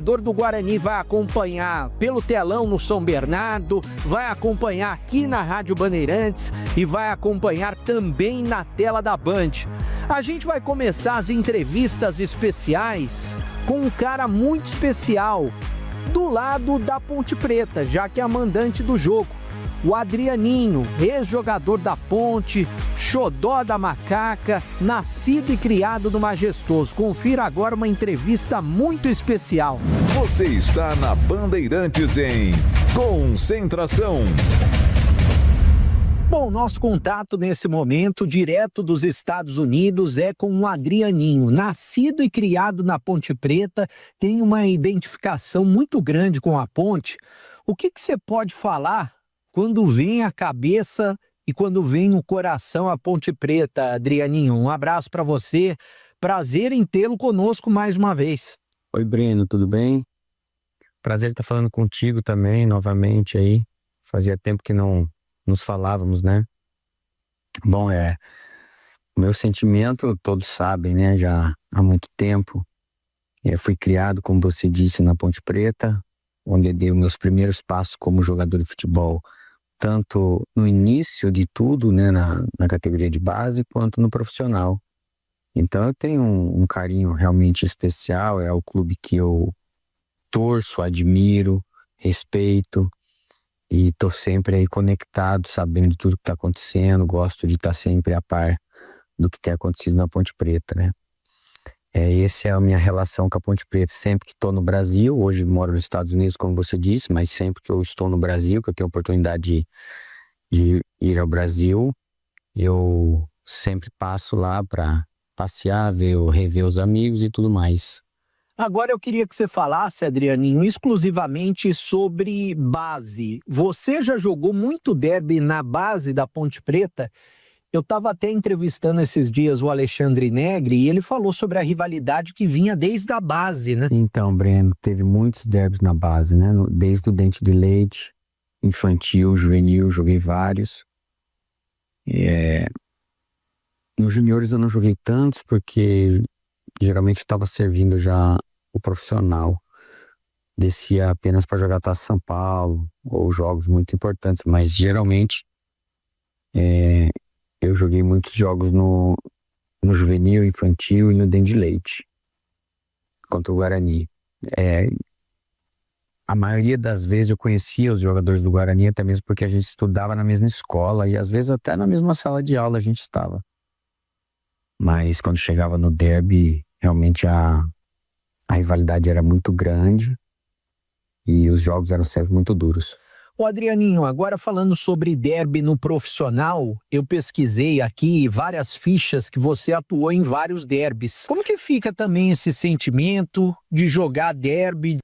O torcedor do Guarani vai acompanhar pelo telão no São Bernardo, vai acompanhar aqui na Rádio Bandeirantes e vai acompanhar também na tela da Band. A gente vai começar as entrevistas especiais com um cara muito especial do lado da Ponte Preta, já que é a mandante do jogo. O Adrianinho, ex-jogador da Ponte, xodó da Macaca, nascido e criado no Majestoso. Confira agora uma entrevista muito especial. Você está na Bandeirantes em Concentração. Bom, nosso contato nesse momento, direto dos Estados Unidos, é com o Adrianinho. Nascido e criado na Ponte Preta, tem uma identificação muito grande com a Ponte. O que você pode falar quando vem a cabeça e quando vem o coração a Ponte Preta, Adrianinho? Um abraço para você, prazer em tê-lo conosco mais uma vez. Oi, Breno, tudo bem? Prazer estar falando contigo também, novamente aí. Fazia tempo que não nos falávamos, né? Bom, o meu sentimento, todos sabem, né? Já há muito tempo. Eu fui criado, como você disse, na Ponte Preta, onde eu dei os meus primeiros passos como jogador de futebol, tanto no início de tudo, né, na categoria de base, quanto no profissional. Então eu tenho um carinho realmente especial, é o clube que eu torço, admiro, respeito e estou sempre aí conectado, sabendo de tudo que está acontecendo, gosto de estar sempre a par do que tem acontecido na Ponte Preta, né? Essa é a minha relação com a Ponte Preta. Sempre que estou no Brasil, hoje moro nos Estados Unidos, como você disse, mas sempre que eu estou no Brasil, que eu tenho a oportunidade de ir ao Brasil, eu sempre passo lá para passear, rever os amigos e tudo mais. Agora eu queria que você falasse, Adrianinho, exclusivamente sobre base. Você já jogou muito derby na base da Ponte Preta? Eu estava até entrevistando esses dias o Alexandre Negri e ele falou sobre a rivalidade que vinha desde a base, né? Então, Breno, teve muitos derbys na base, né? Desde o Dente de Leite, infantil, juvenil, joguei vários. Nos juniores eu não joguei tantos porque geralmente estava servindo já o profissional. Descia apenas para jogar Taça São Paulo ou jogos muito importantes, mas geralmente eu joguei muitos jogos no juvenil, infantil e no Dente de Leite contra o Guarani. A maioria das vezes eu conhecia os jogadores do Guarani, até mesmo porque a gente estudava na mesma escola e às vezes até na mesma sala de aula a gente estava. Mas quando chegava no derby, realmente a rivalidade era muito grande e os jogos eram sempre muito duros. Ô Adrianinho, agora falando sobre derby no profissional, eu pesquisei aqui várias fichas que você atuou em vários derbys. Como que fica também esse sentimento de jogar derby?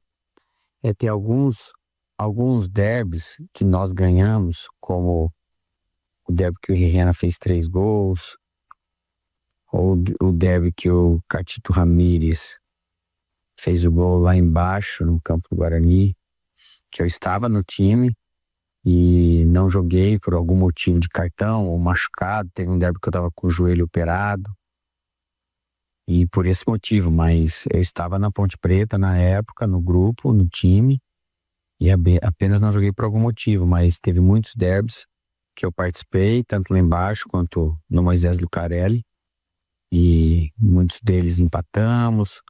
Tem alguns derbys que nós ganhamos, como o derby que o Rirena fez 3 gols, ou o derby que o Catito Ramírez fez o gol lá embaixo no campo do Guarani, que eu estava no time e não joguei por algum motivo de cartão ou machucado. Teve um derby que eu estava com o joelho operado e por esse motivo, mas eu estava na Ponte Preta na época, no grupo, no time, e apenas não joguei por algum motivo, mas teve muitos derbys que eu participei, tanto lá embaixo quanto no Moisés Lucarelli, e muitos deles empatamos.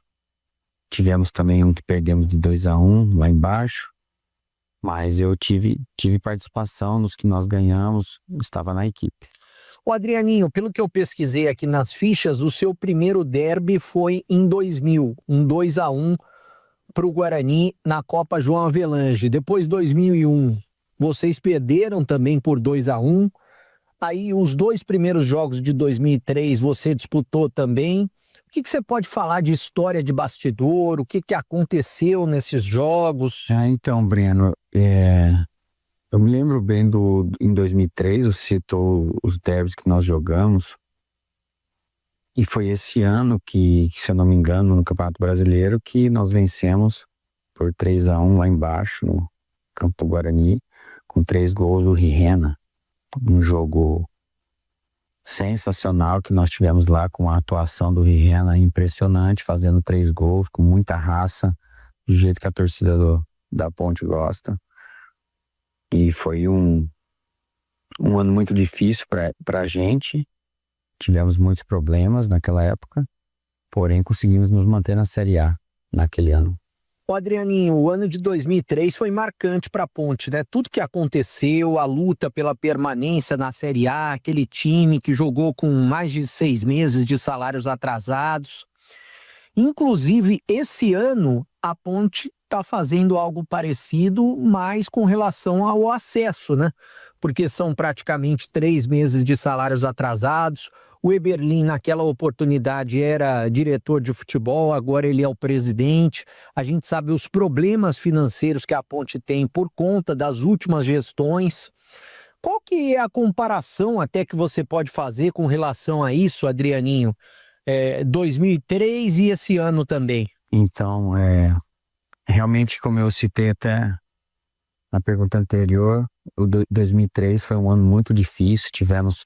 Tivemos também um que perdemos de 2-1 lá embaixo, mas eu tive participação nos que nós ganhamos, estava na equipe. Ô Adrianinho, pelo que eu pesquisei aqui nas fichas, o seu primeiro derby foi em 2000, um 2-1 para o Guarani na Copa João Avelange. Depois 2001, vocês perderam também por 2-1. Aí os 2 primeiros jogos de 2003 você disputou também. O que você pode falar de história de bastidor? O que aconteceu nesses jogos? Então, Breno, eu me lembro bem em 2003, você citou os derbys que nós jogamos. E foi esse ano que, se eu não me engano, no Campeonato Brasileiro, que nós vencemos por 3-1 lá embaixo, no campo do Guarani, com 3 gols do Rirena. Um jogo sensacional que nós tivemos lá, com a atuação do Rirena impressionante, fazendo 3 gols, com muita raça, do jeito que a torcida da Ponte gosta. E foi um ano muito difícil para a gente. Tivemos muitos problemas naquela época, porém conseguimos nos manter na Série A naquele ano. Ô Adrianinho, o ano de 2003 foi marcante para a Ponte, né? Tudo que aconteceu, a luta pela permanência na Série A, aquele time que jogou com mais de 6 meses de salários atrasados. Inclusive, esse ano, a Ponte está fazendo algo parecido, mas com relação ao acesso, né? Porque são praticamente 3 meses de salários atrasados. O Eberlin, naquela oportunidade, era diretor de futebol, agora ele é o presidente. A gente sabe os problemas financeiros que a Ponte tem por conta das últimas gestões. Qual que é a comparação até que você pode fazer com relação a isso, Adrianinho? 2003 e esse ano também. Então, realmente, como eu citei até na pergunta anterior, o 2003 foi um ano muito difícil, tivemos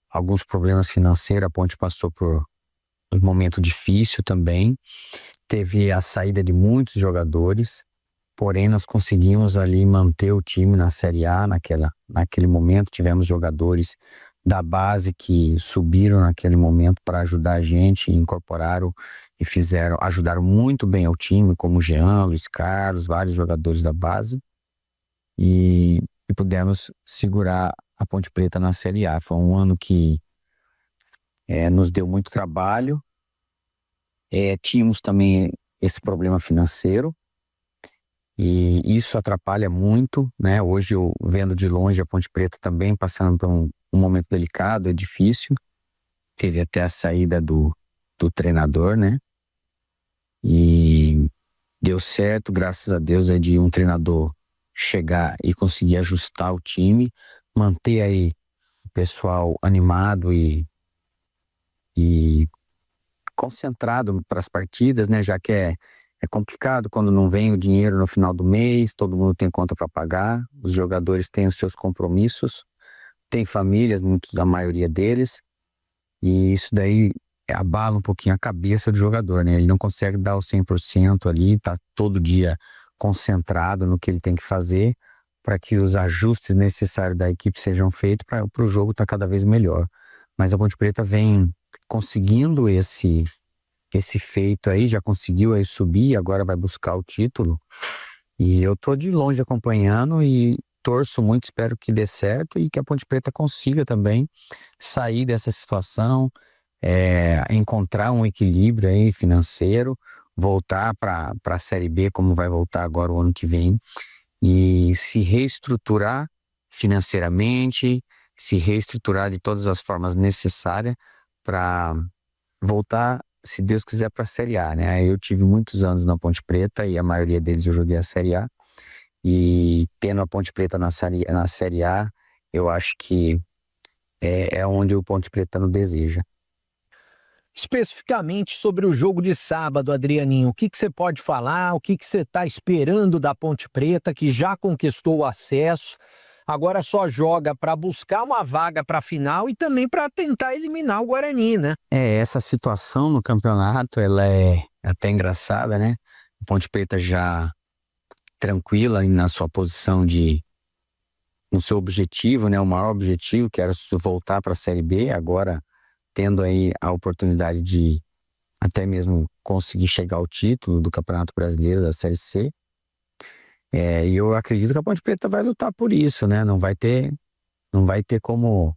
alguns problemas financeiros, a Ponte passou por um momento difícil também, teve a saída de muitos jogadores, porém nós conseguimos ali manter o time na Série A naquele momento, tivemos jogadores da base que subiram naquele momento para ajudar a gente, incorporaram e ajudaram muito bem ao time, como o Jean, Luiz Carlos, vários jogadores da base, e pudemos segurar a Ponte Preta na Série A. Foi um ano que nos deu muito trabalho, tínhamos também esse problema financeiro, e isso atrapalha muito, né? Hoje eu vendo de longe a Ponte Preta também passando por um momento delicado, é difícil. Teve até a saída do treinador, né? E deu certo, graças a Deus, de um treinador chegar e conseguir ajustar o time, manter aí o pessoal animado e concentrado para as partidas, né? Já que é complicado quando não vem o dinheiro no final do mês, todo mundo tem conta para pagar, os jogadores têm os seus compromissos, têm famílias, a maioria deles, e isso daí abala um pouquinho a cabeça do jogador, né? Ele não consegue dar o 100% ali, tá todo dia concentrado no que ele tem que fazer para que os ajustes necessários da equipe sejam feitos para o jogo estar cada vez melhor. Mas a Ponte Preta vem conseguindo esse feito aí, já conseguiu aí subir, agora vai buscar o título. E eu tô de longe acompanhando e torço muito, espero que dê certo e que a Ponte Preta consiga também sair dessa situação, encontrar um equilíbrio aí financeiro, voltar para a Série B, como vai voltar agora o ano que vem, e se reestruturar financeiramente, se reestruturar de todas as formas necessárias para voltar, se Deus quiser, para a Série A, né? Eu tive muitos anos na Ponte Preta e a maioria deles eu joguei a Série A, e tendo a Ponte Preta na Série A, eu acho que é onde o Ponte Preta nos deseja. Especificamente sobre o jogo de sábado, Adrianinho, o que você pode falar, o que você está esperando da Ponte Preta, que já conquistou o acesso, agora só joga para buscar uma vaga para a final e também para tentar eliminar o Guarani, né? Essa situação no campeonato, ela é até engraçada, né? A Ponte Preta já tranquila na sua posição no seu objetivo, né? O maior objetivo, que era voltar para a Série B, agora tendo aí a oportunidade de até mesmo conseguir chegar ao título do Campeonato Brasileiro da Série C. E eu acredito que a Ponte Preta vai lutar por isso, né? Não vai ter como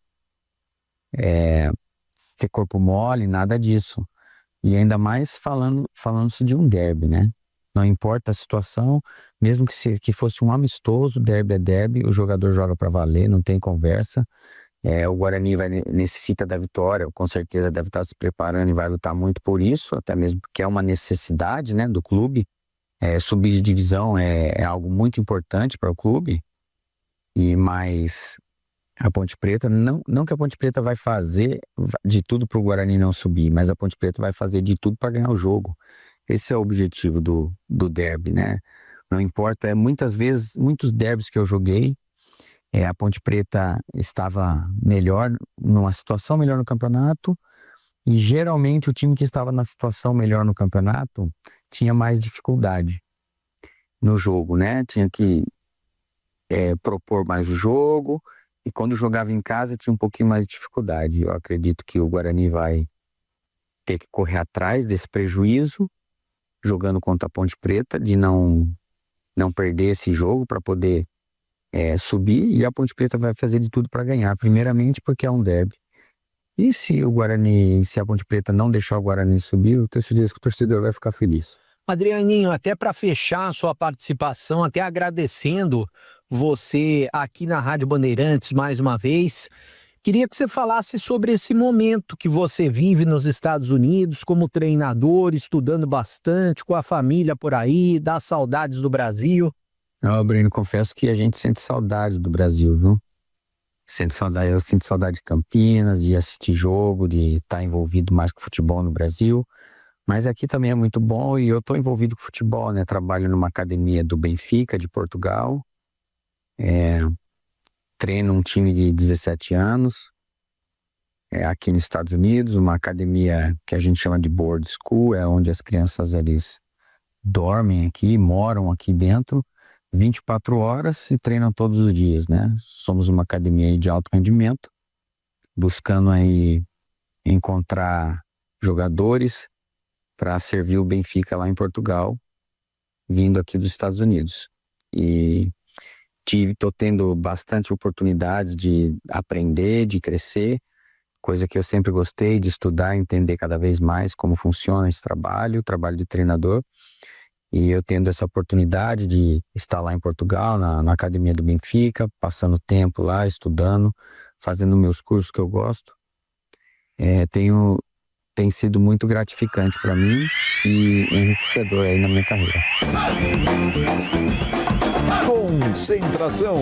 ter corpo mole, nada disso. E ainda mais falando-se de um derby, né? Não importa a situação, mesmo que fosse um amistoso, derby é derby, o jogador joga para valer, não tem conversa. O Guarani necessita da vitória, com certeza deve estar se preparando e vai lutar muito por isso, até mesmo porque é uma necessidade, né, do clube. Subir de divisão é algo muito importante para o clube, mas a Ponte Preta, não que a Ponte Preta vai fazer de tudo para o Guarani não subir, mas a Ponte Preta vai fazer de tudo para ganhar o jogo. Esse é o objetivo do derby, né? Não importa, muitas vezes, muitos derbys que eu joguei, a Ponte Preta estava melhor, numa situação melhor no campeonato, e geralmente o time que estava na situação melhor no campeonato tinha mais dificuldade. no jogo, né? Tinha que propor mais o jogo, e quando jogava em casa tinha um pouquinho mais de dificuldade. Eu acredito que o Guarani vai ter que correr atrás desse prejuízo, jogando contra a Ponte Preta, de não perder esse jogo para poder subir, e a Ponte Preta vai fazer de tudo para ganhar, primeiramente porque é um derby. E se a Ponte Preta não deixar o Guarani subir, eu tenho certeza que o torcedor vai ficar feliz. Adrianinho, até para fechar a sua participação, até agradecendo você aqui na Rádio Bandeirantes mais uma vez, queria que você falasse sobre esse momento que você vive nos Estados Unidos como treinador, estudando bastante, com a família por aí, dá saudades do Brasil. Breno, confesso que a gente sente saudade do Brasil, viu? Eu sinto saudade de Campinas, de assistir jogo, de estar envolvido mais com futebol no Brasil. Mas aqui também é muito bom e eu estou envolvido com futebol, né? Trabalho numa academia do Benfica, de Portugal. Treino um time de 17 anos, aqui nos Estados Unidos, uma academia que a gente chama de board school, é onde as crianças eles dormem aqui, moram aqui dentro, 24 horas e treinam todos os dias, né? Somos uma academia de alto rendimento, buscando aí encontrar jogadores para servir o Benfica lá em Portugal, vindo aqui dos Estados Unidos. E estou tendo bastante oportunidades de aprender, de crescer, coisa que eu sempre gostei, de estudar, entender cada vez mais como funciona esse trabalho, o trabalho de treinador. E eu tendo essa oportunidade de estar lá em Portugal, na academia do Benfica, passando tempo lá, estudando, fazendo meus cursos que eu gosto. Tem sido muito gratificante para mim e enriquecedor aí na minha carreira. Concentração.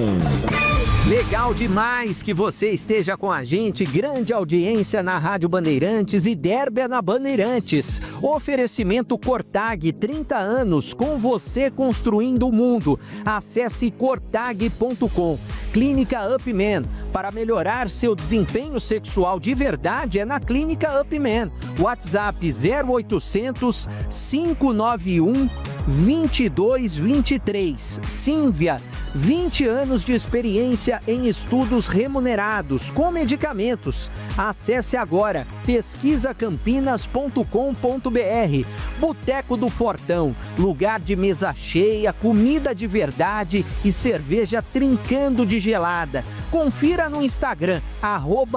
Legal demais que você esteja com a gente, grande audiência na Rádio Bandeirantes e derby na Bandeirantes. Oferecimento Cortag, 30 anos, com você construindo o mundo. Acesse cortag.com. Clínica Upman, para melhorar seu desempenho sexual de verdade é na Clínica Upman. WhatsApp 0800 591 2223. Sínvia, 20 anos de experiência em estudos remunerados com medicamentos. Acesse agora pesquisacampinas.com.br. Boteco do Fortão, lugar de mesa cheia, comida de verdade e cerveja trincando de gelada. Confira no Instagram,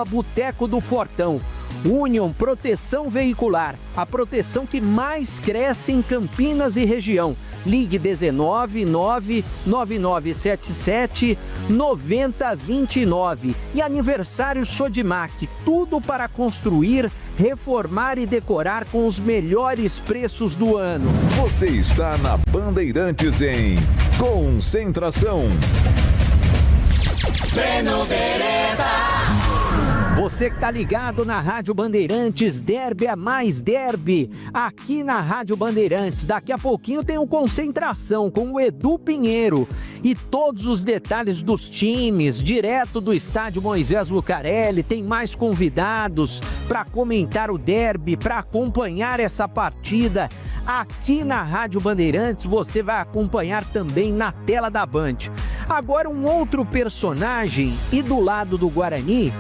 @Boteco do Fortão. Union Proteção Veicular, a proteção que mais cresce em Campinas e região. Ligue 19 99977 9029. E aniversário Sodimac, tudo para construir, reformar e decorar com os melhores preços do ano. Você está na Bandeirantes em Concentração. Breno Beretta. Você que tá ligado na Rádio Bandeirantes, derby é mais derby, aqui na Rádio Bandeirantes. Daqui a pouquinho tem o Concentração com o Edu Pinheiro e todos os detalhes dos times, direto do estádio Moisés Lucarelli. Tem mais convidados para comentar o derby, para acompanhar essa partida. Aqui na Rádio Bandeirantes você vai acompanhar também na tela da Band. Agora um outro personagem e do lado do Guarani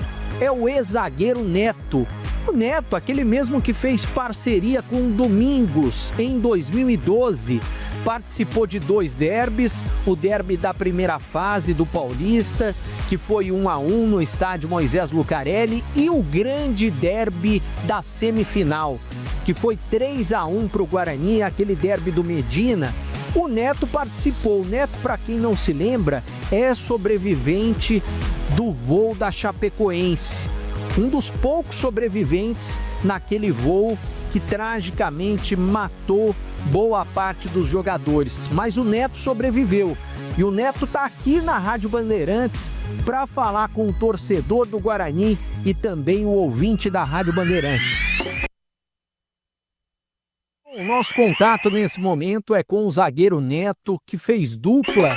é o ex-zagueiro Neto. O Neto, aquele mesmo que fez parceria com o Domingos em 2012. Participou de 2 derbys, o derby da primeira fase do Paulista, que foi 1-1 no estádio Moisés Lucarelli, e o grande derby da semifinal, que foi 3-1 para o Guarani, aquele derby do Medina. O Neto participou. O Neto, para quem não se lembra, é sobrevivente do voo da Chapecoense. Um dos poucos sobreviventes naquele voo que tragicamente matou boa parte dos jogadores. Mas o Neto sobreviveu. E o Neto está aqui na Rádio Bandeirantes para falar com o torcedor do Guarani e também o ouvinte da Rádio Bandeirantes. O nosso contato nesse momento é com o zagueiro Neto, que fez dupla.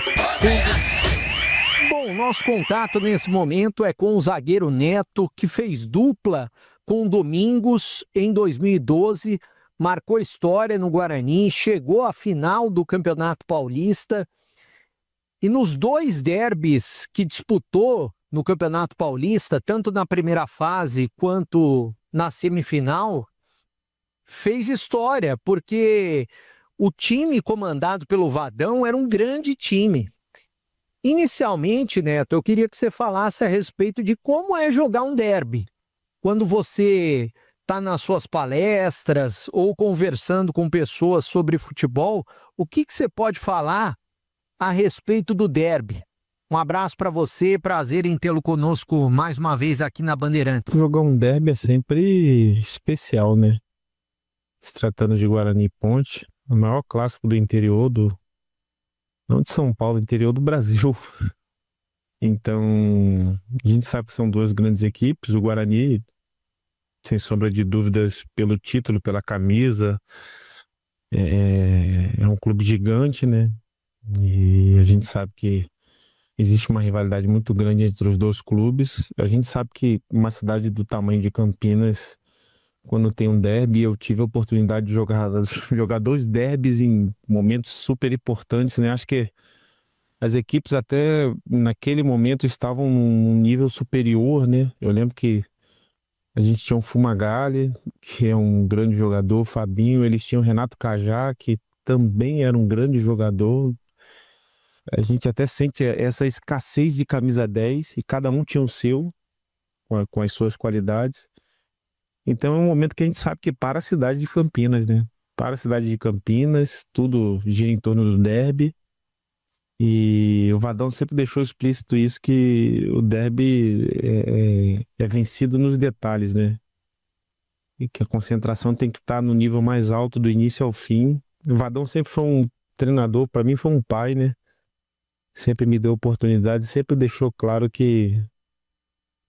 Nosso contato nesse momento é com o zagueiro Neto, que fez dupla com Domingos em 2012, marcou história no Guarani, chegou à final do Campeonato Paulista e nos 2 derbys que disputou no Campeonato Paulista, tanto na primeira fase quanto na semifinal, fez história, porque o time comandado pelo Vadão era um grande time. Inicialmente, Neto, eu queria que você falasse a respeito de como é jogar um derby. Quando você está nas suas palestras ou conversando com pessoas sobre futebol, o que você pode falar a respeito do derby? Um abraço para você, prazer em tê-lo conosco mais uma vez aqui na Bandeirantes. Jogar um derby é sempre especial, né? Se tratando de Guarani e Ponte, o maior clássico do interior não de São Paulo, do interior do Brasil. Então, a gente sabe que são 2 grandes equipes. O Guarani, sem sombra de dúvidas, pelo título, pela camisa, é um clube gigante, né? E a gente sabe que existe uma rivalidade muito grande entre os 2 clubes. A gente sabe que uma cidade do tamanho de Campinas, quando tem um derby, eu tive a oportunidade de jogar 2 derbys em momentos super importantes, né? Acho que as equipes até naquele momento estavam num nível superior, né? Eu lembro que a gente tinha o Fumagalli, que é um grande jogador, o Fabinho, eles tinham o Renato Cajá, que também era um grande jogador. A gente até sente essa escassez de camisa 10 e cada um tinha o seu, com as suas qualidades. Então é um momento que a gente sabe que para a cidade de Campinas, né? Para a cidade de Campinas, tudo gira em torno do derby. E o Vadão sempre deixou explícito isso, que o derby é vencido nos detalhes, né? E que a concentração tem que estar no nível mais alto do início ao fim. O Vadão sempre foi um treinador, para mim foi um pai, né? Sempre me deu oportunidade, sempre deixou claro que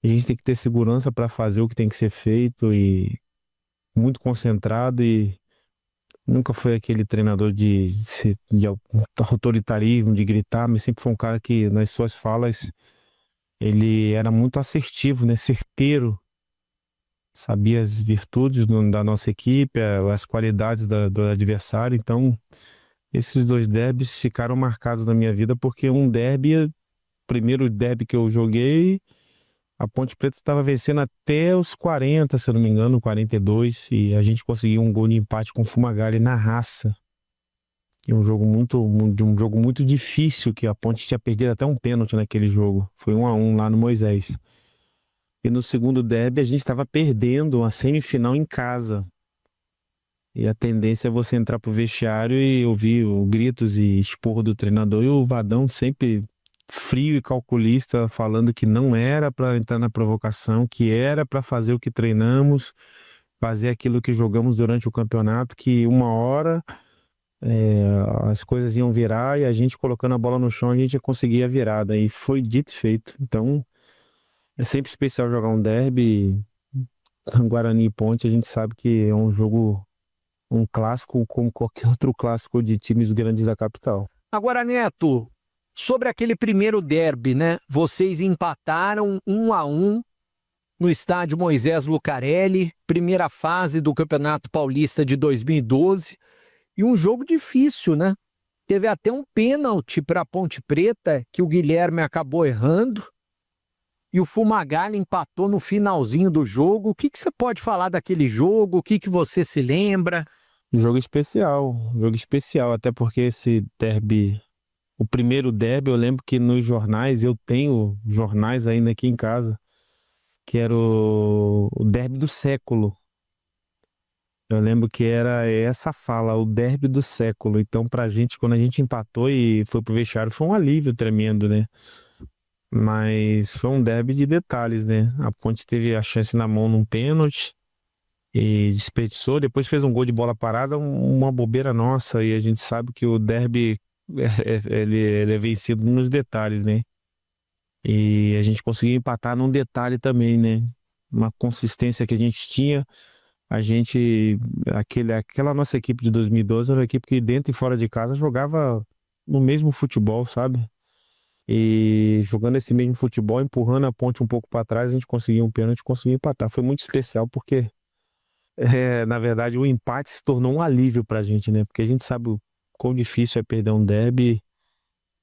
a gente tem que ter segurança para fazer o que tem que ser feito e muito concentrado, e nunca foi aquele treinador de autoritarismo, de gritar, mas sempre foi um cara que nas suas falas ele era muito assertivo, né? Certeiro, sabia as virtudes da nossa equipe, as qualidades do adversário. Então esses 2 derbys ficaram marcados na minha vida, porque um derby, primeiro derby que eu joguei, a Ponte Preta estava vencendo até os 40, se eu não me engano, 42, e a gente conseguiu um gol de empate com o Fumagalli na raça. E um jogo muito difícil, que a Ponte tinha perdido até um pênalti naquele jogo. Foi 1-1 lá no Moisés. E no segundo derby a gente estava perdendo a semifinal em casa. E a tendência é você entrar pro vestiário e ouvir gritos e esporro do treinador, e o Vadão sempre frio e calculista, falando que não era para entrar na provocação, que era para fazer o que treinamos, fazer aquilo que jogamos durante o campeonato, que uma hora as coisas iam virar, e a gente colocando a bola no chão a gente ia conseguir a virada, e foi dito e feito. Então é sempre especial jogar um derby. Guarani e Ponte, a gente sabe que é um jogo, um clássico como qualquer outro clássico de times grandes da capital. Agora, Neto, sobre aquele primeiro derby, né? Vocês empataram 1-1 no estádio Moisés Lucarelli, primeira fase do Campeonato Paulista de 2012, e um jogo difícil, né? Teve até um pênalti para a Ponte Preta, que o Guilherme acabou errando, e o Fumagalli empatou no finalzinho do jogo. O que você pode falar daquele jogo? O que você se lembra? Jogo especial, até porque esse derby, o primeiro derby, eu lembro que nos jornais, eu tenho jornais ainda aqui em casa, que era o derby do século. Eu lembro que era essa fala, o derby do século. Então pra gente, quando a gente empatou e foi pro vestiário, foi um alívio tremendo, né? Mas foi um derby de detalhes, né? A Ponte teve a chance na mão num pênalti e desperdiçou, depois fez um gol de bola parada, uma bobeira nossa, e a gente sabe que o derby ele é vencido nos detalhes, né? E a gente conseguiu empatar num detalhe também, né? Uma consistência que a gente tinha. Aquela nossa equipe de 2012 era uma equipe que dentro e fora de casa jogava no mesmo futebol, sabe? E jogando esse mesmo futebol, empurrando a Ponte um pouco para trás, a gente conseguiu um pênalti, conseguiu empatar. Foi muito especial porque na verdade, o empate se tornou um alívio pra gente, né? Porque a gente sabe o quão difícil é perder um derby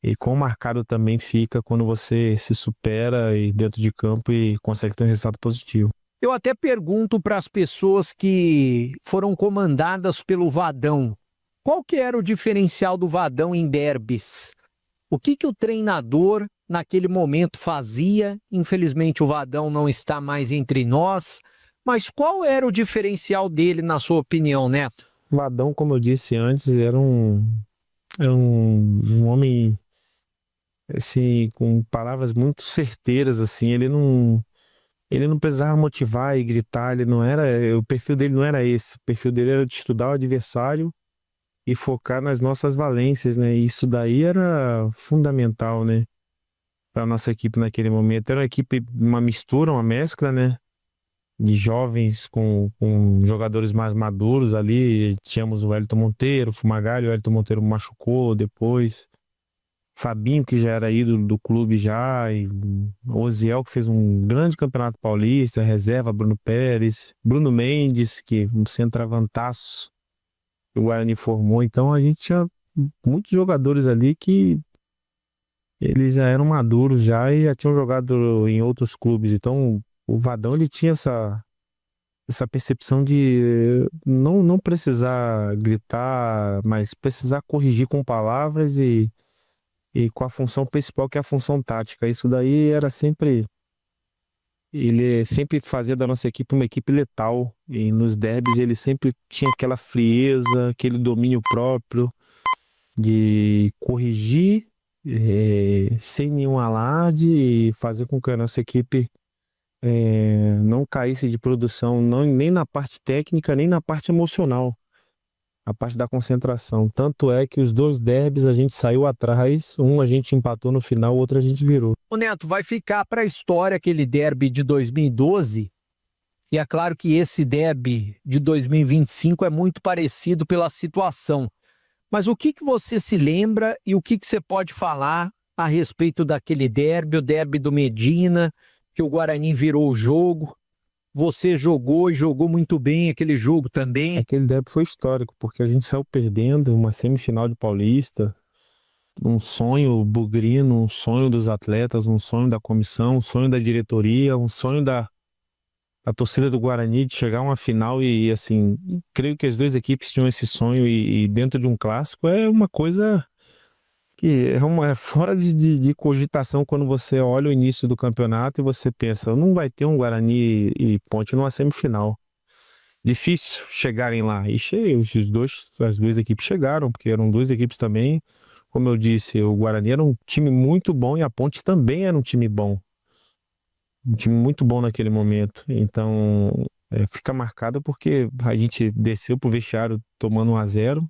e quão marcado também fica quando você se supera e dentro de campo e consegue ter um resultado positivo. Eu até pergunto para as pessoas que foram comandadas pelo Vadão, qual que era o diferencial do Vadão em derbys? O que o treinador naquele momento fazia? Infelizmente o Vadão não está mais entre nós, mas qual era o diferencial dele, na sua opinião, Neto? O Vadão, como eu disse antes, era um homem assim, com palavras muito certeiras, assim, ele não precisava motivar e gritar, o perfil dele não era esse, o perfil dele era de estudar o adversário e focar nas nossas valências, né? E isso daí era fundamental, né? Para nossa equipe naquele momento. Era uma equipe, uma mistura, uma mescla, né? De jovens com jogadores mais maduros ali. Tínhamos o Wellington Monteiro, o Fumagalli, o Wellington Monteiro machucou depois. Fabinho, que já era ídolo do clube já, e o Oziel, que fez um grande campeonato paulista, reserva Bruno Pérez, Bruno Mendes, que um centroavantaço que o Guarani formou. Então a gente tinha muitos jogadores ali que eles já eram maduros já e já tinham jogado em outros clubes. Então o Vadão, ele tinha essa percepção de não precisar gritar, mas precisar corrigir com palavras e com a função principal, que é a função tática. Isso daí era sempre... Ele sempre fazia da nossa equipe uma equipe letal. E nos derbys ele sempre tinha aquela frieza, aquele domínio próprio de corrigir sem nenhum alarde e fazer com que a nossa equipe não caísse de produção, nem na parte técnica, nem na parte emocional. A parte da concentração. Tanto é que os 2 derbys a gente saiu atrás, um a gente empatou no final, o outro a gente virou. O Neto, vai ficar para a história aquele derby de 2012, e é claro que esse derby de 2025 é muito parecido pela situação. Mas o que você se lembra e o que você pode falar a respeito daquele derby, o derby do Medina, que o Guarani virou o jogo? Você jogou e jogou muito bem aquele jogo também. Aquele derby foi histórico, porque a gente saiu perdendo uma semifinal de Paulista, um sonho bugrino, um sonho dos atletas, um sonho da comissão, um sonho da diretoria, um sonho da torcida do Guarani de chegar a uma final e assim, creio que as 2 equipes tinham esse sonho e dentro de um clássico é uma coisa que é fora de cogitação quando você olha o início do campeonato e você pensa, não vai ter um Guarani e Ponte numa semifinal. Difícil chegarem lá. E as 2 equipes chegaram, porque eram 2 equipes também. Como eu disse, o Guarani era um time muito bom e a Ponte também era um time bom. Um time muito bom naquele momento. Então, fica marcado porque a gente desceu pro vestiário tomando 1-0.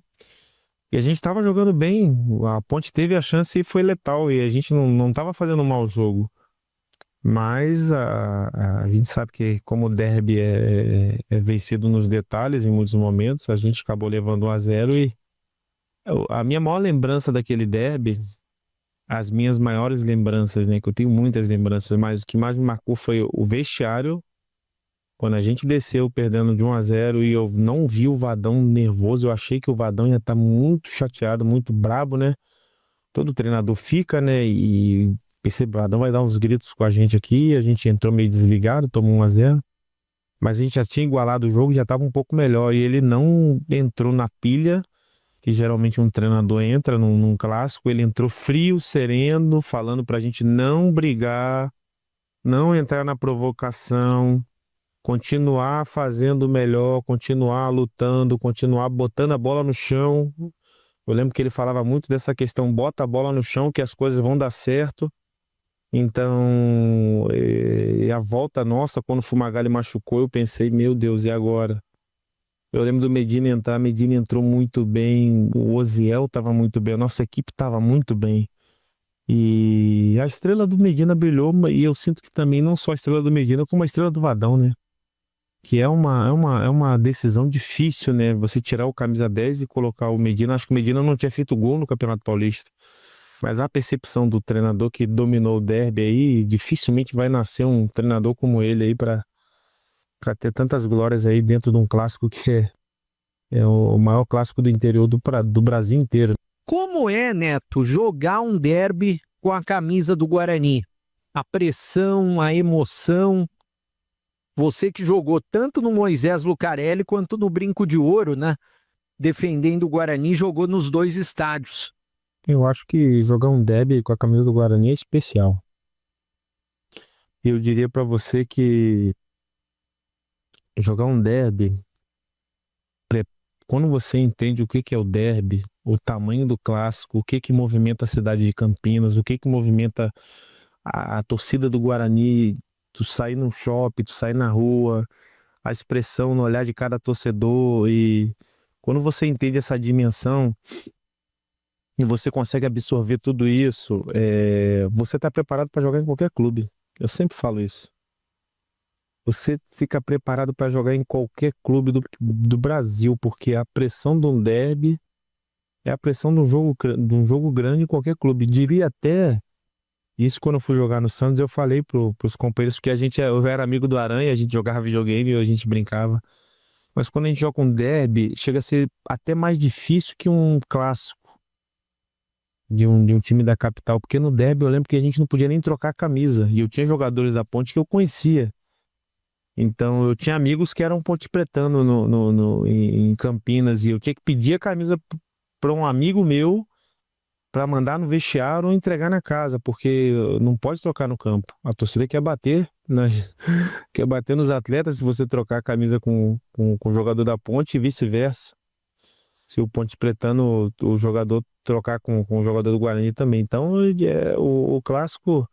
E a gente estava jogando bem, a Ponte teve a chance e foi letal, e a gente não estava fazendo um mau jogo. Mas a gente sabe que como o derby é vencido nos detalhes em muitos momentos, a gente acabou levando 1-0 e a minha maior lembrança daquele derby, as minhas maiores lembranças, né, que eu tenho muitas lembranças, mas o que mais me marcou foi o vestiário. Quando a gente desceu perdendo de 1-0 e eu não vi o Vadão nervoso, eu achei que o Vadão ia estar muito chateado, muito brabo, né? Todo treinador fica, né? E percebe, o Vadão vai dar uns gritos com a gente aqui, a gente entrou meio desligado, tomou 1-0. Mas a gente já tinha igualado o jogo, já estava um pouco melhor. E ele não entrou na pilha, que geralmente um treinador entra num clássico. Ele entrou frio, sereno, falando pra gente não brigar, não entrar na provocação, continuar fazendo o melhor, continuar lutando, continuar botando a bola no chão. Eu lembro que ele falava muito dessa questão, bota a bola no chão que as coisas vão dar certo. Então, a volta nossa, quando o Fumagalli machucou, eu pensei, meu Deus, e agora? Eu lembro do Medina entrar, Medina entrou muito bem, o Oziel estava muito bem, a nossa equipe estava muito bem. E a estrela do Medina brilhou, e eu sinto que também não só a estrela do Medina, como a estrela do Vadão, né? Que é uma decisão difícil, né? Você tirar o camisa 10 e colocar o Medina. Acho que o Medina não tinha feito gol no Campeonato Paulista. Mas a percepção do treinador que dominou o derby aí, dificilmente vai nascer um treinador como ele aí para para ter tantas glórias aí dentro de um clássico que é o maior clássico do interior do Brasil inteiro. Como é, Neto, jogar um derby com a camisa do Guarani? A pressão, a emoção. Você que jogou tanto no Moisés Lucarelli quanto no Brinco de Ouro, né? Defendendo o Guarani, jogou nos dois estádios. Eu acho que jogar um derby com a camisa do Guarani é especial. Eu diria para você que jogar um derby, quando você entende o que é o derby, o tamanho do clássico, o que movimenta a cidade de Campinas, o que movimenta a torcida do Guarani, tu sair no shopping, tu sair na rua, a expressão no olhar de cada torcedor, e quando você entende essa dimensão e você consegue absorver tudo isso, você está preparado para jogar em qualquer clube. Eu sempre falo isso. Você fica preparado para jogar em qualquer clube do Brasil, porque a pressão de um derby é a pressão de um jogo grande em qualquer clube. Diria até, isso quando eu fui jogar no Santos, eu falei pros companheiros, porque eu era amigo do Aranha, a gente jogava videogame, a gente brincava. Mas quando a gente joga um derby, chega a ser até mais difícil que um clássico de um time da capital, porque no derby eu lembro que a gente não podia nem trocar a camisa, e eu tinha jogadores da Ponte que eu conhecia. Então eu tinha amigos que eram pontepretano em Campinas, e eu tinha que pedir a camisa para um amigo meu para mandar no vestiário ou entregar na casa, porque não pode trocar no campo. A torcida quer bater, né? Quer bater nos atletas se você trocar a camisa com o jogador da Ponte e vice-versa. Se o pontepretano, o jogador trocar com o jogador do Guarani também. Então o clássico,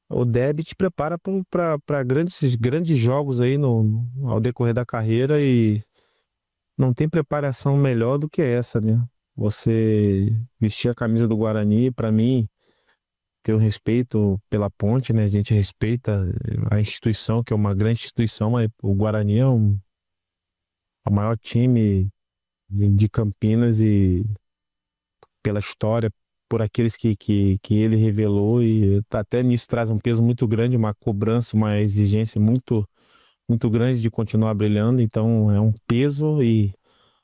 o derby te prepara para grandes jogos aí ao decorrer da carreira, e não tem preparação melhor do que essa, né? Você vestir a camisa do Guarani, para mim, ter um respeito pela Ponte, né? A gente respeita a instituição, que é uma grande instituição, mas o Guarani é o maior time de Campinas, e pela história, por aqueles que ele revelou, e até nisso traz um peso muito grande, uma cobrança, uma exigência muito, muito grande de continuar brilhando. Então é um peso e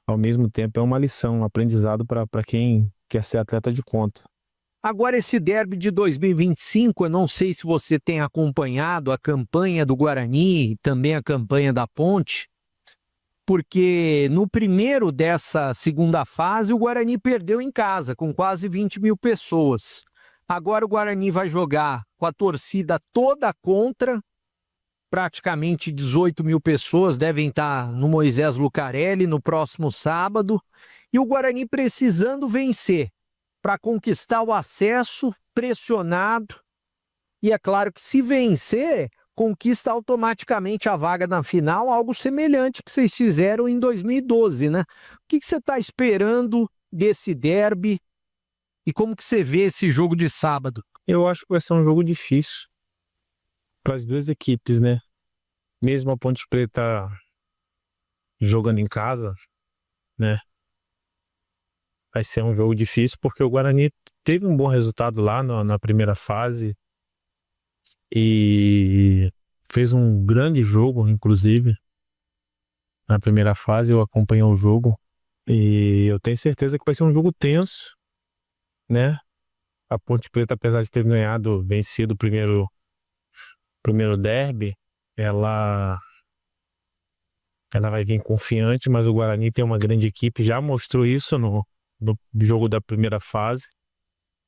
ao mesmo tempo é uma lição, um aprendizado para quem quer ser atleta de ponta. Agora esse derby de 2025, eu não sei se você tem acompanhado a campanha do Guarani e também a campanha da Ponte, porque no primeiro dessa segunda fase o Guarani perdeu em casa, com quase 20 mil pessoas. Agora o Guarani vai jogar com a torcida toda contra, praticamente 18 mil pessoas devem estar no Moisés Lucarelli no próximo sábado, e o Guarani precisando vencer para conquistar o acesso, pressionado, e é claro que se vencer, conquista automaticamente a vaga na final, algo semelhante que vocês fizeram em 2012, né? O que você está esperando desse derby e como que você vê esse jogo de sábado? Eu acho que vai ser um jogo difícil para as duas equipes, né? Mesmo a Ponte Preta jogando em casa, né? Vai ser um jogo difícil porque o Guarani teve um bom resultado lá na primeira fase e fez um grande jogo, inclusive. Na primeira fase eu acompanhei o jogo e eu tenho certeza que vai ser um jogo tenso, né? A Ponte Preta, apesar de ter vencido o primeiro derby, ela vai vir confiante, mas o Guarani tem uma grande equipe, já mostrou isso no jogo da primeira fase,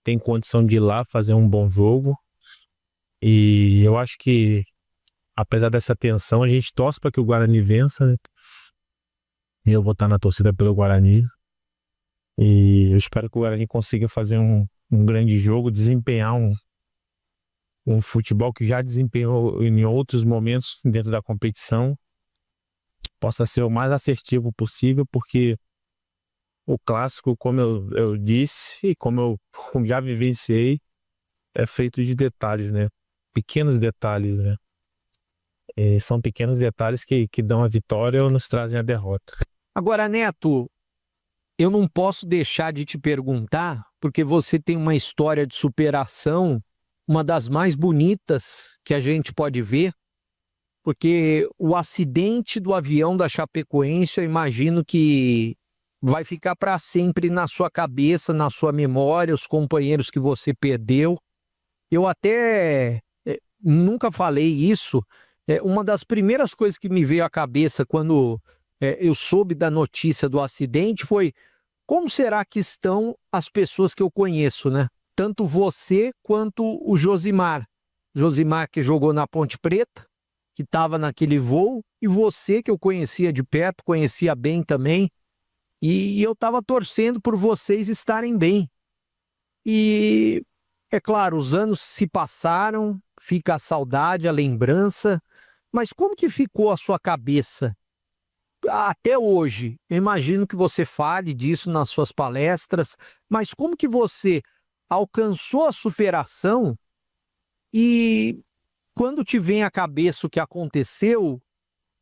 tem condição de ir lá fazer um bom jogo, e eu acho que, apesar dessa tensão, a gente torce para que o Guarani vença, né? E eu vou estar na torcida pelo Guarani, e eu espero que o Guarani consiga fazer um grande jogo, desempenhar um futebol que já desempenhou em outros momentos dentro da competição, possa ser o mais assertivo possível, porque o clássico, como eu disse e como eu já vivenciei, é feito de detalhes, né? Pequenos detalhes, né? E são pequenos detalhes que dão a vitória ou nos trazem a derrota. Agora, Neto, eu não posso deixar de te perguntar, porque você tem uma história de superação, uma das mais bonitas que a gente pode ver. Porque o acidente do avião da Chapecoense, eu imagino que vai ficar para sempre na sua cabeça, na sua memória, os companheiros que você perdeu. Eu até nunca falei isso. Uma das primeiras coisas que me veio à cabeça quando eu soube da notícia do acidente foi: como será que estão as pessoas que eu conheço, né? Tanto você quanto o Josimar. Josimar, que jogou na Ponte Preta, que estava naquele voo, e você, que eu conhecia de perto, conhecia bem também. E eu estava torcendo por vocês estarem bem. E, é claro, os anos se passaram, fica a saudade, a lembrança, mas como que ficou a sua cabeça até hoje? Eu imagino que você fale disso nas suas palestras, mas como que você alcançou a superação e quando te vem à cabeça o que aconteceu,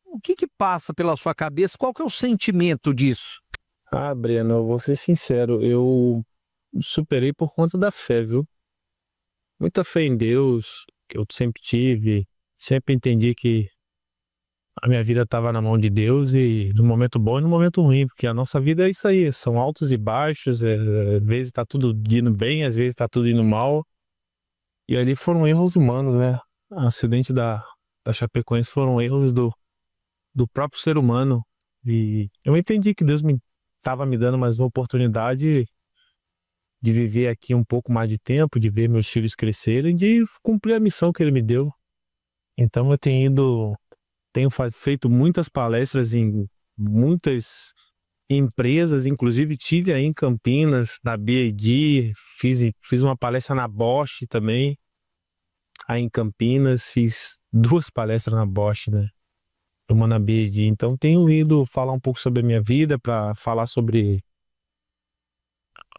o que passa pela sua cabeça? Qual que é o sentimento disso? Ah, Breno, eu vou ser sincero, eu superei por conta da fé, viu? Muita fé em Deus, que eu sempre tive, sempre entendi que a minha vida estava na mão de Deus, e no momento bom e no momento ruim, porque a nossa vida é isso aí, são altos e baixos, às vezes está tudo indo bem, às vezes está tudo indo mal, e ali foram erros humanos, né? O acidente da Chapecoense foram erros do próprio ser humano, e eu entendi que Deus estava me dando mais uma oportunidade de viver aqui um pouco mais de tempo, de ver meus filhos crescerem, de cumprir a missão que Ele me deu. Então eu tenho feito muitas palestras em muitas empresas, inclusive tive aí em Campinas, na BAD, fiz uma palestra na Bosch também, aí em Campinas, fiz 2 palestras na Bosch, né? Uma na BAD. Então tenho ido falar um pouco sobre a minha vida, para falar sobre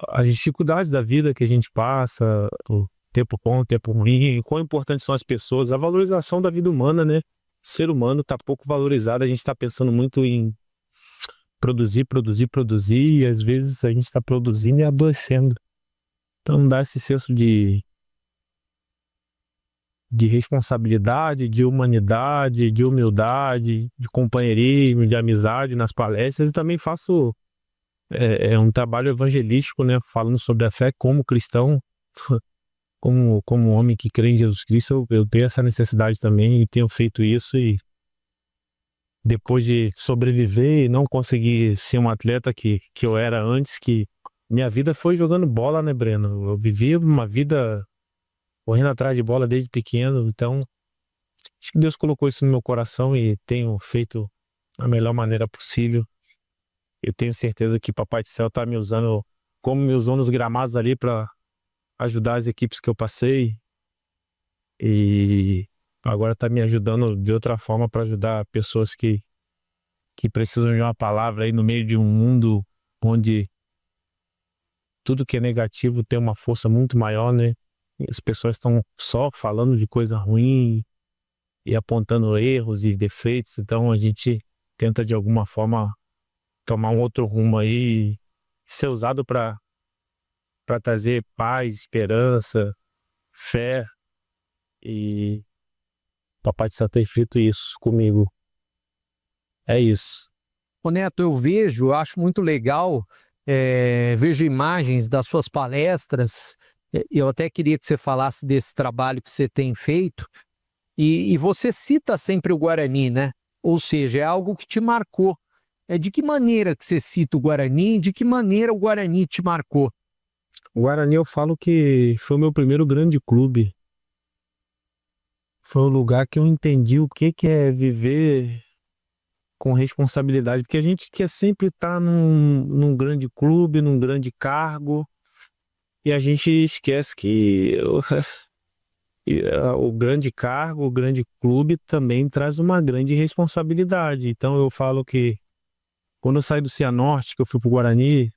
as dificuldades da vida que a gente passa, o tempo bom, o tempo ruim, quão importantes são as pessoas, a valorização da vida humana, né? O ser humano está pouco valorizado, a gente está pensando muito em produzir, e às vezes a gente está produzindo e adoecendo. Então dá esse senso de responsabilidade, de humanidade, de humildade, de companheirismo, de amizade nas palestras, e também faço um trabalho evangelístico, né, falando sobre a fé como cristão, como homem que crê em Jesus Cristo. Eu tenho essa necessidade também e tenho feito isso, e depois de sobreviver e não conseguir ser um atleta que eu era antes, que minha vida foi jogando bola, né, Breno? Eu vivi uma vida correndo atrás de bola desde pequeno, então acho que Deus colocou isso no meu coração e tenho feito da melhor maneira possível. Eu tenho certeza que Papai do Céu está me usando, como me usou nos gramados ali, para ajudar as equipes que eu passei, e agora está me ajudando de outra forma para ajudar pessoas que precisam de uma palavra aí no meio de um mundo onde tudo que é negativo tem uma força muito maior, né? As pessoas estão só falando de coisa ruim e apontando erros e defeitos, então a gente tenta de alguma forma tomar um outro rumo aí, ser usado para trazer paz, esperança, fé, e Papai do Céu tem feito isso comigo. É isso. Ô Neto, eu acho muito legal, vejo imagens das suas palestras. Eu até queria que você falasse desse trabalho que você tem feito, e você cita sempre o Guarani, né? Ou seja, é algo que te marcou. De que maneira que você cita o Guarani? De que maneira o Guarani te marcou? O Guarani, eu falo que foi o meu primeiro grande clube. Foi o lugar que eu entendi o que é viver com responsabilidade, porque a gente quer sempre estar num grande clube, num grande cargo, e a gente esquece que o grande cargo, o grande clube também traz uma grande responsabilidade. Então eu falo que quando eu saí do Cianorte, que eu fui pro Guarani,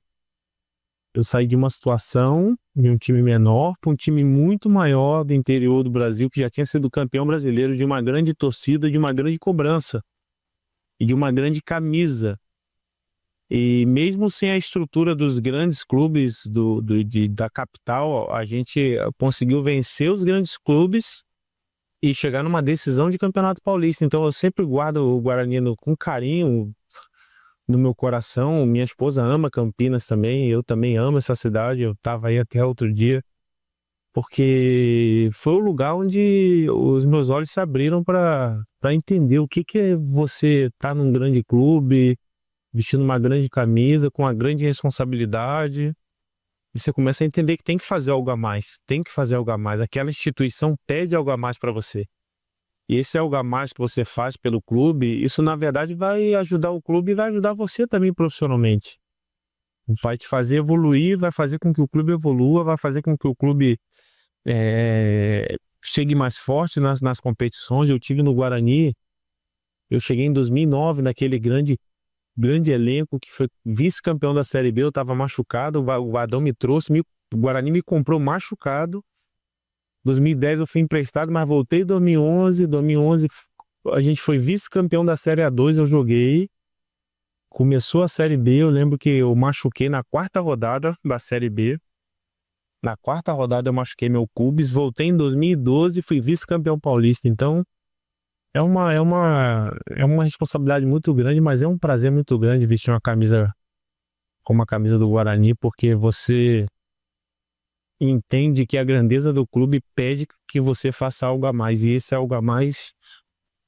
eu saí de uma situação de um time menor para um time muito maior do interior do Brasil, que já tinha sido campeão brasileiro, de uma grande torcida, de uma grande cobrança e de uma grande camisa. E mesmo sem a estrutura dos grandes clubes da capital, a gente conseguiu vencer os grandes clubes e chegar numa decisão de Campeonato Paulista. Então eu sempre guardo o Guarani com carinho no meu coração. Minha esposa ama Campinas também, eu também amo essa cidade. Eu estava aí até outro dia, porque foi o lugar onde os meus olhos se abriram para entender o que é você estar num grande clube, vestindo uma grande camisa, com uma grande responsabilidade. E você começa a entender que tem que fazer algo a mais, tem que fazer algo a mais. Aquela instituição pede algo a mais para você. E esse algo a mais que você faz pelo clube, isso na verdade vai ajudar o clube e vai ajudar você também profissionalmente. Vai te fazer evoluir, vai fazer com que o clube evolua, vai fazer com que o clube chegue mais forte nas competições. Eu tive no Guarani, eu cheguei em 2009 naquele grande elenco que foi vice-campeão da Série B. Eu estava machucado, o Adão me trouxe, o Guarani me comprou machucado. 2010 eu fui emprestado, mas voltei em 2011. 2011 a gente foi vice-campeão da Série A2, eu joguei. Começou a Série B, eu lembro que eu machuquei na 4ª rodada da Série B. Na 4ª rodada eu machuquei meu cúbis, voltei em 2012 e fui vice-campeão paulista. Então é uma responsabilidade muito grande, mas é um prazer muito grande vestir uma camisa como a camisa do Guarani, porque você entende que a grandeza do clube pede que você faça algo a mais, e esse algo a mais,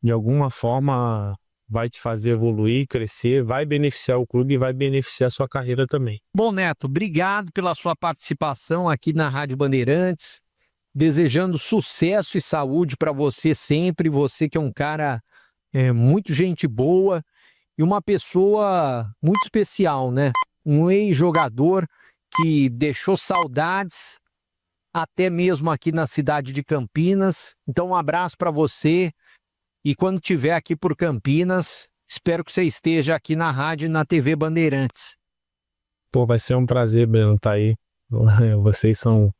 de alguma forma, vai te fazer evoluir, crescer, vai beneficiar o clube e vai beneficiar a sua carreira também. Bom, Neto, obrigado pela sua participação aqui na Rádio Bandeirantes, desejando sucesso e saúde para você sempre, você que é um cara muito gente boa e uma pessoa muito especial, né? Um ex-jogador que deixou saudades até mesmo aqui na cidade de Campinas. Então um abraço para você, e quando estiver aqui por Campinas, espero que você esteja aqui na rádio e na TV Bandeirantes. Pô, vai ser um prazer, Breno, estar aí. Vocês são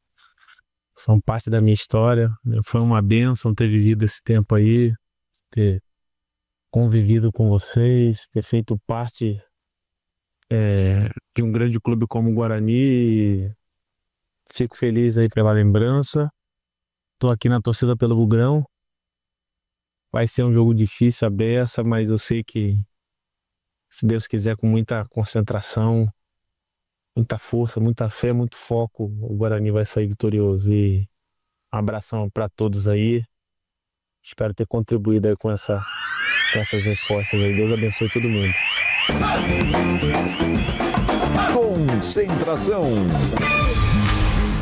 parte da minha história. Foi uma bênção ter vivido esse tempo aí, ter convivido com vocês, ter feito parte de um grande clube como o Guarani. Fico feliz aí pela lembrança. Tô aqui na torcida pelo Bugrão. Vai ser um jogo difícil, a beça, mas eu sei que, se Deus quiser, com muita concentração, muita força, muita fé, muito foco, o Guarani vai sair vitorioso. E um abração para todos aí. Espero ter contribuído aí com essas respostas aí. Deus abençoe todo mundo. Concentração.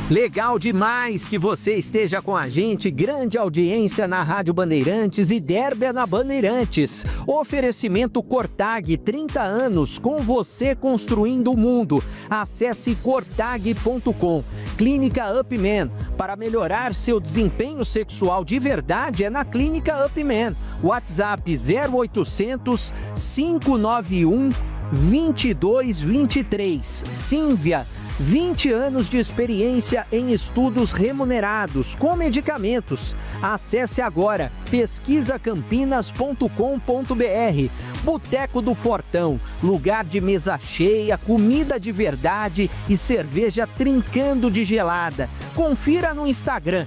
Legal demais que você esteja com a gente, grande audiência na Rádio Bandeirantes e Derby na Bandeirantes. Oferecimento Cortag, 30 anos, com você construindo o mundo. Acesse cortag.com. Clínica Upman, para melhorar seu desempenho sexual de verdade é na Clínica Upman. WhatsApp 0800 591 2223. Sínvia, 20 anos de experiência em estudos remunerados com medicamentos. Acesse agora pesquisacampinas.com.br. Boteco do Fortão, lugar de mesa cheia, comida de verdade e cerveja trincando de gelada. Confira no Instagram,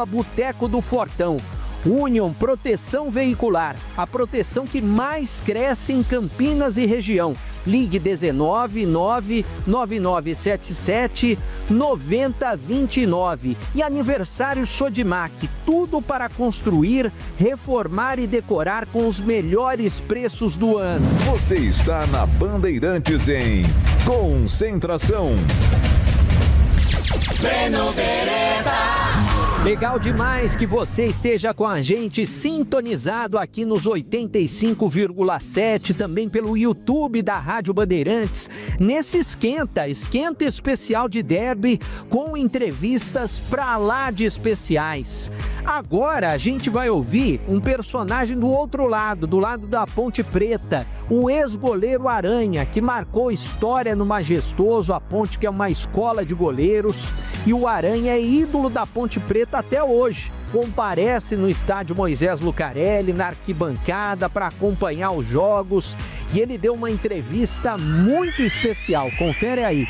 @Boteco do Fortão. Union Proteção Veicular, a proteção que mais cresce em Campinas e região. Ligue 19 99977 9029. E aniversário Sodimac, tudo para construir, reformar e decorar com os melhores preços do ano. Você está na Bandeirantes em Concentração. Breno Bereba. Legal demais que você esteja com a gente sintonizado aqui nos 85,7, também pelo YouTube da Rádio Bandeirantes, nesse esquenta especial de derby com entrevistas pra lá de especiais. Agora a gente vai ouvir um personagem do outro lado, do lado da Ponte Preta, o ex-goleiro Aranha, que marcou história no Majestoso, a Ponte que é uma escola de goleiros, e o Aranha é ídolo da Ponte Preta até hoje. Comparece no estádio Moisés Lucarelli, na arquibancada, para acompanhar os jogos, e ele deu uma entrevista muito especial. Confere aí.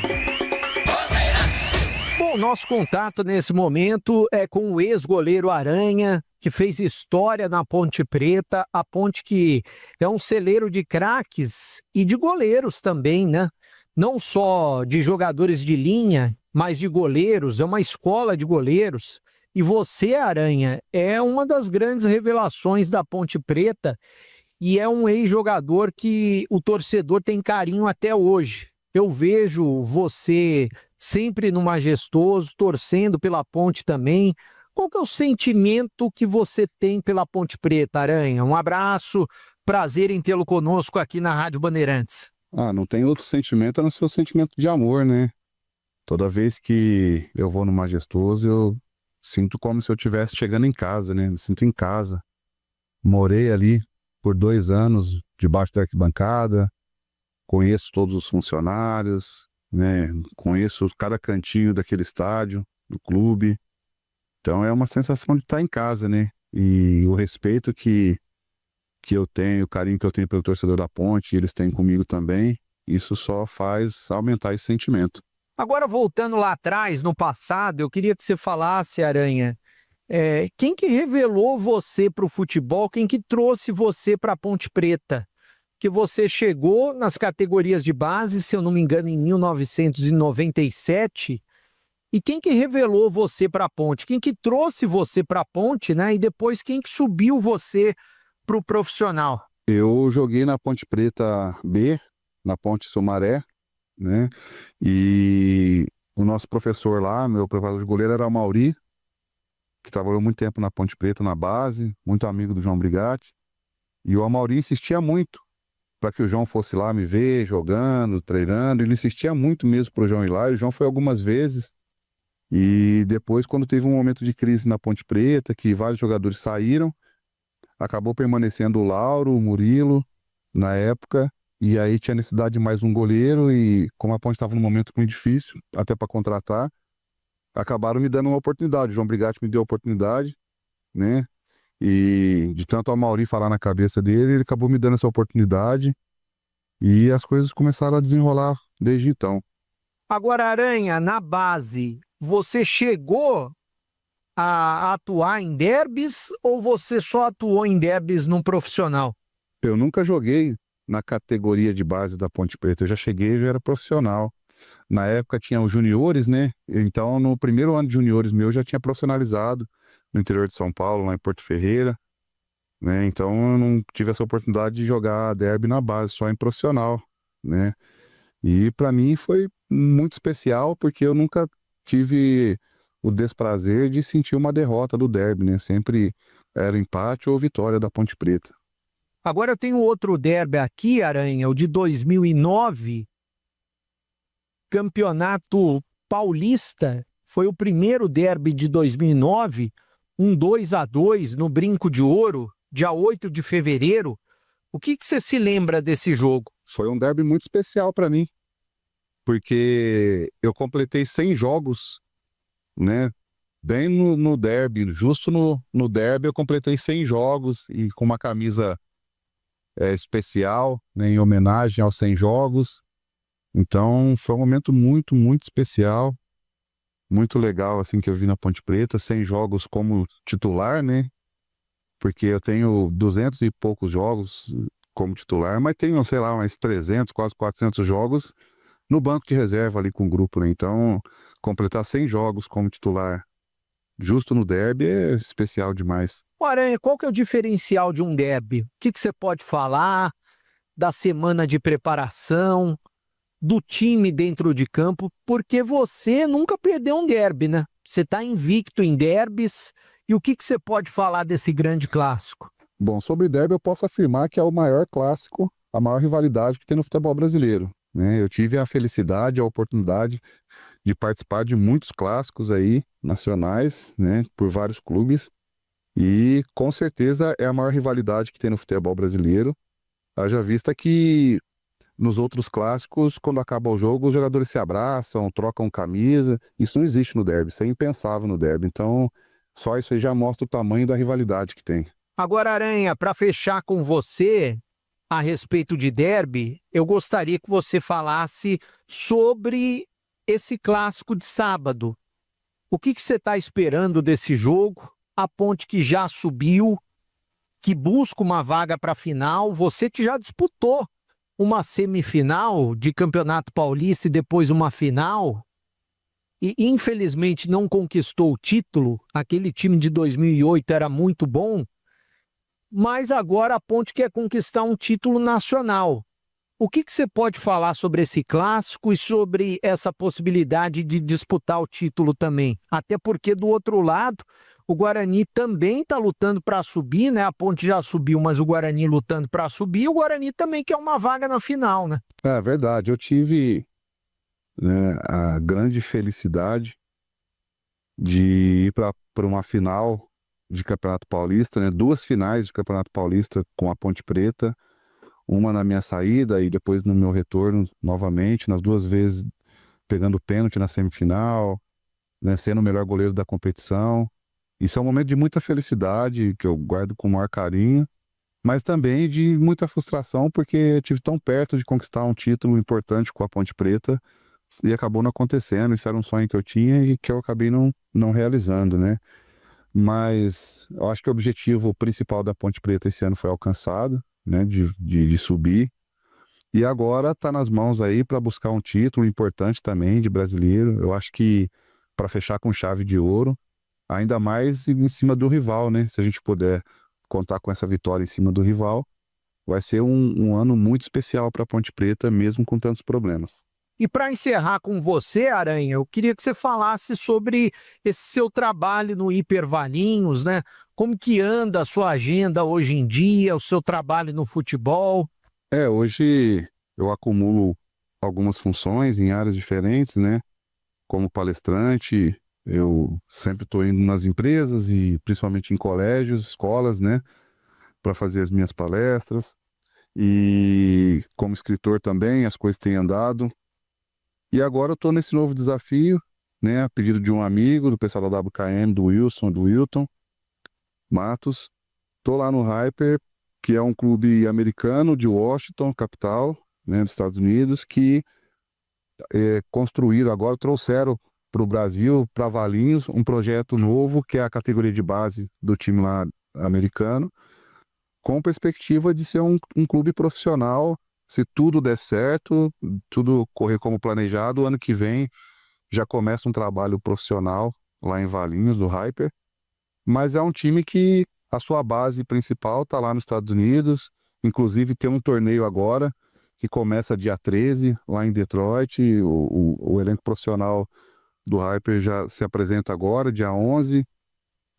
Bom, nosso contato nesse momento é com o ex-goleiro Aranha, que fez história na Ponte Preta, a Ponte que é um celeiro de craques e de goleiros também, né? Não só de jogadores de linha, mas de goleiros, é uma escola de goleiros. E você, Aranha, é uma das grandes revelações da Ponte Preta e é um ex-jogador que o torcedor tem carinho até hoje. Eu vejo você sempre no Majestoso, torcendo pela Ponte também. Qual que é o sentimento que você tem pela Ponte Preta, Aranha? Um abraço, prazer em tê-lo conosco aqui na Rádio Bandeirantes. Não tem outro sentimento a não ser o sentimento de amor, né? Toda vez que eu vou no Majestoso, eu sinto como se eu estivesse chegando em casa, né? Me sinto em casa. Morei ali por 2 anos, debaixo da arquibancada, conheço todos os funcionários, né? Conheço cada cantinho daquele estádio, do clube. Então é uma sensação de estar em casa, né? E o respeito que eu tenho, o carinho que eu tenho pelo torcedor da Ponte, eles têm comigo também, isso só faz aumentar esse sentimento. Agora, voltando lá atrás, no passado, eu queria que você falasse, Aranha, quem que revelou você para o futebol, quem que trouxe você para a Ponte Preta? Que você chegou nas categorias de base, se eu não me engano, em 1997, e quem que revelou você para a Ponte? Quem que trouxe você para a Ponte, né? E depois quem que subiu você para o profissional? Eu joguei na Ponte Preta B, na Ponte Sumaré, né? E o nosso professor lá, meu preparador de goleiro era o Mauri, que trabalhou muito tempo na Ponte Preta, na base, muito amigo do João Brigatti. E o Amauri insistia muito para que o João fosse lá me ver, jogando, treinando. Ele insistia muito mesmo para o João ir lá. E o João foi algumas vezes. E depois, quando teve um momento de crise na Ponte Preta, que vários jogadores saíram, acabou permanecendo o Lauro, o Murilo, na época. E aí tinha necessidade de mais um goleiro. E como a Ponte estava num momento muito difícil, até para contratar, acabaram me dando uma oportunidade. O João Brigatti me deu a oportunidade, né? E de tanto o Amauri falar na cabeça dele, ele acabou me dando essa oportunidade e as coisas começaram a desenrolar desde então. Agora, Aranha, na base, você chegou a atuar em derbys ou você só atuou em derbys no profissional? Eu nunca joguei na categoria de base da Ponte Preta, eu já cheguei, já era profissional. Na época tinha os juniores, né? Então no primeiro ano de juniores meu eu já tinha profissionalizado no interior de São Paulo, lá em Porto Ferreira, né? Então eu não tive essa oportunidade de jogar derby na base, só em profissional, né? E para mim foi muito especial porque eu nunca tive o desprazer de sentir uma derrota do derby, né? Sempre era empate ou vitória da Ponte Preta. Agora eu tenho outro derby aqui, Aranha, o de 2009, Campeonato Paulista, foi o primeiro derby de 2009, um 2-2 no Brinco de Ouro, dia 8 de fevereiro. O que você se lembra desse jogo? Foi um derby muito especial para mim, porque eu completei 100 jogos, né? Bem no derby, justo no derby eu completei 100 jogos e com uma camisa especial, né, em homenagem aos 100 jogos. Então foi um momento muito, muito especial, muito legal assim que eu vi na Ponte Preta, 100 jogos como titular, né? Porque eu tenho 200 e poucos jogos como titular, mas tenho, sei lá, mais 300, quase 400 jogos no banco de reserva ali com o grupo, né? Então, completar 100 jogos como titular justo no derby é especial demais. Aranha, qual que é o diferencial de um derby? O que você pode falar da semana de preparação, do time dentro de campo? Porque você nunca perdeu um derby, né? Você está invicto em derbys. E o que você pode falar desse grande clássico? Bom, sobre derby eu posso afirmar que é o maior clássico, a maior rivalidade que tem no futebol brasileiro, né? Eu tive a felicidade, a oportunidade de participar de muitos clássicos aí, nacionais, né? Por vários clubes. E com certeza é a maior rivalidade que tem no futebol brasileiro. Haja vista que nos outros clássicos, quando acaba o jogo, os jogadores se abraçam, trocam camisa. Isso não existe no derby, isso é impensável no derby. Então, só isso aí já mostra o tamanho da rivalidade que tem. Agora, Aranha, para fechar com você a respeito de derby, eu gostaria que você falasse sobre esse clássico de sábado, O que você está esperando desse jogo? A Ponte que já subiu, que busca uma vaga para a final, você que já disputou uma semifinal de Campeonato Paulista e depois uma final, e infelizmente não conquistou o título. Aquele time de 2008 era muito bom, mas agora a Ponte quer conquistar um título nacional. O que você pode falar sobre esse clássico e sobre essa possibilidade de disputar o título também? Até porque do outro lado, o Guarani também está lutando para subir, né? A Ponte já subiu, mas o Guarani lutando para subir, e o Guarani também quer uma vaga na final, né? É verdade, eu tive, né, a grande felicidade de ir para uma final de Campeonato Paulista, né? 2 finais de Campeonato Paulista com a Ponte Preta, uma na minha saída e depois no meu retorno novamente, nas 2 vezes pegando pênalti na semifinal, né, sendo o melhor goleiro da competição. Isso é um momento de muita felicidade, que eu guardo com o maior carinho, mas também de muita frustração, porque eu estive tão perto de conquistar um título importante com a Ponte Preta e acabou não acontecendo. Isso era um sonho que eu tinha e que eu acabei não realizando, né? Mas eu acho que o objetivo principal da Ponte Preta esse ano foi alcançado, né? De subir. E agora está nas mãos aí para buscar um título importante também de brasileiro. Eu acho que para fechar com chave de ouro, ainda mais em cima do rival, né? Se a gente puder contar com essa vitória em cima do rival, vai ser um ano muito especial para a Ponte Preta, mesmo com tantos problemas. E para encerrar com você, Aranha, eu queria que você falasse sobre esse seu trabalho no Hipervalinhos, né? Como que anda a sua agenda hoje em dia, o seu trabalho no futebol? Hoje eu acumulo algumas funções em áreas diferentes, né? Como palestrante, eu sempre estou indo nas empresas e principalmente em colégios, escolas, né? Para fazer as minhas palestras. E como escritor também, as coisas têm andado. E agora eu estou nesse novo desafio, né? A pedido de um amigo, do pessoal da WKM, do Wilton Matos. Estou lá no Hyper, que é um clube americano de Washington, capital, né, dos Estados Unidos, que construíram agora, trouxeram para o Brasil, para Valinhos, um projeto novo, que é a categoria de base do time lá americano, com perspectiva de ser um clube profissional. Se tudo der certo, tudo correr como planejado, o ano que vem já começa um trabalho profissional lá em Valinhos, do Hyper. Mas é um time que a sua base principal está lá nos Estados Unidos, inclusive tem um torneio agora, que começa dia 13, lá em Detroit. O elenco profissional do Hyper já se apresenta agora, dia 11,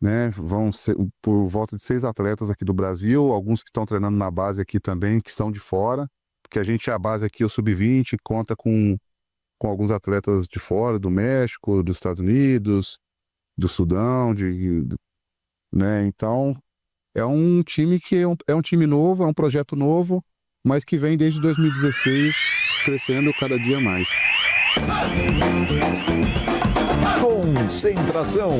né? Vão ser por volta de 6 atletas aqui do Brasil, alguns que estão treinando na base aqui também, que são de fora, porque a base aqui, o Sub-20, conta com alguns atletas de fora, do México, dos Estados Unidos, do Sudão, né? Então, é um time que é um time novo, é um projeto novo, mas que vem desde 2016 crescendo cada dia mais. Concentração.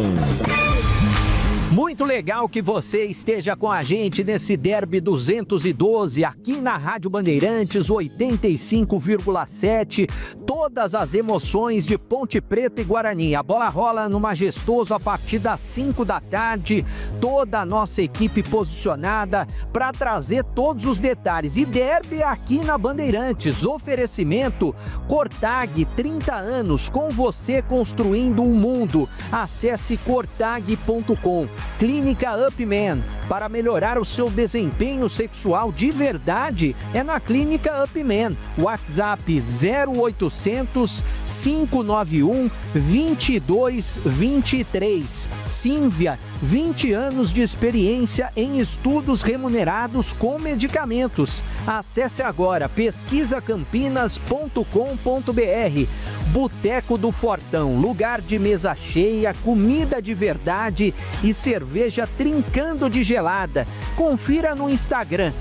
Muito legal que você esteja com a gente nesse Derby 212 aqui na Rádio Bandeirantes 85,7. Todas as emoções de Ponte Preta e Guarani. A bola rola no Majestoso a partir das 5 da tarde. Toda a nossa equipe posicionada para trazer todos os detalhes. E Derby aqui na Bandeirantes. Oferecimento Cortag, 30 anos com você construindo um mundo. Acesse cortag.com. Clínica Upman, para melhorar o seu desempenho sexual de verdade, é na Clínica Upman. WhatsApp 0800 591 2223. Sínvia, 20 anos de experiência em estudos remunerados com medicamentos. Acesse agora pesquisacampinas.com.br. Boteco do Fortão, lugar de mesa cheia, comida de verdade e cerveja trincando de gelada. Confira no Instagram,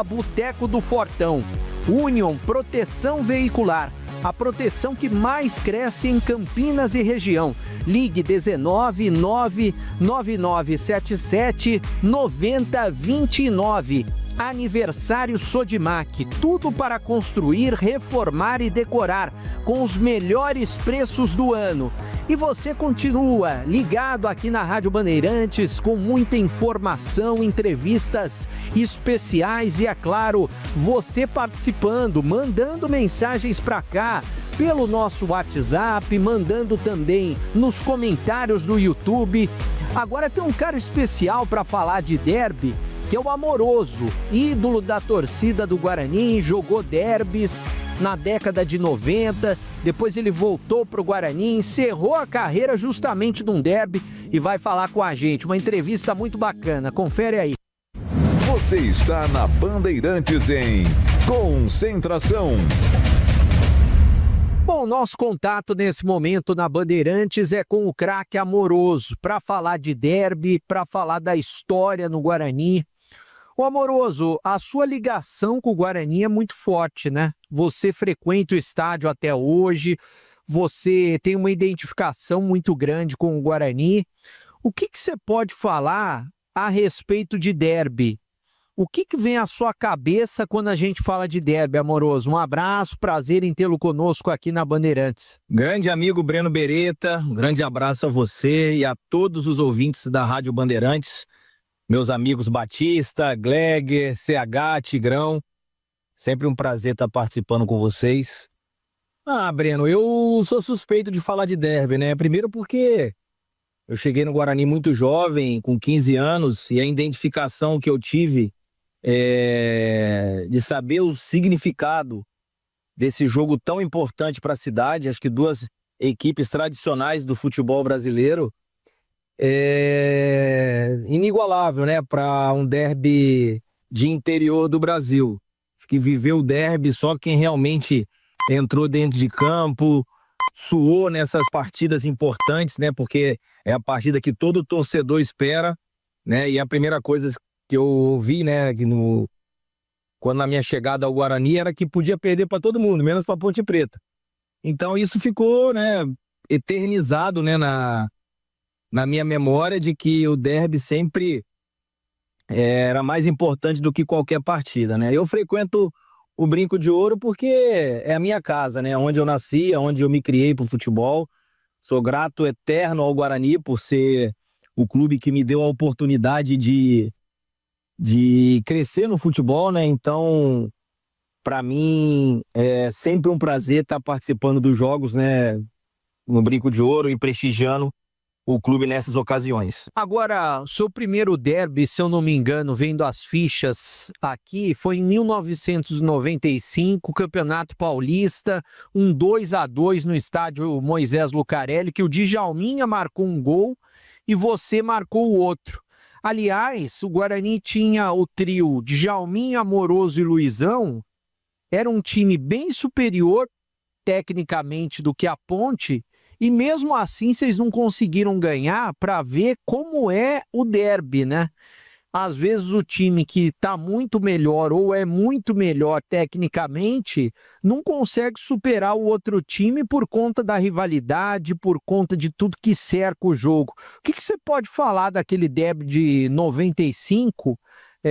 @Boteco do Fortão. Union Proteção Veicular, a proteção que mais cresce em Campinas e região. Ligue 19 99977 9029. Aniversário Sodimac, tudo para construir, reformar e decorar, com os melhores preços do ano. E você continua ligado aqui na Rádio Bandeirantes com muita informação, entrevistas especiais e, é claro, você participando, mandando mensagens para cá pelo nosso WhatsApp, mandando também nos comentários do YouTube. Agora tem um cara especial para falar de derby, que é o Amoroso, ídolo da torcida do Guarani, jogou derbys na década de 90, depois ele voltou para o Guarani, encerrou a carreira justamente num derby e vai falar com a gente. Uma entrevista muito bacana, confere aí. Você está na Bandeirantes em Concentração. Bom, nosso contato nesse momento na Bandeirantes é com o craque Amoroso, para falar de derby, para falar da história no Guarani. Ô Amoroso, a sua ligação com o Guarani é muito forte, né? Você frequenta o estádio até hoje, você tem uma identificação muito grande com o Guarani. O que você pode falar a respeito de derby? O que vem à sua cabeça quando a gente fala de derby, Amoroso? Um abraço, prazer em tê-lo conosco aqui na Bandeirantes. Grande amigo Breno Beretta, um grande abraço a você e a todos os ouvintes da Rádio Bandeirantes. Meus amigos Batista, Gleger, CH, Tigrão, sempre um prazer estar participando com vocês. Breno, eu sou suspeito de falar de derby, né? Primeiro porque eu cheguei no Guarani muito jovem, com 15 anos, e a identificação que eu tive de saber o significado desse jogo tão importante para a cidade, acho que duas equipes tradicionais do futebol brasileiro, inigualável, né, para um derby de interior do Brasil. Acho que viveu o derby só quem realmente entrou dentro de campo, suou nessas partidas importantes, né, porque é a partida que todo torcedor espera, né, e a primeira coisa que eu ouvi, né, quando na minha chegada ao Guarani era que podia perder para todo mundo, menos para Ponte Preta. Então isso ficou, né, eternizado, né, na minha memória, de que o derby sempre era mais importante do que qualquer partida, né? Eu frequento o Brinco de Ouro porque é a minha casa, né? Onde eu nasci, onde eu me criei pro futebol. Sou grato eterno ao Guarani por ser o clube que me deu a oportunidade de crescer no futebol, né? Então, para mim, é sempre um prazer estar participando dos jogos, né? No Brinco de Ouro e prestigiando o clube nessas ocasiões. Agora, seu primeiro derby, se eu não me engano, vendo as fichas aqui, foi em 1995, Campeonato Paulista, um 2-2 no estádio Moisés Lucarelli, que o Djalminha marcou um gol e você marcou o outro. Aliás, o Guarani tinha o trio Djalminha, Amoroso e Luizão, era um time bem superior tecnicamente do que a Ponte, e mesmo assim vocês não conseguiram ganhar, para ver como é o derby, né? Às vezes o time que está muito melhor ou é muito melhor tecnicamente não consegue superar o outro time por conta da rivalidade, por conta de tudo que cerca o jogo. O que você pode falar daquele derby de 95,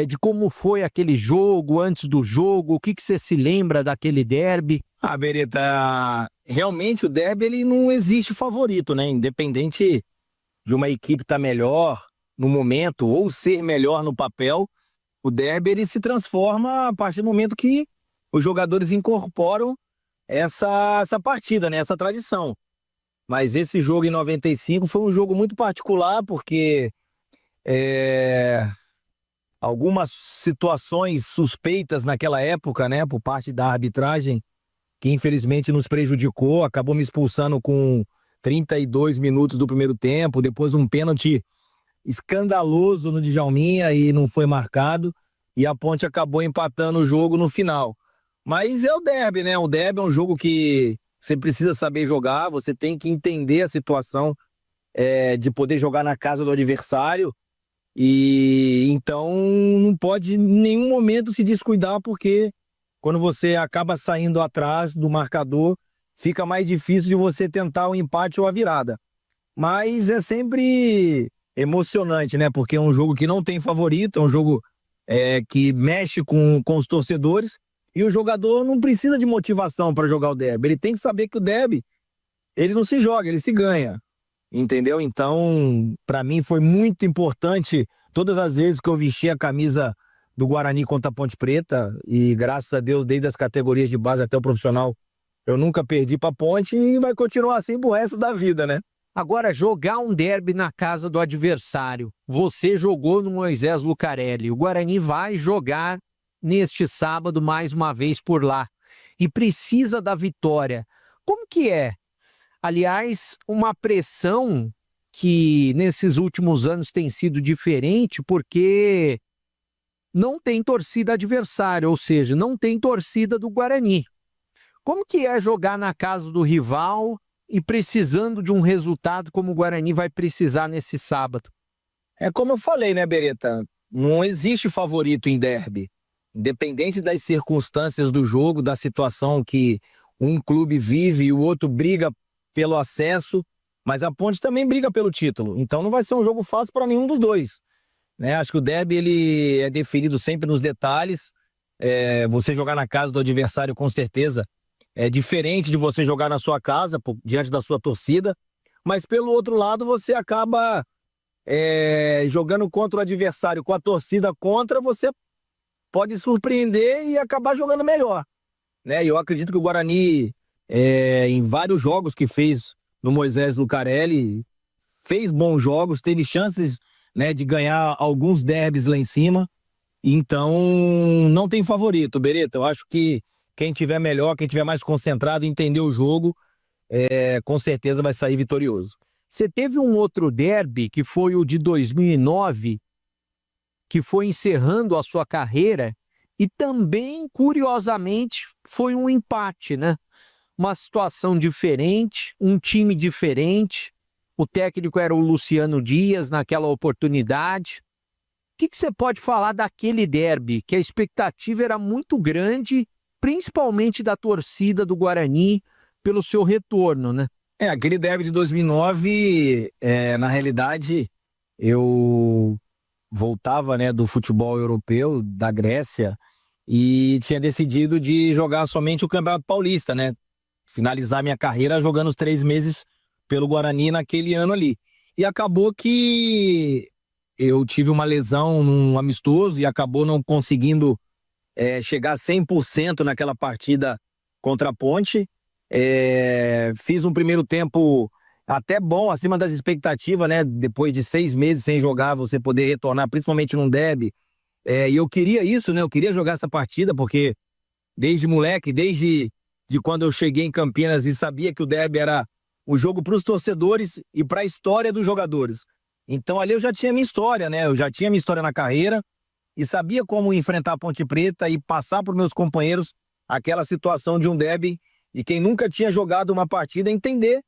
de como foi aquele jogo, antes do jogo, o que você se lembra daquele derby? Beretta, realmente o derby ele não existe favorito, né? Independente de uma equipe estar melhor no momento ou ser melhor no papel, o derby ele se transforma a partir do momento que os jogadores incorporam essa partida, né? Essa tradição. Mas esse jogo em 95 foi um jogo muito particular porque algumas situações suspeitas naquela época, né, por parte da arbitragem, que infelizmente nos prejudicou, acabou me expulsando com 32 minutos do primeiro tempo, depois um pênalti escandaloso no Djalminha e não foi marcado, e a Ponte acabou empatando o jogo no final. Mas é o derby, né? O derby é um jogo que você precisa saber jogar, você tem que entender a situação de poder jogar na casa do adversário, e então não pode em nenhum momento se descuidar, porque quando você acaba saindo atrás do marcador, fica mais difícil de você tentar o empate ou a virada. Mas é sempre emocionante, né? Porque é um jogo que não tem favorito, é um jogo que mexe com os torcedores, e o jogador não precisa de motivação para jogar o derby. Ele tem que saber que o derby, ele não se joga, ele se ganha. Entendeu? Então, para mim foi muito importante todas as vezes que eu vesti a camisa do Guarani contra a Ponte Preta, e graças a Deus, desde as categorias de base até o profissional, eu nunca perdi para a Ponte, e vai continuar assim pro resto da vida, né? Agora, jogar um derby na casa do adversário. Você jogou no Moisés Lucarelli. O Guarani vai jogar neste sábado mais uma vez por lá. E precisa da vitória. Como que é? Aliás, uma pressão que nesses últimos anos tem sido diferente, porque não tem torcida adversária, ou seja, não tem torcida do Guarani. Como que é jogar na casa do rival e precisando de um resultado como o Guarani vai precisar nesse sábado? É como eu falei, né, Beretta? Não existe favorito em derby. Independente das circunstâncias do jogo, da situação que um clube vive e o outro briga pelo acesso, mas a Ponte também briga pelo título. Então não vai ser um jogo fácil para nenhum dos dois, né? Acho que o derby ele é definido sempre nos detalhes. Você jogar na casa do adversário, com certeza, é diferente de você jogar na sua casa, diante da sua torcida, mas pelo outro lado você acaba jogando contra o adversário com a torcida contra, você pode surpreender e acabar jogando melhor, né? E eu acredito que o Guarani, em vários jogos que fez no Moisés Lucarelli, fez bons jogos, teve chances, né, de ganhar alguns derbys lá em cima. Então não tem favorito, Beretta. Eu acho que quem tiver melhor, quem tiver mais concentrado, entender o jogo, com certeza vai sair vitorioso. Você teve um outro derby, que foi o de 2009, que foi encerrando a sua carreira, e também, curiosamente, foi um empate, né? Uma situação diferente, um time diferente. O técnico era o Luciano Dias naquela oportunidade. O que você pode falar daquele derby, que a expectativa era muito grande, principalmente da torcida do Guarani, pelo seu retorno, né? Aquele derby de 2009, na realidade, eu voltava, né, do futebol europeu, da Grécia, e tinha decidido de jogar somente o Campeonato Paulista, né? Finalizar minha carreira jogando os 3 meses pelo Guarani naquele ano ali. E acabou que eu tive uma lesão num amistoso e acabou não conseguindo chegar 100% naquela partida contra a Ponte. Fiz um primeiro tempo até bom, acima das expectativas, né? Depois de 6 meses sem jogar, você poder retornar, principalmente num derby. E eu queria isso, né? Eu queria jogar essa partida, porque desde moleque, desde quando eu cheguei em Campinas e sabia que o derby era o jogo para os torcedores e para a história dos jogadores. Então ali eu já tinha minha história, né? Eu já tinha minha história na carreira e sabia como enfrentar a Ponte Preta e passar para os meus companheiros aquela situação de um derby, e quem nunca tinha jogado uma partida entender,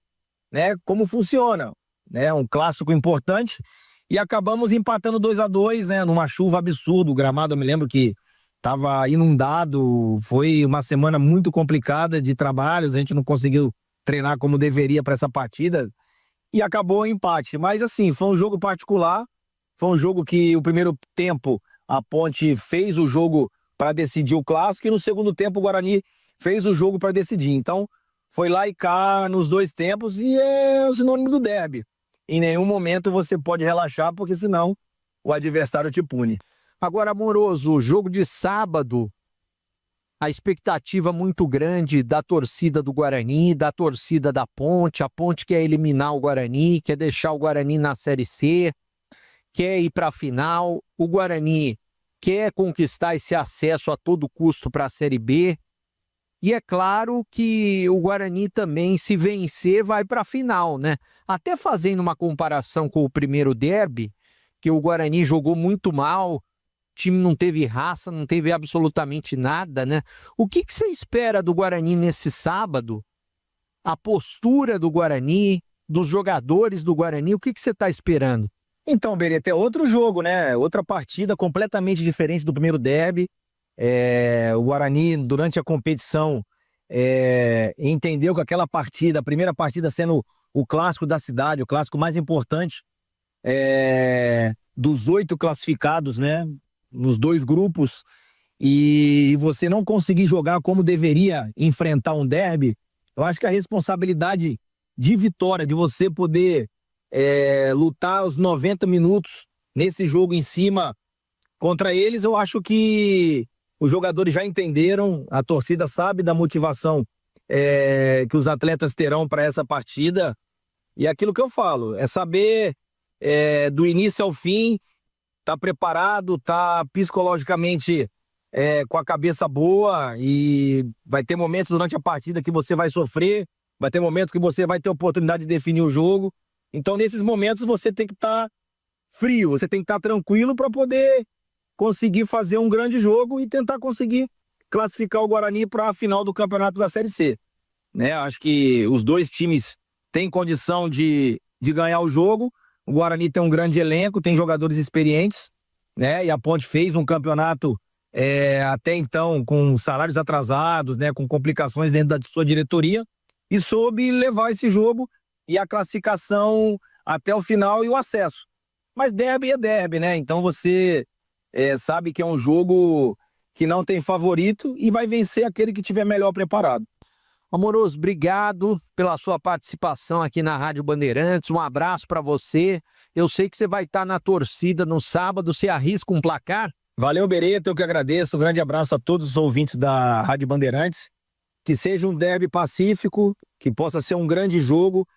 né, como funciona, né? Um clássico importante. E acabamos empatando 2-2, né, numa chuva absurda. O gramado, eu me lembro que estava inundado. Foi uma semana muito complicada de trabalhos, a gente não conseguiu treinar como deveria para essa partida e acabou o empate. Mas assim, foi um jogo particular, foi um jogo que o primeiro tempo a Ponte fez o jogo para decidir o clássico, e no segundo tempo o Guarani fez o jogo para decidir. Então foi lá e cá nos 2 tempos, e é o sinônimo do derby. Em nenhum momento você pode relaxar, porque senão o adversário te pune. Agora, Amoroso, o jogo de sábado, a expectativa muito grande da torcida do Guarani, da torcida da Ponte. A Ponte quer eliminar o Guarani, quer deixar o Guarani na Série C, quer ir para a final. O Guarani quer conquistar esse acesso a todo custo para a Série B. E é claro que o Guarani também, se vencer, vai para a final, né? Até fazendo uma comparação com o primeiro derby, que o Guarani jogou muito mal, o time não teve raça, não teve absolutamente nada, né? O que você espera do Guarani nesse sábado? A postura do Guarani, dos jogadores do Guarani, o que você está esperando? Então, Beretta, é outro jogo, né? Outra partida completamente diferente do primeiro derby. O Guarani, durante a competição, entendeu que aquela partida, a primeira partida sendo o clássico da cidade, o clássico mais importante dos 8 classificados, né? nos dois grupos e você não conseguir jogar como deveria enfrentar um derby, eu acho que a responsabilidade de vitória, de você poder lutar os 90 minutos nesse jogo em cima contra eles, eu acho que os jogadores já entenderam, a torcida sabe da motivação que os atletas terão para essa partida. E aquilo que eu falo, é saber do início ao fim, tá preparado, tá psicologicamente com a cabeça boa, e vai ter momentos durante a partida que você vai sofrer, vai ter momentos que você vai ter oportunidade de definir o jogo. Então, nesses momentos, você tem que estar frio, você tem que estar tranquilo para poder conseguir fazer um grande jogo e tentar conseguir classificar o Guarani para a final do campeonato da Série C. Né? Acho que os dois times têm condição de ganhar o jogo. O Guarani tem um grande elenco, tem jogadores experientes, né? E a Ponte fez um campeonato até então com salários atrasados, né? Com complicações dentro da sua diretoria, e soube levar esse jogo e a classificação até o final e o acesso. Mas derby é derby, né? Então você sabe que é um jogo que não tem favorito e vai vencer aquele que tiver melhor preparado. Amoroso, obrigado pela sua participação aqui na Rádio Bandeirantes. Um abraço para você. Eu sei que você vai estar na torcida no sábado. Você arrisca um placar? Valeu, Beretta, eu que agradeço. Um grande abraço a todos os ouvintes da Rádio Bandeirantes. Que seja um derby pacífico, que possa ser um grande jogo.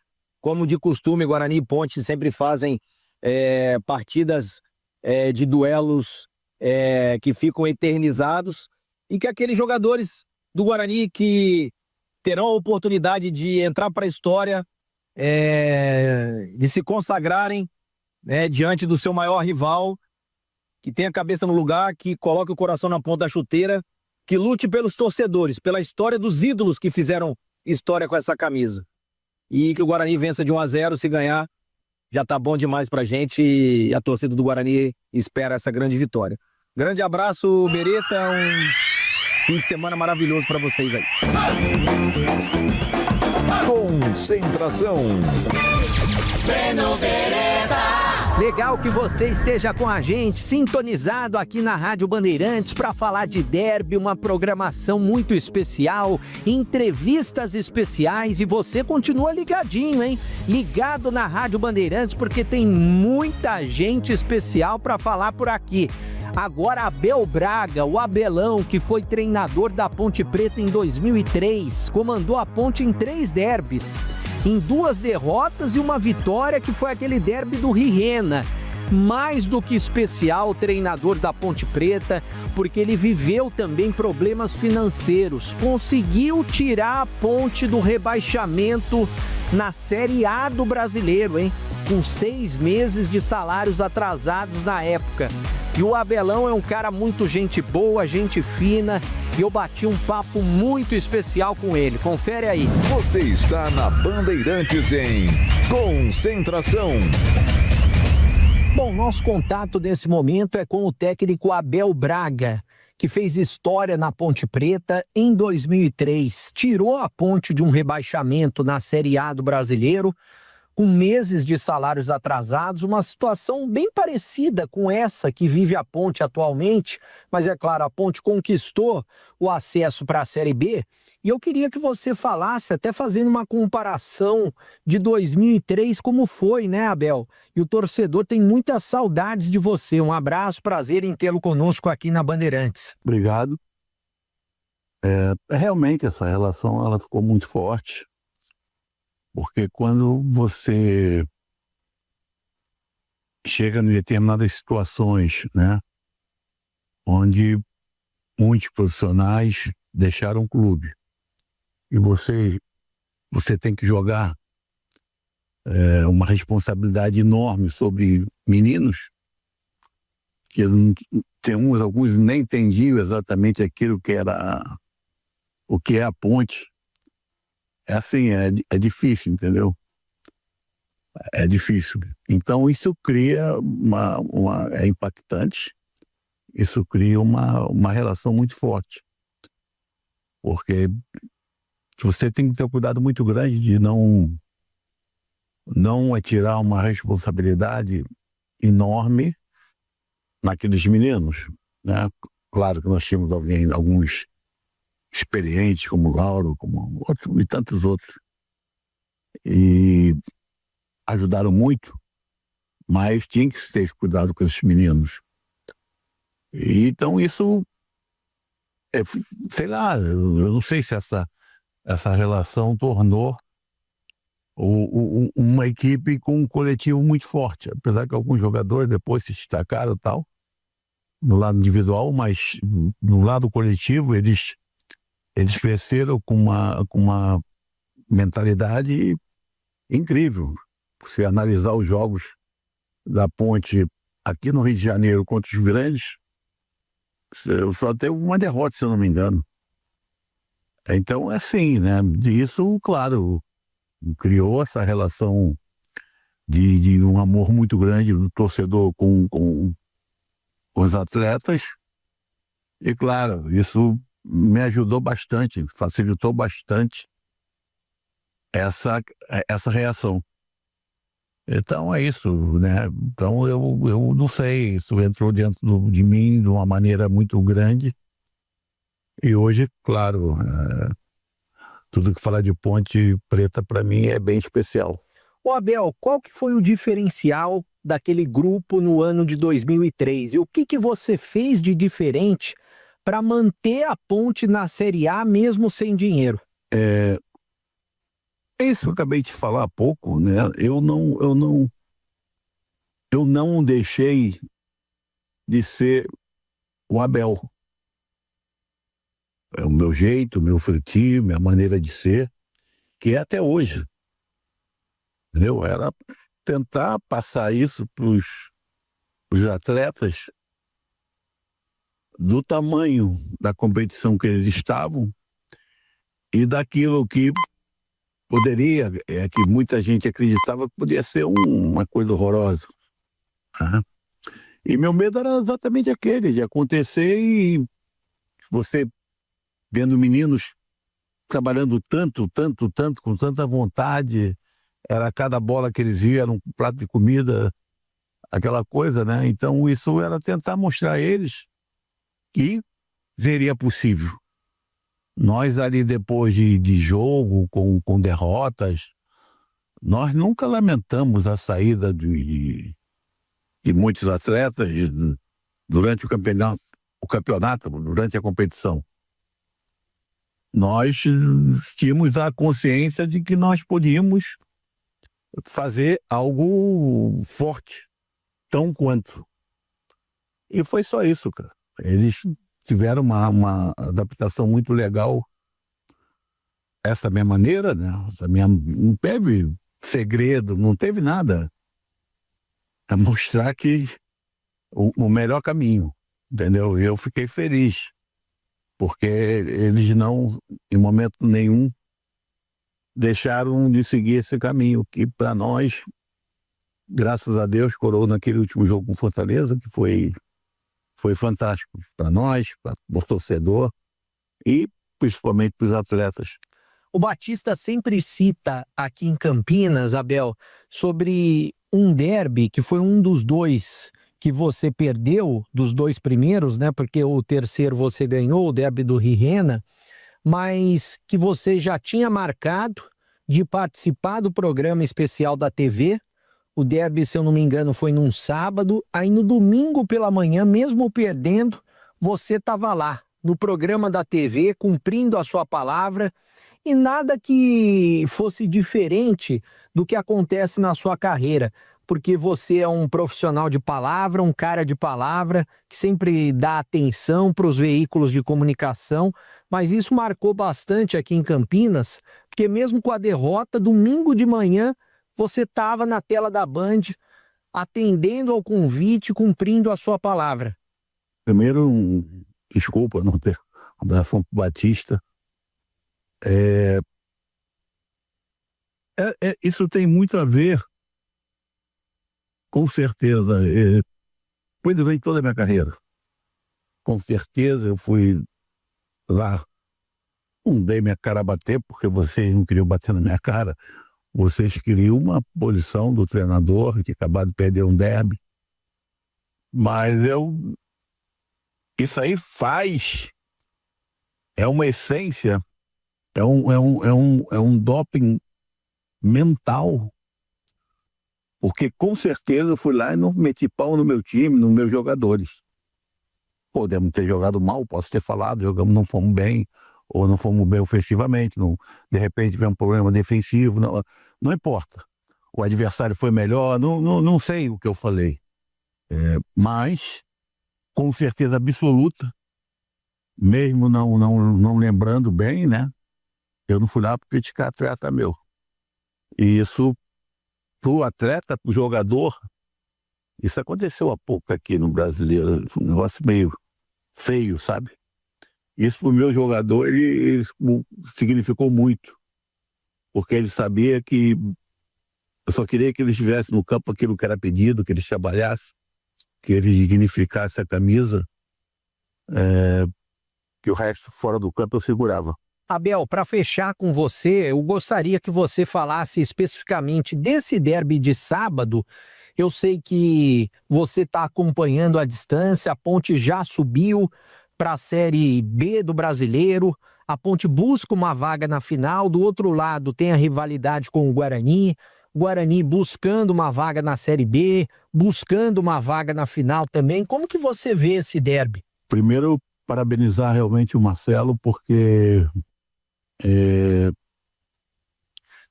Como de costume, Guarani e Ponte sempre fazem partidas de duelos que ficam eternizados, e que aqueles jogadores do Guarani que terão a oportunidade de entrar para a história, de se consagrarem diante do seu maior rival, que tenha a cabeça no lugar, que coloque o coração na ponta da chuteira, que lute pelos torcedores, pela história dos ídolos que fizeram história com essa camisa. E que o Guarani vença de 1-0, se ganhar, já tá bom demais pra gente, e a torcida do Guarani espera essa grande vitória. Grande abraço, Beretta, um fim de semana maravilhoso para vocês aí. Concentração. Breno Beretta. Legal que você esteja com a gente, sintonizado aqui na Rádio Bandeirantes para falar de derby, uma programação muito especial, entrevistas especiais, e você continua ligadinho, hein? Ligado na Rádio Bandeirantes, porque tem muita gente especial para falar por aqui. Agora Abel Braga, o Abelão, que foi treinador da Ponte Preta em 2003, comandou a Ponte em 3 derbys, em 2 derrotas e uma vitória, que foi aquele derby do Rirena. Mais do que especial, o treinador da Ponte Preta, porque ele viveu também problemas financeiros, conseguiu tirar a Ponte do rebaixamento na Série A do Brasileiro, hein? Com 6 meses de salários atrasados na época. E o Abelão é um cara muito gente boa, gente fina, e eu bati um papo muito especial com ele. Confere aí. Você está na Bandeirantes em Concentração. Bom, nosso contato nesse momento é com o técnico Abel Braga, que fez história na Ponte Preta em 2003. Tirou a Ponte de um rebaixamento na Série A do Brasileiro, com meses de salários atrasados, uma situação bem parecida com essa que vive a Ponte atualmente, mas é claro, a Ponte conquistou o acesso para a Série B, e eu queria que você falasse, até fazendo uma comparação de 2003, como foi, né, Abel? E o torcedor tem muitas saudades de você. Um abraço, prazer em tê-lo conosco aqui na Bandeirantes. Obrigado. Realmente essa relação ela ficou muito forte, porque quando você chega em determinadas situações, né, onde muitos profissionais deixaram o clube e você tem que jogar uma responsabilidade enorme sobre meninos que alguns nem entendiam exatamente aquilo que era o que é a Ponte. É assim, é difícil, entendeu? É difícil. Então isso cria é impactante, isso cria uma relação muito forte. Porque você tem que ter um cuidado muito grande de não atirar uma responsabilidade enorme naqueles meninos. né? Claro que nós tínhamos alguns experientes, como o Lauro, como e tantos outros, e ajudaram muito, mas tinha que ter esse cuidado com esses meninos. E, então isso, sei lá, eu não sei se essa relação tornou uma equipe com um coletivo muito forte, apesar que alguns jogadores depois se destacaram e tal, no lado individual, mas no lado coletivo eles cresceram com uma mentalidade incrível. Se analisar os jogos da Ponte aqui no Rio de Janeiro contra os grandes, só teve uma derrota, se eu não me engano. Então é assim, né? Isso, claro, criou essa relação de um amor muito grande do torcedor com os atletas. E claro, isso me ajudou bastante, facilitou bastante essa reação. Então é isso, né? Então eu não sei, isso entrou dentro de mim de uma maneira muito grande. E hoje, claro, tudo que falar de Ponte Preta para mim é bem especial. Ô Abel, qual que foi o diferencial daquele grupo no ano de 2003? E o que você fez de diferente para manter a Ponte na Série A mesmo sem dinheiro? É isso que eu acabei de falar há pouco, né? Eu não deixei de ser o Abel. É o meu jeito, o meu feitio, minha maneira de ser, que é até hoje. Entendeu? Era tentar passar isso para os atletas do tamanho da competição que eles estavam e daquilo que poderia, que muita gente acreditava que podia ser uma coisa horrorosa. Tá? E meu medo era exatamente aquele, de acontecer e você vendo meninos trabalhando tanto, com tanta vontade, era cada bola que eles iam, era um prato de comida, aquela coisa, né? Então isso era tentar mostrar a eles que seria possível. Nós ali depois de jogo, com derrotas, nós nunca lamentamos a saída de muitos atletas durante o campeonato, durante a competição. Nós tínhamos a consciência de que nós podíamos fazer algo forte, tão quanto. E foi só isso, cara. Eles tiveram uma adaptação muito legal. Essa minha maneira, né? Não teve segredo, não teve nada. É mostrar que o melhor caminho, entendeu? Eu fiquei feliz, porque eles não, em momento nenhum, deixaram de seguir esse caminho, que para nós, graças a Deus, coroou naquele último jogo com Fortaleza, que foi fantástico para nós, para o torcedor e principalmente para os atletas. O Batista sempre cita aqui em Campinas, Abel, sobre um derby que foi um dos dois que você perdeu, dos dois primeiros, né? Porque o terceiro você ganhou, o derby do Rirena, mas que você já tinha marcado de participar do programa especial da TV. O derby, se eu não me engano, foi num sábado. Aí no domingo pela manhã, mesmo perdendo, você estava lá no programa da TV, cumprindo a sua palavra, e nada que fosse diferente do que acontece na sua carreira, porque você é um profissional de palavra, um cara de palavra, que sempre dá atenção para os veículos de comunicação, mas isso marcou bastante aqui em Campinas, porque mesmo com a derrota, domingo de manhã, você estava na tela da Band, atendendo ao convite, cumprindo a sua palavra. Primeiro, desculpa não ter abração para o Batista. Isso tem muito a ver, com certeza. Foi durante toda a minha carreira. Com certeza eu fui lá, não dei minha cara a bater, porque vocês não queriam bater na minha cara. Vocês queriam uma posição do treinador que acabou de perder um derby. Mas eu Isso aí é uma essência, é um doping mental, porque com certeza eu fui lá e não meti pau no meu time, nos meus jogadores. Podemos ter jogado mal, posso ter falado, jogamos, não fomos bem, ou não fomos bem ofensivamente, não, de repente tivemos um problema defensivo, não importa. O adversário foi melhor, não sei o que eu falei. Mas, com certeza absoluta, mesmo não lembrando bem, né? Eu não fui lá para criticar atleta meu. E isso, pro atleta, pro jogador, isso aconteceu há pouco aqui no Brasileiro, um negócio meio feio, sabe? Isso pro meu jogador, ele significou muito, porque ele sabia que eu só queria que ele estivesse no campo aquilo que era pedido, que ele trabalhasse, que ele dignificasse a camisa, que o resto fora do campo eu segurava. Abel, para fechar com você, eu gostaria que você falasse especificamente desse derby de sábado. Eu sei que você está acompanhando à distância, a Ponte já subiu para a Série B do Brasileiro, a Ponte busca uma vaga na final, do outro lado tem a rivalidade com o Guarani buscando uma vaga na Série B, buscando uma vaga na final também. Como que você vê esse derby? Primeiro, parabenizar realmente o Marcelo, porque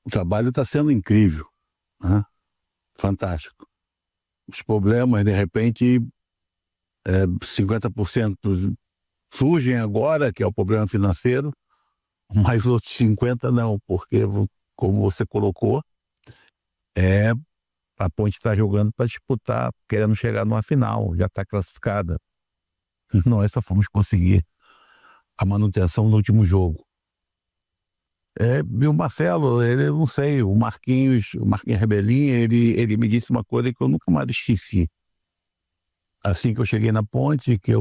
o trabalho está sendo incrível, né? Fantástico. Os problemas, de repente, 50% surgem agora, que é o problema financeiro, mas os outros 50% não, porque, como você colocou, a Ponte está jogando para disputar, querendo chegar numa final, já está classificada. Nós só fomos conseguir a manutenção no último jogo. E o Marcelo, ele, não sei, o Marquinhos Rebelinha, ele me disse uma coisa que eu nunca mais esqueci. Assim que eu cheguei na Ponte, que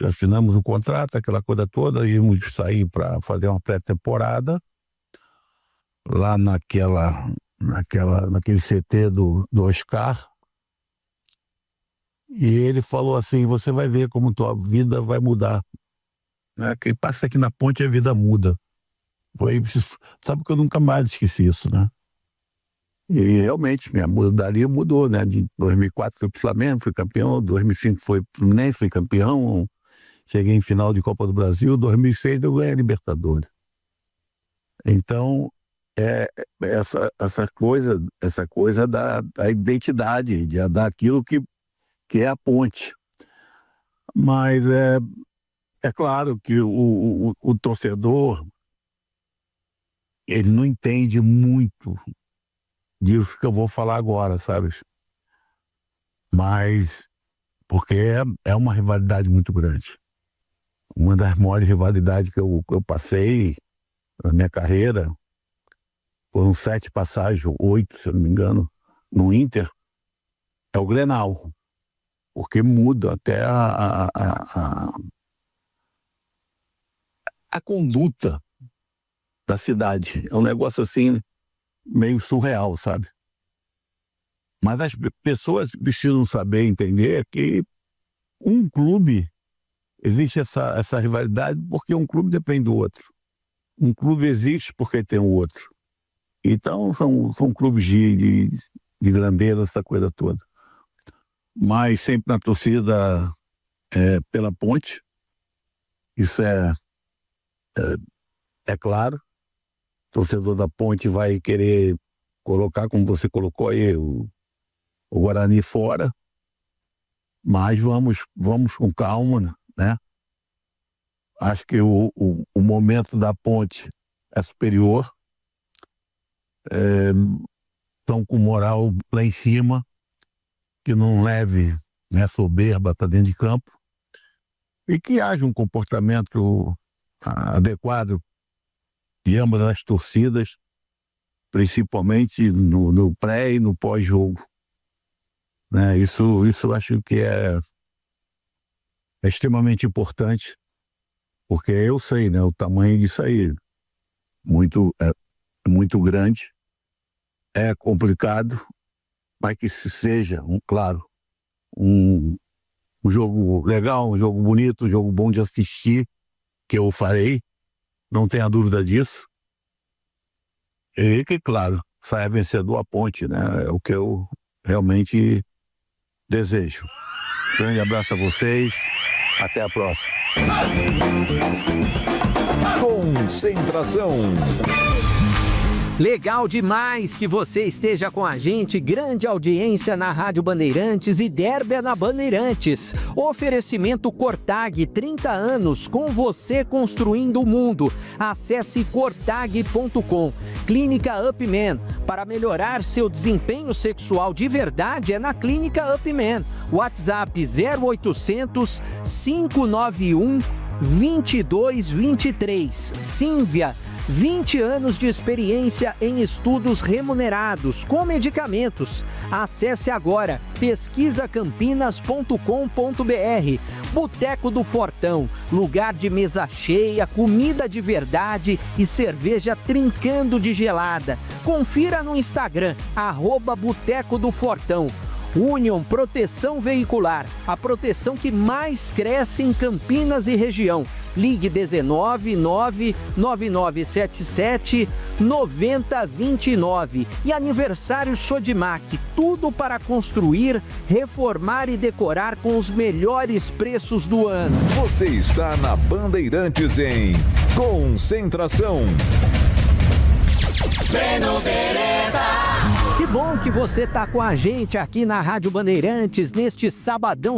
assinamos o contrato, aquela coisa toda, íamos sair para fazer uma pré-temporada lá naquele CT do Oscar. E ele falou assim: você vai ver como tua vida vai mudar. Quem passa aqui na Ponte, a vida muda. Sabe que eu nunca mais esqueci isso, né? E realmente, minha mudaria mudou, né? De 2004 fui pro Flamengo, fui campeão, 2005 fui pro Fluminense, fui campeão, cheguei em final de Copa do Brasil, 2006 eu ganhei a Libertadores. Então, essa coisa da identidade, de dar aquilo que é a Ponte. Mas é claro que o torcedor, ele não entende muito disso que eu vou falar agora, sabe? Mas porque é uma rivalidade muito grande. Uma das maiores rivalidades que eu passei na minha carreira, foram 7 passagens, 8, se eu não me engano, no Inter, é o Grenal. Porque muda até a conduta da cidade. É um negócio assim, meio surreal, sabe? Mas as pessoas precisam saber, entender que um clube, existe essa rivalidade porque um clube depende do outro. Um clube existe porque tem o outro. Então, são clubes de grandeza, essa coisa toda. Mas sempre na torcida pela Ponte. Isso é claro. O torcedor da Ponte vai querer colocar, como você colocou aí, o Guarani fora. Mas vamos com calma, né? Acho que o momento da Ponte é superior. Estão com moral lá em cima, que não leve, né, soberba para dentro de campo e que haja um comportamento adequado de ambas as torcidas, principalmente no pré e no pós-jogo. Né? Isso eu acho que é extremamente importante, porque eu sei, né, o tamanho disso aí, muito grande, é complicado, mas que se seja, claro, um um jogo legal, um jogo bonito, um jogo bom de assistir, que eu farei, não tenha dúvida disso. E que, claro, saia vencedor a Ponte, né? É o que eu realmente desejo. Grande abraço a vocês, até a próxima. Concentração. Legal demais que você esteja com a gente, grande audiência na Rádio Bandeirantes e derby é na Bandeirantes. Oferecimento Cortag, 30 anos com você construindo o mundo. Acesse cortag.com. Clínica Upman, para melhorar seu desempenho sexual de verdade é na Clínica Upman. WhatsApp 0800 591 2223. Sínvia, 20 anos de experiência em estudos remunerados com medicamentos. Acesse agora pesquisacampinas.com.br. Boteco do Fortão, lugar de mesa cheia, comida de verdade e cerveja trincando de gelada. Confira no Instagram, @Boteco do Fortão. Union Proteção Veicular, a proteção que mais cresce em Campinas e região. Ligue 19 99977 9029. E aniversário Sodimac, tudo para construir, reformar e decorar com os melhores preços do ano. Você está na Bandeirantes em Concentração. Breno Beretta. Que bom que você tá com a gente aqui na Rádio Bandeirantes neste sabadão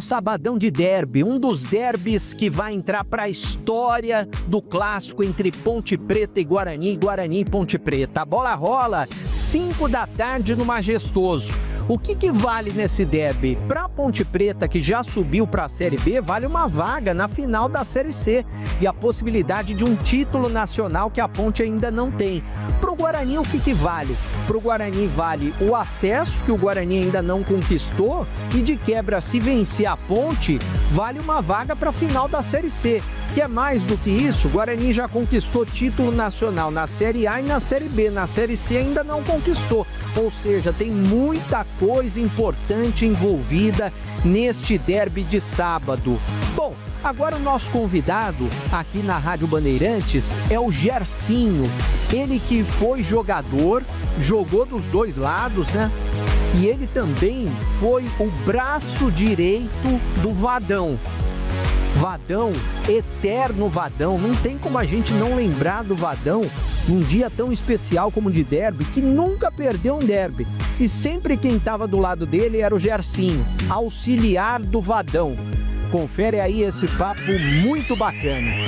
de derby, um dos derbys que vai entrar para a história do clássico entre Ponte Preta e Guarani e Ponte Preta. A bola rola 5 da tarde no Majestoso. O que vale nesse derby? Para a Ponte Preta, que já subiu para a Série B, vale uma vaga na final da Série C e a possibilidade de um título nacional que a Ponte ainda não tem. Para o Guarani, o que vale? Para o Guarani vale o acesso, que o Guarani ainda não conquistou, e de quebra, se vencer a Ponte, vale uma vaga para a final da Série C. Que é mais do que isso, o Guarani já conquistou título nacional na Série A e na Série B. Na Série C ainda não conquistou. Ou seja, tem muita coisa importante envolvida neste derby de sábado. Bom, agora o nosso convidado aqui na Rádio Bandeirantes é o Gersinho. Ele que foi jogador, jogou dos dois lados, né? E ele também foi o braço direito do Vadão. Vadão, eterno Vadão, não tem como a gente não lembrar do Vadão num dia tão especial como de derby, que nunca perdeu um derby. E sempre quem estava do lado dele era o Gersinho, auxiliar do Vadão. Confere aí esse papo muito bacana.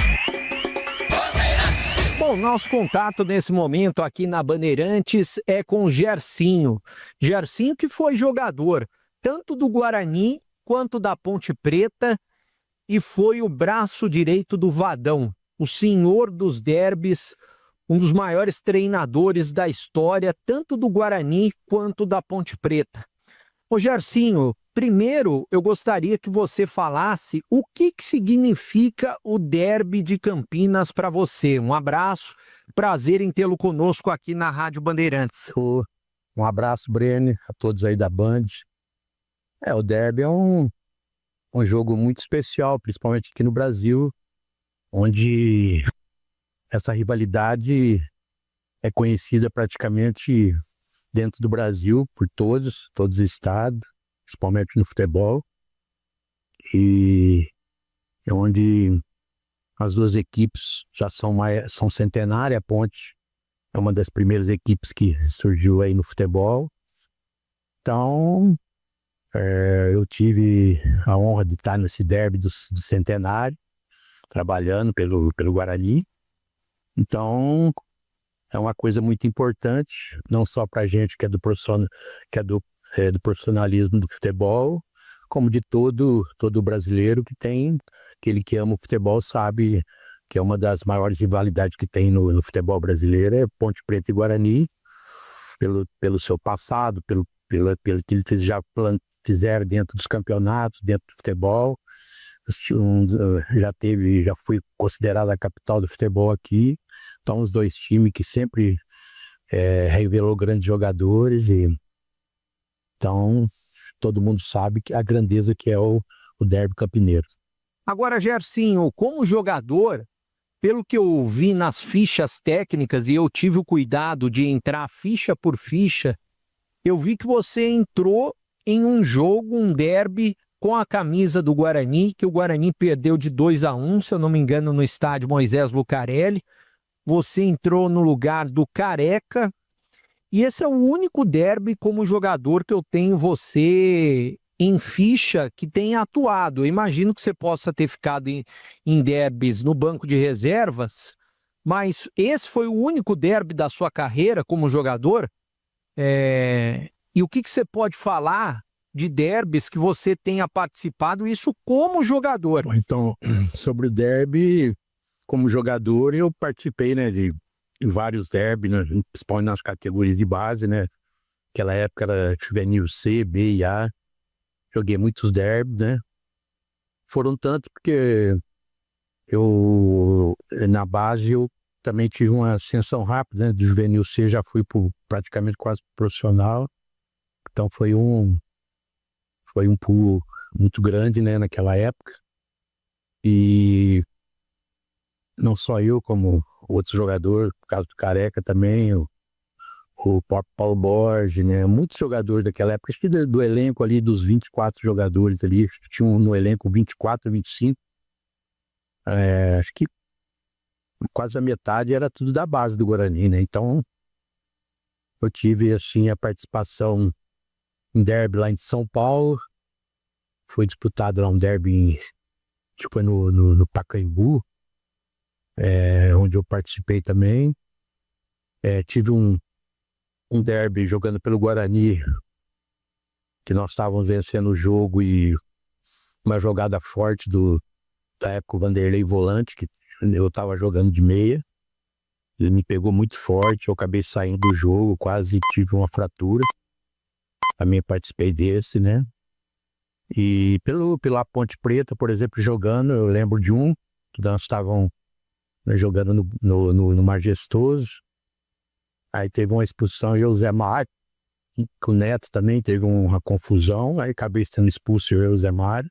Bom, nosso contato nesse momento aqui na Bandeirantes é com o Gersinho. Gersinho que foi jogador tanto do Guarani quanto da Ponte Preta, e foi o braço direito do Vadão, o senhor dos derbys, um dos maiores treinadores da história, tanto do Guarani quanto da Ponte Preta. Ô Gersinho, primeiro eu gostaria que você falasse o que significa o derby de Campinas para você. Um abraço, prazer em tê-lo conosco aqui na Rádio Bandeirantes. Um abraço, Breno, a todos aí da Band. O derby é um jogo muito especial, principalmente aqui no Brasil, onde essa rivalidade é conhecida praticamente dentro do Brasil por todos os estados, principalmente no futebol, e é onde as duas equipes já são centenárias. A Ponte é uma das primeiras equipes que surgiu aí no futebol. Então, eu tive a honra de estar nesse derby do centenário, trabalhando pelo Guarani. Então, é uma coisa muito importante, não só para a gente que é do profissionalismo do futebol, como de todo brasileiro aquele que ama o futebol sabe que é uma das maiores rivalidades que tem no futebol brasileiro, é Ponte Preta e Guarani, pelo seu passado, pelo que eles já fizeram dentro dos campeonatos, dentro do futebol. Já fui considerado a capital do futebol aqui. Então, os dois times que sempre revelou grandes jogadores. Então, todo mundo sabe a grandeza que é o o derby campineiro. Agora, Gersinho, como jogador, pelo que eu vi nas fichas técnicas, e eu tive o cuidado de entrar ficha por ficha, eu vi que você entrou em um jogo, um derby, com a camisa do Guarani, que o Guarani perdeu de 2-1, se eu não me engano, no estádio Moisés Lucarelli. Você entrou no lugar do Careca, e esse é o único derby como jogador que eu tenho você em ficha que tem atuado. Eu imagino que você possa ter ficado em derbys no banco de reservas, mas esse foi o único derby da sua carreira como jogador? E o que você pode falar de derbys que você tenha participado, isso como jogador? Então, sobre o derby, como jogador, eu participei, né, de vários derbys, né, principalmente nas categorias de base, né? Aquela época era juvenil C, B e A. Joguei muitos derbys, né? Foram tantos porque na base, eu também tive uma ascensão rápida, né? Do juvenil C já fui praticamente quase profissional. Então foi um pulo muito grande, né, naquela época. E não só eu, como outros jogadores, por causa do Careca também, o próprio Paulo Borges, né, muitos jogadores daquela época, acho que do elenco ali, dos 24 jogadores ali, acho que tinham no elenco 24, 25, acho que quase a metade era tudo da base do Guarani, né, então eu tive, assim, a participação em derby lá em São Paulo, foi disputado lá um derby tipo no Pacaembu, onde eu participei também. Tive um derby jogando pelo Guarani, que nós estávamos vencendo o jogo e uma jogada forte da época o Vanderlei volante, que eu estava jogando de meia. Ele me pegou muito forte, eu acabei saindo do jogo, quase tive uma fratura. Também participei desse, né? E pela Ponte Preta, por exemplo, jogando, eu lembro de um, que nós estávamos jogando no Majestoso. Aí teve uma expulsão e o Zé Mário, com o Neto também teve uma confusão, aí acabei sendo expulso eu e o Zé Mário.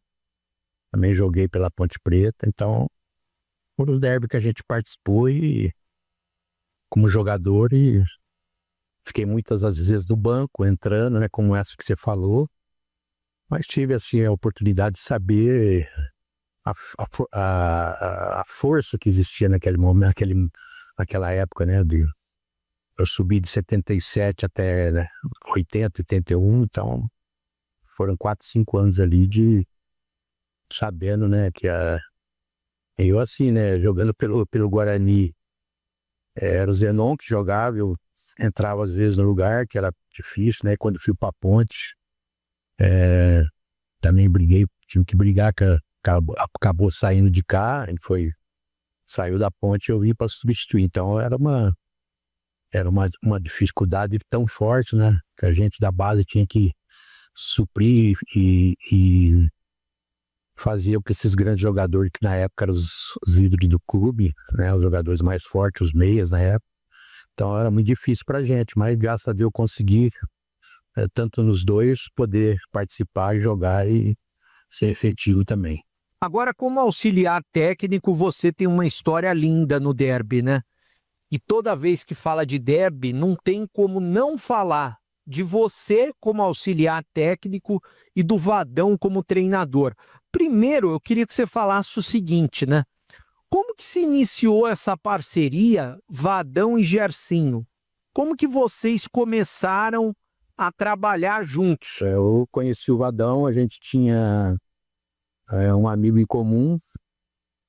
Também joguei pela Ponte Preta, então foram os derbys que a gente participou e como jogador, e fiquei muitas às vezes no banco, entrando, né, como essa que você falou, mas tive assim a oportunidade de saber a força que existia naquele momento, naquela época, né, eu subi de 77 até, né, 80, 81, então foram 4, 5 anos ali de sabendo, né, que eu assim, né, jogando pelo Guarani, era o Zenon que jogava, eu entrava às vezes no lugar, que era difícil, né, quando fui pra Ponte, também tive que brigar, acabou saindo de cá, ele saiu da Ponte e eu vim para substituir, então era uma dificuldade tão forte, né, que a gente da base tinha que suprir e fazer o que esses grandes jogadores, que na época eram os ídolos do clube, né, os jogadores mais fortes, os meias na época. Então era muito difícil pra gente, mas graças a Deus eu consegui, tanto nos dois, poder participar, jogar e ser efetivo também. Agora, como auxiliar técnico, você tem uma história linda no derby, né? E toda vez que fala de derby, não tem como não falar de você como auxiliar técnico e do Vadão como treinador. Primeiro, eu queria que você falasse o seguinte, né? Como que se iniciou essa parceria Vadão e Gersinho? Como que vocês começaram a trabalhar juntos? Eu conheci o Vadão, a gente tinha um amigo em comum,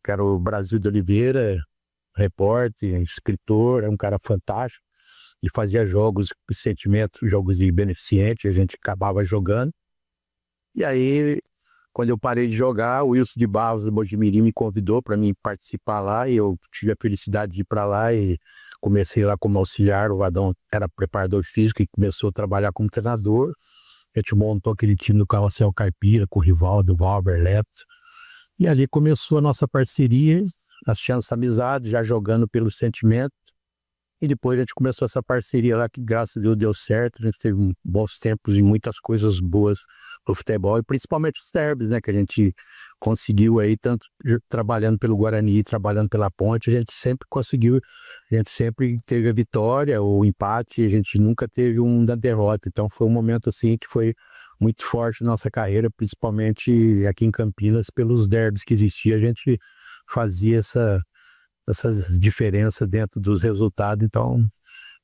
que era o Brasil de Oliveira, repórter, escritor, é um cara fantástico. Ele fazia jogos de sentimento, jogos de beneficente, a gente acabava jogando. E aí, quando eu parei de jogar, o Wilson de Barros do Mojimirim me convidou para mim participar lá, e eu tive a felicidade de ir para lá e comecei lá como auxiliar. O Vadão era preparador físico e começou a trabalhar como treinador. A gente montou aquele time do Carrossel Caipira, com o Rivaldo, o Valber, Leto. E ali começou a nossa parceria, nós tínhamos essa amizade, já jogando pelo sentimento. E depois a gente começou essa parceria lá que, graças a Deus, deu certo. A gente teve bons tempos e muitas coisas boas no futebol, e principalmente os derbys, né? Que a gente conseguiu aí, tanto trabalhando pelo Guarani, trabalhando pela Ponte, a gente sempre conseguiu, a gente sempre teve a vitória ou o empate, a gente nunca teve da derrota. Então foi um momento assim que foi muito forte na nossa carreira, principalmente aqui em Campinas, pelos derbys que existia, a gente fazia essas diferenças dentro dos resultados. Então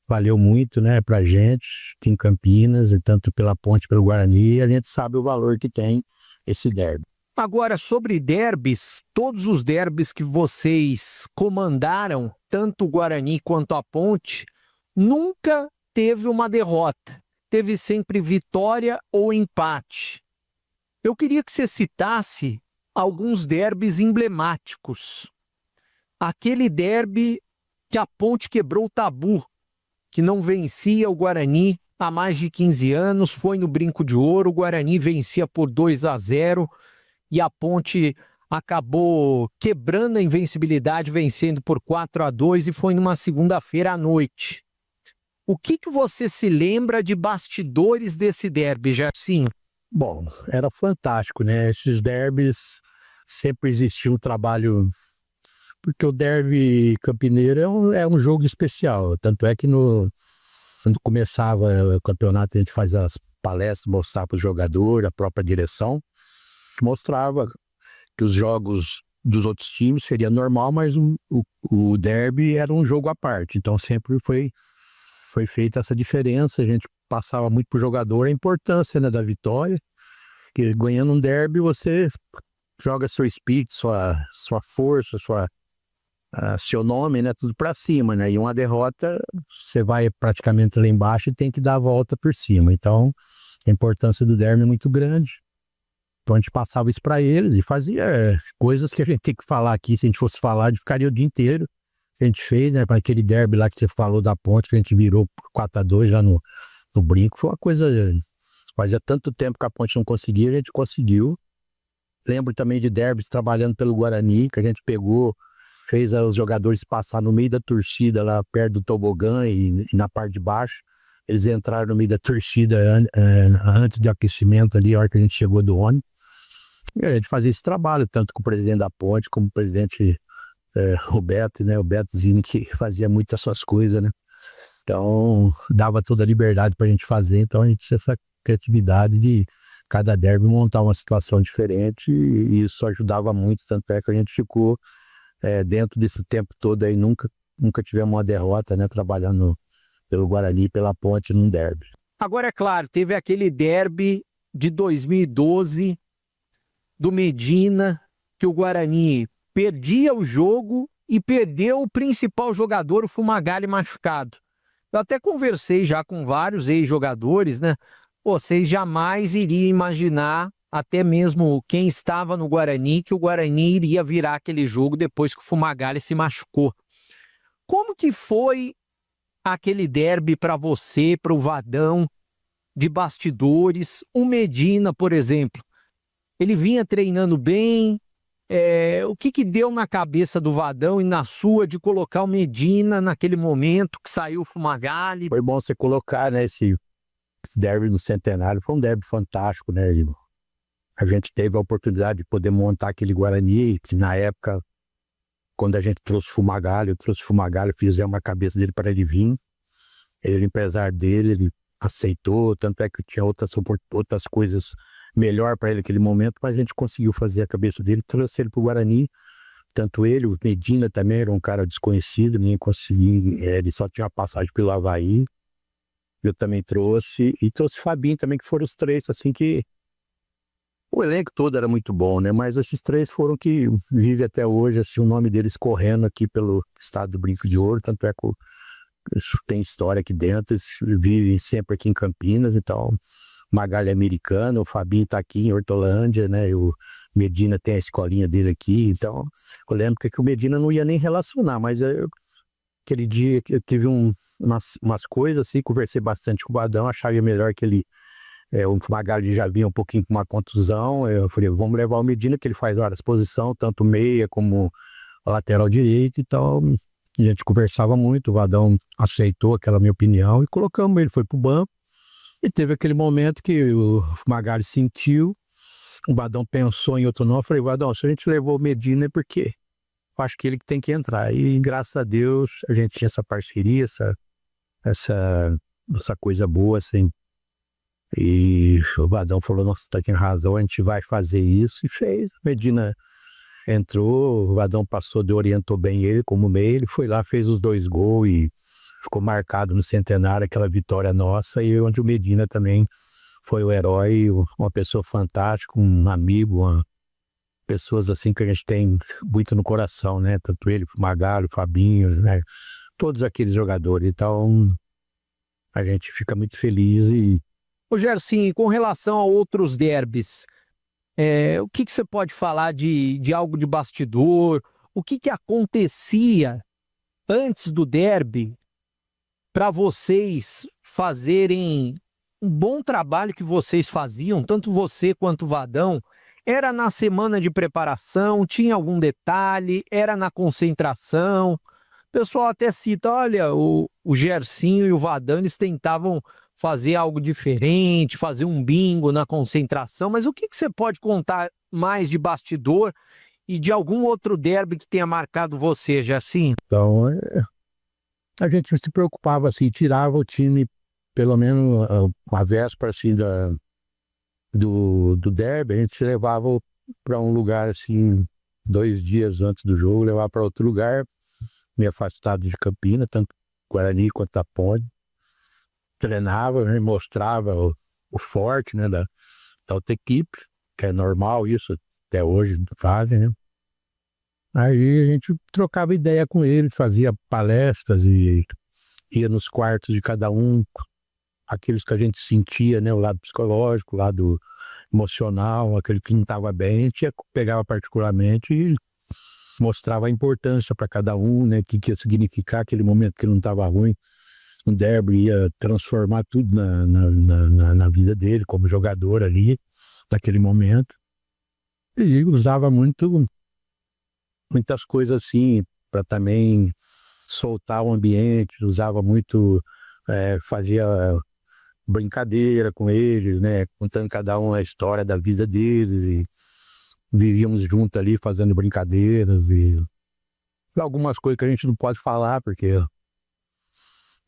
valeu muito, né, pra gente aqui em Campinas, e tanto pela Ponte, pelo Guarani, a gente sabe o valor que tem esse derby. Agora, sobre derbys, todos os derbys que vocês comandaram, tanto o Guarani quanto a Ponte, nunca teve uma derrota. Teve sempre vitória ou empate. Eu queria que você citasse alguns derbys emblemáticos. Aquele derby que a Ponte quebrou o tabu, que não vencia o Guarani há mais de 15 anos, foi no Brinco de Ouro, o Guarani vencia por 2-0 e a Ponte acabou quebrando a invencibilidade, vencendo por 4-2, e foi numa segunda-feira à noite. O que você se lembra de bastidores desse derby, Gersinho? Bom, era fantástico, né? Esses derbys sempre existiu um trabalho, porque o derby campineiro é um jogo especial. Tanto é que quando começava o campeonato, a gente fazia as palestras, mostrava para o jogador, a própria direção, mostrava que os jogos dos outros times seria normal, mas o derby era um jogo à parte. Então sempre foi feita essa diferença. A gente passava muito para o jogador a importância, né, da vitória, que ganhando um derby você joga seu espírito, sua força, seu nome, né, tudo para cima, né? E uma derrota, você vai praticamente lá embaixo e tem que dar a volta por cima. Então a importância do derby é muito grande. Então a gente passava isso para eles e fazia coisas que a gente tem que falar aqui. Se a gente fosse falar, a gente ficaria o dia inteiro. A gente fez, né, para aquele derby lá que você falou da Ponte, que a gente virou 4-2 lá no Brinco. Foi uma coisa, fazia tanto tempo que a Ponte não conseguia, a gente conseguiu. Lembro também de derbys trabalhando pelo Guarani, que a gente fez os jogadores passar no meio da torcida, lá perto do tobogã e na parte de baixo. Eles entraram no meio da torcida antes do aquecimento ali, a hora que a gente chegou do ônibus. E a gente fazia esse trabalho, tanto com o presidente da Ponte, como o presidente Roberto, né? O Beto Zini, que fazia muitas suas coisas, né? Então, dava toda a liberdade pra gente fazer. Então, a gente tinha essa criatividade de cada derby montar uma situação diferente, e isso ajudava muito. Tanto é que a gente ficou dentro desse tempo todo aí, nunca tivemos uma derrota, né? Trabalhando pelo Guarani e pela Ponte num derby. Agora, é claro, teve aquele derby de 2012 do Medina, que o Guarani perdia o jogo e perdeu o principal jogador, o Fumagalli, machucado. Eu até conversei já com vários ex-jogadores, né? Vocês jamais iriam imaginar, até mesmo quem estava no Guarani, que o Guarani iria virar aquele jogo depois que o Fumagalli se machucou. Como que foi aquele derby para você, para o Vadão, de bastidores? O Medina, por exemplo, ele vinha treinando bem. O que deu na cabeça do Vadão e na sua de colocar o Medina naquele momento que saiu o Fumagalli? Foi bom você colocar, né, esse derby no Centenário. Foi um derby fantástico, né? A gente teve a oportunidade de poder montar aquele Guarani, que na época, quando a gente trouxe o Fumagalli, fizemos a cabeça dele para ele vir. Ele, empresário dele, ele aceitou, tanto é que tinha outras coisas melhor para ele naquele momento, mas a gente conseguiu fazer a cabeça dele, trouxe ele para o Guarani. Tanto ele, o Medina também era um cara desconhecido, ninguém conseguia, ele só tinha uma passagem pelo Avaí. Eu também trouxe, e trouxe o Fabinho também, que foram os três, assim, que o elenco todo era muito bom, né? Mas esses três foram que vivem até hoje, assim, o nome deles correndo aqui pelo estado do Brinco de Ouro. Tanto é que tem história aqui dentro, eles vivem sempre aqui em Campinas. Então, Magalha é americano, o Fabinho tá aqui em Hortolândia, né? E o Medina tem a escolinha dele aqui. Então, eu lembro que o Medina não ia nem relacionar, mas aquele dia eu tive umas coisas assim, conversei bastante com o Badão, achava melhor que ele, o Magalha já vinha um pouquinho com uma contusão. Eu falei, vamos levar o Medina, que ele faz várias posições, tanto meia como lateral direito. Então, A gente conversava muito, o Vadão aceitou aquela minha opinião e colocamos ele, foi pro banco. E teve aquele momento que o Magali sentiu, o Vadão pensou em outro nome. Eu falei, Vadão, se a gente levou o Medina é porque eu acho que ele que tem que entrar. E graças a Deus a gente tinha essa parceria, essa coisa boa, assim. E o Vadão falou, nossa, tá com razão, a gente vai fazer isso. E fez. Medina entrou, o Vadão passou, orientou bem ele como meio, ele foi lá, fez os 2 gols e ficou marcado no centenário aquela vitória nossa, e onde o Medina também foi o herói, uma pessoa fantástica, um amigo, pessoas assim que a gente tem muito no coração, né? Tanto ele, o Magalho, o Fabinho, né? Todos aqueles jogadores. Então, a gente fica muito feliz e... Ô Gersinho, com relação a outros derbys, o que você pode falar de algo de bastidor? O que acontecia antes do derby para vocês fazerem um bom trabalho que vocês faziam, tanto você quanto o Vadão? Era na semana de preparação, tinha algum detalhe, era na concentração? O pessoal até cita, olha, o Gersinho e o Vadão, eles tentavam fazer algo diferente, fazer um bingo na concentração, mas o que você pode contar mais de bastidor e de algum outro derby que tenha marcado você, Gersinho? Então, a gente se preocupava assim, tirava o time, pelo menos a véspera assim, do derby, a gente levava para um lugar assim, 2 dias antes do jogo, levava para outro lugar, meio afastado de Campinas, tanto Guarani quanto da Ponte. Treinava, né, mostrava o forte, né, da outra equipe, que é normal isso, até hoje fazem, né? Aí a gente trocava ideia com eles, fazia palestras e ia nos quartos de cada um, aqueles que a gente sentia, né, o lado psicológico, o lado emocional, aquele que não estava bem, a gente pegava particularmente e mostrava a importância para cada um, né, o que ia significar aquele momento que não estava ruim. O derby ia transformar tudo na vida dele como jogador ali, naquele momento. E usava muitas coisas assim, para também soltar o ambiente, usava muito, fazia brincadeira com eles, né, contando cada um a história da vida deles, e vivíamos juntos ali fazendo brincadeiras, e algumas coisas que a gente não pode falar, porque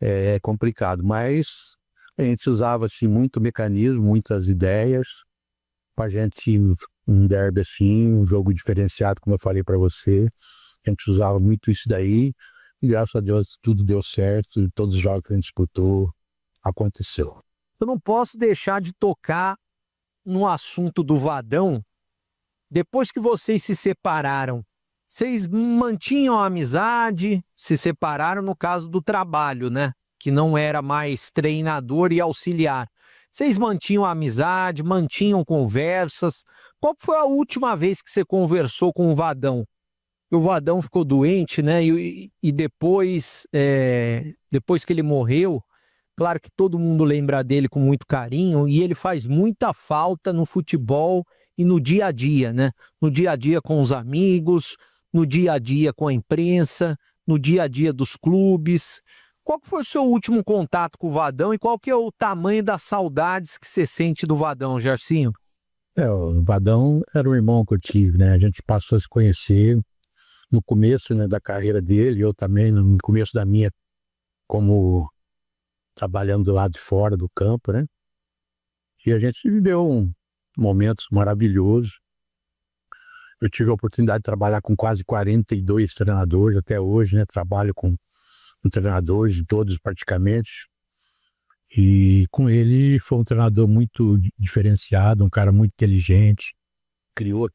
é complicado, mas a gente usava assim, muito mecanismo, muitas ideias, para a gente, um derby assim, um jogo diferenciado, como eu falei para você, a gente usava muito isso daí, e graças a Deus tudo deu certo, e todos os jogos que a gente disputou, aconteceu. Eu não posso deixar de tocar no assunto do Vadão. Depois que vocês se separaram, vocês mantinham a amizade, se separaram no caso do trabalho, né? Que não era mais treinador e auxiliar. Vocês mantinham a amizade, mantinham conversas. Qual foi a última vez que você conversou com o Vadão? O Vadão ficou doente, né? E depois que ele morreu, claro que todo mundo lembra dele com muito carinho, e ele faz muita falta no futebol e no dia a dia, né? No dia a dia com os amigos, no dia a dia com a imprensa, no dia a dia dos clubes. Qual que foi o seu último contato com o Vadão e qual que é o tamanho das saudades que você sente do Vadão, Gersinho? O Vadão era um irmão que eu tive, né? A gente passou a se conhecer no começo, né, da carreira dele, eu também, no começo da minha, como trabalhando do lado de fora do campo, né? E a gente viveu momentos maravilhosos. Eu tive a oportunidade de trabalhar com quase 42 treinadores até hoje, né? Trabalho com treinadores de todos praticamente. E com ele foi um treinador muito diferenciado, um cara muito inteligente. Criou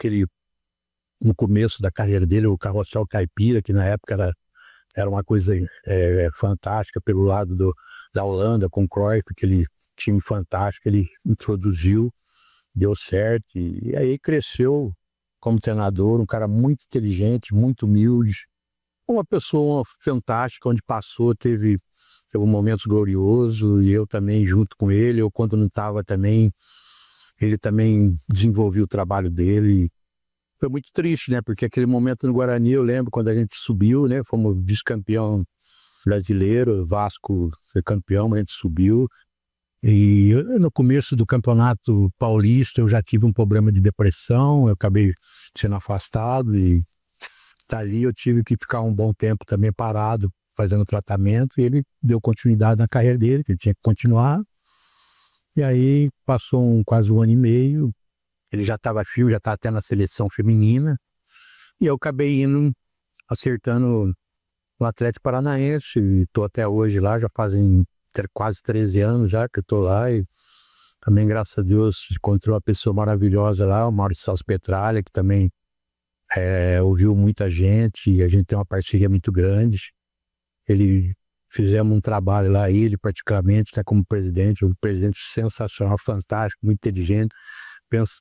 no começo da carreira dele, o Carrossel Caipira, que na época era uma coisa fantástica pelo lado da Holanda, com o Cruyff, aquele time fantástico, ele introduziu, deu certo. E aí cresceu como treinador, um cara muito inteligente, muito humilde, uma pessoa fantástica, onde passou, teve momentos gloriosos, e eu também junto com ele, eu quando não estava também, ele também desenvolveu o trabalho dele, foi muito triste, né? Porque aquele momento no Guarani, eu lembro quando a gente subiu, né? Fomos vice-campeão brasileiro, Vasco foi campeão, a gente subiu. E no começo do campeonato paulista eu já tive um problema de depressão, eu acabei sendo afastado e dali eu tive que ficar um bom tempo também parado, fazendo tratamento, e ele deu continuidade na carreira dele, que ele tinha que continuar. E aí passou quase um ano e meio, ele já estava firme, já estava até na seleção feminina, e eu acabei indo, acertando no Atlético Paranaense, e estou até hoje lá, já fazem quase 13 anos já que eu estou lá, e também, graças a Deus, encontrei uma pessoa maravilhosa lá, o Maurício Salles Petralha, que também ouviu muita gente, e a gente tem uma parceria muito grande. Fizemos um trabalho lá, ele particularmente, está como presidente, um presidente sensacional, fantástico, muito inteligente,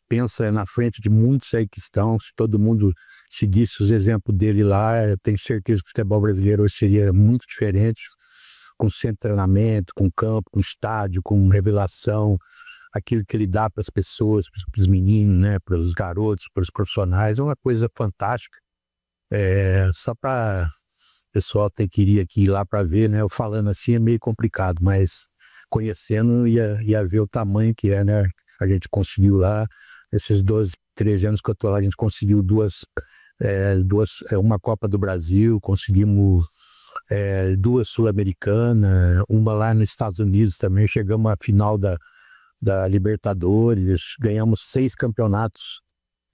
pensa na frente de muitos aí que estão. Se todo mundo seguisse os exemplos dele lá, eu tenho certeza que o futebol brasileiro hoje seria muito diferente, com centro de treinamento, com campo, com estádio, com revelação, aquilo que ele dá para as pessoas, para os meninos, né, para os garotos, para os profissionais, é uma coisa fantástica. Só para o pessoal ter que ir aqui lá para ver, né, eu falando assim é meio complicado, mas conhecendo ia ver o tamanho que é, né, a gente conseguiu lá, esses 12, 13 anos que eu estou lá, a gente conseguiu uma Copa do Brasil, conseguimos 2 Sul-Americanas, uma lá nos Estados Unidos também, chegamos à final da Libertadores, ganhamos 6 campeonatos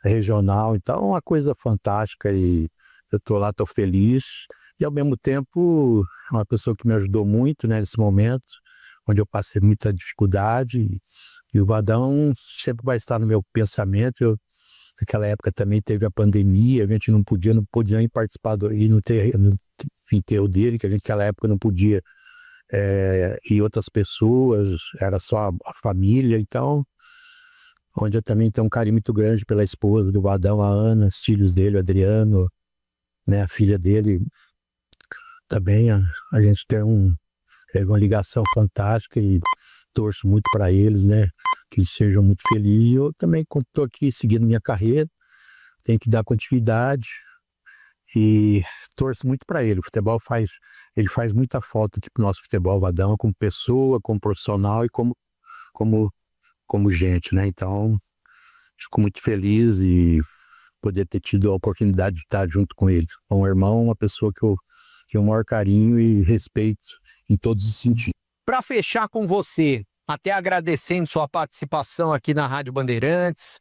regional, então é uma coisa fantástica e eu estou lá, estou feliz, e ao mesmo tempo uma pessoa que me ajudou muito, né, nesse momento, onde eu passei muita dificuldade, e o Vadão sempre vai estar no meu pensamento. Naquela época também teve a pandemia, a gente não podia nem participar ir no enterro dele, que a gente naquela época não podia e outras pessoas, era só a família, então, onde eu também tenho um carinho muito grande pela esposa do Vadão, a Ana, os filhos dele, o Adriano, né, a filha dele, também a gente tem uma ligação fantástica e torço muito para eles, né, que eles sejam muito felizes. E eu também estou aqui seguindo minha carreira, tenho que dar continuidade e torço muito para ele. O futebol faz muita falta aqui pro nosso futebol, Vadão, como pessoa, como profissional e como gente, né? Então, fico muito feliz e poder ter tido a oportunidade de estar junto com ele. Um irmão, uma pessoa que eu tenho o maior carinho e respeito em todos os sentidos. Para fechar com você, até agradecendo sua participação aqui na Rádio Bandeirantes,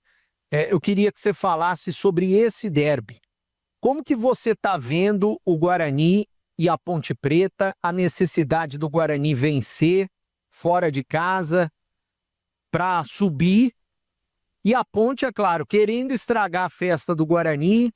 eu queria que você falasse sobre esse derby. Como que você está vendo o Guarani e a Ponte Preta, a necessidade do Guarani vencer fora de casa para subir, e a Ponte, é claro, querendo estragar a festa do Guarani,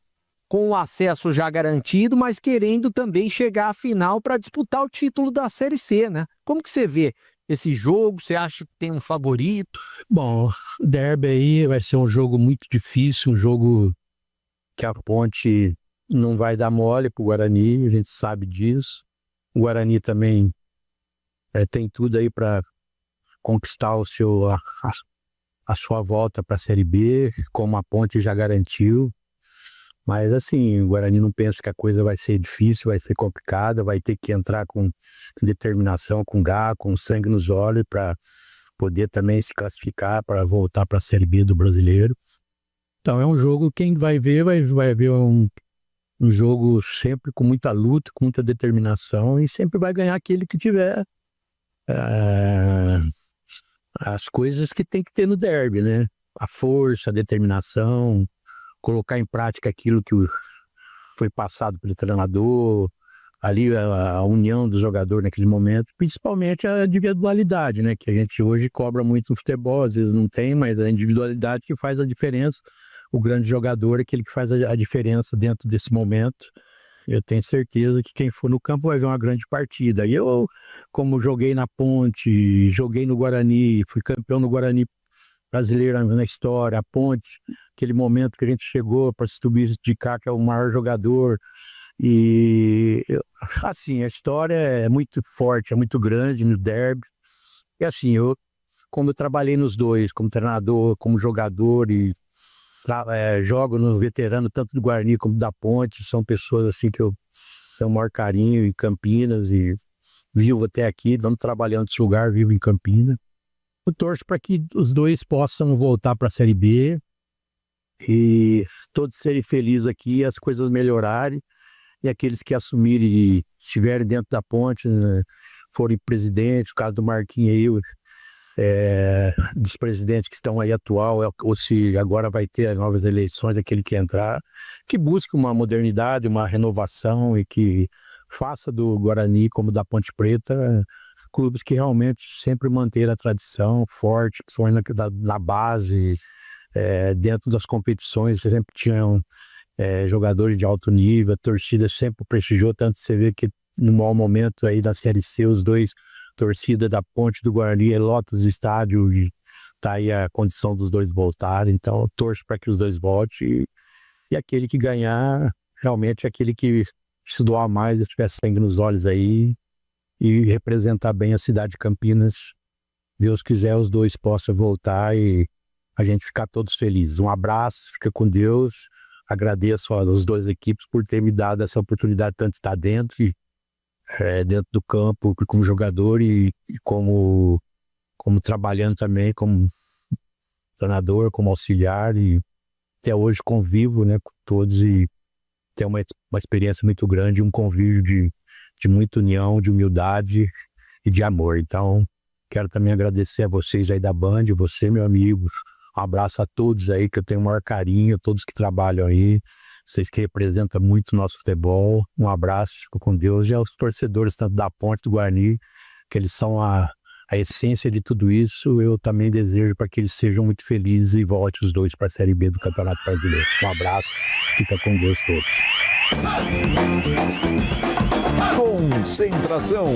com o acesso já garantido, mas querendo também chegar à final para disputar o título da Série C, né? Como que você vê esse jogo? Você acha que tem um favorito? Bom, o derby aí vai ser um jogo muito difícil, um jogo que a Ponte não vai dar mole pro Guarani, a gente sabe disso. O Guarani também tem tudo aí para conquistar a sua volta para a Série B, como a Ponte já garantiu. Mas assim, o Guarani não pensa que a coisa vai ser difícil, vai ser complicada, vai ter que entrar com determinação, com garra, com sangue nos olhos para poder também se classificar para voltar para a Série B do Brasileiro. Então é um jogo, quem vai ver um jogo sempre com muita luta, com muita determinação, e sempre vai ganhar aquele que tiver as coisas que tem que ter no derby, né? A força, a determinação, colocar em prática aquilo que foi passado pelo treinador, ali a união do jogador naquele momento, principalmente a individualidade, né? Que a gente hoje cobra muito no futebol, às vezes não tem, mas a individualidade que faz a diferença. O grande jogador é aquele que faz a diferença dentro desse momento. Eu tenho certeza que quem for no campo vai ver uma grande partida. E eu, como joguei na Ponte, joguei no Guarani, fui campeão no Guarani brasileiro na história, a Ponte, aquele momento que a gente chegou para se dedicar, que é o maior jogador. E assim, a história é muito forte, é muito grande no derby. E assim, como eu trabalhei nos dois, como treinador, como jogador, e jogo no veterano, tanto do Guarani como da Ponte, são pessoas assim que eu tenho o maior carinho em Campinas e vivo até aqui, não trabalhando nesse lugar, vivo em Campinas. Eu torço para que os dois possam voltar para a Série B e todos serem felizes aqui, as coisas melhorarem e aqueles que assumirem e estiverem dentro da Ponte, né, forem presidentes, o caso do Marquinhos aí, dos presidentes que estão aí atual, ou se agora vai ter novas eleições, aquele que entrar, que busque uma modernidade, uma renovação e que faça do Guarani como da Ponte Preta clubes que realmente sempre manter a tradição forte, que são na base, dentro das competições, sempre tinham jogadores de alto nível, a torcida sempre prestigiou, tanto você vê que no mau momento aí da Série C, os dois torcida da Ponte do Guarani lota os estádios e tá aí a condição dos dois voltarem, então eu torço para que os dois voltem e aquele que ganhar realmente é aquele que se doar mais, tiver sangue nos olhos aí e representar bem a cidade de Campinas. Deus quiser, os dois possam voltar e a gente ficar todos felizes. Um abraço, fica com Deus, agradeço às duas equipes por ter me dado essa oportunidade, tanto de estar dentro do campo, como jogador e como trabalhando também como treinador, como auxiliar, e até hoje convivo, né, com todos e tenho uma experiência muito grande, um convívio de muita união, de humildade e de amor. Então, quero também agradecer a vocês aí da Band, você, meu amigo, um abraço a todos aí, que eu tenho o maior carinho, todos que trabalham aí, vocês que representam muito o nosso futebol, um abraço, fico com Deus, e aos torcedores tanto da Ponte, do Guarani, que eles são a essência de tudo isso, eu também desejo para que eles sejam muito felizes e voltem os dois para a Série B do Campeonato Brasileiro. Um abraço, fica com Deus todos. Concentração.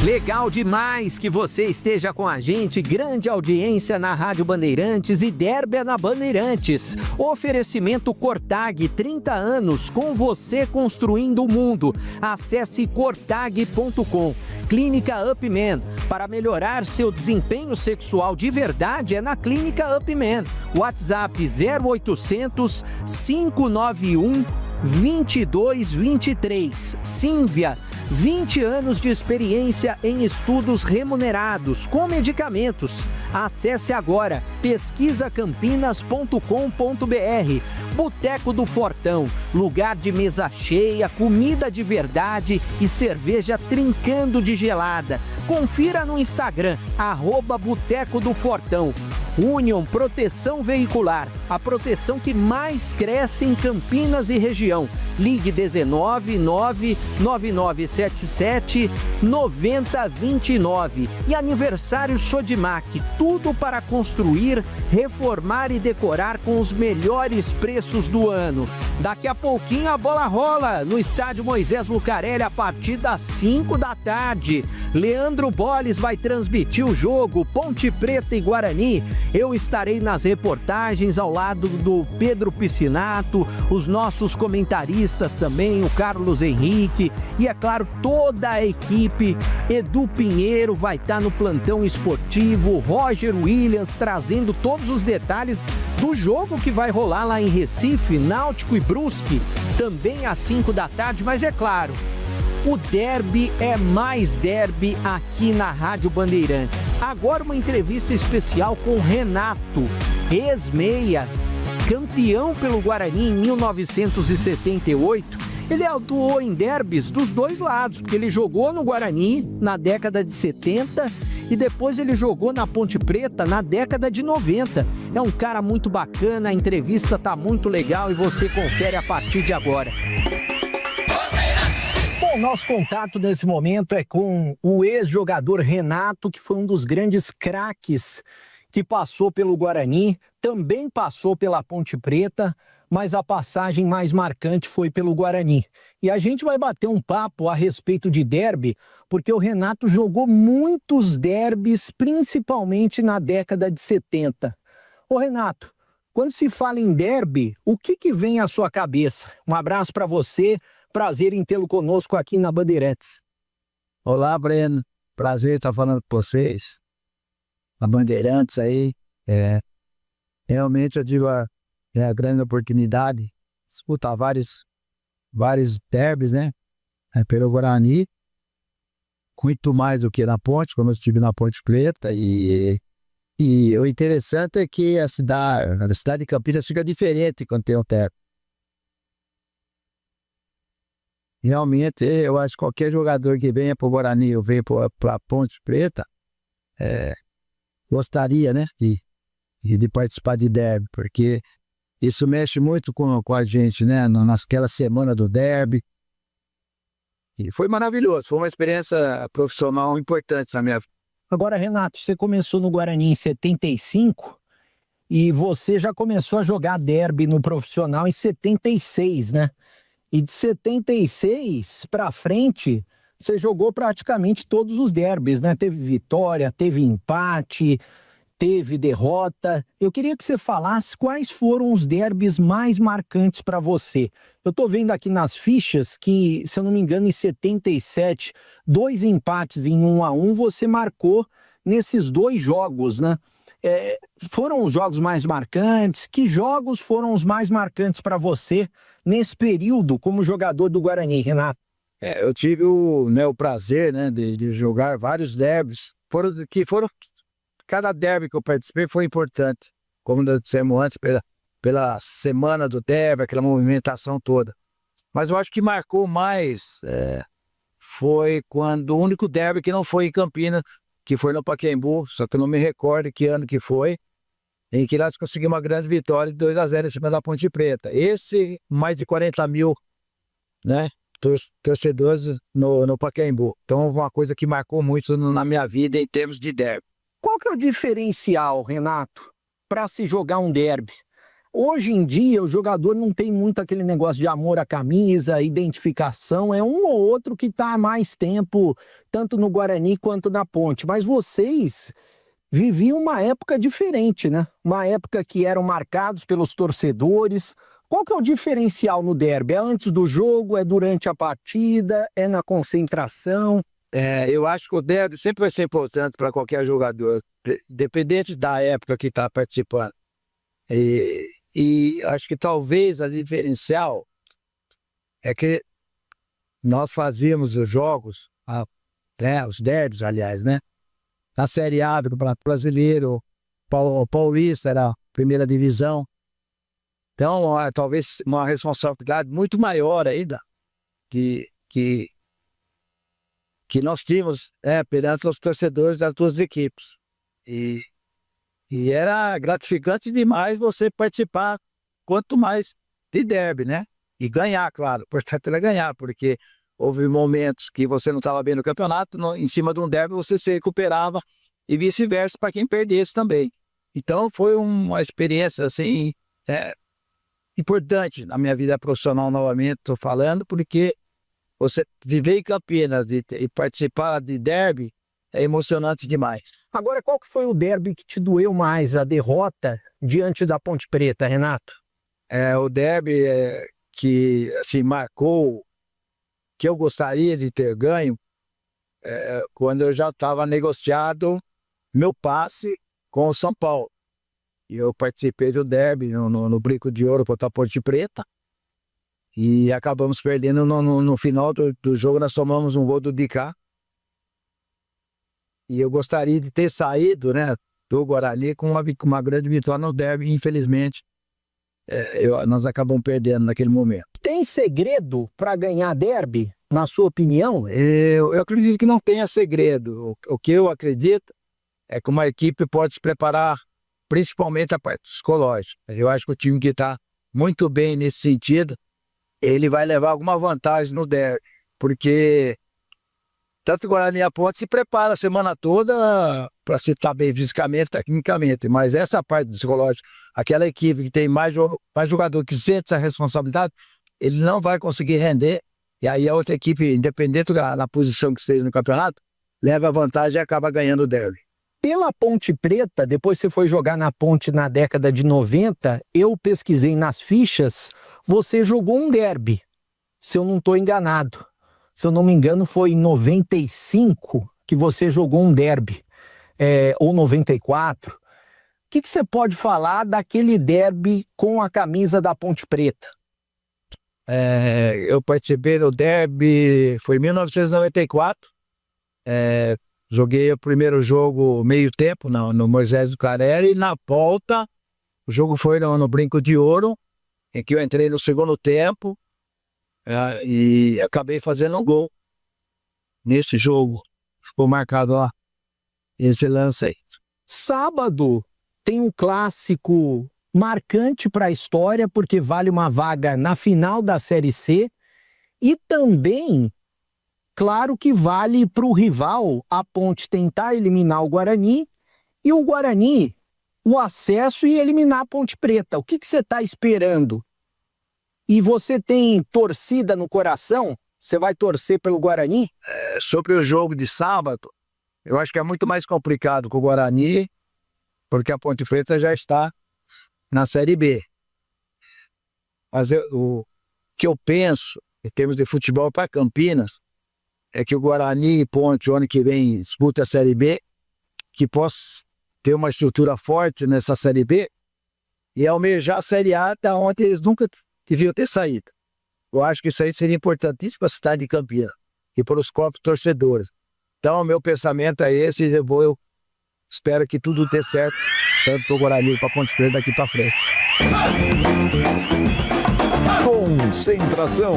Legal demais que você esteja com a gente, grande audiência na Rádio Bandeirantes e derby na Bandeirantes. Oferecimento Cortag, 30 anos, com você construindo o mundo. Acesse cortag.com. Clínica Upman, para melhorar seu desempenho sexual de verdade é na Clínica Upman. WhatsApp 0800 591 2223. Sínvia, 20 anos de experiência em estudos remunerados com medicamentos. Acesse agora pesquisacampinas.com.br. Boteco do Fortão, lugar de mesa cheia, comida de verdade e cerveja trincando de gelada. Confira no Instagram, @Boteco do Fortão. Union Proteção Veicular, a proteção que mais cresce em Campinas e região. Ligue 19 99977 9029. E aniversário Sodimac, tudo para construir, reformar e decorar com os melhores preços do ano. Daqui a pouquinho a bola rola no estádio Moisés Lucarelli a partir das 5 da tarde. Leandro Bolles vai transmitir o jogo Ponte Preta e Guarani. Eu estarei nas reportagens ao lado do Pedro Piscinato, os nossos comentaristas também, o Carlos Henrique e, é claro, toda a equipe. Edu Pinheiro vai estar no plantão esportivo, Roger Williams trazendo todos os detalhes do jogo que vai rolar lá em Recife, Náutico e Brusque, também às 5 da tarde, mas é claro, o derby é mais derby aqui na Rádio Bandeirantes. Agora uma entrevista especial com Renato, ex-meia, campeão pelo Guarani em 1978. Ele atuou em derbys dos dois lados, porque ele jogou no Guarani na década de 70 e depois ele jogou na Ponte Preta na década de 90. É um cara muito bacana, a entrevista tá muito legal e você confere a partir de agora. Bom, nosso contato nesse momento é com o ex-jogador Renato, que foi um dos grandes craques que passou pelo Guarani, também passou pela Ponte Preta, mas a passagem mais marcante foi pelo Guarani. E a gente vai bater um papo a respeito de derby, porque o Renato jogou muitos derbys, principalmente na década de 70. Ô Renato, quando se fala em derby, o que vem à sua cabeça? Um abraço para você, prazer em tê-lo conosco aqui na Bandeirantes. Olá, Breno, prazer estar falando com vocês. A Bandeirantes aí é Realmente eu tive a grande oportunidade de disputar vários derbys, né? Pelo Guarani, muito mais do que na Ponte, como eu estive na Ponte Preta. E o interessante é que a cidade de Campinas fica diferente quando tem um derby. Realmente, eu acho que qualquer jogador que venha para o Guarani ou venha para a Ponte Preta gostaria, né, de participar de derby, porque isso mexe muito com a gente, né, naquela semana do derby. E foi maravilhoso, foi uma experiência profissional importante na minha vida. Agora, Renato, você começou no Guarani em 75 e você já começou a jogar derby no profissional em 76, né? E de 76 para frente, você jogou praticamente todos os derbys, né? Teve vitória, teve empate, teve derrota. Eu queria que você falasse quais foram os derbys mais marcantes para você. Eu tô vendo aqui nas fichas que, se eu não me engano, em 77, 2 empates em 1-1, você marcou nesses 2 jogos, né? Foram os jogos mais marcantes? Que jogos foram os mais marcantes para você nesse período como jogador do Guarani, Renato? Eu tive o prazer, né, de jogar vários derbys. Cada derby que eu participei foi importante, como nós dissemos antes, pela semana do derby, aquela movimentação toda. Mas eu acho que marcou mais foi quando o único derby que não foi em Campinas, que foi no Pacaembu, só que eu não me recordo que ano que foi, em que nós conseguimos uma grande vitória de 2-0 em cima da Ponte Preta. Esse, mais de 40 mil, né, torcedores no Pacaembu. Então, uma coisa que marcou muito na minha vida em termos de derby. Qual que é o diferencial, Renato, para se jogar um derby? Hoje em dia, o jogador não tem muito aquele negócio de amor à camisa, identificação, é um ou outro que está há mais tempo, tanto no Guarani quanto na Ponte. Mas vocês viviam uma época diferente, né? Uma época que eram marcados pelos torcedores. Qual que é o diferencial no derby? É antes do jogo, é durante a partida, é na concentração? Eu acho que o derby sempre vai ser importante para qualquer jogador, independente da época que está participando. E acho que talvez a diferencial é que nós fazíamos os jogos, os derbys, aliás, né? Na Série A do Campeonato Brasileiro, Paulista era a primeira divisão. Então, talvez uma responsabilidade muito maior ainda que nós tínhamos perante os torcedores das duas equipes. E era gratificante demais você participar, quanto mais de derby, né? E ganhar, claro. O importante era ganhar, porque houve momentos que você não estava bem no campeonato, em cima de um derby você se recuperava e vice-versa para quem perdesse também. Então foi uma experiência assim importante na minha vida profissional, novamente estou falando, porque você viver em Campinas e participar de derby é emocionante demais. Agora, qual que foi o derby que te doeu mais, a derrota diante da Ponte Preta, Renato? O derby que assim, marcou, que eu gostaria de ter ganho, quando eu já estava negociado meu passe com o São Paulo. E eu participei do derby no Brinco de Ouro contra a Ponte Preta. E acabamos perdendo no final do jogo, nós tomamos um gol do Dicá. E eu gostaria de ter saído, né, do Guarani com uma grande vitória no derby. Infelizmente, nós acabamos perdendo naquele momento. Tem segredo para ganhar derby, na sua opinião? Eu acredito que não tenha segredo. O que eu acredito é que uma equipe pode se preparar, principalmente a parte psicológica. Eu acho que o time que está muito bem nesse sentido, ele vai levar alguma vantagem no derby, porque tanto o Guarani e a Ponte se prepara a semana toda para se estar bem fisicamente, tecnicamente, mas essa parte psicológica, aquela equipe que tem mais jogador que sente essa responsabilidade, ele não vai conseguir render, e aí a outra equipe, independente da posição que esteja no campeonato, leva a vantagem e acaba ganhando o derby. Pela Ponte Preta, depois você foi jogar na Ponte na década de 90, eu pesquisei nas fichas, você jogou um derby, se eu não estou enganado. Se eu não me engano, foi em 95 que você jogou um derby, ou 94. que você pode falar daquele derby com a camisa da Ponte Preta? Eu participei do derby, foi em 1994. Joguei o primeiro jogo meio tempo no Moisés do Carelli, e na volta o jogo foi no Brinco de Ouro, em que eu entrei no segundo tempo e acabei fazendo um gol nesse jogo. Ficou marcado lá esse lance aí. Sábado tem um clássico marcante para a história, porque vale uma vaga na final da Série C e também, claro que vale para o rival, a Ponte, tentar eliminar o Guarani e o Guarani o acesso e eliminar a Ponte Preta. O que você está esperando? E você tem torcida no coração? Você vai torcer pelo Guarani? Sobre o jogo de sábado, eu acho que é muito mais complicado com o Guarani, porque a Ponte Preta já está na Série B. Mas o que eu penso, em termos de futebol para Campinas, é que o Guarani e Ponte, o ano que vem, disputa a Série B, que possa ter uma estrutura forte nessa Série B e almejar a Série A, da onde eles nunca deviam ter saído. Eu acho que isso aí seria importantíssimo para a cidade de Campinas e para os corpos torcedores. Então, o meu pensamento é esse, eu espero que tudo dê certo, tanto para o Guarani e para a Ponte Preta daqui para frente. Concentração.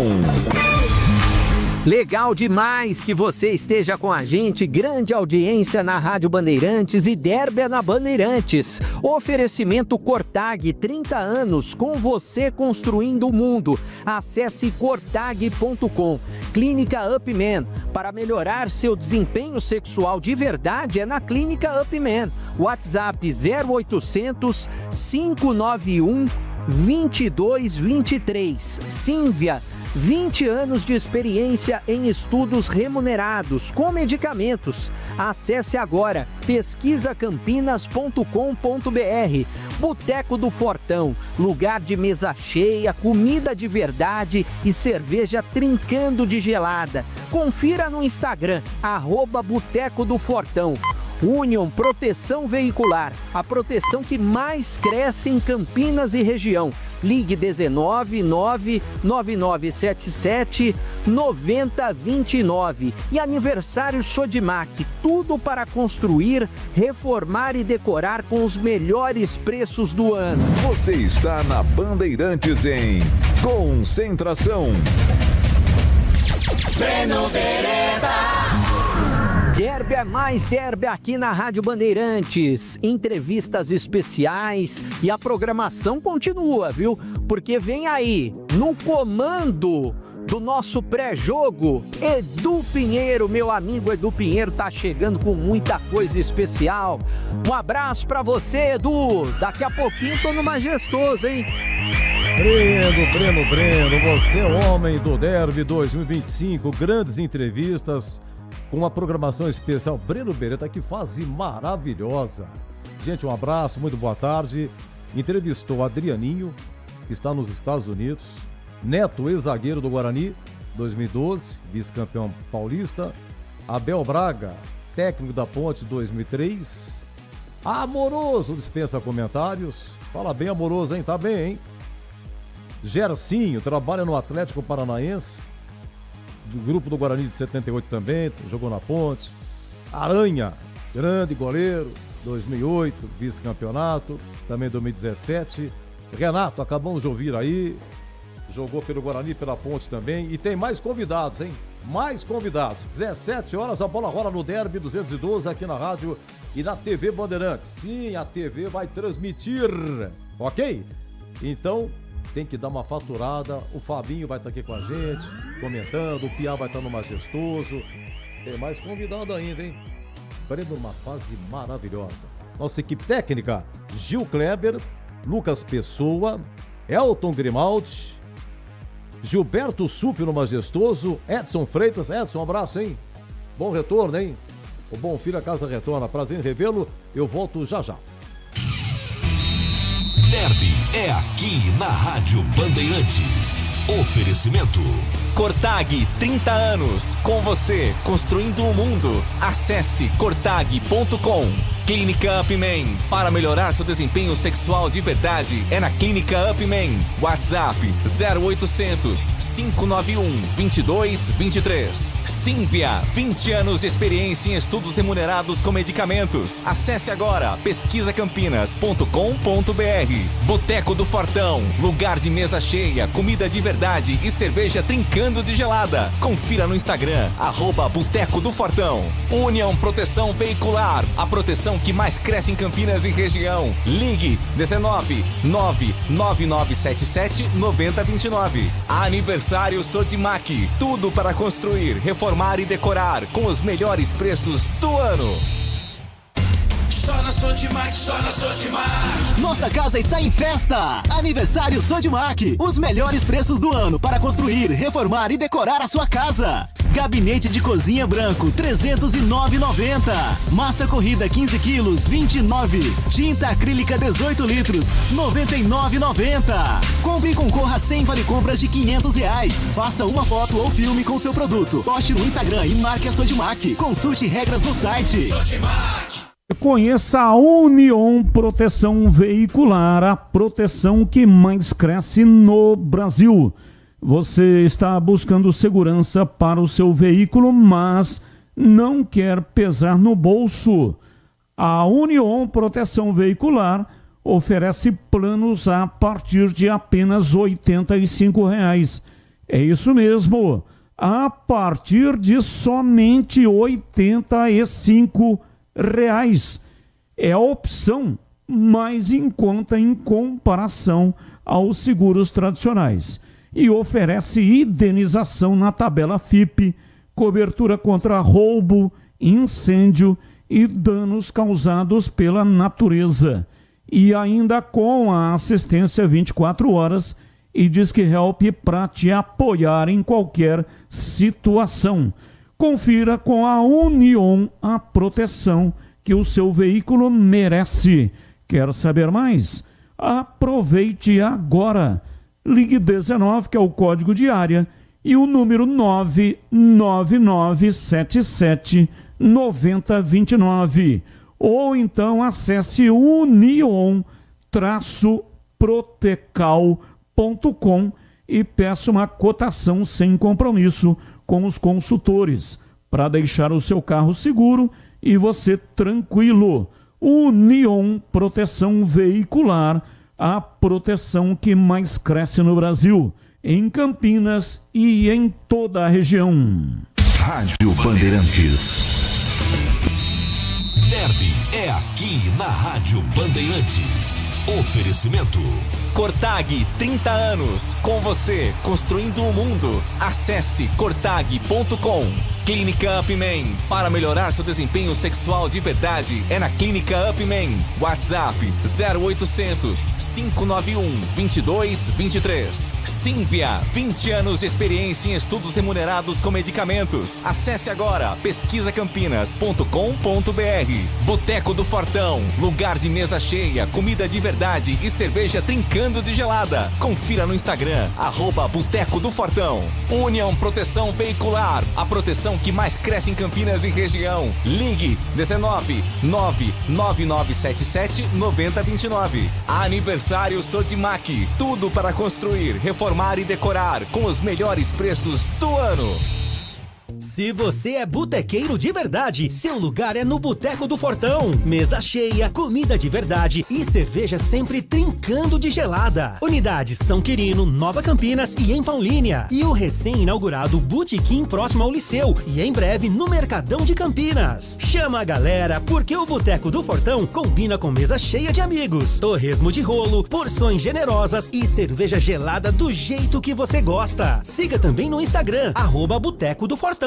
Legal demais que você esteja com a gente, grande audiência na Rádio Bandeirantes e derby na Bandeirantes. Oferecimento Cortag, 30 anos com você construindo o mundo. Acesse cortag.com. Clínica Upman, para melhorar seu desempenho sexual de verdade é na Clínica Upman. WhatsApp 0800 591 2223. Sínvia, 20 anos de experiência em estudos remunerados com medicamentos. Acesse agora pesquisacampinas.com.br. Boteco do Fortão, lugar de mesa cheia, comida de verdade e cerveja trincando de gelada. Confira no Instagram, @Boteco do Fortão. Union Proteção Veicular, a proteção que mais cresce em Campinas e região. Ligue 19-9977-9029. E aniversário Sodimac, tudo para construir, reformar e decorar com os melhores preços do ano. Você está na Bandeirantes em Concentração. Breno Beretta. Derby é mais derby aqui na Rádio Bandeirantes. Entrevistas especiais e a programação continua, viu? Porque vem aí, no comando do nosso pré-jogo, Edu Pinheiro, meu amigo Edu Pinheiro, tá chegando com muita coisa especial. Um abraço pra você, Edu. Daqui a pouquinho tô no Majestoso, hein? Breno, você é o homem do Derby 2025, grandes entrevistas com uma programação especial. Breno Beretta, que fase maravilhosa. Gente, um abraço, muito boa tarde. Entrevistou Adrianinho, que está nos Estados Unidos. Neto, ex-zagueiro do Guarani, 2012, vice-campeão paulista. Abel Braga, técnico da Ponte, 2003. Amoroso, dispensa comentários. Fala bem, Amoroso, hein? Tá bem, hein? Gercinho, trabalha no Atlético Paranaense, do grupo do Guarani de 78 também, jogou na Ponte. Aranha, grande goleiro, 2008, vice-campeonato, também 2017. Renato, acabamos de ouvir aí, jogou pelo Guarani, pela Ponte também. E tem mais convidados, hein? Mais convidados. 17 horas, a bola rola no Derby 212 aqui na rádio e na TV Bandeirantes. Sim, a TV vai transmitir, ok? Então, tem que dar uma faturada. O Fabinho vai estar aqui com a gente, comentando. O Piá vai estar no Majestoso. Tem mais convidado ainda, hein? Breno, uma fase maravilhosa. Nossa equipe técnica: Gil Kleber, Lucas Pessoa, Elton Grimaldi, Gilberto Suf no Majestoso, Edson Freitas. Edson, um abraço, hein? Bom retorno, hein? O bom filho a casa retorna. Prazer em revê-lo. Eu volto já já. Derby é aqui na Rádio Bandeirantes. Oferecimento Cortag, 30 anos, com você, construindo o mundo. Acesse cortag.com. Clínica Upman. Para melhorar seu desempenho sexual de verdade, é na Clínica Upman. WhatsApp 0800 591 2223. Sínvia, 20 anos de experiência em estudos remunerados com medicamentos. Acesse agora pesquisacampinas.com.br. Boteco do Fortão, lugar de mesa cheia, comida de verdade e cerveja trincando de gelada. Confira no Instagram, @Boteco do Fortão. União Proteção Veicular, a proteção que mais cresce em Campinas e região. Ligue 19 99977 9029. Aniversário Sodimac, tudo para construir, reformar e decorar com os melhores preços do ano. Só na Sodimac, só na Sodimac. Nossa casa está em festa! Aniversário Sodimac. Os melhores preços do ano para construir, reformar e decorar a sua casa. Gabinete de cozinha branco, R$ 309,90. Massa corrida 15 quilos, 29. Tinta acrílica 18 litros, R$ 99,90. Compre e concorra a 100 vale compras de R$ 500. Faça uma foto ou filme com seu produto. Poste no Instagram e marque a Sodimac. Consulte regras no site. Sodimac. Conheça a Union Proteção Veicular, a proteção que mais cresce no Brasil. Você está buscando segurança para o seu veículo, mas não quer pesar no bolso. A Union Proteção Veicular oferece planos a partir de apenas R$ 85. É isso mesmo, a partir de somente R$ 85. É a opção mais em conta em comparação aos seguros tradicionais e oferece indenização na tabela FIPE, cobertura contra roubo, incêndio e danos causados pela natureza, e ainda com a assistência 24 horas e Disque Help para te apoiar em qualquer situação. Confira com a Union a proteção que o seu veículo merece. Quer saber mais? Aproveite agora. Ligue 19, que é o código de área, e o número 99977 9029. Ou então acesse union-protecal.com e peça uma cotação sem compromisso com os consultores, para deixar o seu carro seguro e você tranquilo. Union Proteção Veicular, a proteção que mais cresce no Brasil, em Campinas e em toda a região. Rádio Bandeirantes. Derby é aqui na Rádio Bandeirantes. Oferecimento Cortag, 30 anos, com você, construindo o mundo. Acesse cortag.com. Clínica Upman. Para melhorar seu desempenho sexual de verdade, é na Clínica Upman. WhatsApp 0800 591 2223. Sínvia, 20 anos de experiência em estudos remunerados com medicamentos. Acesse agora pesquisacampinas.com.br. Boteco do Fortão, lugar de mesa cheia, comida de verdade e cerveja trincando de gelada. Confira no Instagram, @Boteco do Fortão. União Proteção Veicular, a proteção que mais cresce em Campinas e região. Ligue 19 99977 9029. Aniversário Sodimac, tudo para construir, reformar e decorar com os melhores preços do ano. Se você é botequeiro de verdade, seu lugar é no Boteco do Fortão. Mesa cheia, comida de verdade e cerveja sempre trincando de gelada. Unidades São Quirino, Nova Campinas e em Paulínia. E o recém-inaugurado Botequim próximo ao Liceu e em breve no Mercadão de Campinas. Chama a galera, porque o Boteco do Fortão combina com mesa cheia de amigos, torresmo de rolo, porções generosas e cerveja gelada do jeito que você gosta. Siga também no Instagram, @Boteco do Fortão.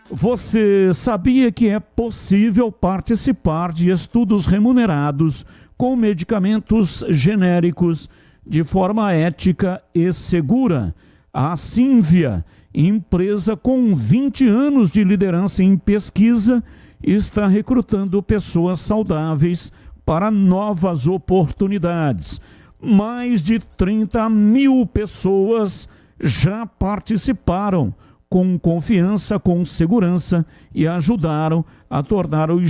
Você sabia que é possível participar de estudos remunerados com medicamentos genéricos de forma ética e segura? A Sínvia, empresa com 20 anos de liderança em pesquisa, está recrutando pessoas saudáveis para novas oportunidades. Mais de 30 mil pessoas já participaram, com confiança, com segurança e ajudaram a tornar os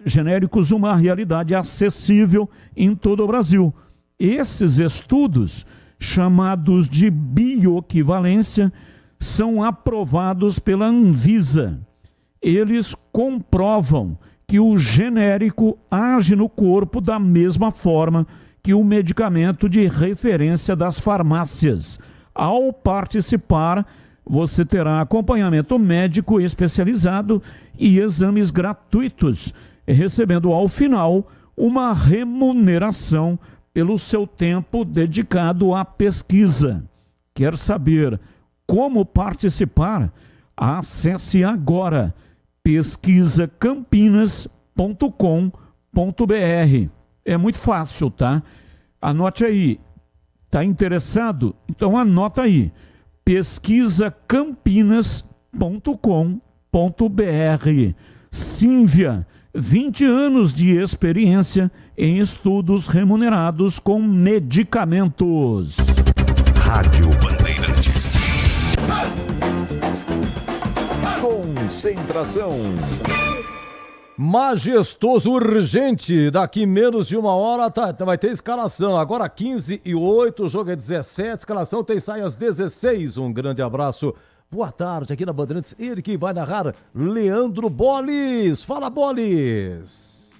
genéricos uma realidade acessível em todo o Brasil. Esses estudos, chamados de bioequivalência, são aprovados pela Anvisa. Eles comprovam que o genérico age no corpo da mesma forma que o medicamento de referência das farmácias. Ao participar, você terá acompanhamento médico especializado e exames gratuitos, recebendo ao final uma remuneração pelo seu tempo dedicado à pesquisa. Quer saber como participar? Acesse agora pesquisacampinas.com.br. É muito fácil, tá? Anote aí. Tá interessado? Então anota aí. pesquisacampinas.com.br. Sínvia, 20 anos de experiência em estudos remunerados com medicamentos. Rádio Bandeirantes. Concentração. Majestoso urgente, daqui menos de uma hora vai ter escalação, agora 15:08, o jogo é 17, escalação tem sai às 16, um grande abraço, boa tarde aqui na Bandeirantes, ele que vai narrar, Leandro Bolis, fala Bolis!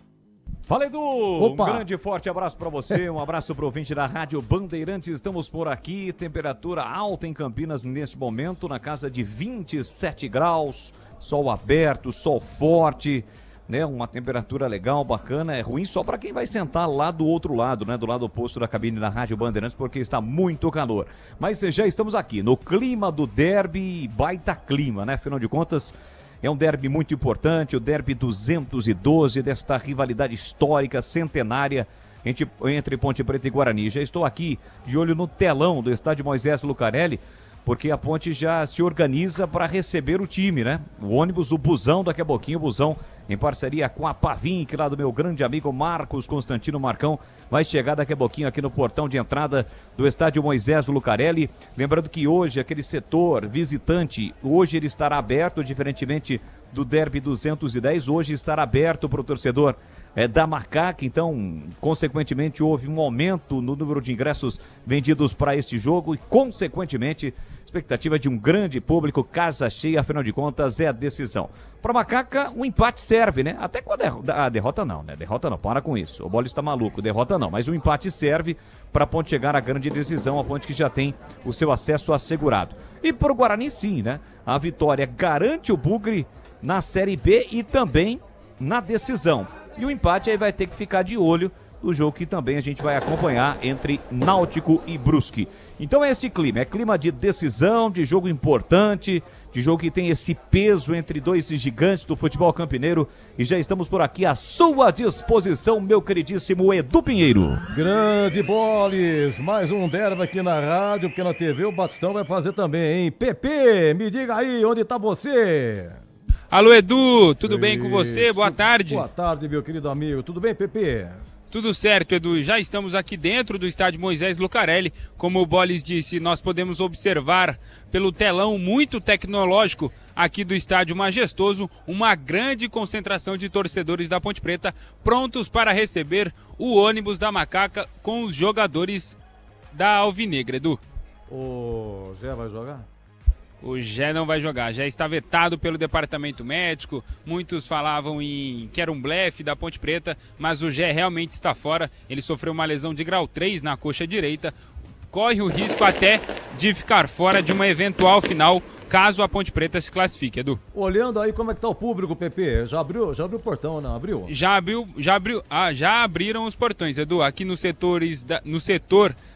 Fala Edu, Opa. Um grande e forte abraço para você, um abraço para o ouvinte da Rádio Bandeirantes, estamos por aqui, temperatura alta em Campinas neste momento, na casa de 27 graus, sol aberto, sol forte, né, uma temperatura legal, bacana, é ruim só para quem vai sentar lá do outro lado, né, do lado oposto da cabine da Rádio Bandeirantes, porque está muito calor. Mas já estamos aqui no clima do derby, baita clima, né, afinal de contas, é um derby muito importante, o derby 212 desta rivalidade histórica, centenária, entre Ponte Preta e Guarani. Já estou aqui de olho no telão do estádio Moisés Lucarelli, porque a Ponte já se organiza para receber o time, né? O ônibus, o busão, daqui a pouquinho, o busão em parceria com a Pavink, lá do meu grande amigo Marcos Constantino Marcão, vai chegar daqui a pouquinho aqui no portão de entrada do estádio Moisés Lucarelli. Lembrando que hoje aquele setor visitante, hoje ele estará aberto, diferentemente do derby 210, hoje estará aberto para o torcedor da Macaca, então, consequentemente, houve um aumento no número de ingressos vendidos para este jogo e, consequentemente, expectativa de um grande público, casa cheia, afinal de contas, é a decisão. Para Macaca, um empate serve, né? Até com a derrota não, né? Derrota não, para com isso. O Bolis está maluco, derrota não, mas o empate serve para a Ponte chegar à grande decisão, a Ponte que já tem o seu acesso assegurado. E para o Guarani, sim, né? A vitória garante o Bugre na Série B e também na decisão. E o empate aí vai ter que ficar de olho no jogo que também a gente vai acompanhar entre Náutico e Brusque. Então é esse clima, é clima de decisão, de jogo importante, de jogo que tem esse peso entre dois gigantes do futebol campineiro. E já estamos por aqui à sua disposição, meu queridíssimo Edu Pinheiro. Grande Bolis, mais um derby aqui na rádio, porque na TV o Batistão vai fazer também, hein? Pepe, me diga aí, onde tá você? Alô Edu, tudo bem com você? Boa tarde. Boa tarde, meu querido amigo. Tudo bem, Pepe? Tudo certo, Edu. Já estamos aqui dentro do estádio Moisés Lucarelli. Como o Bolis disse, nós podemos observar pelo telão muito tecnológico aqui do estádio majestoso uma grande concentração de torcedores da Ponte Preta prontos para receber o ônibus da Macaca com os jogadores da Alvinegra, Edu. O Zé vai jogar? O Gé não vai jogar, já está vetado pelo departamento médico, muitos falavam que era um blefe da Ponte Preta, mas o Gé realmente está fora, ele sofreu uma lesão de grau 3 na coxa direita, corre o risco até de ficar fora de uma eventual final, caso a Ponte Preta se classifique, Edu. Olhando aí como é que tá o público, Pepe, já abriu o portão, não abriu? Já abriram os portões, Edu, aqui no setor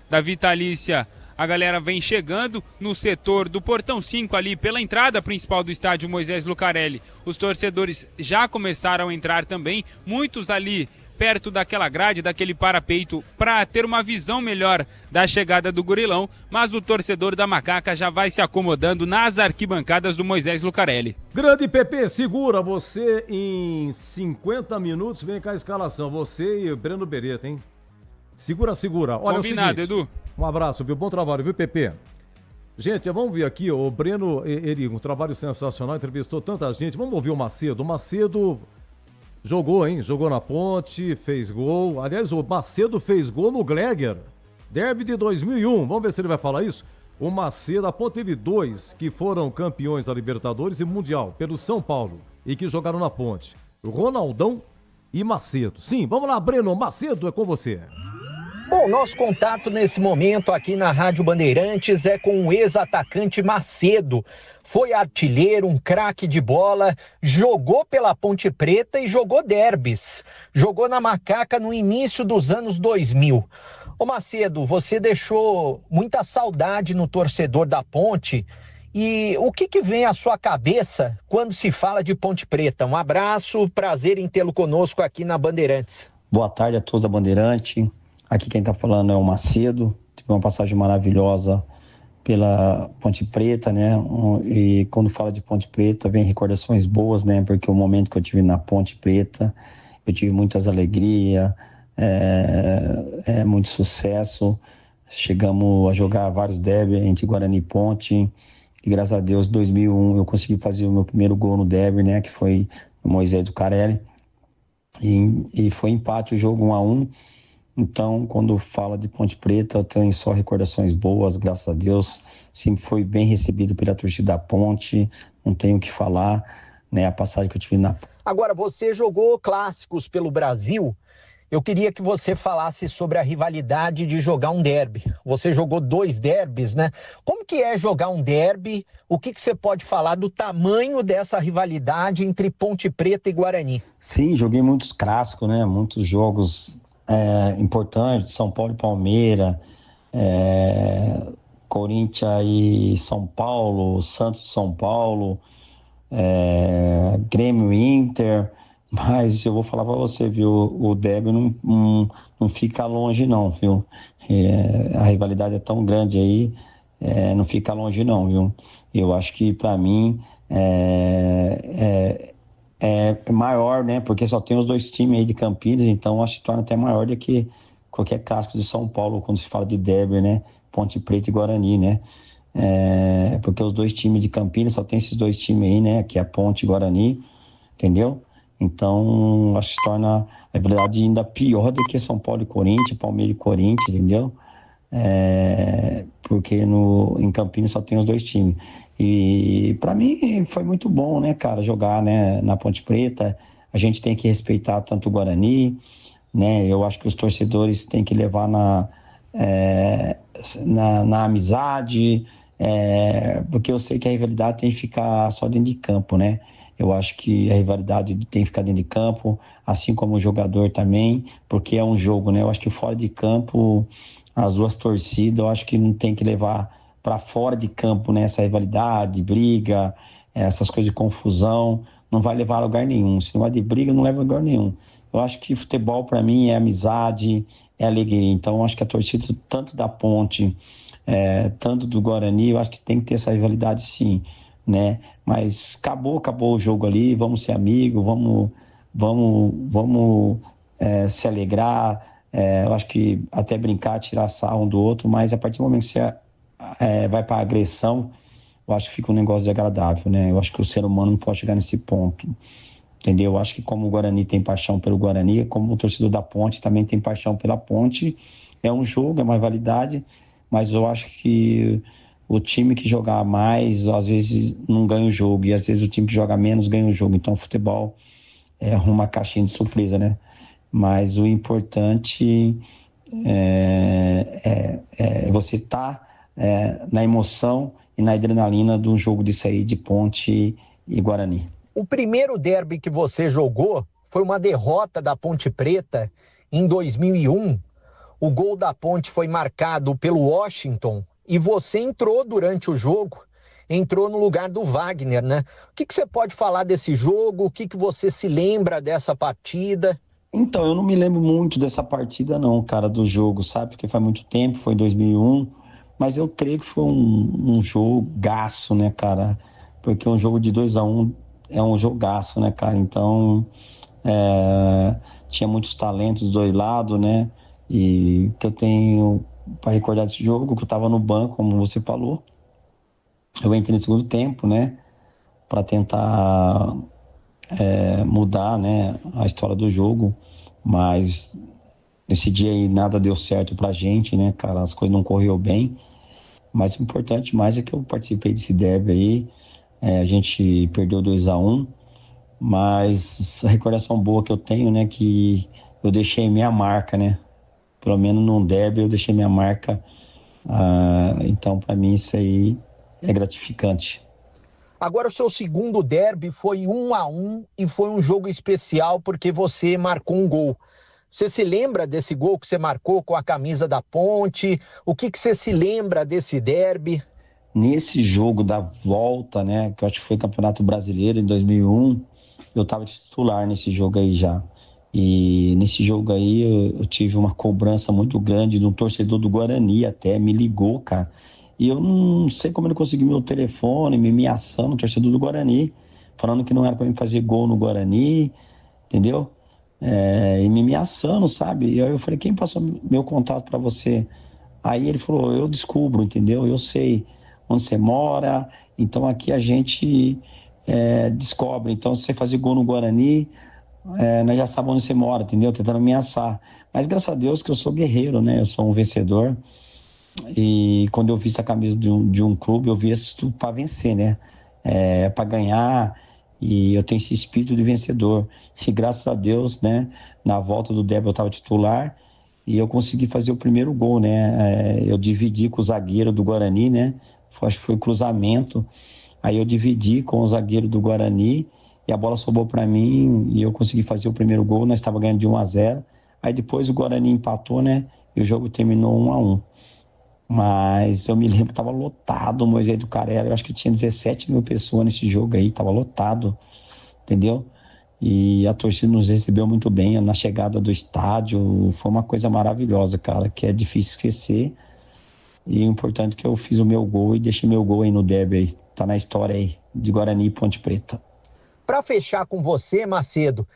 da Vitalícia. A galera vem chegando no setor do Portão 5 ali pela entrada principal do estádio Moisés Lucarelli. Os torcedores já começaram a entrar também, muitos ali perto daquela grade, daquele parapeito, para ter uma visão melhor da chegada do Gurilão, mas o torcedor da Macaca já vai se acomodando nas arquibancadas do Moisés Lucarelli. Grande Pepe, segura você em 50 minutos, vem cá a escalação, você e o Breno Beretta, hein? Segura. Olha, combinado, é o seguinte, Edu. Um abraço, viu? Bom trabalho, viu, Pepe? Gente, vamos ver aqui, o Breno, ele, um trabalho sensacional, entrevistou tanta gente. Vamos ouvir o Macedo. O Macedo jogou, hein? Jogou na Ponte, fez gol. Aliás, o Macedo fez gol no Gleger, derby de 2001. Vamos ver se ele vai falar isso. O Macedo, a Ponte teve 2 que foram campeões da Libertadores e Mundial pelo São Paulo e que jogaram na Ponte. Ronaldão e Macedo. Sim, vamos lá, Breno. Macedo, é com você. Bom, nosso contato nesse momento aqui na Rádio Bandeirantes é com o ex-atacante Macedo. Foi artilheiro, um craque de bola, jogou pela Ponte Preta e jogou derbys. Jogou na Macaca no início dos anos 2000. Ô Macedo, você deixou muita saudade no torcedor da Ponte. E o que vem à sua cabeça quando se fala de Ponte Preta? Um abraço, prazer em tê-lo conosco aqui na Bandeirantes. Boa tarde a todos da Bandeirante. Aqui quem está falando é o Macedo. Tive uma passagem maravilhosa pela Ponte Preta, né? E quando fala de Ponte Preta, vem recordações boas, né? Porque o momento que eu tive na Ponte Preta, eu tive muitas alegrias, muito sucesso. Chegamos a jogar vários derbys entre Guarani e Ponte. E graças a Deus, em 2001, eu consegui fazer o meu primeiro gol no derby, né? Que foi o Moisés do Carelli. E foi empate o jogo 1-1. Então, quando fala de Ponte Preta, eu tenho só recordações boas, graças a Deus. Sempre foi bem recebido pela torcida da Ponte, não tenho o que falar, né? A passagem que eu tive na... Agora, você jogou clássicos pelo Brasil. Eu queria que você falasse sobre a rivalidade de jogar um derby. Você jogou 2 derbys, né? Como que é jogar um derby? O que você pode falar do tamanho dessa rivalidade entre Ponte Preta e Guarani? Sim, joguei muitos clássicos, né? Muitos jogos importantes, São Paulo e Palmeiras, Corinthians e São Paulo, Santos e São Paulo, Grêmio e Inter. Mas eu vou falar para você, viu, o derby não fica longe não, viu? A rivalidade é tão grande aí, não fica longe não, viu? Eu acho que para mim é maior, né? Porque só tem os 2 times aí de Campinas, então acho que torna até maior do que qualquer clássico de São Paulo, quando se fala de derby, né? Ponte Preta e Guarani, né? Porque os 2 times de Campinas, só tem esses 2 times aí, né? Que é a Ponte e Guarani, entendeu? Então, acho que se torna a verdade ainda pior do que São Paulo e Corinthians, Palmeiras e Corinthians, entendeu? Porque em Campinas só tem os 2 times. E para mim foi muito bom, né, cara, jogar, né, na Ponte Preta. A gente tem que respeitar tanto o Guarani, né? Eu acho que os torcedores têm que levar na amizade, porque eu sei que a rivalidade tem que ficar só dentro de campo, né? Eu acho que a rivalidade tem que ficar dentro de campo, assim como o jogador também, porque é um jogo, né? Eu acho que fora de campo, as 2 torcidas, eu acho que não tem que levar para fora de campo, né? Essa rivalidade, briga, essas coisas de confusão, não vai levar a lugar nenhum. Se não é de briga, não leva a lugar nenhum. Eu acho que futebol, para mim, é amizade, é alegria. Então, eu acho que a torcida, tanto da Ponte, tanto do Guarani, eu acho que tem que ter essa rivalidade, sim, né? Mas acabou o jogo ali, vamos ser amigos, vamos se alegrar, eu acho que até brincar, tirar sarro um do outro, mas a partir do momento que você vai para agressão, eu acho que fica um negócio desagradável, né? Eu acho que o ser humano não pode chegar nesse ponto, entendeu? Eu acho que como o Guarani tem paixão pelo Guarani, como o torcedor da Ponte também tem paixão pela Ponte, é um jogo, é uma rivalidade, mas eu acho que o time que jogar mais, às vezes não ganha o jogo, e às vezes o time que joga menos ganha o jogo. Então o futebol é uma caixinha de surpresa, né? Mas o importante é você estar na emoção e na adrenalina de um jogo disso aí de Ponte e Guarani. O primeiro derby que você jogou foi uma derrota da Ponte Preta em 2001. O gol da Ponte foi marcado pelo Washington e você entrou durante o jogo, entrou no lugar do Wagner, né? O que você pode falar desse jogo? O que você se lembra dessa partida? Então, eu não me lembro muito dessa partida não, cara, do jogo, sabe? Porque faz muito tempo, foi em 2001, mas eu creio que foi um jogaço, né, cara? Porque um jogo de 2-1 é um jogaço, né, cara? Então, tinha muitos talentos dos 2 lados, né? E que eu tenho para recordar desse jogo, que eu tava no banco, como você falou, eu entrei no segundo tempo, né, para tentar mudar, né, a história do jogo, mas nesse dia aí nada deu certo pra gente, né, cara, as coisas não correu bem, mas o importante mais é que eu participei desse derby aí, a gente perdeu 2-1, mas a recordação boa que eu tenho, né, que eu deixei minha marca, né, pelo menos num derby eu deixei minha marca, então pra mim isso aí é gratificante. Agora o seu segundo derby foi 1-1 e foi um jogo especial porque você marcou um gol. Você se lembra desse gol que você marcou com a camisa da Ponte? O que você se lembra desse derby? Nesse jogo da volta, né, que eu acho que foi Campeonato Brasileiro em 2001, eu estava titular nesse jogo aí já. E nesse jogo aí eu tive uma cobrança muito grande de um torcedor do Guarani até, me ligou, cara. E eu não sei como ele conseguiu meu telefone, me ameaçando, torcedor do Guarani, falando que não era para mim fazer gol no Guarani, entendeu? E me ameaçando, sabe? E aí eu falei, quem passou meu contato para você? Aí ele falou, eu descubro, entendeu? Eu sei onde você mora, então aqui a gente descobre. Então se você fazer gol no Guarani, nós já sabemos onde você mora, entendeu? Tentando ameaçar. Mas graças a Deus que eu sou guerreiro, né? Eu sou um vencedor. E quando eu vi essa camisa de um clube, eu vi isso tudo para vencer, né? Para ganhar, e eu tenho esse espírito de vencedor. E graças a Deus, né? Na volta do derby eu estava titular e eu consegui fazer o primeiro gol, né? Eu dividi com o zagueiro do Guarani, né? Acho que foi cruzamento. Aí eu dividi com o zagueiro do Guarani e a bola sobrou para mim e eu consegui fazer o primeiro gol. Nós estávamos ganhando de 1-0. Aí depois o Guarani empatou, né? E o jogo terminou 1-1. Mas eu me lembro que estava lotado o Moisés do Carelli. Eu acho que tinha 17 mil pessoas nesse jogo aí, estava lotado, entendeu? E a torcida nos recebeu muito bem na chegada do estádio. Foi uma coisa maravilhosa, cara, que é difícil esquecer. E o importante é que eu fiz o meu gol e deixei meu gol aí no derby aí. Tá na história aí, de Guarani e Ponte Preta. Para fechar com você, Macedo,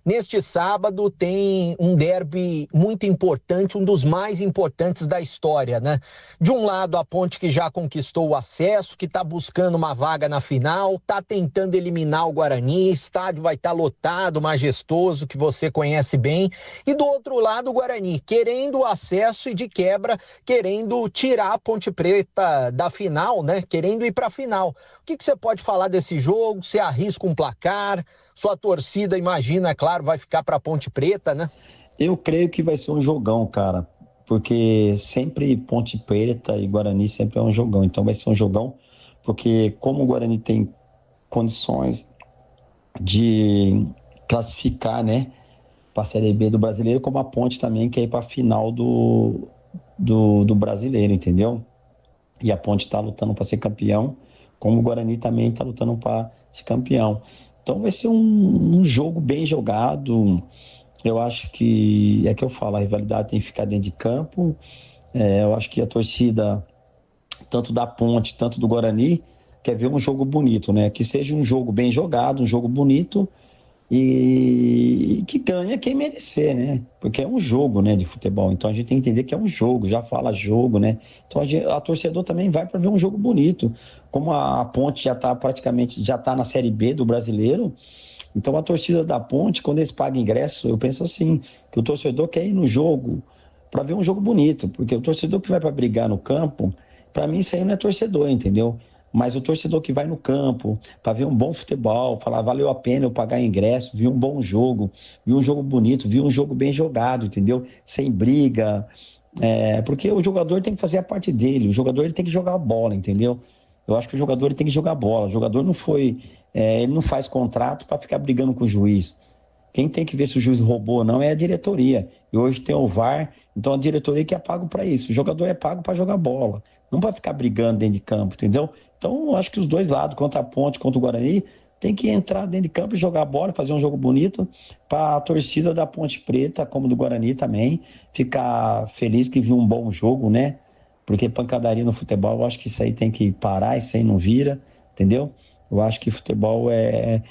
neste sábado tem um derby muito importante, um dos mais importantes da história, né? De um lado, a Ponte que já conquistou o acesso, que está buscando uma vaga na final, está tentando eliminar o Guarani, estádio vai estar lotado, majestoso, que você conhece bem. E do outro lado, o Guarani, querendo o acesso e de quebra, querendo tirar a Ponte Preta da final, né? Querendo ir para a final. O que você pode falar desse jogo? Você arrisca um placar? Sua torcida, imagina, é claro, vai ficar para a Ponte Preta, né? Eu creio que vai ser um jogão, cara, porque sempre Ponte Preta e Guarani sempre é um jogão, então vai ser um jogão, porque como o Guarani tem condições de classificar, né, para a Série B do Brasileiro, como a Ponte também quer ir para a final do Brasileiro, entendeu? E a Ponte está lutando para ser campeão, como o Guarani também está lutando para ser campeão. Então vai ser um jogo bem jogado. Eu acho que, é que eu falo, a rivalidade tem que ficar dentro de campo. Eu acho que a torcida, tanto da Ponte, tanto do Guarani, quer ver um jogo bonito, né? Que seja um jogo bem jogado, um jogo bonito e que ganha quem merecer, né? Porque é um jogo, né, de futebol. Então a gente tem que entender que é um jogo, já fala jogo, né? Então a torcedor também vai para ver um jogo bonito. Como a Ponte já está praticamente, já está na Série B do Brasileiro, então a torcida da Ponte, quando eles pagam ingresso, eu penso assim, que o torcedor quer ir no jogo para ver um jogo bonito, porque o torcedor que vai para brigar no campo, para mim isso aí não é torcedor, entendeu? Mas o torcedor que vai no campo para ver um bom futebol, falar valeu a pena eu pagar ingresso, vi um bom jogo, vi um jogo bonito, vi um jogo bem jogado, entendeu? Sem briga, porque o jogador tem que fazer a parte dele, o jogador ele tem que jogar a bola, entendeu? Eu acho que o jogador ele tem que jogar bola, o jogador não ele não faz contrato para ficar brigando com o juiz. Quem tem que ver se o juiz roubou ou não é a diretoria. E hoje tem o VAR, então a diretoria que é pago para isso. O jogador é pago para jogar bola, não para ficar brigando dentro de campo, entendeu? Então eu acho que os dois lados, contra a Ponte, contra o Guarani, tem que entrar dentro de campo e jogar bola, fazer um jogo bonito para a torcida da Ponte Preta, como do Guarani também, ficar feliz que viu um bom jogo, né? Porque pancadaria no futebol, eu acho que isso aí tem que parar, isso aí não vira, entendeu? Eu acho que futebol é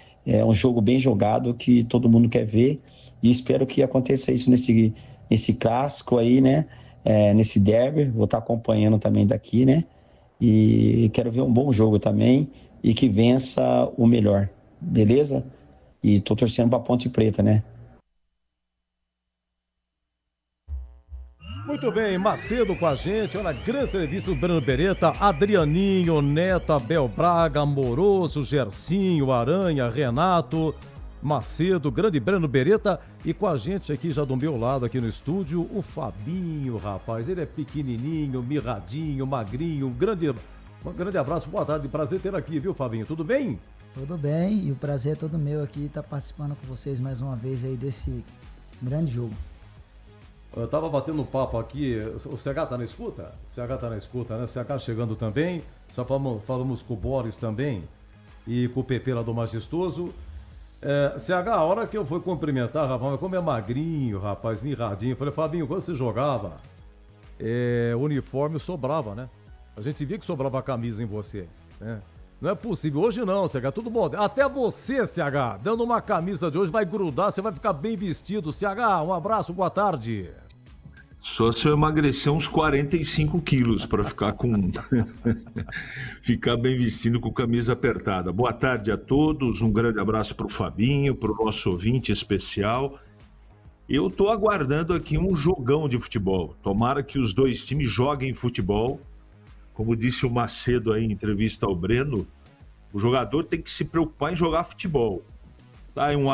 um jogo bem jogado que todo mundo quer ver e espero que aconteça isso nesse clássico aí, né? Nesse derby, vou estar acompanhando também daqui, né? e quero ver um bom jogo também e que vença o melhor, beleza? E tô torcendo pra Ponte Preta, né? Muito bem, Macedo com a gente, olha a grande entrevista do Breno Beretta, Adrianinho, Neto, Abel Braga, Amoroso, Gercinho, Aranha, Renato, Macedo, grande Breno Beretta, e com a gente aqui já do meu lado aqui no estúdio, o Fabinho, rapaz, ele é pequenininho, mirradinho, magrinho, um grande abraço, boa tarde, prazer ter aqui, viu, Fabinho, tudo bem? Tudo bem, e o prazer é todo meu aqui estar participando com vocês mais uma vez aí desse grande jogo. Eu tava batendo papo aqui, o CH tá na escuta? CH tá na escuta, né? CH chegando também, já falamos com o Boris também e com o PP lá do Majestoso. CH, a hora que eu fui cumprimentar, rapaz, como é magrinho, rapaz, mirradinho, eu falei, Fabinho, quando você jogava, o uniforme sobrava, né? A gente via que sobrava a camisa em você, né? Não é possível, hoje não, CH, tudo bom. Até você, CH, dando uma camisa de hoje, vai grudar, você vai ficar bem vestido. CH, um abraço, boa tarde. Só se eu emagrecer uns 45 quilos para ficar ficar bem vestido com camisa apertada. Boa tarde a todos, um grande abraço para o Fabinho, para o nosso ouvinte especial. Eu estou aguardando aqui um jogão de futebol. Tomara que os dois times joguem futebol. Como disse o Macedo aí em entrevista ao Breno, o jogador tem que se preocupar em jogar futebol. Tá aí um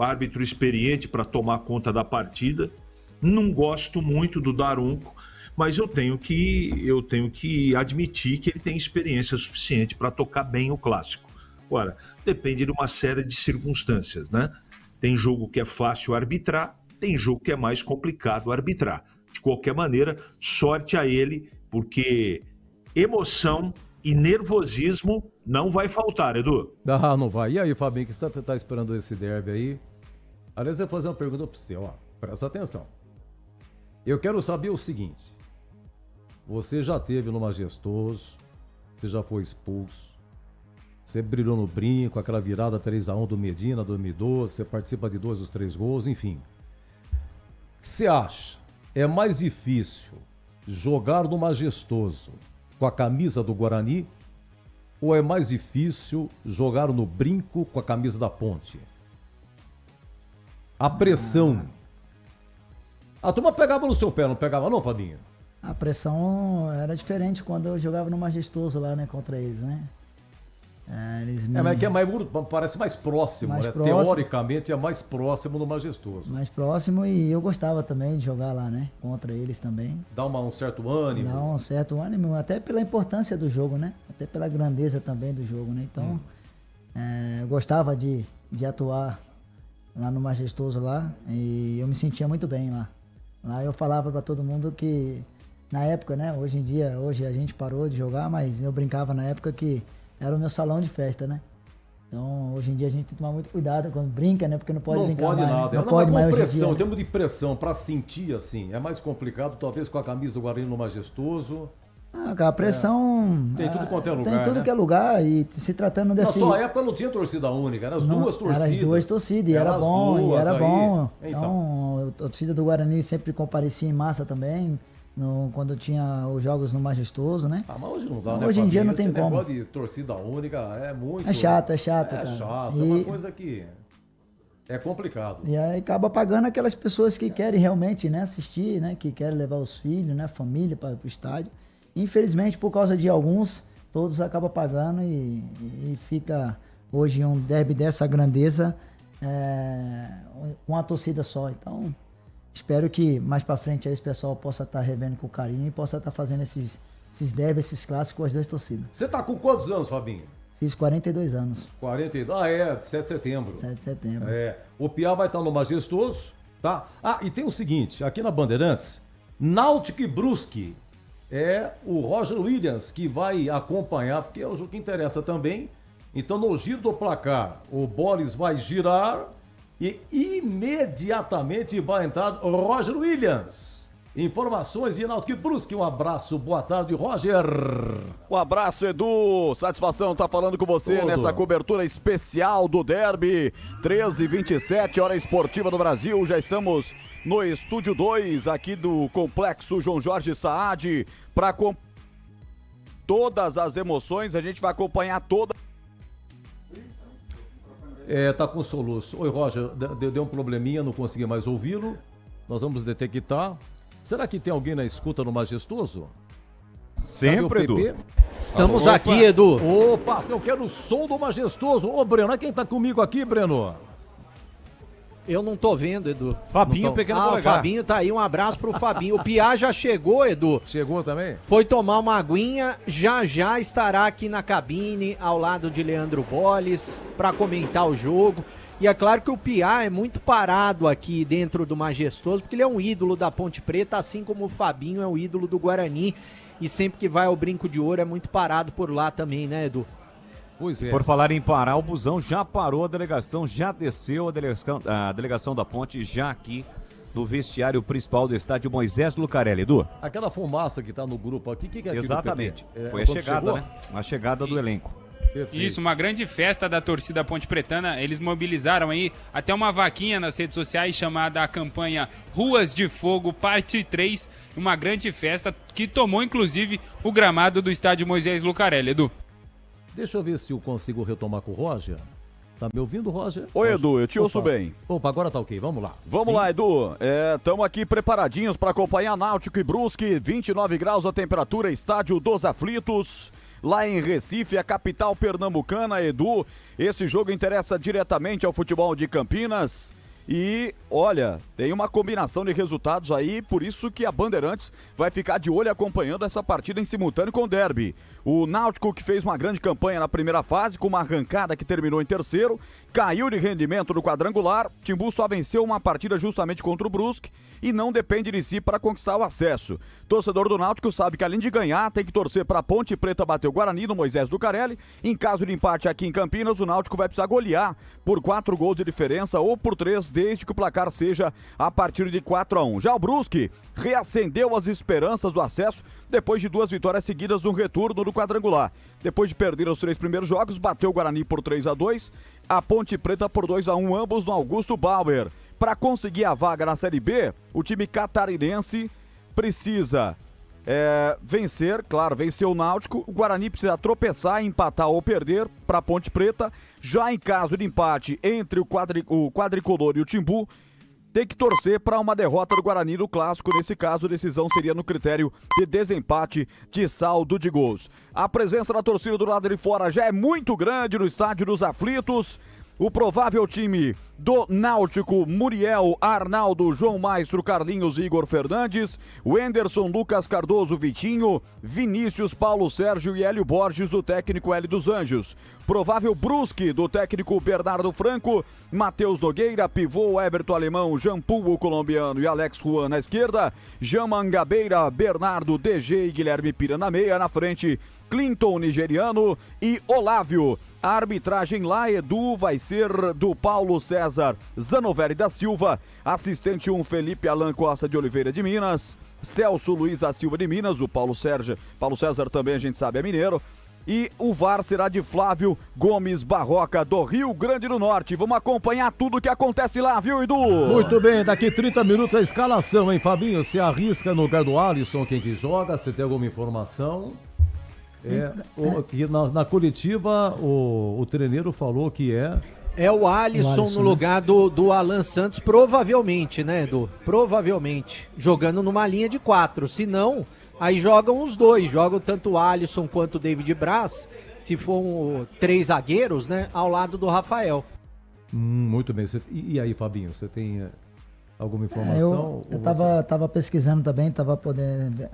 árbitro experiente para tomar conta da partida. Não gosto muito do Daronco, mas eu tenho que admitir que ele tem experiência suficiente para tocar bem o clássico. Agora, depende de uma série de circunstâncias, né? Tem jogo que é fácil arbitrar, tem jogo que é mais complicado arbitrar. De qualquer maneira, sorte a ele, porque emoção e nervosismo não vai faltar, Edu. Ah, não vai. E aí, Fabinho, que você tá esperando esse derby aí? Aliás, eu vou fazer uma pergunta para você, ó. Presta atenção. Eu quero saber o seguinte. Você já teve no Majestoso, você já foi expulso, você brilhou no brinco, aquela virada 3-1 do Medina, 2012, você participa de 2 dos 3 gols, enfim. O que você acha? É mais difícil jogar no Majestoso com a camisa do Guarani ou é mais difícil jogar no brinco com a camisa da Ponte? A pressão. A turma pegava no seu pé, não pegava não, Fabinho? A pressão era diferente quando eu jogava no Majestoso lá, né, contra eles, né? Mas que parece mais próximo, mais né? próximo. Teoricamente é mais próximo no Majestoso. Mais próximo, e eu gostava também de jogar lá, né? Contra eles também. Dá um certo ânimo. Dá um certo ânimo, até pela importância do jogo, né? Até pela grandeza também do jogo, né? Então, eu gostava de atuar lá no Majestoso lá, e eu me sentia muito bem lá. Lá eu falava para todo mundo que, na época, né? Hoje a gente parou de jogar, mas eu brincava na época que era o meu salão de festa, né? Então, hoje em dia a gente tem que tomar muito cuidado quando brinca, né? Porque não pode brincar mais. Nada. Não pode mais pressão, hoje em dia, em termos de pressão, para sentir assim, é mais complicado, talvez com a camisa do Guarani no Majestoso. A pressão... Tem tudo quanto é lugar, Tem tudo né? que é lugar, e se tratando desse... Na sua época não tinha torcida única, eram as duas torcidas. Eram as duas torcidas, e era bom, Então, a torcida do Guarani sempre comparecia em massa também, quando tinha os jogos no Majestoso, né? Ah, mas hoje não dá, né? Hoje em dia não tem esse como. negócio de torcida única é muito... É chato, É cara. chato, é uma coisa que é complicado. E aí acaba pagando aquelas pessoas que querem realmente, né, assistir, né? Que querem levar os filhos, né, família para o estádio. Infelizmente, por causa de alguns, todos acabam pagando e fica hoje um derby dessa grandeza com a torcida só. Então, espero que mais para frente aí esse pessoal possa estar revendo com carinho e possa estar fazendo esses derbys, esses clássicos com as duas torcidas. Você tá com quantos anos, Fabinho? Fiz 42 anos. 42? De 7 de setembro. 7 de setembro. O Piá vai estar no Majestoso, tá? Ah, e tem o seguinte, aqui na Bandeirantes, Náutico e Brusque. É o Roger Williams que vai acompanhar, porque é o jogo que interessa também. Então, no giro do placar, o Boris vai girar e imediatamente vai entrar o Roger Williams. Informações de Náutico e Brusque. Um abraço, boa tarde, Roger. Um abraço, Edu. Satisfação estar falando com você nessa cobertura especial do derby. 13h27, hora esportiva do Brasil. Já estamos no Estúdio 2 aqui do Complexo João Jorge Saad para todas as emoções, a gente vai acompanhar toda. Tá com soluço. Oi, Roger, deu um probleminha, não consegui mais ouvi-lo. Nós vamos detectar. Será que tem alguém na escuta no Majestoso? Sempre, Edu. Estamos Alô, aqui, Edu. Opa, eu quero o som do Majestoso. Ô, Breno, quem tá comigo aqui, Breno? Eu não tô vendo, Edu. Fabinho, Não tô... pequeno o polegar. Fabinho tá aí, um abraço pro Fabinho. O Piá já chegou, Edu. Chegou também? Foi tomar uma aguinha, já estará aqui na cabine, ao lado de Leandro Bolles, para comentar o jogo. E é claro que o Piá é muito parado aqui dentro do Majestoso, porque ele é um ídolo da Ponte Preta, assim como o Fabinho é um ídolo do Guarani. E sempre que vai ao Brinco de Ouro é muito parado por lá também, né, Edu? Pois é. Por falar em parar, o busão já parou a delegação, já desceu a delegação da Ponte, já aqui no vestiário principal do estádio Moisés Lucarelli. Edu? Aquela fumaça que tá no grupo aqui, o que é aquilo? Exatamente. PP? Foi a quando chegada, chegou? né? A chegada do elenco. Perfeito. Isso, uma grande festa da torcida Ponte Pretana. Eles mobilizaram aí até uma vaquinha nas redes sociais chamada a campanha Ruas de Fogo, parte 3. Uma grande festa que tomou, inclusive, o gramado do estádio Moisés Lucarelli. Edu. Deixa eu ver se eu consigo retomar com o Roger. Tá me ouvindo, Roger? Oi, Edu, eu te ouço Opa. bem. Opa, agora tá ok, vamos lá. Vamos lá, Edu. Estamos aqui preparadinhos para acompanhar Náutico e Brusque. 29 graus a temperatura, estádio dos Aflitos. Lá em Recife, a capital pernambucana, Edu. Esse jogo interessa diretamente ao futebol de Campinas. E, olha, tem uma combinação de resultados aí, por isso que a Bandeirantes vai ficar de olho acompanhando essa partida em simultâneo com o derby. O Náutico, que fez uma grande campanha na primeira fase, com uma arrancada que terminou em terceiro, caiu de rendimento no quadrangular. Timbu só venceu uma partida justamente contra o Brusque e não depende de si para conquistar o acesso. Torcedor do Náutico sabe que além de ganhar, tem que torcer para a Ponte Preta bater o Guarani no Moisés Lucarelli. Em caso de empate aqui em Campinas, o Náutico vai precisar golear por 4 gols de diferença ou por 3, desde que o placar seja a partir de 4-1. Já o Brusque reacendeu as esperanças do acesso depois de 2 vitórias seguidas no retorno do quadrangular. Depois de perder os 3 primeiros jogos, bateu o Guarani por 3-2, a Ponte Preta por 2-1, ambos no Augusto Bauer. Para conseguir a vaga na Série B, o time catarinense precisa vencer, claro, vencer o Náutico. O Guarani precisa tropeçar, empatar ou perder para a Ponte Preta. Já em caso de empate entre o quadricolor e o Timbu, tem que torcer para uma derrota do Guarani no clássico. Nesse caso, a decisão seria no critério de desempate de saldo de gols. A presença da torcida do lado de fora já é muito grande no estádio dos Aflitos. O provável time do Náutico: Muriel, Arnaldo, João Maestro, Carlinhos e Igor Fernandes, Wenderson, Lucas Cardoso, Vitinho, Vinícius, Paulo Sérgio e Hélio Borges, o técnico Hélio dos Anjos. Provável Brusque, do técnico Bernardo Franco, Matheus Nogueira, pivô, Everton Alemão, Jampu, o colombiano, e Alex Juan na esquerda, Jamangabeira, Bernardo, DG e Guilherme Pira na meia, na frente Clinton, nigeriano, e Olávio. A arbitragem lá, Edu, vai ser do Paulo César Zanovelli da Silva, assistente 1 Felipe Alan Costa de Oliveira de Minas, Celso Luiz da Silva de Minas, o Paulo César também a gente sabe é mineiro, e o VAR será de Flávio Gomes Barroca, do Rio Grande do Norte. Vamos acompanhar tudo o que acontece lá, viu, Edu? Muito bem, daqui 30 minutos a escalação, hein, Fabinho? Você arrisca no lugar do Alisson quem que joga? Você tem alguma informação? Na coletiva, o treineiro falou que É o Alisson no lugar do Alan Santos, provavelmente, né, Edu? Provavelmente. Jogando numa linha de 4. Se não, aí jogam os dois. Jogam tanto o Alisson quanto o David Braz, se for 3 zagueiros, né, ao lado do Rafael. Muito bem. E aí, Fabinho, você tem alguma informação? Eu tava pesquisando também, tava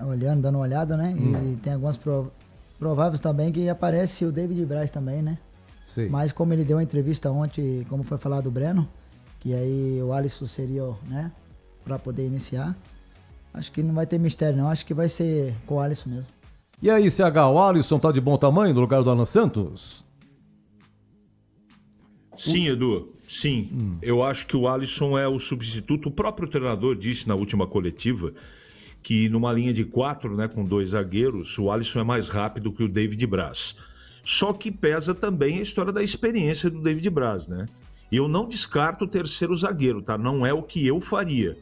olhando, dando uma olhada, né? E tem algumas prováveis também que aparece o David Braz também, né? Sim. Mas como ele deu uma entrevista ontem, como foi falar do Breno, que aí o Alisson seria, né, para poder iniciar, acho que não vai ter mistério não, acho que vai ser com o Alisson mesmo. E aí, CH, o Alisson tá de bom tamanho no lugar do Alan Santos? Sim, Edu, sim. Eu acho que o Alisson é o substituto. O próprio treinador disse na última coletiva que numa linha de 4, né, com 2 zagueiros, o Alisson é mais rápido que o David Braz. Só que pesa também a história da experiência do David Braz, né? E eu não descarto o terceiro zagueiro, tá? Não é o que eu faria.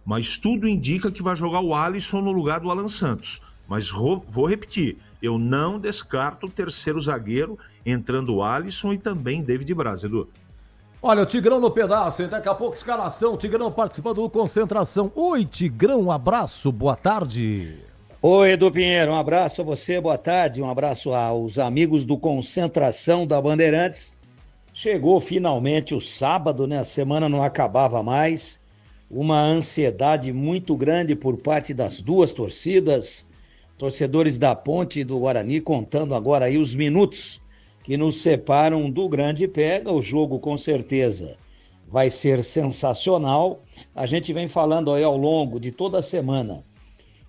Mas tudo indica que vai jogar o Alisson no lugar do Alan Santos. Mas vou repetir, Eu não descarto o terceiro zagueiro, entrando o Alisson e também David Braz, Edu. Olha, o Tigrão no pedaço, hein? Daqui a pouco escalação, Tigrão participando do Concentração. Oi, Tigrão, um abraço, boa tarde. Oi, Edu Pinheiro, um abraço a você, boa tarde, um abraço aos amigos do Concentração da Bandeirantes. Chegou finalmente o sábado, né? A semana não acabava mais. Uma ansiedade muito grande por parte das duas torcidas, torcedores da Ponte e do Guarani, contando agora aí os minutos que nos separam do grande pega. O jogo com certeza vai ser sensacional. A gente vem falando aí ao longo de toda a semana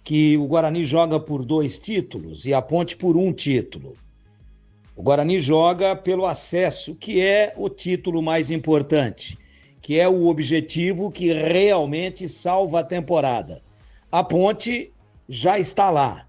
que o Guarani joga por 2 títulos e a Ponte por 1 título. O Guarani joga pelo acesso, que é o título mais importante, que é o objetivo que realmente salva a temporada. A Ponte já está lá,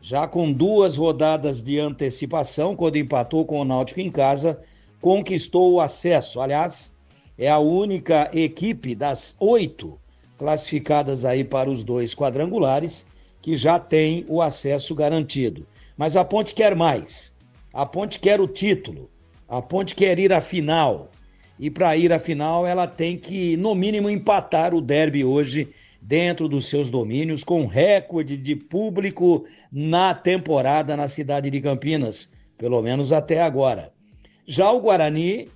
já com 2 rodadas de antecipação, quando empatou com o Náutico em casa, conquistou o acesso. Aliás, é a única equipe das 8 classificadas aí para os 2 quadrangulares que já tem o acesso garantido. Mas a Ponte quer mais. A Ponte quer o título. A Ponte quer ir à final. E para ir à final, ela tem que, no mínimo, empatar o derby hoje dentro dos seus domínios, com recorde de público na temporada na cidade de Campinas, pelo menos até agora. Já o Guarani,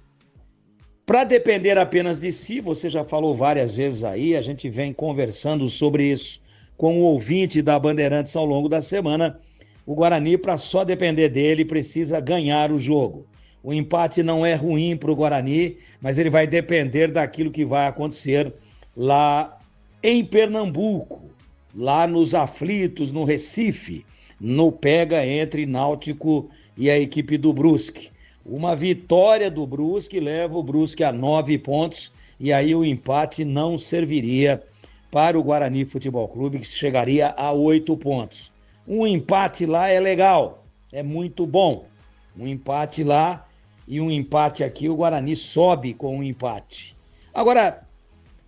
para depender apenas de si, você já falou várias vezes aí, a gente vem conversando sobre isso com o ouvinte da Bandeirantes ao longo da semana. O Guarani, para só depender dele, precisa ganhar o jogo. O empate não é ruim para o Guarani, mas ele vai depender daquilo que vai acontecer lá em Pernambuco, lá nos aflitos, no Recife, no pega entre Náutico e a equipe do Brusque. Uma vitória do Brusque leva o Brusque a 9 pontos e aí o empate não serviria para o Guarani Futebol Clube, que chegaria a 8 pontos. Um empate lá é legal, é muito bom. Um empate lá e um empate aqui, o Guarani sobe com um empate. Agora,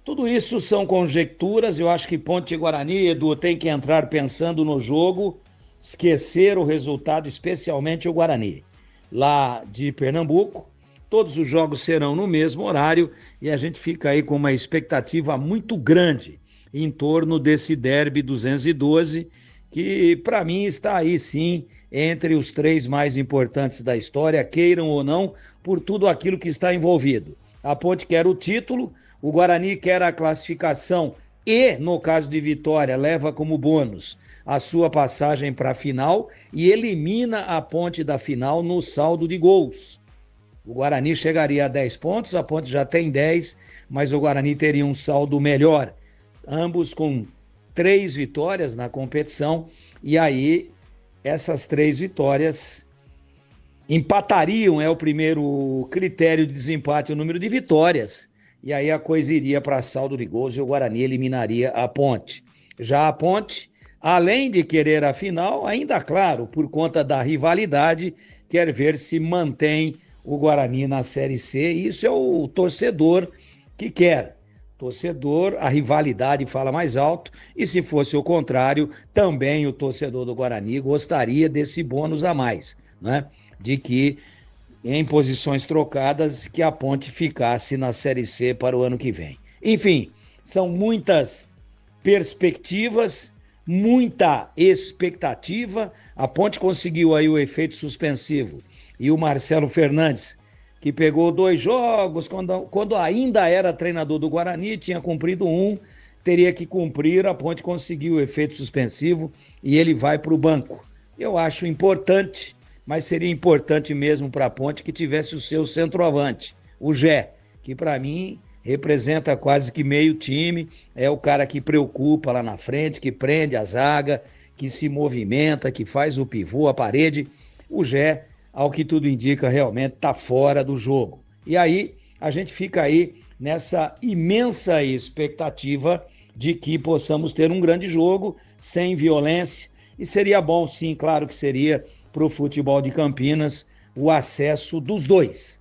tudo isso são conjecturas. Eu acho que Ponte e Guarani, Edu, tem que entrar pensando no jogo, esquecer o resultado, especialmente o Guarani. Lá de Pernambuco, todos os jogos serão no mesmo horário e a gente fica aí com uma expectativa muito grande em torno desse derby 212, que para mim está aí sim entre os 3 mais importantes da história, queiram ou não, por tudo aquilo que está envolvido. A Ponte quer o título, o Guarani quer a classificação e, no caso de vitória, leva como bônus a sua passagem para a final e elimina a Ponte da final no saldo de gols. O Guarani chegaria a 10 pontos, a Ponte já tem 10, mas o Guarani teria um saldo melhor. Ambos com 3 vitórias na competição e aí essas 3 vitórias empatariam, é o primeiro critério de desempate, o número de vitórias. E aí a coisa iria para saldo de gols e o Guarani eliminaria a Ponte. Já a Ponte, além de querer a final, ainda claro, por conta da rivalidade, quer ver se mantém o Guarani na Série C. E isso é o torcedor que quer. Torcedor, a rivalidade fala mais alto. E se fosse o contrário, também o torcedor do Guarani gostaria desse bônus a mais, né? De que em posições trocadas, que a Ponte ficasse na Série C para o ano que vem. Enfim, são muitas perspectivas, muita expectativa. A Ponte conseguiu aí o efeito suspensivo. E o Marcelo Fernandes, que pegou 2 jogos, quando ainda era treinador do Guarani, tinha cumprido 1, teria que cumprir, a Ponte conseguiu o efeito suspensivo e ele vai para o banco. Eu acho importante, mas seria importante mesmo para a Ponte que tivesse o seu centroavante, o Gé, que para mim representa quase que meio time, é o cara que preocupa lá na frente, que prende a zaga, que se movimenta, que faz o pivô, a parede. O Gé, ao que tudo indica, realmente está fora do jogo. E aí a gente fica aí nessa imensa expectativa de que possamos ter um grande jogo, sem violência, e seria bom, sim, claro que seria, para o futebol de Campinas, o acesso dos 2,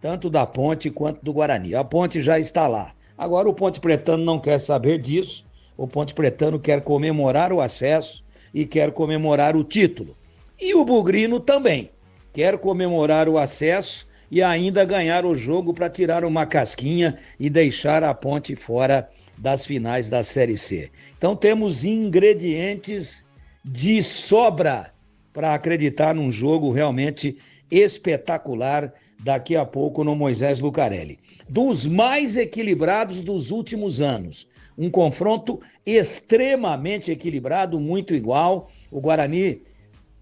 tanto da Ponte quanto do Guarani. A Ponte já está lá. Agora o Ponte Pretano não quer saber disso, o Ponte Pretano quer comemorar o acesso e quer comemorar o título. E o Bugrino também quer comemorar o acesso e ainda ganhar o jogo para tirar uma casquinha e deixar a Ponte fora das finais da Série C. Então temos ingredientes de sobra para acreditar num jogo realmente espetacular daqui a pouco no Moisés Lucarelli. Dos mais equilibrados dos últimos anos. Um confronto extremamente equilibrado, muito igual. O Guarani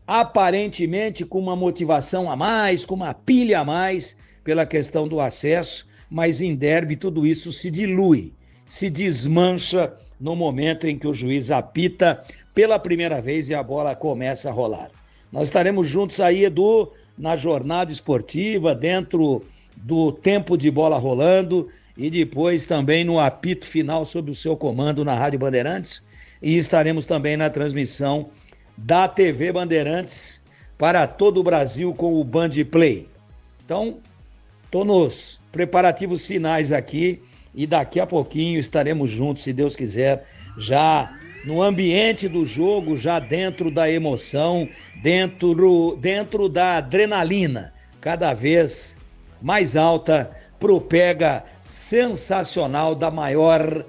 aparentemente com uma motivação a mais, com uma pilha a mais pela questão do acesso, mas em derby tudo isso se dilui, se desmancha no momento em que o juiz apita pela primeira vez e a bola começa a rolar. Nós estaremos juntos aí, Edu, na jornada esportiva, dentro do tempo de bola rolando e depois também no apito final sob o seu comando na Rádio Bandeirantes, e estaremos também na transmissão da TV Bandeirantes para todo o Brasil com o Band Play. Então, estou nos preparativos finais aqui e daqui a pouquinho estaremos juntos, se Deus quiser, já no ambiente do jogo, já dentro da emoção, dentro da adrenalina, cada vez mais alta pro pega sensacional da maior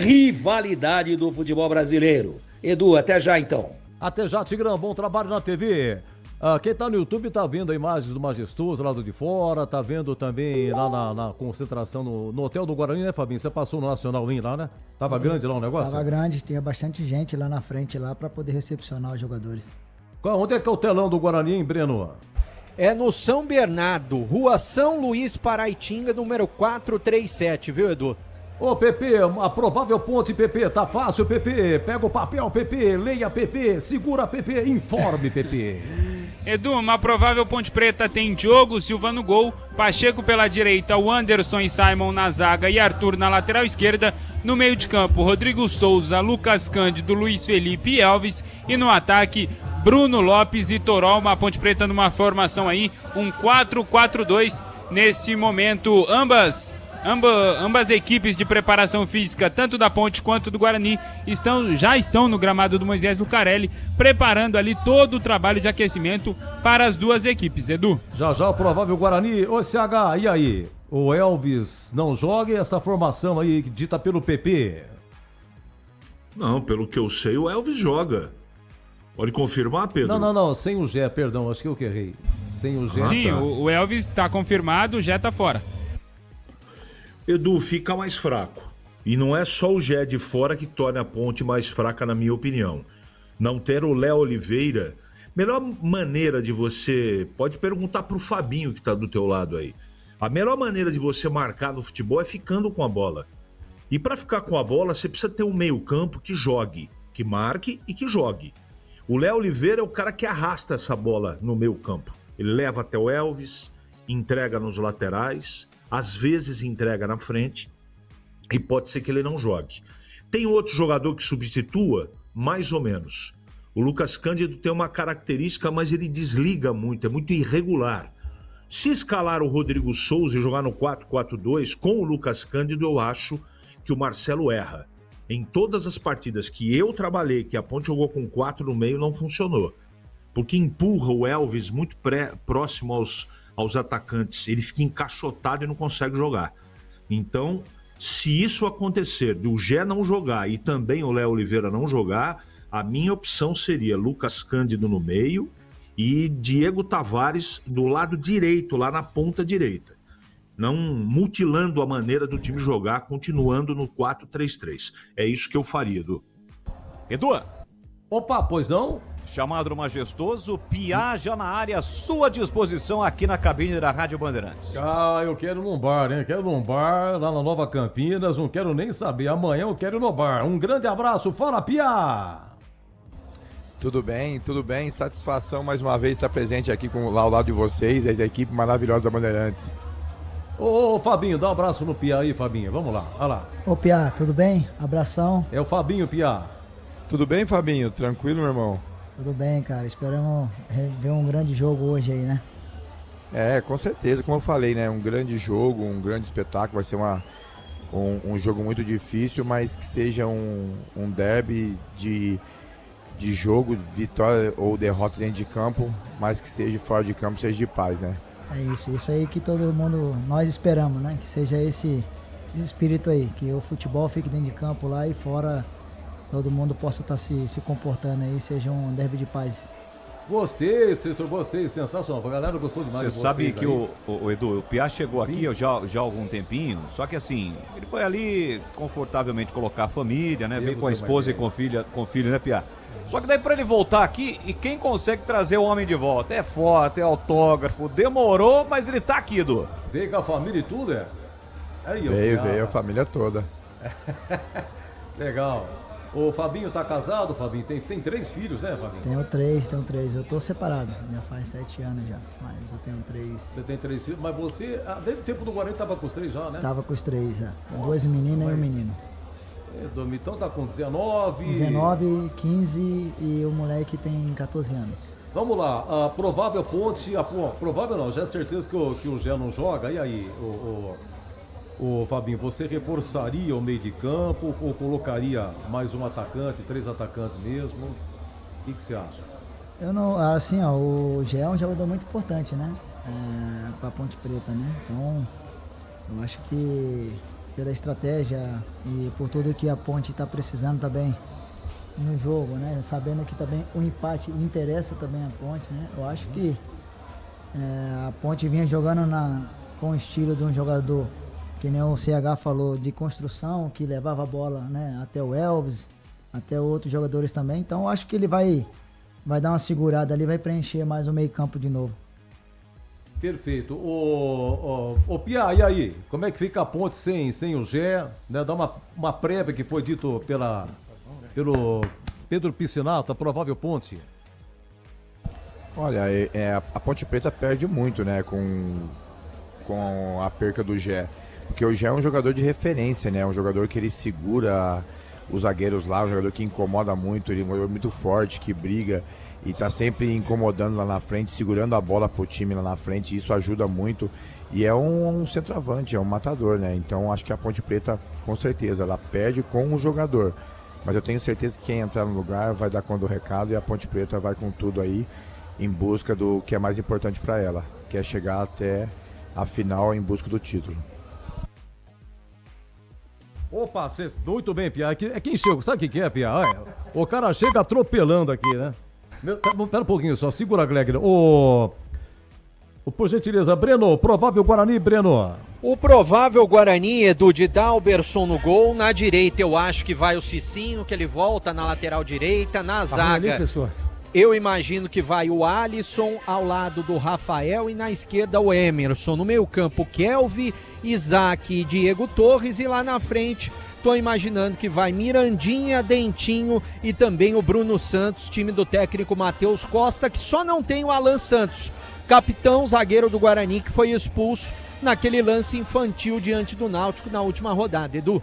rivalidade do futebol brasileiro. Edu, até já então. Até já, Tigrão, bom trabalho na TV. Quem tá no YouTube tá vendo imagens do Majestoso, lá do de fora, tá vendo também lá na concentração no Hotel do Guarani, né, Fabinho? Você passou no Nacional Win lá, né? Tava grande lá o negócio? Tava grande, tinha bastante gente lá na frente lá para poder recepcionar os jogadores. Onde é que é o telão do Guarani, hein, Breno? É no São Bernardo, Rua São Luís Paraitinga, número 437, viu, Edu? Ô, Pepe, a provável ponte, Pepe, tá fácil, Pepe. Pega o papel, Pepe, leia, Pepe, segura, Pepe, informe, Pepe. Edu, uma provável Ponte Preta tem Diogo Silva no gol, Pacheco pela direita, o Anderson e Simon na zaga e Arthur na lateral esquerda. No meio de campo, Rodrigo Souza, Lucas Cândido, Luiz Felipe e Elvis. E no ataque, Bruno Lopes e Toró. Uma Ponte Preta numa formação aí, um 4-4-2. Nesse momento, ambas equipes de preparação física, tanto da Ponte quanto do Guarani, já estão no gramado do Moisés Lucarelli, preparando ali todo o trabalho de aquecimento para as duas equipes, Edu. Já o provável Guarani. Ô, CH, e aí? O Elvis não joga e essa formação aí dita pelo PP? Não, pelo que eu sei, o Elvis joga. Pode confirmar, Pedro? Não, sem o Gé, perdão, acho que eu que errei. Sem o Gé. Sim, o Elvis está confirmado, o Gé tá fora. Edu, fica mais fraco. E não é só o Gé de fora que torna a Ponte mais fraca, na minha opinião. Não ter o Léo Oliveira... Melhor maneira de você... Pode perguntar pro Fabinho que tá do teu lado aí. A melhor maneira de você marcar no futebol é ficando com a bola. E para ficar com a bola, você precisa ter um meio-campo que jogue, que marque e que jogue. O Léo Oliveira é o cara que arrasta essa bola no meio-campo. Ele leva até o Elvis, entrega nos laterais... Às vezes entrega na frente e pode ser que ele não jogue. Tem outro jogador que substitua? Mais ou menos. O Lucas Cândido tem uma característica, mas ele desliga muito, é muito irregular. Se escalar o Rodrigo Souza e jogar no 4-4-2 com o Lucas Cândido, eu acho que o Marcelo erra. Em todas as partidas que eu trabalhei, que a Ponte jogou com 4 no meio, não funcionou. Porque empurra o Elvis muito próximo aos atacantes, ele fica encaixotado e não consegue jogar. Então, se isso acontecer, do Gé não jogar e também o Léo Oliveira não jogar, a minha opção seria Lucas Cândido no meio e Diego Tavares do lado direito, lá na ponta direita. Não mutilando a maneira do time jogar, continuando no 4-3-3. É isso que eu faria, Edu. Edu! Opa, pois não? Chamado Majestoso, Piá já na área, à sua disposição aqui na cabine da Rádio Bandeirantes. Eu quero num bar, hein? Quero num bar lá na Nova Campinas, não quero nem saber. Amanhã eu quero ir no bar. Um grande abraço, fala, Piá! Tudo bem. Satisfação mais uma vez estar presente aqui lá ao lado de vocês, a equipe maravilhosa da Bandeirantes. Ô, Fabinho, dá um abraço no Piá aí, Fabinho. Vamos lá, olha lá. Ô, Piá, tudo bem? Abração. É o Fabinho, Piá. Tudo bem, Fabinho? Tranquilo, meu irmão? Tudo bem, cara. Esperamos ver um grande jogo hoje aí, né? Com certeza. Como eu falei, né? Um grande jogo, um grande espetáculo. Vai ser um jogo muito difícil, mas que seja um derby de de jogo, vitória ou derrota dentro de campo, mas que seja fora de campo, seja de paz, né? É isso aí que todo mundo, nós esperamos, né? Que seja esse espírito aí, que o futebol fique dentro de campo lá e fora todo mundo possa estar se comportando aí, seja um derby de paz. Gostei, gostei, sensacional. A galera gostou demais de Você vocês sabe que aí. o Edu, o Piá chegou Sim. aqui já há algum tempinho, só que assim, ele foi ali confortavelmente colocar a família, né? Veio com a esposa e com o filho, né, Piá? Só que daí pra ele voltar aqui, e quem consegue trazer o homem de volta? É foto, é autógrafo, demorou, mas ele tá aqui, Edu. Veio com a família e tudo, é? Aí, Veio a família toda. Legal. O Fabinho tá casado, Fabinho? Tem 3 filhos, né, Fabinho? Tenho três. Eu tô separado. Já faz 7 anos já. Mas eu tenho 3. Você tem 3 filhos, mas você, desde o tempo do Guarani, tava com os 3 já, né? Tava com os 3, já. 2 meninas e um menino. Então tá com 19... 19, 15 e o moleque tem 14 anos. Vamos lá, a provável ponte... provável não, já é certeza que o Gé não joga. E aí, o Fabinho, você reforçaria o meio de campo ou colocaria mais um atacante, 3 atacantes mesmo? O que você acha? Eu não, assim, ó, o Gé é um jogador muito importante, né? Pra Ponte Preta, né? Então, eu acho que pela estratégia e por tudo que a Ponte está precisando também no jogo, né? Sabendo que também o empate interessa também a Ponte, né? Eu acho que a Ponte vinha jogando com o estilo de um jogador que nem o CH falou, de construção, que levava a bola, né, até o Elvis, até outros jogadores também. Então eu acho que ele vai dar uma segurada ali, vai preencher mais o meio campo de novo. Perfeito. O Piá, e aí? Como é que fica a Ponte sem o Gé? Né? Dá uma prévia que foi dito pelo Pedro Piscinato, a provável Ponte. Olha, a Ponte Preta perde muito, né, com a perca do Gé. Porque o Gé é um jogador de referência, né? Um jogador que ele segura os zagueiros lá, um jogador que incomoda muito, ele é um jogador muito forte, que briga e tá sempre incomodando lá na frente, segurando a bola pro time lá na frente, isso ajuda muito. E é um centroavante, é um matador, né? Então acho que a Ponte Preta, com certeza, ela perde com o jogador. Mas eu tenho certeza que quem entrar no lugar vai dar conta do recado e a Ponte Preta vai com tudo aí em busca do que é mais importante para ela, que é chegar até a final em busca do título. Opa, muito bem, Piá. É quem chega, sabe o que é, Piá? Olha, o cara chega atropelando aqui, né? Pera um pouquinho só, segura, Glegler. Por gentileza, Breno, provável Guarani, Breno. O provável Guarani, Edu, de Dalberson no gol. Na direita eu acho que vai o Cicinho, que ele volta na lateral direita. Na zaga, eu imagino que vai o Alisson ao lado do Rafael e na esquerda o Emerson. No meio campo, Kelvin, Isaac e Diego Torres. E lá na frente, tô imaginando que vai Mirandinha, Dentinho e também o Bruno Santos, time do técnico Matheus Costa, que só não tem o Alan Santos, capitão, zagueiro do Guarani, que foi expulso naquele lance infantil diante do Náutico na última rodada, Edu.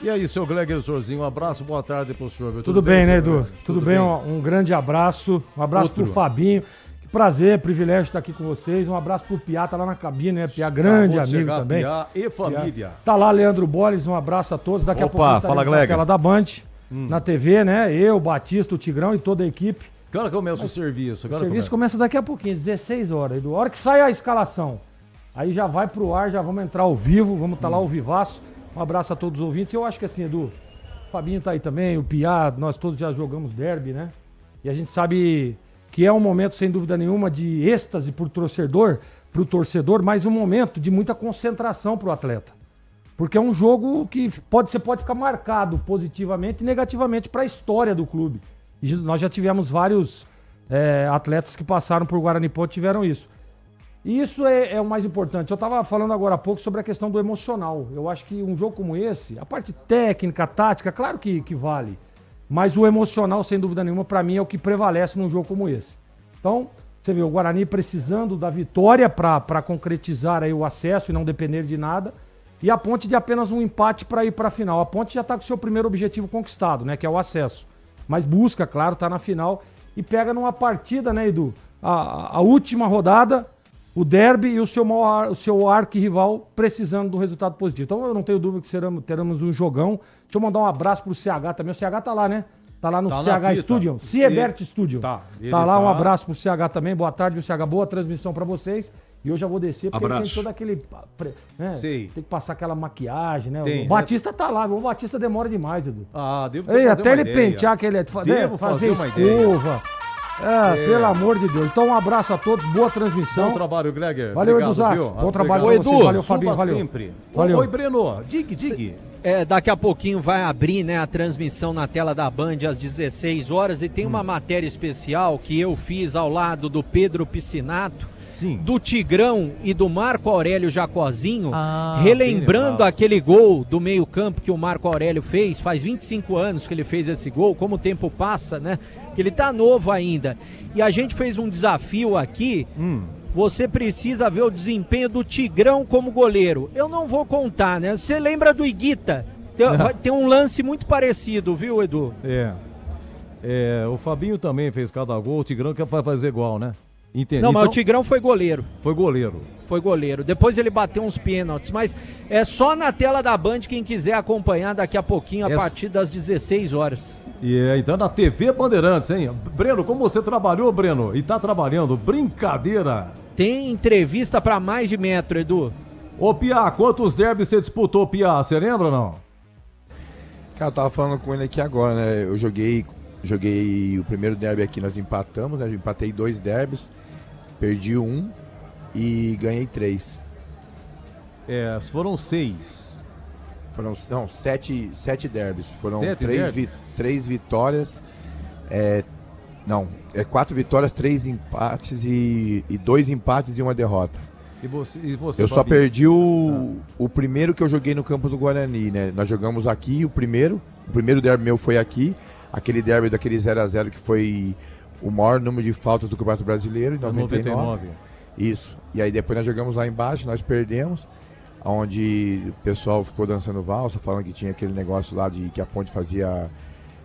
E aí, seu Glegler Sorzinho, um abraço, boa tarde pro senhor. Tudo bem, né, Edu? Tudo bem, um grande abraço. Um abraço pro Fabinho. Que prazer, privilégio estar aqui com vocês. Um abraço pro Piá, tá lá na cabine, né? Piá, grande amigo também. Piá e família. Piá. Tá lá, Leandro Boles, um abraço a todos. Daqui a pouco a gente fala, na tela da Band, na TV, né? Eu, Batista, o Tigrão e toda a equipe. Que hora começa o serviço? O serviço começa daqui a pouquinho, 16 horas, Edu. A hora que sai a escalação, aí já vai pro ar, já vamos entrar ao vivo, vamos estar lá ao vivaço. Um abraço a todos os ouvintes. Eu acho que assim, Edu, o Fabinho tá aí também, o Piá, nós todos já jogamos derby, né? E a gente sabe que é um momento, sem dúvida nenhuma, de êxtase pro torcedor, mas um momento de muita concentração pro atleta. Porque é um jogo que você pode ficar marcado positivamente e negativamente para a história do clube. E nós já tivemos vários atletas que passaram por Guarani Ponte e tiveram isso. E isso é o mais importante. Eu estava falando agora há pouco sobre a questão do emocional. Eu acho que um jogo como esse, a parte técnica, tática, claro que vale. Mas o emocional, sem dúvida nenhuma, para mim é o que prevalece num jogo como esse. Então, você vê o Guarani precisando da vitória para concretizar aí o acesso e não depender de nada. E a Ponte de apenas um empate para ir para a final. A Ponte já está com o seu primeiro objetivo conquistado, né, que é o acesso. Mas busca, claro, tá na final e pega numa partida, né, Edu? A última rodada, o derby e o seu arquirrival precisando do resultado positivo. Então eu não tenho dúvida que teremos um jogão. Deixa eu mandar um abraço pro CH também. O CH tá lá, né? Tá lá no Tá na CH fita. Studio, Ciebert Studio. Tá, ele Tá lá, um tá. abraço pro CH também, boa tarde, o CH, boa transmissão pra vocês. E eu já vou descer, porque Abraço. tem todo aquele... Né, Sei. tem que passar aquela maquiagem, né? Tem, O Batista tá lá, o Batista demora demais, Edu. Ah, devo Ei, fazer até uma ele ideia. pentear aquele... Né, Devo fazer fazer uma ideia. escova. Pelo amor de Deus. Então, um abraço a todos, boa transmissão. Bom trabalho, Gregor. Valeu, Obrigado, Edu Zaf. viu? Bom trabalho Obrigado. pra você. Valeu, Fabinho. Suba Valeu. sempre. Valeu. Oi, Breno. Dig. Daqui a pouquinho vai abrir, né, a transmissão na tela da Band às 16 horas e tem uma matéria especial que eu fiz ao lado do Pedro Piscinato, do Tigrão e do Marco Aurélio Jacozinho, relembrando aquele gol do meio-campo que o Marco Aurélio fez. Faz 25 anos que ele fez esse gol, como o tempo passa, né? Que ele tá novo ainda. E a gente fez um desafio aqui. Você precisa ver o desempenho do Tigrão como goleiro. Eu não vou contar, né? Você lembra do Iguita? Tem um lance muito parecido, viu, Edu? O Fabinho também fez cada gol, o Tigrão quer fazer igual, né? Entendi. Não, mas Então, o Tigrão foi goleiro. Foi goleiro. Foi goleiro. Depois ele bateu uns pênaltis, mas é só na tela da Band quem quiser acompanhar daqui a pouquinho, a partir das 16 horas. Então na TV Bandeirantes, hein? Breno, como você trabalhou, Breno? E tá trabalhando, brincadeira. Tem entrevista pra mais de metro, Edu. Ô, Piá, quantos derbys você disputou, Piá? Você lembra ou não? Cara, eu tava falando com ele aqui agora, né? Eu joguei o primeiro derby aqui, nós empatamos, né? Eu empatei 2 derbys, perdi 1 e ganhei 3. Foram 6. Foram, não, 7 derbys. Foram 7 derbys? 3 vitórias. 4 vitórias, 3 empates e 2 empates e 1 derrota. E você Eu só Fabinho? perdi o primeiro que eu joguei no campo do Guarani, né? Nós jogamos aqui o primeiro derby meu foi aqui, aquele derby daquele 0x0 que foi o maior número de faltas do Campeonato Brasileiro, em 99. Isso. E aí depois nós jogamos lá embaixo, nós perdemos, onde o pessoal ficou dançando valsa, falando que tinha aquele negócio lá de que a Ponte fazia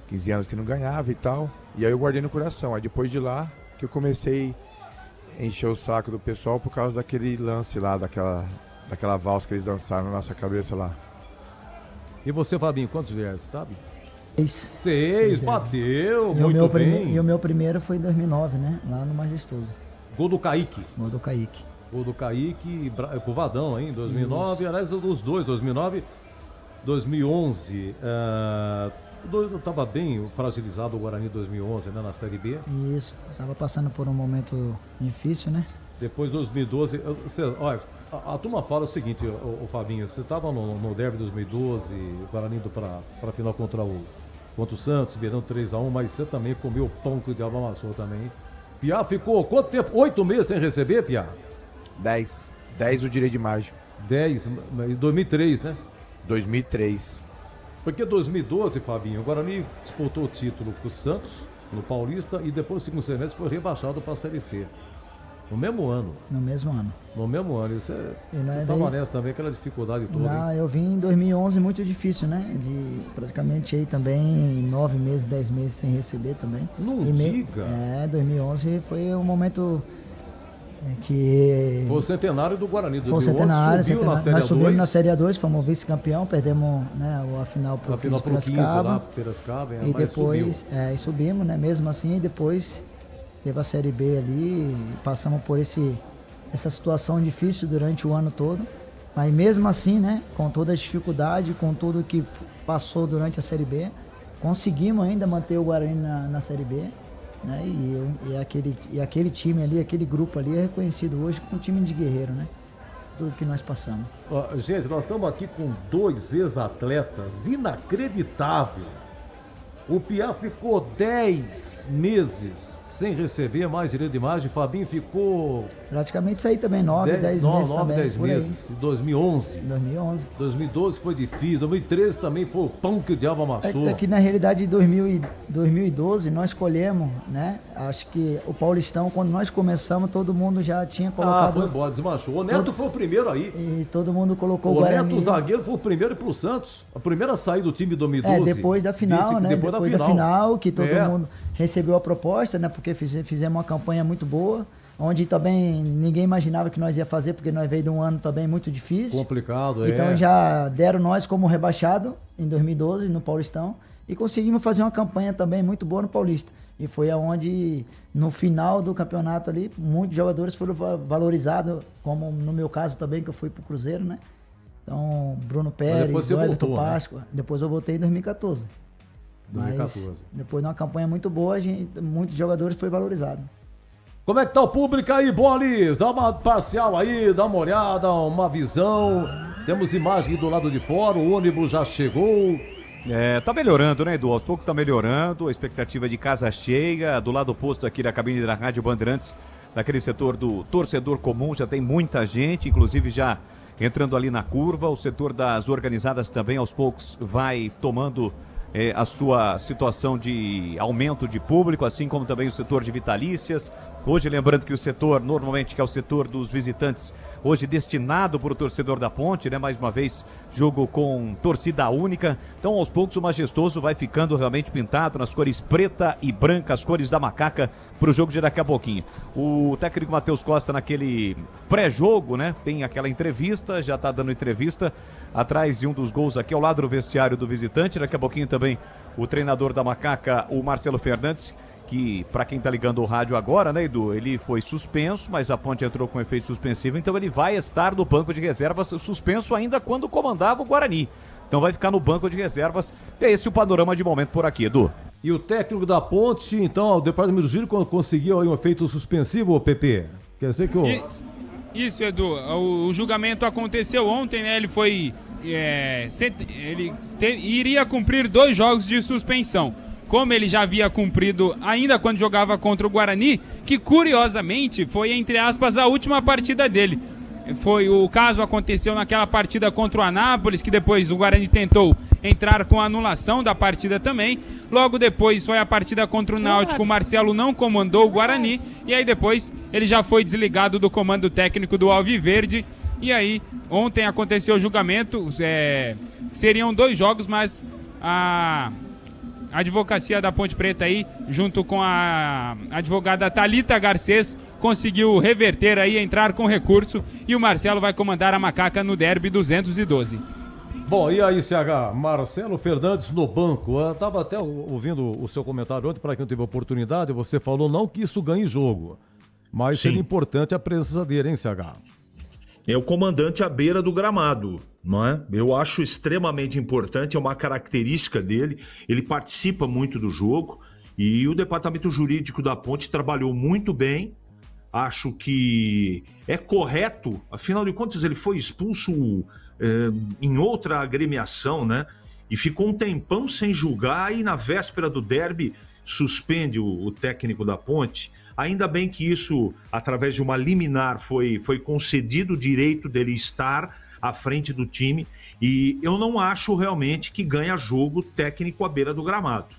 15 anos que não ganhava e tal. E aí eu guardei no coração. Aí depois de lá que eu comecei a encher o saco do pessoal por causa daquele lance lá, daquela valsa que eles dançaram na nossa cabeça lá. E você, Fabinho, quantos derbys, sabe? 6. Bateu, E muito bem. E o meu primeiro foi em 2009, né? Lá no Majestoso. Gol do Kaique. Gol do Kaique. Gol do Kaique, com o Vadão, hein? 2009, Isso. aliás, os dois, 2009, 2011. Estava bem fragilizado o Guarani 2011, né? Na Série B. Isso. Tava passando por um momento difícil, né? Depois 2012, olha, a turma fala o seguinte, o Fabinho, você estava no derby 2012, o Guarani indo para a final contra o Santos, virando 3x1, mas você também comeu o pão que o diabo amassou também, hein? Piá ficou quanto tempo? 8 meses sem receber, Piá? 10 o direito de mágico. 10, em 2003, né? 2003. Porque 2012, Fabinho, o Guarani disputou o título com o Santos, no Paulista, e depois, no segundo semestre, foi rebaixado para a Série C. No mesmo ano. No mesmo ano. No mesmo ano. Você estava nessa também, aquela dificuldade toda. Não, hein? eu vim em 2011 muito difícil, né? De praticamente aí também 9 meses, 10 meses sem receber também. Não diga. 2011 foi um momento que... Foi o centenário do Guarani. Foi o centenário. Na Série Nós subimos A2. na Série A2, fomos vice-campeão, perdemos, né, a final pro 15 lá, Piracicaba. E depois e subimos, né? Mesmo assim, e depois teve a Série B ali, passamos por essa situação difícil durante o ano todo. Mas mesmo assim, né, com toda a dificuldade, com tudo que passou durante a Série B, conseguimos ainda manter o Guarani na Série B. Né, e aquele time ali, aquele grupo ali é reconhecido hoje como um time de guerreiro, né? Tudo que nós passamos. Gente, nós estamos aqui com 2 ex-atletas, inacreditável. O Piá ficou 10 meses sem receber mais direito de imagem. Fabinho ficou... Praticamente isso aí também, 9, 10 meses também. 10 meses. 2011. 2012 foi difícil. 2013 também foi o pão que o diabo amassou. É que na realidade em 2012 nós escolhemos, né? Acho que o Paulistão, quando nós começamos, todo mundo já tinha colocado... foi embora, desmanchou. O Neto foi o primeiro aí. E todo mundo colocou o Guarani. Neto, o zagueiro, foi o primeiro pro Santos. A primeira a sair do time em 2012. Depois da final, né? Depois da final, que todo mundo recebeu a proposta, né? Porque fizemos uma campanha muito boa, onde também ninguém imaginava que nós ia fazer, porque nós veio de um ano também muito difícil. Complicado, Então já deram nós como rebaixado em 2012 no Paulistão. e conseguimos fazer uma campanha também muito boa no Paulista. E foi aonde, no final do campeonato ali, muitos jogadores foram valorizados, como no meu caso também, que eu fui pro Cruzeiro, né? Então, Bruno Pérez, Everton Páscoa. Né? Depois eu voltei em 2014. 2014. Mas depois de uma campanha muito boa, muitos jogadores foram valorizados. Como é que tá o público aí, Bolis? Dá uma parcial aí, dá uma olhada, uma visão. Temos imagem aqui do lado de fora, o ônibus já chegou. Tá melhorando, né, Edu? Aos poucos tá melhorando, a expectativa de casa cheia, do lado oposto aqui da cabine da Rádio Bandeirantes, naquele setor do torcedor comum, já tem muita gente, inclusive já entrando ali na curva, o setor das organizadas também aos poucos vai tomando a sua situação de aumento de público, assim como também o setor de vitalícias. Hoje, lembrando que o setor, normalmente, que é o setor dos visitantes, hoje destinado para o torcedor da Ponte, né? Mais uma vez, jogo com torcida única. Então, aos poucos, o Majestoso vai ficando realmente pintado nas cores preta e branca, as cores da macaca, para o jogo de daqui a pouquinho. O técnico Matheus Costa, naquele pré-jogo, né? Tem aquela entrevista, já está dando entrevista atrás de um dos gols aqui, ao lado do vestiário do visitante. Daqui a pouquinho também o treinador da macaca, o Marcelo Fernandes, que, para quem tá ligando o rádio agora, né, Edu, ele foi suspenso, mas a Ponte entrou com efeito suspensivo, então ele vai estar no banco de reservas, suspenso ainda quando comandava o Guarani. Então vai ficar no banco de reservas. É esse o panorama de momento por aqui, Edu. E o técnico da Ponte, então, o departamento do Giro conseguiu aí um efeito suspensivo, PP? Quer dizer que o... Isso, Edu. O julgamento aconteceu ontem, né? Ele foi... iria cumprir 2 jogos de suspensão. Como ele já havia cumprido ainda quando jogava contra o Guarani, que curiosamente foi, entre aspas, a última partida dele. O caso aconteceu naquela partida contra o Anápolis, que depois o Guarani tentou entrar com a anulação da partida também. Logo depois foi a partida contra o Náutico, o Marcelo não comandou o Guarani, e aí depois ele já foi desligado do comando técnico do Alviverde. E aí, ontem aconteceu o julgamento, seriam 2 jogos, mas a advocacia da Ponte Preta aí, junto com a advogada Thalita Garcês, conseguiu reverter aí, entrar com recurso, e o Marcelo vai comandar a macaca no derby 212. Bom, e aí, CH, Marcelo Fernandes no banco. Eu tava até ouvindo o seu comentário ontem, para quem não teve oportunidade, você falou não que isso ganhe jogo, mas seria importante a presença dele, hein, CH? É o comandante à beira do gramado, não é? Eu acho extremamente importante, é uma característica dele, ele participa muito do jogo e o departamento jurídico da Ponte trabalhou muito bem, acho que é correto, afinal de contas ele foi expulso em outra agremiação, né? E ficou um tempão sem julgar e na véspera do derby suspende o técnico da Ponte. Ainda bem que isso, através de uma liminar, foi concedido o direito dele estar à frente do time. E eu não acho realmente que ganha jogo técnico à beira do gramado,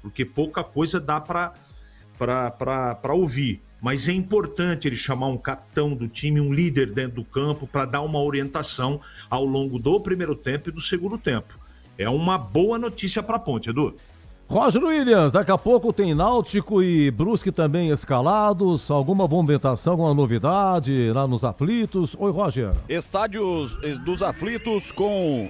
porque pouca coisa dá para ouvir. Mas é importante ele chamar um capitão do time, um líder dentro do campo, para dar uma orientação ao longo do primeiro tempo e do segundo tempo. É uma boa notícia para a Ponte, Edu. Roger Williams, daqui a pouco tem Náutico e Brusque também escalados. Alguma movimentação, alguma novidade lá nos aflitos? Oi, Roger. Estádios dos aflitos com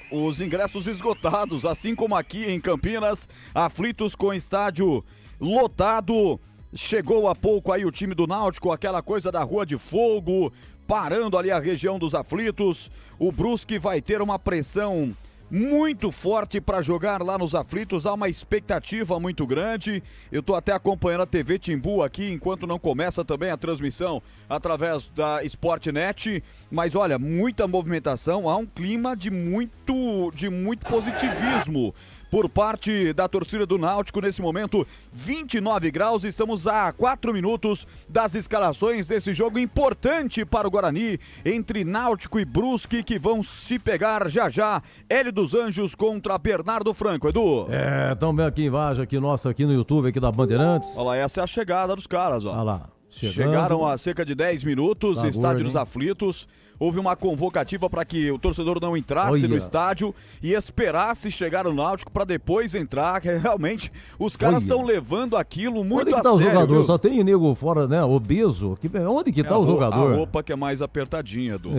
os ingressos esgotados, assim como aqui em Campinas, aflitos com estádio lotado. Chegou há pouco aí o time do Náutico, aquela coisa da Rua de Fogo, parando ali a região dos aflitos. O Brusque vai ter uma pressão muito forte para jogar lá nos aflitos, há uma expectativa muito grande. Eu tô até acompanhando a TV Timbu aqui, enquanto não começa também a transmissão através da Sportnet, mas olha, muita movimentação, há um clima de muito positivismo por parte da torcida do Náutico nesse momento. 29 graus, estamos a 4 minutos das escalações desse jogo importante para o Guarani, entre Náutico e Brusque, que vão se pegar já já. Hélio dos Anjos contra Bernardo Franco, Edu. Também aqui embaixo, aqui nossa, aqui no YouTube, aqui da Bandeirantes. Olha lá, essa é a chegada dos caras, ó. Olha lá. Chegaram há cerca de 10 minutos, Tá estádio gordo, dos hein? aflitos. Houve uma convocativa para que o torcedor não entrasse no estádio e esperasse chegar o Náutico para depois entrar. Realmente, os caras estão levando aquilo muito Onde que a tá o sério. jogador? Viu? Só tem nego fora, né? Obeso. Onde que tá o jogador? A roupa que é mais apertadinha, Edu.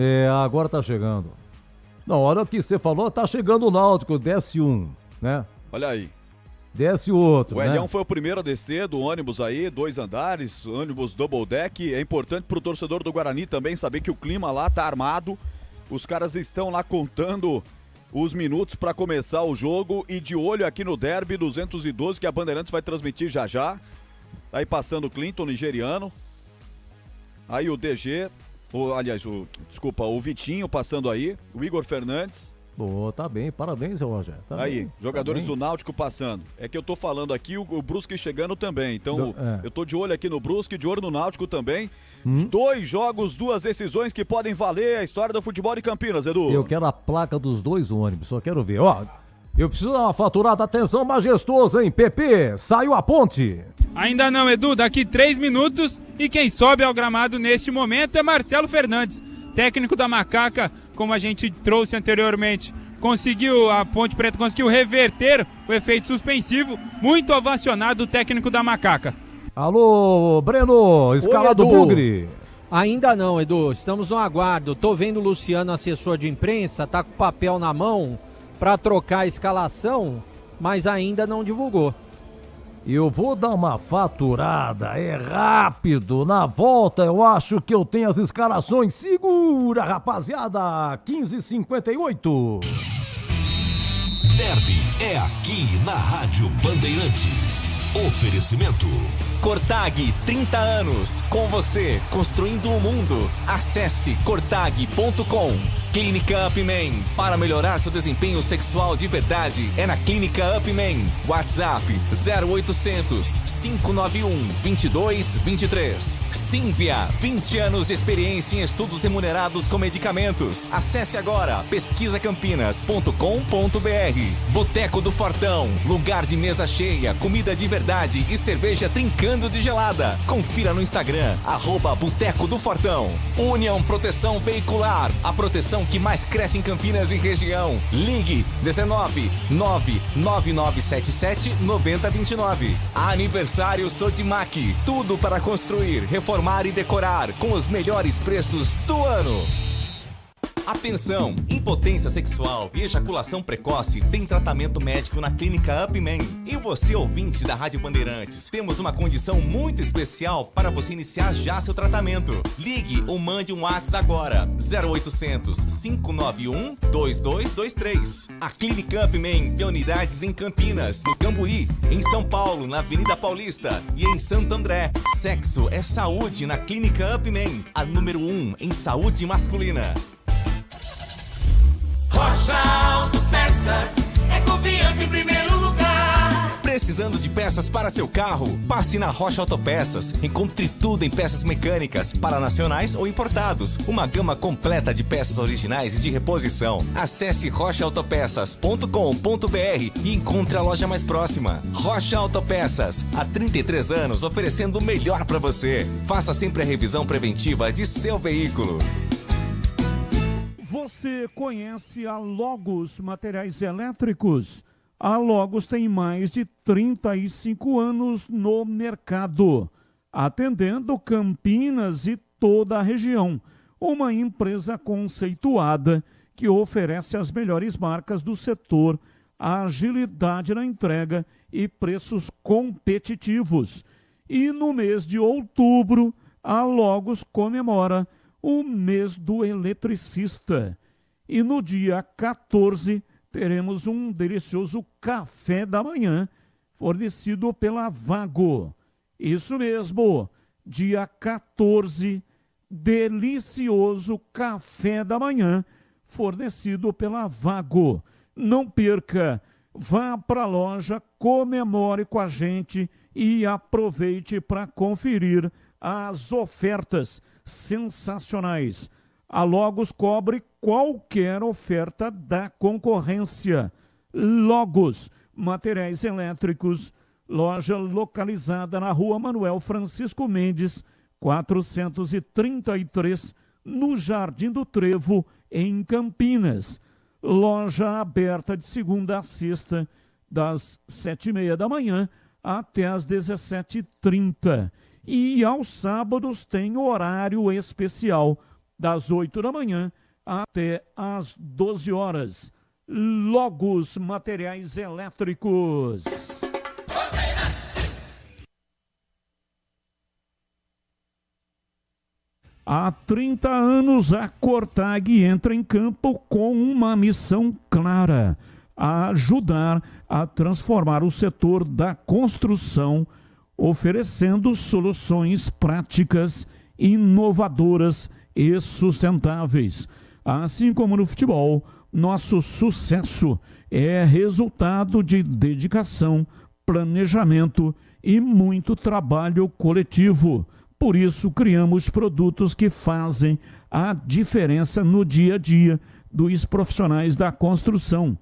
Agora tá chegando. Não, olha o que você falou, tá chegando o Náutico, desce um, né? Olha aí. Desce o outro, O né? Elião foi o primeiro a descer do ônibus aí, 2 andares, ônibus double deck. É importante pro torcedor do Guarani também saber que o clima lá tá armado. Os caras estão lá contando os minutos para começar o jogo e de olho aqui no Derby 212 que a Bandeirantes vai transmitir já já. Aí passando o Clinton, nigeriano. Aí o DG, o Vitinho passando aí, o Igor Fernandes. Boa, tá bem, parabéns, Roger. Tá aí, bem, jogadores tá bem. do Náutico passando. É que eu tô falando aqui, o Brusque chegando também. Então, É. eu tô de olho aqui no Brusque, de olho no Náutico também. 2 jogos, 2 decisões que podem valer a história do futebol de Campinas, Edu. Eu quero a placa dos 2 ônibus, só quero ver. Ó, eu preciso dar uma faturada. Atenção, majestoso, hein? PP, saiu a ponte. Ainda não, Edu, daqui 3 minutos e quem sobe ao gramado neste momento é Marcelo Fernandes, técnico da Macaca, como a gente trouxe anteriormente. A Ponte Preta conseguiu reverter o efeito suspensivo, muito ovacionado o técnico da Macaca. Alô, Breno, escalado Oi, Edu. Bugre. Ainda não, Edu, estamos no aguardo. Tô vendo o Luciano, assessor de imprensa, tá com o papel na mão para trocar a escalação, mas ainda não divulgou. Eu vou dar uma faturada, é rápido. Na volta eu acho que eu tenho as escalações. Segura, rapaziada, 15h58. Derby é aqui na Rádio Bandeirantes. Oferecimento. Cortag, 30 anos. Com você, construindo o mundo. Acesse cortag.com. Clínica Upman. Para melhorar seu desempenho sexual de verdade, é na Clínica Upman. WhatsApp 0800 591 2223. Sínvia, 20 anos de experiência em estudos remunerados com medicamentos. Acesse agora pesquisacampinas.com.br. Boteco do Fortão, lugar de mesa cheia, comida de verdade e cerveja trincando de gelada. Confira no Instagram, @Boteco do Fortão. União Proteção Veicular, a proteção que mais cresce em Campinas e região. Ligue 19 99977 9029. Aniversário Sodimac, tudo para construir, reformar e decorar com os melhores preços do ano. Atenção! Impotência sexual e ejaculação precoce tem tratamento médico na Clínica Upman. E você, ouvinte da Rádio Bandeirantes, temos uma condição muito especial para você iniciar já seu tratamento. Ligue ou mande um WhatsApp agora, 0800 591 2223. A Clínica Upman tem unidades em Campinas, no Cambuí, em São Paulo, na Avenida Paulista e em Santo André. Sexo é saúde na Clínica Upman, a número 1 em saúde masculina. Rocha Auto Peças, é confiança em primeiro lugar. Precisando de peças para seu carro? Passe na Rocha Autopeças. Encontre tudo em peças mecânicas, para nacionais ou importados. Uma gama completa de peças originais e de reposição. Acesse rochaautopeças.com.br e encontre a loja mais próxima. Rocha Autopeças, há 33 anos oferecendo o melhor para você. Faça sempre a revisão preventiva de seu veículo. Você conhece a Logos Materiais Elétricos? A Logos tem mais de 35 anos no mercado, atendendo Campinas e toda a região. Uma empresa conceituada que oferece as melhores marcas do setor, agilidade na entrega e preços competitivos. E no mês de outubro, a Logos comemora o mês do eletricista. E no dia 14, teremos um delicioso café da manhã, fornecido pela Vago. Isso mesmo, dia 14, delicioso café da manhã, fornecido pela Vago. Não perca, vá para a loja, comemore com a gente e aproveite para conferir as ofertas sensacionais. A Logos cobre qualquer oferta da concorrência. Logos, materiais elétricos, loja localizada na Rua Manuel Francisco Mendes, 433, no Jardim do Trevo, em Campinas. Loja aberta de segunda a sexta, das 7h30 da manhã até as 17h30. E aos sábados tem horário especial, das 8 da manhã até as 12 horas. Logos Materiais Elétricos. Há 30 anos, a Cortag entra em campo com uma missão clara: a ajudar a transformar o setor da construção, oferecendo soluções práticas, inovadoras e sustentáveis. Assim como no futebol, nosso sucesso é resultado de dedicação, planejamento e muito trabalho coletivo. Por isso, criamos produtos que fazem a diferença no dia a dia dos profissionais da construção,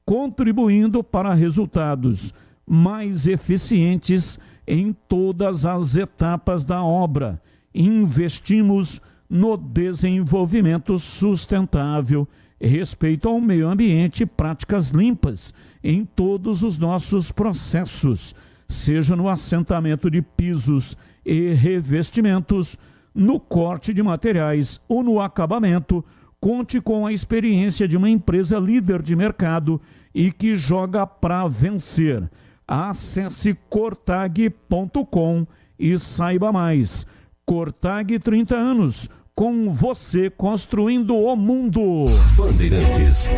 contribuindo para resultados mais eficientes em todas as etapas da obra. Investimos no desenvolvimento sustentável, respeito ao meio ambiente e práticas limpas em todos os nossos processos, seja no assentamento de pisos e revestimentos, no corte de materiais ou no acabamento. Conte com a experiência de uma empresa líder de mercado e que joga para vencer. Acesse cortag.com e saiba mais. Cortag, 30 anos, com você construindo o mundo. Bandeirantes.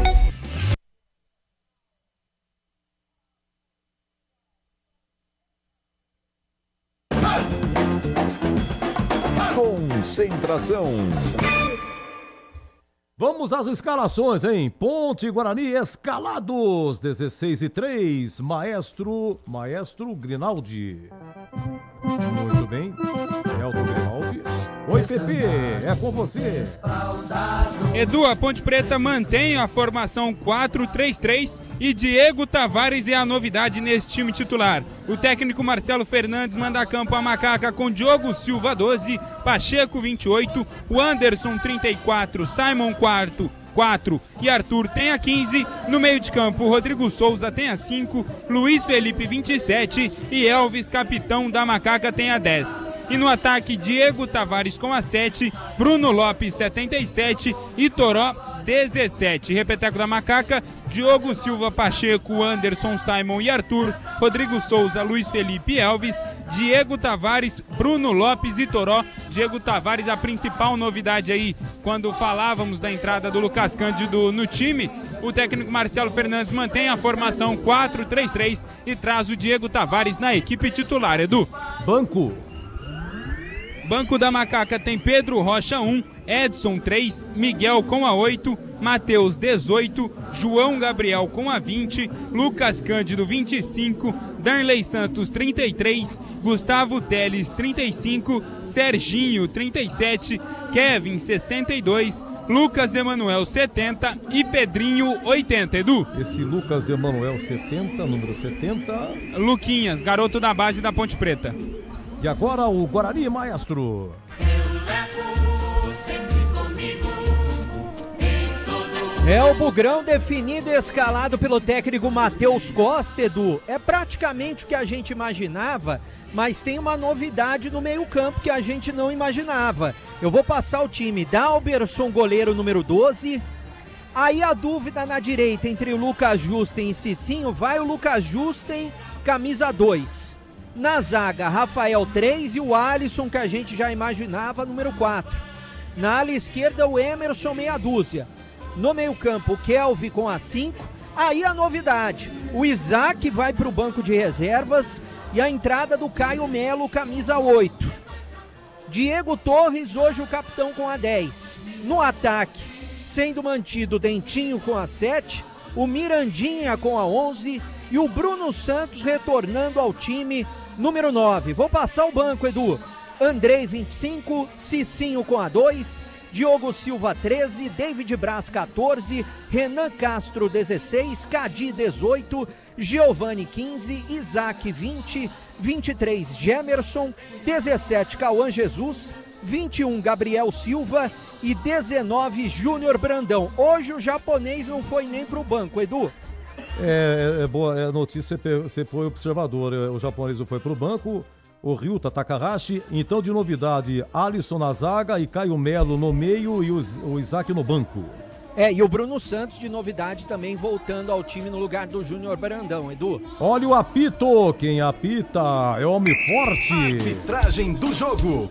Concentração. Vamos às escalações, hein? Ponte Guarani escalados, 16-3, Maestro Grinaldi. Muito bem, Elton Grinaldi. Oi, Pepe, é com você. Edu, a Ponte Preta mantém a formação 4-3-3 e Diego Tavares é a novidade nesse time titular. O técnico Marcelo Fernandes manda a campo a macaca com Diogo Silva 12, Pacheco 28, o Anderson 34, Simon 4 e Arthur tem a 15. No meio de campo, Rodrigo Souza tem a 5, Luiz Felipe 27 e Elvis, capitão da macaca, tem a 10. E no ataque, Diego Tavares com a 7, Bruno Lopes 77 e Toró 17. Repeteco da macaca, Diogo Silva, Pacheco, Anderson, Simon e Arthur, Rodrigo Souza, Luiz Felipe e Elvis, Diego Tavares, Bruno Lopes e Toró. Diego Tavares, a principal novidade aí, quando falávamos da entrada do Lucas Cândido no time, o técnico Marcelo Fernandes mantém a formação 4-3-3 e traz o Diego Tavares na equipe titular. Edu. Banco da macaca tem Pedro Rocha 1, Edson 3, Miguel com a 8, Matheus 18, João Gabriel com a 20, Lucas Cândido 25, Darley Santos 33, Gustavo Teles 35, Serginho 37, Kevin 62, Lucas Emanuel 70 e Pedrinho 80, Edu. Esse Lucas Emanuel 70, número 70. Luquinhas, garoto da base da Ponte Preta. E agora o Guarani, Maestro. É o Bugrão definido e escalado pelo técnico Matheus Costa, Edu. É praticamente o que a gente imaginava, mas tem uma novidade no meio-campo que a gente não imaginava. Eu vou passar o time: Dalberson, goleiro número 12. Aí a dúvida na direita entre o Lucas Justen e Cicinho, vai o Lucas Justen, camisa 2. Na zaga, Rafael 3 e o Alisson, que a gente já imaginava, número 4. Na ala esquerda, o Emerson, meia dúzia. No meio-campo, o Kelvin com a 5. Aí a novidade: o Isaac vai para o banco de reservas e a entrada do Caio Melo, camisa 8. Diego Torres, hoje o capitão, com a 10. No ataque, sendo mantido o Dentinho com a 7, o Mirandinha com a 11 e o Bruno Santos retornando ao time, número 9. Vou passar o banco, Edu. Andrei 25, Cicinho com a 2, Diogo Silva 13, David Braz 14, Renan Castro 16, Cadi 18, Giovani 15, Isaac 20, 23 Gemerson, 17 Cauã Jesus, 21 Gabriel Silva e 19 Júnior Brandão. Hoje o japonês não foi nem pro banco, Edu. É boa notícia, você foi observador. O japonês não foi pro banco, o Ryuta Takahashi. Então, de novidade, Alisson na zaga e Caio Melo no meio e o Isaac no banco. E o Bruno Santos, de novidade, também voltando ao time no lugar do Júnior Brandão, Edu. Olha o apito, quem apita é homem forte. Arbitragem do jogo.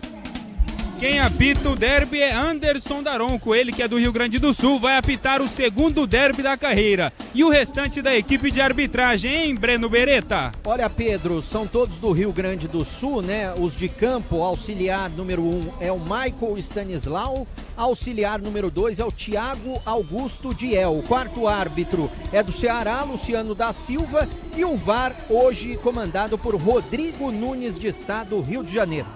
Quem apita o derby é Anderson Daronco, ele que é do Rio Grande do Sul, vai apitar o segundo derby da carreira. E o restante da equipe de arbitragem, hein, Breno Beretta? Olha, Pedro, são todos do Rio Grande do Sul, né? Os de campo, auxiliar número 1 é o Michael Stanislau, auxiliar número 2 é o Thiago Augusto Diel. O quarto árbitro é do Ceará, Luciano da Silva, e o VAR hoje comandado por Rodrigo Nunes de Sá, do Rio de Janeiro.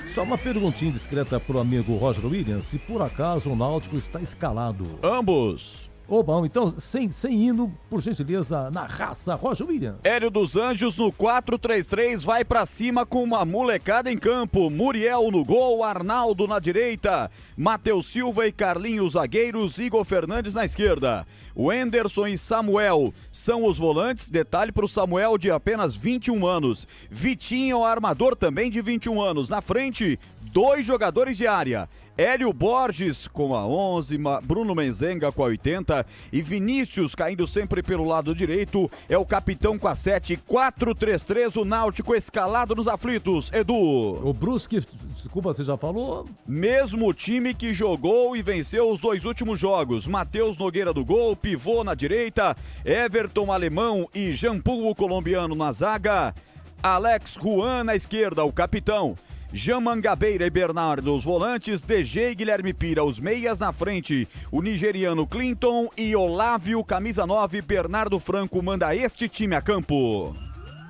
Só uma perguntinha discreta pro amigo Roger Williams, se por acaso o Náutico está escalado. Ambos. Ô, bom, então, sem hino, por gentileza, na raça, Roger Williams. Hélio dos Anjos no 4-3-3 vai pra cima com uma molecada em campo. Muriel no gol, Arnaldo na direita, Matheus Silva e Carlinhos zagueiros, Igor Fernandes na esquerda. O Enderson e Samuel são os volantes, detalhe pro Samuel de apenas 21 anos. Vitinho, armador também de 21 anos. Na frente, 2 jogadores de área. Hélio Borges com a 11, Bruno Menzenga com a 80 e Vinícius caindo sempre pelo lado direito, é o capitão com a 7, 4-3-3, o Náutico escalado nos aflitos. Edu. O Brusque, desculpa, você já falou? Mesmo time que jogou e venceu os 2 últimos jogos. Matheus Nogueira do gol, pivô na direita, Everton Alemão e Jampu o colombiano na zaga, Alex Juan na esquerda, o capitão. Jean Mangabeira e Bernardo os volantes, DG e Guilherme Pira os meias na frente, o nigeriano Clinton e Olávio, camisa 9, Bernardo Franco manda este time a campo.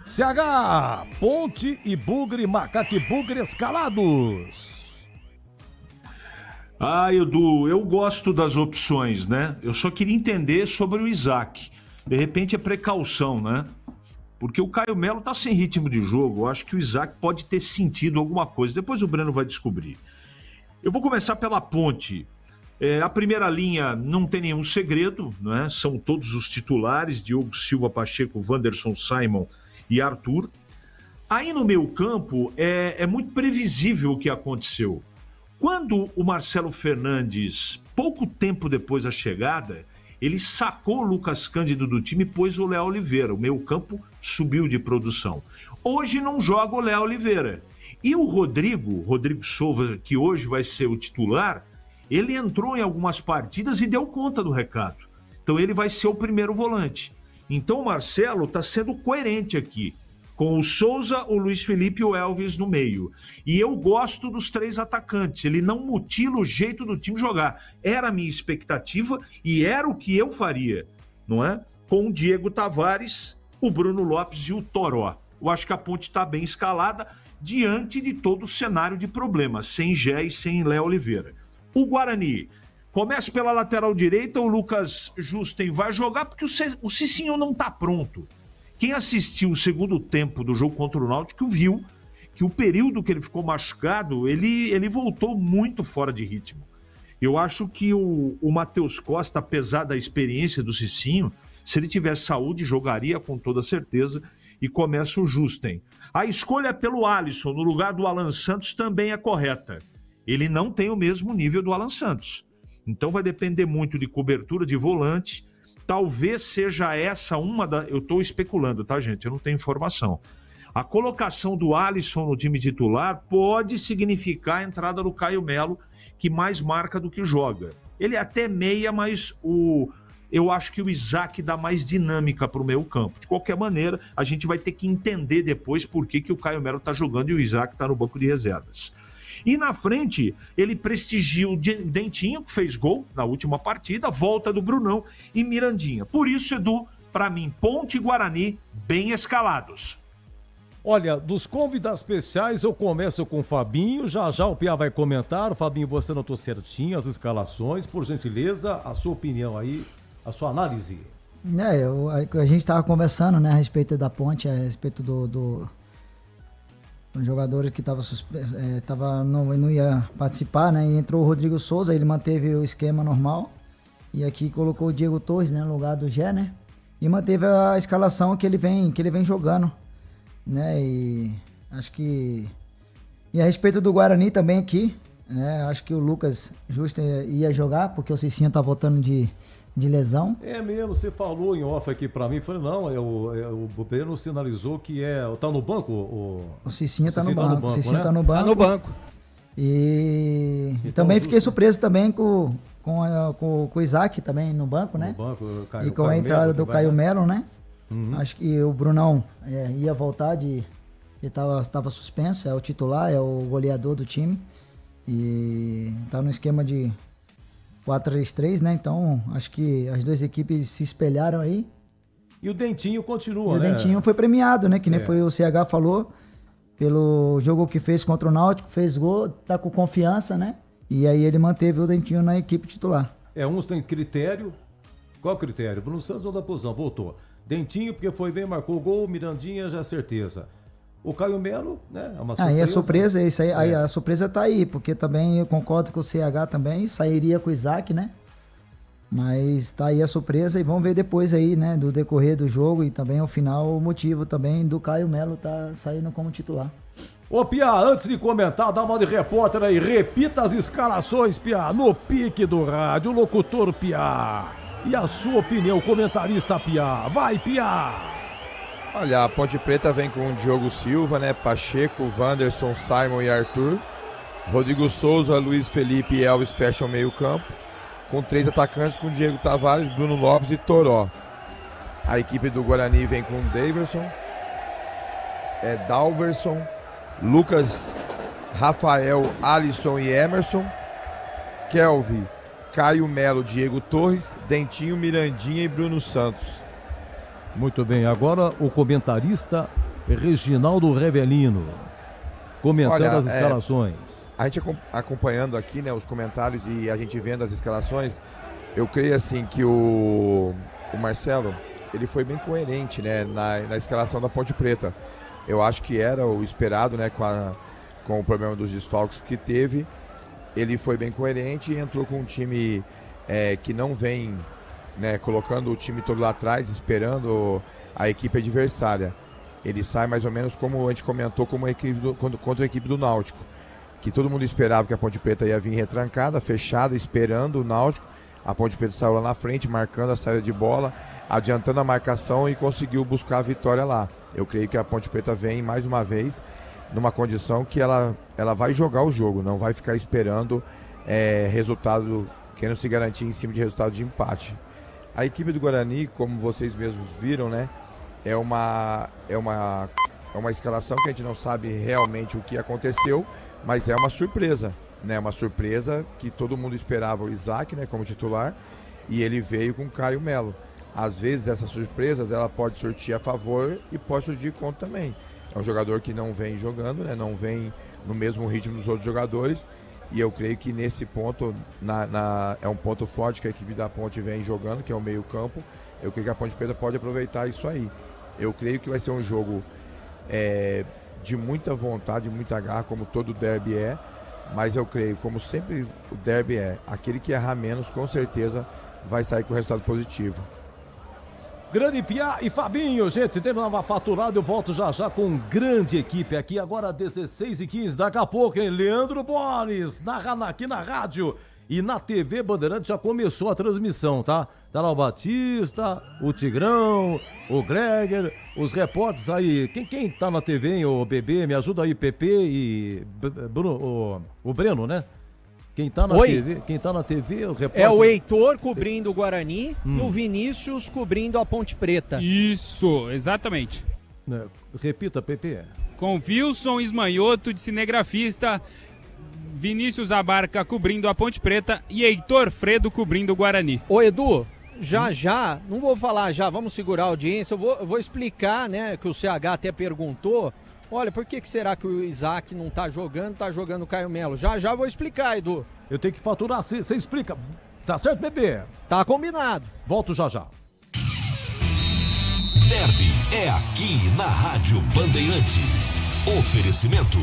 CH, Ponte e Bugre, Macaque Bugre escalados. Edu, eu gosto das opções, né? Eu só queria entender sobre o Isaac. De repente é precaução, né? Porque o Caio Melo tá sem ritmo de jogo. Eu acho que o Isaac pode ter sentido alguma coisa. Depois o Breno vai descobrir. Eu vou começar pela Ponte. A primeira linha não tem nenhum segredo, né? São todos os titulares, Diogo Silva, Pacheco, Wanderson, Simon e Arthur. Aí no meio campo é muito previsível o que aconteceu. Quando o Marcelo Fernandes, pouco tempo depois da chegada, ele sacou o Lucas Cândido do time e pôs o Léo Oliveira. O meio campo subiu de produção. Hoje não joga o Léo Oliveira. E o Rodrigo Souza, que hoje vai ser o titular, ele entrou em algumas partidas e deu conta do recado. Então ele vai ser o primeiro volante. Então o Marcelo está sendo coerente aqui, com o Souza, o Luiz Felipe e o Elvis no meio. E eu gosto dos 3 atacantes, ele não mutila o jeito do time jogar. Era a minha expectativa e era o que eu faria, não é? Com o Diego Tavares, o Bruno Lopes e o Toró. Eu acho que a Ponte está bem escalada diante de todo o cenário de problemas, sem Gé e sem Léo Oliveira. O Guarani, começa pela lateral direita, o Lucas Justen vai jogar porque o Cicinho não está pronto. Quem assistiu o segundo tempo do jogo contra o Náutico viu que o período que ele ficou machucado, ele voltou muito fora de ritmo. Eu acho que o Matheus Costa, apesar da experiência do Cicinho, se ele tivesse saúde, jogaria com toda certeza e começa o Justen. A escolha pelo Alisson no lugar do Alan Santos também é correta. Ele não tem o mesmo nível do Alan Santos. Então vai depender muito de cobertura de volante. Talvez seja essa eu estou especulando, tá, gente? Eu não tenho informação. A colocação do Alisson no time titular pode significar a entrada do Caio Melo, que mais marca do que joga. Ele é até meia, mas eu acho que o Isaac dá mais dinâmica para o meio campo. De qualquer maneira, a gente vai ter que entender depois por que o Caio Melo está jogando e o Isaac está no banco de reservas. E na frente, ele prestigia o Dentinho, que fez gol na última partida, volta do Brunão e Mirandinha. Por isso, Edu, para mim, Ponte e Guarani bem escalados. Olha, dos convidados especiais eu começo com o Fabinho, já o Piá vai comentar. Fabinho, você notou certinho as escalações, por gentileza, a sua opinião aí, a sua análise. A gente estava conversando, né, a respeito da Ponte, a respeito do jogador que não ia participar, né? E entrou o Rodrigo Souza, ele manteve o esquema normal. E aqui colocou o Diego Torres, né, no lugar do Gé, né? E manteve a escalação que ele vem jogando, né? E acho que... E a respeito do Guarani também aqui, né? Acho que o Lucas Justo ia jogar, porque o Cicinho tá voltando de lesão. É mesmo, você falou em off aqui pra mim, falei, não, o Breno sinalizou que tá no banco? O Cicinho tá no Cicinho banco. O Cicinho né? tá no banco. Tá no banco. E Então, também fiquei surpreso também com o Isaac também no banco, né? No banco, E com a entrada do Caio Melo, né? Uhum. Acho que o Brunão ia voltar ele estava suspenso, é o titular, é o goleador do time. E tá no esquema de 4-3-3, né? Então, acho que as duas equipes se espelharam aí. E o Dentinho continua, E né? o Dentinho foi premiado, né? Que nem foi o CH falou, pelo jogo que fez contra o Náutico, fez gol, tá com confiança, né? E aí ele manteve o Dentinho na equipe titular. Uns tem critério. Qual critério? Bruno Santos não dá posição, voltou. Dentinho, porque foi bem, marcou o gol, Mirandinha já é certeza. O Caio Melo, né? É uma surpresa. Aí a surpresa é isso aí. Aí a surpresa tá aí, porque também eu concordo com o CH também, sairia com o Isaac, né? Mas tá aí a surpresa e vamos ver depois aí, né, do decorrer do jogo e também ao final o motivo também do Caio Melo tá saindo como titular. Ô, Pia, antes de comentar, dá uma de repórter aí, repita as escalações, Pia, no pique do rádio, locutor Pia. E a sua opinião, comentarista Pia. Vai, Pia! Olha, a Ponte Preta vem com o Diogo Silva, né? Pacheco, Wanderson, Simon e Arthur. Rodrigo Souza, Luiz Felipe e Elvis fecham meio campo. Com 3 atacantes com Diego Tavares, Bruno Lopes e Toró. A equipe do Guarani vem com Daverson, Dalberson, Lucas, Rafael, Alisson e Emerson. Kelvin, Caio Melo, Diego Torres, Dentinho, Mirandinha e Bruno Santos. Muito bem, agora o comentarista Reginaldo Revelino, comentando as escalações. A gente acompanhando aqui, né, os comentários e a gente vendo as escalações, eu creio assim que o Marcelo, ele foi bem coerente, né, na escalação da Ponte Preta. Eu acho que era o esperado, né, com o problema dos desfalques que teve. Ele foi bem coerente e entrou com um time que não vem, né, colocando o time todo lá atrás, esperando a equipe adversária. Ele sai mais ou menos como a gente comentou, como a equipe contra a equipe do Náutico, que todo mundo esperava que a Ponte Preta ia vir retrancada, fechada, esperando o Náutico. A Ponte Preta saiu lá na frente, marcando a saída de bola, adiantando a marcação e conseguiu buscar a vitória lá. Eu creio que a Ponte Preta vem mais uma vez numa condição que ela vai jogar o jogo, não vai ficar esperando resultado, querendo se garantir em cima de resultado de empate. A equipe do Guarani, como vocês mesmos viram, né, é uma escalação que a gente não sabe realmente o que aconteceu, mas é uma surpresa, né? Uma surpresa que todo mundo esperava o Isaac, né, como titular, e ele veio com o Caio Melo. Às vezes essas surpresas ela pode surtir a favor e pode surtir contra também. É um jogador que não vem jogando, né, não vem no mesmo ritmo dos outros jogadores, e eu creio que nesse ponto é um ponto forte que a equipe da Ponte vem jogando, que é o meio campo. Eu creio que a Ponte Preta pode aproveitar isso aí. Eu creio que vai ser um jogo de muita vontade, muita garra, como todo derby é, mas eu creio, como sempre o derby aquele que errar menos, com certeza vai sair com resultado positivo. Grande Piá e Fabinho, gente, teve uma faturada, eu volto já com grande equipe aqui, agora 16h15, daqui a pouco, hein? Leandro Borges, aqui na rádio e na TV Bandeirantes já começou a transmissão, tá? Tá lá o Batista, o Tigrão, o Greger, os repórteres aí, quem tá na TV, hein, o Bebê, me ajuda aí, Pepe e Bruno, o Breno, né? Quem tá na TV, o repórter... É o Heitor cobrindo o Guarani e o Vinícius cobrindo a Ponte Preta. Isso, exatamente. Repita, Pepe. Com Wilson Ismanhoto de cinegrafista, Vinícius Abarca cobrindo a Ponte Preta e Heitor Fredo cobrindo o Guarani. Ô Edu, já, não vou falar já, vamos segurar a audiência, eu vou explicar, né, que o CH até perguntou. Olha, por que será que o Isaac não tá jogando o Caio Melo? Já vou explicar, Edu. Eu tenho que faturar, você explica. Tá certo, bebê? Tá combinado. Volto já. Derby é aqui na Rádio Bandeirantes. Oferecimento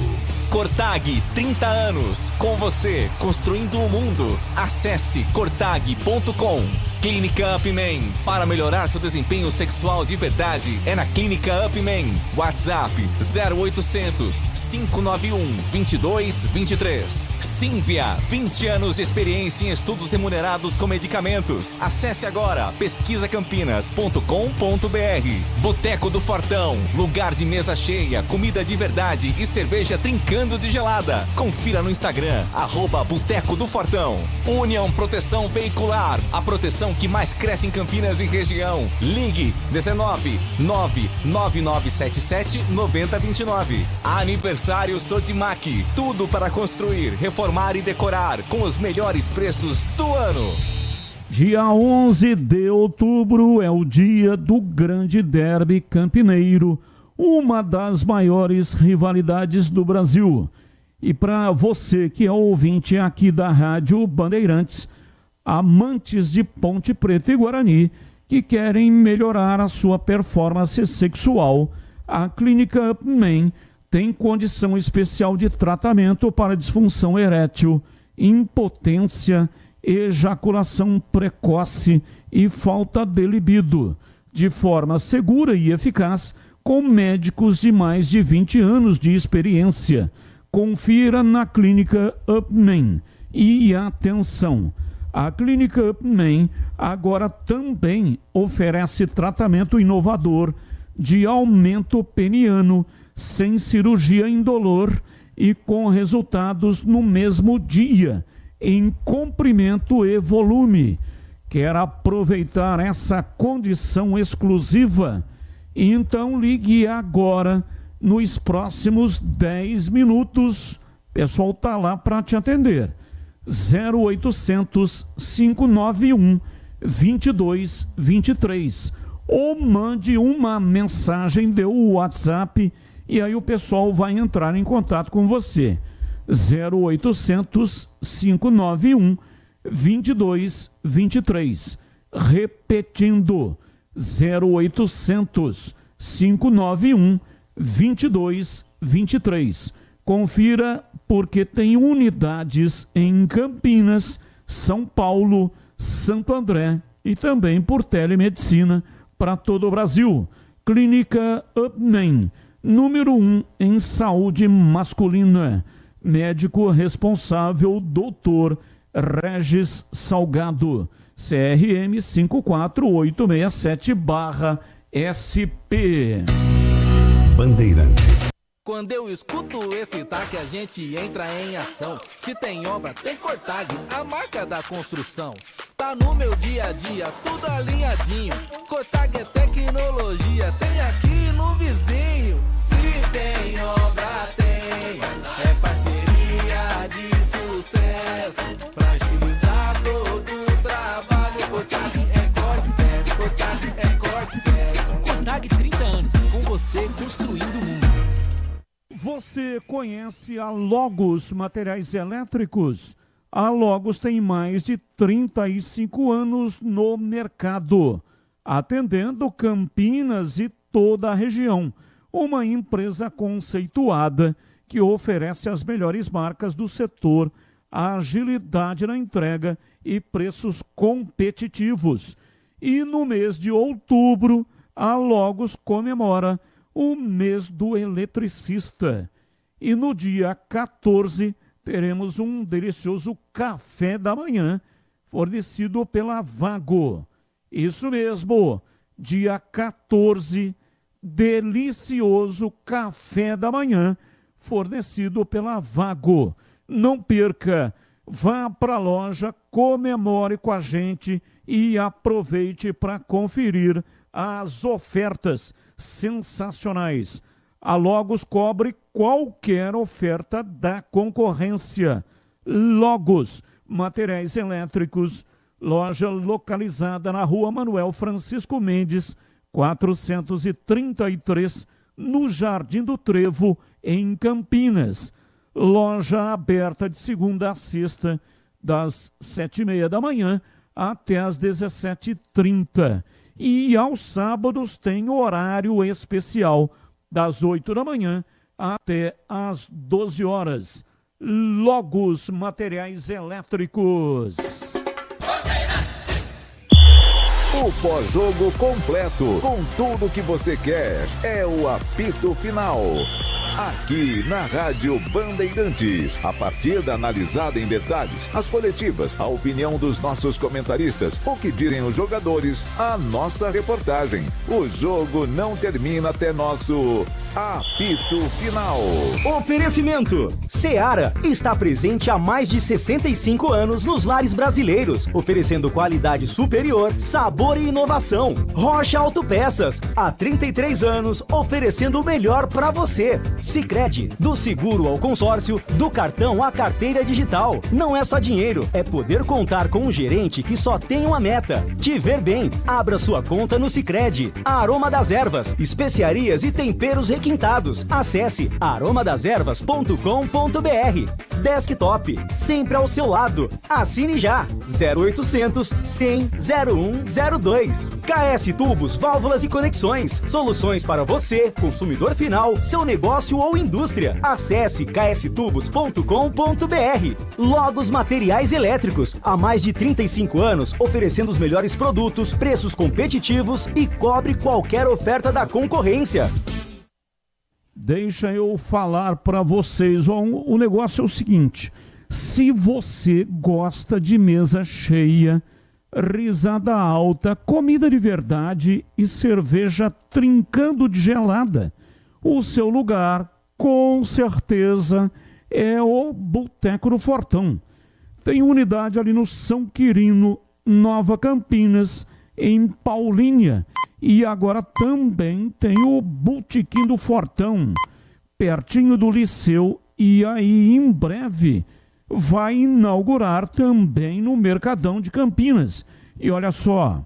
Cortag, 30 anos. Com você, construindo o mundo. Acesse cortag.com. Clínica Upman. Para melhorar seu desempenho sexual de verdade, é na Clínica Upman. WhatsApp 0800 591 2223. Sínvia, 20 anos de experiência em estudos remunerados com medicamentos. Acesse agora pesquisacampinas.com.br. Boteco do Fortão. Lugar de mesa cheia, comida de verdade e cerveja trincando de gelada. Confira no Instagram, @Boteco do Fortão. União Proteção Veicular. A proteção que mais cresce em Campinas e região. Ligue 19 99977 9029. Aniversário Sodimac. Tudo para construir, reformar e decorar com os melhores preços do ano. Dia 11 de outubro é o dia do Grande Derby Campineiro, uma das maiores rivalidades do Brasil. E para você que é ouvinte aqui da Rádio Bandeirantes, amantes de Ponte Preta e Guarani que querem melhorar a sua performance sexual, a Clínica Upman tem condição especial de tratamento para disfunção erétil, impotência, ejaculação precoce e falta de libido, de forma segura e eficaz, com médicos de mais de 20 anos de experiência. Confira na Clínica Upman. E atenção, a Clínica Upman agora também oferece tratamento inovador de aumento peniano, sem cirurgia indolor e com resultados no mesmo dia, em comprimento e volume. Quer aproveitar essa condição exclusiva? Então ligue agora, nos próximos 10 minutos. O pessoal está lá para te atender. 0800 591 2223. Ou mande uma mensagem de WhatsApp e aí o pessoal vai entrar em contato com você. 0800 591 2223. Repetindo, 0800 591 2223. Confira, porque tem unidades em Campinas, São Paulo, Santo André e também por telemedicina para todo o Brasil. Clínica Upman, número 1 em saúde masculina. Médico responsável, Dr. Regis Salgado. CRM 54867/SP. Bandeirantes. Quando eu escuto esse taque, a gente entra em ação. Se tem obra, tem Cortag, a marca da construção. Tá no meu dia a dia, tudo alinhadinho. Cortag é tecnologia, tem aqui no vizinho. Se tem obra, tem. É parceria de sucesso. Pra agilizar todo o trabalho. Cortag é corte sério, Cortag é corte sério. Cortag, 30 anos, com você construindo o mundo. Você conhece a Logos Materiais Elétricos? A Logos tem mais de 35 anos no mercado, atendendo Campinas e toda a região. Uma empresa conceituada que oferece as melhores marcas do setor, agilidade na entrega e preços competitivos. E no mês de outubro, a Logos comemora o mês do eletricista. E no dia 14 teremos um delicioso café da manhã fornecido pela Vago. Isso mesmo, dia 14, delicioso café da manhã fornecido pela Vago. Não perca, vá para a loja, comemore com a gente e aproveite para conferir as ofertas sensacionais. A Logos cobre qualquer oferta da concorrência. Logos Materiais Elétricos, loja localizada na Rua Manuel Francisco Mendes, 433, no Jardim do Trevo, em Campinas. Loja aberta de segunda a sexta, das 7h30 da manhã até as 17h30. E aos sábados tem horário especial, das 8 da manhã até às 12 horas. Logos Materiais Elétricos. O pós-jogo completo, com tudo que você quer, é o apito final. Aqui na Rádio Bandeirantes, a partida analisada em detalhes, as coletivas, a opinião dos nossos comentaristas, o que dizem os jogadores, a nossa reportagem. O jogo não termina até nosso apito final. Oferecimento: Seara está presente há mais de 65 anos nos lares brasileiros, oferecendo qualidade superior, sabor e inovação. Rocha Autopeças, há 33 anos, oferecendo o melhor para você. Sicredi, do seguro ao consórcio, do cartão à carteira digital. Não é só dinheiro, é poder contar com um gerente que só tem uma meta: te ver bem. Abra sua conta no Sicredi. Aroma das Ervas, especiarias e temperos requintados. Acesse aromadeservas.com.br. Desktop, sempre ao seu lado. Assine já. 0800 100 0102. KS Tubos, Válvulas e Conexões. Soluções para você, consumidor final, seu negócio ou indústria. Acesse kstubos.com.br. Logos Materiais Elétricos, há mais de 35 anos, oferecendo os melhores produtos, preços competitivos e cobre qualquer oferta da concorrência. Deixa eu falar para vocês, o negócio é o seguinte: se você gosta de mesa cheia, risada alta, comida de verdade e cerveja trincando de gelada, o seu lugar, com certeza, é o Boteco do Fortão. Tem unidade ali no São Quirino, Nova Campinas, em Paulínia. E agora também tem o Botequim do Fortão, pertinho do Liceu. E aí, em breve, vai inaugurar também no Mercadão de Campinas. E olha só,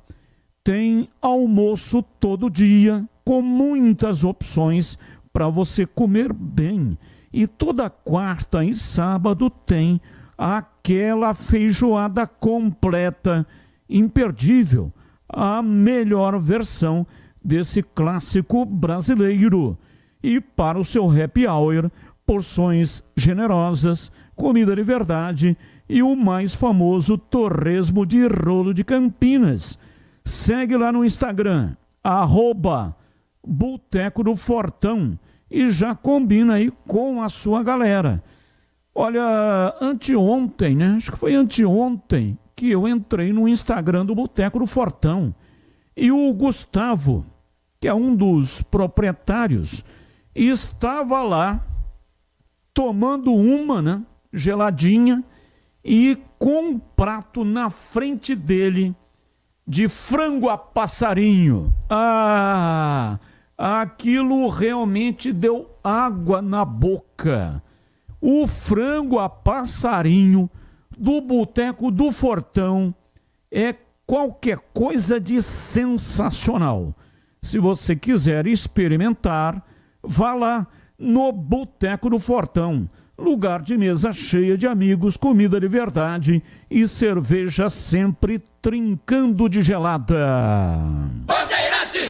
tem almoço todo dia, com muitas opções para você comer bem. E toda quarta e sábado tem aquela feijoada completa, imperdível, a melhor versão desse clássico brasileiro. E para o seu happy hour, porções generosas, comida de verdade e o mais famoso torresmo de rolo de Campinas. Segue lá no Instagram, @Boteco do Fortão, e já combina aí com a sua galera. Olha, anteontem, né? Acho que foi anteontem que eu entrei no Instagram do Boteco do Fortão. E o Gustavo, que é um dos proprietários, estava lá tomando uma, né, geladinha, e com um prato na frente dele de frango a passarinho. Aquilo realmente deu água na boca. O frango a passarinho do Boteco do Fortão é qualquer coisa de sensacional. Se você quiser experimentar, vá lá no Boteco do Fortão. Lugar de mesa cheia de amigos, comida de verdade e cerveja sempre trincando de gelada. Bandeirantes!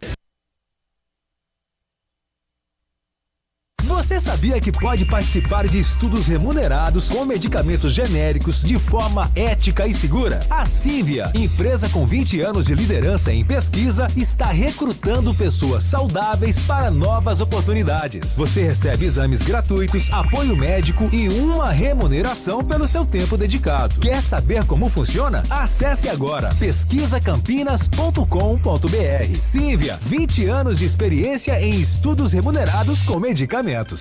Você sabia que pode participar de estudos remunerados com medicamentos genéricos de forma ética e segura? A Cívia, empresa com 20 anos de liderança em pesquisa, está recrutando pessoas saudáveis para novas oportunidades. Você recebe exames gratuitos, apoio médico e uma remuneração pelo seu tempo dedicado. Quer saber como funciona? Acesse agora pesquisacampinas.com.br. Cívia, 20 anos de experiência em estudos remunerados com medicamentos.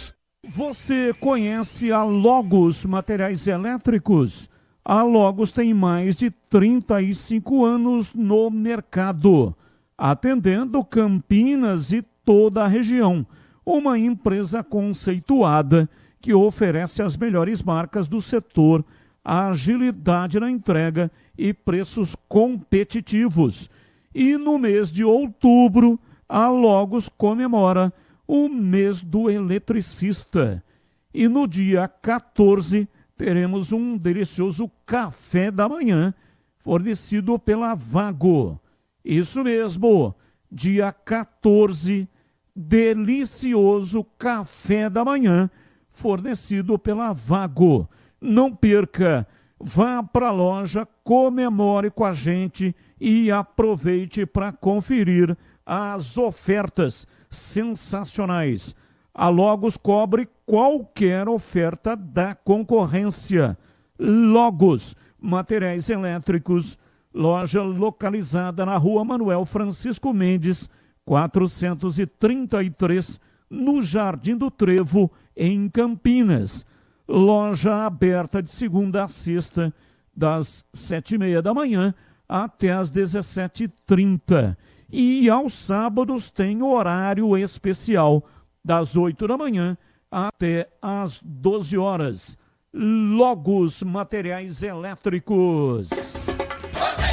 Você conhece a Logos Materiais Elétricos? A Logos tem mais de 35 anos no mercado, atendendo Campinas e toda a região. Uma empresa conceituada que oferece as melhores marcas do setor, agilidade na entrega e preços competitivos. E no mês de outubro, a Logos comemora o mês do eletricista. E no dia 14 teremos um delicioso café da manhã fornecido pela Vago. Isso mesmo, dia 14 delicioso café da manhã fornecido pela Vago. Não perca, vá para a loja, comemore com a gente e aproveite para conferir as ofertas sensacionais. A Logos cobre qualquer oferta da concorrência. Logos, materiais elétricos, loja localizada na Rua Manuel Francisco Mendes, 433, no Jardim do Trevo, em Campinas. Loja aberta de segunda a sexta, das 7h30 da manhã até as 17h30. E aos sábados tem horário especial, das 8 da manhã até as 12 horas. Logos Materiais Elétricos.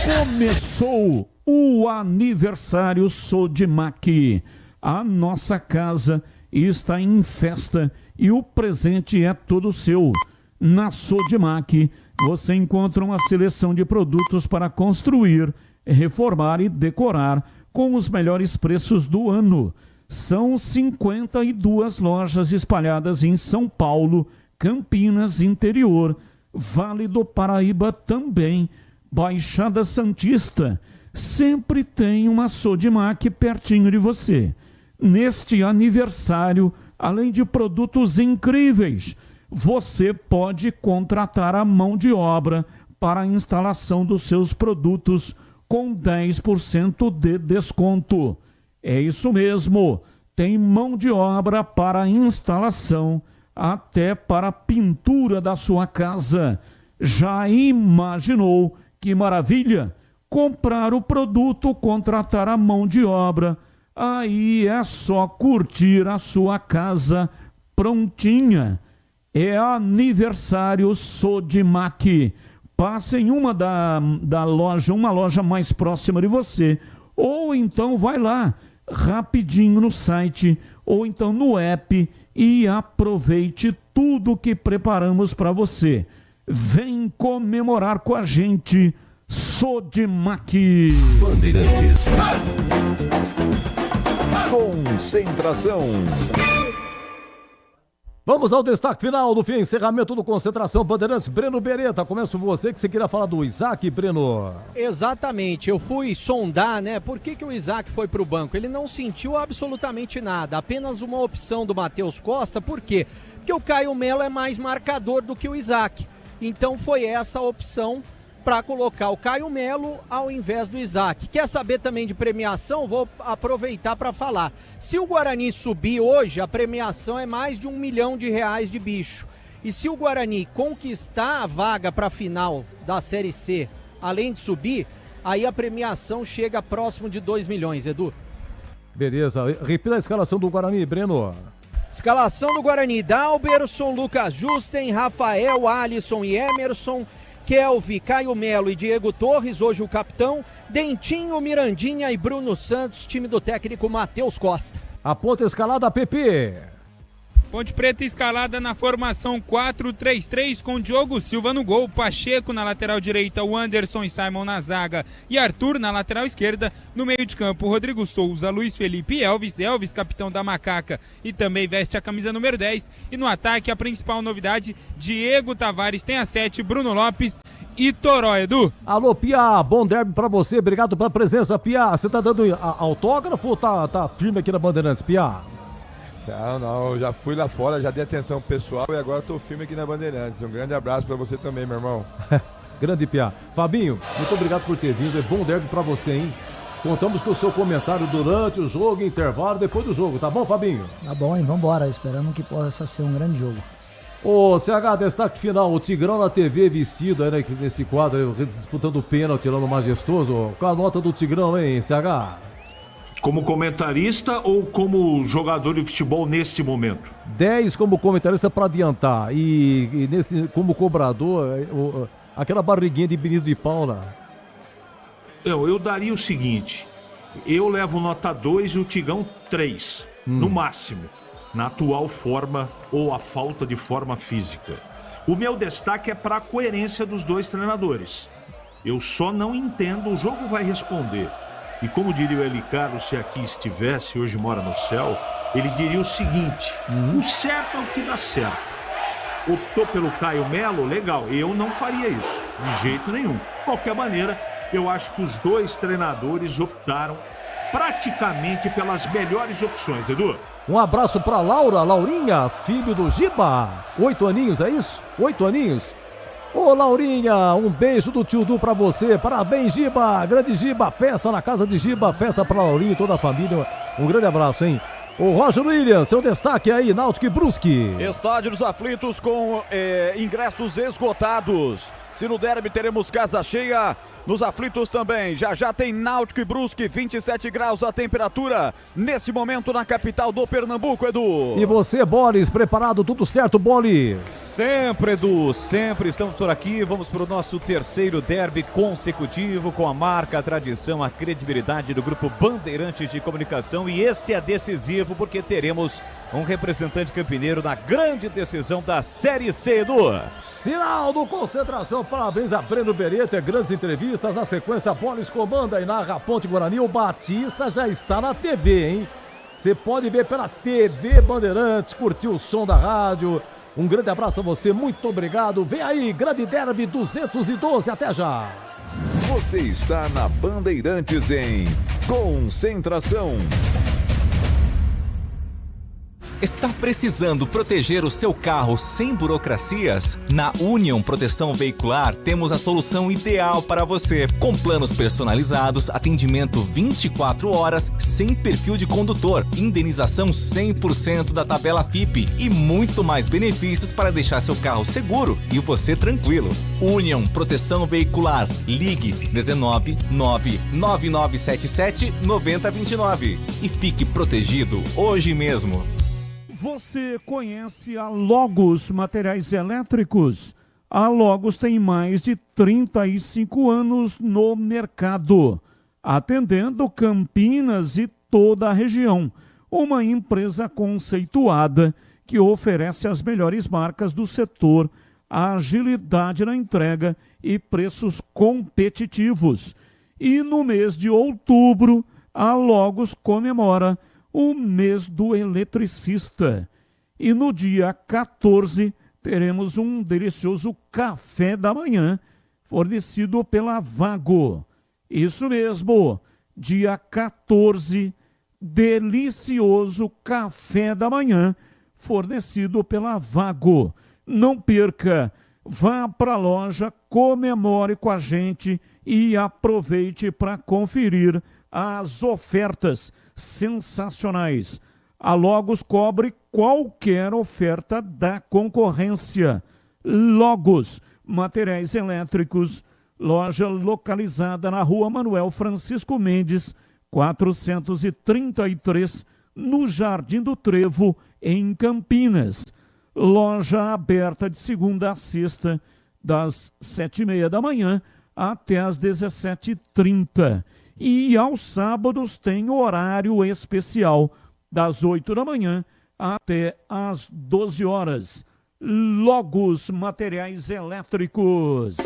Começou o aniversário Sodimac. A nossa casa está em festa e o presente é todo seu. Na Sodimac você encontra uma seleção de produtos para construir, reformar e decorar com os melhores preços do ano. São 52 lojas espalhadas em São Paulo, Campinas, interior, Vale do Paraíba também, Baixada Santista. Sempre tem uma Sodimac pertinho de você. Neste aniversário, além de produtos incríveis, você pode contratar a mão de obra para a instalação dos seus produtos com 10% de desconto. É isso mesmo, tem mão de obra para instalação, até para pintura da sua casa. Já imaginou que maravilha? Comprar o produto, contratar a mão de obra, aí é só curtir a sua casa prontinha. É aniversário Sodimac. Passe em uma uma loja mais próxima de você, ou então vai lá rapidinho no site, ou então no app, e aproveite tudo que preparamos para você. Vem comemorar com a gente, Sodimac. Bandeirantes. Concentração. Vamos ao destaque final do fim, encerramento do Concentração Bandeirantes. Breno Beretta, começo você, que você queria falar do Isaac, Breno. Exatamente, eu fui sondar, né, por que o Isaac foi pro banco. Ele não sentiu absolutamente nada, apenas uma opção do Matheus Costa. Por quê? Porque o Caio Melo é mais marcador do que o Isaac. Então foi essa a opção para colocar o Caio Melo ao invés do Isaac. Quer saber também de premiação? Vou aproveitar para falar. Se o Guarani subir hoje, a premiação é mais de R$1 milhão de bicho. E se o Guarani conquistar a vaga para a final da Série C, além de subir, aí a premiação chega próximo de 2 milhões, Edu. Beleza, repita a escalação do Guarani, Breno. Escalação do Guarani: Dalberson, Lucas Justen, Rafael, Alisson e Emerson, Kelvin, Caio Melo e Diego Torres, hoje o capitão, Dentinho, Mirandinha e Bruno Santos, time do técnico Matheus Costa. A ponta escalada, Pepe. Ponte Preta escalada na formação 4-3-3 com Diogo Silva no gol, Pacheco na lateral direita, o Anderson e Simon na zaga e Arthur na lateral esquerda. No meio de campo, Rodrigo Souza, Luiz Felipe e Elvis, capitão da Macaca e também veste a camisa número 10. E no ataque, a principal novidade, Diego Tavares tem a 7, Bruno Lopes e Toró, Edu. Alô, Pia, bom derby pra você, obrigado pela presença, Pia. Você tá dando autógrafo ou tá firme aqui na Bandeirantes, Pia? Não, já fui lá fora, já dei atenção pro pessoal e agora tô firme aqui na Bandeirantes. Um grande abraço pra você também, meu irmão. Grande Pia. Fabinho, muito obrigado por ter vindo, é bom derby pra você, hein? Contamos com o seu comentário durante o jogo, intervalo, depois do jogo, tá bom, Fabinho? Tá bom, hein? Vambora, esperamos que possa ser um grande jogo. Ô, CH, destaque final, o Tigrão na TV vestido aí, né, nesse quadro, disputando o pênalti lá no Majestoso. Qual a nota do Tigrão, hein, CH? Como comentarista ou como jogador de futebol neste momento? 10 como comentarista para adiantar e como cobrador, aquela barriguinha de Benito de Paula. Eu daria o seguinte, eu levo nota 2 e o Tigão 3, no máximo, na atual forma ou a falta de forma física. O meu destaque é para a coerência dos dois treinadores. Eu só não entendo, o jogo vai responder. E como diria o Eli Carlos, se aqui estivesse, hoje mora no céu, ele diria o seguinte: o certo é o que dá certo. Optou pelo Caio Melo, legal, eu não faria isso, de jeito nenhum. De qualquer maneira, eu acho que os dois treinadores optaram praticamente pelas melhores opções, Edu. Um abraço pra Laurinha, filho do Giba. 8 aninhos, é isso? 8 aninhos? Ô, Laurinha, um beijo do tio Du pra você. Parabéns, Giba. Grande Giba, festa na casa de Giba, festa pra Laurinha e toda a família. Um grande abraço, hein? O Roger Williams, seu destaque aí, Náutico e Brusque. Estádio dos Aflitos com ingressos esgotados. Se no derby teremos casa cheia, nos Aflitos também. Já tem Náutico e Brusque, 27 graus a temperatura. Nesse momento na capital do Pernambuco, Edu. E você, Boris, preparado? Tudo certo, Boris? Sempre, Edu, sempre estamos por aqui. Vamos para o nosso terceiro derby consecutivo com a marca, a tradição, a credibilidade do Grupo Bandeirantes de Comunicação. E esse é decisivo porque teremos um representante campineiro na grande decisão da Série C, Edu. Sinal do Concentração, parabéns a Breno Beretta, grandes entrevistas, na sequência Boris comanda e narra a Ponte Guarani, o Batista já está na TV, hein? Você pode ver pela TV Bandeirantes, curtir o som da rádio, um grande abraço a você, muito obrigado, vem aí, grande derby 212, até já! Você está na Bandeirantes em Concentração. Está precisando proteger o seu carro sem burocracias? Na Union Proteção Veicular temos a solução ideal para você. Com planos personalizados, atendimento 24 horas, sem perfil de condutor, indenização 100% da tabela FIPE e muito mais benefícios para deixar seu carro seguro e você tranquilo. Union Proteção Veicular. Ligue 19 99977 9029 e fique protegido hoje mesmo. Você conhece a Logos Materiais Elétricos? A Logos tem mais de 35 anos no mercado, atendendo Campinas e toda a região. Uma empresa conceituada que oferece as melhores marcas do setor, agilidade na entrega e preços competitivos. E no mês de outubro, a Logos comemora o mês do eletricista. E no dia 14 teremos um delicioso café da manhã fornecido pela Vago. Isso mesmo, dia 14, delicioso café da manhã fornecido pela Vago. Não perca, vá para a loja, comemore com a gente e aproveite para conferir as ofertas sensacionais. A Logos cobre qualquer oferta da concorrência. Logos Materiais Elétricos, loja localizada na Rua Manuel Francisco Mendes, 433, no Jardim do Trevo, em Campinas. Loja aberta de segunda a sexta, das 7h30 da manhã até as 17h30. E aos sábados tem horário especial, das 8 da manhã até as 12 horas. Logos Materiais Elétricos.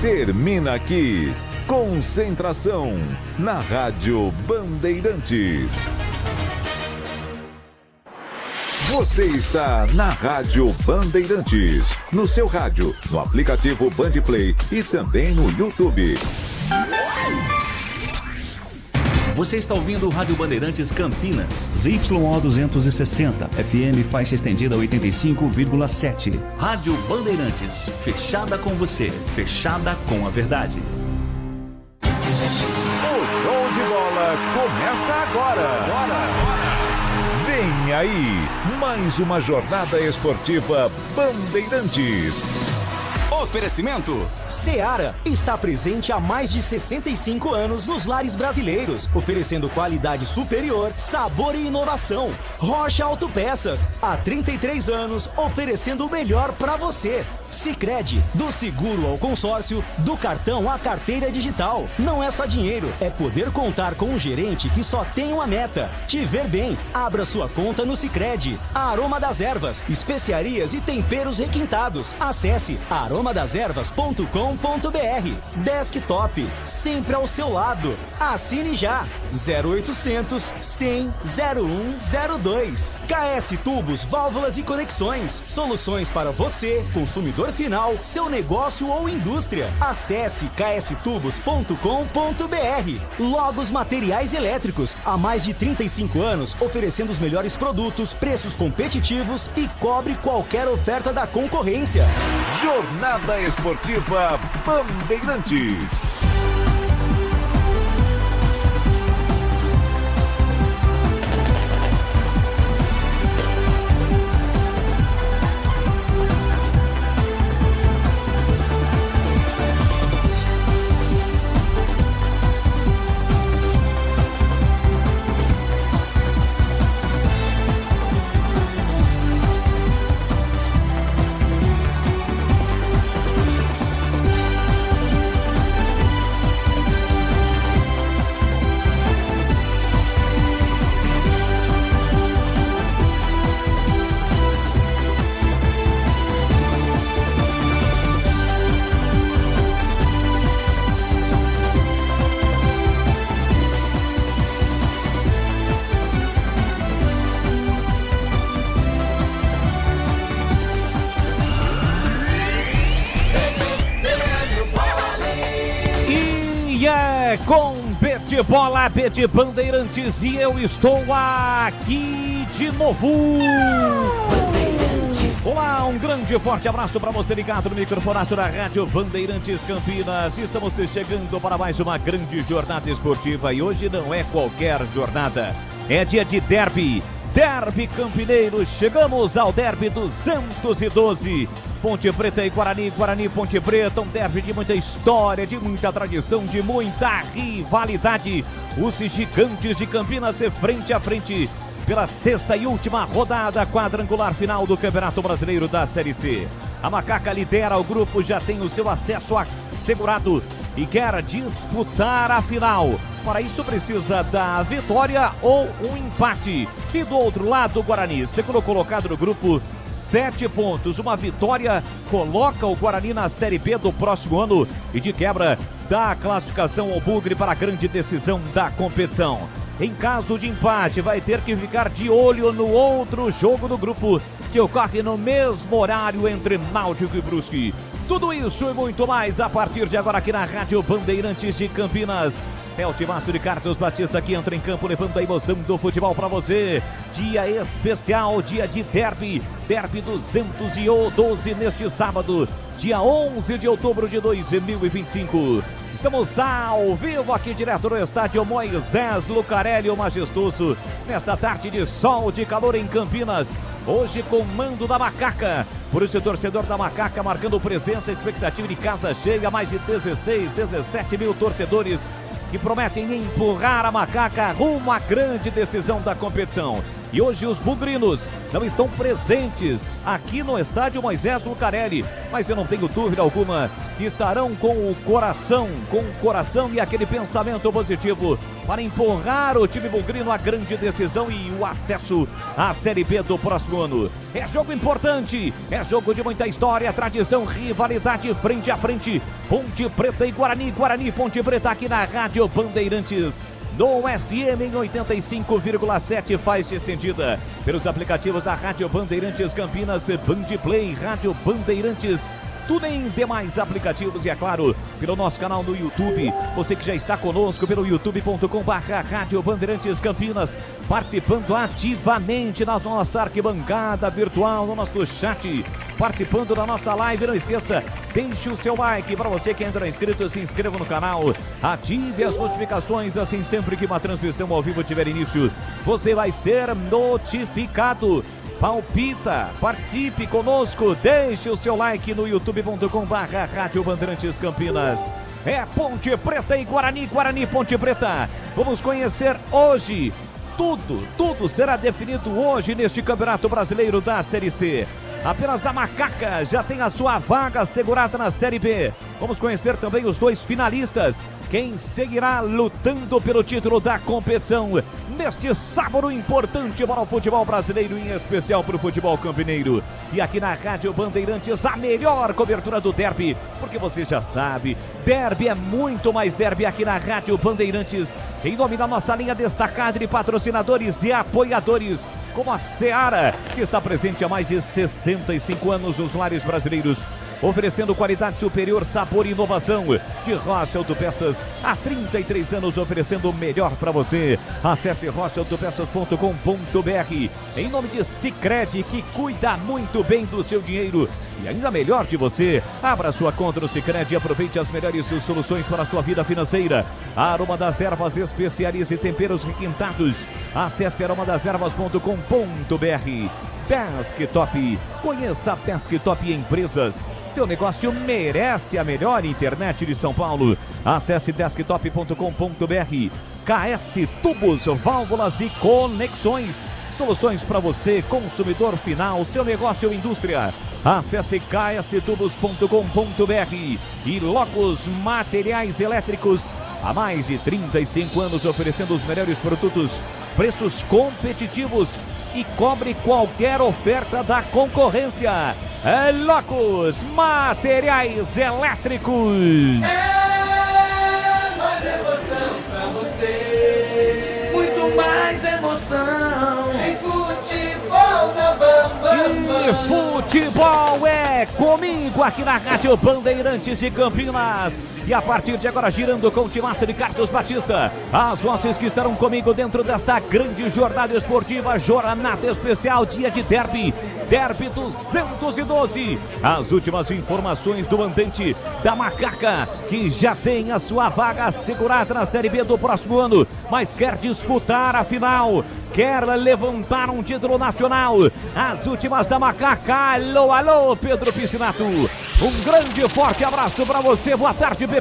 Termina aqui, Concentração, na Rádio Bandeirantes. Você está na Rádio Bandeirantes, no seu rádio, no aplicativo Bandplay e também no YouTube. Você está ouvindo o Rádio Bandeirantes Campinas. ZYO 260, FM faixa estendida 85,7. Rádio Bandeirantes, fechada com você, fechada com a verdade. O show de bola começa agora. Vem aí, mais uma jornada esportiva Bandeirantes. Oferecimento: Seara está presente há mais de 65 anos nos lares brasileiros, oferecendo qualidade superior, sabor e inovação. Rocha Autopeças, há 33 anos, oferecendo o melhor para você. Sicredi, do seguro ao consórcio, do cartão à carteira digital. Não é só dinheiro, é poder contar com um gerente que só tem uma meta: te ver bem. Abra sua conta no Sicredi. Aroma das Ervas, especiarias e temperos requintados. Acesse aromadeservas.com.br. Desktop, sempre ao seu lado. Assine já. 0800 100 0102. KS Tubos, Válvulas e Conexões. Soluções para você, consumidor final, seu negócio ou indústria. Acesse kstubos.com.br. Logos Materiais Elétricos. Há mais de 35 anos, oferecendo os melhores produtos, preços competitivos e cobre qualquer oferta da concorrência. Jornada Esportiva Bandeirantes. Com Bet Bola, Bet Bandeirantes, e eu estou aqui de novo. Olá, um grande e forte abraço para você ligado no microfonaço da Rádio Bandeirantes Campinas. Estamos chegando para mais uma grande jornada esportiva e hoje não é qualquer jornada, é dia de derby. Derby Campineiro, chegamos ao derby 212. Ponte Preta e Guarani, Guarani e Ponte Preta, um derby de muita história, de muita tradição, de muita rivalidade. Os gigantes de Campinas frente a frente pela sexta e última rodada quadrangular final do Campeonato Brasileiro da Série C. A Macaca lidera o grupo, já tem o seu acesso assegurado e quer disputar a final. Para isso precisa da vitória ou um empate. E do outro lado, o Guarani, segundo colocado no grupo, 7 pontos. Uma vitória coloca o Guarani na Série B do próximo ano e de quebra dá a classificação ao Bugre para a grande decisão da competição. Em caso de empate, vai ter que ficar de olho no outro jogo do grupo que ocorre no mesmo horário entre Náutico e Brusque. Tudo isso e muito mais a partir de agora aqui na Rádio Bandeirantes de Campinas. É o timaço de Carlos Batista que entra em campo levando a emoção do futebol para você. Dia especial, dia de derby. Derby 212 neste sábado, dia 11 de outubro de 2025. Estamos ao vivo aqui direto do estádio Moisés Lucarelli, o majestoso, nesta tarde de sol, de calor em Campinas. Hoje com mando da Macaca. Por isso o torcedor da Macaca marcando presença, expectativa de casa cheia, mais de 16, 17 mil torcedores que prometem empurrar a Macaca rumo à grande decisão da competição. E hoje os bugrinos não estão presentes aqui no estádio Moisés Lucarelli, mas eu não tenho dúvida alguma que estarão com o coração e aquele pensamento positivo para empurrar o time bugrino à grande decisão e o acesso à Série B do próximo ano. É jogo importante, é jogo de muita história, tradição, rivalidade frente a frente. Ponte Preta e Guarani, Guarani e Ponte Preta aqui na Rádio Bandeirantes. No FM em 85,7, faixa estendida pelos aplicativos da Rádio Bandeirantes Campinas, Band Play, Rádio Bandeirantes, tudo em demais aplicativos e, é claro, pelo nosso canal no YouTube. Você que já está conosco pelo youtube.com/Rádio Bandeirantes Campinas, participando ativamente na nossa arquibancada virtual, no nosso chat, participando da nossa live. Não esqueça, deixe o seu like. Para você que ainda não é inscrito, se inscreva no canal, ative as notificações, assim sempre que uma transmissão ao vivo tiver início, você vai ser notificado. Palpita, participe conosco, deixe o seu like no youtube.com/Rádio Bandeirantes Campinas. É Ponte Preta e Guarani, Guarani Ponte Preta. Vamos conhecer hoje tudo será definido hoje neste Campeonato Brasileiro da Série C. Apenas a Macaca já tem a sua vaga assegurada na Série B. Vamos conhecer também os 2 finalistas. Quem seguirá lutando pelo título da competição neste sábado importante para o futebol brasileiro, em especial para o futebol campineiro. E aqui na Rádio Bandeirantes, a melhor cobertura do derby, porque você já sabe, derby é muito mais derby aqui na Rádio Bandeirantes. Em nome da nossa linha destacada de patrocinadores e apoiadores, como a Seara, que está presente há mais de 65 anos nos lares brasileiros, oferecendo qualidade superior, sabor e inovação. De Rocha Autopeças, há 33 anos oferecendo o melhor para você. Acesse rochaautopeças.com.br. Em nome de Sicredi, que cuida muito bem do seu dinheiro e ainda melhor de você. Abra sua conta no Sicredi e aproveite as melhores soluções para a sua vida financeira. Aroma das Ervas, especialize temperos requintados. Acesse aromadeservas.com.br. Desktop, conheça a Desktop Empresas. Seu negócio merece a melhor internet de São Paulo. Acesse desktop.com.br. KS Tubos, válvulas e conexões. Soluções para você, consumidor final, seu negócio ou indústria. Acesse kstubos.com.br. E Locos Materiais Elétricos. Há mais de 35 anos oferecendo os melhores produtos, preços competitivos e cobre qualquer oferta da concorrência. É Locos Materiais Elétricos. É mais emoção pra você. Muito mais emoção. Em futebol na Bambam. E futebol é comigo aqui na Rádio Bandeirantes de Campinas. E a partir de agora, girando com o timaço de Carlos Batista, as vozes que estarão comigo dentro desta grande jornada esportiva, jornada especial, dia de derby, derby 212. As últimas informações do mandante da Macaca, que já tem a sua vaga assegurada na Série B do próximo ano, mas quer disputar a final, quer levantar um título nacional. As últimas da Macaca. Alô, alô, Pedro Piscinato. Um grande e forte abraço para você. Boa tarde, Pepe.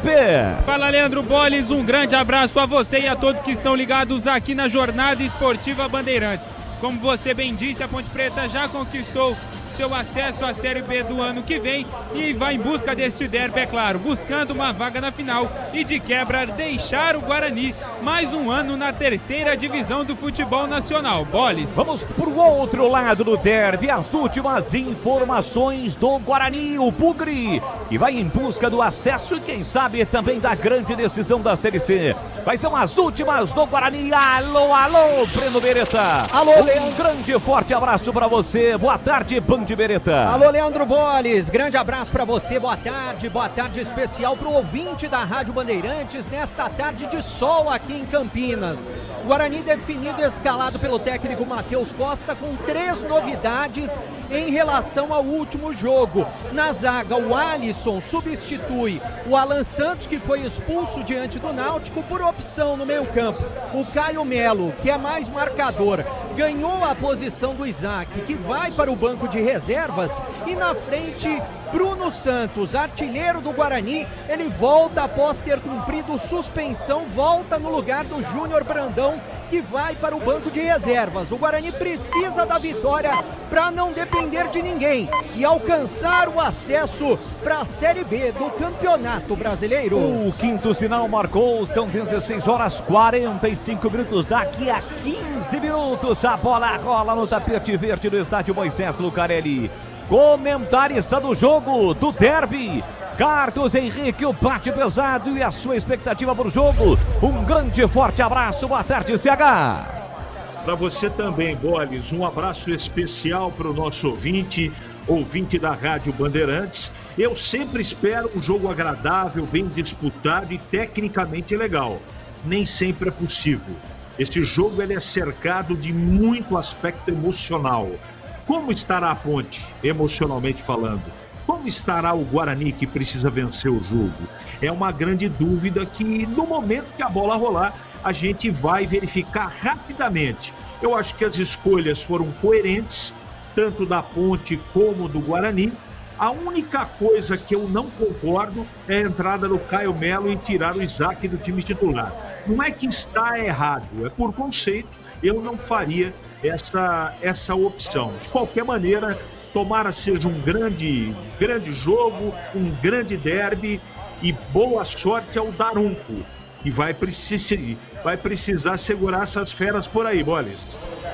Fala, Leandro Boles. Um grande abraço a você e a todos que estão ligados aqui na Jornada Esportiva Bandeirantes. Como você bem disse, a Ponte Preta já conquistou seu acesso à Série B do ano que vem e vai em busca deste derby, é claro, buscando uma vaga na final e de quebra deixar o Guarani mais um ano na terceira divisão do futebol nacional. Boles. Vamos pro outro lado do derby, as últimas informações do Guarani, o Bugre, que vai em busca do acesso e quem sabe também da grande decisão da Série C. Quais são as últimas do Guarani? Alô, alô, Breno Beretta. Alô, um grande e forte abraço para você. Boa tarde, Band Beretta. Alô, Leandro Boles, grande abraço para você, boa tarde especial para o ouvinte da Rádio Bandeirantes nesta tarde de sol aqui em Campinas. Guarani definido e escalado pelo técnico Matheus Costa com 3 novidades em relação ao último jogo. Na zaga, o Alisson substitui o Alan Santos, que foi expulso diante do Náutico, por opção no meio campo. O Caio Melo, que é mais marcador, ganhou a posição do Isaac, que vai para o banco de reservas, e na frente Bruno Santos, artilheiro do Guarani, ele volta após ter cumprido suspensão, volta no lugar do Júnior Brandão, que vai para o banco de reservas. O Guarani precisa da vitória para não depender de ninguém e alcançar o acesso para a Série B do Campeonato Brasileiro. O quinto sinal marcou, são 16h45. Daqui a 15 minutos a bola rola no tapete verde do estádio Moisés Lucarelli. Comentarista do jogo, do derby, Carlos Henrique, o bate pesado e a sua expectativa para o jogo. Um grande e forte abraço, boa tarde, CH. Para você também, Boles, um abraço especial para o nosso ouvinte da Rádio Bandeirantes. Eu sempre espero um jogo agradável, bem disputado e tecnicamente legal. Nem sempre é possível. Esse jogo ele é cercado de muito aspecto emocional. Como estará a Ponte, emocionalmente falando? Como estará o Guarani, que precisa vencer o jogo? É uma grande dúvida que, no momento que a bola rolar, a gente vai verificar rapidamente. Eu acho que as escolhas foram coerentes, tanto da Ponte como do Guarani. A única coisa que eu não concordo é a entrada do Caio Melo e tirar o Isaac do time titular. Não é que está errado, é por conceito, eu não faria essa opção. De qualquer maneira, Tomara seja um grande jogo, um grande derby e boa sorte ao Daronco, que vai precisar segurar essas feras por aí, Boles.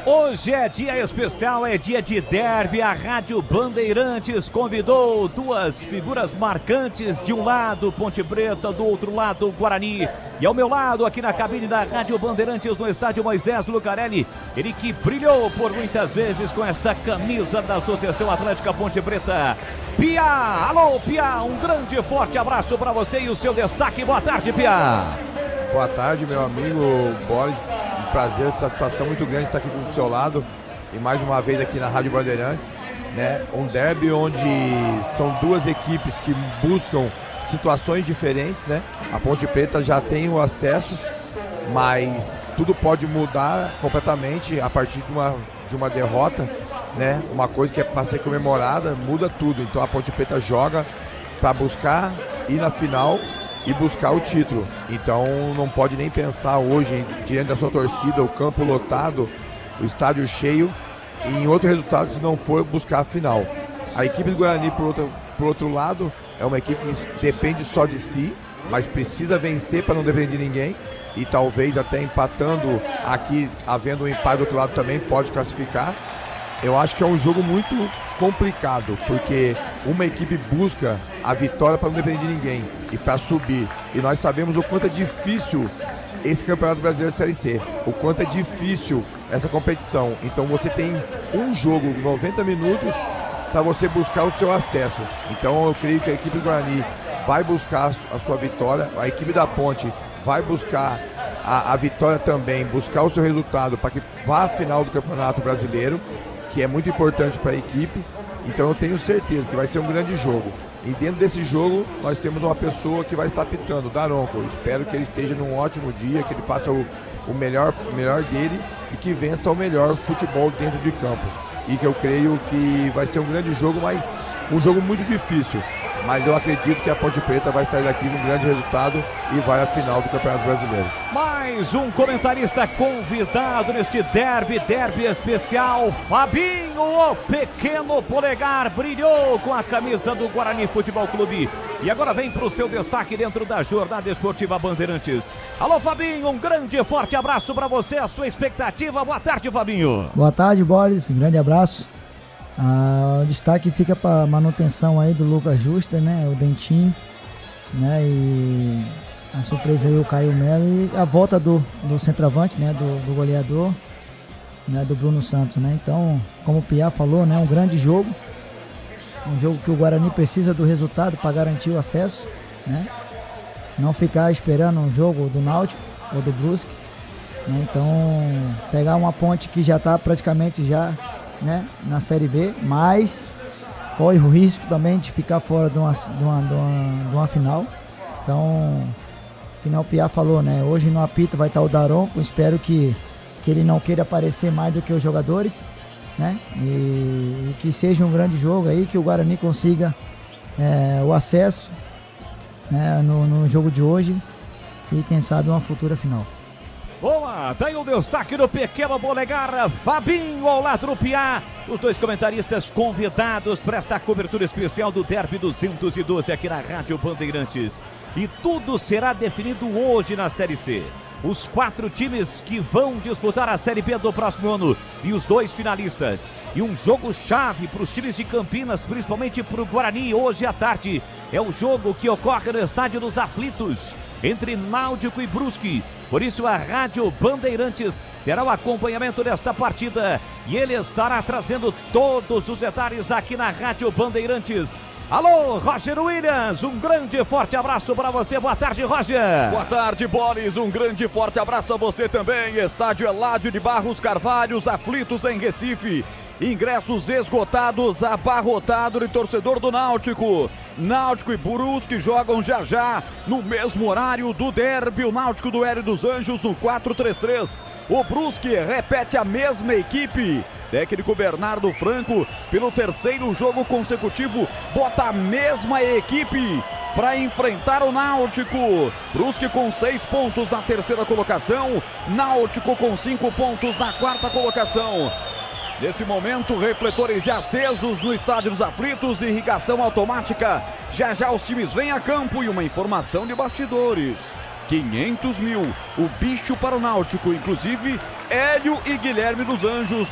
Hoje é dia especial, é dia de derby. A Rádio Bandeirantes convidou duas figuras marcantes. De um lado, Ponte Preta, do outro lado, Guarani. E ao meu lado, aqui na cabine da Rádio Bandeirantes, no estádio Moisés Lucarelli, ele que brilhou por muitas vezes com esta camisa da Associação Atlética Ponte Preta. Pia! Alô, Pia! Um grande e forte abraço para você e o seu destaque. Boa tarde, Pia! Boa tarde, meu amigo Boris. Prazer, satisfação muito grande estar aqui do seu lado e mais uma vez aqui na Rádio Bandeirantes, né? Um derby onde são duas equipes que buscam situações diferentes, né? A Ponte Preta já tem o acesso, mas tudo pode mudar completamente a partir de uma derrota, né? Uma coisa que é para ser comemorada, muda tudo. Então a Ponte Preta joga para buscar ir na final e buscar o título. Então não pode nem pensar hoje diante da sua torcida, o campo lotado, o estádio cheio, e em outro resultado se não for buscar a final. A equipe do Guarani, por outro lado, é uma equipe que depende só de si, mas precisa vencer para não depender de ninguém, e talvez até empatando aqui, havendo um empate do outro lado também, pode classificar. Eu acho que é um jogo muito complicado, porque uma equipe busca a vitória para não depender de ninguém e para subir. E nós sabemos o quanto é difícil esse Campeonato Brasileiro de Série C, o quanto é difícil essa competição. Então você tem um jogo, 90 minutos, para você buscar o seu acesso. Então eu creio que a equipe do Guarani vai buscar a sua vitória, a equipe da Ponte vai buscar a vitória também, buscar o seu resultado para que vá à final do Campeonato Brasileiro, que é muito importante para a equipe. Então eu tenho certeza que vai ser um grande jogo. E dentro desse jogo nós temos uma pessoa que vai estar apitando, o Daronco. Eu espero que ele esteja num ótimo dia, que ele faça o melhor dele e que vença o melhor futebol dentro de campo. E que eu creio que vai ser um grande jogo, mas um jogo muito difícil. Mas eu acredito que a Ponte Preta vai sair daqui com um grande resultado e vai à final do Campeonato Brasileiro. Mais um comentarista convidado neste derby especial. Fabinho, o pequeno polegar, brilhou com a camisa do Guarani Futebol Clube. E agora vem para o seu destaque dentro da Jornada Esportiva Bandeirantes. Alô, Fabinho, um grande e forte abraço para você, a sua expectativa. Boa tarde, Fabinho. Boa tarde, Boris, um grande abraço. O destaque fica para a manutenção aí do Lucas Justa, né? O Dentinho, né? E a surpresa aí o Caio Melo e a volta do centroavante, né? Do goleador, né? Do Bruno Santos, né? Então, como o Piá falou, né? Um grande jogo. Um jogo que o Guarani precisa do resultado para garantir o acesso, né? Não ficar esperando um jogo do Náutico ou do Brusque, né? Então, pegar uma Ponte que já está praticamente já, né, na Série B, mas corre o risco também de ficar fora de uma final. Então, que nem o Piá falou, né, hoje no apito vai estar o Daronco. Espero que ele não queira aparecer mais do que os jogadores, né, e que seja um grande jogo aí, que o Guarani consiga o acesso, né, no jogo de hoje e quem sabe uma futura final. Boa, tá aí o destaque do pequeno polegar, Fabinho ao lado do Piá. Os dois comentaristas convidados para esta cobertura especial do Derby 212 aqui na Rádio Bandeirantes. E tudo será definido hoje na Série C. Os 4 times que vão disputar a Série B do próximo ano e os 2 finalistas. E um jogo chave para os times de Campinas, principalmente para o Guarani, hoje à tarde. É o jogo que ocorre no Estádio dos Aflitos, entre Náutico e Brusque. Por isso a Rádio Bandeirantes terá o acompanhamento desta partida e ele estará trazendo todos os detalhes aqui na Rádio Bandeirantes. Alô, Roger Williams, um grande e forte abraço para você. Boa tarde, Roger. Boa tarde, Boris, um grande e forte abraço a você também. Estádio Eládio de Barros Carvalho, Aflitos em Recife. Ingressos esgotados, abarrotado de torcedor do Náutico. Náutico e Brusque jogam já no mesmo horário do derby. O Náutico do Hélio dos Anjos no 4-3-3. O Brusque repete a mesma equipe. Técnico Bernardo Franco, pelo 3º jogo consecutivo, bota a mesma equipe para enfrentar o Náutico. Brusque com 6 pontos na 3ª colocação, Náutico com 5 pontos na 4ª colocação. Nesse momento, refletores já acesos no Estádio dos Aflitos, irrigação automática. Já já os times vêm a campo e uma informação de bastidores. 500 mil, o bicho para o Náutico, inclusive Hélio e Guilherme dos Anjos,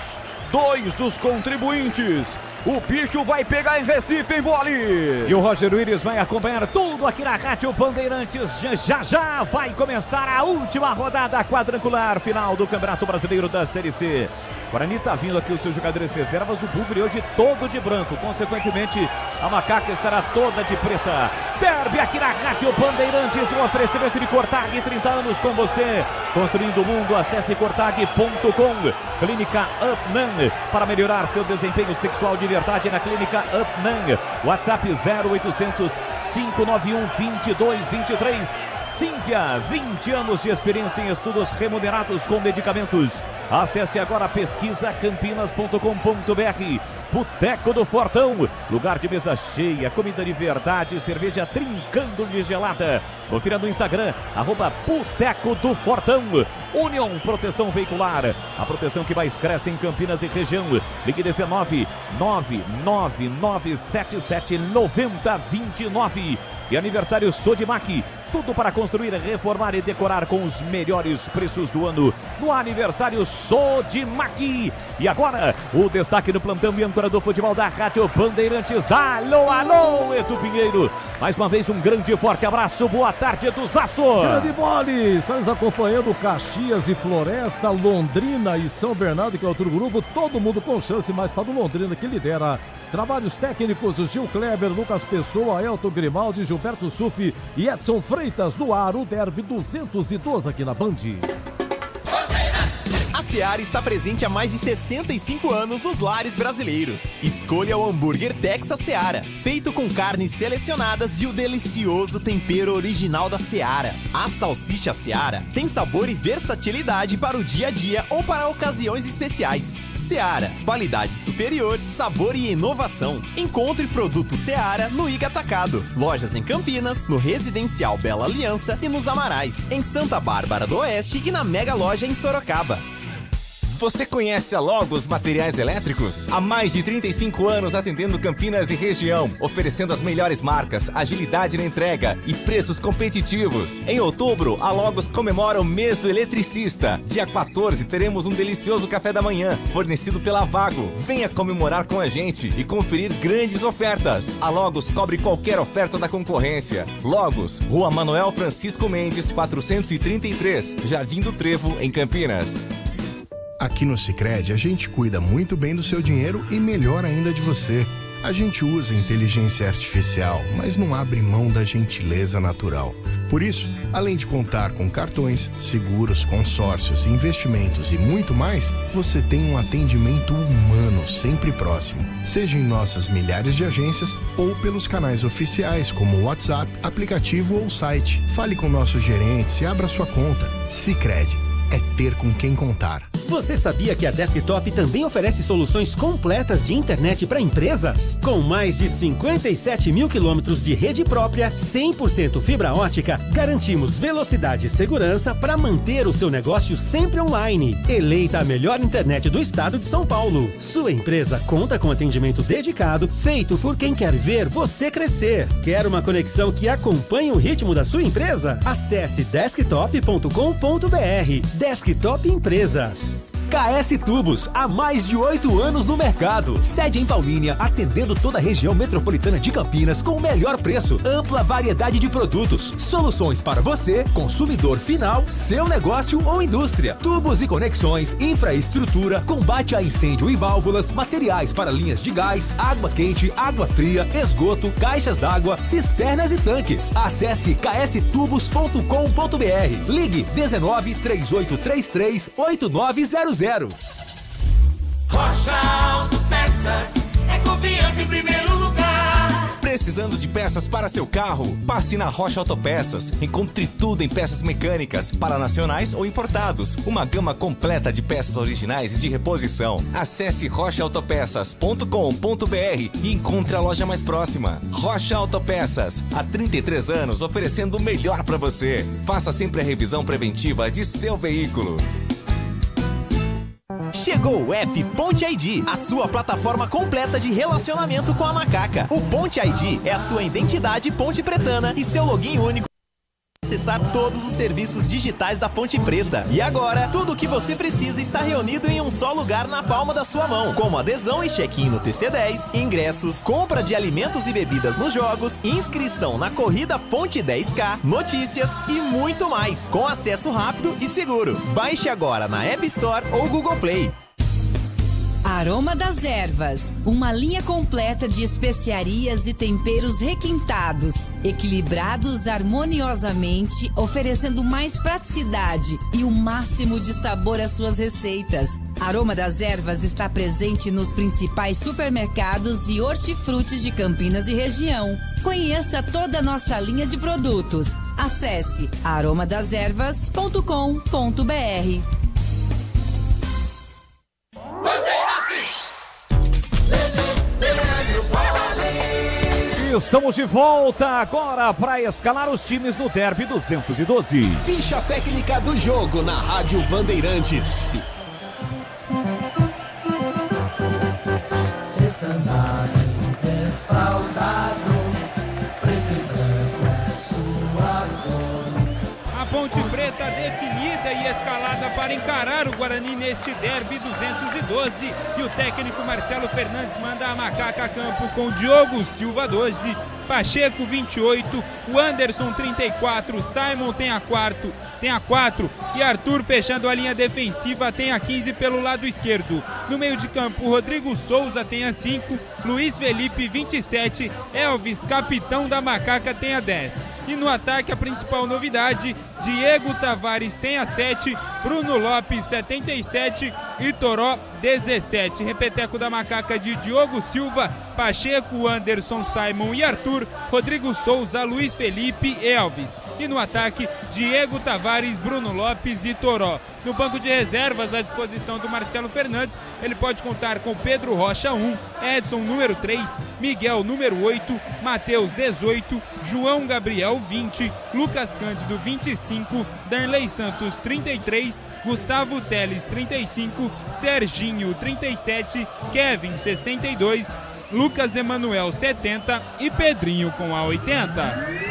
2 dos contribuintes. O bicho vai pegar em Recife, em Boali. E o Roger Willis vai acompanhar tudo aqui na Rádio Bandeirantes. Já vai começar a última rodada quadrangular final do Campeonato Brasileiro da Série C. Guarani tá vindo aqui os seus jogadores reservas, o Bugre hoje todo de branco, consequentemente a Macaca estará toda de preta. Derby aqui na Rádio Bandeirantes, um oferecimento de Cortag, 30 anos com você, construindo o mundo, acesse cortag.com. Clínica Upman, para melhorar seu desempenho sexual de verdade na Clínica Upman. WhatsApp 0800 591 2223. Cínquia, 20 anos de experiência em estudos remunerados com medicamentos. Acesse agora pesquisacampinas.com.br. Boteco do Fortão, lugar de mesa cheia, comida de verdade, cerveja trincando de gelada. Confira no Instagram, @Boteco do Fortão. União Proteção Veicular, a proteção que mais cresce em Campinas e região. Ligue 19 99977 9029. E aniversário Sodimac, tudo para construir, reformar e decorar com os melhores preços do ano. No aniversário Sodimac. E agora, o destaque do plantão e âncora do futebol da Rádio Bandeirantes. Alô, Edu Pinheiro. Mais uma vez, um grande e forte abraço. Boa tarde, Eduzaço. Grande Bola, estamos acompanhando Caxias e Floresta, Londrina e São Bernardo, que é outro grupo. Todo mundo com chance, mais para o Londrina, que lidera. Trabalhos técnicos, Gil Kleber, Lucas Pessoa, Elton Grimaldi, Gilberto Sufi e Edson Freitas no ar. O Derby 212 aqui na Band. A Seara está presente há mais de 65 anos nos lares brasileiros. Escolha o hambúrguer Texas Seara, feito com carnes selecionadas e o delicioso tempero original da Seara. A salsicha Seara tem sabor e versatilidade para o dia a dia ou para ocasiões especiais. Seara, qualidade superior, sabor e inovação. Encontre produto Seara no Iga Atacado. Lojas em Campinas, no Residencial Bela Aliança e nos Amarais, em Santa Bárbara do Oeste e na Mega Loja em Sorocaba. Você conhece a Logos Materiais Elétricos? Há mais de 35 anos atendendo Campinas e região, oferecendo as melhores marcas, agilidade na entrega e preços competitivos. Em outubro, a Logos comemora o mês do eletricista. Dia 14 teremos um delicioso café da manhã, fornecido pela Vago. Venha comemorar com a gente e conferir grandes ofertas. A Logos cobre qualquer oferta da concorrência. Logos, Rua Manuel Francisco Mendes, 433, Jardim do Trevo, em Campinas. Aqui no Sicredi, a gente cuida muito bem do seu dinheiro e melhor ainda de você. A gente usa inteligência artificial, mas não abre mão da gentileza natural. Por isso, além de contar com cartões, seguros, consórcios, investimentos e muito mais, você tem um atendimento humano sempre próximo. Seja em nossas milhares de agências ou pelos canais oficiais como o WhatsApp, aplicativo ou site. Fale com nossos gerentes e abra sua conta. Sicredi. É ter com quem contar. Você sabia que a Desktop também oferece soluções completas de internet para empresas? Com mais de 57 mil quilômetros de rede própria, 100% fibra ótica, garantimos velocidade e segurança para manter o seu negócio sempre online. Eleita a melhor internet do estado de São Paulo. Sua empresa conta com atendimento dedicado, feito por quem quer ver você crescer. Quer uma conexão que acompanhe o ritmo da sua empresa? Acesse desktop.com.br. Desktop Empresas. KS Tubos, há mais de 8 anos no mercado. Sede em Paulínia, atendendo toda a região metropolitana de Campinas com o melhor preço, ampla variedade de produtos, soluções para você, consumidor final, seu negócio ou indústria. Tubos e conexões, infraestrutura, combate a incêndio e válvulas, materiais para linhas de gás, água quente, água fria, esgoto, caixas d'água, cisternas e tanques. Acesse kstubos.com.br. Ligue 19 3833 8900. Rocha Autopeças, é confiança em primeiro lugar. Precisando de peças para seu carro? Passe na Rocha Autopeças. Encontre tudo em peças mecânicas, para nacionais ou importados. Uma gama completa de peças originais e de reposição. Acesse rochaautopeças.com.br e encontre a loja mais próxima. Rocha Autopeças, há 33 anos oferecendo o melhor para você. Faça sempre a revisão preventiva de seu veículo. Chegou o app Ponte ID, a sua plataforma completa de relacionamento com a macaca. O Ponte ID é a sua identidade ponte pretana e seu login único. Acessar todos os serviços digitais da Ponte Preta. E agora, tudo o que você precisa está reunido em um só lugar na palma da sua mão, como adesão e check-in no TC10, ingressos, compra de alimentos e bebidas nos jogos, inscrição na corrida Ponte 10K, notícias e muito mais, com acesso rápido e seguro. Baixe agora na App Store ou Google Play. Aroma das Ervas, uma linha completa de especiarias e temperos requintados, equilibrados harmoniosamente, oferecendo mais praticidade e o máximo de sabor às suas receitas. Aroma das Ervas está presente nos principais supermercados e hortifrutis de Campinas e região. Conheça toda a nossa linha de produtos. Acesse aromadazervas.com.br. Estamos de volta agora para escalar os times no Derby 212. Ficha técnica do jogo na Rádio Bandeirantes. Estandarte desfraldado, preto e branco é sua cor. A Ponte Preta definida e escalada para encarar o Guarani neste Derby 212. E o técnico Marcelo Fernandes manda a macaca a campo com Diogo Silva 12, Pacheco 28, o Anderson 34, Simon tem a 4 e Arthur fechando a linha defensiva tem a 15 pelo lado esquerdo. No meio de campo, Rodrigo Souza tem a 5, Luiz Felipe 27, Elvis, capitão da macaca, tem a 10. E no ataque a principal novidade, Diego Tavares tem a 7, Bruno Lopes 77 e Toró 17. Repeteco da macaca de Diogo Silva, Pacheco, Anderson, Simon e Arthur, Rodrigo Souza, Luiz Felipe, Elvis. E no ataque, Diego Tavares, Bruno Lopes e Toró. No banco de reservas, à disposição do Marcelo Fernandes, ele pode contar com Pedro Rocha 1, Edson número 3, Miguel número 8, Matheus 18, João Gabriel 20, Lucas Cândido 25, Darley Santos 33, Gustavo Teles 35, Serginho 37, Kevin 62, Lucas Emanuel 70 e Pedrinho com a 80.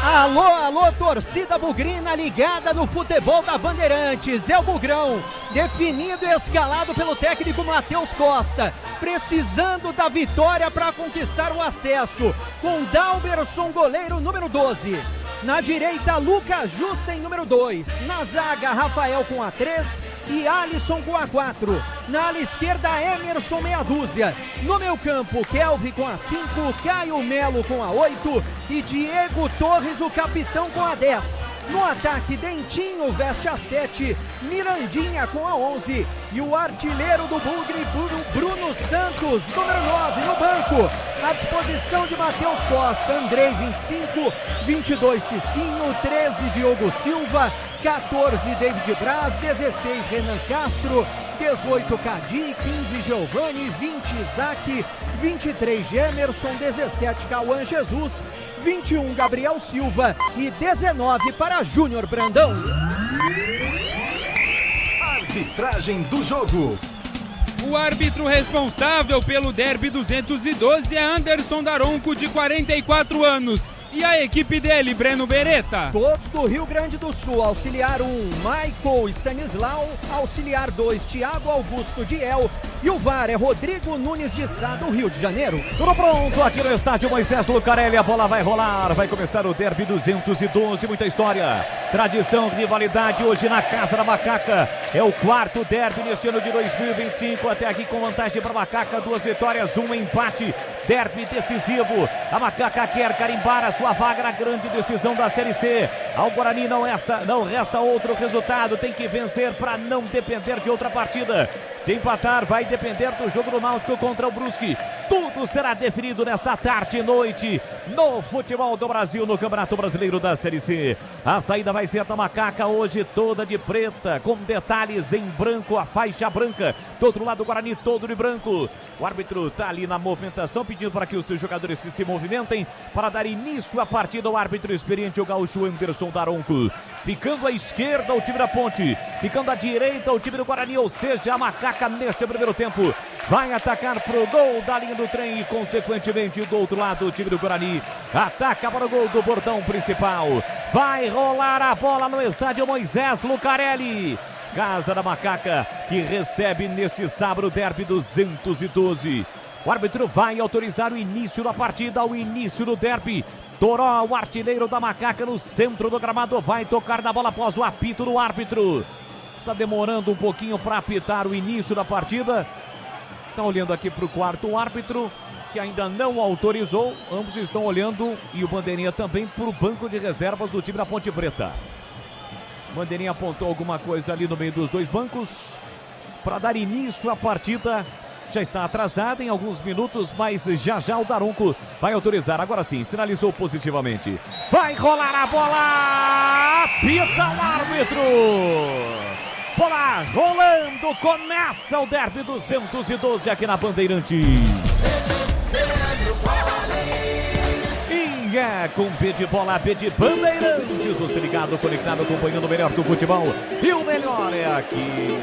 Alô, alô, torcida bugrina ligada no futebol da Bandeirantes. É o Bugrão, definido e escalado pelo técnico Matheus Costa, precisando da vitória para conquistar o acesso, com Dalberson, goleiro número 12. Na direita, Lucas Justa em número 2. Na zaga, Rafael com a 3 e Alisson com a 4. Na ala esquerda, Emerson meia dúzia. No meio campo, Kelvin com a 5, Caio Melo com a 8 e Diego Torres, o capitão, com a 10. No ataque, Dentinho veste a 7, Mirandinha com a 11 e o artilheiro do Bugre, Bruno Santos, número 9, no banco. À disposição de Matheus Costa, Andrei 25, 22 Cicinho, 13 Diogo Silva, 14 David Braz, 16 Renan Castro, 18 Cadi, 15 Giovanni, 20 Isaac, 23 Gemerson, 17 Cauã Jesus, 21 Gabriel Silva e 19 para Júnior Brandão. Arbitragem do jogo. O árbitro responsável pelo Derby 212 é Anderson Daronco, de 44 anos. E a equipe dele, Breno Beretta? Todos do Rio Grande do Sul. Auxiliar 1, Michael Stanislau. Auxiliar 2, Thiago Augusto Diel. E o VAR é Rodrigo Nunes de Sá, do Rio de Janeiro. Tudo pronto aqui no estádio Moisés Lucarelli. A bola vai rolar. Vai começar o Derby 212. Muita história, tradição, rivalidade. Hoje na Casa da Macaca. É o quarto Derby neste ano de 2025. Até aqui com vantagem para a Macaca. 2 vitórias, 1 empate. Derby decisivo. A Macaca quer carimbar a sua vaga na grande decisão da Série C. Ao Guarani não resta outro resultado. Tem que vencer para não depender de outra partida. Se empatar, vai depender do jogo do Náutico contra o Brusque. Tudo será definido nesta tarde e noite no futebol do Brasil, no Campeonato Brasileiro da Série C. A saída vai ser da Macaca hoje toda de preta, com detalhes em branco, a faixa branca. Do outro lado, o Guarani todo de branco. O árbitro está ali na movimentação, pedindo para que os seus jogadores se movimentem para dar início à partida. O árbitro experiente, o gaúcho Anderson Daronco. Ficando à esquerda o time da Ponte, ficando à direita o time do Guarani, ou seja, a Macaca neste primeiro tempo vai atacar pro gol da linha do trem e consequentemente do outro lado o time do Guarani ataca para o gol do portão principal. Vai rolar a bola no estádio Moisés Lucarelli. Casa da Macaca que recebe neste sábado o derby 212. O árbitro vai autorizar o início da partida, o início do derby. Toró, o artilheiro da Macaca, no centro do gramado, vai tocar na bola após o apito do árbitro. Está demorando um pouquinho para apitar o início da partida. Está olhando aqui para o quarto árbitro, que ainda não autorizou. Ambos estão olhando, e o Bandeirinha também, para o banco de reservas do time da Ponte Preta. O Bandeirinha apontou alguma coisa ali no meio dos dois bancos para dar início à partida. Já está atrasada em alguns minutos, mas já o Daronco vai autorizar. Agora sim, sinalizou positivamente. Vai rolar a bola! Apita o árbitro! Bola rolando, começa o derby 212 aqui na Bandeirantes. E é com B de bola, B de Bandeirantes. Você ligado, conectado, acompanhando o melhor do futebol. E o melhor é aqui.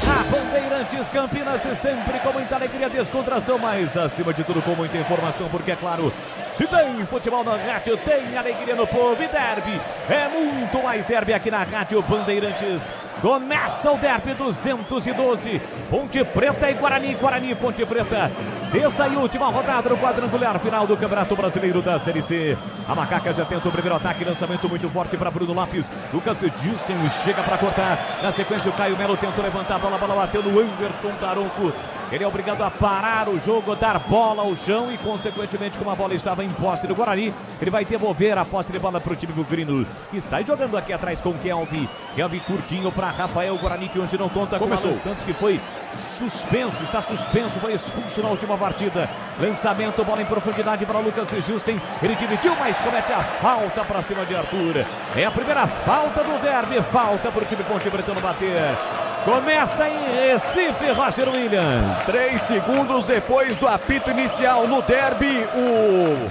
A Bandeirantes Campinas, sempre com muita alegria, descontração, mas acima de tudo com muita informação, porque é claro, se tem futebol na rádio, tem alegria no povo, e derby é muito mais derby aqui na Rádio Bandeirantes. Começa o derby 212, Ponte Preta e Guarani, Guarani e Ponte Preta. Sexta e última rodada do quadrangular final do Campeonato Brasileiro da Série C. A Macaca já tenta o primeiro ataque, lançamento muito forte para Bruno Lopes. Lucas Justin chega para cortar. Na sequência o Caio Melo tentou levantar a bola bateu no Anderson Daronco. Ele é obrigado a parar o jogo, dar bola ao chão e, consequentemente, como a bola estava em posse do Guarani, ele vai devolver a posse de bola para o time do Grino, que sai jogando aqui atrás com Kelvin. Kelvin curtinho para Rafael Guarani, que hoje não conta com o Alan Santos, que foi suspenso, está suspenso, foi expulso na última partida. Lançamento, bola em profundidade para Lucas Justin. Ele dividiu, mas comete a falta para cima de Arthur. É a primeira falta do derby, falta para o time Ponte Preta bater. Começa em Recife, Roger Williams. 3 segundos depois do apito inicial no derby, o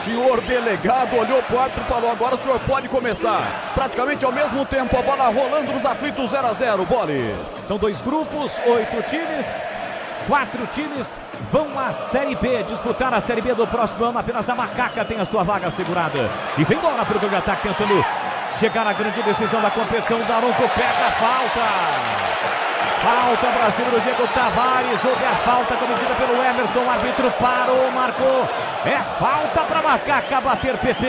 senhor delegado olhou para o árbitro e falou: agora o senhor pode começar. Praticamente ao mesmo tempo, a bola rolando nos aflitos, 0-0, Boles. São dois grupos, 8 times. 4 times vão à Série B, disputar a Série B do próximo ano. Apenas a Macaca tem a sua vaga assegurada. E vem bola para o contra-ataque, tentando chegar à grande decisão da competição. Daronco pega a falta. Falta para cima do Diego Tavares. Houve a falta cometida pelo Emerson. O árbitro parou, marcou. É falta para Macaca bater PP.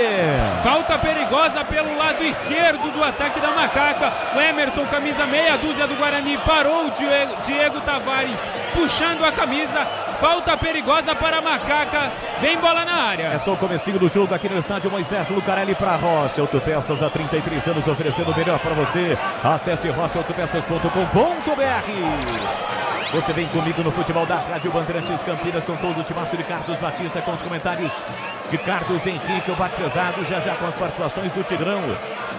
Falta perigosa pelo lado esquerdo do ataque da Macaca. O Emerson, camisa meia dúzia do Guarani, parou o Diego Tavares puxando a camisa. Falta perigosa para a Macaca. Vem bola na área. É só o comecinho do jogo aqui no estádio Moisés Lucarelli para Rocha Autopeças, há 33 anos oferecendo o melhor para você. Acesse rochaautopeças.com.br. Você vem comigo no futebol da Rádio Bandeirantes Campinas com todo o timaço de Carlos Batista, com os comentários de Carlos Henrique, o Baque Pesado, já com as participações do Tigrão,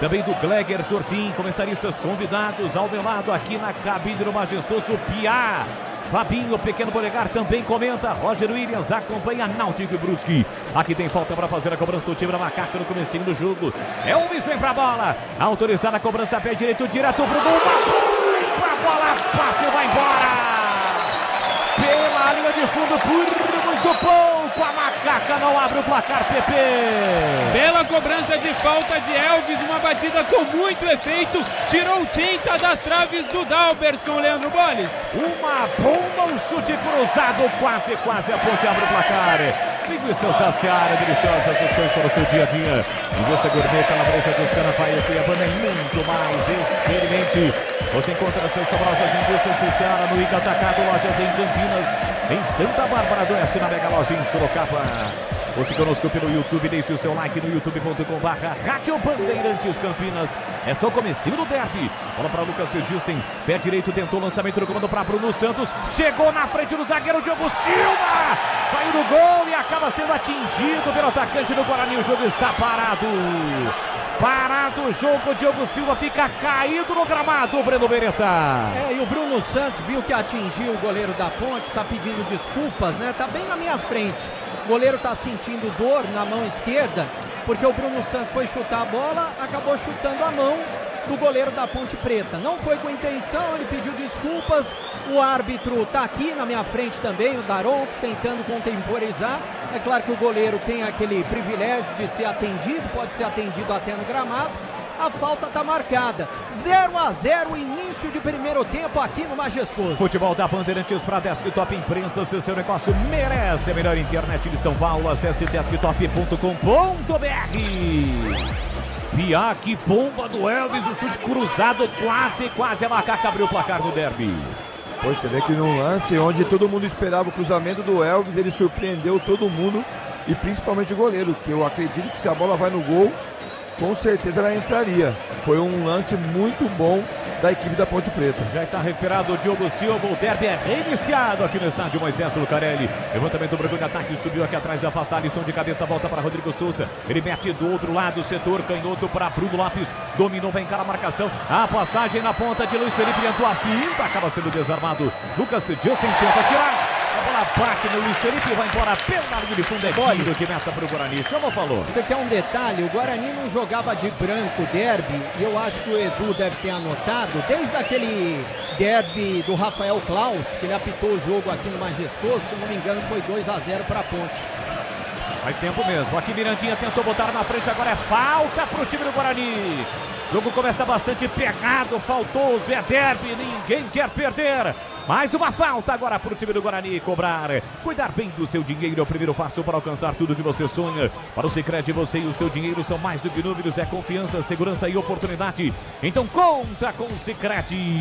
também do Gleger Sorsim, comentaristas convidados ao meu lado aqui na cabine do majestoso Piá. Fabinho, pequeno polegar, também comenta. Roger Williams acompanha Náutico e Brusque. Aqui tem falta para fazer a cobrança do time da Macaca no comecinho do jogo. É o Luiz, vem pra bola. Autorizada a cobrança, pé direito, direto pro gol. A bola passa e vai embora. Pela linha de fundo, por muito pouco. A Macaca não abre o placar, PP. Bela cobrança de falta de Elvis, uma batida com muito efeito. Tirou tinta das traves do Dalberson, Leandro Boles. Uma bomba, um chute cruzado, quase a Ponte abre o placar. Linguiças da Seara, deliciosas opções para o seu dia a dia. Linguiça gourmet, calabresa toscana, paia, cuiabana e muito mais. Experimente. Você encontra essas saborosas linguiças Seara no Ica Atacado, lojas em Campinas, em Santa Bárbara do Oeste, na Mega Loja em Sorocaba. Você conosco pelo YouTube, deixe o seu like no youtube.com/Rádio Bandeirantes Campinas. É só o comecinho do derby. Bola para Lucas Fedisten. Pé direito, tentou o lançamento do comando para Bruno Santos. Chegou na frente do zagueiro Diogo Silva. Saiu do gol e acaba sendo atingido pelo atacante do Guarani. O jogo está parado. Parado o jogo, Diogo Silva fica caído no gramado, Breno Beretta. E o Bruno Santos viu que atingiu o goleiro da Ponte, está pedindo desculpas, né? Tá bem na minha frente. O goleiro tá sentindo dor na mão esquerda, porque o Bruno Santos foi chutar a bola, acabou chutando a mão do goleiro da Ponte Preta. Não foi com intenção, ele pediu desculpas. O árbitro tá aqui na minha frente também, o Daronco, tentando contemporizar. É claro que o goleiro tem aquele privilégio de ser atendido, pode ser atendido até no gramado. A falta tá marcada. 0-0, início de primeiro tempo aqui no Majestoso. Futebol da Bandeirantes para Desktop Imprensa. Se seu negócio merece a melhor internet de São Paulo, acesse desktop.com.br. Piá, que bomba do Elvis, o chute cruzado, quase a Macaca abriu o placar no derby. Pois você vê que num lance onde todo mundo esperava o cruzamento do Elvis, ele surpreendeu todo mundo e principalmente o goleiro, que eu acredito que se a bola vai no gol, com certeza ela entraria. Foi um lance muito bom da equipe da Ponte Preta. Já está recuperado o Diogo Silva, o derby é reiniciado aqui no estádio Moisés Lucarelli. Levantamento do Branco de ataque, subiu aqui atrás, afasta Alisson de cabeça, volta para Rodrigo Souza. Ele mete do outro lado o setor, canhoto para Bruno Lopes, dominou, vem cara a marcação. A passagem na ponta de Luiz Felipe, entrou a pinta, acaba sendo desarmado. Lucas Justin tenta tirar. A bola bate no Luiz Felipe, vai embora pela linha de fundo, é tiro de meta para o Guarani. Chama, falou. Você quer um detalhe? O Guarani não jogava de branco derby, e eu acho que o Edu deve ter anotado, desde aquele derby do Rafael Klaus, que ele apitou o jogo aqui no Majestoso, se não me engano foi 2-0 para a Ponte. Faz tempo mesmo. Aqui Mirandinha tentou botar na frente, agora é falta para o time do Guarani. O jogo começa bastante pegado, faltou o Zé Derby, ninguém quer perder. Mais uma falta agora para o time do Guarani cobrar. Cuidar bem do seu dinheiro é o primeiro passo para alcançar tudo que você sonha. Para o Sicredi, você e o seu dinheiro são mais do que números, é confiança, segurança e oportunidade. Então conta com o Sicredi.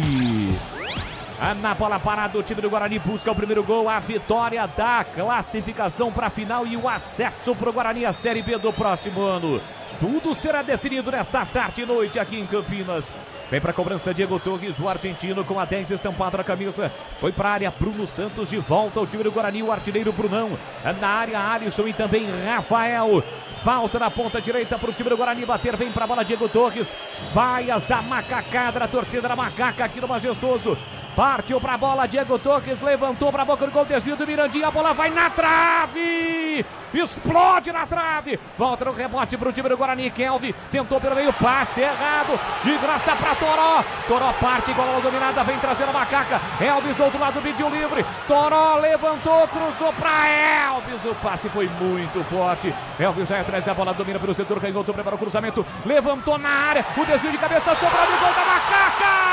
Na bola parada, o time do Guarani busca o primeiro gol, a vitória da classificação para a final e o acesso para o Guarani à Série B do próximo ano. Tudo será definido nesta tarde e noite aqui em Campinas. Vem para a cobrança Diego Torres, o argentino com a 10 estampada na camisa. Foi para a área Bruno Santos, de volta ao time do Guarani, o artilheiro Brunão. Na área Alisson e também Rafael. Falta na ponta direita para o time do Guarani bater, vem para a bola Diego Torres. Vaias da macacada, da torcida da macaca aqui no Majestoso. Partiu para a bola, Diego Torres levantou para a boca do gol, desvio do Mirandinha, a bola vai na trave, explode na trave, volta no rebote para o time do Guarani, Kelvin tentou pelo meio, passe errado, de graça para Toró, Toró parte, bola dominada, vem trazendo a macaca, Elvis do outro lado pediu livre, Toró levantou, cruzou para Elvis, o passe foi muito forte, Elvis vai atrás da bola, domina pelo setor, canhoto, prepara o cruzamento, levantou na área, o desvio de cabeça, sobrado, gol da macaca!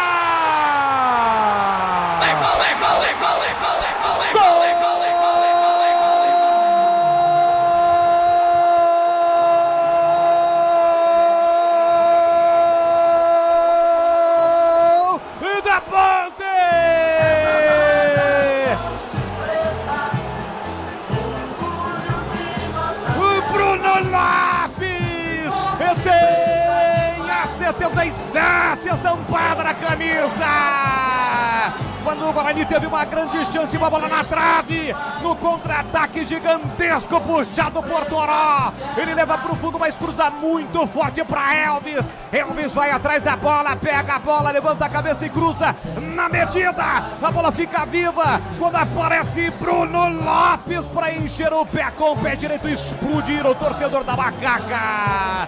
Da Ponte! O Bruno Lopes tem a 77 estampada na camisa. Quando o Guarani teve uma grande chance, uma bola na trave, no contra-ataque gigantesco, puxado por Toró. Ele leva para o fundo, mas cruza muito forte para Elvis. Elvis vai atrás da bola, pega a bola, levanta a cabeça e cruza na medida. A bola fica viva quando aparece Bruno Lopes para encher o pé com o pé direito, explodir o torcedor da macaca.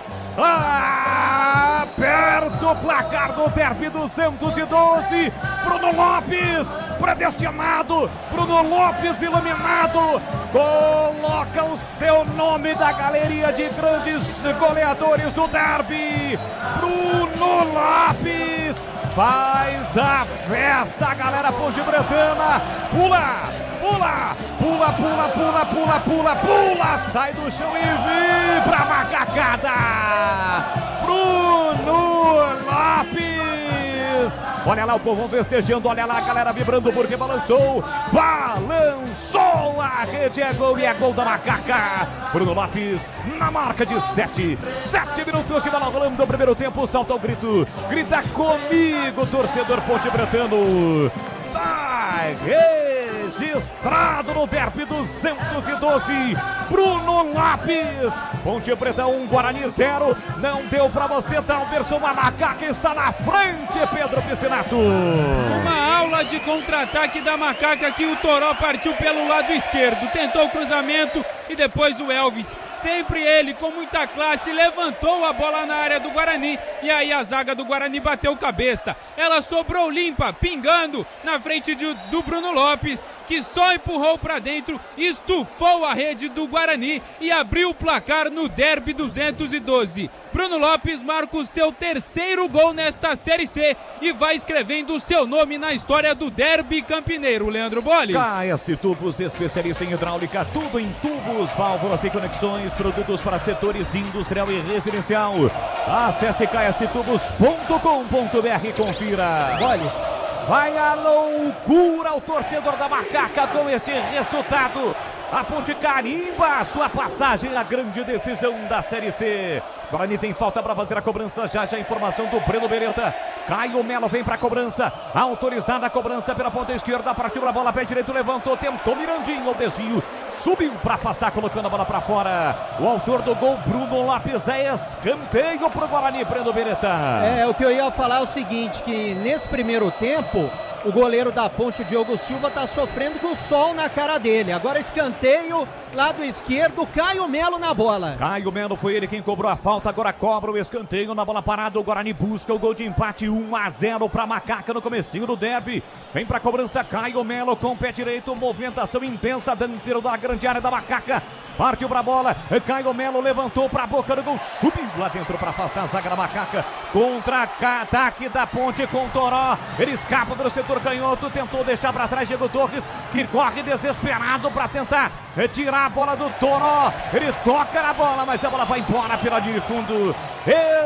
Perto o placar do derby 212. Bruno Lopes predestinado, Bruno Lopes iluminado, coloca o seu nome da galeria de grandes goleadores do derby. Bruno Lopes faz a festa, a galera ponte-bretana pula, pula, pula, pula, pula, pula, pula, pula, sai do chão e vem pra macacada. Bruno Lopes Lopes. Olha lá o povo festejando, olha lá a galera vibrando porque balançou. Balançou a rede, é gol e é gol da Macaca. Bruno Lopes na marca de 7 minutos de bola rolando o primeiro tempo. Salta o grito, grita comigo, torcedor ponte-pretano. Tá registrado no derby 212, Bruno Lopes. Ponte Preta 1, Guarani 0. Não deu pra você, Dalberson. A Macaca está na frente, Pedro Piscinato. Uma aula de contra-ataque da Macaca que o Toró partiu pelo lado esquerdo, tentou o cruzamento e depois o Elvis, sempre ele com muita classe, levantou a bola na área do Guarani e aí a zaga do Guarani bateu cabeça. Ela sobrou limpa, pingando na frente do Bruno Lopes, que só empurrou para dentro, estufou a rede do Guarani e abriu o placar no derby 212. Bruno Lopes marca o seu terceiro gol nesta Série C e vai escrevendo o seu nome na história do derby campineiro. Leandro Bolles. KS Tubos, especialista em hidráulica, tudo em tubos, válvulas e conexões, produtos para setores industrial e residencial. Acesse kstubos.com.br e confira. Bolles. Vai a loucura o torcedor da Macaca com esse resultado. A Ponte carimba a sua passagem na grande decisão da Série C. Guarani tem falta para fazer a cobrança. Já a informação do Breno Beretta. Caio Melo vem para a cobrança. Autorizada a cobrança pela ponta esquerda. Partiu a bola, pé direito, levantou, tentou Mirandinho. O desvio subiu para afastar, colocando a bola para fora. O autor do gol, Bruno Lopes, é escanteio para o Guarani, Breno Beretta. O que eu ia falar é o seguinte, que nesse primeiro tempo, o goleiro da Ponte, o Diogo Silva, está sofrendo com o sol na cara dele. Agora escanteio, lado esquerdo, Caio Melo na bola. Caio Melo foi ele quem cobrou a falta, agora cobra o escanteio na bola parada. O Guarani busca o gol de empate, 1-0 para Macaca no comecinho do derby. Vem para a cobrança Caio Melo com o pé direito, movimentação intensa dentro da grande área da Macaca. Partiu para a bola, Caio Melo levantou para a boca do gol, subiu lá dentro para afastar a zaga da Macaca. Contra-ataque da Ponte com o Toró. Ele escapa pelo setor canhoto, tentou deixar para trás Diego Torres, que corre desesperado para tentar tirar a bola do Toró. Ele toca na bola, mas a bola vai embora pela linha de fundo.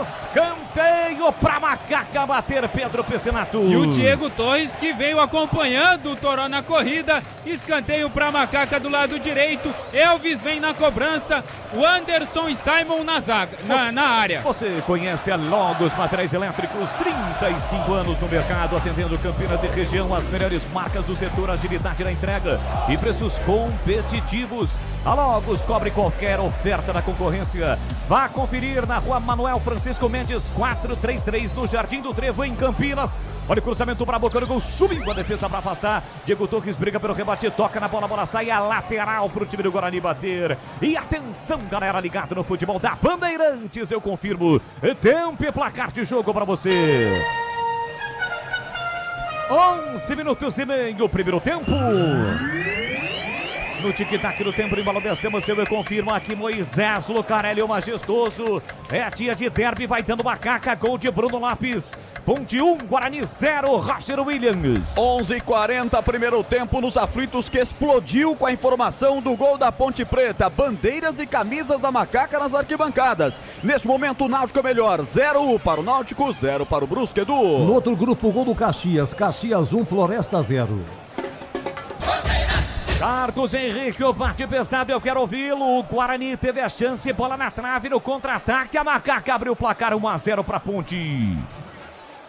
Escanteio para Macaca bater, Pedro Piscinato. E o Diego Torres, que veio acompanhando o Toró na corrida. Escanteio para Macaca do lado direito. Elvis vem na cobrança, o Anderson e Simon na zaga, na área. Você conhece a Logos Materiais Elétricos, 35 anos no mercado, atendendo Campinas e região, as melhores marcas do setor, agilidade na entrega e preços competitivos. A Logos cobre qualquer oferta da concorrência. Vá conferir na Rua Manuel Francisco Mendes 433, no Jardim do Trevo, em Campinas. Olha o cruzamento para a boca do gol, subindo a defesa para afastar. Diego Torres briga pelo rebate, toca na bola, a bola sai a lateral para o time do Guarani bater. E atenção, galera, ligado no futebol da Bandeirantes, eu confirmo. Tempo e placar de jogo para você. 11 minutos e meio, primeiro tempo. No tic-tac do tempo, em balão temos eu confirmo aqui Moisés Lucarelli, o majestoso. É dia de derby, vai dando Macaca, gol de Bruno Lopes. Ponte 1, Guarani 0, Roger Williams. 11h40, primeiro tempo nos aflitos, que explodiu com a informação do gol da Ponte Preta. Bandeiras e camisas da Macaca nas arquibancadas. Neste momento o Náutico é melhor, 0 para o Náutico, 0 para o Brusque, Edu. No outro grupo, o gol do Caxias, Caxias 1, Floresta 0. Carlos Henrique, o bate pesado, eu quero ouvi-lo. O Guarani teve a chance, bola na trave, no contra-ataque. A Macaca abriu o placar 1-0 para Ponte.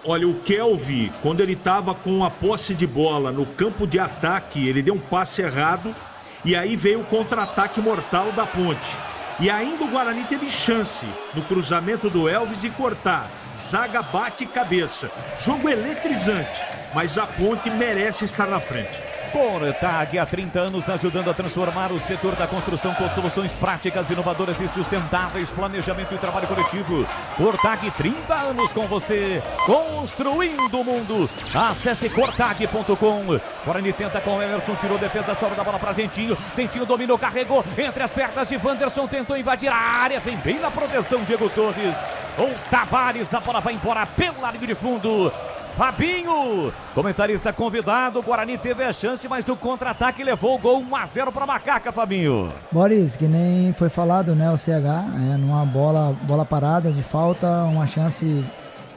Olha, o Kelvin, quando ele estava com a posse de bola no campo de ataque, ele deu um passe errado e aí veio o contra-ataque mortal da Ponte. E ainda o Guarani teve chance no cruzamento do Elvis e cortar. Zaga bate cabeça. Jogo eletrizante, mas a Ponte merece estar na frente. Cortag, há 30 anos ajudando a transformar o setor da construção com soluções práticas, inovadoras e sustentáveis, planejamento e trabalho coletivo. Cortag, 30 anos com você, construindo o mundo. Acesse cortag.com. Guarani tenta com o Emerson, tirou defesa, sobra da bola para Dentinho. Dentinho dominou, carregou entre as pernas de Wanderson, tentou invadir a área, vem bem na proteção Diego Torres. O Tavares, a bola vai embora pela linha de fundo. Fabinho, comentarista convidado, o Guarani teve a chance, mas do contra-ataque levou o gol 1-0 para Macaca, Fabinho. Boris, que nem foi falado, né, o CH, numa bola parada de falta, uma chance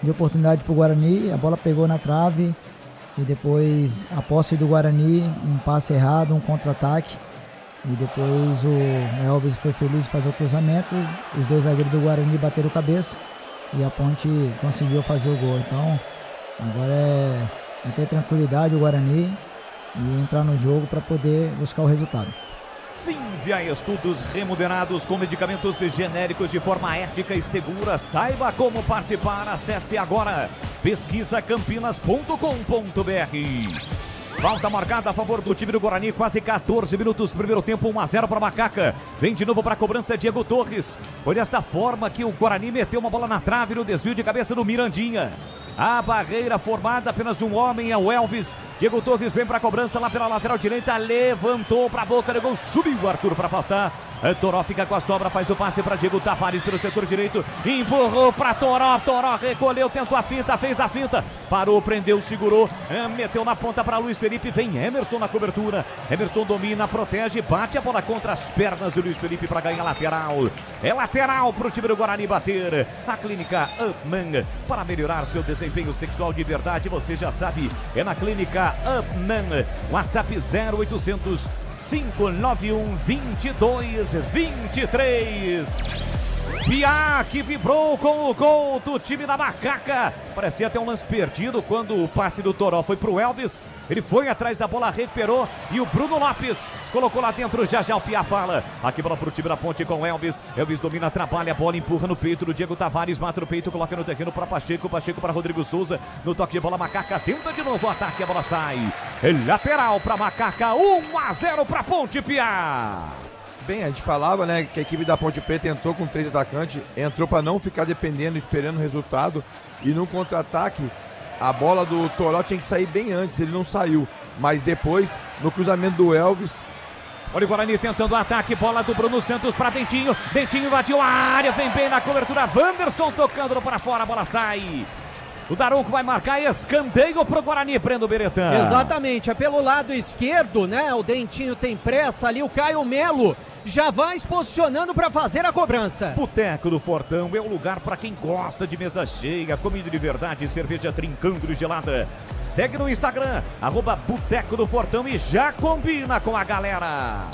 de oportunidade para o Guarani, a bola pegou na trave e depois a posse do Guarani, um passe errado, um contra-ataque e depois o Elvis foi feliz em fazer o cruzamento, os 2 zagueiros do Guarani bateram cabeça e a Ponte conseguiu fazer o gol. Então agora é ter tranquilidade o Guarani e entrar no jogo para poder buscar o resultado. Simvia Estudos Remunerados com medicamentos genéricos de forma ética e segura. Saiba como participar. Acesse agora pesquisacampinas.com.br. Falta marcada a favor do time do Guarani, quase 14 minutos, primeiro tempo, 1-0 para Macaca. Vem de novo para a cobrança Diego Torres. Foi desta forma que o Guarani meteu uma bola na trave no desvio de cabeça do Mirandinha. A barreira formada, apenas um homem, é o Elvis. Diego Torres vem para a cobrança lá pela lateral direita, levantou para a boca do gol, subiu o Arthur para afastar. Toró fica com a sobra, faz o passe para Diego Tavares pelo setor direito, empurrou para Toró, Toró recolheu, tentou a finta, fez a finta, parou, prendeu, segurou, meteu na ponta para Luiz Felipe, vem Emerson na cobertura, Emerson domina, protege, bate a bola contra as pernas do Luiz Felipe para ganhar lateral. É lateral para o time do Guarani bater. A clínica Upman, para melhorar seu desempenho sexual de verdade, você já sabe, é na clínica Upman. WhatsApp 0800 591 2223. Piá que vibrou com o gol do time da Macaca. Parecia até um lance perdido quando o passe do Toró foi pro Elvis. Ele foi atrás da bola, recuperou e o Bruno Lopes colocou lá dentro. Já o Piá fala. Aqui bola pro time da Ponte com o Elvis. Elvis domina, trabalha a bola, empurra no peito do Diego Tavares, mata no peito, coloca no terreno para Pacheco. Pacheco para Rodrigo Souza. No toque de bola, Macaca tenta de novo o ataque, a bola sai. Lateral para Macaca, 1-0 para Ponte, Piá. Bem, a gente falava, né, que a equipe da Ponte Preta entrou com 3 atacantes, entrou para não ficar dependendo, esperando o resultado, e no contra-ataque a bola do Toró tinha que sair bem antes, ele não saiu, mas depois no cruzamento do Elvis. Olha o Guarani tentando o ataque, bola do Bruno Santos para Dentinho, Dentinho invadiu a área, vem bem na cobertura, Wanderson tocando para fora, a bola sai. O Daronco vai marcar escanteio pro Guarani, Breno Beretan. Exatamente, é pelo lado esquerdo, né? O Dentinho tem pressa ali, o Caio Melo já vai se posicionando para fazer a cobrança. Boteco do Fortão é um lugar para quem gosta de mesa cheia, comida de verdade, cerveja trincando e gelada. Segue no Instagram, @Boteco do Fortão e já combina com a galera.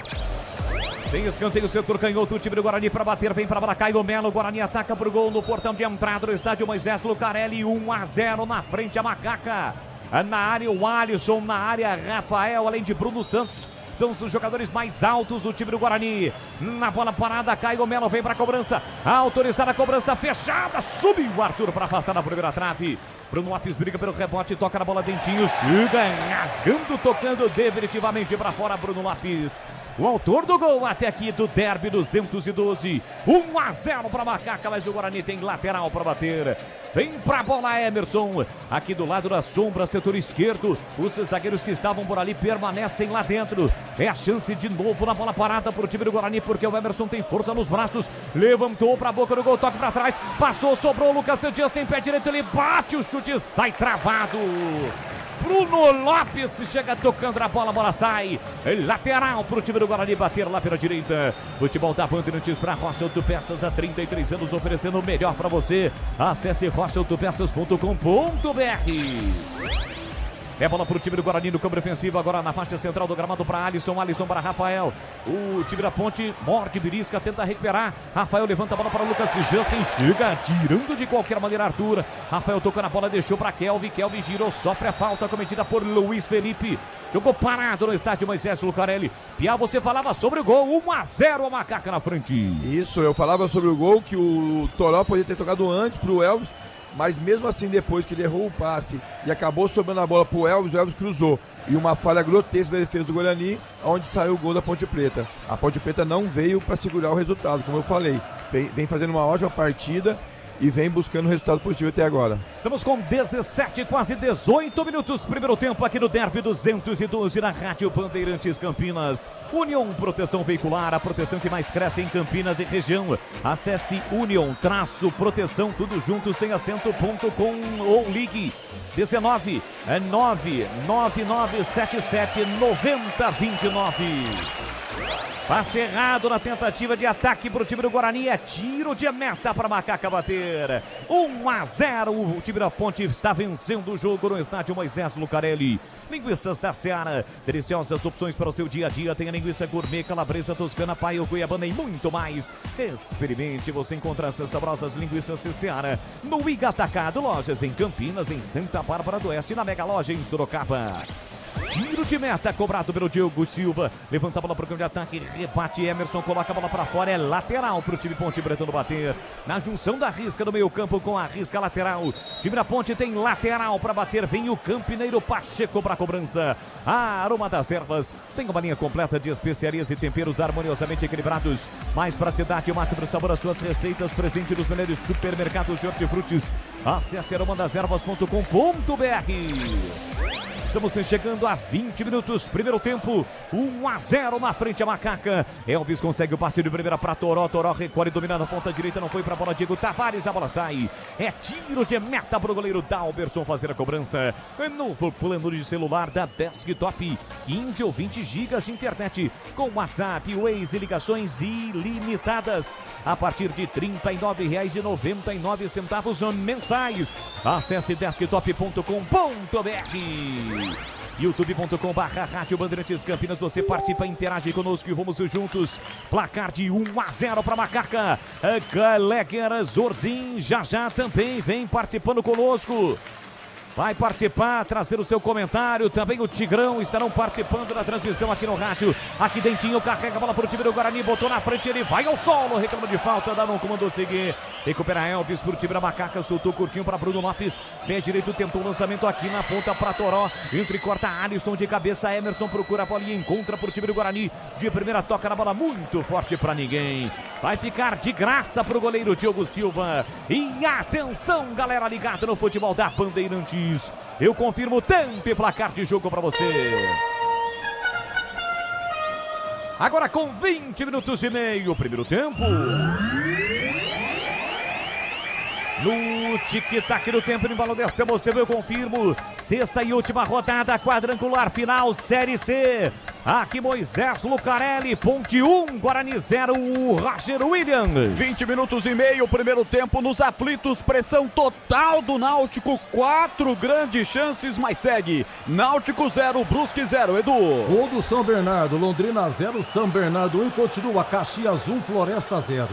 Tem escanteio, setor canhoto, o time do Guarani para bater, vem para bola, Caio Melo, Guarani ataca pro gol no portão de entrada do estádio Moisés Lucarelli, 1-0 na frente a Macaca. Na área o Alisson, na área Rafael, além de Bruno Santos. São os jogadores mais altos do time do Guarani. Na bola parada, Caio Melo vem para a cobrança. Autorizada a cobrança fechada. Subiu o Arthur para afastar na primeira trave. Bruno Lopes briga pelo rebote, toca na bola, Dentinho. Chega rasgando, tocando definitivamente para fora, Bruno Lopes. O autor do gol até aqui do derby 212. 1-0 para Macaca, mas o Guarani tem lateral para bater. Vem para a bola Emerson. Aqui do lado da sombra, setor esquerdo. Os zagueiros que estavam por ali permanecem lá dentro. É a chance de novo na bola parada para o time do Guarani, porque o Emerson tem força nos braços. Levantou para a boca do gol, toque para trás. Passou, sobrou. O Lucas Dias tem pé direito, ele bate o chute, sai travado. Bruno Lopes chega tocando a bola sai. Lateral para o time do Guarani bater lá pela direita. Futebol da Bandeirantes para Rocha Autopeças há 33 anos, oferecendo o melhor para você. Acesse rochaautopeças.com.br. É bola para o time do Guarani no campo defensivo, agora na faixa central do gramado para Alisson, Alisson para Rafael. O time da Ponte morde, belisca, tenta recuperar. Rafael levanta a bola para Lucas Justin, chega tirando de qualquer maneira Arthur. Rafael tocou na bola, deixou para Kelvin, Kelvin girou, sofre a falta cometida por Luiz Felipe. Jogou parado no estádio Moisés Lucarelli. Piá, você falava sobre o gol, 1-0 a Macaca na frente. Isso, eu falava sobre o gol que o Toró poderia ter tocado antes pro Elvis, mas mesmo assim, depois que ele errou o passe e acabou sobrando a bola pro Elvis, o Elvis cruzou. E uma falha grotesca da defesa do Guarani, onde saiu o gol da Ponte Preta. A Ponte Preta não veio para segurar o resultado, como eu falei. Vem fazendo uma ótima partida e vem buscando um resultado positivo até agora. Estamos com 17, quase 18 minutos. Primeiro tempo aqui no Derby 212 na Rádio Bandeirantes Campinas. União Proteção Veicular, a proteção que mais cresce em Campinas e região. Acesse união-proteção, tudo junto, sem acento.com ou ligue 19 99977 9029. Passe errado na tentativa de ataque para o time do Guarani. É tiro de meta para Macaca bater. 1-0. O time da Ponte está vencendo o jogo no estádio Moisés Lucarelli. Linguiças da Seara. Deliciosas opções para o seu dia a dia. Tem a linguiça gourmet, calabresa, toscana, paio, cuiabana e muito mais. Experimente. Você encontra essas saborosas linguiças Seara no Iga Atacado. Lojas em Campinas, em Santa Bárbara do Oeste, na Mega Loja em Sorocaba. Tiro de meta cobrado pelo Diogo Silva. Levanta a bola para o campo de ataque. Rebate Emerson. Coloca a bola para fora. É lateral para o time Ponte Bretano bater. Na junção da risca do meio campo com a risca lateral. Time da Ponte tem lateral para bater. Vem o Campineiro Pacheco para a cobrança. A Aroma das Ervas tem uma linha completa de especiarias e temperos harmoniosamente equilibrados. Mais praticidade e máximo sabor às suas receitas. Presente nos melhores supermercados de hortifrutis. Acesse aromadas-ervas.com.br. Estamos chegando a 20 minutos, primeiro tempo, 1-0 na frente a Macaca. Elvis consegue o passe de primeira para Toró. Toró recolhe, domina na ponta direita, não foi para a bola. Diego Tavares, a bola sai. É tiro de meta para o goleiro Dalberson fazer a cobrança. Novo plano de celular da Desktop, 15 ou 20 gigas de internet com WhatsApp, Waze e ligações ilimitadas a partir de R$ 39,99 mensais. Acesse desktop.com.br. youtube.com/Rádio Bandeirantes Campinas. Você participa, interage conosco e vamos juntos. Placar de 1-0 para Macaca. Gallagher Zorzin já também vem participando conosco. Vai participar, trazer o seu comentário. Também o Tigrão estarão participando da transmissão aqui no rádio. Aqui Dentinho carrega a bola para o time do Guarani. Botou na frente, ele vai ao solo. Reclama de falta, Danon comandou seguir. Recupera Elvis para o time da Macaca. Soltou curtinho para Bruno Lopes. Pé direito, tentou o lançamento aqui na ponta para Toró. Entre corta Alisson de cabeça. Emerson procura a bola e encontra para o time do Guarani. De primeira toca na bola, muito forte para ninguém. Vai ficar de graça para o goleiro Diogo Silva. E atenção, galera ligada no futebol da Bandeirantes. Eu confirmo o tempo e placar de jogo para você. Agora com 20 minutos e meio, primeiro tempo. No tic-tac do tempo, no embalo desta emoção, eu confirmo. Sexta e última rodada, quadrangular final, Série C. Aqui Moisés Lucarelli, Ponte 1, Guarani 0, o Roger Williams. 20 minutos e meio, primeiro tempo nos aflitos, pressão total do Náutico, 4 grandes chances, mas segue. Náutico 0, Brusque 0, Edu. Gol do São Bernardo, Londrina 0, São Bernardo 1, continua Caxias 1, Floresta 0.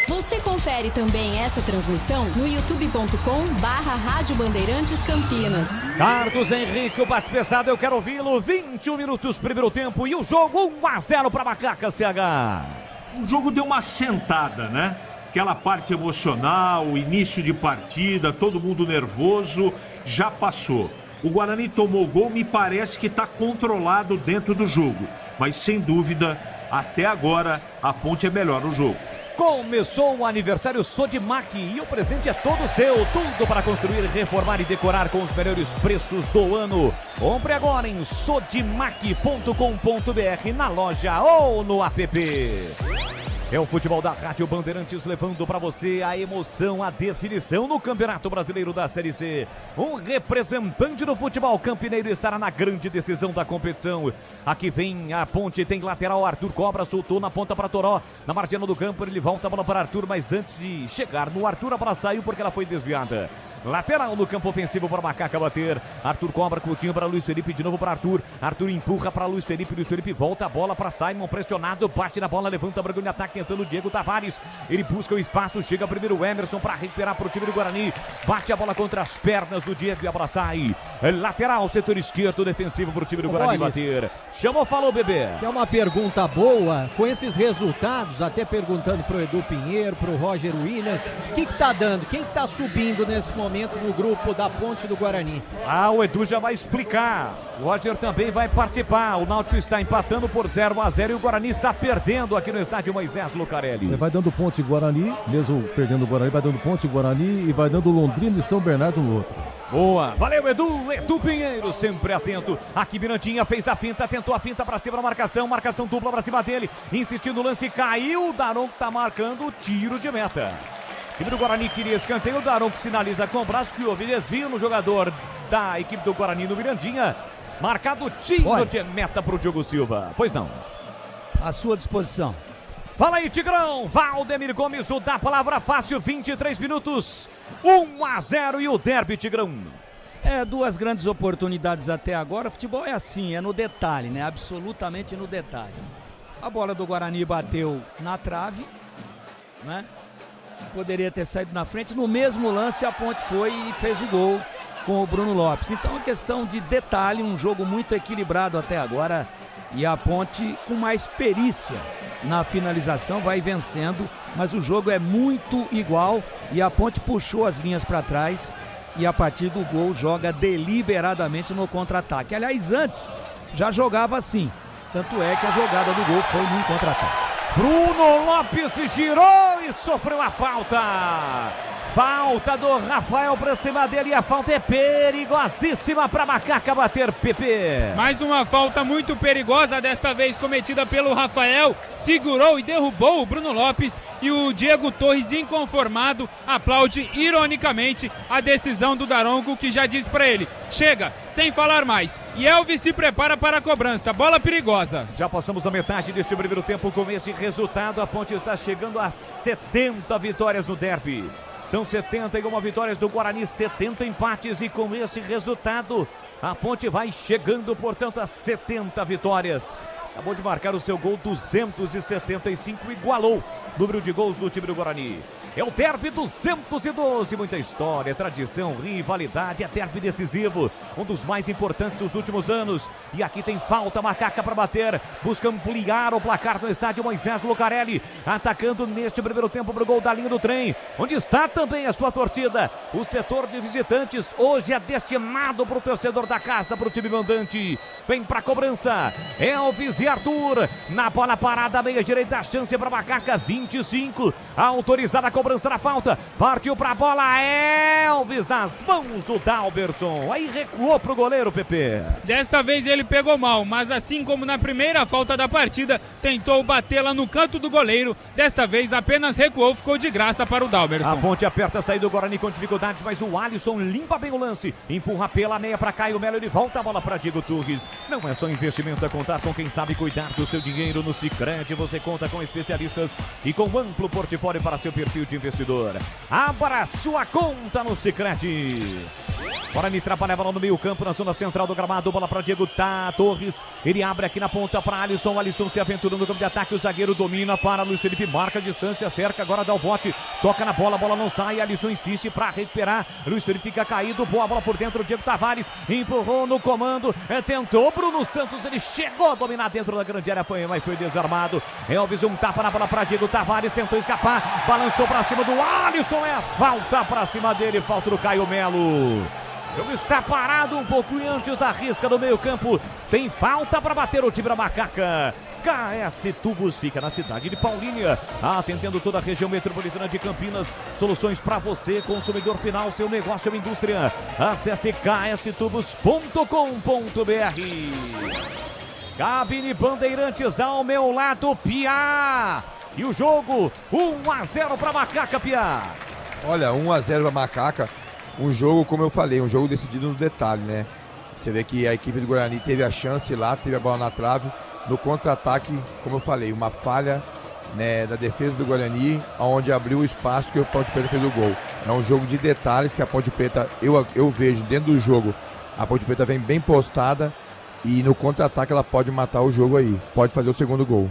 Você confere também essa transmissão no youtube.com/Rádio Bandeirantes Campinas. Carlos Henrique, o bate pesado, eu quero ouvi-lo. 21 minutos, primeiro tempo e o jogo 1-0 para Macaca CH. O jogo deu uma sentada, né? Aquela parte emocional, o início de partida, todo mundo nervoso, já passou. O Guarani tomou gol, me parece que está controlado dentro do jogo. Mas sem dúvida, até agora, a Ponte é melhor no jogo. Começou o aniversário Sodimac e o presente é todo seu. Tudo para construir, reformar e decorar com os melhores preços do ano. Compre agora em sodimac.com.br, na loja ou no app. É o futebol da Rádio Bandeirantes levando para você a emoção, a definição no Campeonato Brasileiro da Série C. Um representante do futebol campineiro estará na grande decisão da competição. Aqui vem a Ponte, tem lateral, Arthur Cobra, soltou na ponta para Toró. Na margem do campo, ele volta a bola para Arthur, mas antes de chegar no Arthur, a bola saiu porque ela foi desviada. Lateral no campo ofensivo para Macaca bater. Arthur cobra, curtinho para Luiz Felipe, de novo para Arthur. Arthur empurra para Luiz Felipe volta a bola para Simon, pressionado, bate na bola, levanta a Bragão de ataque, tentando o Diego Tavares. Ele busca o espaço, chega primeiro o Emerson para recuperar para o time do Guarani. Bate a bola contra as pernas do Diego e a bola sai. Lateral, setor esquerdo, defensivo para o time do Guarani bater. Chamou, falou, bebê. É uma pergunta boa, com esses resultados, até perguntando pro Edu Pinheiro, pro Roger Williams, o que tá dando? Quem que tá subindo nesse momento no grupo da Ponte do Guarani? O Edu já vai explicar. O Roger também vai participar. O Náutico está empatando por 0-0 e o Guarani está perdendo aqui no estádio Moisés Lucarelli. Vai dando Ponte e Guarani, mesmo perdendo o Guarani, vai dando Ponte e Guarani e vai dando Londrina e São Bernardo no outro. Boa, valeu Edu Pinheiro, sempre atento. Aqui Mirantinha fez a finta, tentou a finta pra cima da marcação dupla pra cima dele, insistindo o lance, caiu, o Daron tá marcando o tiro de meta. O time do Guarani queria escanteio, o Daron que sinaliza com o braço, que houve desvio no jogador da equipe do Guarani no Mirandinha. Marcado tiro de meta pro Diogo Silva, pois não. à sua disposição. Fala aí, Tigrão. Valdemir Gomes, o da palavra fácil, 23 minutos, 1-0 e o derby, Tigrão. Duas grandes oportunidades até agora. Futebol é assim, é no detalhe, né? Absolutamente no detalhe. A bola do Guarani bateu na trave, né? Poderia ter saído na frente. No mesmo lance, a Ponte foi e fez o gol com o Bruno Lopes. Então é questão de detalhe, um jogo muito equilibrado até agora. E a Ponte com mais perícia na finalização vai vencendo, mas o jogo é muito igual e a Ponte puxou as linhas para trás e a partir do gol joga deliberadamente no contra-ataque. Aliás, antes já jogava assim, tanto é que a jogada do gol foi no contra-ataque. Bruno Lopes girou e sofreu a falta. Falta do Rafael pra cima dele e a falta é perigosíssima pra Macaca bater, Pepe. Mais uma falta muito perigosa, desta vez cometida pelo Rafael. Segurou e derrubou o Bruno Lopes e o Diego Torres, inconformado, aplaude ironicamente a decisão do Daronco, que já disse pra ele: chega, sem falar mais. E Elvis se prepara para a cobrança, bola perigosa. Já passamos da metade desse primeiro tempo. Com esse resultado, a Ponte está chegando a 70 vitórias no derby. São 71 vitórias do Guarani, 70 empates, e com esse resultado a Ponte vai chegando, portanto, a 70 vitórias. Acabou de marcar o seu gol 275, igualou o número de gols do time do Guarani. É o derby 212, muita história, tradição, rivalidade, é derby decisivo, um dos mais importantes dos últimos anos. E aqui tem falta, Macaca para bater, busca ampliar o placar no estádio Moisés Lucarelli, atacando neste primeiro tempo para o gol da linha do trem, onde está também a sua torcida. O setor de visitantes hoje é destinado para o torcedor da casa, para o time mandante. Vem para a cobrança, Elvis e Arthur, na bola parada, meia direita, a chance para Macaca, 25, autorizada a cobrança da falta, partiu para a bola, Elvis nas mãos do Dalberson, aí recuou pro goleiro, Pepe. Desta vez ele pegou mal, mas assim como na primeira falta da partida, tentou batê-la no canto do goleiro, desta vez apenas recuou, ficou de graça para o Dalberson. A Ponte aperta a saída do Guarani com dificuldades, mas o Alisson limpa bem o lance, empurra pela meia para Caio Melo, ele volta a bola para Diego Torres. Não é só investimento, é contar com quem sabe cuidar do seu dinheiro. No Sicredi você conta com especialistas e com amplo portfólio para seu perfil de investidor. Abra sua conta no Sicredi. Guarani trabalha a bola no meio campo, na zona central do gramado, bola para Diego Torres, ele abre aqui na ponta para Alisson, Alisson se aventura no campo de ataque, o zagueiro domina para Luiz Felipe, marca a distância, cerca, agora dá o bote, toca na bola, a bola não sai, Alisson insiste para recuperar, Luiz Felipe fica caído, boa bola por dentro, Diego Tavares empurrou no comando, tentou Bruno Santos, ele chegou a dominar dentro da grande área, mas foi desarmado. Elvis, um tapa na bola para Diego Tavares, tentou escapar, balançou para cima do Alisson, é a falta para cima dele, falta do Caio Melo. O jogo está parado um pouco antes da risca do meio campo, tem falta para bater o time da Macaca. KS Tubos fica na cidade de Paulínia, atendendo toda a região metropolitana de Campinas. Soluções para você, consumidor final, seu negócio ou indústria. Acesse kstubos.com.br. Cabine Bandeirantes ao meu lado, Piá. E o jogo 1-0 para Macaca, Piá. Olha, 1-0 para Macaca. Um jogo, como eu falei, um jogo decidido no detalhe, né? Você vê que a equipe do Guarani teve a chance lá, teve a bola na trave. No contra-ataque, como eu falei, uma falha, né, da defesa do Guarani, onde abriu o espaço que o Ponte Preta fez o gol. É um jogo de detalhes que a Ponte Preta, eu vejo dentro do jogo, a Ponte Preta vem bem postada e no contra-ataque ela pode matar o jogo aí, pode fazer o segundo gol.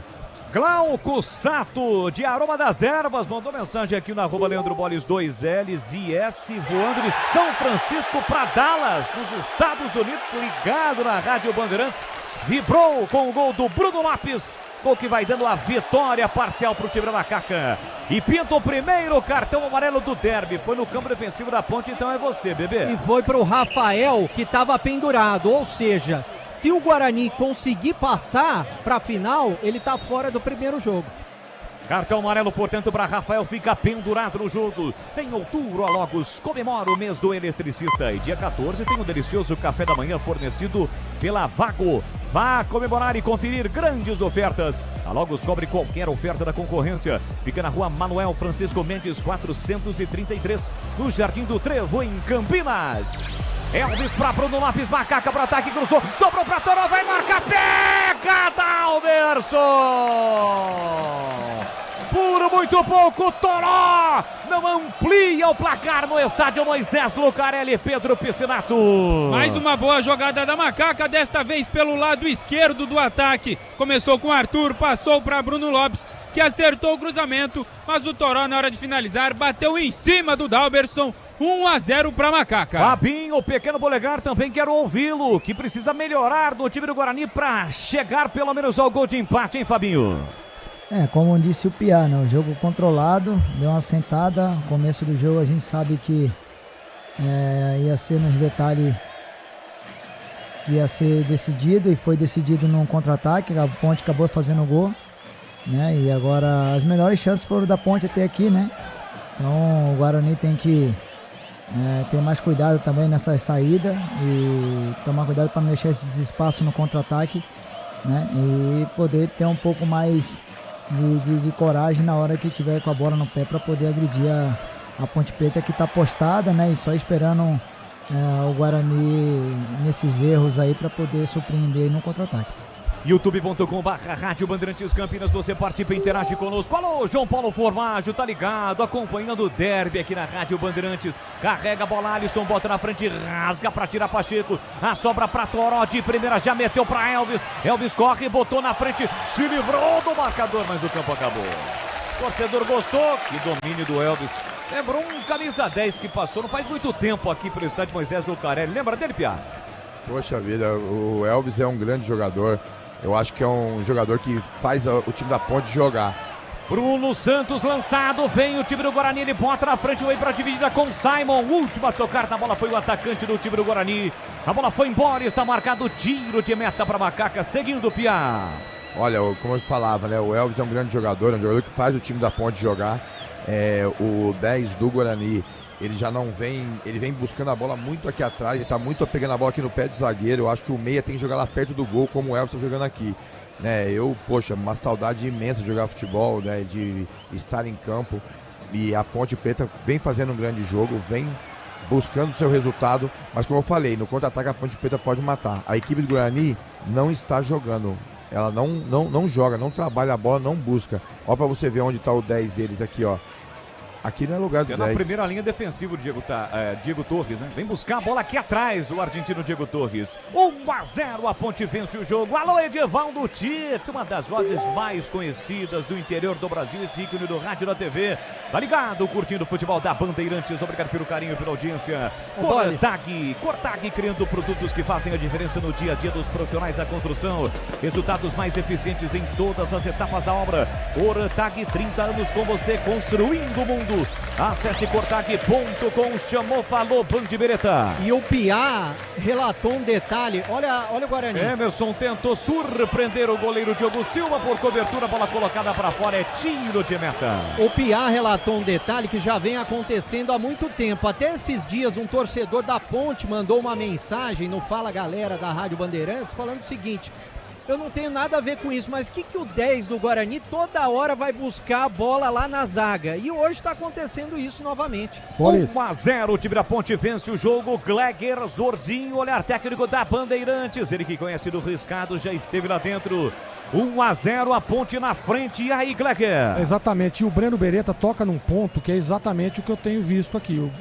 Glauco Sato, de Aroma das Ervas, mandou mensagem aqui na arroba Leandro Boles 2Ls e S, voando de São Francisco para Dallas, nos Estados Unidos, ligado na Rádio Bandeirantes, vibrou com o gol do Bruno Lopes, gol que vai dando a vitória parcial para o time da Macaca. E pinta o primeiro cartão amarelo do derby, foi no campo defensivo da Ponte, então é você, bebê. E foi para o Rafael, que estava pendurado, ou seja, se o Guarani conseguir passar para a final, ele está fora do primeiro jogo. Cartão amarelo, portanto, para Rafael, fica pendurado no jogo. Em outubro, a Logos comemora o mês do eletricista. E dia 14 tem um delicioso café da manhã fornecido pela Vago. Vá comemorar e conferir grandes ofertas. A Logos cobre qualquer oferta da concorrência. Fica na rua Manuel Francisco Mendes, 433, no Jardim do Trevo, em Campinas. Elvis para Bruno Lopes, Macaca para ataque, cruzou, sobrou para Toró, vai marcar, pega, Por muito pouco, Toró não amplia o placar no estádio Moisés Lucarelli. Pedro Piscinato. Mais uma boa jogada da Macaca, desta vez pelo lado esquerdo do ataque. Começou com Arthur, passou para Bruno Lopes, que acertou o cruzamento, mas o Toró, na hora de finalizar, bateu em cima do Dalberson. 1-0 para Macaca. Fabinho, o pequeno polegar, também quero ouvi-lo, que precisa melhorar do time do Guarani para chegar pelo menos ao gol de empate, hein, Fabinho? Como disse o Piá, né? O jogo controlado, deu uma sentada. No começo do jogo a gente sabe que ia ser nos detalhes, que ia ser decidido, e foi decidido num contra-ataque. A Ponte acabou fazendo o gol, né? E agora as melhores chances foram da Ponte até aqui, né? Então o Guarani tem que ter mais cuidado também nessa saída e tomar cuidado para não deixar esses espaços no contra-ataque, né? E poder ter um pouco mais de coragem na hora que tiver com a bola no pé para poder agredir a Ponte Preta, que está postada, né? E só esperando o Guarani nesses erros aí para poder surpreender no contra-ataque. youtube.com/Rádio Bandeirantes Campinas, você participa e interage conosco. Alô, João Paulo Formaggio, tá ligado, acompanhando o derby aqui na Rádio Bandeirantes. Carrega a bola, Alisson bota na frente, rasga pra tirar Pacheco, a sobra pra Toró de primeira, já meteu pra Elvis. Elvis corre, botou na frente, se livrou do marcador, mas o campo acabou. O torcedor gostou, que domínio do Elvis. Lembrou um camisa 10 que passou não faz muito tempo aqui pelo estádio Moisés Lucarelli. Lembra dele, Piá? Poxa vida, o Elvis é um grande jogador. Eu acho que é um jogador que faz o time da Ponte jogar. Bruno Santos lançado, vem o time do Guarani, ele bota na frente, veio para a dividida com Simon. Último a tocar na bola foi o atacante do time do Guarani. A bola foi embora, está marcado tiro de meta para Macaca, seguindo o Piá. Olha, como eu falava, né? O Elvis é um grande jogador, é um jogador que faz o time da Ponte jogar. O 10 do Guarani, ele já não vem, ele vem buscando a bola muito aqui atrás, ele tá muito pegando a bola aqui no pé do zagueiro. Eu acho que o meia tem que jogar lá perto do gol, como o Elvis está jogando aqui, né? Poxa, uma saudade imensa de jogar futebol, né? De estar em campo, e a Ponte Preta vem fazendo um grande jogo, vem buscando o seu resultado, mas como eu falei, no contra-ataque a Ponte Preta pode matar. A equipe do Guarani não está jogando, ela não joga, não trabalha a bola, não busca. Ó, pra você ver onde está o 10 deles aqui, ó. Aqui não é lugar do 10. Na primeira linha defensiva o Diego Torres, né? Vem buscar a bola aqui atrás, o argentino Diego Torres. 1-0, a Ponte vence o jogo. Alô, Edivaldo Tite, uma das vozes mais conhecidas do interior do Brasil, esse ícone do rádio e da TV. Tá ligado, curtindo o futebol da Bandeirantes. Obrigado pelo carinho e pela audiência. Cortag, criando produtos que fazem a diferença no dia a dia dos profissionais da construção. Resultados mais eficientes em todas as etapas da obra. Cortag, 30 anos com você, construindo o mundo. Acesse cortag.com, chamou, falou, Bandibereta. E o Piá relatou um detalhe, olha o Guarani. Emerson tentou surpreender o goleiro Diogo Silva por cobertura, bola colocada para fora, é tiro de meta. O Piá relatou um detalhe que já vem acontecendo há muito tempo. Até esses dias um torcedor da Ponte mandou uma mensagem no Fala Galera da Rádio Bandeirantes falando o seguinte: eu não tenho nada a ver com isso, mas o que o 10 do Guarani toda hora vai buscar a bola lá na zaga? E hoje está acontecendo isso novamente. 1-0, o time da Ponte vence o jogo. Gleger Zorzinho, olhar técnico da Bandeirantes. Ele que conhece do riscado, já esteve lá dentro. 1-0, a Ponte na frente. E aí, Gleger? Exatamente, e o Breno Beretta toca num ponto que é exatamente o que eu tenho visto aqui.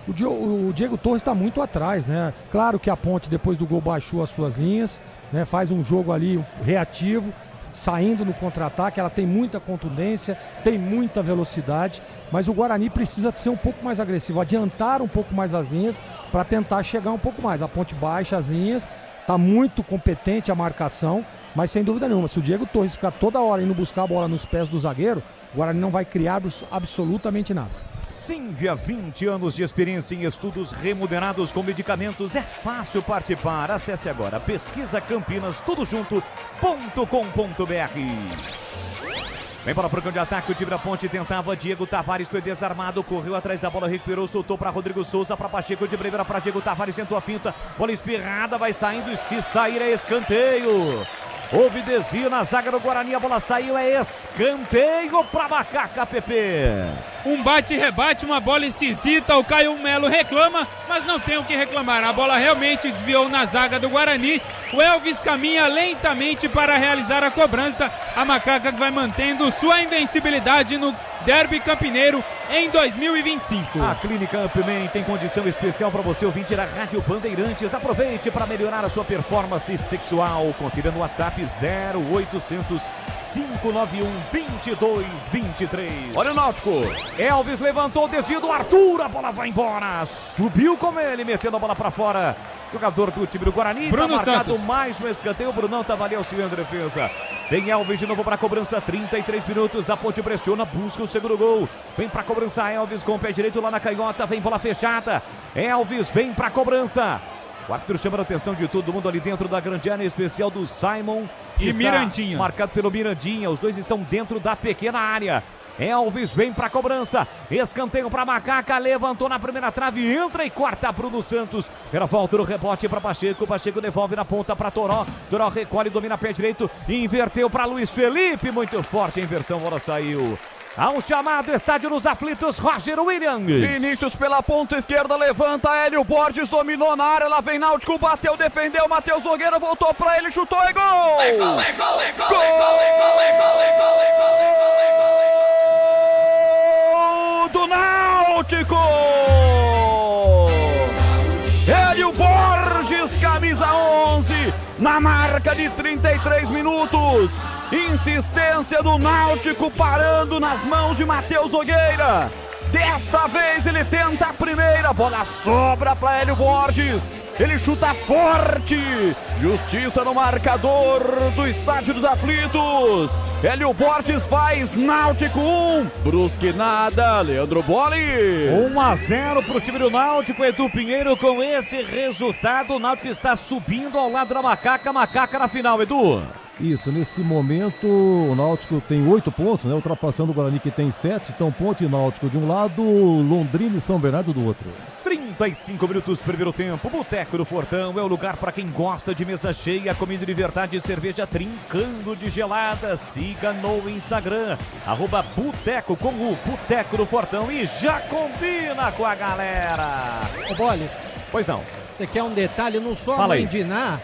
O Diego Torres está muito atrás, né? Claro que a Ponte, depois do gol, baixou as suas linhas, né? Faz um jogo ali reativo, saindo no contra-ataque. Ela tem muita contundência, tem muita velocidade, mas o Guarani precisa ser um pouco mais agressivo, adiantar um pouco mais as linhas para tentar chegar um pouco mais. A Ponte baixa as linhas, está muito competente a marcação, mas sem dúvida nenhuma, se o Diego Torres ficar toda hora indo buscar a bola nos pés do zagueiro, o Guarani não vai criar absolutamente nada. Simvia, 20 anos de experiência em estudos remunerados com medicamentos. É fácil participar. Acesse agora pesquisacampinas, tudo junto.com.br. Vem para o programa de ataque, o time da Ponte tentava, Diego Tavares foi desarmado, correu atrás da bola, recuperou, soltou para Rodrigo Souza, para Pacheco de primeira, para Diego Tavares, sentou a finta, bola espirrada, vai saindo e se sair é escanteio. Houve desvio na zaga do Guarani, a bola saiu, é escanteio para Macaca, Pepe. Um bate-rebate, uma bola esquisita, o Caio Melo reclama, mas não tem o que reclamar. A bola realmente desviou na zaga do Guarani. O Elvis caminha lentamente para realizar a cobrança. A Macaca que vai mantendo sua invencibilidade no Derby Campineiro em 2025. A Clínica Upman tem condição especial para você, ouvinte da Rádio Bandeirantes. Aproveite para melhorar a sua performance sexual. Confira no WhatsApp 0800 591 2223. Olha o Náutico. Elvis levantou o desvio do Arthur, a bola vai embora. Subiu com ele, metendo a bola para fora. Jogador do time do Guarani, Bruno tá marcado Santos. mais um escanteio. O Brunão tava ali auxiliando a defesa. Vem Elvis de novo para a cobrança, 33 minutos. A Ponte pressiona, busca o segundo gol. Vem para a cobrança, Elvis com o pé direito lá na canhota. Vem bola fechada. Elvis vem para a cobrança. O árbitro chama a atenção de todo mundo ali dentro da grande área, em especial do Simon e Mirandinha. Marcado pelo Mirandinha. Os dois estão dentro da pequena área. Elvis vem para a cobrança, escanteio para Macaca, levantou na primeira trave, entra e corta Bruno Santos. Era volta no rebote para Pacheco, Pacheco devolve na ponta para Toró, Toró recolhe, domina pé direito, inverteu para Luiz Felipe, muito forte a inversão, a bola saiu. Há um chamado, estádio dos aflitos, Roger Williams. Vinícius pela ponta esquerda, levanta, Hélio Borges dominou na área, lá vem Náutico, bateu, defendeu, Matheus Nogueira voltou pra ele, chutou, é gol! É gol, é gol, é gol, Gol! é gol, é gol, é gol, é gol, é gol, é gol. Do Náutico! Hélio Borges, camisa 11, na marca de 33 minutos. Insistência do Náutico parando nas mãos de Matheus Nogueira. Desta vez ele tenta a primeira, bola sobra para Hélio Borges. Ele chuta forte. Justiça no marcador do Estádio dos Aflitos. Hélio Borges faz Náutico 1, Brusque nada, Leandro Bolle. 1-0 para o time do Náutico, Edu Pinheiro, com esse resultado, o Náutico está subindo ao lado da Macaca, Macaca na final, Edu. Isso, nesse momento o Náutico tem 8 pontos, né? Ultrapassando o Guarani que tem 7, então Ponte e Náutico de um lado, Londrina e São Bernardo do outro. 35 minutos do primeiro tempo, Boteco do Fortão é o lugar para quem gosta de mesa cheia, comida de verdade e cerveja trincando de gelada. Siga no Instagram, @Boteco com o Boteco do Fortão e já combina com a galera. Ô Boles, pois não. Você quer um detalhe, não só Fala aí. amandinar,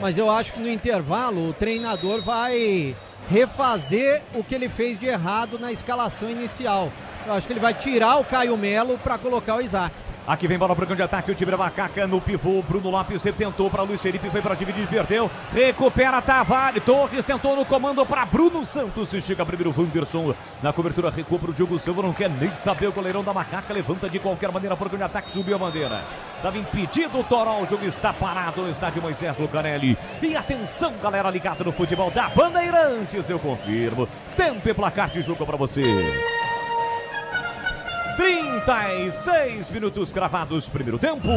mas eu acho que no intervalo o treinador vai refazer o que ele fez de errado na escalação inicial. Eu acho que ele vai tirar o Caio Melo para colocar o Isaac. Aqui vem bola para o campo de ataque, o time da Macaca no pivô, Bruno Lopes tentou para Luiz Felipe, foi para dividir, perdeu, recupera Tavares, Torres tentou no comando para Bruno Santos, chega primeiro Wanderson, na cobertura recua para o Diogo Silva, não quer nem saber, o goleirão da Macaca levanta de qualquer maneira para o campo de ataque, subiu a bandeira, estava impedido o Toró, o jogo está parado no estádio Moisés Lucarelli, e atenção galera ligada no futebol da Bandeirantes, eu confirmo, tempo e placar de jogo para você. 36 minutos cravados, primeiro tempo.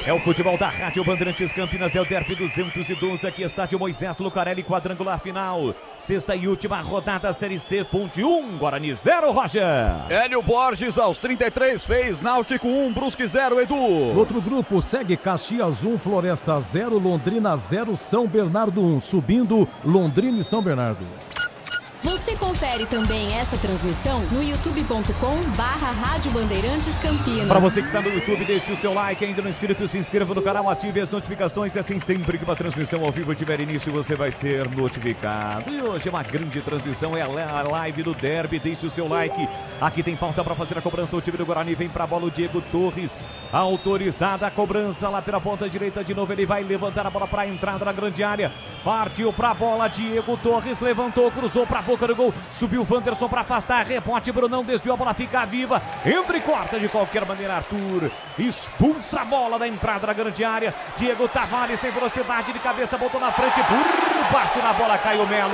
É o futebol da Rádio Bandeirantes Campinas, é o Derby 212, aqui estádio Moisés Lucarelli, quadrangular final. Sexta e última rodada, Série C, Ponte 1, Guarani 0, Roger. Hélio Borges aos 33 fez Náutico 1, Brusque 0, Edu. Outro grupo segue Caxias 1, Floresta 0, Londrina 0, São Bernardo 1, subindo Londrina e São Bernardo. Você confere também essa transmissão no youtube.com/Rádio Bandeirantes Campinas. Para você que está no YouTube, deixe o seu like, ainda não inscrito, se inscreva no canal, ative as notificações, e assim sempre que uma transmissão ao vivo tiver início, você vai ser notificado. E hoje é uma grande transmissão, é a live do Derby, deixe o seu like. Aqui tem falta para fazer a cobrança, o time do Guarani vem para a bola, o Diego Torres, autorizada a cobrança lá pela ponta direita, de novo ele vai levantar a bola para a entrada na grande área, partiu para a bola, Diego Torres levantou, cruzou para a boca do gol, subiu o Wanderson para afastar, rebote, Brunão desviou, a bola fica viva, entra e corta de qualquer maneira, Arthur expulsa a bola da entrada na grande área, Diego Tavares tem velocidade de cabeça, botou na frente, por baixo na bola, Caio Melo.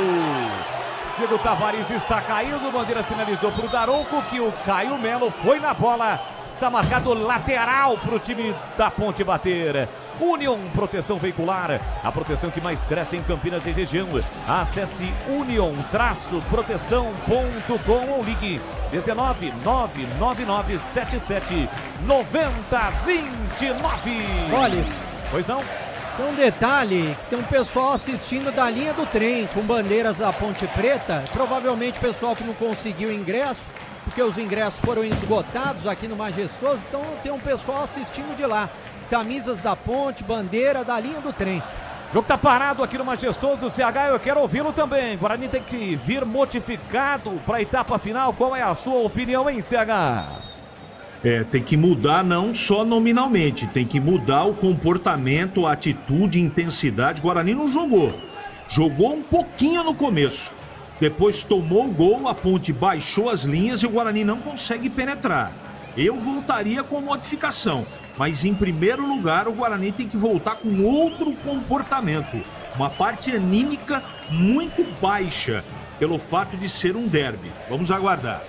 Diego Tavares está caindo, bandeira sinalizou para o Daronco que o Caio Melo foi na bola, está marcado lateral para o time da Ponte bater. Union Proteção Veicular, a proteção que mais cresce em Campinas e região. Acesse union-proteção.com ou ligue 19-99977-9029. Olha, Pois não? Tem um detalhe, que tem um pessoal assistindo da linha do trem, com bandeiras da Ponte Preta, provavelmente pessoal que não conseguiu ingresso, porque os ingressos foram esgotados aqui no Majestoso, então tem um pessoal assistindo de lá. Camisas da Ponte, bandeira da linha do trem. O jogo tá parado aqui no Majestoso, CH, eu quero ouvi-lo também. Guarani tem que vir modificado para a etapa final. Qual é a sua opinião, hein, CH? Tem que mudar não só nominalmente, tem que mudar o comportamento, a atitude, a intensidade. Guarani não jogou. Jogou um pouquinho no começo. Depois tomou o gol, a Ponte baixou as linhas e o Guarani não consegue penetrar. Eu voltaria com modificação. Mas em primeiro lugar o Guarani tem que voltar com outro comportamento. Uma parte anímica muito baixa pelo fato de ser um derby. Vamos aguardar.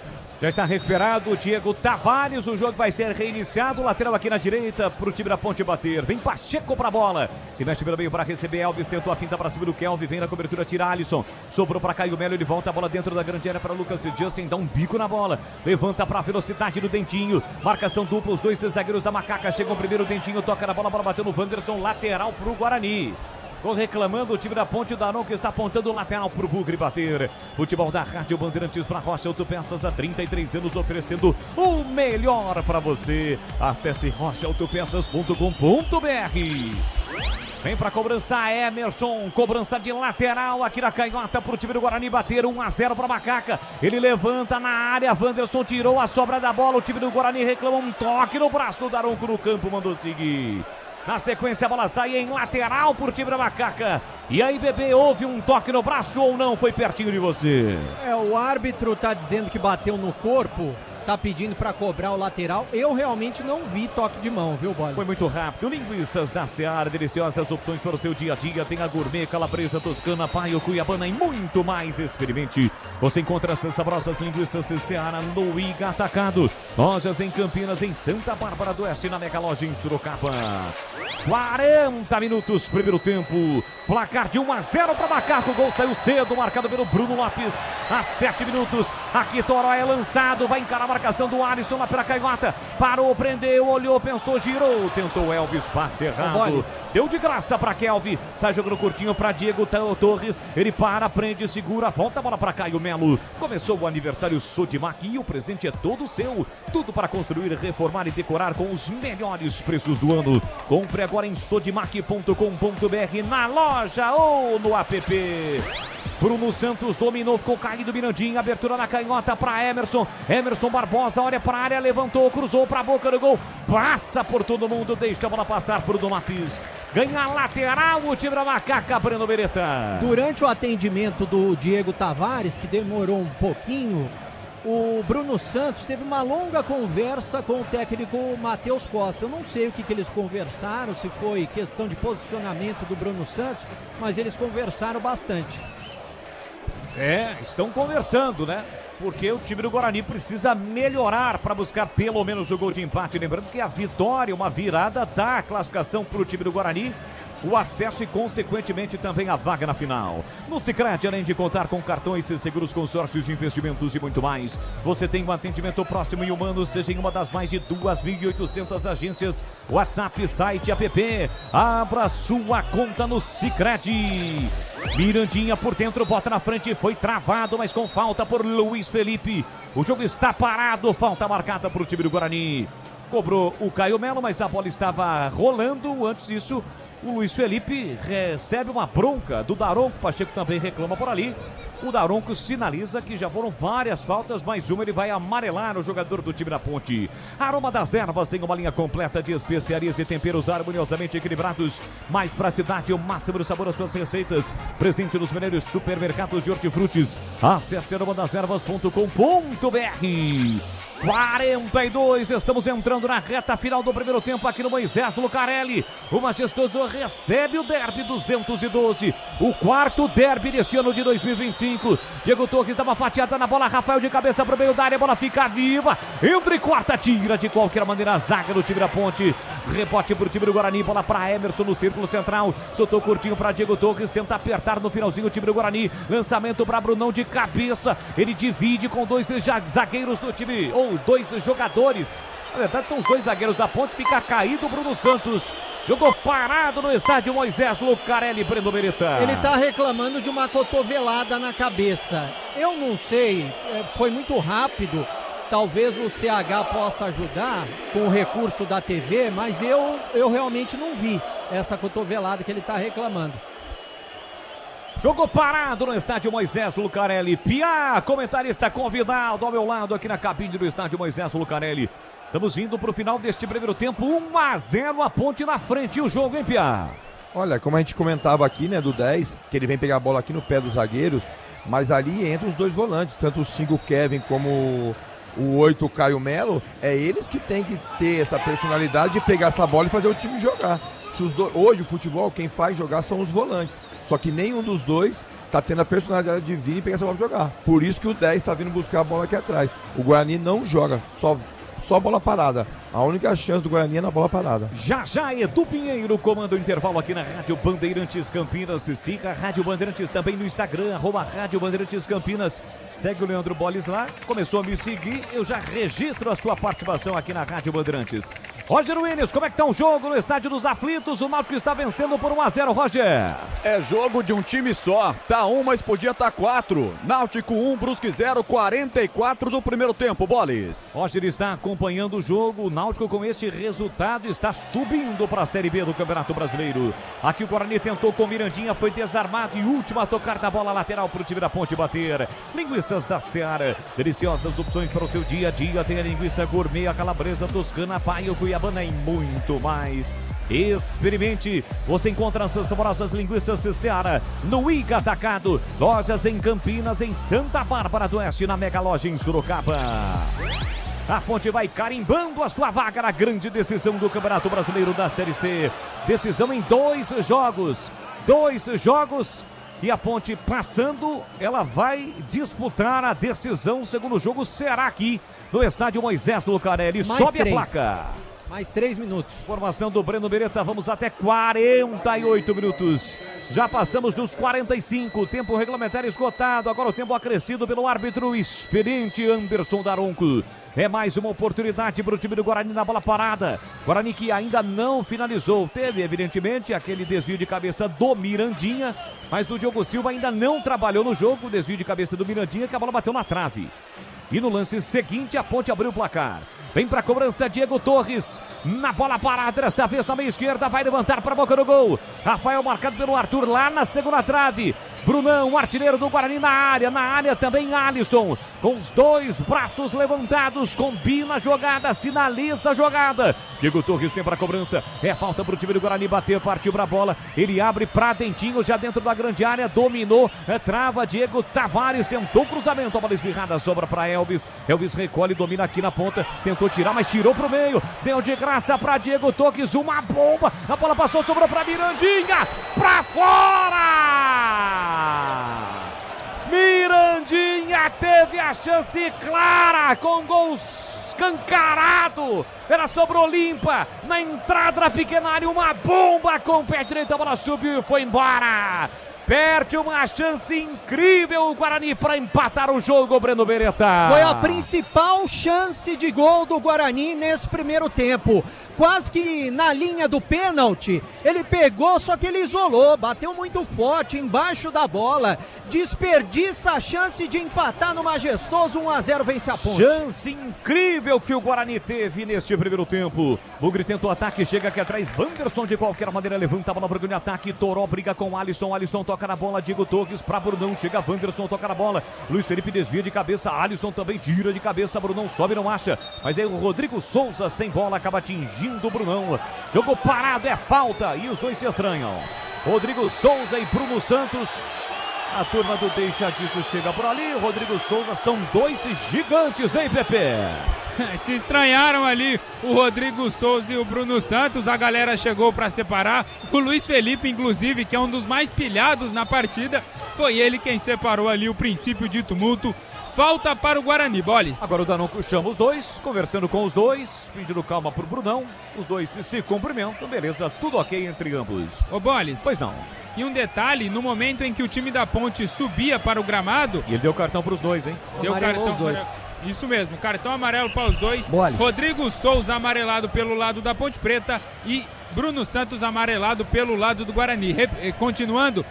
Já está recuperado o Diego Tavares, o jogo vai ser reiniciado, lateral aqui na direita para o time da Ponte bater, vem Pacheco para a bola, se mexe pelo meio para receber, Elvis tentou a finta para cima do Kelvin, vem na cobertura, tira Alisson, sobrou para Caio Melo, ele volta a bola dentro da grande área para Lucas de Justin, dá um bico na bola, levanta para a velocidade do Dentinho, marcação dupla, os dois zagueiros da Macaca, chegam primeiro o Dentinho, toca na bola, a bola bateu no Wanderson, lateral para o Guarani. Ficou reclamando o time da Ponte, o Daron que está apontando o lateral para o Bugre bater. Futebol da Rádio Bandeirantes para Rocha Autopeças há 33 anos oferecendo o melhor para você. Acesse rochaautopeças.com.br. Vem para cobrança Emerson, cobrança de lateral aqui na canhota para o time do Guarani bater 1-0 para Macaca. Ele levanta na área, Wanderson tirou a sobra da bola, o time do Guarani reclama um toque no braço, o Daronco no campo mandou seguir. Na sequência, a bola sai em lateral por time da Macaca. E aí, Bebê, houve um toque no braço ou não? Foi pertinho de você. O árbitro tá dizendo que bateu no corpo, tá pedindo para cobrar o lateral. Eu realmente não vi toque de mão, viu, Bolis? Foi muito rápido. Linguiças da Seara, deliciosas opções para o seu dia a dia. Tem a gourmet, calabresa, toscana, paio, cuiabana e muito mais. Experimente. Você encontra essas saborosas linguiças Seara no Iga Atacado. Lojas em Campinas, em Santa Bárbara do Oeste, na Mega Loja em Sorocaba. 40 minutos, primeiro tempo. Placar de 1-0 para Macaco. O gol saiu cedo, marcado pelo Bruno Lopes. Há 7 minutos. Aqui Toró é lançado. Vai encarar a marcação do Alisson lá pela canhota. Parou, prendeu, olhou, pensou, girou. Tentou Elvis, passe errado. Deu de graça para Kelvin. Sai jogando curtinho para Diego Torres. Ele para, prende, segura. Volta a bola para Caio Melo. Começou o aniversário Sodimac e o presente é todo seu. Tudo para construir, reformar e decorar com os melhores preços do ano. Compre agora em sodimac.com.br, na loja ou no app. Bruno Santos dominou, ficou caído, Mirandinha, abertura na canhota para Emerson. Emerson Barbosa olha para a área, levantou, cruzou para a boca do gol. Passa por todo mundo, deixa a bola passar por Donatis. Ganha lateral o time da Macaca, Breno Beretta. Durante o atendimento do Diego Tavares, que demorou um pouquinho, o Bruno Santos teve uma longa conversa com o técnico Matheus Costa. Eu não sei o que eles conversaram, se foi questão de posicionamento do Bruno Santos, mas eles conversaram bastante. Estão conversando, né? Porque o time do Guarani precisa melhorar para buscar pelo menos o gol de empate. Lembrando que a vitória, uma virada, dá a classificação para o time do Guarani, o acesso e, consequentemente, também a vaga na final. No Sicredi, além de contar com cartões, seguros, consórcios de investimentos e muito mais, você tem um atendimento próximo e humano, seja em uma das mais de 2.800 agências, WhatsApp, site, app. Abra sua conta no Sicredi. Mirandinha por dentro, bota na frente, foi travado, mas com falta por Luiz Felipe. O jogo está parado, falta marcada para o time do Guarani. Cobrou o Caio Melo, mas a bola estava rolando. Antes disso, o Luiz Felipe recebe uma bronca do Daronco. Pacheco também reclama por ali. O Daronco sinaliza que já foram várias faltas, mais uma ele vai amarelar o jogador do time da Ponte. Aroma das Ervas tem uma linha completa de especiarias e temperos harmoniosamente equilibrados. Mais praticidade e o máximo de sabor às suas receitas. Presente nos melhores supermercados de hortifrutis. Acesse aromadeservas.com.br. 42, estamos entrando na reta final do primeiro tempo aqui no Moisés Lucarelli. O Majestoso recebe o derby 212, o quarto derby deste ano de 2025. Diego Torres dá uma fatiada na bola, Rafael de cabeça para o meio da área, a bola fica viva, entra e quarta, tira de qualquer maneira a zaga do time da Ponte. Rebote para o time do Guarani, bola para Emerson no círculo central, soltou curtinho para Diego Torres, tenta apertar no finalzinho o time do Guarani, lançamento para Brunão de cabeça, ele divide com dois zagueiros do time, ou dois jogadores, na verdade são os dois zagueiros da Ponte, fica caído o Bruno Santos. Jogou parado no estádio Moisés Lucarelli, Breno Beretta. Ele tá reclamando de uma cotovelada na cabeça. Eu não sei, foi muito rápido. Talvez o CH possa ajudar com o recurso da TV, mas eu realmente não vi essa cotovelada que ele tá reclamando. Jogou parado no estádio Moisés Lucarelli. Piá, comentarista convidado ao meu lado aqui na cabine do estádio Moisés Lucarelli. Estamos indo para o final deste primeiro tempo. 1-0, a Ponte na frente. E o jogo, hein, Piá? Olha, como a gente comentava aqui, né, do 10, que ele vem pegar a bola aqui no pé dos zagueiros, mas ali entra os dois volantes, tanto o 5 Kevin como o 8 Caio Melo, é eles que tem que ter essa personalidade de pegar essa bola e fazer o time jogar. Hoje o futebol, quem faz jogar são os volantes. Só que nenhum dos dois tá tendo a personalidade de vir e pegar essa bola pra jogar. Por isso que o 10 tá vindo buscar a bola aqui atrás. O Guarani não joga, só bola parada. A única chance do Guarani é na bola parada. Já Edu Pinheiro comanda o intervalo aqui na Rádio Bandeirantes Campinas. Siga a Rádio Bandeirantes também no Instagram, @Rádio Bandeirantes Campinas. Segue o Leandro Boles lá. Começou a me seguir, eu já registro a sua participação aqui na Rádio Bandeirantes. Roger Williams, como é que tá o jogo no Estádio dos Aflitos? O Náutico está vencendo por 1-0, Roger. É jogo de um time só. Tá 1, mas podia tá 4. Náutico 1, Brusque 0, 44 do primeiro tempo, Boles. Roger está acompanhando o jogo. O Náutico com este resultado está subindo para a Série B do Campeonato Brasileiro. Aqui o Guarani tentou com Mirandinha, foi desarmado e última a tocar da bola lateral para o time da Ponte bater. Linguiças da Seara, deliciosas opções para o seu dia a dia. Tem a linguiça gourmet, a calabresa toscana, paio, cuiabana e muito mais. Experimente, você encontra essas saborosas linguiças Seara no Iga Atacado, lojas em Campinas, em Santa Bárbara do Oeste, na Mega Loja em Sorocaba. A Ponte vai carimbando a sua vaga na grande decisão do Campeonato Brasileiro da Série C. Decisão em 2 jogos. 2 jogos. E a Ponte passando, ela vai disputar a decisão. O segundo jogo será aqui no estádio Moisés Lucarelli. Sobe a placa. Mais 3 minutos. Formação do Breno Beretta, vamos até 48 minutos. Já passamos dos 45, tempo regulamentar esgotado. Agora o tempo acrescido pelo árbitro experiente Anderson Daronco. É mais uma oportunidade para o time do Guarani na bola parada. Guarani que ainda não finalizou. Teve, evidentemente, aquele desvio de cabeça do Mirandinha, mas o Diogo Silva ainda não trabalhou no jogo. O desvio de cabeça do Mirandinha, que a bola bateu na trave. E no lance seguinte, a Ponte abriu o placar. Vem para a cobrança Diego Torres. Na bola parada, desta vez na meia esquerda. Vai levantar para a boca do gol. Rafael marcado pelo Arthur lá na segunda trave. Brunão, artilheiro do Guarani na área também Alisson. Com os 2 braços levantados, combina a jogada, sinaliza a jogada. Diego Torres vem para a cobrança. É falta para o time do Guarani bater, partiu para a bola. Ele abre para Dentinho, já dentro da grande área, dominou. Trava Diego Tavares, tentou cruzamento. A bola espirrada, sobra para Elvis. Elvis recolhe, domina aqui na ponta. Tentou tirar, mas tirou para o meio. Deu de graça para Diego Torres, uma bomba. A bola passou, sobrou para Mirandinha. Para fora! Mirandinha teve a chance clara com gol escancarado. Ela sobrou limpa na entrada da pequena área. Uma bomba com o pé direito. A bola subiu e foi embora. Perde uma chance incrível o Guarani para empatar o jogo, Breno Beretta. Foi a principal chance de gol do Guarani nesse primeiro tempo. Quase que na linha do pênalti, ele pegou, só que ele isolou, bateu muito forte embaixo da bola, desperdiça a chance de empatar no majestoso. 1-0, vence a Ponte. Chance incrível que o Guarani teve neste primeiro tempo. Bugre tenta o ataque, chega aqui atrás, Wanderson de qualquer maneira levanta a bola para o ataque, Toró briga com Alisson, Alisson toca na bola, Diego Torres para Brunão, chega Wanderson, toca na bola, Luiz Felipe desvia de cabeça, Alisson também tira de cabeça, Brunão sobe, não acha, mas aí o Rodrigo Souza sem bola acaba atingindo o Brunão. Jogo parado, é falta e os dois se estranham. Rodrigo Souza e Bruno Santos. A turma do Deixa Disso chega por ali. Rodrigo Souza, são 2 gigantes, hein, Pepe? Se estranharam ali o Rodrigo Souza e o Bruno Santos. A galera chegou para separar. O Luiz Felipe, inclusive, que é um dos mais pilhados na partida, foi ele quem separou ali o princípio de tumulto. Falta para o Guarani, Boles. Agora o Daronco chama os dois, conversando com os dois, pedindo calma pro Brunão. Os dois se cumprimentam, beleza, tudo ok entre ambos. Ô Boles. Pois não. E um detalhe, no momento em que o time da Ponte subia para o gramado... E ele deu cartão pros dois, hein? Deu cartão Isso mesmo, cartão amarelo para os dois. Boles. Rodrigo Souza amarelado pelo lado da Ponte Preta e Bruno Santos amarelado pelo lado do Guarani. Continuando,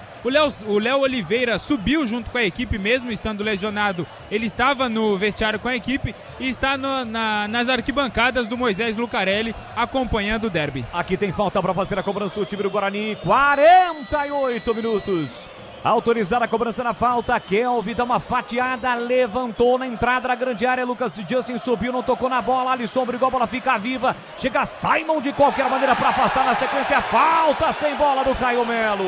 o Léo Oliveira subiu junto com a equipe, mesmo estando lesionado. Ele estava no vestiário com a equipe e está nas arquibancadas do Moisés Lucarelli acompanhando o derby. Aqui tem falta para fazer a cobrança do time do Guarani. 48 minutos. Autorizar a cobrança na falta. Kelvin dá uma fatiada, levantou na entrada da grande área. Lucas de Justin subiu, não tocou na bola. Alisson brigou, a bola fica viva. Chega Simon de qualquer maneira para afastar na sequência. Falta sem bola do Caio Melo.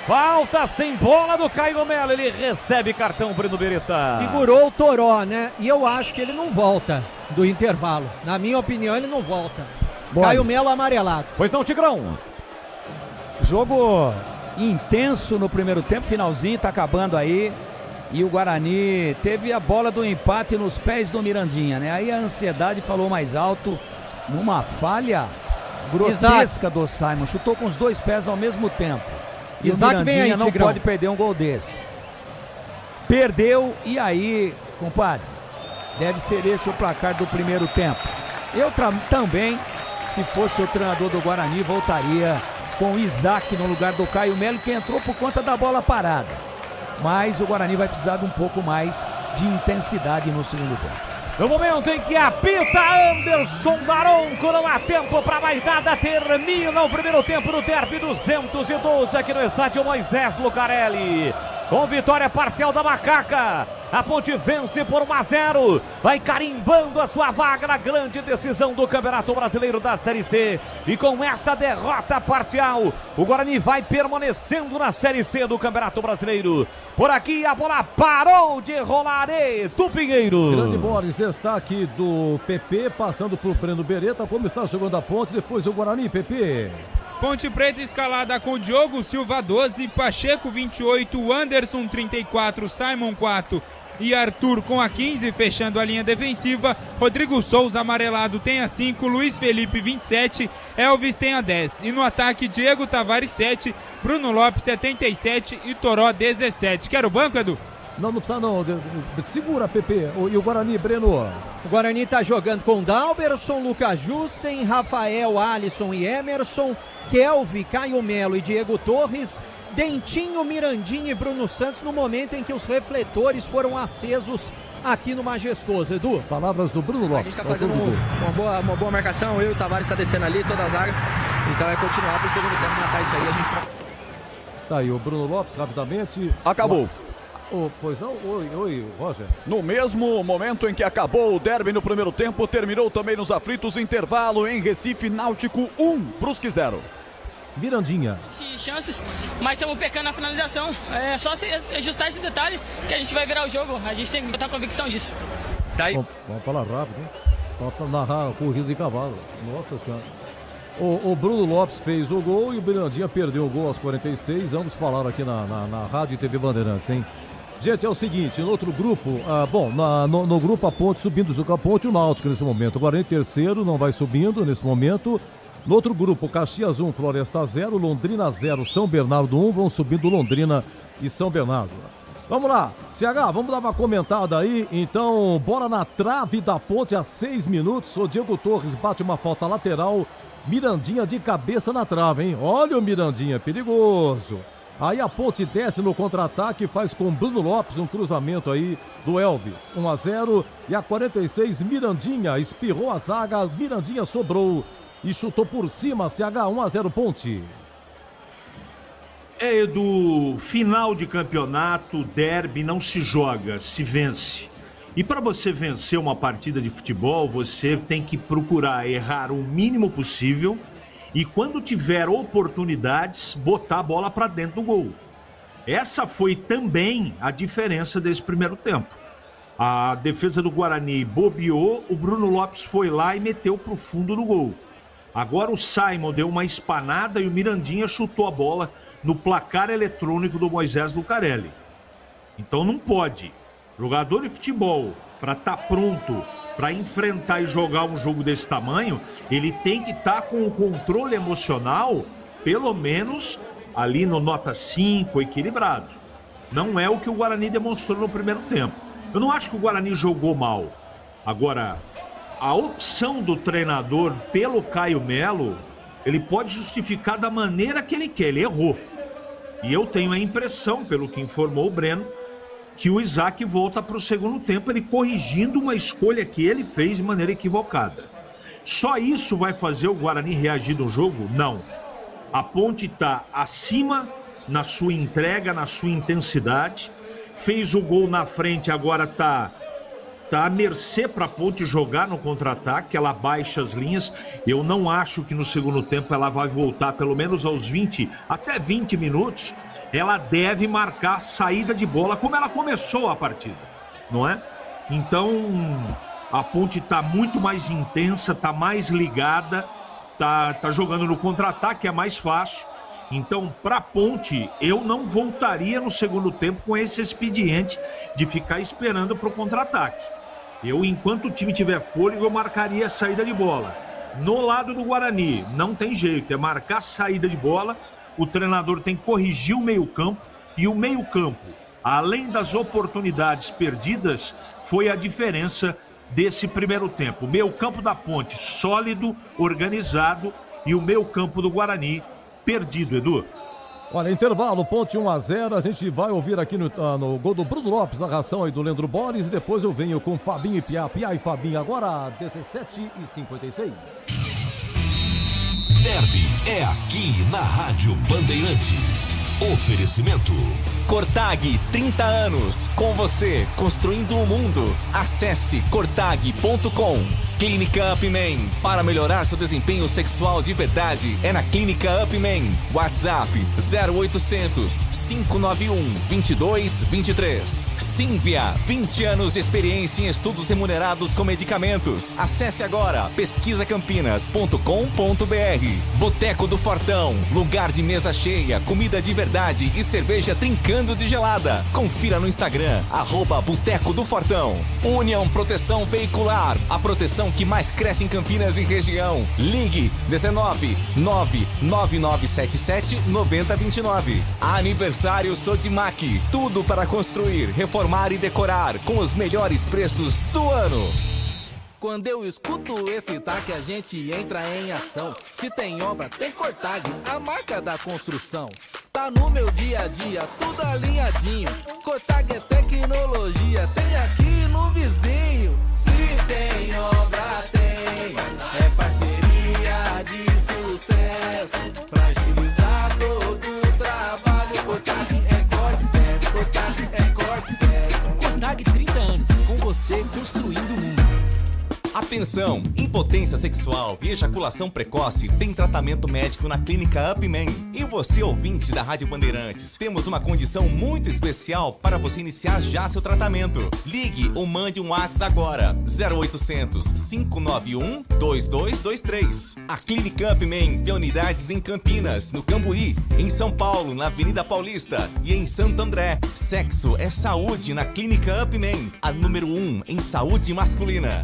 Falta sem bola do Caio Melo. Ele recebe cartão, Breno Beretta. Segurou o Toró, né? E eu acho que ele não volta do intervalo. Na minha opinião, ele não volta. Boles. Caio Melo amarelado. Pois não, Tigrão. Jogo intenso no primeiro tempo, finalzinho, tá acabando aí. E o Guarani teve a bola do empate nos pés do Mirandinha, né? Aí a ansiedade falou mais alto, numa falha grotesca do Simon. Chutou com os dois pés ao mesmo tempo. E Isaac o Mirandinha vem aí, não Tigrão. pode perder um gol desse. Perdeu, e aí, compadre, deve ser esse o placar do primeiro tempo. Eu também, se fosse o treinador do Guarani, voltaria com o Isaac no lugar do Caio Melo, que entrou por conta da bola parada. Mas o Guarani vai precisar de um pouco mais de intensidade no segundo tempo. No momento em que apita Anderson Daronco, não há tempo para mais nada, termina o primeiro tempo do derby 212 aqui no estádio Moisés Lucarelli. Com vitória parcial da Macaca, a Ponte vence por 1-0, vai carimbando a sua vaga na grande decisão do Campeonato Brasileiro da Série C. E com esta derrota parcial, o Guarani vai permanecendo na Série C do Campeonato Brasileiro. Por aqui a bola parou de rolar, do Pinheiro. Grande Boris, destaque do PP, passando por Breno Beretta. Como está jogando a Ponte, depois o Guarani, PP. Ponte Preta escalada com Diogo Silva 12, Pacheco 28, Anderson 34, Simon 4 e Arthur com a 15, fechando a linha defensiva. Rodrigo Souza amarelado tem a 5, Luiz Felipe 27, Elvis tem a 10. E no ataque, Diego Tavares 7, Bruno Lopes 77 e Toró 17. Quer o banco, Edu? Não precisa não, segura, PP. E o Guarani, Breno? O Guarani tá jogando com Dalberson, Lucas Justen, Rafael, Alisson e Emerson, Kelvin, Caio Melo e Diego Torres, Dentinho, Mirandinha e Bruno Santos, no momento em que os refletores foram acesos aqui no Majestoso. Edu? Palavras do Bruno Lopes. A gente tá fazendo uma boa marcação, eu e o Tavares tá descendo ali, toda a zaga, então é continuar pro segundo tempo, matar isso aí, a gente... Tá aí o Bruno Lopes, rapidamente. Acabou. Pois não? Oi, Roger. No mesmo momento em que acabou o derby no primeiro tempo, terminou também nos aflitos, intervalo em Recife, Náutico 1, Brusque 0. Mirandinha. Chances, mas estamos pecando na finalização. É só se ajustar esse detalhe que a gente vai virar o jogo. A gente tem que botar convicção disso. Daí... Vamos falar rápido, hein? Para narrar a corrida de cavalo. Nossa Senhora. O Bruno Lopes fez o gol e o Mirandinha perdeu o gol aos 46. Ambos falaram aqui na Rádio e TV Bandeirantes, hein? Gente, é o seguinte, no outro grupo, no grupo a Ponte subindo junto com a Ponte, o Náutico nesse momento. O Guarani terceiro, não vai subindo nesse momento. No outro grupo, Caxias 1, Floresta 0, Londrina 0, São Bernardo 1, vão subindo Londrina e São Bernardo. Vamos lá, CH, vamos dar uma comentada aí. Então, bola na trave da Ponte a 6 minutos. O Diego Torres bate uma falta lateral. Mirandinha de cabeça na trave, hein? Olha o Mirandinha, perigoso. Aí a Ponte desce no contra-ataque, faz com Bruno Lopes um cruzamento aí do Elvis. 1-0 e a 46 Mirandinha espirrou a zaga, Mirandinha sobrou e chutou por cima, CH 1-0 Ponte. Edu, final de campeonato, derby não se joga, se vence. E para você vencer uma partida de futebol, você tem que procurar errar o mínimo possível e quando tiver oportunidades, botar a bola para dentro do gol. Essa foi também a diferença desse primeiro tempo. A defesa do Guarani bobeou, o Bruno Lopes foi lá e meteu para o fundo do gol. Agora o Simon deu uma espanada e o Mirandinha chutou a bola no placar eletrônico do Moisés Lucarelli. Então não pode. Jogador de futebol, para estar pronto para enfrentar e jogar um jogo desse tamanho, ele tem que estar com o controle emocional, pelo menos ali no nota 5, equilibrado. Não é o que o Guarani demonstrou no primeiro tempo. Eu não acho que o Guarani jogou mal. Agora, a opção do treinador pelo Caio Melo, ele pode justificar da maneira que ele quer. Ele errou. E eu tenho a impressão, pelo que informou o Breno, que o Isaac volta para o segundo tempo, ele corrigindo uma escolha que ele fez de maneira equivocada. Só isso vai fazer o Guarani reagir no jogo? Não. A Ponte está acima na sua entrega, na sua intensidade. Fez o gol na frente, agora está à mercê para a Ponte jogar no contra-ataque. Ela baixa as linhas. Eu não acho que no segundo tempo ela vai voltar pelo menos aos 20, até 20 minutos. Ela deve marcar saída de bola como ela começou a partida, não é? Então, a Ponte está muito mais intensa, está mais ligada, tá jogando no contra-ataque, é mais fácil. Então, para a Ponte, eu não voltaria no segundo tempo com esse expediente de ficar esperando para o contra-ataque. Eu, enquanto o time tiver fôlego, eu marcaria a saída de bola. No lado do Guarani, não tem jeito, é marcar a saída de bola. O treinador tem que corrigir o meio-campo, e o meio-campo, além das oportunidades perdidas, foi a diferença desse primeiro tempo. O meio-campo da Ponte sólido, organizado, e o meio-campo do Guarani perdido, Edu. Olha, intervalo, Ponte 1-0, a gente vai ouvir aqui no gol do Bruno Lopes, narração aí do Leandro Borges, e depois eu venho com Fabinho e Piá, Piá e Fabinho, agora 17h56. Derby é aqui na Rádio Bandeirantes. Oferecimento Cortag, 30 anos, com você, construindo o mundo. Acesse cortag.com. Clínica Upman, para melhorar seu desempenho sexual de verdade, é na Clínica Upman. WhatsApp 0800 591 2223. Sínvia, 20 anos de experiência em estudos remunerados com medicamentos. Acesse agora pesquisacampinas.com.br. Boteco do Fortão, lugar de mesa cheia, comida de verdade e cerveja trincando de gelada. Confira no Instagram, @Boteco do Fortão. União Proteção Veicular, a proteção que mais cresce em Campinas e região. Ligue 19 99977 9029. Aniversário Sodimac, tudo para construir, reformar e decorar com os melhores preços do ano. Quando eu escuto esse TAC, a gente entra em ação. Se tem obra, tem Cortag, a marca da construção. Tá no meu dia a dia, tudo alinhadinho. Cortag é tecnologia, tem aqui no vizinho. Se tem obra, tem. É parceria de sucesso. Pra agilizar todo o trabalho. Cortag é corte certo, Cortag é corte certo. Cortag, 30 anos, com você construindo o mundo. Atenção! Impotência sexual e ejaculação precoce tem tratamento médico na Clínica Upman. E você, ouvinte da Rádio Bandeirantes, temos uma condição muito especial para você iniciar já seu tratamento. Ligue ou mande um WhatsApp agora, 0800 591 2223. A Clínica Upman tem unidades em Campinas, no Cambuí, em São Paulo, na Avenida Paulista e em Santo André. Sexo é saúde na Clínica Upman, a número 1 em saúde masculina.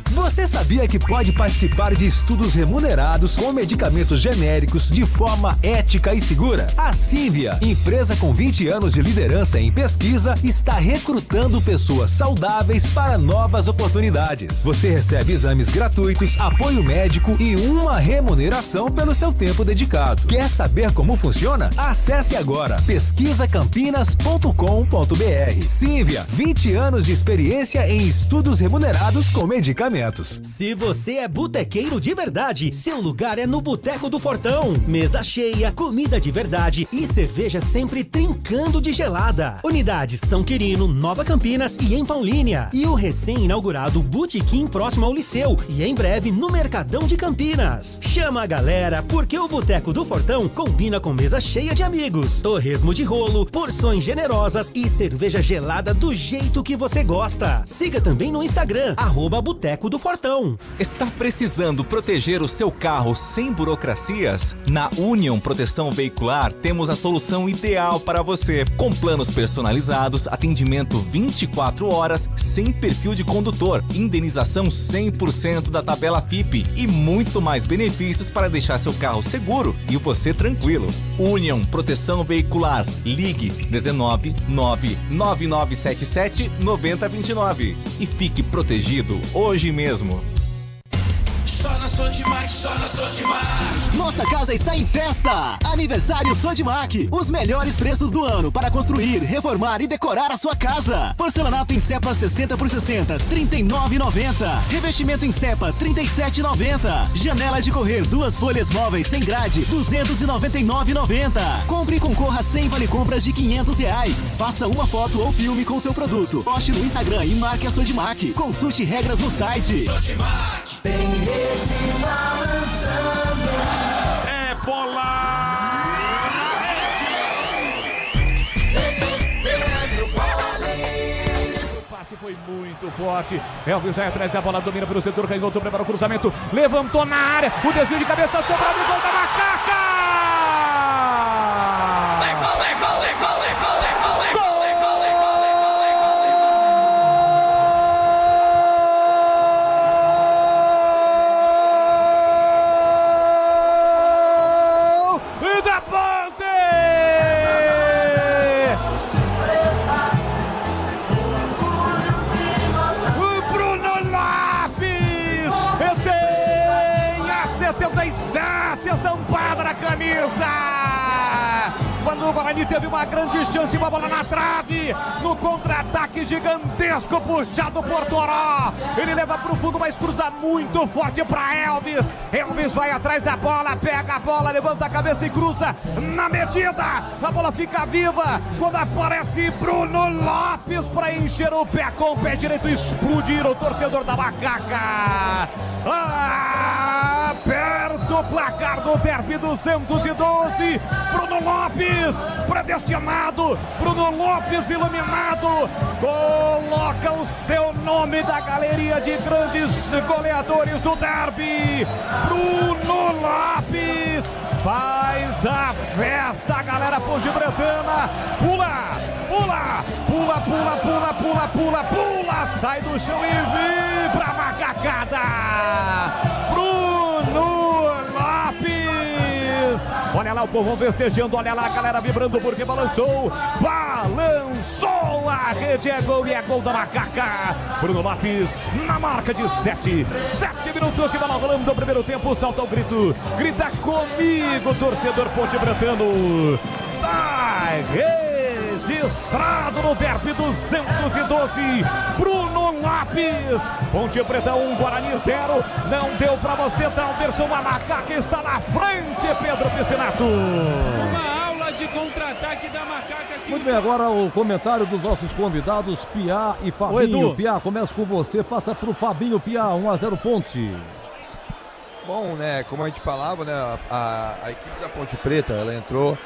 Você sabia que pode participar de estudos remunerados com medicamentos genéricos de forma ética e segura? A Sínvia, empresa com 20 anos de liderança em pesquisa, está recrutando pessoas saudáveis para novas oportunidades. Você recebe exames gratuitos, apoio médico e uma remuneração pelo seu tempo dedicado. Quer saber como funciona? Acesse agora pesquisacampinas.com.br. Sínvia, 20 anos de experiência em estudos remunerados com medicamentos. Se você é botequeiro de verdade, seu lugar é no Boteco do Fortão. Mesa cheia, comida de verdade e cerveja sempre trincando de gelada. Unidades São Quirino, Nova Campinas e em Paulínia. E o recém-inaugurado Botequim próximo ao Liceu e em breve no Mercadão de Campinas. Chama a galera, porque o Boteco do Fortão combina com mesa cheia de amigos, torresmo de rolo, porções generosas e cerveja gelada do jeito que você gosta. Siga também no Instagram, @Boteco do do Fortão. Está precisando proteger o seu carro sem burocracias? Na Union Proteção Veicular temos a solução ideal para você. Com planos personalizados, atendimento 24 horas, sem perfil de condutor, indenização 100% da tabela FIPE e muito mais benefícios para deixar seu carro seguro e você tranquilo. Union Proteção Veicular. Ligue 19 99977 9029 e fique protegido hoje mesmo. Só na Sodimac, só na Sodimac. Nossa casa está em festa! Aniversário Sodimac. Os melhores preços do ano para construir, reformar e decorar a sua casa. Porcelanato em cepa 60 por 60, R$ 39,90. Revestimento em cepa, R$ 37,90. Janela de correr 2 folhas móveis sem grade, R$ 299,90. Compre e concorra a 100 vale compras de R$ 500. Faça uma foto ou filme com seu produto. Poste no Instagram e marque a Sodimac. Consulte regras no site. Sodimac. É bola na rede. O passe foi muito forte. Elvis vai atrás da bola, domina pelo setor, canhoto, prepara o cruzamento, levantou na área, o desvio de cabeça, sobrado, gol da Macaca! Estampada na camisa. Quando o Guarani teve uma grande chance, uma bola na trave, no contra-ataque gigantesco puxado por Toró. Ele leva para o fundo, mas cruza muito forte para Elvis. Elvis vai atrás da bola, pega a bola, levanta a cabeça e cruza na medida. A bola fica viva quando aparece Bruno Lopes para encher o pé com o pé direito, explodir o torcedor da Macaca. Perto o placar do derby 212. Bruno Lopes predestinado, Bruno Lopes iluminado, coloca o seu nome da galeria de grandes goleadores do derby. Bruno Lopes faz a festa, a galera ponte-bretana pula, pula, pula, pula, pula, pula, pula, pula, sai do chão e vibra a macacada. Bruno Lopes, olha lá o povo festejando, olha lá a galera vibrando porque balançou, balançou a rede, é gol e é gol da Macaca. Bruno Lopes na marca de 7 minutos de bola rolando o primeiro tempo, salta o grito, grita comigo, torcedor ponte-bretano. Tá registrado no derby 212, Bruno Lopes. Ponte Preta 1, Guarani 0. Não deu pra você, Dalberson. A Macaca está na frente, Pedro Piscinato. Uma aula de contra-ataque da Macaca aqui. Muito bem, agora o comentário dos nossos convidados, Piá e Fabinho. Piá, começa com você, passa pro Fabinho. Piá, 1-0 Ponte. Bom, né, como a gente falava, né, a equipe da Ponte Preta, ela entrou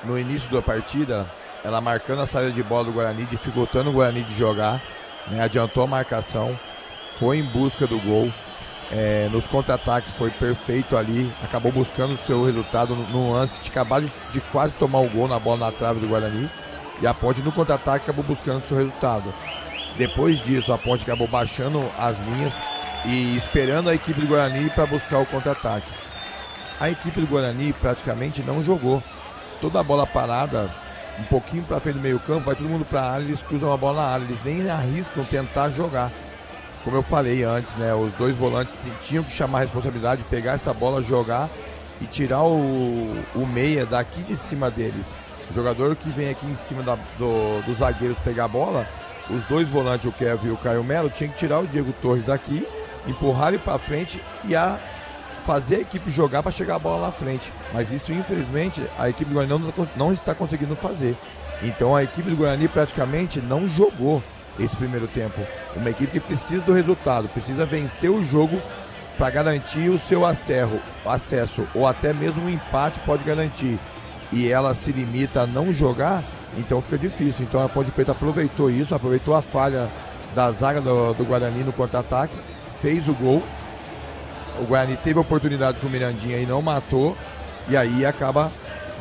no início da partida, ela marcando a saída de bola do Guarani, dificultando o Guarani de jogar, né, adiantou a marcação, foi em busca do gol, nos contra-ataques foi perfeito ali, acabou buscando o seu resultado no lance que tinha acabado de quase tomar o gol na bola na trave do Guarani, e a Ponte no contra-ataque acabou buscando o seu resultado. Depois disso, a Ponte acabou baixando as linhas e esperando a equipe do Guarani para buscar o contra-ataque. A equipe do Guarani praticamente não jogou. Toda a bola parada, um pouquinho para frente do meio campo, vai todo mundo para a área, eles cruzam a bola na área, eles nem arriscam tentar jogar. Como eu falei antes, né, os dois volantes tinham que chamar a responsabilidade de pegar essa bola, jogar e tirar o meia daqui de cima deles. O jogador que vem aqui em cima dos zagueiros pegar a bola, os dois volantes, o Kevin e o Caio Melo, tinham que tirar o Diego Torres daqui, empurrar ele para frente e fazer a equipe jogar para chegar a bola na frente. Mas isso, infelizmente, a equipe do Guarani não está conseguindo fazer. Então a equipe do Guarani praticamente não jogou esse primeiro tempo. Uma equipe que precisa do resultado, precisa vencer o jogo para garantir o seu acesso, ou até mesmo um empate pode garantir. E ela se limita a não jogar, então fica difícil. Então a Ponte Preta aproveitou isso, aproveitou a falha da zaga do Guarani no contra-ataque, fez o gol. O Guarani teve a oportunidade com o Mirandinha e não matou. E aí acaba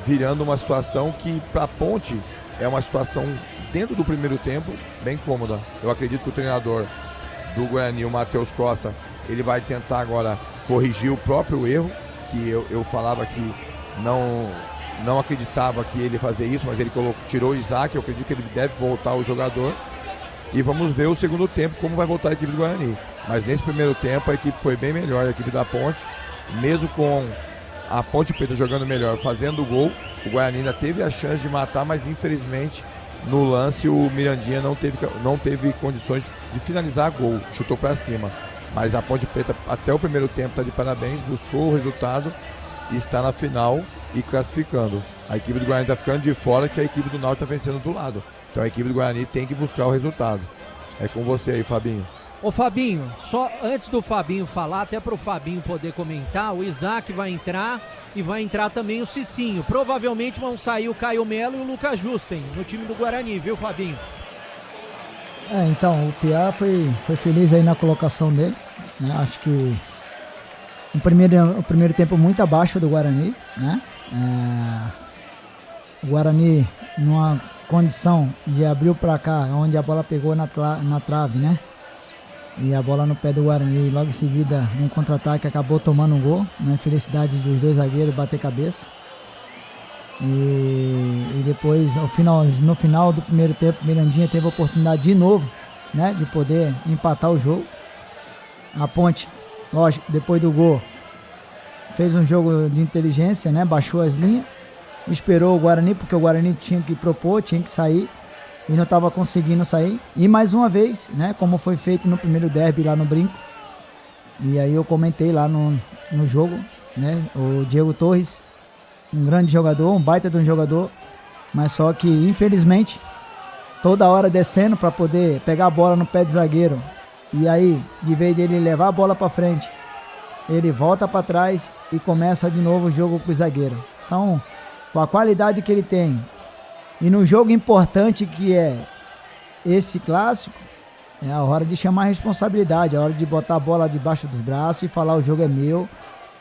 virando uma situação que para a Ponte é uma situação dentro do primeiro tempo bem cômoda. Eu acredito que o treinador do Guarani, o Matheus Costa, ele vai tentar agora corrigir o próprio erro, que eu falava que não acreditava que ele ia fazer isso, mas ele tirou o Isaac. Eu acredito que ele deve voltar o jogador. E vamos ver o segundo tempo como vai voltar a equipe do Guarani. Mas nesse primeiro tempo a equipe foi bem melhor, a equipe da Ponte, mesmo com a Ponte Preta jogando melhor, fazendo o gol. O Guarani ainda teve a chance de matar, mas infelizmente no lance o Mirandinha não teve condições de finalizar gol, chutou para cima. Mas a Ponte Preta até o primeiro tempo está de parabéns, buscou o resultado e está na final e classificando. A equipe do Guarani está ficando de fora, que a equipe do Náutico está vencendo do lado. Então a equipe do Guarani tem que buscar o resultado. É com você aí, Fabinho. Ô Fabinho, só antes do Fabinho falar, até para o Fabinho poder comentar, o Isaac vai entrar e vai entrar também o Cicinho. Provavelmente vão sair o Caio Melo e o Lucas Justen no time do Guarani, viu, Fabinho? Então, o Piá foi feliz aí na colocação dele, né? Acho que o primeiro tempo muito abaixo do Guarani, né? O Guarani numa condição de abrir o placar, onde a bola pegou na trave, né? E a bola no pé do Guarani, logo em seguida, um contra-ataque, acabou tomando um gol, né? Felicidade dos dois zagueiros bater cabeça. E depois, no final do primeiro tempo, Mirandinha teve a oportunidade de novo, né? De poder empatar o jogo. A Ponte, lógico, depois do gol, fez um jogo de inteligência, né? Baixou as linhas, esperou o Guarani, porque o Guarani tinha que propor, tinha que sair. E não estava conseguindo sair. E mais uma vez, né, como foi feito no primeiro derby lá no Brinco. E aí eu comentei lá no jogo, né, o Diego Torres, um grande jogador, um baita de um jogador, mas só que infelizmente toda hora descendo para poder pegar a bola no pé do zagueiro. E aí, de vez dele levar a bola para frente, ele volta para trás e começa de novo o jogo com o zagueiro. Então, com a qualidade que ele tem, e no jogo importante que é esse clássico, é a hora de chamar a responsabilidade, é a hora de botar a bola debaixo dos braços e falar o jogo é meu,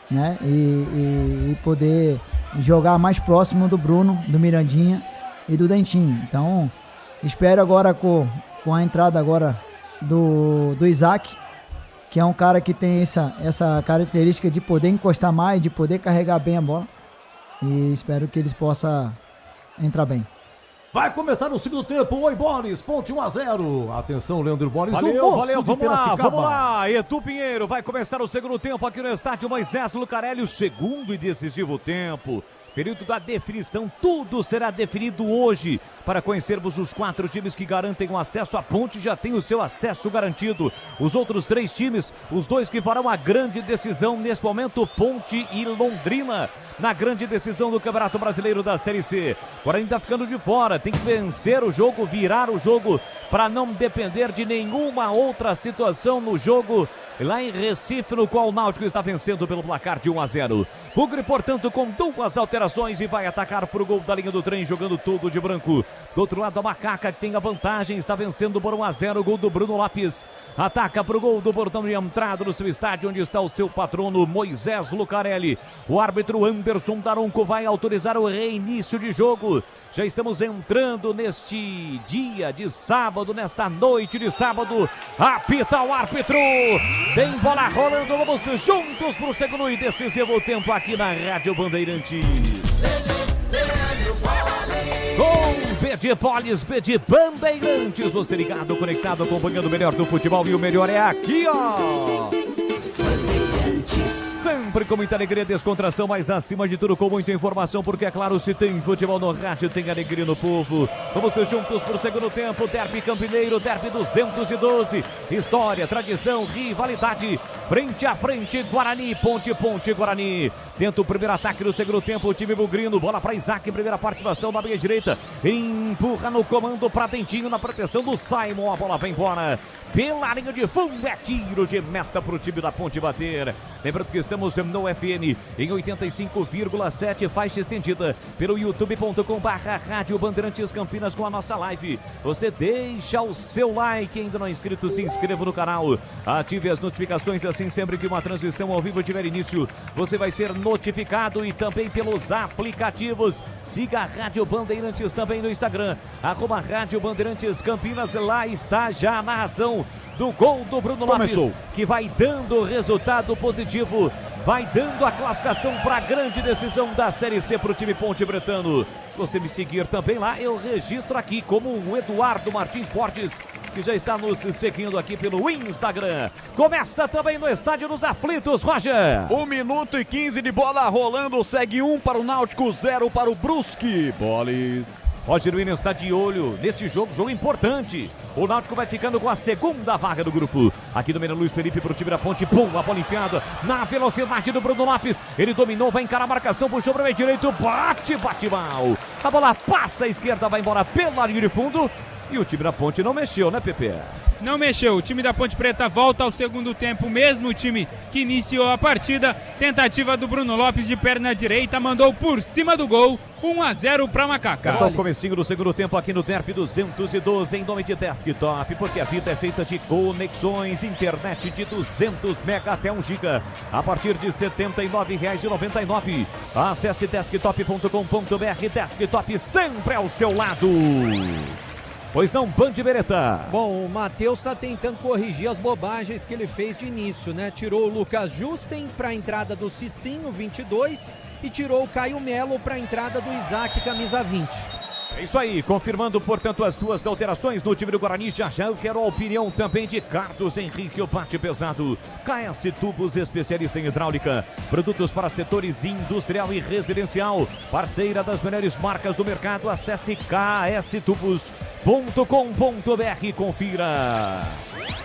né? E poder jogar mais próximo do Bruno, do Mirandinha e do Dentinho. Então, espero agora com a entrada agora do Isaac, que é um cara que tem essa característica de poder encostar mais, de poder carregar bem a bola. E espero que eles possam entrar bem. Vai começar o segundo tempo, Oi Boris, ponte 1-0. Atenção, Leandro Boris, valeu, vamos lá, Edu Pinheiro, vai começar o segundo tempo aqui no estádio Moisés Lucarelli, o segundo e decisivo tempo. Período da definição, tudo será definido hoje. Para conhecermos os 4 times que garantem o acesso, a Ponte já tem o seu acesso garantido. Os outros 3 times, os 2 que farão a grande decisão nesse momento, Ponte e Londrina, na grande decisão do Campeonato Brasileiro da Série C. Agora ainda ficando de fora, tem que vencer o jogo, virar o jogo, para não depender de nenhuma outra situação no jogo lá em Recife, no qual o Náutico está vencendo pelo placar de 1-0. Bugre, portanto, com 2 alterações e vai atacar para o gol da linha do trem, jogando todo de branco. Do outro lado, a Macaca, que tem a vantagem, está vencendo por 1-0, o gol do Bruno Lopes. Ataca para o gol do portão de entrada do seu estádio, onde está o seu patrono, Moisés Lucarelli. O árbitro Anderson Daronco vai autorizar o reinício de jogo. Já estamos entrando neste dia de sábado, nesta noite de sábado. Apita o árbitro. Tem bola rolando, vamos juntos para o segundo e decisivo tempo aqui na Rádio Bandeirantes. Com B de Polis, B de Bandeirantes, você ligado, conectado, acompanhando o melhor do futebol, e o melhor é aqui, ó. Sempre com muita alegria, descontração, mas acima de tudo com muita informação, porque é claro, se tem futebol no rádio, tem alegria no povo. Vamos juntos pro segundo tempo, Derby Campineiro, Derby 212. História, tradição, rivalidade, Frente a frente, Guarani, ponte, Guarani. Tenta o primeiro ataque no segundo tempo, o time bugrino. Bola para Isaac, primeira participação na meia direita. Empurra no comando para Dentinho, na proteção do Simon. A bola vem embora pela linha de fundo. É tiro de meta para o time da ponte bater. Lembrando que estamos no FM em 85,7, faixa estendida pelo youtube.com/Rádio Bandeirantes Campinas com a nossa live. Você deixa o seu like, ainda não é inscrito, se inscreva no canal. Ative as notificações, assim sempre que uma transmissão ao vivo tiver início, você vai ser notificado, e também pelos aplicativos. Siga a Rádio Bandeirantes também no Instagram, @Rádio Bandeirantes Campinas. Lá está já a narração do gol do Bruno Lopes, que vai dando resultado positivo, vai dando a classificação para a grande decisão da Série C para o time Ponte Bretano. Se você me seguir também lá, eu registro aqui como o Eduardo Martins Portes, que já está nos seguindo aqui pelo Instagram. Começa também no Estádio dos Aflitos, Roger. 1 minuto e 15 de bola rolando, segue 1 para o Náutico, 0 para o Brusque. Boles. Roger Williams está de olho neste jogo importante. O Náutico vai ficando com a segunda vaga do grupo. Aqui domina Luiz Felipe para o time da Ponte. Pum, a bola enfiada na velocidade do Bruno Lopes. Ele dominou, vai encarar a marcação, puxou para o meio direito. Bate mal. A bola passa à esquerda, vai embora pela linha de fundo. E o time da Ponte não mexeu, né, Pepe? Não mexeu, o time da Ponte Preta volta ao segundo tempo, mesmo time que iniciou a partida. Tentativa do Bruno Lopes de perna direita, mandou por cima do gol, 1-0 para Macaca. Só o comecinho do segundo tempo aqui no Derby 212, em nome de Desktop, porque a vida é feita de conexões, internet de 200 mega até 1 giga, a partir de R$ 79,99. Acesse desktop.com.br, Desktop sempre ao seu lado. Pois não, Band Beretta. Bom, o Matheus está tentando corrigir as bobagens que ele fez de início, né? Tirou o Lucas Justen para a entrada do Cicinho, 22, e tirou o Caio Melo para a entrada do Isaac, camisa 20. É isso aí, confirmando, portanto, as duas alterações no time do Guarani. Já eu quero a opinião também de Carlos Henrique, o bate pesado. KS Tubos, especialista em hidráulica, produtos para setores industrial e residencial, parceira das melhores marcas do mercado. Acesse kstubos.com.br, confira.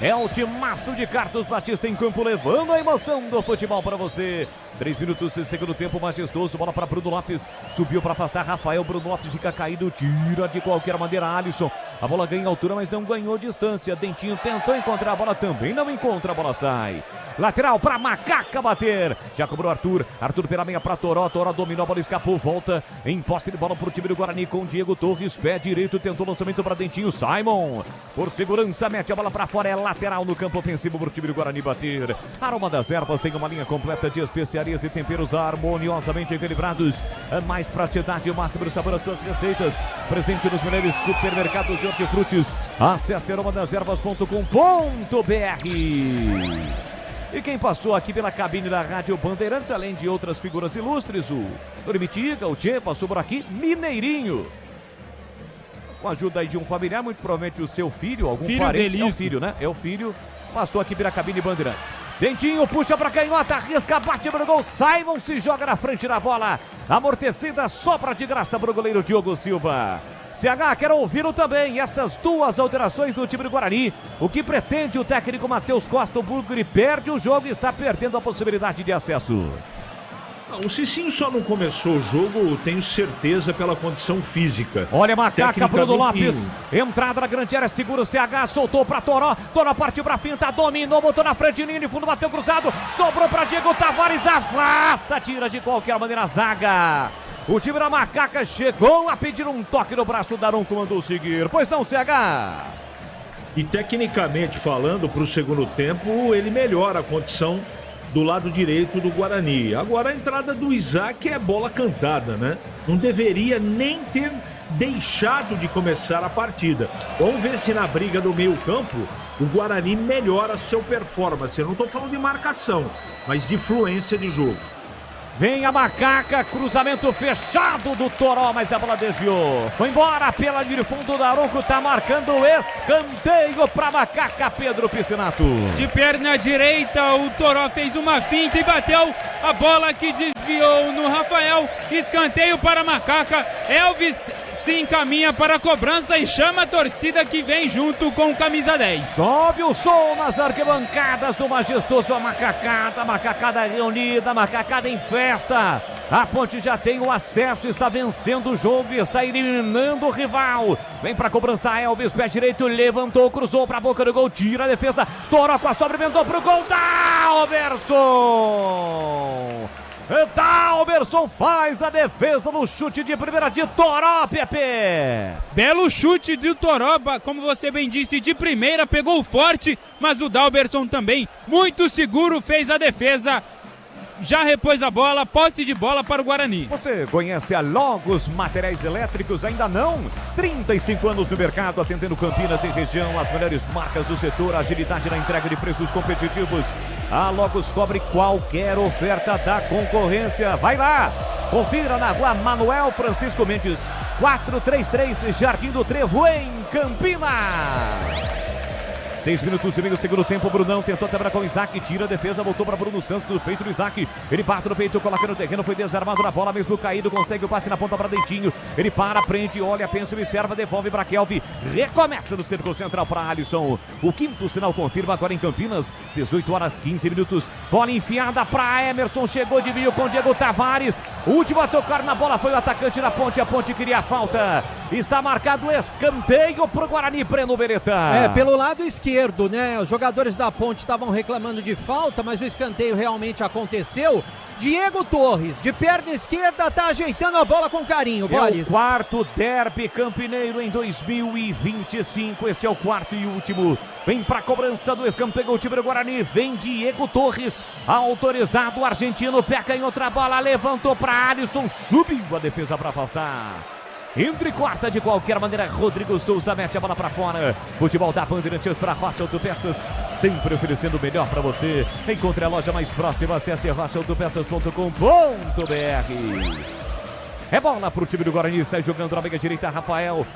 É o timaço de Carlos Batista em campo, levando a emoção do futebol para você. 3 minutos e segundo tempo, majestoso, bola para Bruno Lopes, subiu para afastar Rafael, Bruno Lopes fica caído, tira de qualquer maneira Alisson, a bola ganha altura, mas não ganhou distância. Dentinho tentou encontrar a bola, também não encontra, a bola sai. Lateral para Macaca bater, já cobrou Arthur pela meia para Toró dominou, a bola escapou, volta em posse de bola para o time do Guarani com Diego Torres, pé direito, tentou lançamento para Dentinho, Simon, por segurança, mete a bola para fora, é lateral no campo ofensivo para o time do Guarani bater. Aroma das Ervas tem uma linha completa de especiarias e temperos harmoniosamente equilibrados, mais praticidade, máximo do sabor às suas receitas, presente nos melhores supermercados de hortifrutis. Acesse aromadeservas.com.br. E quem passou aqui pela cabine da Rádio Bandeirantes, além de outras figuras ilustres, o Dormitiga, o Tchê, passou por aqui, Mineirinho. Com a ajuda aí de um familiar, muito provavelmente o seu filho, algum filho parente. dele, é o isso. filho, né? É o filho. Passou aqui pela cabine Bandeirantes. Dentinho puxa para canhota, arrisca, bate para o gol. Simon se joga na frente da bola. Amortecida, sobra de graça para o goleiro Diogo Silva. CH, quero ouvi-lo também. Estas duas alterações do time do Guarani. O que pretende o técnico Matheus Costa? O Bugre perde o jogo e está perdendo a possibilidade de acesso. O Cicinho só não começou o jogo, tenho certeza, pela condição física. Olha, Macaca, Bruno Lopes, Pinho. entrada na grande área, segura o CH, soltou para Toró partiu para finta, dominou, botou na frente, linha de fundo, bateu cruzado, sobrou para Diego Tavares, afasta, tira de qualquer maneira a zaga. O time da Macaca chegou a pedir um toque no braço, Daronco mandou seguir, pois não, CH? E tecnicamente falando, para o segundo tempo, ele melhora a condição do lado direito do Guarani. Agora a entrada do Isaac é bola cantada, né? Não deveria nem ter deixado de começar a partida. Vamos ver se na briga do meio campo o Guarani melhora seu performance. Eu não estou falando de marcação, mas de fluência de jogo. Vem a Macaca, cruzamento fechado do Toró, mas a bola desviou. Foi embora pela linha de fundo, Daronco tá marcando o escanteio para Macaca, Pedro Piscinato. De perna direita, o Toró fez uma finta e bateu a bola que desviou no Rafael. Escanteio para Macaca, Elvis se encaminha para a cobrança e chama a torcida que vem junto com o camisa 10. Sobe o som nas arquibancadas do majestoso, a macacada reunida, a macacada em festa. A Ponte já tem o acesso, está vencendo o jogo, está eliminando o rival. Vem para a cobrança, Elvis, pé direito, levantou, cruzou para a boca do gol, tira a defesa. Toró com a sobra, inventou para o gol, Dalberson! Dalberson faz a defesa no chute de primeira de Toró, Pepe. Belo chute de Toró, como você bem disse, de primeira, pegou forte, mas o Dalberson também, muito seguro, fez a defesa. Já repôs a bola, posse de bola para o Guarani. Você conhece a Logos Materiais Elétricos? Ainda não? 35 anos no mercado, atendendo Campinas e região, as melhores marcas do setor, agilidade na entrega de preços competitivos. A Logos cobre qualquer oferta da concorrência. Vai lá! Confira na rua Manuel Francisco Mendes, 433, Jardim do Trevo, em Campinas. 6 minutos e meio, segundo tempo, Brunão tentou quebrar com o Isaac, tira a defesa, voltou para Bruno Santos, do peito do Isaac, ele parte no peito, coloca no terreno, foi desarmado na bola, mesmo caído, consegue o passe na ponta para Dentinho, ele para, prende, olha, pensa, observa, devolve para Kelvin, recomeça no círculo central para Alisson, o quinto sinal confirma agora em Campinas, 18 horas 15 minutos, bola enfiada para Emerson, chegou de meio com Diego Tavares, o último a tocar na bola foi o atacante da Ponte, a Ponte queria a falta, está marcado escanteio para o Guarani, Breno Beretta. Pelo lado esquerdo, né? Os jogadores da Ponte estavam reclamando de falta, mas o escanteio realmente aconteceu. Diego Torres, de perna esquerda, tá ajeitando a bola com carinho, Boris. É o quarto derby campineiro em 2025. Este é o quarto e último. Vem pra cobrança do escanteio o time do Guarani. Vem Diego Torres, autorizado, o argentino peca em outra bola, levantou pra Alisson, subiu a defesa para afastar. Entre quarta de qualquer maneira, Rodrigo Souza mete a bola pra fora. Futebol da Bandeirantes para Rocha Autopeças, sempre oferecendo o melhor pra você. Encontre a loja mais próxima, acesse rochaautopeças.com.br. É bola pro time do Guarani, sai jogando na meia direita, Rafael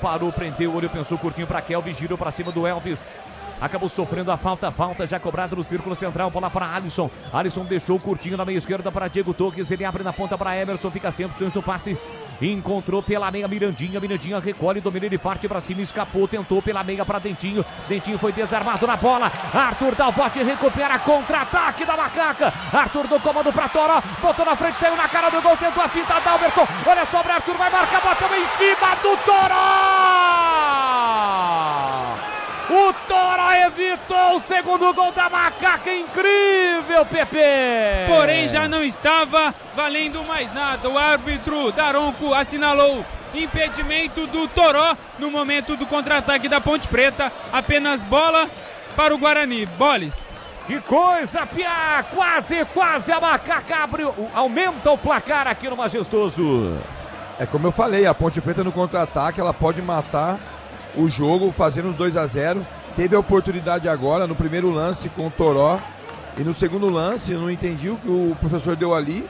parou, prendeu, olho, pensou curtinho pra Kelvin, girou pra cima do Elvis. Acabou sofrendo a falta já cobrada no círculo central, bola para Alisson. Alisson deixou curtinho na meia esquerda para Diego Torres, ele abre na ponta para Emerson, fica sem opções no passe. Encontrou pela meia Mirandinha recolhe, domina, ele parte para cima, escapou, tentou pela meia para Dentinho. Dentinho foi desarmado na bola. Arthur dá o bote, recupera, contra-ataque da Macaca. Arthur do comando para Toró, botou na frente, saiu na cara do gol, tentou a finta, Dalberson. Olha só, Arthur vai marcar, bateu em cima do Toró. O Toró evitou o segundo gol da Macaca, incrível, Pepe! Porém, já não estava valendo mais nada. O árbitro Daronco assinalou impedimento do Toró no momento do contra-ataque da Ponte Preta. Apenas bola para o Guarani. Boles. Que coisa, Piá! Quase a Macaca aumenta o placar aqui no Majestoso. É como eu falei, a Ponte Preta no contra-ataque, ela pode matar o jogo fazendo os 2-0, teve a oportunidade agora no primeiro lance com o Toró e no segundo lance, eu não entendi o que o professor deu ali,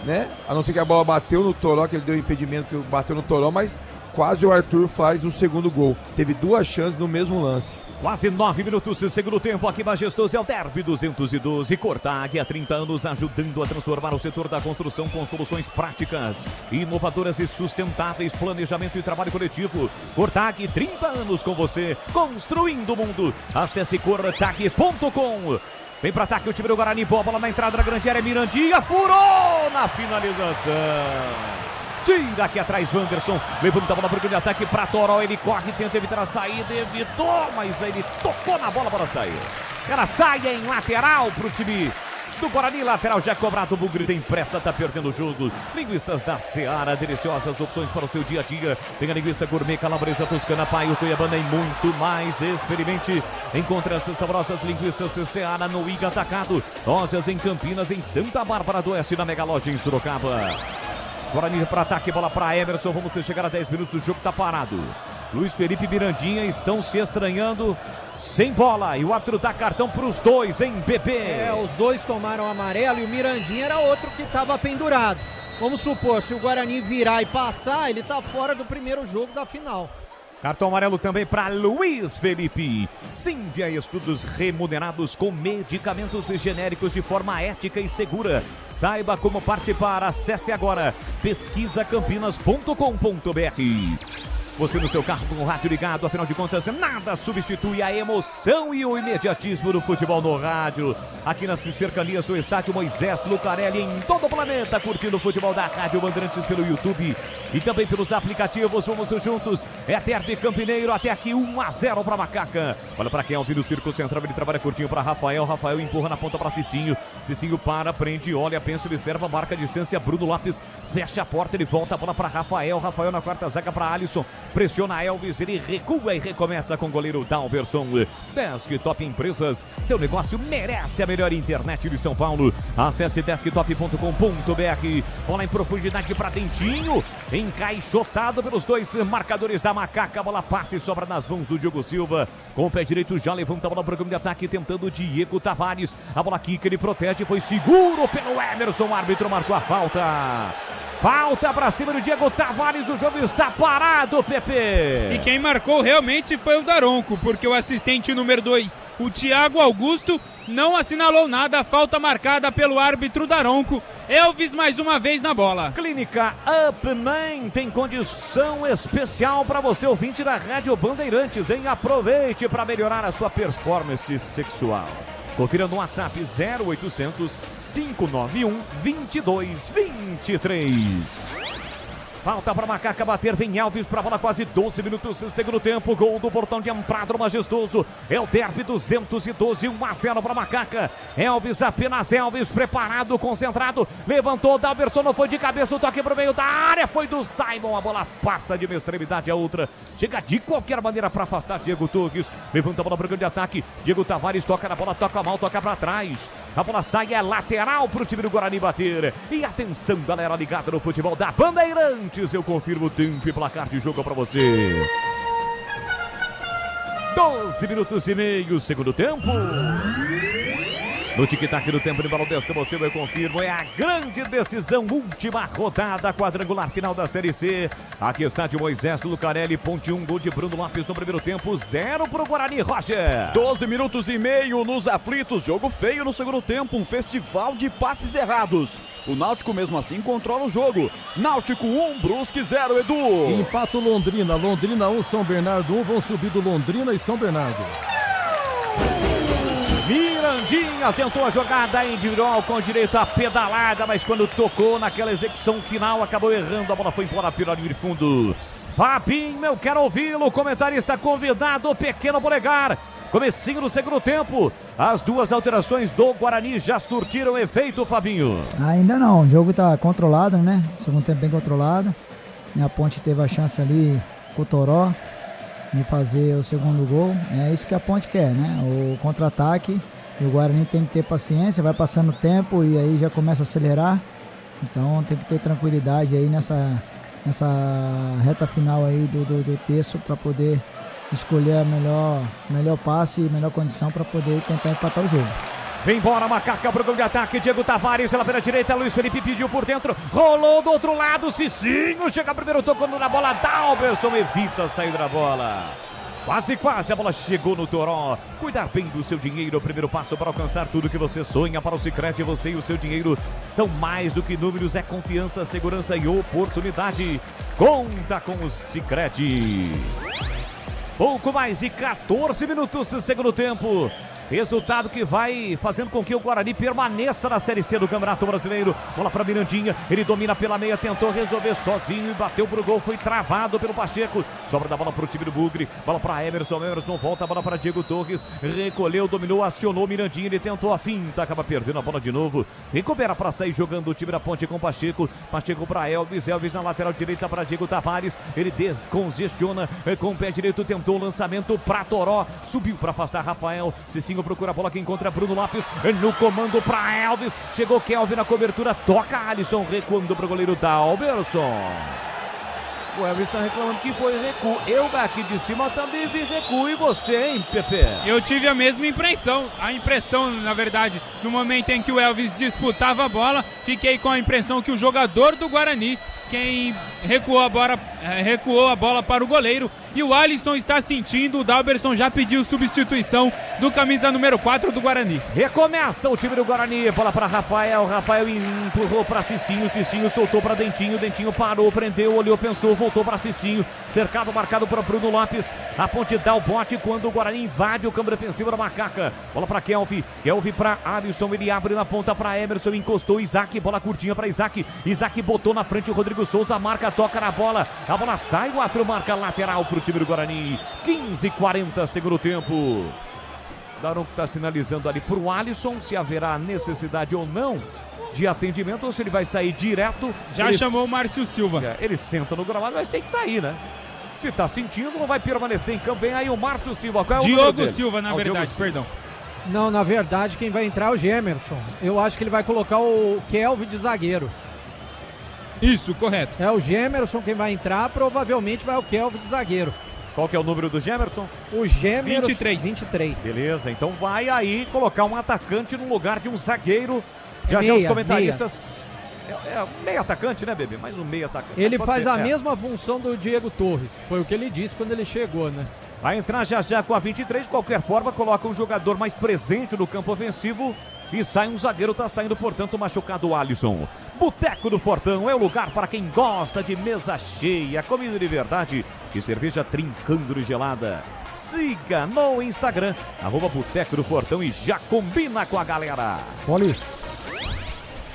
né? A não ser que a bola bateu no Toró, que ele deu impedimento, que bateu no Toró, mas quase o Arthur faz o segundo gol. Teve duas chances no mesmo lance. Quase 9 minutos de segundo tempo aqui, Majestoso, é o derby 212. Cortag, há 30 anos, ajudando a transformar o setor da construção com soluções práticas, inovadoras e sustentáveis, planejamento e trabalho coletivo. Cortag, 30 anos com você, construindo o mundo. Acesse cortag.com. Vem para ataque o time do Guarani, bola na entrada da grande área, Mirandinha, furou na finalização. Tira aqui atrás, Wanderson, levanta a bola para o grande ataque para Toró, ele corre, tenta evitar a saída, evitou, mas ele tocou na bola para sair. Ela sai em lateral para o time do Guarani, lateral já cobrado, o Bugre tem pressa, tá perdendo o jogo. Linguiças da Seara, deliciosas opções para o seu dia a dia. Tem a linguiça gourmet, calabresa, toscana, paio, cuiabana e muito mais. Experimente, encontre essas saborosas linguiças Seara no Iga Atacado. Lojas em Campinas, em Santa Bárbara do Oeste, na Mega Loja em Sorocaba. Guarani para ataque, bola para Emerson, vamos chegar a 10 minutos, o jogo tá parado. Luiz Felipe e Mirandinha estão se estranhando sem bola e o árbitro dá cartão para os dois, hein, Bebê? Os dois tomaram amarelo e o Mirandinha era outro que estava pendurado. Vamos supor, se o Guarani virar e passar, ele tá fora do primeiro jogo da final. Cartão amarelo também para Luiz Felipe. Sínvia Estudos remunerados com medicamentos genéricos de forma ética e segura. Saiba como participar. Acesse agora pesquisacampinas.com.br. Você no seu carro com o rádio ligado, afinal de contas, nada substitui a emoção e o imediatismo do futebol no rádio. Aqui nas cercanias do estádio Moisés Lucarelli, em todo o planeta, curtindo o futebol da Rádio Bandeirantes pelo YouTube e também pelos aplicativos. Vamos juntos. É Derby Campineiro, até aqui 1-0 para Macaca. Olha para Kelvin no círculo central, ele trabalha curtinho para Rafael. Rafael empurra na ponta para Cicinho. Cicinho para, prende, olha, pensa, observa, marca a distância. Bruno Lopes fecha a porta, ele volta a bola para Rafael. Rafael na quarta zaga para Alisson. Pressiona Elvis, ele recua e recomeça com o goleiro Dalberson. Desktop Empresas, seu negócio merece a melhor internet de São Paulo. Acesse desktop.com.br. Bola em profundidade para Dentinho, encaixotado pelos dois marcadores da Macaca. Bola passa e sobra nas mãos do Diogo Silva. Com o pé direito já levanta a bola para o campo de ataque, tentando Diego Tavares. A bola aqui que ele protege, foi seguro pelo Emerson. O árbitro marcou a falta. Falta pra cima do Diego Tavares, o jogo está parado, Pepe. E quem marcou realmente foi o Daronco, porque o assistente número 2, o Thiago Augusto, não assinalou nada. Falta marcada pelo árbitro Daronco. Elvis mais uma vez na bola. Clínica Upman tem condição especial para você, ouvinte da Rádio Bandeirantes, hein? Aproveite para melhorar a sua performance sexual. Confira no WhatsApp 0800 591 2223. Falta para Macaca bater, vem Elvis para a bola, quase 12 minutos, segundo tempo, gol do portão de entrada majestoso, é o Derby 212, 1-0 para Macaca. Elvis, apenas Elvis, preparado, concentrado, levantou, Dalberson, não foi de cabeça, o toque para o meio da área, foi do Simon, a bola passa de uma extremidade a outra, chega de qualquer maneira para afastar Diego Torres, levanta a bola para o grande ataque, Diego Tavares toca na bola, toca mal, toca para trás, a bola sai, é lateral para o time do Guarani bater, e atenção galera ligada no futebol da Bandeirantes. Eu confirmo o tempo e placar de jogo para você. 12 minutos e meio, segundo tempo. No tic-tac do tempo de bola desta, você eu confirmo, é a grande decisão, última rodada, quadrangular final da Série C. Aqui estádio Moisés Lucarelli, ponte 1, gol de Bruno Lopes no primeiro tempo, 0 pro Guarani, Roger. 12 minutos e meio nos aflitos, jogo feio no segundo tempo, um festival de passes errados. O Náutico mesmo assim controla o jogo. Náutico 1, Brusque 0, Edu. Empata o Londrina, Londrina 1, São Bernardo 1, vão subir do Londrina e São Bernardo. Mirandinha tentou a jogada individual com direito à pedalada, mas quando tocou naquela execução final acabou errando, a bola foi embora pela linha de fundo. Fabinho, eu quero ouvi-lo, comentarista convidado, pequeno polegar. Comecinho do segundo tempo, as duas alterações do Guarani já surtiram efeito, Fabinho. Ainda não, o jogo está controlado, né? Segundo tempo bem controlado. A Ponte teve a chance ali com o Toró de fazer o segundo gol. É isso que a Ponte quer, né? O contra-ataque. E o Guarani tem que ter paciência, vai passando o tempo e aí já começa a acelerar. Então tem que ter tranquilidade aí nessa reta final aí do terço para poder escolher a melhor passe e melhor condição para poder tentar empatar o jogo. Vem embora, Macaca pro gol de ataque, Diego Tavares pela pela direita, Luiz Felipe pediu por dentro, rolou do outro lado, Cicinho chega primeiro tocando na bola, Dalberson evita a saída da bola. Quase, a bola chegou no Toró. Cuidar bem do seu dinheiro, o primeiro passo para alcançar tudo que você sonha. Para o Sicredi, você e o seu dinheiro são mais do que números, é confiança, segurança e oportunidade. Conta com o Sicredi. Pouco mais de 14 minutos do segundo tempo. Resultado que vai fazendo com que o Guarani permaneça na Série C do Campeonato Brasileiro. Bola para Mirandinha, ele domina pela meia, tentou resolver sozinho e bateu pro gol, foi travado pelo Pacheco. Sobra da bola pro time do Bugre, bola para Emerson volta a bola para Diego Torres, recolheu, dominou, acionou Mirandinha, ele tentou a finta, acaba perdendo a bola de novo. Recupera para sair jogando o time da Ponte com Pacheco para Elvis na lateral direita para Diego Tavares, ele descongestiona com o pé direito, tentou o lançamento para Toró, subiu para afastar Rafael, Cicinho procura a bola que encontra Bruno Lopes no comando para Elvis, chegou Kelvin na cobertura, toca Alisson, recuando para o goleiro Dalberson. O Elvis está reclamando que foi recuo. Eu daqui de cima também vi recuo. E você, hein, Pepe? Eu tive a mesma impressão. A impressão, na verdade, no momento em que o Elvis disputava a bola, fiquei com a impressão que o jogador do Guarani, quem recuou a bola para o goleiro, e o Alisson está sentindo. O Dalberson já pediu substituição do camisa número 4 do Guarani. Recomeça o time do Guarani, bola para Rafael empurrou para Cicinho soltou para Dentinho parou, prendeu, olhou, pensou, voltou para Cicinho, cercado, marcado para Bruno Lopes, a ponte dá o bote quando o Guarani invade o campo defensivo da Macaca, bola para Kelvin para Alisson, ele abre na ponta para Emerson, encostou Isaac, bola curtinha para Isaac botou na frente o Rodrigo Souza, marca, toca na bola, a bola sai, o Atro marca lateral para o time do Guarani, 15:40 segundo tempo. Daronco está sinalizando ali para o Alisson se haverá necessidade ou não de atendimento ou se ele vai sair direto. Já chamou o Márcio Silva. Ele senta no gramado, mas tem que sair, né? Se tá sentindo, não vai permanecer em campo. Vem aí o Márcio Silva. Qual é o Diogo Silva, na verdade, perdão. Não, na verdade, quem vai entrar é o Gemerson. Eu acho que ele vai colocar o Kelvin de zagueiro. Isso, correto. É o Gemerson quem vai entrar, provavelmente vai o Kelvin de zagueiro. Qual que é o número do Gemerson? O Gemerson 23. Beleza, então vai aí colocar um atacante no lugar de um zagueiro. Já os comentaristas... É meio atacante, né, Bebê? Mais um meio atacante. Ele faz a mesma função do Diego Torres. Foi o que ele disse quando ele chegou, né? Vai entrar já com a 23. De qualquer forma, coloca um jogador mais presente no campo ofensivo. E sai um zagueiro, tá saindo, portanto, machucado o Alisson. Boteco do Fortão é o lugar para quem gosta de mesa cheia, comida de verdade e cerveja trincando e gelada. Siga no Instagram, @Boteco do Fortão e já combina com a galera. Olha isso.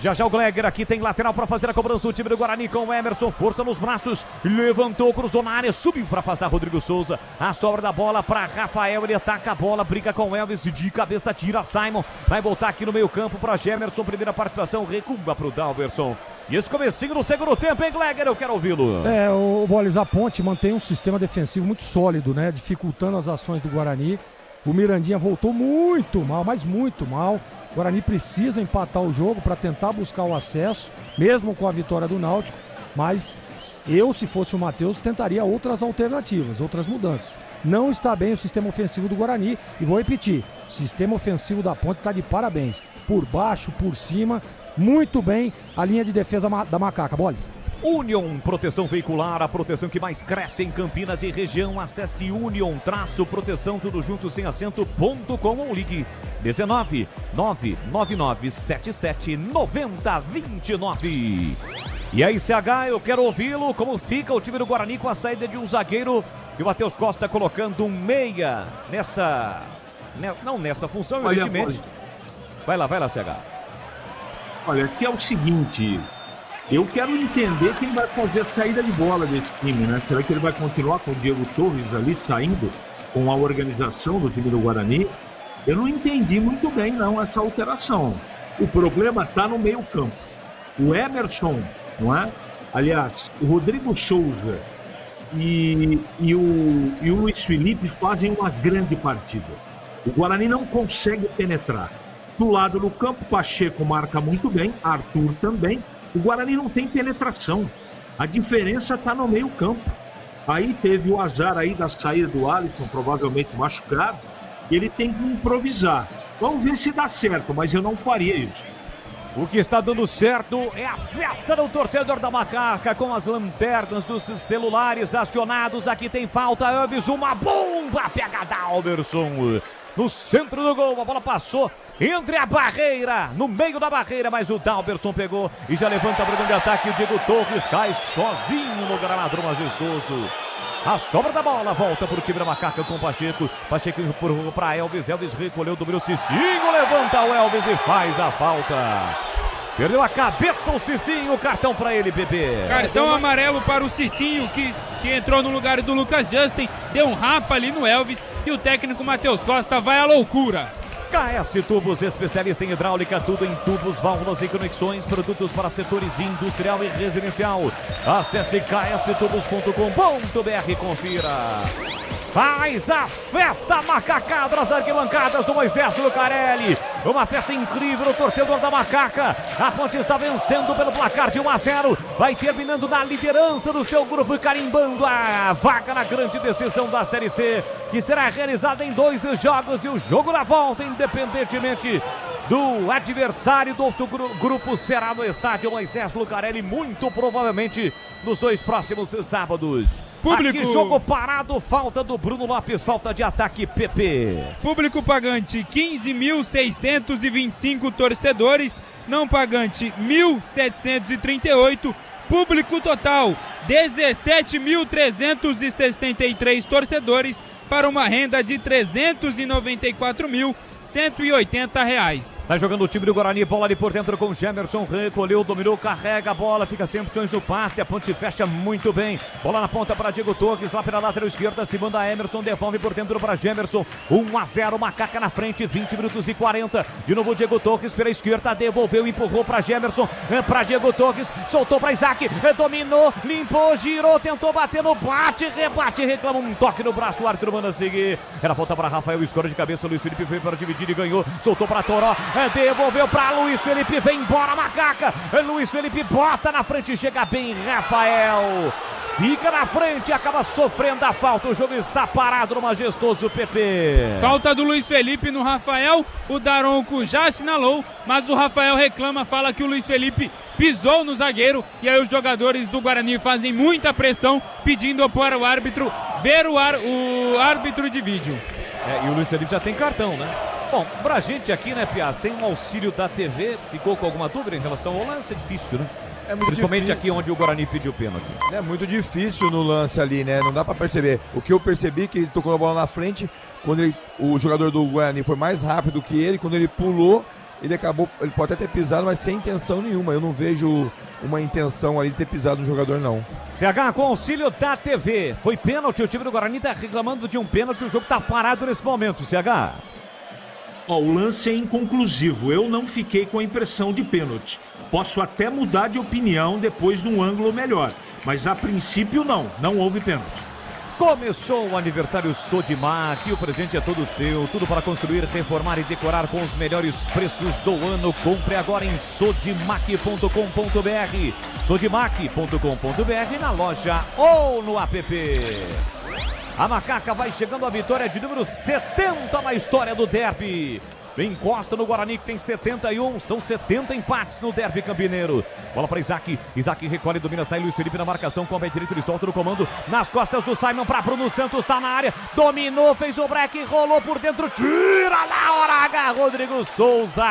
Já o Gleger aqui tem lateral para fazer a cobrança do time do Guarani com o Emerson, força nos braços, levantou, cruzou na área, subiu para afastar Rodrigo Souza, a sobra da bola para Rafael, ele ataca a bola, briga com o Elvis, de cabeça tira Simon, vai voltar aqui no meio campo para Gemerson, primeira participação, recua para o Dalberson. E esse comecinho no segundo tempo, hein, Gleger? Eu quero ouvi-lo. O Bolis, a Ponte mantém um sistema defensivo muito sólido, né? Dificultando as ações do Guarani. O Mirandinha voltou muito mal, mas muito mal. O Guarani precisa empatar o jogo para tentar buscar o acesso, mesmo com a vitória do Náutico. Mas eu, se fosse o Matheus, tentaria outras alternativas, outras mudanças. Não está bem o sistema ofensivo do Guarani. E vou repetir, o sistema ofensivo da Ponte está de parabéns. Por baixo, por cima, muito bem a linha de defesa da Macaca. Bolis. Union Proteção Veicular, a proteção que mais cresce em Campinas e região. Acesse Union-Proteção, tudo junto, sem acento.com ou ligue 19 999 77 90 29. E aí, CH, eu quero ouvi-lo. Como fica o time do Guarani com a saída de um zagueiro e o Matheus Costa colocando um meia não nesta função, evidentemente. Vai lá, CH. Olha, aqui é o seguinte... Eu quero entender quem vai fazer a saída de bola desse time, né? Será que ele vai continuar com o Diego Torres ali saindo com a organização do time do Guarani? Eu não entendi muito bem, não, essa alteração. O problema está no meio-campo. O Emerson, não é? Aliás, o Rodrigo Souza e o Luiz Felipe fazem uma grande partida. O Guarani não consegue penetrar. Do lado do campo, Pacheco marca muito bem, Arthur também. O Guarani não tem penetração. A diferença está no meio campo. Aí teve o azar aí da saída do Alisson, provavelmente machucado. Ele tem que improvisar. Vamos ver se dá certo, mas eu não faria isso. O que está dando certo é a festa do torcedor da Macaca, com as lanternas dos celulares acionados. Aqui tem falta, Elvis, uma bomba, pega Dalberson. No centro do gol, a bola passou entre a barreira, no meio da barreira, mas o Dalberson pegou e já levanta para o grande ataque. O Diego Torres cai sozinho no gramado majestoso. A sobra da bola volta para o time da Macaca com o Pacheco. Pacheco empurrou para Elvis, Elvis recolheu, dobrou o Cicinho, levanta o Elvis e faz a falta. Perdeu a cabeça o Cicinho, cartão para ele, Bebê. Cartão amarelo para o Cicinho, que entrou no lugar do Lucas Justin, deu um rapa ali no Elvis e o técnico Matheus Costa vai à loucura. KS Tubos, especialista em hidráulica, tudo em tubos, válvulas e conexões, produtos para setores industrial e residencial. Acesse kstubos.com.br, confira. Faz a festa macacada nas arquibancadas do Moisés Lucarelli. Uma festa incrível, o torcedor da Macaca. A Ponte está vencendo pelo placar de 1-0. Vai terminando na liderança do seu grupo e carimbando a vaga na grande decisão da Série C, que será realizada em 2 jogos e o jogo da volta, independentemente do adversário do outro grupo será no estádio Moisés Lucarelli, muito provavelmente nos 2 próximos sábados. Público. Aqui jogo parado, falta do Bruno Lopes, falta de ataque, PP. Público pagante 15.625 torcedores, não pagante 1.738. Público total 17.363 torcedores, para uma renda de R$ 394.180. Sai jogando o time do Guarani, bola ali por dentro com o Gemerson, recolheu, dominou, carrega a bola, fica sem opções no passe, a ponte se fecha muito bem, bola na ponta para Diego Torres, lá pela lateral esquerda, se manda Emerson, devolve por dentro para Gemerson, 1-0, Macaca na frente, 20 minutos e 40, de novo Diego Torres pela esquerda, devolveu, empurrou para Gemerson, para Diego Torres, soltou para Isaac, dominou, limpou, girou, tentou bater no bate, rebate, reclama um toque no braço, o árbitro manda seguir, era falta para Rafael, escora de cabeça, Luiz Felipe veio para dividir e ganhou, soltou para Toró, devolveu para Luiz Felipe, vem embora Macaca, Luiz Felipe bota na frente, chega bem Rafael, fica na frente, acaba sofrendo a falta, o jogo está parado no majestoso PP. Falta do Luiz Felipe no Rafael, o Daronco já assinalou, mas o Rafael reclama, fala que o Luiz Felipe pisou no zagueiro, e aí os jogadores do Guarani fazem muita pressão, pedindo para o árbitro ver o árbitro de vídeo. E o Luiz Felipe já tem cartão, né? Bom, pra gente aqui, né, Pia, sem o auxílio da TV, ficou com alguma dúvida em relação ao lance? É difícil, né? É muito Principalmente difícil. aqui onde o Guarani pediu pênalti. É muito difícil no lance ali, né? Não dá pra perceber. O que eu percebi que ele tocou a bola na frente, quando o jogador do Guarani foi mais rápido que ele, quando ele pulou, ele pode até ter pisado, mas sem intenção nenhuma. Eu não vejo uma intenção ali de ter pisado no jogador, não. CH com auxílio da TV. Foi pênalti, o time do Guarani tá reclamando de um pênalti, o jogo tá parado nesse momento, CH. O lance é inconclusivo, eu não fiquei com a impressão de pênalti. Posso até mudar de opinião depois de um ângulo melhor, mas a princípio não houve pênalti. Começou o aniversário Sodimac, o presente é todo seu, tudo para construir, reformar e decorar com os melhores preços do ano. Compre agora em sodimac.com.br, sodimac.com.br, na loja ou no app. A Macaca vai chegando à vitória de número 70 na história do derby. Encosta no Guarani que tem 71, são 70 empates no derby campineiro. Bola para Isaac, Isaac recolhe, domina, sai Luiz Felipe na marcação, com o pé direito, ele solta no comando, nas costas do Simon para Bruno Santos, tá na área, dominou, fez o break, rolou por dentro, tira na hora H, Rodrigo Souza.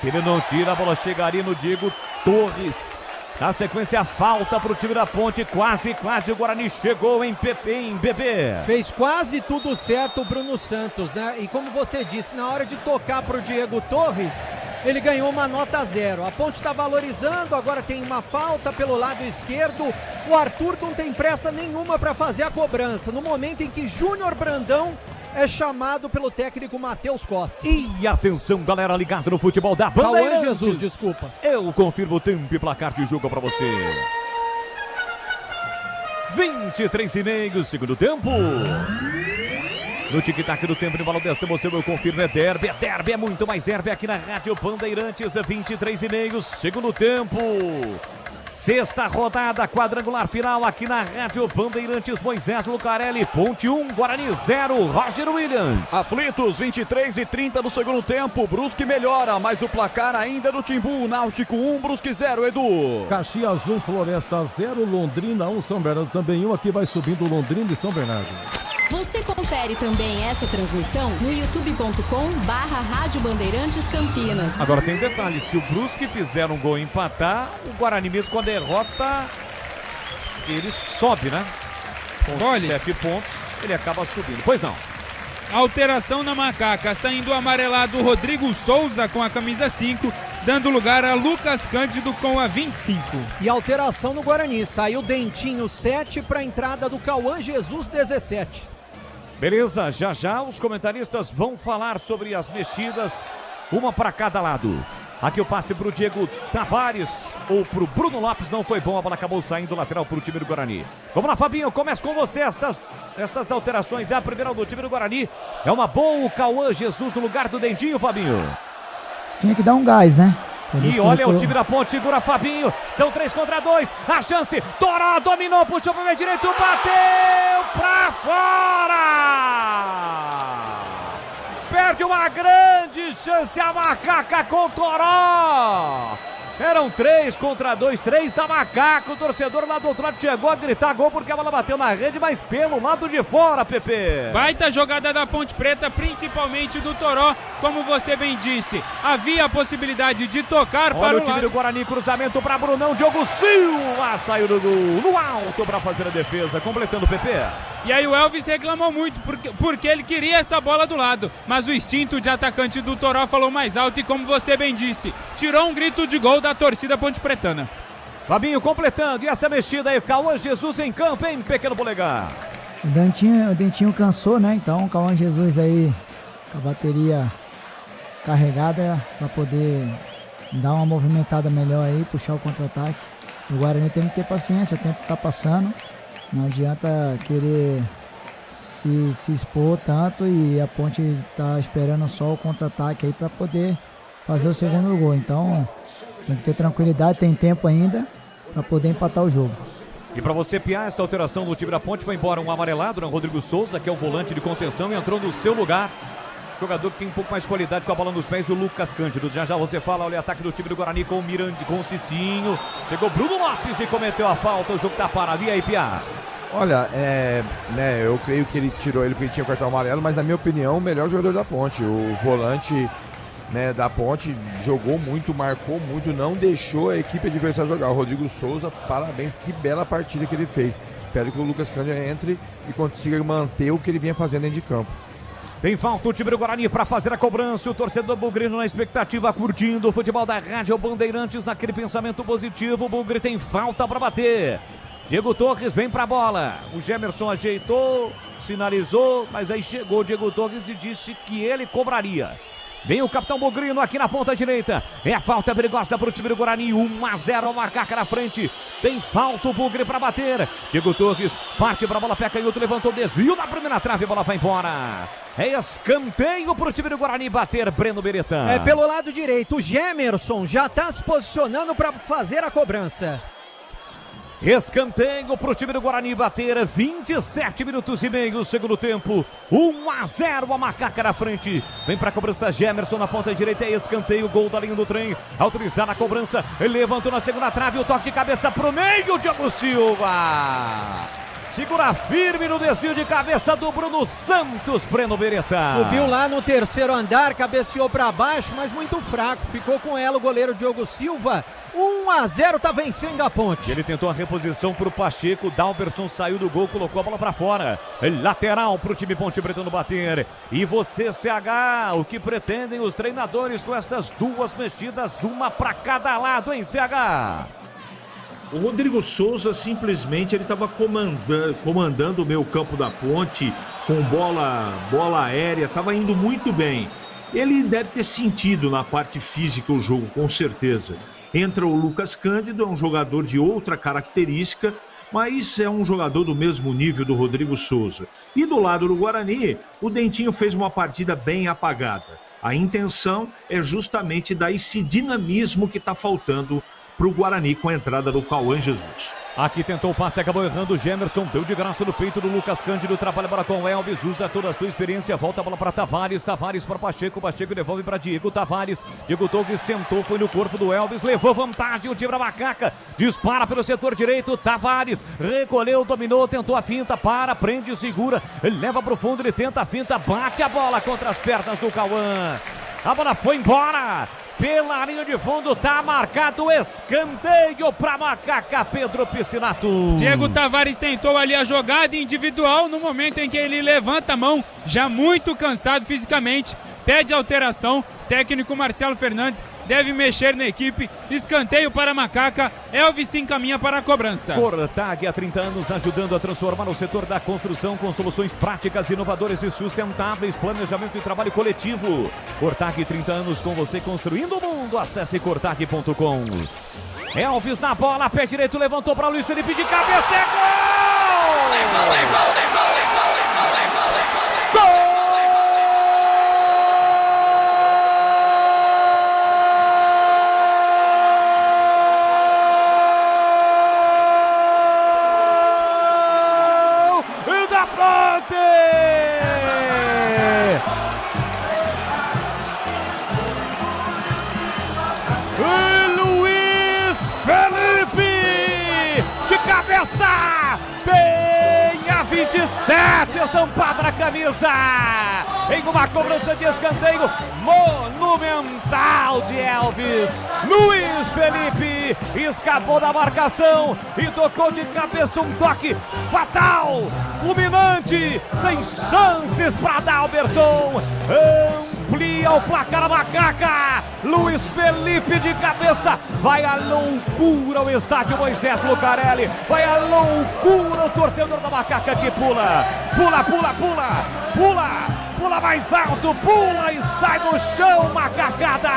Se ele não tira, a bola chegaria no Diego Torres. Na sequência, falta para o time da Ponte, quase o Guarani chegou em BB. Fez quase tudo certo o Bruno Santos, né? E como você disse, na hora de tocar para o Diego Torres, ele ganhou uma nota 0. A Ponte está valorizando, agora tem uma falta pelo lado esquerdo. O Arthur não tem pressa nenhuma para fazer a cobrança, no momento em que Júnior Brandão é chamado pelo técnico Matheus Costa. E atenção, galera, ligado no futebol da Bandeirantes. Cauã Jesus, desculpa. Eu confirmo o tempo e placar de jogo para você. 23:30, segundo tempo. No tic-tac do tempo de bola desta emoção, eu confirmo, é derby, é muito mais derby aqui na Rádio Bandeirantes, 23:30, segundo tempo. Sexta rodada, quadrangular final aqui na Rádio Bandeirantes, Moisés Lucarelli, Ponte 1, Guarani 0, Roger Williams. Aflitos, 23:30 do segundo tempo, Brusque melhora, mas o placar ainda do Timbu, Náutico 1, Brusque 0, Edu. Caxias 1, Floresta 0, Londrina 1, São Bernardo também 1, aqui vai subindo Londrina e São Bernardo. Você confere também essa transmissão no youtube.com/Rádio Bandeirantes Campinas. Agora tem um detalhe, se o Brusque fizer um gol e empatar, o Guarani mesmo com a derrota, ele sobe, né? Com 7 pontos, ele acaba subindo. Pois não. Alteração na Macaca, saindo o amarelado Rodrigo Souza com a camisa 5, dando lugar a Lucas Cândido com a 25. E alteração no Guarani, saiu Dentinho 7 para a entrada do Cauã Jesus 17. Beleza, já os comentaristas vão falar sobre as mexidas, uma para cada lado. Aqui o passe para o Diego Tavares ou para o Bruno Lopes, não foi bom, a bola acabou saindo lateral para o time do Guarani. Vamos lá, Fabinho, começa com você estas alterações. É a primeira do time do Guarani, é uma boa o Cauã Jesus no lugar do Dentinho, Fabinho. Tinha que dar um gás, né? E olha o time da Ponte, segura Fabinho, são 3 contra 2, a chance, Toró dominou, puxou para o meio direito, bateu para fora! perde uma grande chance a Macaca com Toró. Eram 3 contra 2, 3 da Macaca. O torcedor lá do outro lado chegou a gritar gol porque a bola bateu na rede, mas pelo lado de fora, Pepe. Baita jogada da Ponte Preta, principalmente do Toró, como você bem disse. Havia a possibilidade de tocar para o time do Guarani, cruzamento para Brunão, Diogo Silva saiu do gol, no alto para fazer a defesa, completando o Pepe. E aí o Elvis reclamou muito, porque ele queria essa bola do lado, mas o instinto de atacante do Toró falou mais alto e, como você bem disse, tirou um grito de gol da torcida ponte pretana. Fabinho completando, e essa mexida aí, Cauã Jesus em campo, hein, pequeno polegar. O Dentinho cansou, né? Então o Cauã Jesus aí com a bateria carregada para poder dar uma movimentada melhor aí, puxar o contra-ataque. O Guarani tem que ter paciência, o tempo tá passando. Não adianta querer se expor tanto e a Ponte tá esperando só o contra-ataque aí para poder fazer o segundo gol. Então tem que ter tranquilidade, tem tempo ainda para poder empatar o jogo. E para você piar essa alteração do time da Ponte, foi embora um amarelado, né? Rodrigo Souza, que é o volante de contenção, e entrou no seu lugar. Jogador que tem um pouco mais qualidade com a bola nos pés, o Lucas Cândido. Já você fala, olha o ataque do time do Guarani com o Miranda, com o Cicinho. Chegou Bruno Lopes e cometeu a falta, o jogo tá parado. E aí, Piá? Olha, eu creio que ele tirou ele porque ele tinha o cartão amarelo, mas na minha opinião, o melhor jogador da Ponte. O volante, né, da Ponte jogou muito, marcou muito, não deixou a equipe adversária jogar. O Rodrigo Souza, parabéns, que bela partida que ele fez. Espero que o Lucas Cândido entre e consiga manter o que ele vinha fazendo dentro de campo. Tem falta o time do Guarani para fazer a cobrança. O torcedor bugrino na expectativa, curtindo o futebol da Rádio Bandeirantes, naquele pensamento positivo. O Bugre tem falta para bater. Diego Torres vem para a bola. O Gemerson ajeitou, sinalizou, mas aí chegou o Diego Torres e disse que ele cobraria. Vem o capitão Bugrino aqui na ponta direita. É a falta perigosa para o time do Guarani. 1-0 ao Macaca na frente. Tem falta o Bugre para bater. Diego Torres parte para a bola, pé canhoto, levantou, desvio na primeira trave, a bola vai embora. É escanteio para o time do Guarani bater, Breno Beretta. É pelo lado direito, o Gemerson já está se posicionando para fazer a cobrança. Escanteio para o time do Guarani bater, 27 minutos e meio, segundo tempo, 1-0 a Macaca na frente. Vem para a cobrança Gemerson na ponta direita, é escanteio, gol da linha do trem, autorizar a cobrança, ele levantou na segunda trave, o toque de cabeça para o meio, Diogo Silva. Segura firme no desvio de cabeça do Bruno Santos, Breno Beretta. Subiu lá no terceiro andar, cabeceou para baixo, mas muito fraco. Ficou com ela o goleiro Diogo Silva. 1-0, tá vencendo a Ponte. Ele tentou a reposição pro Pacheco, Dalberson saiu do gol, colocou a bola para fora. Lateral pro time Ponte Pretano bater. E você, CH, o que pretendem os treinadores com estas duas mexidas, uma para cada lado, hein, CH? O Rodrigo Souza simplesmente ele estava comandando o meio campo da Ponte com bola aérea, estava indo muito bem. Ele deve ter sentido na parte física o jogo, com certeza. Entra o Lucas Cândido, é um jogador de outra característica, mas é um jogador do mesmo nível do Rodrigo Souza. E do lado do Guarani, o Dentinho fez uma partida bem apagada. A intenção é justamente dar esse dinamismo que está faltando para o Guarani com a entrada do Cauã Jesus. Aqui tentou o passe, acabou errando o Gemerson, deu de graça no peito do Lucas Cândido, trabalha a bola com o Elvis, usa toda a sua experiência, volta a bola para Tavares para Pacheco, Pacheco devolve para Diego Tavares, Diego Torres tentou, foi no corpo do Elvis, levou vantagem, o time da Macaca, dispara pelo setor direito, Tavares, recolheu, dominou, tentou a finta, prende, segura, ele leva para o fundo, ele tenta a finta, bate a bola contra as pernas do Cauã, a bola foi embora. Pela linha de fundo, tá marcado escanteio para Macaca, Pedro Piscinato. Diego Tavares tentou ali a jogada individual no momento em que ele levanta a mão, já muito cansado fisicamente, pede alteração. Técnico Marcelo Fernandes deve mexer na equipe. Escanteio para Macaca. Elvis se encaminha para a cobrança. Cortag há 30 anos ajudando a transformar o setor da construção com soluções práticas, inovadoras e sustentáveis. Planejamento e trabalho coletivo. Cortag, 30 anos com você construindo o mundo. Acesse cortag.com. Elvis na bola, pé direito, levantou para Luiz Felipe de cabeça. É gol! Gol! Elvis estampado na camisa. Em uma cobrança de escanteio monumental de Elvis. Luiz Felipe escapou da marcação e tocou de cabeça um toque fatal, fulminante, sem chances para Dalberson. Amplia o placar a Macaca. Luiz Felipe de cabeça. Vai a loucura o estádio Moisés Lucarelli. Vai a loucura o torcedor da Macaca que pula. Pula, pula, pula. Pula. Pula mais alto, pula e sai do chão, macacada!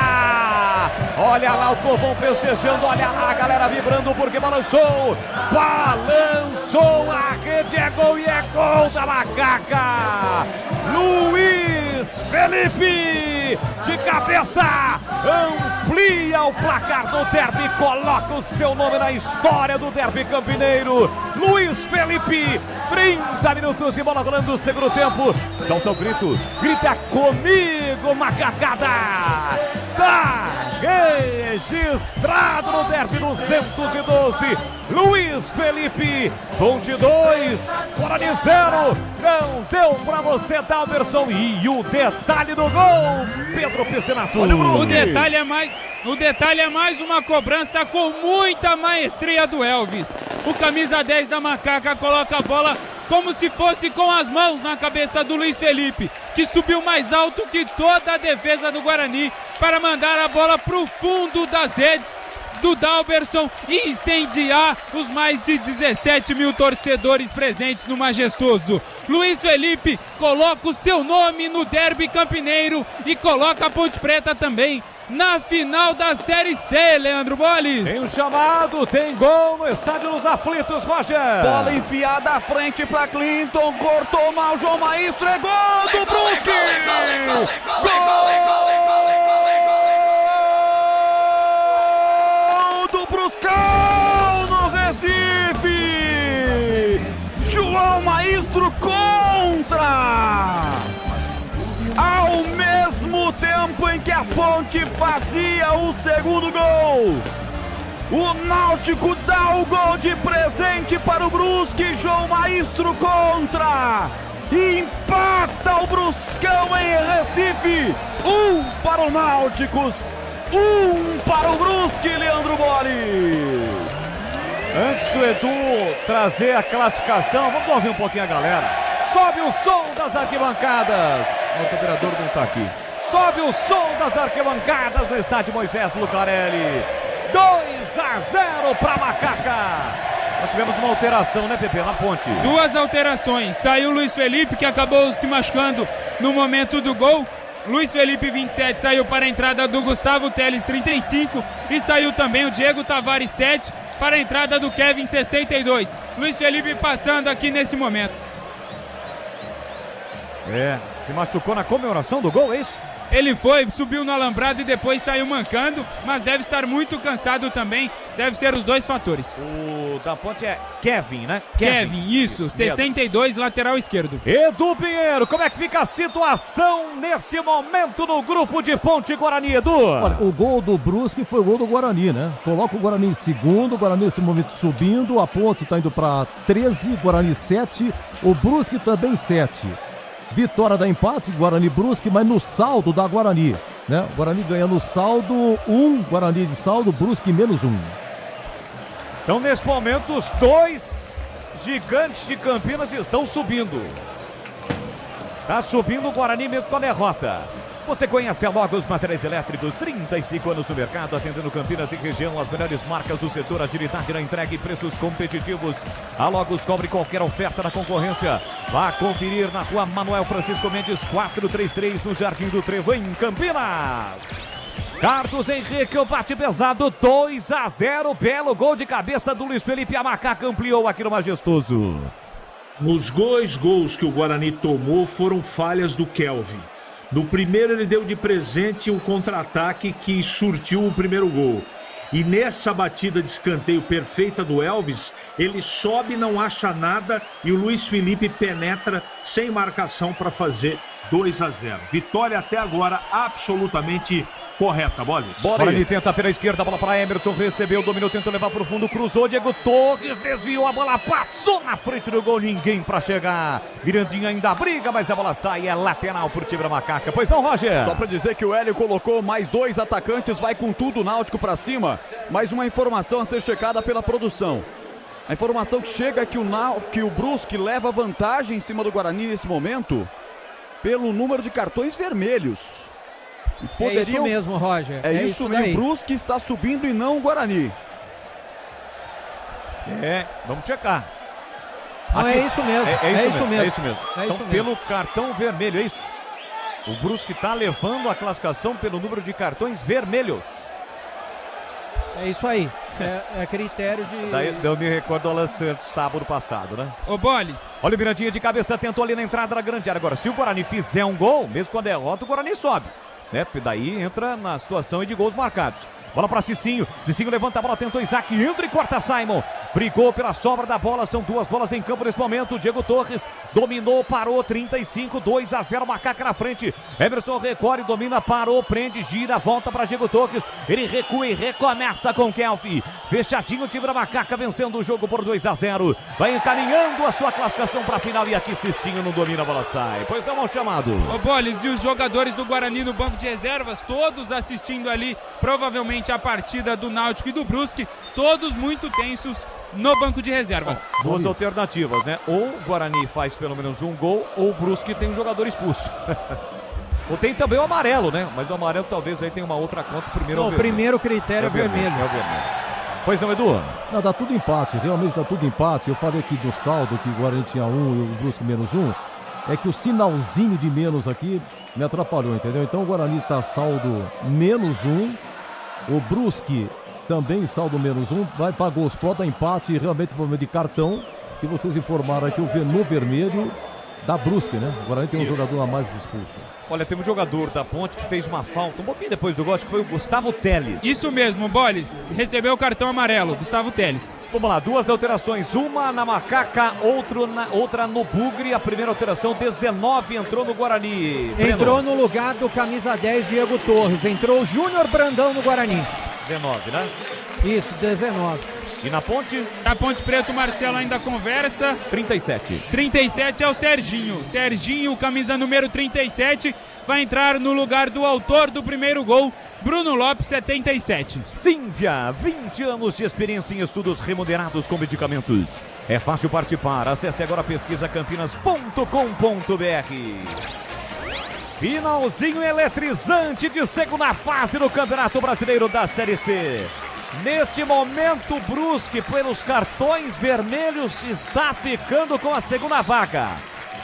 Olha lá o povão festejando, olha lá a galera vibrando porque balançou! Balançou a rede, é gol e é gol da Macaca! Luiz Felipe, de cabeça, amplia o placar do derby, coloca o seu nome na história do derby campineiro. Luiz Felipe, 30 minutos de bola rolando o segundo tempo. Solta o grito, grita comigo, macacada! Tá registrado no derby 212. Luiz Felipe, Ponte 2, Guarani 0. Não deu pra você, Dalberson. E o detalhe do gol, Pedro Piscinato. O detalhe é mais uma cobrança com muita maestria do Elvis. O camisa 10 da Macaca coloca a bola como se fosse com as mãos na cabeça do Luiz Felipe, que subiu mais alto que toda a defesa do Guarani para mandar a bola para o fundo das redes do Dalberson e incendiar os mais de 17 mil torcedores presentes no Majestoso. Luiz Felipe coloca o seu nome no derby campineiro e coloca a Ponte Preta também na final da Série C, Leandro Bolles. Tem um chamado, tem gol no Estádio dos Aflitos, Roger. Bola enfiada à frente para Clinton, cortou mal João Maestro, é gol do Brusque! Gol do Bruscão no Recife! João Maestro contra! Ao mesmo tempo em que a Ponte fazia o segundo gol, o Náutico dá o gol de presente para o Brusque. João Maestro contra e empata o Bruscão em Recife. 1 para o Náutico, 1 para o Brusque, Leandro Bolles. Antes do Edu trazer a classificação, vamos ouvir um pouquinho a galera. Sobe o som das arquibancadas. Nosso operador não está aqui. Sobe o som das arquibancadas no estádio Moisés Lucarelli. 2-0 para Macaca. Nós tivemos uma alteração, né, Pepe, na Ponte? 2 alterações. Saiu o Luiz Felipe, que acabou se machucando no momento do gol. Luiz Felipe, 27, saiu para a entrada do Gustavo Teles, 35. E saiu também o Diego Tavares, 7, para a entrada do Kevin, 62. Luiz Felipe passando aqui nesse momento. Se machucou na comemoração do gol, é isso? Ele subiu no alambrado e depois saiu mancando, mas deve estar muito cansado também, deve ser os dois fatores. O da Ponte é Kevin, né? Kevin, isso, 62, lateral esquerdo. Edu Pinheiro, como é que fica a situação nesse momento no grupo de Ponte Guarani, Edu? Olha, o gol do Brusque foi o gol do Guarani, né? Coloca o Guarani em segundo, o Guarani nesse momento subindo, a Ponte está indo para 13, Guarani 7, o Brusque também 7. Vitória da empate, Guarani Brusque, mas no saldo da Guarani, né? O Guarani ganha no saldo 1, Guarani de saldo, Brusque menos 1. Então, nesse momento, os dois gigantes de Campinas estão subindo. Tá subindo o Guarani mesmo com a derrota. Você conhece a Logos Materiais Elétricos, 35 anos no mercado, atendendo Campinas e região, as melhores marcas do setor, agilidade na entrega e preços competitivos. A Logos cobre qualquer oferta na concorrência. Vá conferir na rua Manuel Francisco Mendes, 433, no Jardim do Trevo, em Campinas. Carlos Henrique, o bate pesado, 2-0, belo gol de cabeça do Luiz Felipe, a Macaca ampliou aqui no Majestoso. Os dois gols que o Guarani tomou foram falhas do Kelvin. No primeiro ele deu de presente um contra-ataque que surtiu o primeiro gol. E nessa batida de escanteio perfeita do Elvis, ele sobe, não acha nada e o Luiz Felipe penetra sem marcação para fazer 2-0. Vitória até agora absolutamente correta, Bolis. Guarani tenta pela esquerda, a bola para Emerson, recebeu, dominou, tentou levar para o fundo, cruzou, Diego Torres desviou, a bola passou na frente do gol, ninguém para chegar. Mirandinha ainda briga, mas a bola sai, é lateral pro time da Macaca. Pois não, Roger? Só para dizer que o Hélio colocou mais 2 atacantes, vai com tudo o Náutico para cima. Mais uma informação a ser checada pela produção. A informação que chega é que o Brusque leva vantagem em cima do Guarani nesse momento pelo número de cartões vermelhos. É isso mesmo, Roger. É isso mesmo, o Brusque está subindo e não o Guarani. Vamos checar. Não, é isso mesmo. É isso mesmo. Então, pelo cartão vermelho, é isso. O Brusque está levando a classificação pelo número de cartões vermelhos. É isso aí. É critério de... Daí eu me recordo do Alan Santos, sábado passado, né? Ô, Bolis. Olha o Mirandinha de cabeça, tentou ali na entrada da grande área. Agora, se o Guarani fizer um gol, mesmo com a derrota, o Guarani sobe. Né? Porque daí entra na situação de gols marcados. Bola para Cicinho. Cicinho levanta a bola, tentou Isaac, entra e corta Simon. Brigou pela sobra da bola, são 2 bolas em campo nesse momento. Diego Torres dominou, parou, 35, 2-0, Macaca na frente. Emerson recorre, domina, parou, prende, gira, volta para Diego Torres. Ele recua e recomeça com Kelvin. Fechadinho o time da Macaca, vencendo o jogo por 2-0. Vai encaminhando a sua classificação para a final e aqui Cicinho não domina, a bola sai. Pois não, chamado. Ô, Bolis, e os jogadores do Guarani no banco de reservas, todos assistindo ali, provavelmente a partida do Náutico e do Brusque, todos muito tensos no banco de reservas. Duas alternativas, né? Ou o Guarani faz pelo menos um gol, ou o Brusque tem um jogador expulso. Ou tem também o amarelo, né? Mas o amarelo talvez aí tenha uma outra conta. O primeiro critério é vermelho. Pois não, Edu? Não, dá tudo empate, realmente dá tudo empate. Eu falei aqui do saldo, que o Guarani tinha 1 e o Brusque menos 1. É que o sinalzinho de menos aqui me atrapalhou, entendeu? Então o Guarani tá saldo menos 1. O Brusque também saldo menos 1, pagou os pró, dá empate, realmente problema de cartão, que vocês informaram aqui, no vermelho da Brusque, né? Agora tem um jogador a mais expulso. Olha, tem um jogador da Ponte que fez uma falta, um pouquinho depois do gol, acho que foi o Gustavo Teles. Isso mesmo, Bolis, recebeu o cartão amarelo, Gustavo Teles. Vamos lá, 2 alterações, uma na Macaca, outra no Bugre. A primeira alteração, 19, entrou no Guarani. Entrou no lugar do camisa 10, Diego Torres. Entrou o Júnior Brandão no Guarani. 19, né? Isso, 19. E na Ponte? Na Ponte Preta, o Marcelo ainda conversa. 37. 37 é o Serginho. Serginho, camisa número 37, vai entrar no lugar do autor do primeiro gol, Bruno Lopes, 77. Sínvia, 20 anos de experiência em estudos remunerados com medicamentos. É fácil participar. Acesse agora pesquisacampinas.com.br. Finalzinho eletrizante de segunda fase do Campeonato Brasileiro da Série C. Neste momento, o Brusque, pelos cartões vermelhos, está ficando com a segunda vaga.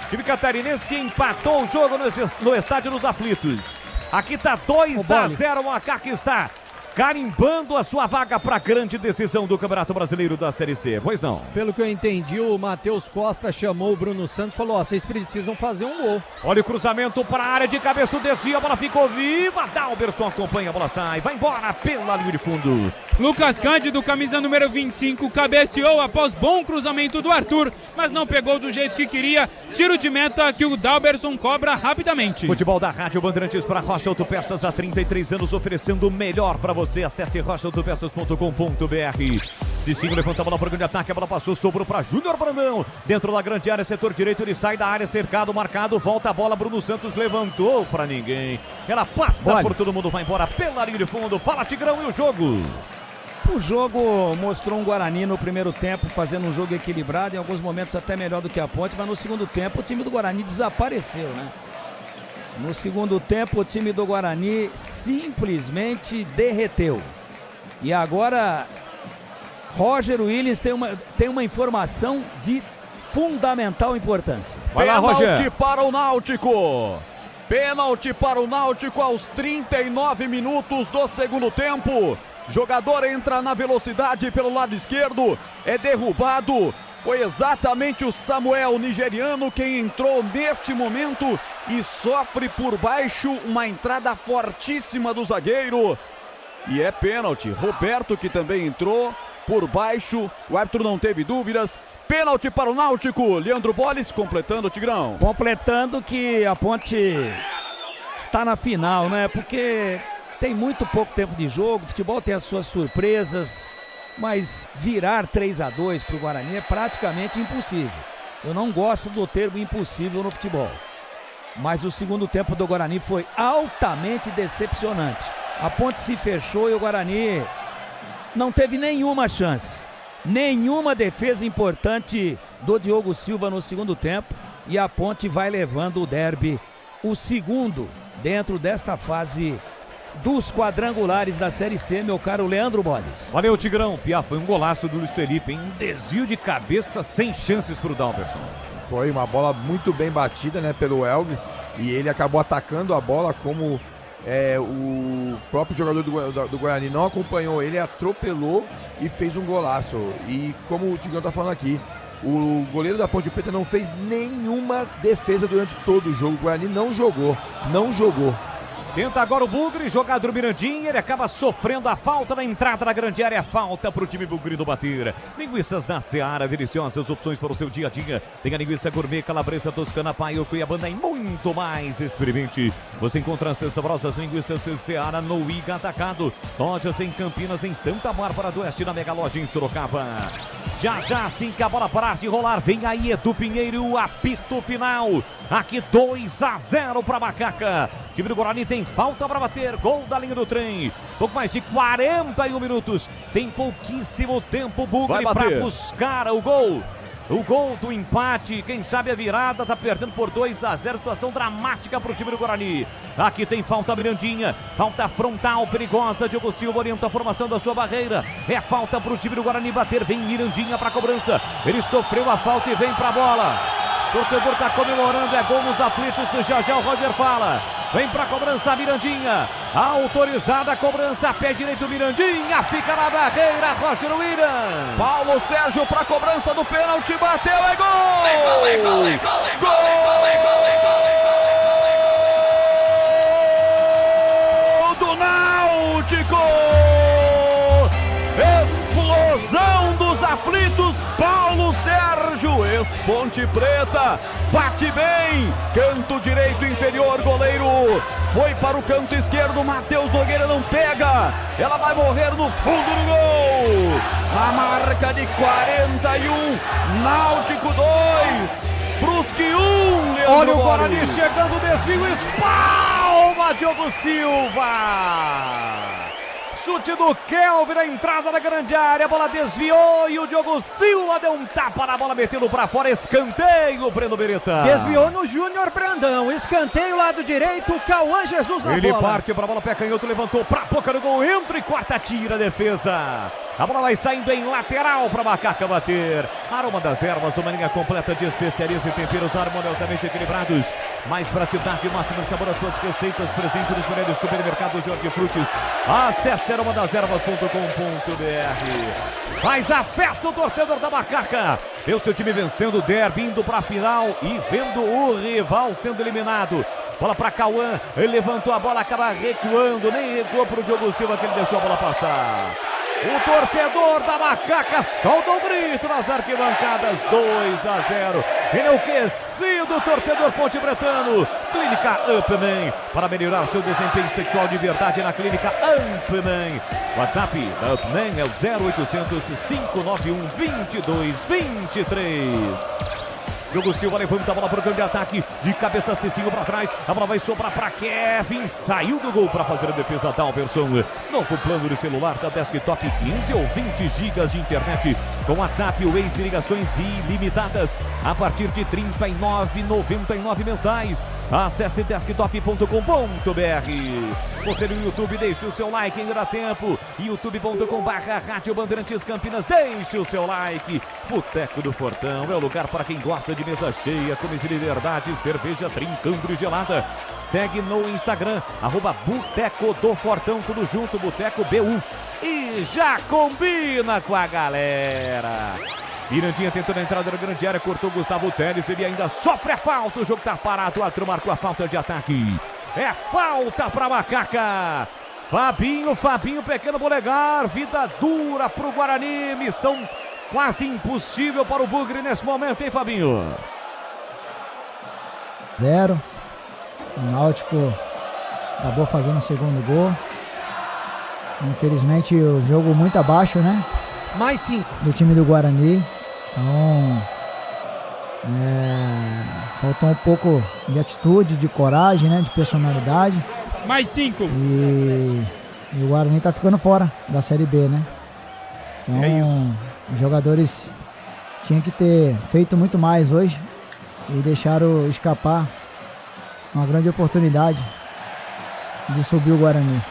O time catarinense empatou o jogo no Estádio dos Aflitos. Aqui está 2-0, o Macaca está carimbando a sua vaga para a grande decisão do Campeonato Brasileiro da Série C. Pois não? Pelo que eu entendi, o Matheus Costa chamou o Bruno Santos e falou, vocês precisam fazer um gol. Olha o cruzamento para a área de cabeça, o desvio, a bola ficou viva, Dalberson acompanha, a bola sai, vai embora pela linha de fundo. Lucas Cândido, camisa número 25, cabeceou após bom cruzamento do Arthur, mas não pegou do jeito que queria. Tiro de meta que o Dalberson cobra rapidamente. Futebol da Rádio Bandeirantes para Rocha Autopeças, há 33 anos oferecendo o melhor para você. Acesse rochaautopeças.com.br. Cicinho levanta a bola para o grande ataque, a bola passou, sobrou para Júnior Brandão. Dentro da grande área, setor direito, ele sai da área, cercado, marcado, volta a bola, Bruno Santos levantou para ninguém. Ela passa por todo mundo, vai embora pela linha de fundo. Fala, Tigrão, e o jogo? O jogo mostrou um Guarani no primeiro tempo fazendo um jogo equilibrado, em alguns momentos até melhor do que a Ponte, mas no segundo tempo o time do Guarani desapareceu, né? No segundo tempo o time do Guarani simplesmente derreteu. E agora Roger Williams tem uma informação de fundamental importância. Vai lá, Roger. Pênalti para o Náutico. Pênalti para o Náutico aos 39 minutos do segundo tempo. Jogador entra na velocidade pelo lado esquerdo, é derrubado. Foi exatamente o Samuel nigeriano quem entrou neste momento e sofre por baixo uma entrada fortíssima do zagueiro. E é pênalti. Roberto, que também entrou por baixo, o árbitro não teve dúvidas. Pênalti para o Náutico. Leandro Bolis completando, Tigrão. Completando que a Ponte está na final, né? Porque Tem muito pouco tempo de jogo, o futebol tem as suas surpresas, mas virar 3-2 para o Guarani é praticamente impossível. Eu não gosto do termo impossível no futebol, mas o segundo tempo do Guarani foi altamente decepcionante. A Ponte se fechou e o Guarani não teve nenhuma chance, nenhuma defesa importante do Diogo Silva no segundo tempo, e a Ponte vai levando o derby, o segundo dentro desta fase dos quadrangulares da Série C, meu caro Leandro Boles. Valeu, Tigrão. Piá, foi um golaço do Luiz Felipe, hein? Um desvio de cabeça sem chances pro Dalberson. Foi uma bola muito bem batida, né, pelo Elvis, e ele acabou atacando a bola como o próprio jogador do Guarani não acompanhou ele, atropelou e fez um golaço. E como o Tigrão tá falando aqui, o goleiro da Ponte Preta não fez nenhuma defesa durante todo o jogo. O Guarani não jogou. Tenta agora o Bugre, jogador Mirandinha, ele acaba sofrendo a falta na entrada da grande área, falta para o time bugrino bater. Linguiças da Seara, deliciosas opções para o seu dia a dia. Tem a linguiça gourmet, calabresa, toscana, paio, cuiabana e muito mais. Experimente. Você encontra as saborosas linguiças Seara no Iga Atacado. Lojas em Campinas, em Santa Bárbara do Oeste, na Mega Loja em Sorocaba. Já, assim que a bola parar de rolar, vem aí Edu Pinheiro, o apito final. Aqui 2-0 para Macaca. O time do Guarani tem falta para bater, gol da linha do trem. Pouco mais de 41 minutos. Tem pouquíssimo tempo, Bugre, para buscar o gol. O gol do empate, quem sabe a virada, tá perdendo por 2-0, situação dramática para o time do Guarani. Aqui tem falta Mirandinha, falta frontal, perigosa, Diogo Silva orienta a formação da sua barreira. É falta para o time do Guarani bater, vem Mirandinha para cobrança. Ele sofreu a falta e vem para a bola. O torcedor tá comemorando, é gol nos aflitos, já o Roger fala. Vem pra cobrança, Mirandinha. Autorizada a cobrança, pé direito, Mirandinha. Fica na barreira, Roger Williams. Paulo Sérgio pra cobrança do pênalti, bateu, é gol! Gol do Náutico! Explosão dos aflitos, Paulo Sérgio, ex-Ponte Preta, bate bem, canto direito inferior, goleiro foi para o canto esquerdo, Matheus Nogueira não pega, ela vai morrer no fundo do gol. A marca de 41, Náutico 2, Brusque 1. Olha o Guarani chegando, desvio, espalma Diogo Silva. Chute do Kelvin na entrada da grande área, a bola desviou e o Diogo Silva deu um tapa na bola, metendo pra fora, escanteio, Breno Beretta. Desviou no Júnior Brandão, escanteio lado direito, Cauã Jesus na bola. Ele parte pra bola, pé canhoto, levantou pra boca do gol, entra e corta, tira a defesa. A bola vai saindo em lateral para Macaca bater. Aroma das Ervas, uma linha completa de especiarias e temperos harmoniosamente equilibrados. Mais praticidade, máximo de sabor às suas receitas, presente nos melhores supermercados de hortifrutis. Acesse aromadeservas.com.br. Faz a festa o torcedor da Macaca. Vê o seu time vencendo o derby, indo para a final e vendo o rival sendo eliminado. Bola para Cauã, ele levantou a bola, acaba recuando, nem recuou para o Diogo Silva, que ele deixou a bola passar. O torcedor da Macaca solta o grito nas arquibancadas, 2-0. Enlouquecido o torcedor pontebretano. Clínica Upman, para melhorar seu desempenho sexual de verdade na Clínica Upman. WhatsApp da Upman é o 0800 591 2223. Diogo Silva levanta a bola para o campo de ataque, de cabeça Cicinho para trás, a bola vai sobrar para Kevin, saiu do gol para fazer a defesa da Alberson. Novo plano de celular da Desktop, 15 ou 20 gigas de internet, com WhatsApp, Waze e ligações ilimitadas, a partir de R$ 39,99 mensais. Acesse desktop.com.br. Você no YouTube, deixe o seu like, ainda dá tempo, youtube.com/Rádio Bandeirantes Campinas, deixe o seu like. Boteco do Fortão é o lugar para quem gosta de mesa cheia, comida de verdade, cerveja trincando e gelada. Segue no Instagram, @Boteco do Fortão, tudo junto, Boteco BU. E já combina com a galera. Mirandinha tentando a entrada na grande área, cortou Gustavo Teles, ele ainda sofre a falta, o jogo tá parado, o árbitro marcou a falta de ataque. É falta pra Macaca. Fabinho, pequeno polegar, vida dura pro Guarani, missão quase impossível para o Bugre nesse momento, hein, Fabinho? 0. O Náutico acabou fazendo o segundo gol. Infelizmente o jogo muito abaixo, né? Mais 5. Do time do Guarani. Então, faltou um pouco de atitude, de coragem, né? De personalidade. Mais 5. E o Guarani tá ficando fora da Série B, né? Então, os jogadores tinham que ter feito muito mais hoje e deixaram escapar uma grande oportunidade de subir o Guarani.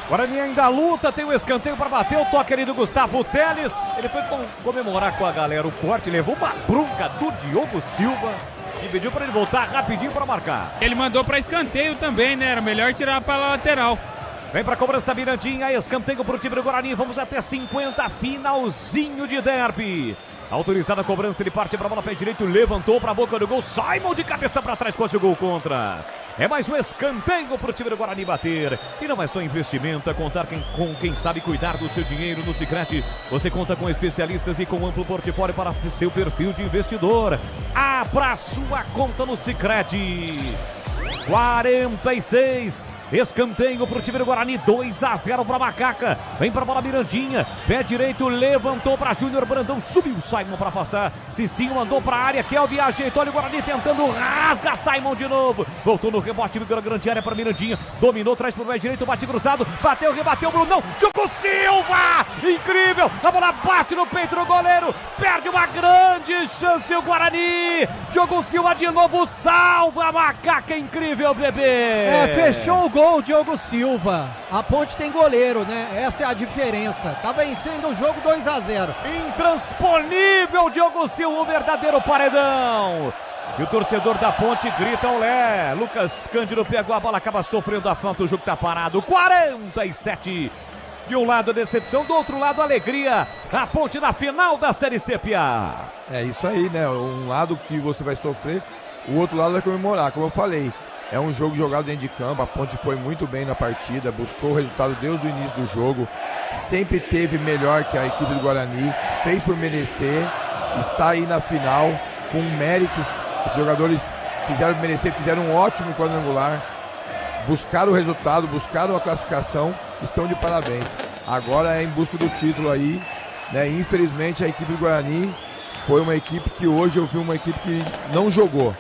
Guarani ainda luta, tem o escanteio para bater, o toque ali do Gustavo Teles. Ele foi comemorar com a galera o corte, levou uma bronca do Diogo Silva e pediu para ele voltar rapidinho para marcar. Ele mandou para escanteio também, né? Era melhor tirar para a lateral. Vem para a cobrança Mirandinha, escanteio para o time do Guarani, vamos até 50, finalzinho de derby. Autorizada a cobrança, ele parte para a bola, pé direito, levantou para a boca do gol, Simon de cabeça para trás, quase o gol contra. É mais um escanteio para o time do Guarani bater. E não é só investimento, é contar com quem sabe cuidar do seu dinheiro no Sicredi. Você conta com especialistas e com amplo portfólio para o seu perfil de investidor. Abra sua conta no Sicredi. 46. Escanteio pro time do Guarani, 2-0 pra Macaca. Vem pra bola Mirandinha, pé direito, levantou pra Júnior Brandão, subiu Simon pra afastar. Cicinho mandou pra área, Kelvin ajeitou, olha o Guarani tentando, rasga Simon de novo. Voltou no rebote, grande área pra Mirandinha, dominou, traz pro pé direito, bate cruzado, bateu, rebateu, Brunão, Diogo Silva, incrível, a bola bate no peito do goleiro, perde uma grande chance o Guarani. Diogo Silva de novo, salva a Macaca, incrível, bebê. Fechou o gol, Diogo Silva. A Ponte tem goleiro, né? Essa é a diferença. Tá vencendo o jogo 2-0. Intransponível, Diogo Silva, o verdadeiro paredão. E o torcedor da Ponte grita olé. Lucas Cândido pegou a bola, acaba sofrendo a falta, o jogo tá parado. 47. De um lado a decepção, do outro lado a alegria. A Ponte na final da Série C, Piá. É isso aí, né? Um lado que você vai sofrer, o outro lado vai comemorar, como eu falei. É um jogo jogado dentro de campo, a Ponte foi muito bem na partida, buscou o resultado desde o início do jogo, sempre teve melhor que a equipe do Guarani, fez por merecer, está aí na final com méritos. Os jogadores fizeram merecer, fizeram um ótimo quadrangular, buscaram o resultado, buscaram a classificação, estão de parabéns. Agora é em busca do título aí, né? Infelizmente a equipe do Guarani foi uma equipe que hoje eu vi uma equipe que não jogou.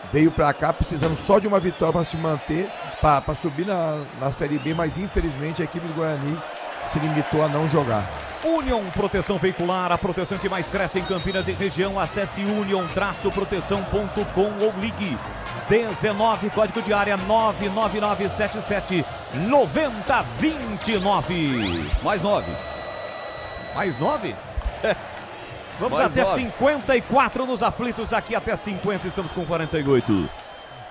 Veio pra cá precisando só de uma vitória para se manter, para subir na Série B, mas infelizmente a equipe do Guarani se limitou a não jogar. Union Proteção Veicular, a proteção que mais cresce em Campinas e região. Acesse union-proteção.com ou ligue 19, código de área 99977-9029. Mais 9. Mais 9? Vamos Mais até 9. 54 nos aflitos, aqui até 50, estamos com 48.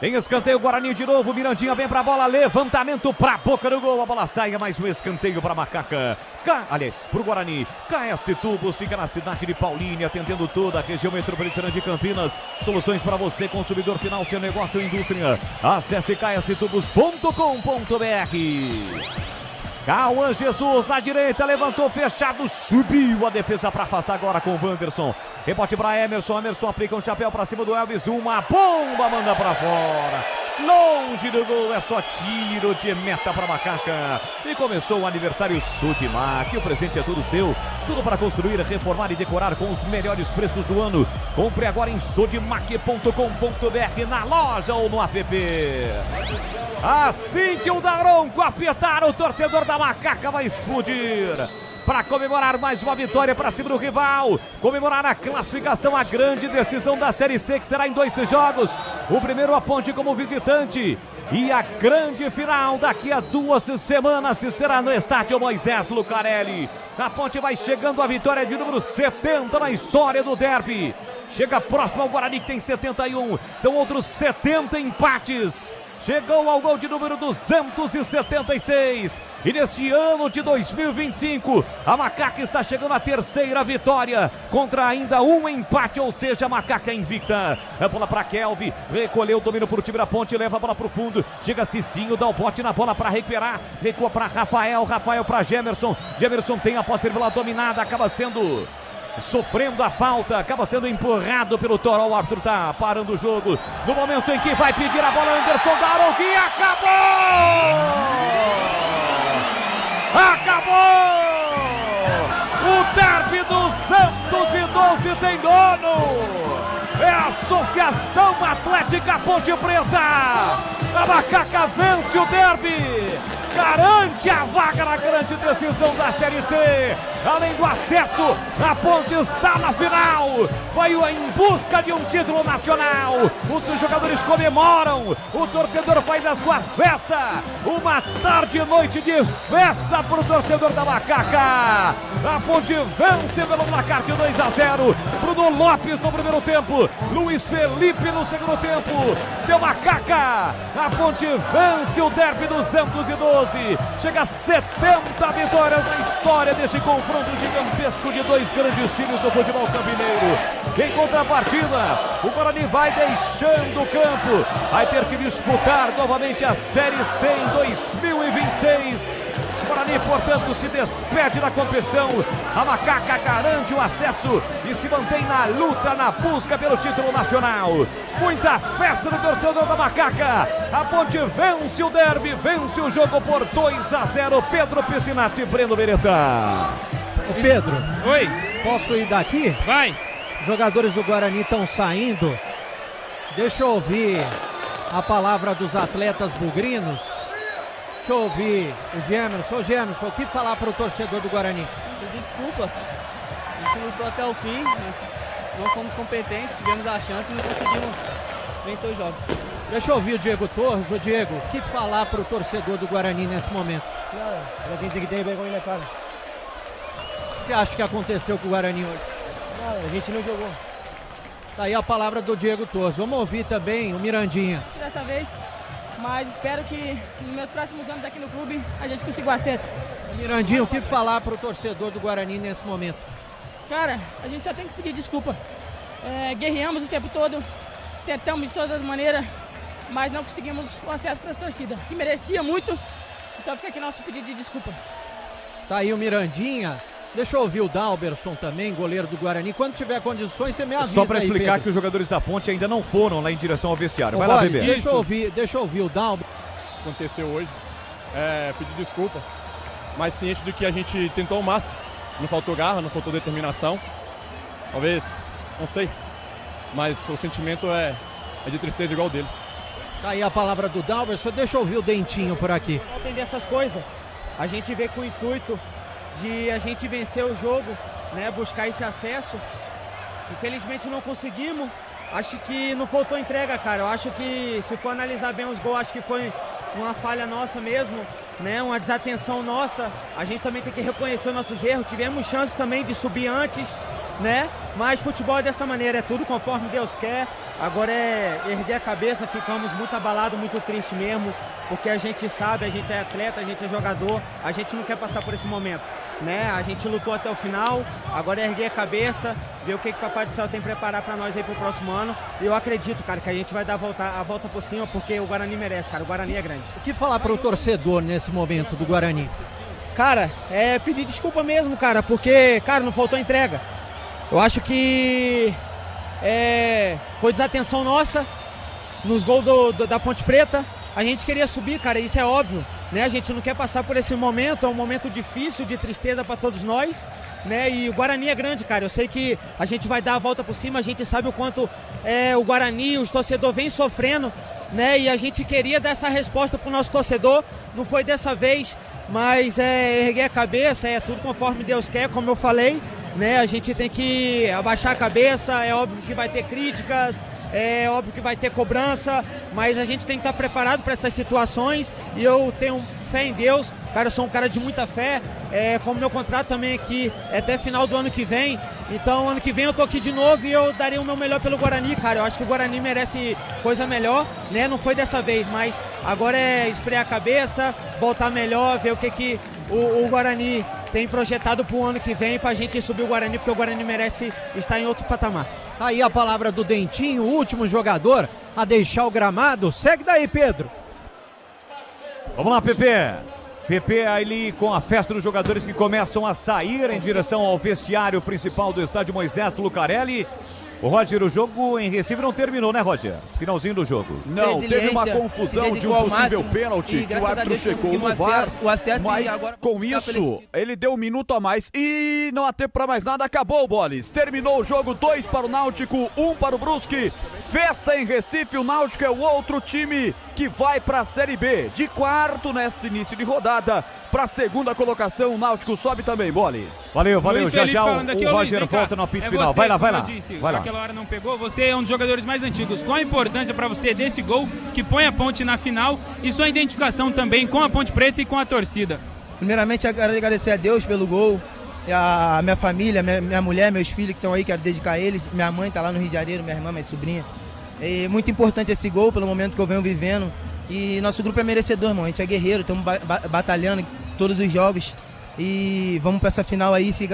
Em escanteio, Guarani de novo, Mirandinha vem pra bola, levantamento pra boca do gol, a bola sai, mais um escanteio pra Macaca. Aliás, pro Guarani, KS Tubos fica na cidade de Paulínia, atendendo toda a região metropolitana de Campinas. Soluções para você, consumidor final, seu negócio ou indústria. Acesse kstubos.com.br. Cauã Jesus na direita, levantou, fechado, subiu a defesa para afastar agora com o Wanderson. Rebote para Emerson, Emerson aplica um chapéu para cima do Elvis, uma bomba manda para fora. Longe do gol, é só tiro de meta para Macaca. E começou o aniversário Sodimac, o presente é todo seu. Tudo para construir, reformar e decorar com os melhores preços do ano. Compre agora em sodimac.com.br, na loja ou no app. Assim que o Daronco apertar, o torcedor da Macaca vai explodir. Para comemorar mais uma vitória para cima do rival, comemorar a classificação, a grande decisão da Série C, que será em 2 jogos. O primeiro a Ponte como visitante e a grande final daqui a 2 semanas será no estádio Moisés Lucarelli. A Ponte vai chegando à vitória de número 70 na história do derby. Chega próximo ao Guarani, que tem 71, são outros 70 empates. Chegou ao gol de número 276. E neste ano de 2025, a Macaca está chegando à 3ª vitória contra ainda um empate, ou seja, a Macaca invicta. A bola para Kelvin, recolheu o domínio para o time da Ponte, leva a bola para o fundo. Chega Cicinho, dá o bote na bola para recuperar. Recua para Rafael, Rafael para Gemerson. Gemerson tem a posse de bola dominada, acaba sofrendo a falta, acaba sendo empurrado pelo Toró. O árbitro tá parando o jogo no momento em que vai pedir a bola Anderson Daronco e acabou! Acabou! O derby do Santos e 12 tem dono! É a Associação Atlética Ponte Preta! A Macaca vence o derby! Garante a vaga na grande decisão da Série C. Além do acesso, a Ponte está na final. Vai em busca de um título nacional. Os jogadores comemoram. O torcedor faz a sua festa. Uma tarde e noite de festa para o torcedor da Macaca. A Ponte vence pelo placar de 2-0. Bruno Lopes no primeiro tempo. Luiz Felipe no segundo tempo. Deu Macaca. A Ponte vence o derby do Santos e 12. Chega a 70 vitórias na história desse confronto gigantesco de dois grandes times do futebol campineiro. Em contrapartida, o Guarani vai deixando o campo. Vai ter que disputar novamente a Série C em 2026. O Guarani, portanto, se despede da competição. A Macaca garante o acesso e se mantém na luta, na busca pelo título nacional. Muita festa do torcedor da Macaca. A Ponte vence o derby, vence o jogo por 2-0. Pedro Piscinato e Breno Beretta. Ô Pedro. Oi. Posso ir daqui? Vai. Os jogadores do Guarani estão saindo. Deixa eu ouvir a palavra dos atletas bugrinos. Deixa eu ouvir o Gemerson. Ô Gemerson, o que falar para o torcedor do Guarani? Pedir desculpa. A gente lutou até o fim, não fomos competentes, tivemos a chance e não conseguimos vencer os jogos. Deixa eu ouvir o Diego Torres. Ô Diego, o que falar para o torcedor do Guarani nesse momento? A gente tem que ter vergonha na cara. O que você acha que aconteceu com o Guarani hoje? A gente não jogou. Tá aí a palavra do Diego Torres. Vamos ouvir também o Mirandinha. Dessa vez, mas espero que nos meus próximos anos aqui no clube a gente consiga o acesso. Mirandinha, o que falar para o torcedor do Guarani nesse momento? Cara, a gente só tem que pedir desculpa. Guerreamos o tempo todo, tentamos de todas as maneiras, mas não conseguimos o acesso para a torcida, que merecia muito. Então fica aqui nosso pedido de desculpa. Tá aí o Mirandinha. Deixa eu ouvir o Dalberson também, goleiro do Guarani. Quando tiver condições, você me avisa. Só para explicar aí, que os jogadores da Ponte ainda não foram lá em direção ao vestiário. Vai Ô, lá, Rony, Bebê. Deixa eu ouvir o Dalberson. Aconteceu hoje. Pedir desculpa, mas ciente do que a gente tentou ao máximo. Não faltou garra, não faltou determinação. Talvez, não sei, mas o sentimento é de tristeza igual deles. Tá aí a palavra do Dalberson. Deixa eu ouvir o Dentinho por aqui. Não entender essas coisas. A gente vê com o intuito de a gente vencer o jogo, né, buscar esse acesso. Infelizmente não conseguimos. Acho que não faltou entrega, cara. Eu acho que, se for analisar bem os gols, acho que foi uma falha nossa mesmo, né, uma desatenção nossa. A gente também tem que reconhecer os nossos erros. Tivemos chances também de subir antes, né? Mas futebol é dessa maneira, é tudo conforme Deus quer. Agora é erguer a cabeça, ficamos muito abalados, muito tristes mesmo, porque a gente sabe, a gente é atleta, a gente é jogador, a gente não quer passar por esse momento, né? A gente lutou até o final, agora é erguer a cabeça, ver o que o Papai do Céu tem preparado para nós aí pro próximo ano. E eu acredito, cara, que a gente vai dar a volta por cima, porque o Guarani merece, cara, o Guarani é grande. O que falar para o torcedor nesse momento do Guarani? Cara, pedir desculpa mesmo, cara, porque, cara, não faltou entrega. Eu acho que foi desatenção nossa nos gols da Ponte Preta. A gente queria subir, cara, isso é óbvio, né? A gente não quer passar por esse momento, é um momento difícil, de tristeza para todos nós, né? E o Guarani é grande, cara. Eu sei que a gente vai dar a volta por cima, a gente sabe o quanto o Guarani, os torcedores vêm sofrendo, né? E a gente queria dar essa resposta pro nosso torcedor, não foi dessa vez, mas erguer a cabeça, é tudo conforme Deus quer, como eu falei, né? A gente tem que abaixar a cabeça, é óbvio que vai ter críticas, é óbvio que vai ter cobrança, mas a gente tem que estar preparado para essas situações e eu tenho fé em Deus, cara, eu sou um cara de muita fé, como meu contrato também aqui é até final do ano que vem, então ano que vem eu tô aqui de novo e eu darei o meu melhor pelo Guarani, cara, eu acho que o Guarani merece coisa melhor, né? Não foi dessa vez, mas agora é esfriar a cabeça, voltar melhor, ver o que o Guarani tem projetado para o ano que vem pra gente subir o Guarani, porque o Guarani merece estar em outro patamar. Tá aí a palavra do Dentinho, o último jogador a deixar o gramado. Segue daí, Pedro. Vamos lá, Pepe. Pepe ali com a festa dos jogadores que começam a sair em direção ao vestiário principal do estádio Moisés Lucarelli. O Roger, o jogo em Recife não terminou, né, Roger? Finalzinho do jogo. Não, teve uma confusão de um possível pênalti que o árbitro chegou no VAR, mas com isso ele deu um minuto a mais e não há tempo para mais nada, acabou o Boles. Terminou o jogo, 2 para o Náutico, 1 para o Brusque. Festa em Recife, o Náutico é o outro time que vai para a Série B. De quarto nesse início de rodada, para a segunda colocação, o Náutico sobe também, Boles. Valeu, Luiz já Felipe já falando aqui, o ô, Luiz, Roger vem cá. volta no apito É final. você, Vai lá. como eu disse, aquela hora não pegou, você é um dos jogadores mais antigos. Qual a importância para você desse gol que põe a Ponte na final e sua identificação também com a Ponte Preta e com a torcida? Primeiramente, eu quero agradecer a Deus pelo gol, e a minha família, minha mulher, meus filhos que estão aí, quero dedicar a eles. Minha mãe está lá no Rio de Janeiro, minha irmã, minha sobrinha. É muito importante esse gol pelo momento que eu venho vivendo. E nosso grupo é merecedor, irmão. A gente é guerreiro, estamos batalhando todos os jogos. E vamos para essa final aí, se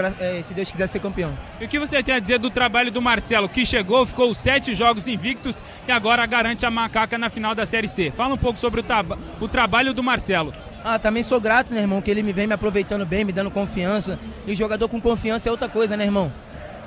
Deus quiser ser campeão. E o que você tem a dizer do trabalho do Marcelo, que chegou, ficou 7 jogos invictos e agora garante a Macaca na final da Série C? Fala um pouco sobre o trabalho do Marcelo. Também sou grato, né, irmão, que ele vem me aproveitando bem, me dando confiança. E jogador com confiança é outra coisa, né, irmão?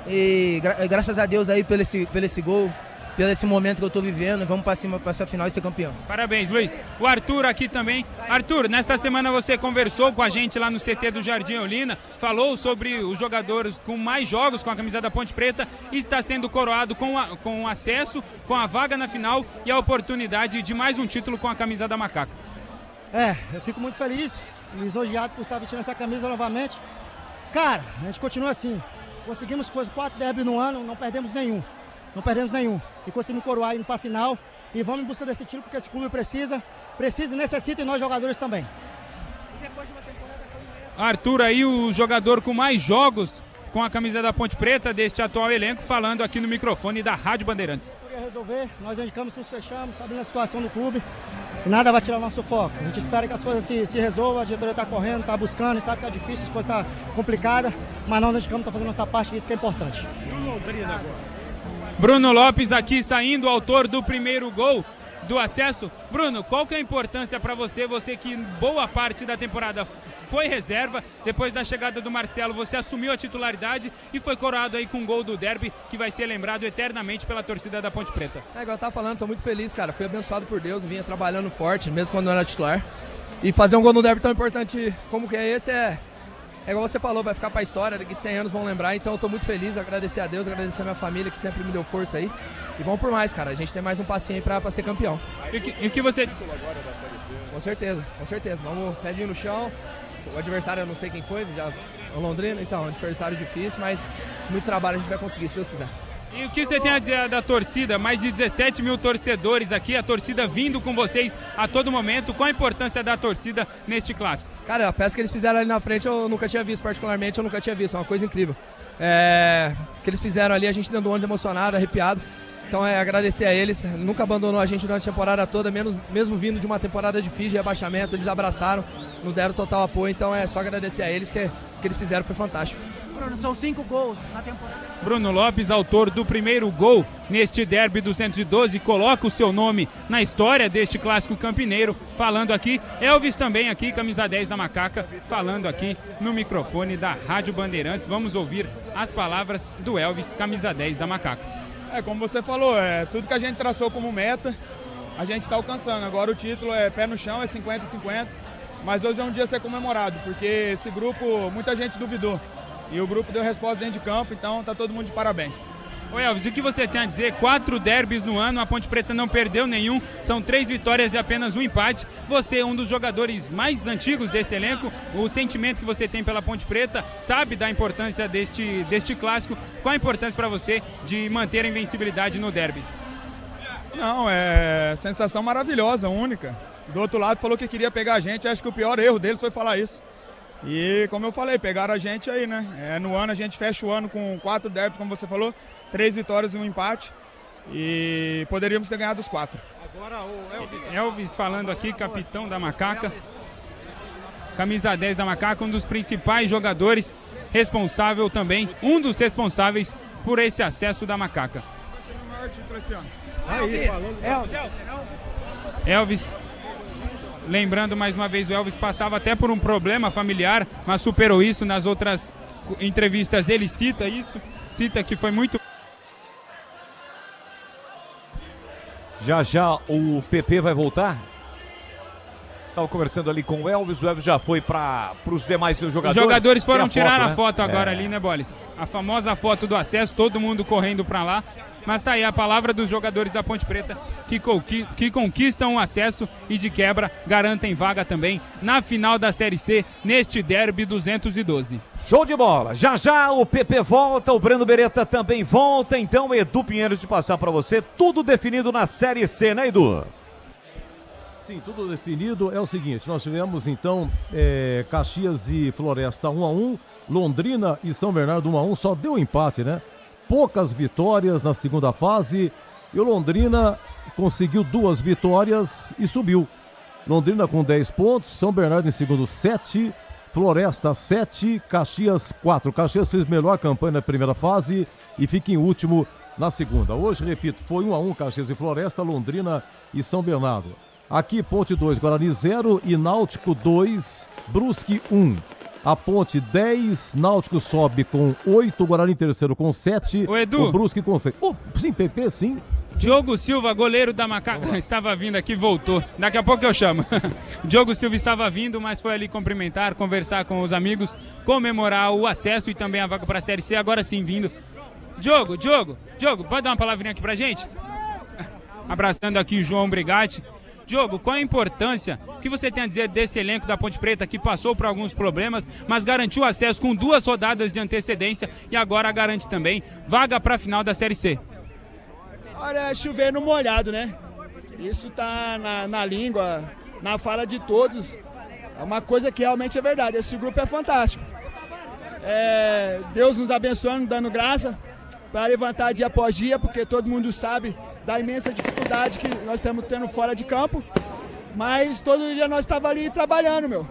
E graças a Deus aí pelo esse gol, pelo esse momento que eu tô vivendo, vamos para cima para essa final e ser campeão. Parabéns, Luiz. O Arthur aqui também. Arthur, nesta semana você conversou com a gente lá no CT do Jardim Olina, falou sobre os jogadores com mais jogos com a camisa da Ponte Preta e está sendo coroado com o acesso, com a vaga na final e a oportunidade de mais um título com a camisa da Macaca. Eu fico muito feliz e lisonjeado por estar vestindo essa camisa novamente. Cara, a gente continua assim. Conseguimos 4 derbys no ano, não perdemos nenhum. E conseguimos coroar indo para a final. E vamos em busca desse título porque esse clube precisa e necessita e nós jogadores também. Arthur aí, o jogador com mais jogos com a camisa da Ponte Preta deste atual elenco, falando aqui no microfone da Rádio Bandeirantes. Queria resolver, nós indicamos, nos fechamos, sabendo a situação do clube. E nada vai tirar o nosso foco. A gente espera que as coisas se resolvam, a diretoria está correndo, está buscando, sabe que é difícil, as coisas estão complicadas, mas nós indicamos, está fazendo nossa parte, isso que é importante. Bruno Lopes aqui saindo, autor do primeiro gol do acesso. Bruno, qual que é a importância para você que boa parte da temporada foi reserva, depois da chegada do Marcelo você assumiu a titularidade e foi coroado aí com um gol do derby que vai ser lembrado eternamente pela torcida da Ponte Preta. Igual eu tava falando, tô muito feliz, cara, fui abençoado por Deus, vinha trabalhando forte, mesmo quando não era titular, e fazer um gol no derby tão importante como que é esse é igual você falou, vai ficar pra história, daqui 100 anos vão lembrar, então eu tô muito feliz, agradecer a Deus, agradecer a minha família que sempre me deu força aí. E vamos por mais, cara, a gente tem mais um passinho aí pra ser campeão. E o que você... Com certeza, vamos pedinho no chão, o adversário eu não sei quem foi, já o Londrina, então, adversário difícil, mas muito trabalho a gente vai conseguir, se Deus quiser. E o que você tem a dizer da torcida? Mais de 17 mil torcedores aqui, a torcida vindo com vocês a todo momento. Qual a importância da torcida neste clássico? Cara, a festa que eles fizeram ali na frente eu nunca tinha visto, particularmente eu nunca tinha visto, é uma coisa incrível. O que eles fizeram ali, a gente dentro do ônibus emocionado, arrepiado. Então agradecer a eles, nunca abandonou a gente durante a temporada toda, mesmo vindo de uma temporada difícil de rebaixamento, eles abraçaram, nos deram total apoio, então é só agradecer a eles que o que eles fizeram foi fantástico. Bruno, são 5 gols na temporada. Bruno Lopes, autor do primeiro gol neste derby 212, coloca o seu nome na história deste clássico campineiro, falando aqui. Elvis também aqui, camisa 10 da Macaca, falando aqui no microfone da Rádio Bandeirantes. Vamos ouvir as palavras do Elvis, camisa 10 da Macaca. Como você falou, tudo que a gente traçou como meta, a gente está alcançando. Agora o título é pé no chão, é 50-50, mas hoje é um dia a ser comemorado, porque esse grupo, muita gente duvidou. E o grupo deu resposta dentro de campo, então tá todo mundo de parabéns. Ô Elvis, o que você tem a dizer? 4 derbys no ano, a Ponte Preta não perdeu nenhum, são 3 vitórias e apenas um empate. Você é um dos jogadores mais antigos desse elenco, o sentimento que você tem pela Ponte Preta, sabe da importância deste clássico. Qual a importância para você de manter a invencibilidade no derby? Não, é sensação maravilhosa, única. Do outro lado falou que queria pegar a gente, acho que o pior erro deles foi falar isso. E como eu falei, pegaram a gente aí, né? No ano a gente fecha o ano com 4 derbys, como você falou, 3 vitórias e um empate. E poderíamos ter ganhado os 4. Agora o Elvis falando aqui, capitão da Macaca. Camisa 10 da Macaca, um dos principais jogadores, responsável também, um dos responsáveis por esse acesso da Macaca. Elvis. Lembrando mais uma vez, o Elvis passava até por um problema familiar, mas superou isso. Nas outras entrevistas ele cita isso, cita que foi muito... Já o PP vai voltar? Estava conversando ali com o Elvis já foi para os demais jogadores. Os jogadores foram a tirar foto, a foto agora ali, né, Bolis? A famosa foto do acesso, todo mundo correndo para lá. Mas tá aí a palavra dos jogadores da Ponte Preta que conquistam o acesso e de quebra garantem vaga também na final da Série C, neste derby 212. Show de bola. Já o PP volta, o Breno Beretta também volta. Então, Edu Pinheiros, de passar para você, tudo definido na Série C, né, Edu? Sim, tudo definido. É o seguinte, nós tivemos então Caxias e Floresta 1-1, Londrina e São Bernardo 1-1, só deu empate, né? Poucas vitórias na segunda fase e o Londrina conseguiu 2 vitórias e subiu. Londrina com 10 pontos, São Bernardo em segundo 7, Floresta 7, Caxias 4. Caxias fez melhor campanha na primeira fase e fica em último na segunda. Hoje, repito, foi 1-1 Caxias e Floresta, Londrina e São Bernardo. Aqui Ponte 2, Guarani 0 e Náutico 2, Brusque 1. A Ponte 10, Náutico sobe com 8, Guarani terceiro com 7, o Brusque com 6. Sim, PP, sim. Diogo Silva, goleiro da Macaca, estava vindo aqui, voltou. Daqui a pouco eu chamo. Diogo Silva estava vindo, mas foi ali cumprimentar, conversar com os amigos, comemorar o acesso e também a vaga para a Série C. Agora sim vindo. Diogo, pode dar uma palavrinha aqui pra gente? Abraçando aqui o João Brigatti. Diogo, qual a importância que você tem a dizer desse elenco da Ponte Preta que passou por alguns problemas, mas garantiu acesso com 2 rodadas de antecedência e agora garante também vaga para a final da Série C? Olha, é chover no molhado, né? Isso tá na língua, na fala de todos. É uma coisa que realmente é verdade. Esse grupo é fantástico. Deus nos abençoando, dando graça para levantar dia após dia, porque todo mundo sabe da imensa dificuldade que nós estamos tendo fora de campo, mas todo dia nós estávamos ali trabalhando, meu.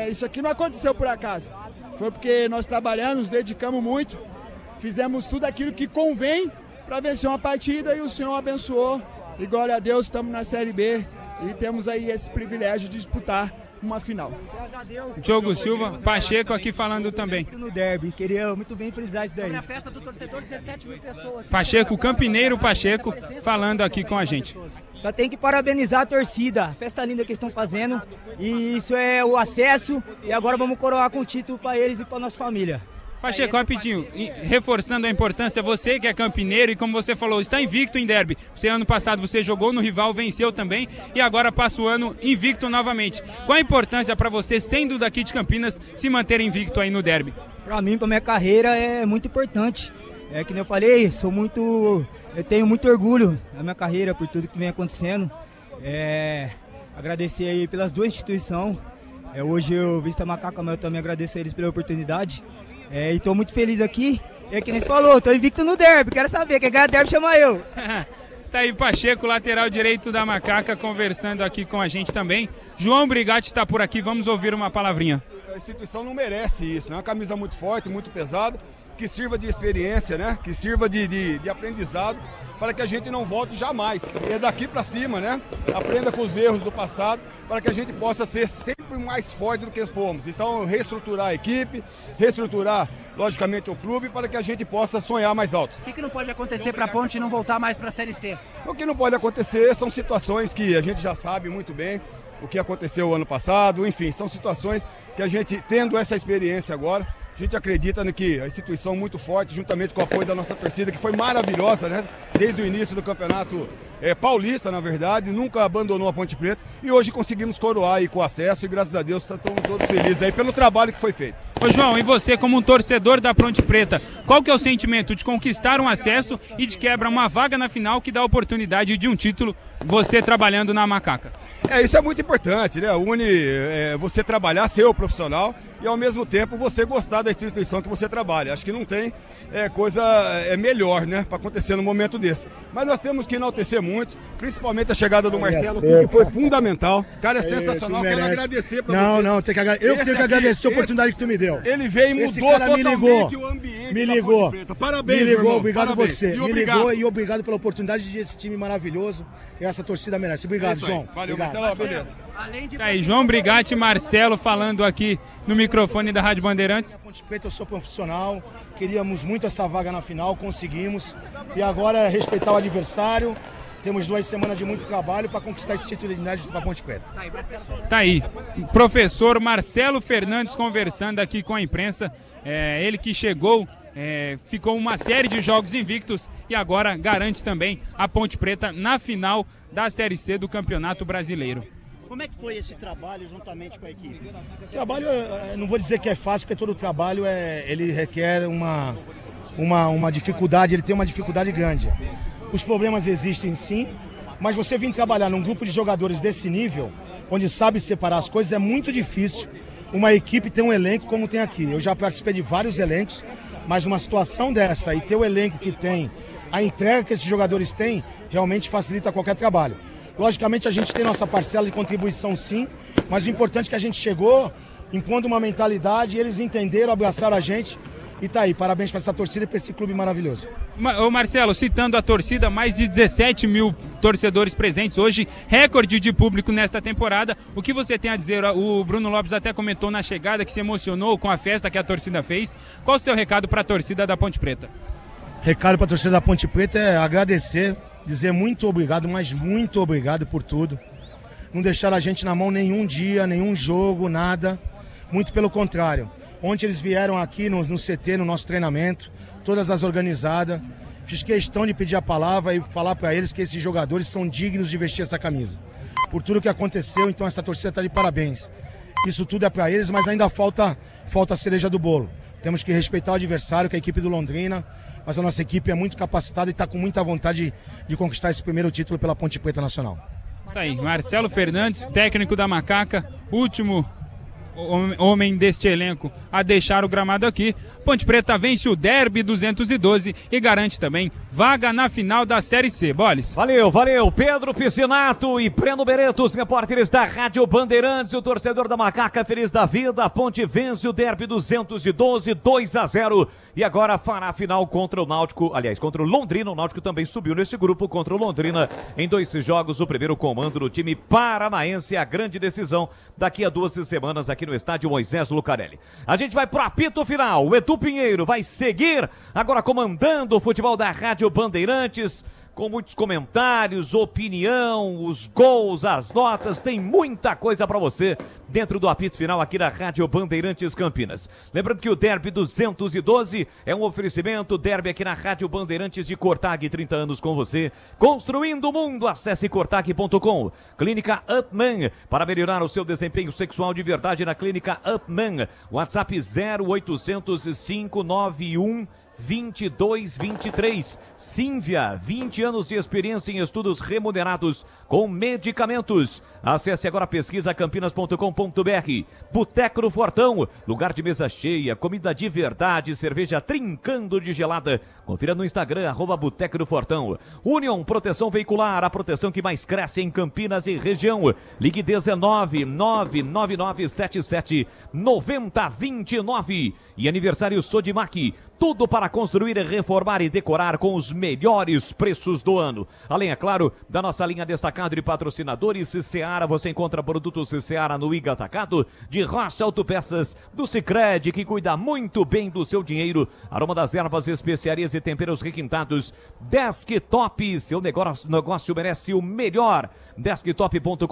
Isso aqui não aconteceu por acaso, foi porque nós trabalhamos, nos dedicamos muito, fizemos tudo aquilo que convém para vencer uma partida e o Senhor abençoou, e glória a Deus, estamos na Série B e temos aí esse privilégio de disputar uma final. Diogo Silva, Pacheco aqui falando também. No derby, queria muito bem frisar isso daí. Sobre a festa do torcedor, 17 mil pessoas. Pacheco, campineiro Pacheco, falando aqui com a gente. Só tem que parabenizar a torcida, a festa linda que estão fazendo, e isso é o acesso, e agora vamos coroar com o título para eles e para nossa família. Pacheco, rapidinho, reforçando a importância, você que é campineiro e como você falou, está invicto em derby. Você ano passado você jogou no rival, venceu também e agora passa o ano invicto novamente. Qual a importância para você, sendo daqui de Campinas, se manter invicto aí no derby? Para mim, para minha carreira é muito importante. Que nem eu falei, eu tenho muito orgulho na minha carreira por tudo que vem acontecendo. Agradecer aí pelas 2 instituições. Hoje eu visto a Macaca, mas eu também agradeço a eles pela oportunidade. E estou muito feliz aqui. É que nem você falou, estou invicto no derby. Quero saber, quem ganhar derby chama eu. Tá aí Pacheco, lateral direito da Macaca, conversando aqui com a gente também. João Brigatti está por aqui, vamos ouvir uma palavrinha. A instituição não merece isso, né? É uma camisa muito forte, muito pesada, que sirva de experiência, né? Que sirva de aprendizado, para que a gente não volte jamais. É daqui para cima, né? Aprenda com os erros do passado, para que a gente possa ser sempre mais forte do que fomos. Então, reestruturar a equipe, reestruturar, logicamente, o clube, para que a gente possa sonhar mais alto. O que não pode acontecer para a Ponte não voltar mais para a Série C? O que não pode acontecer são situações que a gente já sabe muito bem, o que aconteceu ano passado, enfim, são situações que a gente, tendo essa experiência agora, a gente acredita que a instituição muito forte, juntamente com o apoio da nossa torcida, que foi maravilhosa, né? Desde o início do campeonato paulista, na verdade, nunca abandonou a Ponte Preta e hoje conseguimos coroar aí com acesso e graças a Deus estamos todos felizes aí pelo trabalho que foi feito. Ô João, e você como um torcedor da Ponte Preta, qual que é o sentimento de conquistar um acesso e de quebra uma vaga na final que dá a oportunidade de um título, você trabalhando na Macaca? Isso é muito importante, né? Une você trabalhar, ser o profissional e ao mesmo tempo você gostar da instituição que você trabalha. Acho que não tem coisa melhor, né, para acontecer num momento desse. Mas nós temos que enaltecer muito, principalmente a chegada do Marcelo, que foi fundamental. O cara é sensacional, quero agradecer para você. Não, eu tenho que agradecer a oportunidade que tu me deu. Ele veio e mudou totalmente o ambiente. Me ligou. Parabéns, me ligou, irmão. obrigado a você. Me ligou e obrigado pela oportunidade de esse time maravilhoso. E essa torcida merece. Obrigado, João. Valeu, obrigado. Marcelo, beleza. Tá aí, João Brigatti e Marcelo falando aqui no microfone da Rádio Bandeirantes. Ponte Preta, eu sou profissional, queríamos muito essa vaga na final, conseguimos. E agora é respeitar o adversário Temos 2 semanas de muito trabalho para conquistar esse título inédito para Ponte Preta. Tá aí, professor Marcelo Fernandes conversando aqui com a imprensa, ele que chegou, ficou uma série de jogos invictos e agora garante também a Ponte Preta na final da Série C do Campeonato Brasileiro. Como é que foi esse trabalho juntamente com a equipe? O trabalho, não vou dizer que é fácil, porque todo trabalho ele requer uma dificuldade, ele tem uma dificuldade grande. Os problemas existem sim, mas você vir trabalhar num grupo de jogadores desse nível, onde sabe separar as coisas, é muito difícil uma equipe ter um elenco como tem aqui. Eu já participei de vários elencos, mas numa situação dessa e ter o elenco que tem, a entrega que esses jogadores têm, realmente facilita qualquer trabalho. Logicamente a gente tem nossa parcela de contribuição sim, mas o importante é que a gente chegou impondo uma mentalidade e eles entenderam, abraçaram a gente e tá aí. Parabéns para essa torcida e para esse clube maravilhoso. Ô Marcelo, citando a torcida, mais de 17 mil torcedores presentes hoje, recorde de público nesta temporada. O que você tem a dizer? O Bruno Lopes até comentou na chegada que se emocionou com a festa que a torcida fez. Qual o seu recado para a torcida da Ponte Preta? Recado para a torcida da Ponte Preta é agradecer, dizer muito obrigado, mas muito obrigado por tudo. Não deixaram a gente na mão nenhum dia, nenhum jogo, nada. Muito pelo contrário. Ontem eles vieram aqui no CT, no nosso treinamento, todas as organizadas. Fiz questão de pedir a palavra e falar para eles que esses jogadores são dignos de vestir essa camisa. Por tudo que aconteceu, então essa torcida está de parabéns. Isso tudo é para eles, mas ainda falta a cereja do bolo. Temos que respeitar o adversário, que é a equipe do Londrina, mas a nossa equipe é muito capacitada e está com muita vontade de conquistar esse primeiro título pela Ponte Preta Nacional. Tá aí, Marcelo Fernandes, técnico da Macaca, último homem deste elenco a deixar o gramado aqui. Ponte Preta vence o Derby 212 e garante também vaga na final da Série C. Boles. Valeu. Pedro Piscinato e Breno Bereto, os repórteres da Rádio Bandeirantes. O torcedor da Macaca feliz da vida. A Ponte vence o Derby 212, 2-0. E agora fará a final contra o Náutico, aliás, contra o Londrina. O Náutico também subiu neste grupo contra o Londrina em 2 jogos. O primeiro comando do time paranaense. A grande decisão daqui a 2 semanas aqui no estádio Moisés Lucarelli. A gente vai pro apito final. O Edu Pinheiro vai seguir agora comandando o futebol da Rádio Bandeirantes, com muitos comentários, opinião, os gols, as notas, tem muita coisa para você dentro do apito final aqui da Rádio Bandeirantes Campinas. Lembrando que o Derby 212 é um oferecimento, Derby aqui na Rádio Bandeirantes de Cortag, 30 anos com você, construindo o mundo. Acesse cortag.com. Clínica Upman, para melhorar o seu desempenho sexual de verdade na Clínica Upman. WhatsApp 0800 591 2223. Sínvia, 20 anos de experiência em estudos remunerados com medicamentos. Acesse agora pesquisacampinas.com.br. Boteco do Fortão, lugar de mesa cheia, comida de verdade, cerveja trincando de gelada. Confira no Instagram, @Boteco do Fortão. Union Proteção Veicular, a proteção que mais cresce em Campinas e região. Ligue 19 99977 9029. E aniversário Sodimac, tudo para construir, reformar e decorar com os melhores preços do ano. Além, é claro, da nossa linha destacada de patrocinadores Seara, você encontra produtos Seara no Iga Atacado, de Rocha Autopeças, do Sicredi, que cuida muito bem do seu dinheiro. Aroma das Ervas, especiarias e temperos requintados. Desktop, seu negócio merece o melhor. Desktop.com.br.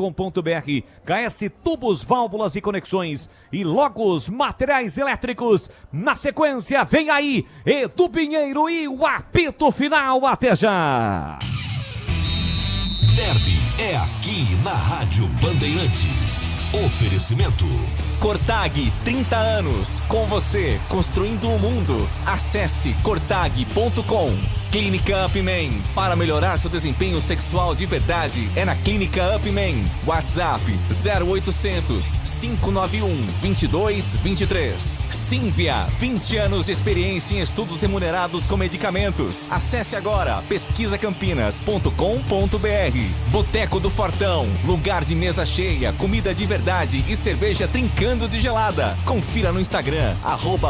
KS Tubos, Válvulas e Conexões. E Logos Materiais Elétricos. Na sequência, vem aí Edu Pinheiro e o apito final. Até já! Derby é aqui na Rádio Bandeirantes. Oferecimento Cortag, 30 anos, com você, construindo o mundo. Acesse cortag.com. Clínica Upman, para melhorar seu desempenho sexual de verdade, é na Clínica Upman. WhatsApp 0800 591 2223. Sínvia, 20 anos de experiência em estudos remunerados com medicamentos. Acesse agora pesquisacampinas.com.br. Boteco do Fortão, lugar de mesa cheia, comida de verdade e cerveja trincando de gelada. Confira no Instagram,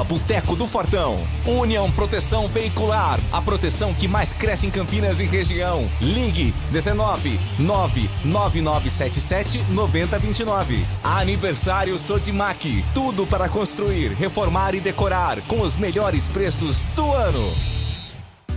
@Boteco do Fortão. União Proteção Veicular, a proteção que mais cresce em Campinas e região. Ligue 19 99977 9029. Aniversário Sodimac, tudo para construir, reformar e decorar com os melhores preços do ano.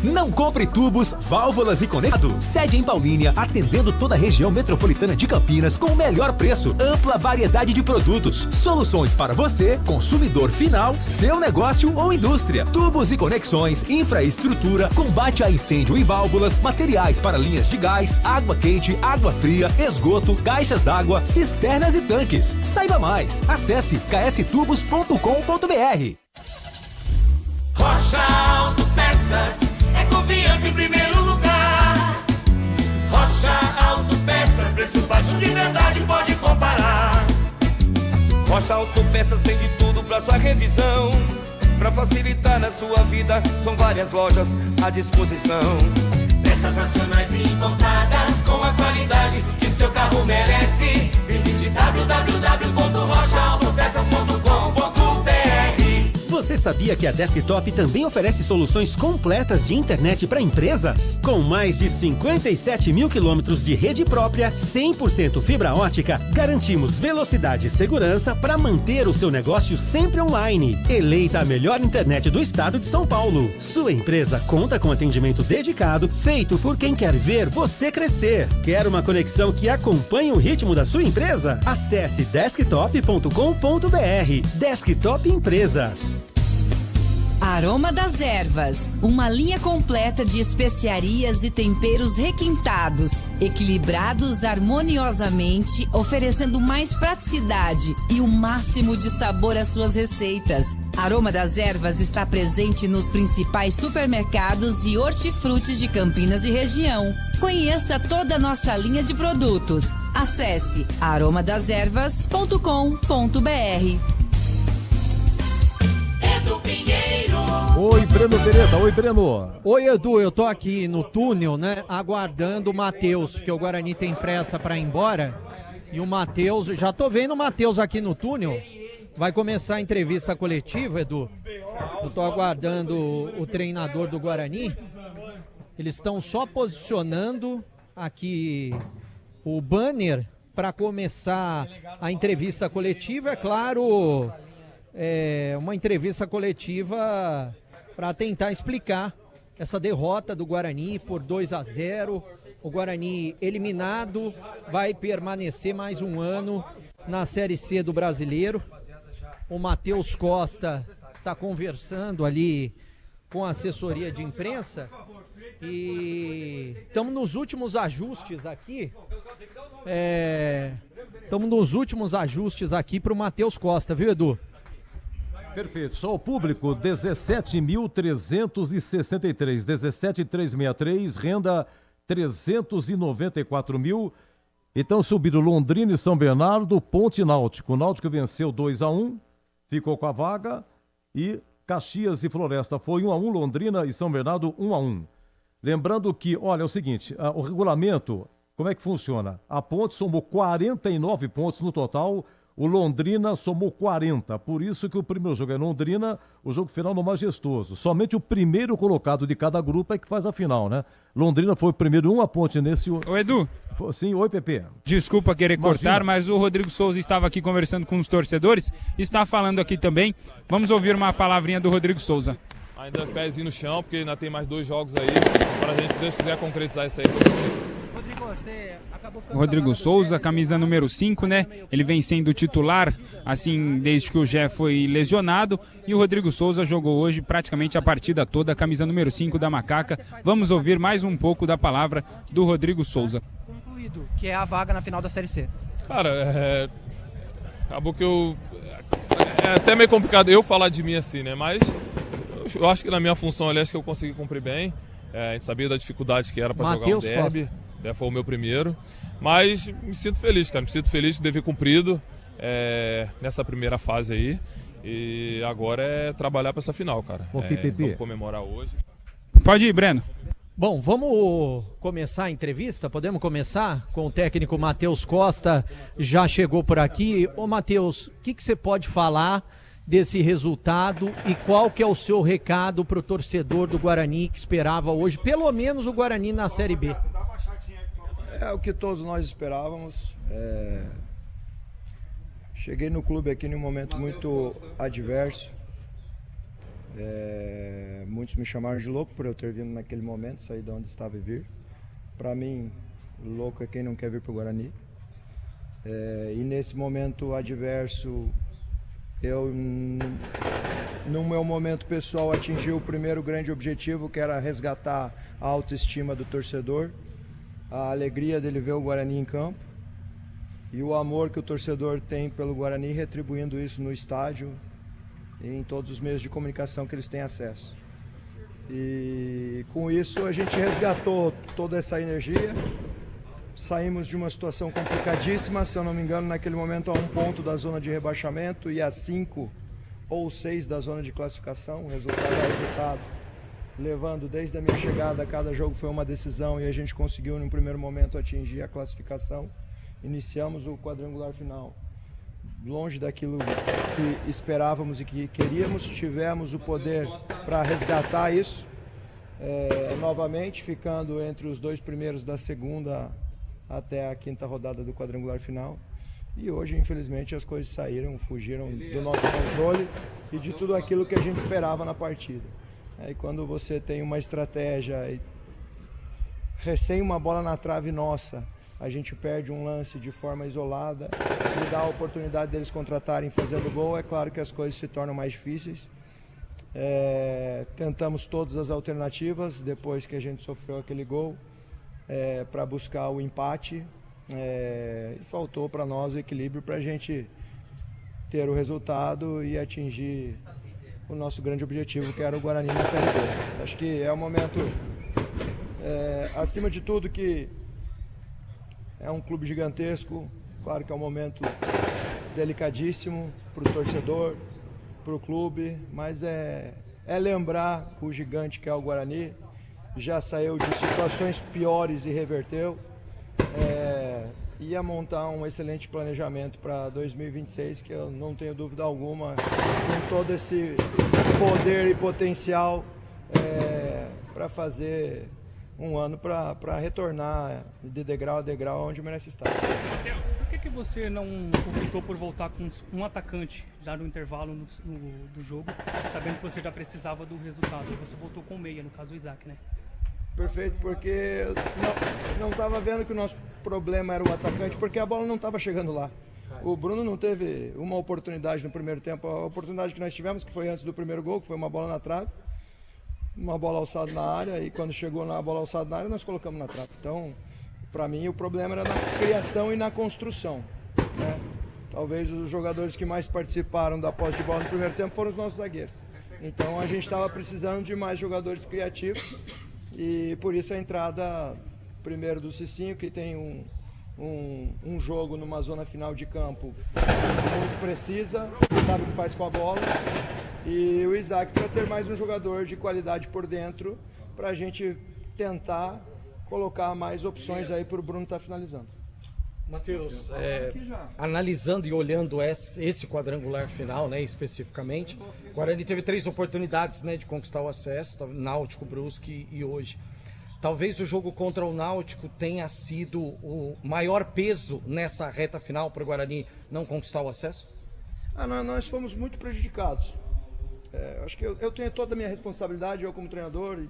Não compre tubos, válvulas e conectado. Sede em Paulínia, atendendo toda a região metropolitana de Campinas com o melhor preço, ampla variedade de produtos, soluções para você, consumidor final, seu negócio ou indústria. Tubos e conexões, infraestrutura, combate a incêndio e válvulas, materiais para linhas de gás, água quente, água fria, esgoto, caixas d'água, cisternas e tanques. Saiba mais. Acesse kstubos.com.br. Rocha Autopeças é confiança em primeiro lugar. Rocha Autopeças, preço baixo de verdade, pode comparar. Rocha Autopeças tem de tudo pra sua revisão. Pra facilitar na sua vida, são várias lojas à disposição. Peças nacionais e importadas com a qualidade que seu carro merece. Visite www.rochaautopeças.com.br. Você sabia que a Desktop também oferece soluções completas de internet para empresas? Com mais de 57 mil quilômetros de rede própria, 100% fibra ótica, garantimos velocidade e segurança para manter o seu negócio sempre online. Eleita a melhor internet do estado de São Paulo. Sua empresa conta com atendimento dedicado, feito por quem quer ver você crescer. Quer uma conexão que acompanhe o ritmo da sua empresa? Acesse desktop.com.br. Desktop Empresas. Aroma das Ervas, uma linha completa de especiarias e temperos requintados, equilibrados harmoniosamente, oferecendo mais praticidade e o máximo de sabor às suas receitas. Aroma das Ervas está presente nos principais supermercados e hortifrutis de Campinas e região. Conheça toda a nossa linha de produtos. Acesse aromadeservas.com.br. Oi, Breno Beretta. Oi, Breno. Oi, Edu. Eu tô aqui no túnel, né, aguardando o Matheus, porque o Guarani tem pressa pra ir embora. E o Matheus, já tô vendo o Matheus aqui no túnel. Vai começar a entrevista coletiva, Edu. Eu tô aguardando o treinador do Guarani. Eles estão só posicionando aqui o banner para começar a entrevista coletiva. É claro, uma entrevista coletiva para tentar explicar essa derrota do Guarani por 2-0. O Guarani eliminado, vai permanecer mais um ano na Série C do Brasileiro. O Matheus Costa está conversando ali com a assessoria de imprensa e estamos nos últimos ajustes aqui. Estamos nos últimos ajustes aqui para o Matheus Costa, viu, Edu? Perfeito. Só o público, 17.363, 17.363, renda 394 mil. Então subiram Londrina e São Bernardo, Ponte Náutico. O Náutico venceu 2-1, ficou com a vaga. E Caxias e Floresta foi 1-1, Londrina e São Bernardo 1-1. Lembrando que, olha, é o seguinte, o regulamento, como é que funciona? A Ponte somou 49 pontos no total, o Londrina somou 40, por isso que o primeiro jogo é Londrina, o jogo final no Majestoso. Somente o primeiro colocado de cada grupo é que faz a final, né? Londrina foi o primeiro, a Ponte nesse... Ô, Edu. Sim, oi, Pepe. Desculpa querer cortar, mas o Rodrigo Souza estava aqui conversando com os torcedores, está falando aqui também. Vamos ouvir uma palavrinha do Rodrigo Souza. Ainda pezinho no chão, porque ainda tem mais 2 jogos aí, para a gente, se Deus quiser, concretizar isso aí. Rodrigo, você acabou ficando... Rodrigo Souza, camisa número 5, né? Ele vem sendo titular, assim, desde que o Gé foi lesionado. E o Rodrigo Souza jogou hoje praticamente a partida toda, a camisa número 5 da Macaca. Vamos ouvir mais um pouco da palavra do Rodrigo Souza. Concluído, que é a vaga na final da Série C. Cara, acabou que eu... É até meio complicado eu falar de mim assim, né? Mas eu acho que na minha função ali, acho que eu consegui cumprir bem. A gente sabia da dificuldade que era para jogar um derby. Foi o meu primeiro. Mas me sinto feliz, cara. Me sinto feliz de dever cumprido nessa primeira fase aí. E agora é trabalhar para essa final, cara. Vamos comemorar hoje. Pode ir, Breno. Bom, vamos começar a entrevista? Podemos começar com o técnico Matheus Costa, já chegou por aqui. Ô Matheus, o que você pode falar desse resultado e qual que é o seu recado para o torcedor do Guarani que esperava hoje, pelo menos o Guarani na Série B? É o que todos nós esperávamos. Cheguei no clube aqui num momento muito adverso. Muitos me chamaram de louco por eu ter vindo naquele momento, sair de onde estava e vir. Para mim, louco é quem não quer vir para o Guarani. E nesse momento adverso, eu, no meu momento pessoal, atingi o primeiro grande objetivo, que era resgatar a autoestima do torcedor, a alegria dele ver o Guarani em campo e o amor que o torcedor tem pelo Guarani, retribuindo isso no estádio e em todos os meios de comunicação que eles têm acesso. E com isso a gente resgatou toda essa energia. Saímos de uma situação complicadíssima, se eu não me engano, naquele momento a 1 ponto da zona de rebaixamento e a 5 ou 6 da zona de classificação. Resultado é resultado. Levando desde a minha chegada, cada jogo foi uma decisão e a gente conseguiu, num primeiro momento, atingir a classificação. Iniciamos o quadrangular final longe daquilo que esperávamos e que queríamos. Tivemos o poder para resgatar isso novamente, ficando entre os 2 primeiros da segunda até a 5ª rodada do quadrangular final. E hoje, infelizmente, as coisas saíram, fugiram do nosso controle e de tudo aquilo que a gente esperava na partida. Aí quando você tem uma estratégia e recém uma bola na trave nossa, a gente perde um lance de forma isolada e dá a oportunidade deles contratarem fazendo gol, é claro que as coisas se tornam mais difíceis. Tentamos todas as alternativas depois que a gente sofreu aquele gol para buscar o empate e faltou para nós o equilíbrio para a gente ter o resultado e atingir o nosso grande objetivo, que era o Guarani na Série B. Acho que é um momento, acima de tudo, que é um clube gigantesco. Claro que é um momento delicadíssimo para o torcedor, para o clube, mas é lembrar o gigante que é o Guarani. Já saiu de situações piores e reverteu. Ia montar um excelente planejamento para 2026, que eu não tenho dúvida alguma, com todo esse poder e potencial para fazer um ano para retornar de degrau a degrau onde merece estar. Matheus, por que você não optou por voltar com um atacante já no intervalo do jogo, sabendo que você já precisava do resultado? Você voltou com o meia, no caso o Isaac, né? Perfeito, porque eu não estava vendo que o nosso problema era o atacante, porque a bola não estava chegando lá. O Bruno não teve uma oportunidade no primeiro tempo. A oportunidade que nós tivemos, que foi antes do primeiro gol, que foi uma bola na trave, uma bola alçada na área, e quando chegou na bola alçada na área, nós colocamos na trave. Então, para mim, o problema era na criação e na construção, né? Talvez os jogadores que mais participaram da posse de bola no primeiro tempo foram os nossos zagueiros. Então, a gente estava precisando de mais jogadores criativos. E por isso a entrada primeiro do Cicinho, que tem um jogo numa zona final de campo muito precisa, sabe o que faz com a bola, e o Isaac para ter mais um jogador de qualidade por dentro, para a gente tentar colocar mais opções aí para o Bruno estar finalizando. Matheus, analisando e olhando esse quadrangular final, né, especificamente, o Guarani teve 3 oportunidades, né, de conquistar o acesso, Náutico, Brusque e hoje. Talvez o jogo contra o Náutico tenha sido o maior peso nessa reta final para o Guarani não conquistar o acesso? Nós fomos muito prejudicados. Acho que eu tenho toda a minha responsabilidade, eu como treinador, e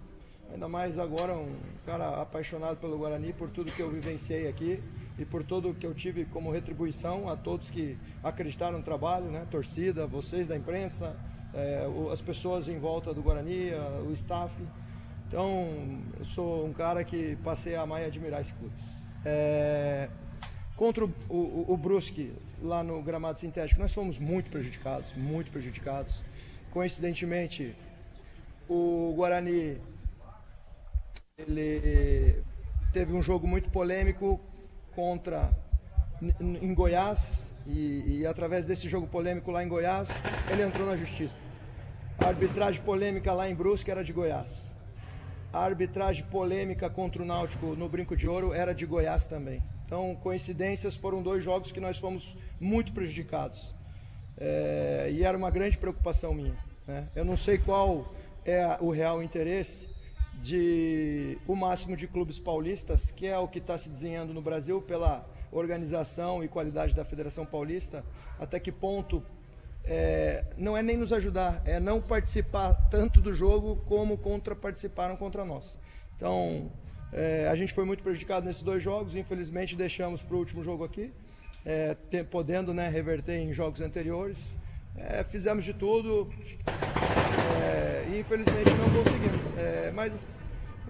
ainda mais agora um cara apaixonado pelo Guarani, por tudo que eu vivenciei aqui e por tudo que eu tive como retribuição a todos que acreditaram no trabalho, né? Torcida, vocês da imprensa, as pessoas em volta do Guarani, o staff. Então, eu sou um cara que passei a amar e admirar esse clube. Contra o Brusque, lá no gramado sintético, nós fomos muito prejudicados, muito prejudicados. Coincidentemente, o Guarani ele teve um jogo muito polêmico em Goiás e através desse jogo polêmico lá em Goiás, ele entrou na justiça. A arbitragem polêmica lá em Brusque era de Goiás. A arbitragem polêmica contra o Náutico no Brinco de Ouro era de Goiás também. Então, coincidências, foram 2 jogos que nós fomos muito prejudicados. E era uma grande preocupação minha, né? Eu não sei qual é o real interesse de o máximo de clubes paulistas, que é o que está se desenhando no Brasil pela organização e qualidade da Federação Paulista, até que ponto não é nem nos ajudar, é não participar tanto do jogo como participaram contra nós. Então, a gente foi muito prejudicado nesses 2 jogos, infelizmente deixamos para o último jogo aqui, podendo, né, reverter em jogos anteriores. Fizemos de tudo e infelizmente não conseguimos, mas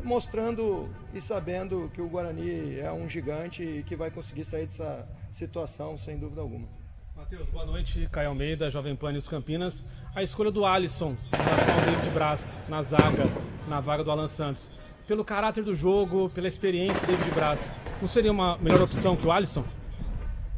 mostrando e sabendo que o Guarani é um gigante e que vai conseguir sair dessa situação sem dúvida alguma. Matheus, boa noite. Caio Almeida, Jovem Pan News Campinas. A escolha do Alisson em relação ao David Braz na zaga, na vaga do Alan Santos. Pelo caráter do jogo, pela experiência do David Braz, não seria uma melhor opção que o Alisson?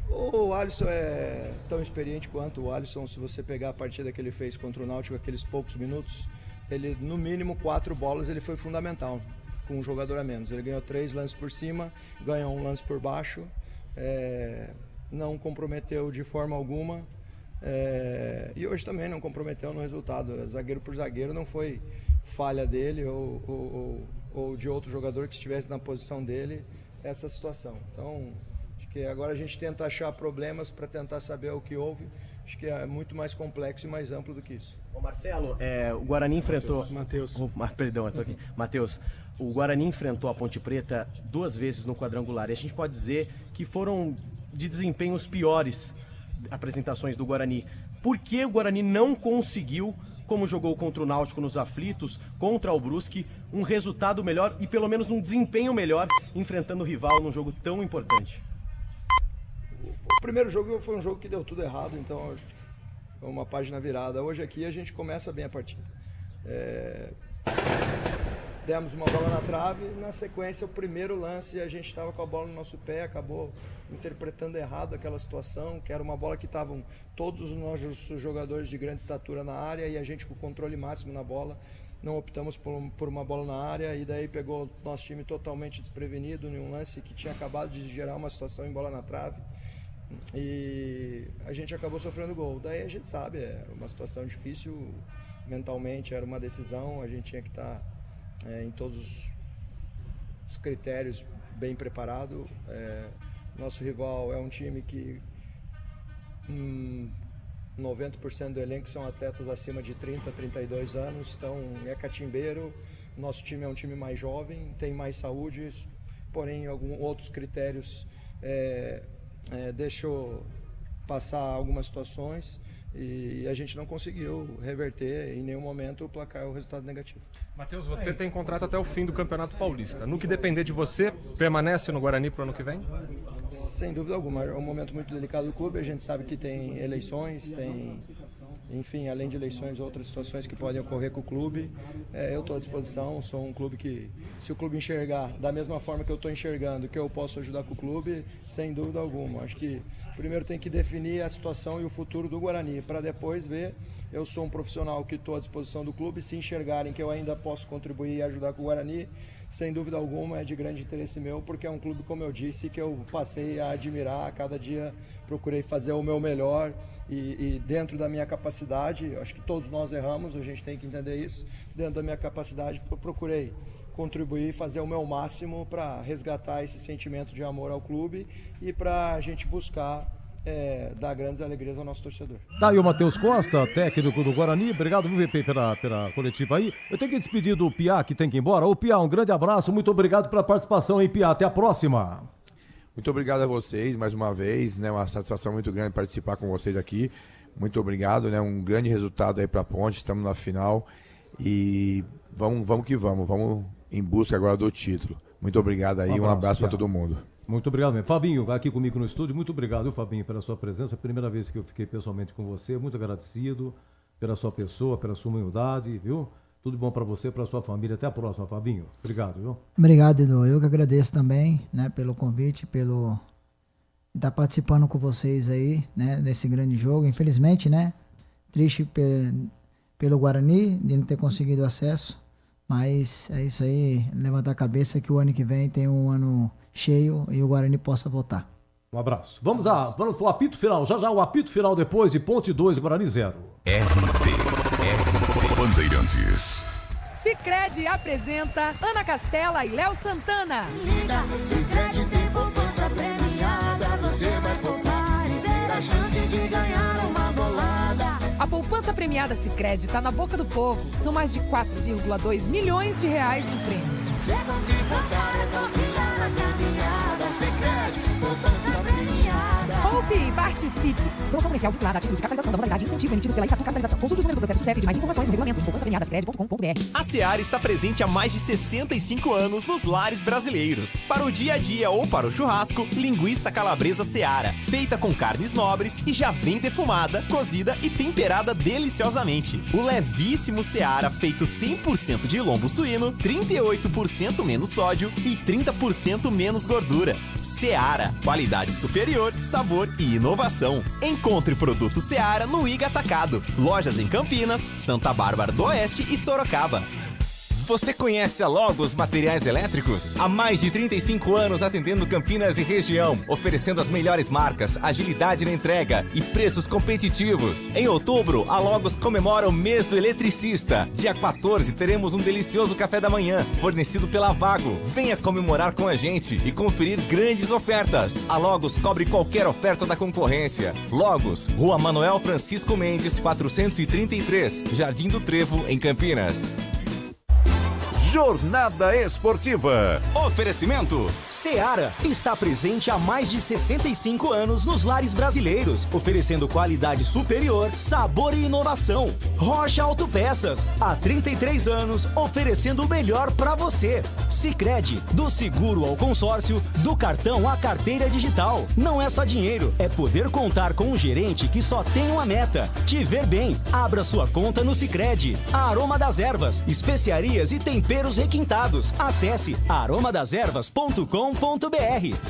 O Alisson é tão experiente quanto o Alisson. Se você pegar a partida que ele fez contra o Náutico, aqueles poucos minutos, ele no mínimo 4 bolas, ele foi fundamental com um jogador a menos. Ele ganhou 3 lances por cima, ganhou 1 lance por baixo, não comprometeu de forma alguma, e hoje também não comprometeu no resultado. Zagueiro por zagueiro, não foi falha dele ou de outro jogador que estivesse na posição dele essa situação. Então, acho que agora a gente tenta achar problemas para tentar saber o que houve. Acho que é muito mais complexo e mais amplo do que isso. Ô Marcelo, o Guarani enfrentou... Matheus. Perdão, estou aqui. Matheus, o Guarani enfrentou a Ponte Preta 2 vezes no quadrangular. E a gente pode dizer que foram de desempenhos piores apresentações do Guarani. Por que o Guarani não conseguiu, como jogou contra o Náutico nos aflitos, contra o Brusque, um resultado melhor e pelo menos um desempenho melhor enfrentando o rival num jogo tão importante? O primeiro jogo foi um jogo que deu tudo errado, então foi uma página virada. Hoje aqui a gente começa bem a partida. Demos uma bola na trave, na sequência o primeiro lance a gente estava com a bola no nosso pé, acabou interpretando errado aquela situação, que era uma bola que estavam todos os nossos jogadores de grande estatura na área e a gente com o controle máximo na bola. Não optamos por uma bola na área e daí pegou o nosso time totalmente desprevenido em um lance que tinha acabado de gerar uma situação em bola na trave. E a gente acabou sofrendo gol. Daí a gente sabe, é uma situação difícil mentalmente, era uma decisão, a gente tinha que estar em todos os critérios bem preparado. Nosso rival é um time que 90% do elenco são atletas acima de 30, 32 anos, então é catimbeiro. Nosso time é um time mais jovem, tem mais saúde, porém alguns outros critérios deixou passar algumas situações e a gente não conseguiu reverter em nenhum momento o placar, o resultado negativo. Matheus, você tem contrato até o fim do Campeonato Paulista. No que depender de você, permanece no Guarani para o ano que vem? Sem dúvida alguma, é um momento muito delicado do clube, a gente sabe que tem eleições, enfim, além de eleições, outras situações que podem ocorrer com o clube. Eu estou à disposição, sou um clube que, se o clube enxergar da mesma forma que eu estou enxergando, que eu posso ajudar com o clube, sem dúvida alguma. Acho que primeiro tem que definir a situação e o futuro do Guarani, para depois ver. Eu sou um profissional que estou à disposição do clube, se enxergarem que eu ainda posso contribuir e ajudar com o Guarani, sem dúvida alguma é de grande interesse meu, porque é um clube, como eu disse, que eu passei a admirar. A cada dia procurei fazer o meu melhor e dentro da minha capacidade, acho que todos nós erramos, a gente tem que entender isso, dentro da minha capacidade procurei contribuir e fazer o meu máximo para resgatar esse sentimento de amor ao clube e para a gente buscar dar grandes alegrias ao nosso torcedor. Tá aí o Matheus Costa, técnico do Guarani. Obrigado, VP, pela coletiva aí. Eu tenho que despedir do Piá, que tem que ir embora. Ô, Piá, um grande abraço. Muito obrigado pela participação, hein, Piá. Até a próxima. Muito obrigado a vocês, mais uma vez, né? Uma satisfação muito grande participar com vocês aqui. Muito obrigado, né? Um grande resultado aí pra Ponte. Estamos na final e vamos que vamos. Vamos em busca agora do título. Muito obrigado aí. Um abraço para todo mundo. Muito obrigado mesmo. Fabinho, aqui comigo no estúdio, muito obrigado, viu, Fabinho, pela sua presença. Primeira vez que eu fiquei pessoalmente com você, muito agradecido pela sua pessoa, pela sua humildade, viu? Tudo bom para você, para sua família. Até a próxima, Fabinho. Obrigado, viu? Obrigado, Edu. Eu que agradeço também, né, pelo convite, pelo estar participando com vocês aí, né, nesse grande jogo. Infelizmente, né, triste pelo Guarani de não ter conseguido acesso, mas é isso aí, levantar a cabeça que o ano que vem tem um ano cheio e o Guarani possa voltar. Um abraço. Vamos pro apito final. Já o apito final depois de Ponte 2 e Guarani 0. RT Bandeirantes. Sicredi apresenta Ana Castela e Léo Santana. Sicredi tem poupança premiada, você vai poupar e ter a chance de ganhar uma bolada. premiada Sicredi tá na boca do povo. São mais de 4,2 milhões de reais em prêmios. Poupe e participe. Promoção comercial vinculada a título de capitalização da modalidade incentivo emitidos pela Itatu Capitalização. Consulte os números do processo do CEP de mais informações no regulamento de poupançapremiadascred.com.br. A Seara está presente há mais de 65 anos nos lares brasileiros. Para o dia a dia ou para o churrasco, linguiça calabresa Seara, feita com carnes nobres e já vem defumada, cozida e temperada deliciosamente. O levíssimo Seara, feito 100% de lombo suíno, 38% menos sódio e 30% menos gordura. Seara, qualidade superior, sabor e inovação. Encontre produto Seara no Iga Atacado. Lojas em Campinas, Santa Bárbara do Oeste e Sorocaba. Você conhece a Logos Materiais Elétricos? Há mais de 35 anos atendendo Campinas e região, oferecendo as melhores marcas, agilidade na entrega e preços competitivos. Em outubro, a Logos comemora o mês do eletricista. Dia 14, teremos um delicioso café da manhã, fornecido pela Vago. Venha comemorar com a gente e conferir grandes ofertas. A Logos cobre qualquer oferta da concorrência. Logos, Rua Manuel Francisco Mendes, 433, Jardim do Trevo, em Campinas. Jornada Esportiva. Oferecimento. Seara está presente há mais de 65 anos nos lares brasileiros, oferecendo qualidade superior, sabor e inovação. Rocha Autopeças, há 33 anos, oferecendo o melhor para você. Sicredi, do seguro ao consórcio, do cartão à carteira digital. Não é só dinheiro, é poder contar com um gerente que só tem uma meta: te ver bem. Abra sua conta no Sicredi. Aroma das Ervas, especiarias e temperos requintados. Acesse aromadeservas.com.br.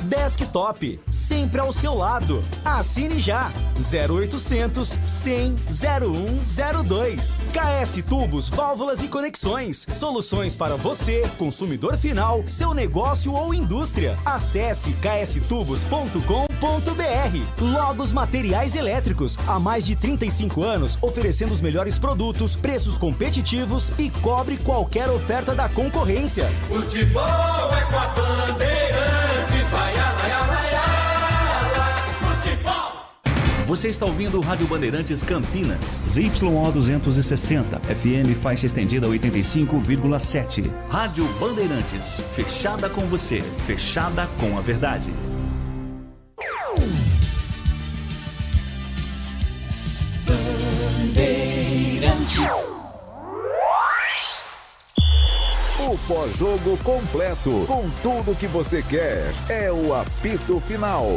Desktop, sempre ao seu lado. Assine já. 0800 100 0102. KS Tubos, Válvulas e Conexões. Soluções para você, consumidor final, seu negócio ou indústria. Acesse kstubos.com.br. Logos Materiais Elétricos, há mais de 35 anos, oferecendo os melhores produtos, preços competitivos e cobre qualquer oferta da concorrência. Futebol é com a Bandeirantes, vai, futebol. Você está ouvindo o Rádio Bandeirantes Campinas, ZYO 260, FM faixa estendida 85,7. Rádio Bandeirantes, fechada com você, fechada com a verdade. Bandeirantes. O pós-jogo completo, com tudo que você quer, é o apito final.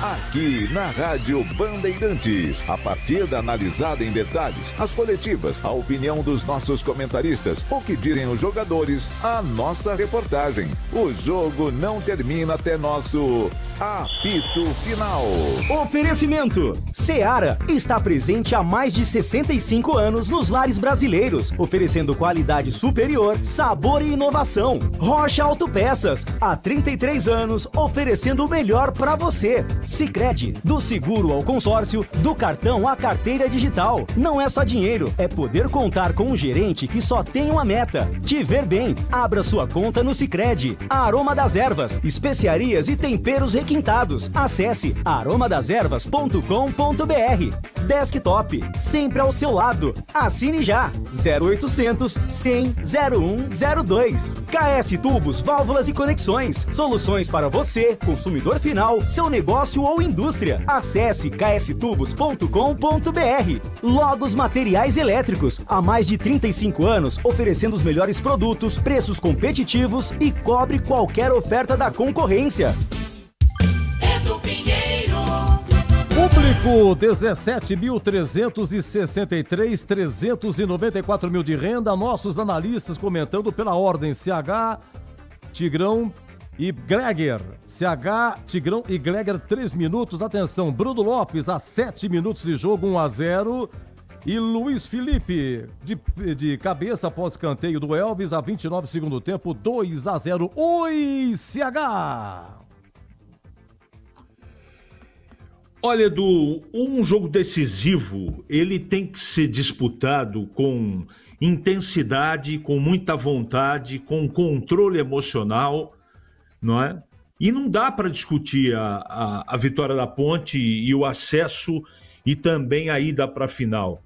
Aqui na Rádio Bandeirantes, a partida analisada em detalhes, as coletivas, a opinião dos nossos comentaristas, o que dizem os jogadores, a nossa reportagem. O jogo não termina até nosso apito final. Oferecimento. Seara está presente há mais de 65 anos nos lares brasileiros, oferecendo qualidade superior, sabor e inovação. Rocha Autopeças, há 33 anos, oferecendo o melhor para você. Sicredi, do seguro ao consórcio, do cartão à carteira digital. Não é só dinheiro, é poder contar com um gerente que só tem uma meta: te ver bem. Abra sua conta no Sicredi. Aroma das Ervas, especiarias e temperos requintados. Acesse aromadeservas.com.br. Desktop, sempre ao seu lado. Assine já. 0800 100 0102. KS Tubos, Válvulas e Conexões. Soluções para você, consumidor final, seu negócio ou indústria. Acesse kstubos.com.br. Logos Materiais Elétricos, há mais de 35 anos, oferecendo os melhores produtos, preços competitivos e cobre qualquer oferta da concorrência. Público, 17.363, 394 mil de renda. Nossos analistas comentando pela ordem: CH, Tigrão e Greger. CH, Tigrão e Greger, 3 minutos. Atenção, Bruno Lopes, a 7 minutos de jogo, 1-0. E Luiz Felipe, de cabeça após escanteio do Elvis, a 29 segundo tempo, 2-0. Oi, CH! Olha, Edu, um jogo decisivo, ele tem que ser disputado com intensidade, com muita vontade, com controle emocional, não é? E não dá para discutir a vitória da Ponte e o acesso e também a ida para a final.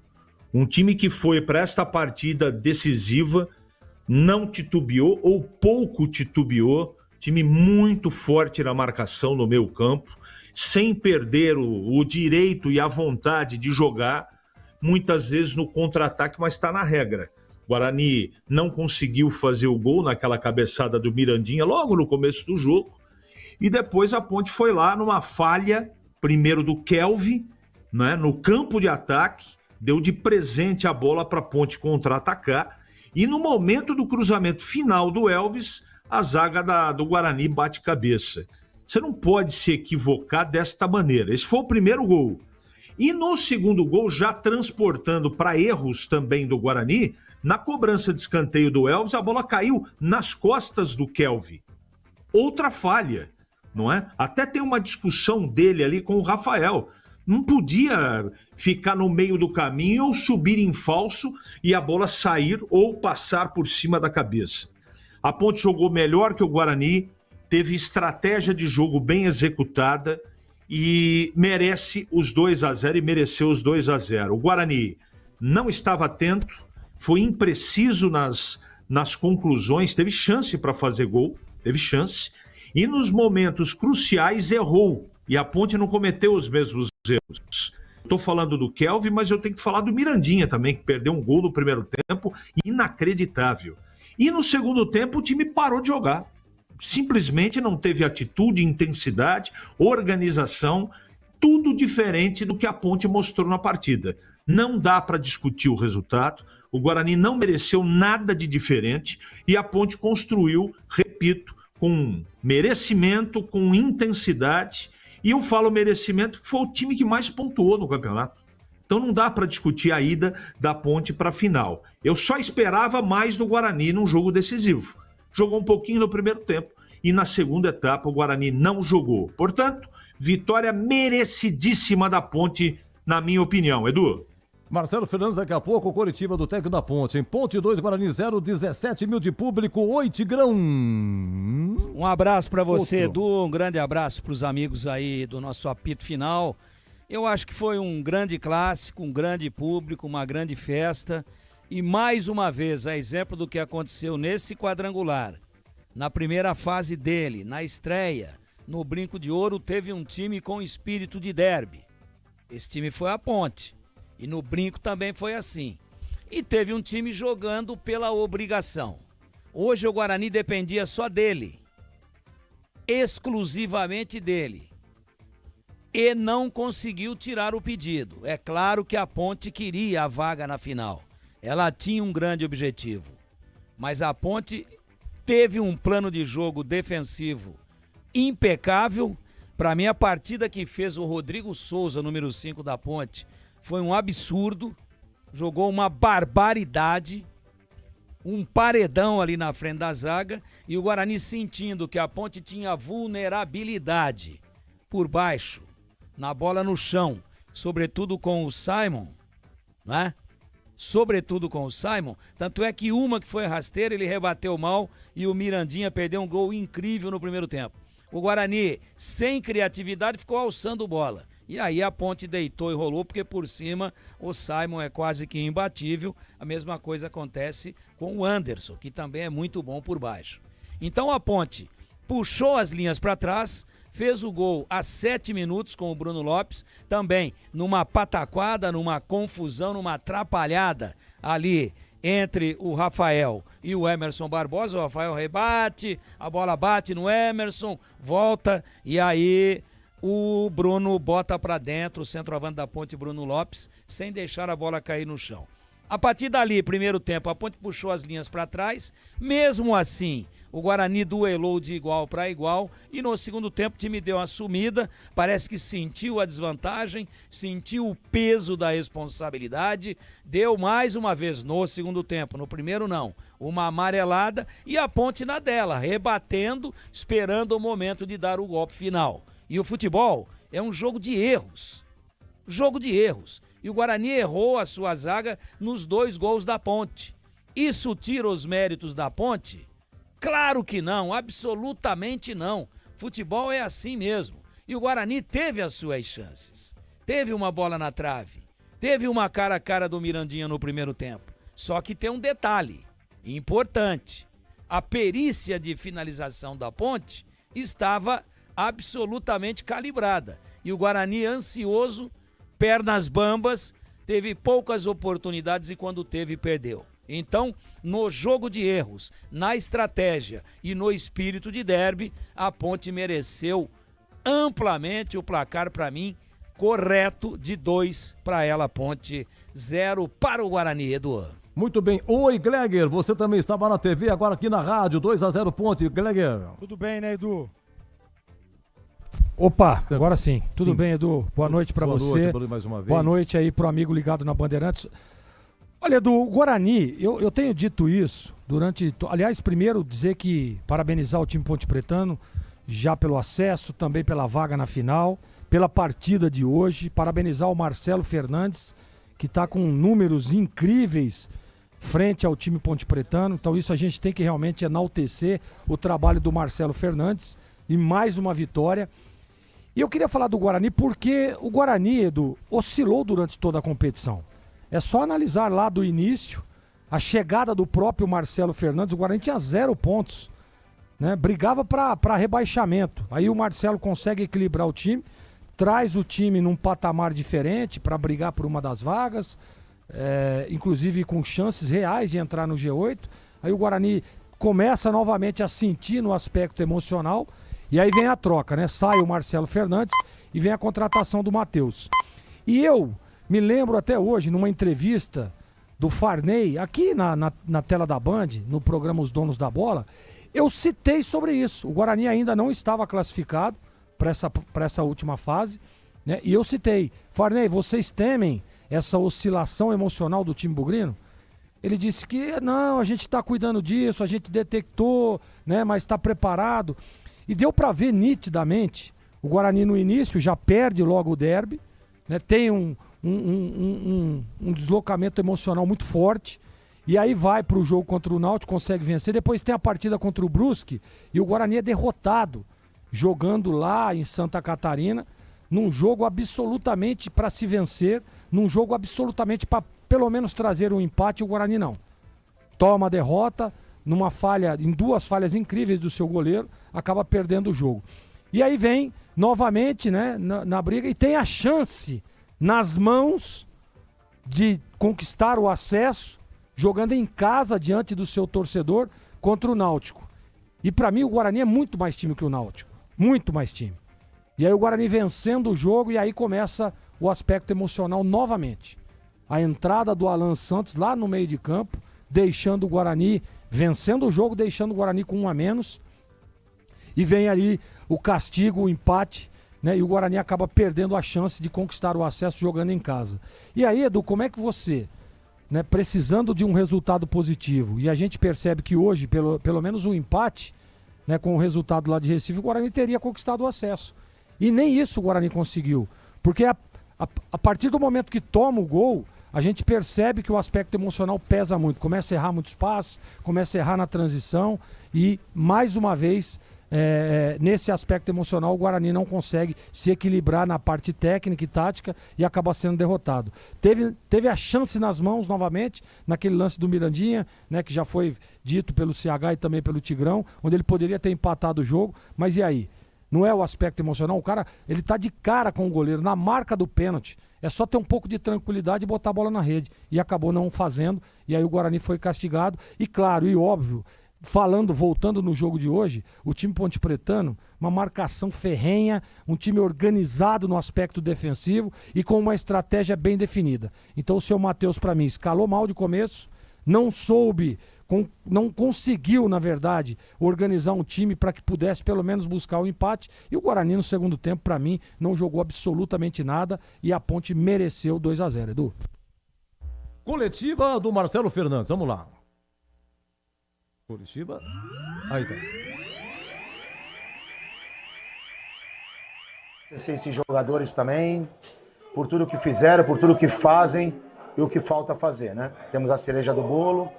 Um time que foi para esta partida decisiva, não titubeou ou pouco titubeou, time muito forte na marcação no meio campo, sem perder o direito e a vontade de jogar, muitas vezes no contra-ataque, mas está na regra. O Guarani não conseguiu fazer o gol naquela cabeçada do Mirandinha logo no começo do jogo, e depois a Ponte foi lá numa falha, primeiro do Kelvin, né, no campo de ataque, deu de presente a bola para a Ponte contra-atacar, e no momento do cruzamento final do Elvis, a zaga do Guarani bate cabeça. Você não pode se equivocar desta maneira. Esse foi o primeiro gol. E no segundo gol, já transportando para erros também do Guarani, na cobrança de escanteio do Elvis, a bola caiu nas costas do Kelvin. Outra falha, não é? Até tem uma discussão dele ali com o Rafael. Não podia ficar no meio do caminho ou subir em falso e a bola sair ou passar por cima da cabeça. A Ponte jogou melhor que o Guarani, teve estratégia de jogo bem executada e merece os 2-0 e mereceu os 2-0. O Guarani não estava atento, foi impreciso nas conclusões, teve chance para fazer gol, teve chance, e nos momentos cruciais errou, e a Ponte não cometeu os mesmos erros. Estou falando do Kelvin, mas eu tenho que falar do Mirandinha também, que perdeu um gol no primeiro tempo, inacreditável. E no segundo tempo o time parou de jogar. Simplesmente não teve atitude, intensidade, organização, tudo diferente do que a Ponte mostrou na partida. Não dá para discutir o resultado, o Guarani não mereceu nada de diferente e a Ponte construiu, repito, com merecimento, com intensidade, e eu falo merecimento porque foi o time que mais pontuou no campeonato. Então não dá para discutir a ida da Ponte para a final. Eu só esperava mais do Guarani num jogo decisivo. Jogou um pouquinho no primeiro tempo e na segunda etapa o Guarani não jogou. Portanto, vitória merecidíssima da Ponte, na minha opinião. Edu? Marcelo Fernandes, daqui a pouco, o Coritiba do técnico da Ponte. Em Ponte 2, Guarani 0, 17 mil de público. Oi, Tigrão. Um abraço para você, Edu. Um grande abraço para os amigos aí do nosso apito final. Eu acho que foi um grande clássico, um grande público, uma grande festa. E mais uma vez, a exemplo do que aconteceu nesse quadrangular, na primeira fase dele, na estreia, no Brinco de Ouro, teve um time com espírito de derby. Esse time foi a Ponte. E no Brinco também foi assim. E teve um time jogando pela obrigação. Hoje o Guarani dependia só dele. Exclusivamente dele. E não conseguiu tirar o pedido. É claro que a Ponte queria a vaga na final. Ela tinha um grande objetivo, mas a Ponte teve um plano de jogo defensivo impecável. Para mim, a partida que fez o Rodrigo Souza, número 5 da Ponte, foi um absurdo. Jogou uma barbaridade, um paredão ali na frente da zaga, e o Guarani sentindo que a Ponte tinha vulnerabilidade por baixo, na bola no chão, sobretudo com o Simon, né? Sobretudo com o Simon, tanto é que uma que foi rasteira, ele rebateu mal e o Mirandinha perdeu um gol incrível no primeiro tempo. O Guarani, sem criatividade, ficou alçando bola. E aí a Ponte deitou e rolou, porque por cima o Simon é quase que imbatível. A mesma coisa acontece com o Anderson, que também é muito bom por baixo. Então a Ponte puxou as linhas para trás, fez o gol a 7 minutos com o Bruno Lopes, também numa pataquada, numa confusão, numa atrapalhada ali entre o Rafael e o Emerson Barbosa. O Rafael rebate, a bola bate no Emerson, volta e aí o Bruno bota para dentro, o centroavante da Ponte, Bruno Lopes, sem deixar a bola cair no chão. A partir dali, primeiro tempo, a Ponte puxou as linhas para trás, mesmo assim o Guarani duelou de igual para igual e no segundo tempo o time deu uma sumida, parece que sentiu a desvantagem, sentiu o peso da responsabilidade, deu mais uma vez no segundo tempo, no primeiro não, uma amarelada e a Ponte na dela, rebatendo, esperando o momento de dar o golpe final. E o futebol é um jogo de erros, e o Guarani errou a sua zaga nos 2 gols da Ponte. Isso tira os méritos da Ponte? Claro que não, absolutamente não. Futebol é assim mesmo. E o Guarani teve as suas chances. Teve uma bola na trave. Teve uma cara a cara do Mirandinha no primeiro tempo. Só que tem um detalhe importante. A perícia de finalização da Ponte estava absolutamente calibrada. E o Guarani, ansioso, pernas bambas, teve poucas oportunidades e quando teve, perdeu. Então, no jogo de erros, na estratégia e no espírito de derby, a Ponte mereceu amplamente o placar, para mim, correto, de 2 para ela, Ponte, 0 para o Guarani, Eduardo. Muito bem. Oi, Gleger, você também estava na TV, agora aqui na rádio, 2-0 Ponte. Gleger. Tudo bem, né, Edu? Opa, agora sim. Tudo bem, Edu? Boa noite pra você. Boa noite mais uma vez. Boa noite aí pro amigo ligado na Bandeirantes. Olha, Edu, o Guarani, eu tenho dito isso durante... Aliás, primeiro dizer que parabenizar o time pontepretano, já pelo acesso, também pela vaga na final, pela partida de hoje, parabenizar o Marcelo Fernandes, que está com números incríveis frente ao time pontepretano. Então isso a gente tem que realmente enaltecer o trabalho do Marcelo Fernandes e mais uma vitória. E eu queria falar do Guarani porque o Guarani, Edu, oscilou durante toda a competição. É só analisar lá do início, a chegada do próprio Marcelo Fernandes. O Guarani tinha 0 pontos, né? Brigava para rebaixamento. Aí o Marcelo consegue equilibrar o time, traz o time num patamar diferente para brigar por uma das vagas, inclusive com chances reais de entrar no G8. Aí o Guarani começa novamente a sentir no aspecto emocional, e aí vem a troca, né? Sai o Marcelo Fernandes e vem a contratação do Matheus. E eu me lembro até hoje, numa entrevista do Farney, aqui na tela da Band, no programa Os Donos da Bola, eu citei sobre isso. O Guarani ainda não estava classificado para essa última fase, né? E eu citei: Farney, vocês temem essa oscilação emocional do time bugrino? Ele disse que não, a gente está cuidando disso, a gente detectou, né? Mas está preparado. E deu para ver nitidamente, o Guarani no início já perde logo o derby, né? Tem um deslocamento emocional muito forte, e aí vai para o jogo contra o Náutico, consegue vencer. Depois tem a partida contra o Brusque e o Guarani é derrotado, jogando lá em Santa Catarina, num jogo absolutamente para se vencer, num jogo absolutamente para pelo menos trazer um empate. O Guarani não. Toma a derrota, numa falha, em 2 falhas incríveis do seu goleiro, acaba perdendo o jogo. E aí vem novamente, né, na briga, e tem a chance nas mãos de conquistar o acesso, jogando em casa diante do seu torcedor contra o Náutico. E para mim o Guarani é muito mais time que o Náutico. Muito mais time. E aí o Guarani vencendo o jogo, e aí começa o aspecto emocional novamente. A entrada do Alan Santos lá no meio de campo, deixando o Guarani, vencendo o jogo, deixando o Guarani com 1 a menos. E vem ali o castigo, o empate, né? E o Guarani acaba perdendo a chance de conquistar o acesso jogando em casa. E aí, Edu, como é que você, né, precisando de um resultado positivo, e a gente percebe que hoje, pelo menos um empate, né, com o resultado lá de Recife, o Guarani teria conquistado o acesso. E nem isso o Guarani conseguiu. Porque a partir do momento que toma o gol, a gente percebe que o aspecto emocional pesa muito. Começa a errar muitos passes, começa a errar na transição e, mais uma vez, nesse aspecto emocional, o Guarani não consegue se equilibrar na parte técnica e tática e acaba sendo derrotado. Teve a chance nas mãos novamente, naquele lance do Mirandinha, né, que já foi dito pelo CH e também pelo Tigrão, onde ele poderia ter empatado o jogo, mas e aí? Não é o aspecto emocional? O cara, ele tá de cara com o goleiro, na marca do pênalti. É só ter um pouco de tranquilidade e botar a bola na rede. E acabou não fazendo, e aí o Guarani foi castigado. E claro, e óbvio, voltando no jogo de hoje, o time pontepretano, uma marcação ferrenha, um time organizado no aspecto defensivo e com uma estratégia bem definida. Então o seu Matheus, para mim, escalou mal de começo, não conseguiu, na verdade, organizar um time para que pudesse pelo menos buscar o empate. E o Guarani no segundo tempo, para mim, não jogou absolutamente nada e a Ponte mereceu 2 a 0, Edu. Coletiva do Marcelo Fernandes, vamos lá. Curitiba. Aí tá. Esses jogadores também, por tudo que fizeram, por tudo que fazem e o que falta fazer, né? Temos a cereja do bolo.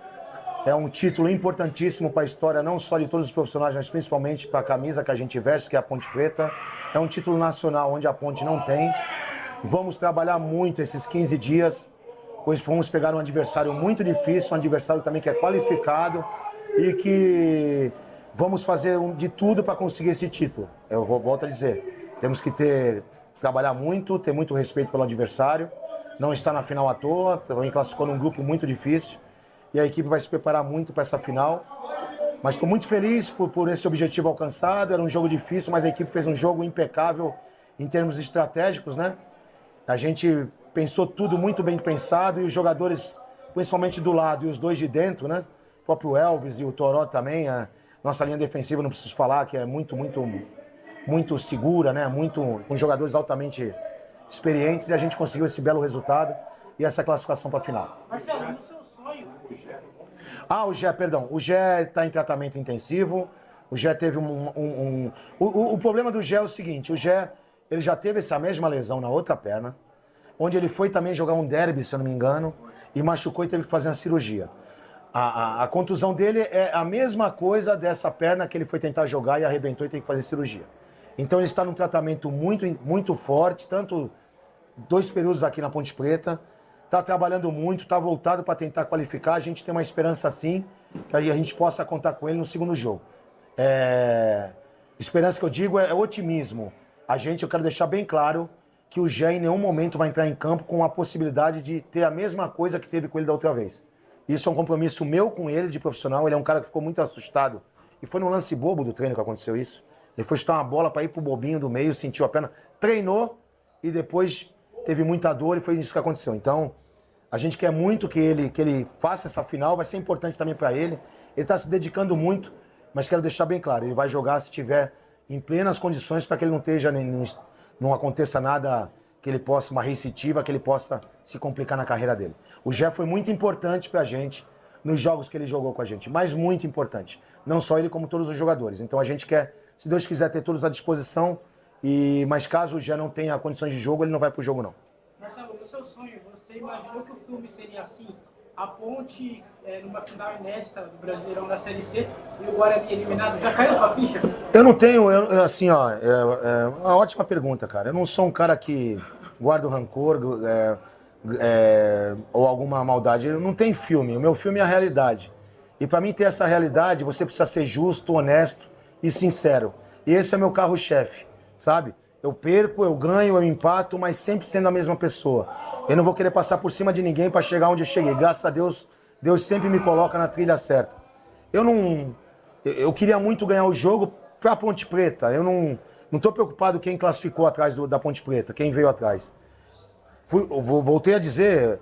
É um título importantíssimo para a história, não só de todos os profissionais, mas principalmente para a camisa que a gente veste, que é a Ponte Preta. É um título nacional, onde a Ponte não tem. Vamos trabalhar muito esses 15 dias, pois vamos pegar um adversário muito difícil, um adversário também que é qualificado e que vamos fazer de tudo para conseguir esse título. Eu volto a dizer, temos que trabalhar muito, ter muito respeito pelo adversário, não estar na final à toa, também classificou num grupo muito difícil e a equipe vai se preparar muito para essa final. Mas estou muito feliz por esse objetivo alcançado, era um jogo difícil, mas a equipe fez um jogo impecável em termos estratégicos, né? A gente pensou tudo muito bem pensado e os jogadores, principalmente do lado e os dois de dentro, né? O próprio Elvis e o Toró também, a nossa linha defensiva, não preciso falar, que é muito segura, né? Com jogadores altamente experientes e a gente conseguiu esse belo resultado e essa classificação para a final. Marcelo, no seu sonho... O Gé está em tratamento intensivo, o Gé teve o problema do Gé é o seguinte, o Gé... Ele já teve essa mesma lesão na outra perna, onde ele foi também jogar um derby, se eu não me engano, e machucou e teve que fazer uma cirurgia. A contusão dele é a mesma coisa dessa perna que ele foi tentar jogar e arrebentou e teve que fazer cirurgia. Então ele está num tratamento muito forte, tanto 2 períodos aqui na Ponte Preta, está trabalhando muito, está voltado para tentar qualificar, a gente tem uma esperança sim, que aí a gente possa contar com ele no segundo jogo. Esperança que eu digo é otimismo. Eu quero deixar bem claro que o Gé em nenhum momento vai entrar em campo com a possibilidade de ter a mesma coisa que teve com ele da outra vez. Isso é um compromisso meu com ele, de profissional. Ele é um cara que ficou muito assustado. E foi no lance bobo do treino que aconteceu isso. Ele foi chutar uma bola para ir pro bobinho do meio, sentiu a perna, treinou e depois teve muita dor e foi isso que aconteceu. Então, a gente quer muito que ele faça essa final, vai ser importante também para ele. Ele está se dedicando muito, mas quero deixar bem claro, ele vai jogar se tiver em plenas condições para que ele não esteja, não aconteça nada que ele possa, uma recidiva, que ele possa se complicar na carreira dele. O Gé foi muito importante para a gente nos jogos que ele jogou com a gente, mas muito importante. Não só ele, como todos os jogadores. Então a gente quer, se Deus quiser, ter todos à disposição, mas caso o Gé não tenha condições de jogo, ele não vai para o jogo não. Marcelo, no seu sonho, você imaginou que o filme seria assim? A Ponte numa final inédita do Brasileirão da Série C e o Guarani eliminado. Já caiu sua ficha? Eu não tenho, assim, ó, é uma ótima pergunta, cara. Eu não sou um cara que guarda rancor ou alguma maldade. Eu não tenho filme. O meu filme é a realidade. E para mim ter essa realidade, você precisa ser justo, honesto e sincero. E esse é meu carro-chefe, sabe? Eu perco, eu ganho, eu empato, mas sempre sendo a mesma pessoa. Eu não vou querer passar por cima de ninguém para chegar onde eu cheguei. Graças a Deus, Deus sempre me coloca na trilha certa. Eu queria muito ganhar o jogo para a Ponte Preta. Eu não estou preocupado quem classificou atrás da Ponte Preta, quem veio atrás. Voltei a dizer,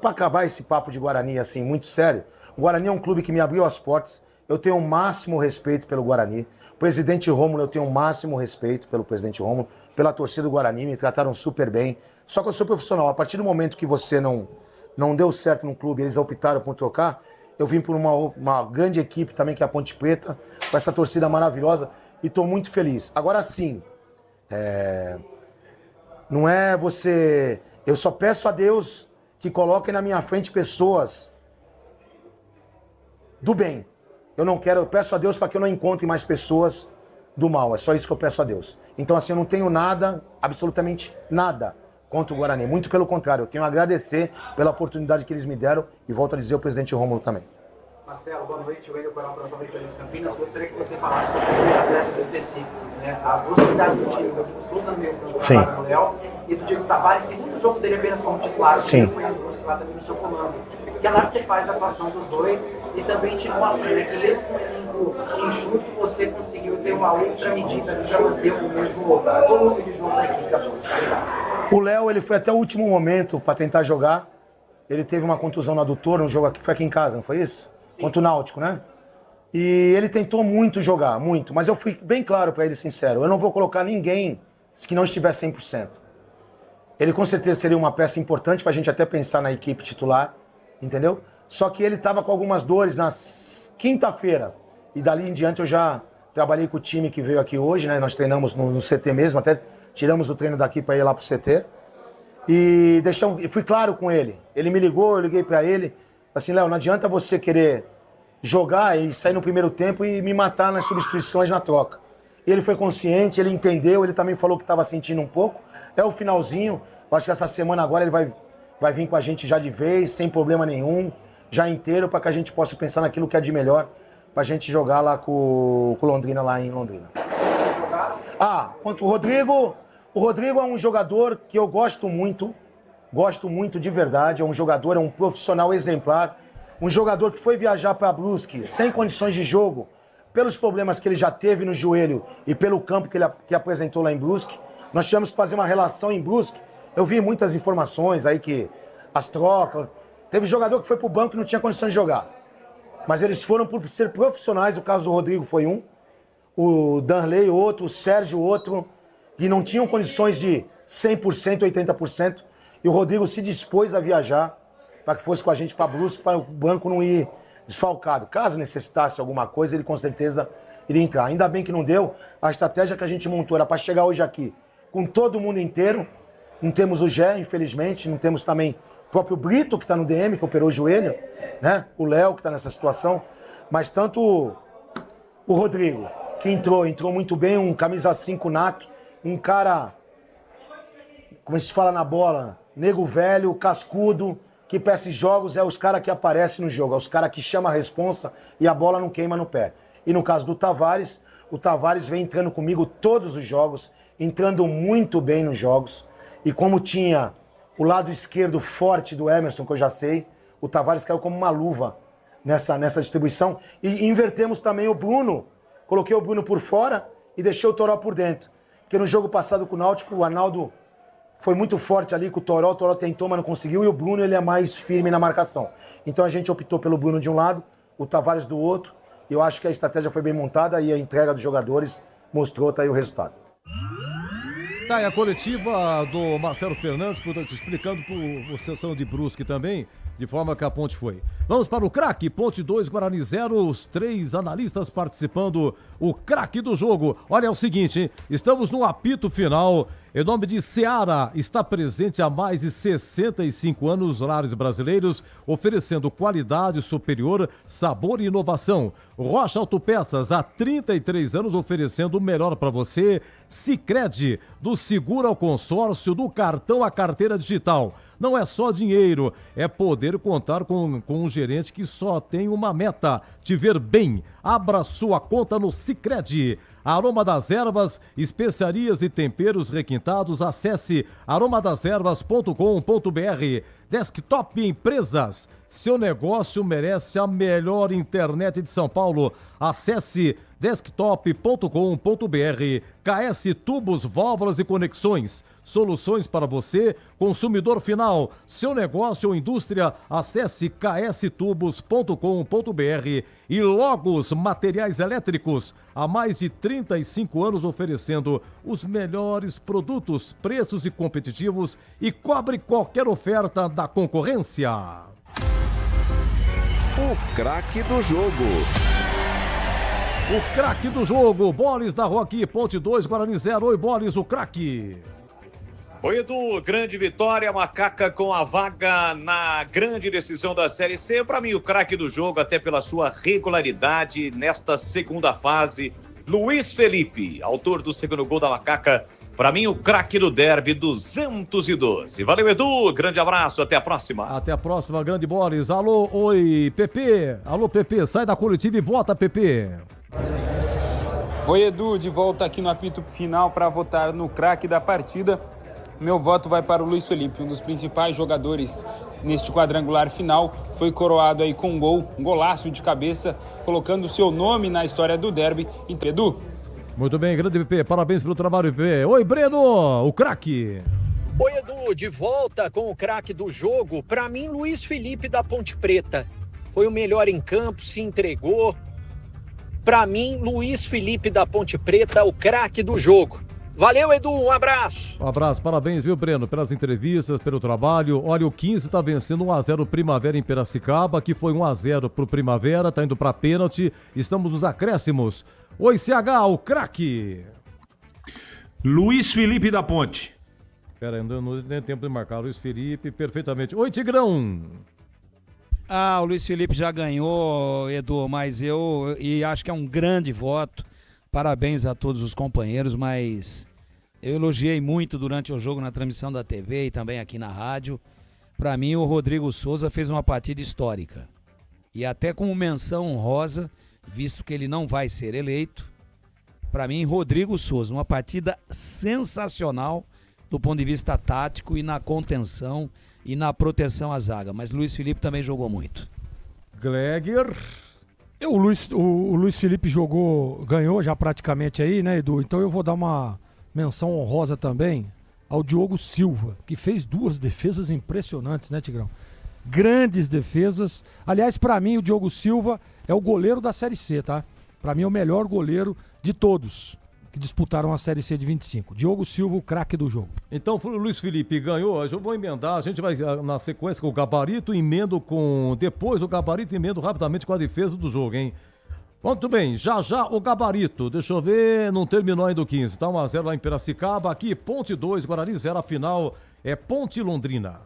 para acabar esse papo de Guarani assim, muito sério, o Guarani é um clube que me abriu as portas. Eu tenho o máximo respeito pelo Guarani. O presidente Rômulo, eu tenho o máximo respeito pelo presidente Rômulo, pela torcida do Guarani, me trataram super bem. Só que eu sou profissional. A partir do momento que você não deu certo no clube, eles optaram por trocar, eu vim por uma grande equipe também, que é a Ponte Preta, com essa torcida maravilhosa, e estou muito feliz. Agora sim, não é você... Eu só peço a Deus que coloque na minha frente pessoas do bem. Eu peço a Deus para que eu não encontre mais pessoas do mal. É só isso que eu peço a Deus. Então, assim, eu não tenho nada, absolutamente nada, contra o Guarani. Muito pelo contrário, eu tenho a agradecer pela oportunidade que eles me deram e volto a dizer ao presidente Rômulo também. Marcelo, boa noite. Eu Coral para Jovem Pan Campinas. Gostaria que você falasse sobre 2 atletas específicos, né? As 2 unidades do time, do Souza no meio campo, do Léo, e do Diego Tavares, se o jogo dele apenas como titular, ele foi lá também no seu comando. Que análise você faz da atuação dos dois e também te mostra, né, que mesmo com o elenco enxuto, você conseguiu ter uma outra medida para manter o mesmo volume de jogo da equipe da Ponte. O Léo, ele foi até o último momento para tentar jogar. Ele teve uma contusão no adutor, no jogo aqui, foi aqui em casa, não foi isso? Sim. Contra o Náutico, né? E ele tentou muito jogar, muito. Mas eu fui bem claro para ele, sincero. Eu não vou colocar ninguém que não estiver 100%. Ele com certeza seria uma peça importante para a gente até pensar na equipe titular, entendeu? Só que ele estava com algumas dores na quinta-feira. E dali em diante eu já trabalhei com o time que veio aqui hoje, né? Nós treinamos no CT mesmo, até tiramos o treino daqui para ir lá pro CT. E fui claro com ele. Ele me ligou, eu liguei para ele. Assim, Léo, não adianta você querer jogar e sair no primeiro tempo e me matar nas substituições na troca. Ele foi consciente, ele entendeu, ele também falou que estava sentindo um pouco. É o finalzinho, Eu acho que essa semana agora ele vai vir com a gente já de vez, sem problema nenhum, já inteiro, para que a gente possa pensar naquilo que é de melhor, pra gente jogar lá com Londrina, lá em Londrina. Quanto o Rodrigo é um jogador que eu gosto muito de verdade, é um profissional exemplar, um jogador que foi viajar para Brusque sem condições de jogo, pelos problemas que ele já teve no joelho e pelo campo que apresentou lá em Brusque. Nós tivemos que fazer uma relação em Brusque. Eu vi muitas informações aí que as trocas... Teve jogador que foi pro banco e não tinha condições de jogar. Mas eles foram por ser profissionais, o caso do Rodrigo foi um, o Danley outro, o Sérgio outro, que não tinham condições de 100%, 80%, e o Rodrigo se dispôs a viajar para que fosse com a gente para Brusque, para o banco não ir desfalcado. Caso necessitasse alguma coisa, ele com certeza iria entrar. Ainda bem que não deu. A estratégia que a gente montou era para chegar hoje aqui com todo mundo inteiro. Não temos o Gé, infelizmente, não temos também o próprio Brito, que está no DM, que operou o joelho, né? O Léo, que está nessa situação. Mas tanto o Rodrigo, que entrou muito bem, um camisa 5 nato, um cara, como se fala na bola, nego velho, cascudo, que para esses jogos é os caras que aparecem no jogo, é os caras que chamam a responsa e a bola não queima no pé. E no caso do Tavares, o Tavares vem entrando comigo todos os jogos, entrando muito bem nos jogos. E como tinha o lado esquerdo forte do Emerson, que eu já sei, o Tavares caiu como uma luva nessa distribuição. E invertemos também o Bruno, coloquei o Bruno por fora e deixei o Toró por dentro. Porque no jogo passado com o Náutico, o Arnaldo foi muito forte ali com o Toró tentou, mas não conseguiu, e o Bruno ele é mais firme na marcação. Então a gente optou pelo Bruno de um lado, o Tavares do outro, e eu acho que a estratégia foi bem montada e a entrega dos jogadores mostrou, tá aí o resultado. Tá aí a coletiva do Marcelo Fernandes, portanto, explicando por sessão de Brusque também, de forma que a Ponte foi. Vamos para o craque, Ponte 2, Guarani 0, os 3 analistas participando, o craque do jogo. Olha, é o seguinte, hein? Estamos no apito final, em nome de Seara, está presente há mais de 65 anos nos lares brasileiros, oferecendo qualidade superior, sabor e inovação. Rocha Autopeças, há 33 anos oferecendo o melhor para você. Sicredi, do seguro ao consórcio, do cartão à carteira digital. Não é só dinheiro, é poder contar com um gerente que só tem uma meta, te ver bem. Abra sua conta no Sicredi. Aroma das Ervas, especiarias e temperos requintados, acesse aromadeservas.com.br. Desktop Empresas, seu negócio merece a melhor internet de São Paulo. Acesse desktop.com.br. KS Tubos, Válvulas e Conexões, soluções para você, consumidor final, seu negócio ou indústria, acesse kstubos.com.br. E Logos Materiais Elétricos, há mais de 35 anos oferecendo os melhores produtos, preços e competitivos, e cobre qualquer oferta da concorrência. O craque do jogo. O craque do jogo, Boles da Roque, Ponte 2, Guarani 0. Oi, Boles, o craque. Oi, Edu, grande vitória, Macaca com a vaga na grande decisão da Série C. Para mim, o craque do jogo, até pela sua regularidade nesta segunda fase, Luiz Felipe, autor do segundo gol da Macaca. Para mim, o craque do derby 212. Valeu, Edu, grande abraço, até a próxima. Até a próxima, grande Boles. Alô, oi, Pepe. Alô, Pepe, sai da coletiva e vota, Pepe. Oi, Edu, de volta aqui no apito final para votar no craque da partida. Meu voto vai para o Luiz Felipe, um dos principais jogadores neste quadrangular final. Foi coroado aí com um gol, um golaço de cabeça, colocando seu nome na história do derby. Edu. Muito bem, grande PP, parabéns pelo trabalho, PP. Oi, Breno, o craque. Oi, Edu, de volta com o craque do jogo. Para mim, Luiz Felipe da Ponte Preta. Foi o melhor em campo, se entregou. Para mim, Luiz Felipe da Ponte Preta, o craque do jogo. Valeu, Edu, um abraço. Um abraço, parabéns, viu, Breno, pelas entrevistas, pelo trabalho. Olha, o 15 tá vencendo 1-0 o Primavera em Piracicaba, que foi 1-0 pro Primavera, tá indo pra pênalti. Estamos nos acréscimos. Oi, CH, o craque. Luiz Felipe da Ponte. Pera aí, não tem tempo de marcar. Luiz Felipe, perfeitamente. Oi, Tigrão. O Luiz Felipe já ganhou, Edu, mas eu acho que é um grande voto. Parabéns a todos os companheiros, mas Eu elogiei muito durante o jogo na transmissão da TV e também aqui na rádio. Para mim, o Rodrigo Souza fez uma partida histórica. E até como menção honrosa, visto que ele não vai ser eleito, para mim, Rodrigo Souza, uma partida sensacional do ponto de vista tático e na contenção e na proteção à zaga. Mas Luiz Felipe também jogou muito. Gleger. O Luiz Felipe ganhou já praticamente aí, né, Edu? Então eu vou dar uma menção honrosa também ao Diogo Silva, que fez 2 defesas impressionantes, né, Tigrão? Grandes defesas. Aliás, pra mim, o Diogo Silva é o goleiro da Série C, tá? Pra mim é o melhor goleiro de todos que disputaram a Série C de 25. Diogo Silva, o craque do jogo. Então, o Luiz Felipe ganhou. Eu vou emendar. A gente vai na sequência com o gabarito, emendo com... Depois o gabarito, emendo rapidamente com a defesa do jogo, hein? Muito bem, já o gabarito. Deixa eu ver, não terminou ainda o 15. Tá 1-0 lá em Piracicaba. Aqui, Ponte 2, Guarani 0. A final é Ponte Londrina.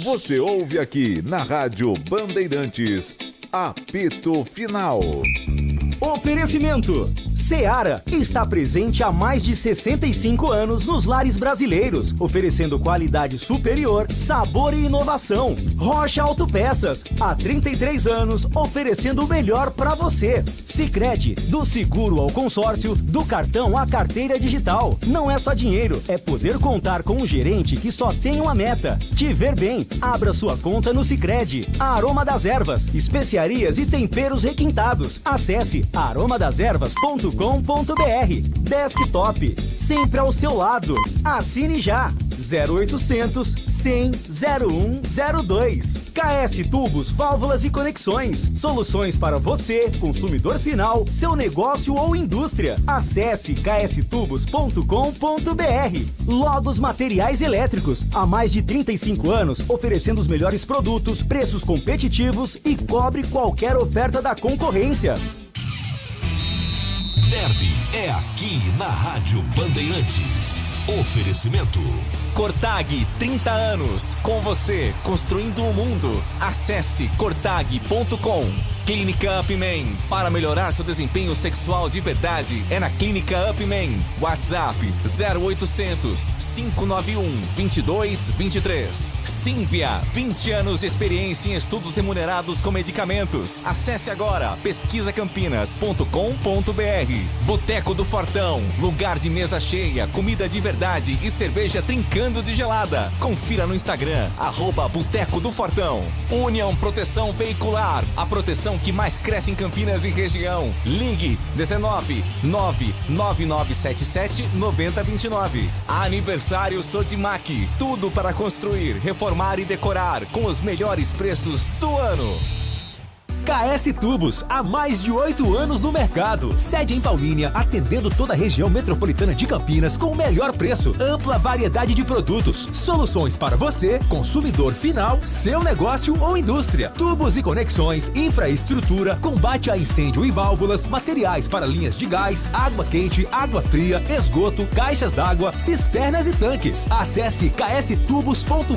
Você ouve aqui na Rádio Bandeirantes, apito final. Oferecimento: Seara está presente há mais de 65 anos nos lares brasileiros, oferecendo qualidade superior, sabor e inovação. Rocha Autopeças, há 33 anos, oferecendo o melhor para você. Sicredi, do seguro ao consórcio, do cartão à carteira digital. Não é só dinheiro, é poder contar com um gerente que só tem uma meta: te ver bem. Abra sua conta no Sicredi. Aroma das Ervas, especiarias e temperos requintados. Acesse aromadeservas.com.br. Desktop, sempre ao seu lado. Assine já. 0800 100 0102. KS Tubos, Válvulas e Conexões. Soluções para você, consumidor final, seu negócio ou indústria. Acesse kstubos.com.br. Logos Materiais Elétricos. Há mais de 35 anos, oferecendo os melhores produtos, preços competitivos e cobre qualquer oferta da concorrência. Derby é aqui na Rádio Bandeirantes. Oferecimento: Cortag, 30 anos. Com você, construindo o mundo. Acesse cortag.com. Clínica Upman. Para melhorar seu desempenho sexual de verdade, é na Clínica Upman. WhatsApp 0800 591 2223. Sínvia, 20 anos de experiência em estudos remunerados com medicamentos. Acesse agora pesquisacampinas.com.br. Boteco do Fortão, lugar de mesa cheia, comida de verdade e cerveja trincando de gelada. Confira no Instagram, @Boteco do Fortão. União Proteção Veicular, a proteção que mais cresce em Campinas e região. Ligue 19 99977 9029. Aniversário Sodimac, tudo para construir, reformar e decorar com os melhores preços do ano. KS Tubos, há mais de 8 anos no mercado. Sede em Paulínia, atendendo toda a região metropolitana de Campinas com o melhor preço, ampla variedade de produtos, soluções para você, consumidor final, seu negócio ou indústria. Tubos e conexões, infraestrutura, combate a incêndio e válvulas, materiais para linhas de gás, água quente, água fria, esgoto, caixas d'água, cisternas e tanques. Acesse kstubos.com.br.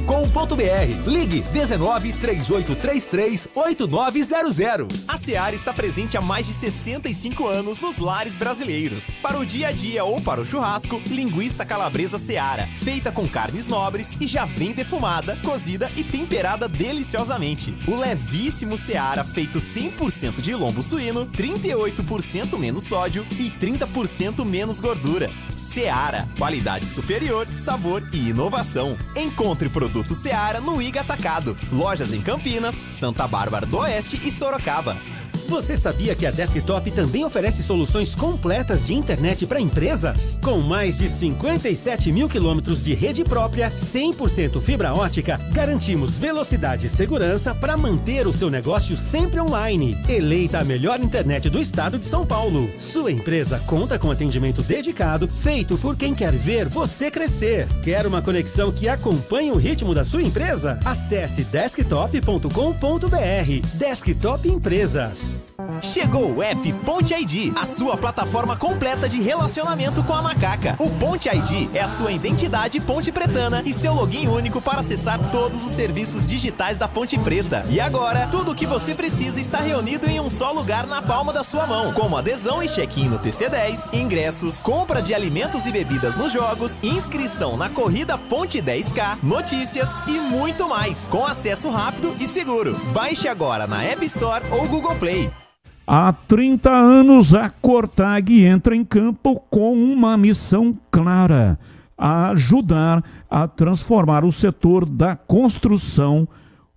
Ligue 19 3833 8900. A Seara está presente há mais de 65 anos nos lares brasileiros. Para o dia a dia ou para o churrasco, linguiça calabresa Seara, feita com carnes nobres e já vem defumada, cozida e temperada deliciosamente. O levíssimo Seara, feito 100% de lombo suíno, 38% menos sódio e 30% menos gordura. Seara, qualidade superior, sabor e inovação. Encontre produto Seara no Iga Atacado. Lojas em Campinas, Santa Bárbara do Oeste e Sorocaba. Você sabia que a Desktop também oferece soluções completas de internet para empresas? Com mais de 57 mil quilômetros de rede própria, 100% fibra ótica, garantimos velocidade e segurança para manter o seu negócio sempre online. Eleita a melhor internet do estado de São Paulo. Sua empresa conta com atendimento dedicado, feito por quem quer ver você crescer. Quer uma conexão que acompanhe o ritmo da sua empresa? Acesse desktop.com.br. Desktop Empresas. Chegou o app Ponte ID, a sua plataforma completa de relacionamento com a macaca. O Ponte ID é a sua identidade ponte pretana e seu login único para acessar todos os serviços digitais da Ponte Preta. E agora, tudo o que você precisa está reunido em um só lugar na palma da sua mão, como adesão e check-in no TC10, ingressos, compra de alimentos e bebidas nos jogos, inscrição na corrida Ponte 10K, notícias e muito mais, com acesso rápido e seguro. Baixe agora na App Store ou Google Play. Há 30 anos, a Cortag entra em campo com uma missão clara: ajudar a transformar o setor da construção,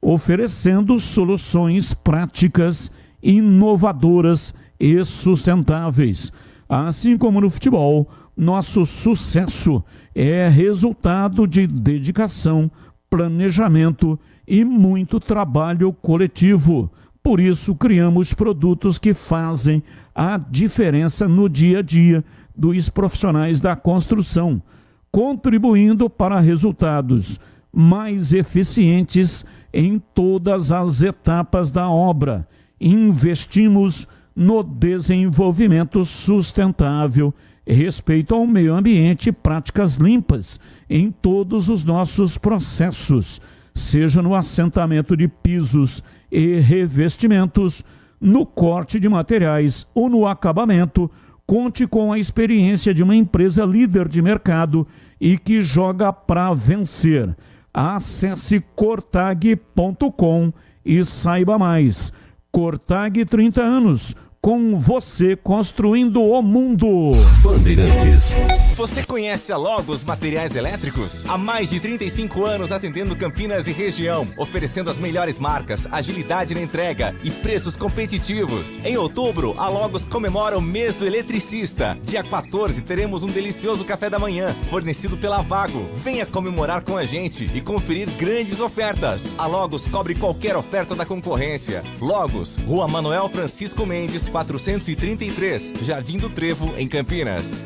oferecendo soluções práticas, inovadoras e sustentáveis. Assim como no futebol, nosso sucesso é resultado de dedicação, planejamento e muito trabalho coletivo. Por isso, criamos produtos que fazem a diferença no dia a dia dos profissionais da construção, contribuindo para resultados mais eficientes em todas as etapas da obra. Investimos no desenvolvimento sustentável, respeito ao meio ambiente e práticas limpas em todos os nossos processos, seja no assentamento de pisos e revestimentos, no corte de materiais ou no acabamento. Conte com a experiência de uma empresa líder de mercado e que joga para vencer. Acesse cortag.com e saiba mais. Cortag, 30 anos, com você construindo o mundo. Bandeirantes. Você conhece a Logos Materiais Elétricos? Há mais de 35 anos atendendo Campinas e região, oferecendo as melhores marcas, agilidade na entrega e preços competitivos. Em outubro, a Logos comemora o mês do eletricista. Dia 14 teremos um delicioso café da manhã, fornecido pela Vago. Venha comemorar com a gente e conferir grandes ofertas. A Logos cobre qualquer oferta da concorrência. Logos, Rua Manuel Francisco Mendes, 433, Jardim do Trevo, em Campinas.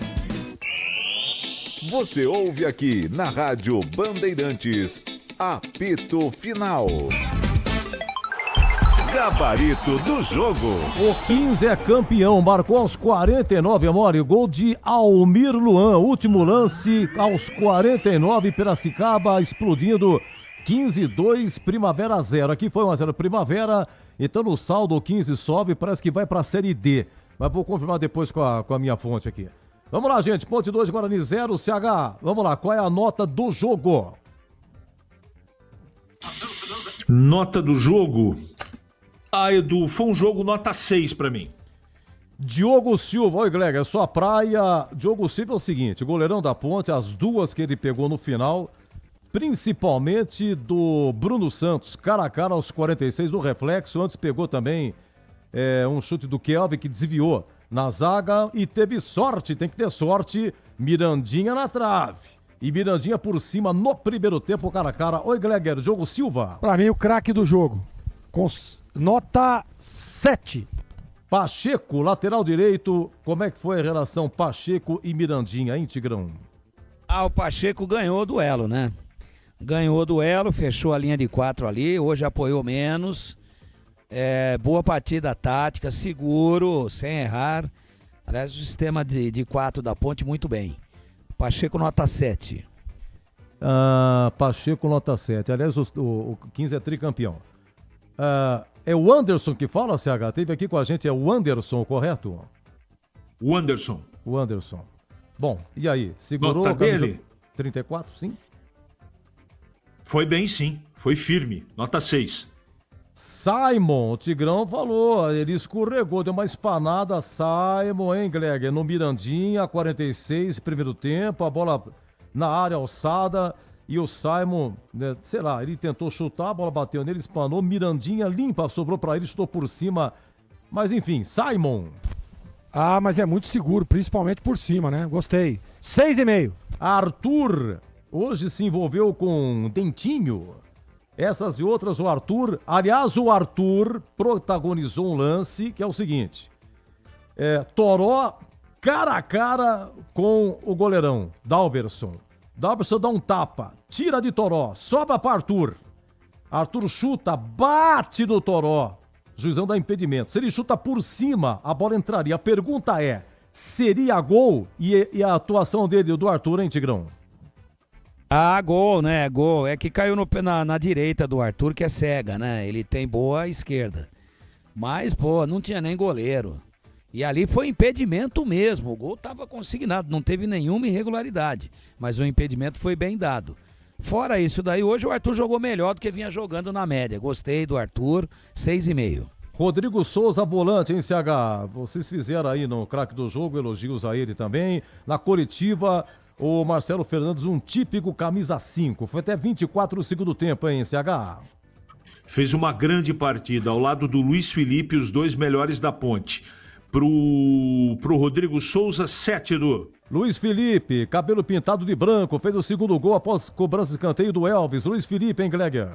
Você ouve aqui na Rádio Bandeirantes, apito final. Gabarito do jogo. O 15 é campeão, marcou aos 49, Amore, gol de Almir Luan. Último lance aos 49, Piracicaba explodindo 15-2, Primavera 0. Aqui foi 1-0 Primavera, então no saldo o 15 sobe, parece que vai para a Série D. Mas vou confirmar depois com a minha fonte aqui. Vamos lá, gente, Ponte 2, Guarani 0, CH. Vamos lá, qual é a nota do jogo? Nota do jogo? Edu, foi um jogo nota 6 pra mim. Diogo Silva, oi Glega, sua praia. Diogo Silva é o seguinte, goleirão da Ponte, as duas que ele pegou no final, principalmente do Bruno Santos, cara a cara aos 46 do reflexo, antes pegou também um chute do Kelvin que desviou na zaga e teve sorte, tem que ter sorte, Mirandinha na trave. E Mirandinha por cima no primeiro tempo, cara a cara. Oi, Gleger, Diogo Silva. Pra mim, o craque do jogo. Com nota 7. Pacheco, lateral direito. Como é que foi a relação Pacheco e Mirandinha, hein, Tigrão? O Pacheco ganhou o duelo, né? Ganhou o duelo, fechou a linha de 4 ali, hoje apoiou menos. Boa partida tática, seguro, sem errar. Aliás, o sistema de 4 da Ponte muito bem. Pacheco nota 7. Pacheco nota 7. Aliás, o 15 é tricampeão. É o Anderson que fala, CH? Teve aqui com a gente, é o Anderson, correto? O Anderson. O Anderson. Bom, e aí? Segurou nota a camisa dele? 34, sim? Foi bem, sim. Foi firme. Nota 6. Simon, o Tigrão falou, ele escorregou, deu uma espanada, Simon, hein, Gleger? No Mirandinha, 46, primeiro tempo, a bola na área alçada, e o Simon, né, sei lá, ele tentou chutar, a bola bateu nele, espanou, Mirandinha limpa, sobrou pra ele, chutou por cima, mas enfim, Simon. Mas é muito seguro, principalmente por cima, né? Gostei. 6,5. Arthur, hoje se envolveu com Dentinho. Essas e outras, o Arthur protagonizou um lance que é o seguinte, Toró cara a cara com o goleirão, Dalberson dá um tapa, tira de Toró, sobra para Arthur chuta, bate no Toró, juizão dá impedimento. Se ele chuta por cima, a bola entraria. A pergunta é, seria gol? E a atuação dele, do Arthur, hein, Tigrão? Ah, gol, né? Gol. É que caiu na direita do Arthur, que é cega, né? Ele tem boa esquerda. Mas, pô, não tinha nem goleiro. E ali foi impedimento mesmo. O gol estava consignado, não teve nenhuma irregularidade. Mas o impedimento foi bem dado. Fora isso daí, hoje o Arthur jogou melhor do que vinha jogando na média. Gostei do Arthur, 6,5. Rodrigo Souza, volante, hein, CH? Vocês fizeram aí no craque do jogo, elogios a ele também. Na coletiva, o Marcelo Fernandes, um típico camisa 5. Foi até 24 no segundo tempo, hein, CH? Fez uma grande partida ao lado do Luiz Felipe, os dois melhores da Ponte. Pro Rodrigo Souza, 7, Edu. Luiz Felipe, cabelo pintado de branco, fez o segundo gol após cobrança de escanteio do Elvis. Luiz Felipe, hein, Gleger?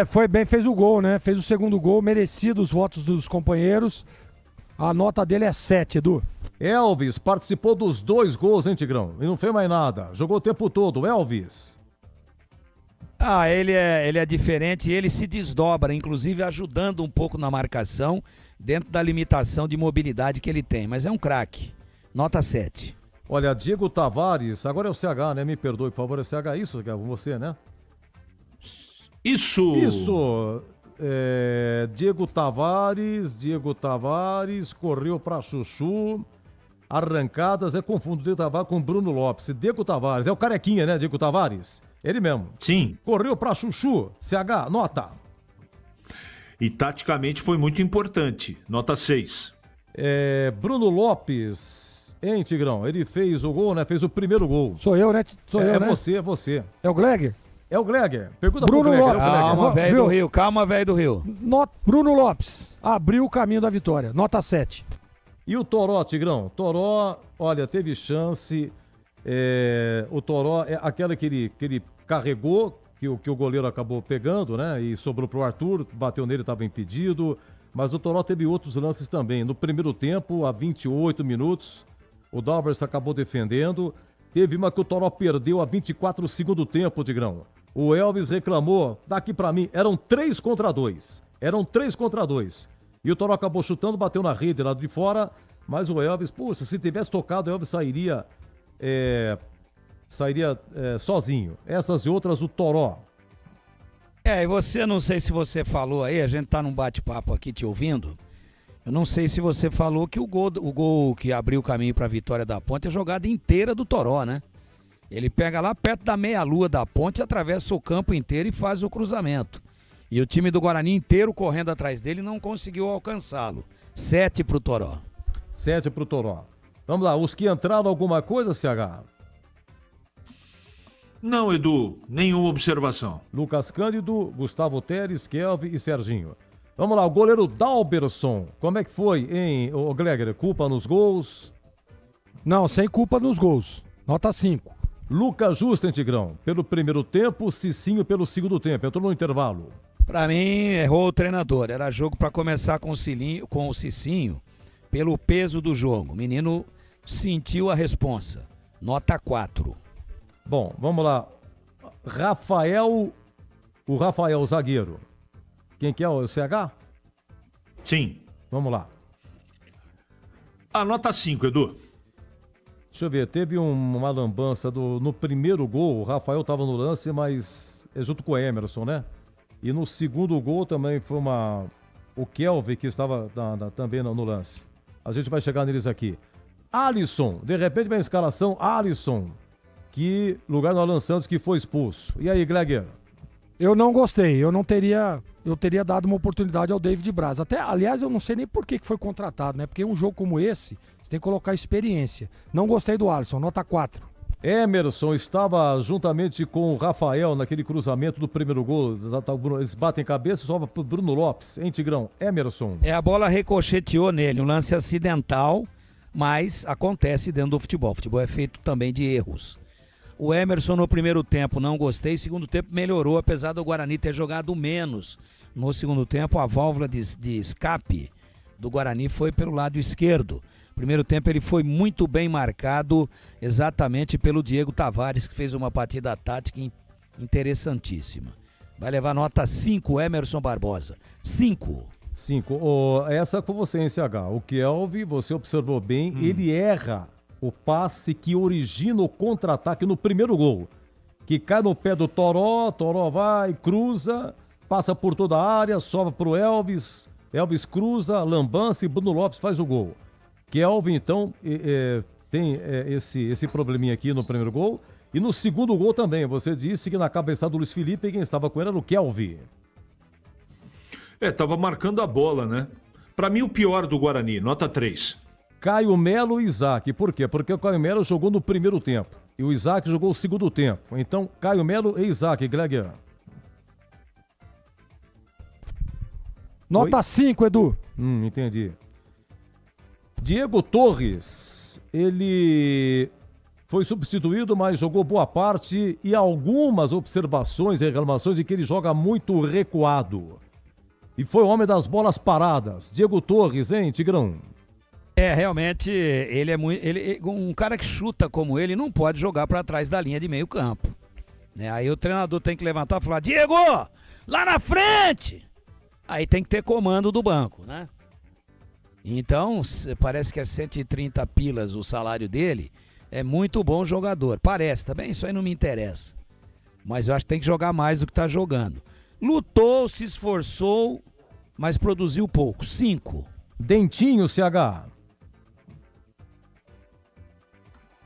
Foi bem, fez o gol, né? Fez o segundo gol, merecido os votos dos companheiros. A nota dele é 7, Edu. Elvis participou dos 2 gols, hein, Tigrão? E não fez mais nada. Jogou o tempo todo. Elvis. Ele é diferente, ele se desdobra, inclusive ajudando um pouco na marcação, dentro da limitação de mobilidade que ele tem. Mas é um craque. Nota 7. Olha, Diego Tavares, agora é o CH, né? Me perdoe, por favor, é CH, isso que é você, né? Isso! Diego Tavares, correu pra Chuchu, arrancadas, confundo Diego Tavares com Bruno Lopes. Diego Tavares, é o carequinha, né, Diego Tavares? Ele mesmo. Sim. Correu pra Chuchu, CH, nota. E taticamente foi muito importante, nota 6. Bruno Lopes, hein, Tigrão? Ele fez o gol, né? Fez o primeiro gol. Sou eu, né? É você. É o Gleger? É o Gleger. Pergunta Bruno pro Gleger. Lopes. Calma, velho do Rio. Bruno Lopes abriu o caminho da vitória. Nota 7. E o Toró, Tigrão? Toró, olha, teve chance. O Toró é aquela que ele carregou, que o goleiro acabou pegando, né? E sobrou pro Arthur, bateu nele, estava impedido. Mas o Toró teve outros lances também. No primeiro tempo, a 28 minutos, o Dalbers acabou defendendo. Teve uma que o Toró perdeu a 24 do segundo tempo, Tigrão. O Elvis reclamou, daqui pra mim, eram 3 contra 2. E o Toró acabou chutando, bateu na rede lá de fora, mas o Elvis, puxa, se tivesse tocado, o Elvis sairia sozinho. Essas e outras, o Toró. E você, não sei se você falou aí, a gente tá num bate-papo aqui te ouvindo, eu não sei se você falou que o gol que abriu o caminho pra vitória da Ponte é a jogada inteira do Toró, né? Ele pega lá perto da meia-lua da Ponte, atravessa o campo inteiro e faz o cruzamento. E o time do Guarani inteiro correndo atrás dele não conseguiu alcançá-lo. 7 pro Toró. 7 pro Toró. Vamos lá, os que entraram alguma coisa, CH? Não, Edu, nenhuma observação. Lucas Cândido, Gustavo Teres, Kelvin e Serginho. Vamos lá, o goleiro Dalberson. Como é que foi, hein, o Gleger? Culpa nos gols? Não, sem culpa nos gols. Nota 5. Lucas Justo, Tigrão. Pelo primeiro tempo, Cicinho pelo segundo tempo. Entrou no intervalo. Pra mim, errou o treinador. Era jogo pra começar com o Cicinho pelo peso do jogo. O menino sentiu a responsa. Nota 4. Bom, vamos lá. O Rafael, zagueiro. Quem que é? O CH? Sim. Vamos lá. A nota 5, Edu. Deixa eu ver, teve uma lambança no primeiro gol, o Rafael estava no lance, mas junto com o Emerson, né? E no segundo gol também foi o Kelvin que estava também no lance. A gente vai chegar neles aqui. Alisson, de repente vem a escalação, Alisson, que lugar no Alan Santos que foi expulso. E aí, Gleger? Eu não gostei, eu teria dado uma oportunidade ao David Braz. Aliás, eu não sei nem por que foi contratado, né? Porque um jogo como esse, você tem que colocar experiência. Não gostei do Alisson, nota 4. Emerson estava juntamente com o Rafael naquele cruzamento do primeiro gol. Eles batem cabeça e sobra pro Bruno Lopes, hein, Tigrão? Emerson. A bola ricocheteou nele, um lance acidental, mas acontece dentro do futebol. O futebol é feito também de erros. O Emerson no primeiro tempo não gostei, segundo tempo melhorou, apesar do Guarani ter jogado menos. No segundo tempo, a válvula de escape do Guarani foi pelo lado esquerdo. Primeiro tempo ele foi muito bem marcado exatamente pelo Diego Tavares, que fez uma partida tática interessantíssima. Vai levar nota 5, Emerson Barbosa. 5. 5. Essa com você, hein, CH. O Kelvin, você observou bem, ele erra o passe que origina o contra-ataque no primeiro gol. Que cai no pé do Toró vai, cruza, passa por toda a área, sobra pro Elvis cruza, lambança e Bruno Lopes faz o gol. Kelvin, então, tem esse probleminha aqui no primeiro gol. E no segundo gol também, você disse que na cabeçada do Luiz Felipe, quem estava com ele era o Kelvin. Tava marcando a bola, né? Pra mim, o pior do Guarani, nota 3. Caio Melo e Isaac. Por quê? Porque o Caio Melo jogou no primeiro tempo e o Isaac jogou o segundo tempo. Então, Caio Melo e Isaac, Greg. Nota 5, Edu. Entendi. Diego Torres, ele foi substituído, mas jogou boa parte e algumas observações e reclamações de que ele joga muito recuado. E foi o homem das bolas paradas. Diego Torres, hein, Tigrão? Realmente, ele é muito. Um cara que chuta como ele não pode jogar para trás da linha de meio campo. Aí o treinador tem que levantar e falar: Diego, lá na frente! Aí tem que ter comando do banco, né? Então, parece que é 130 pilas o salário dele. É muito bom jogador. Parece, também isso aí não me interessa. Mas eu acho que tem que jogar mais do que tá jogando. Lutou, se esforçou, mas produziu pouco. 5. Dentinho, CH.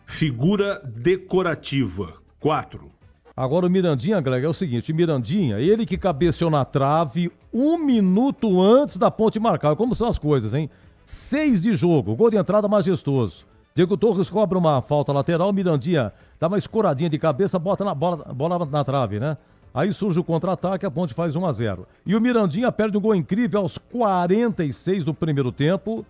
Figura decorativa. 4. Agora o Mirandinha, Greg, é o seguinte, Mirandinha, ele que cabeceou na trave 1 minuto antes da Ponte marcar. Como são as coisas, hein? 6 de jogo, gol de entrada majestoso. Diego Torres cobra uma falta lateral, Mirandinha dá uma escoradinha de cabeça, bota na bola na trave, né? Aí surge o contra-ataque, a Ponte faz 1-0. E o Mirandinha perde um gol incrível aos 46 do primeiro tempo.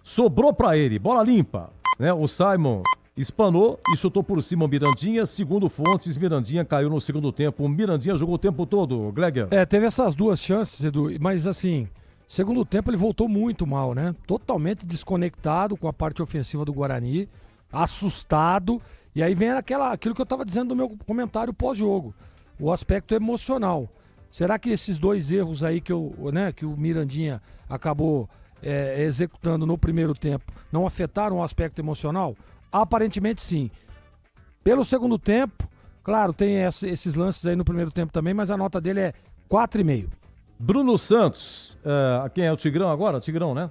Sobrou pra ele, bola limpa, né? O Simon espanou e chutou por cima o Mirandinha. Segundo fontes, Mirandinha caiu no segundo tempo. O Mirandinha jogou o tempo todo, Gleger. Teve essas duas chances, Edu, mas assim, segundo tempo ele voltou muito mal, né? Totalmente desconectado com a parte ofensiva do Guarani, assustado. E aí vem aquilo que eu tava dizendo no meu comentário pós-jogo, o aspecto emocional. Será que esses dois erros aí que o Mirandinha acabou executando no primeiro tempo não afetaram o aspecto emocional? Aparentemente sim. Pelo segundo tempo, claro, tem esses lances aí no primeiro tempo também, mas a nota dele é 4,5. Bruno Santos, quem é o Tigrão agora? Tigrão, né?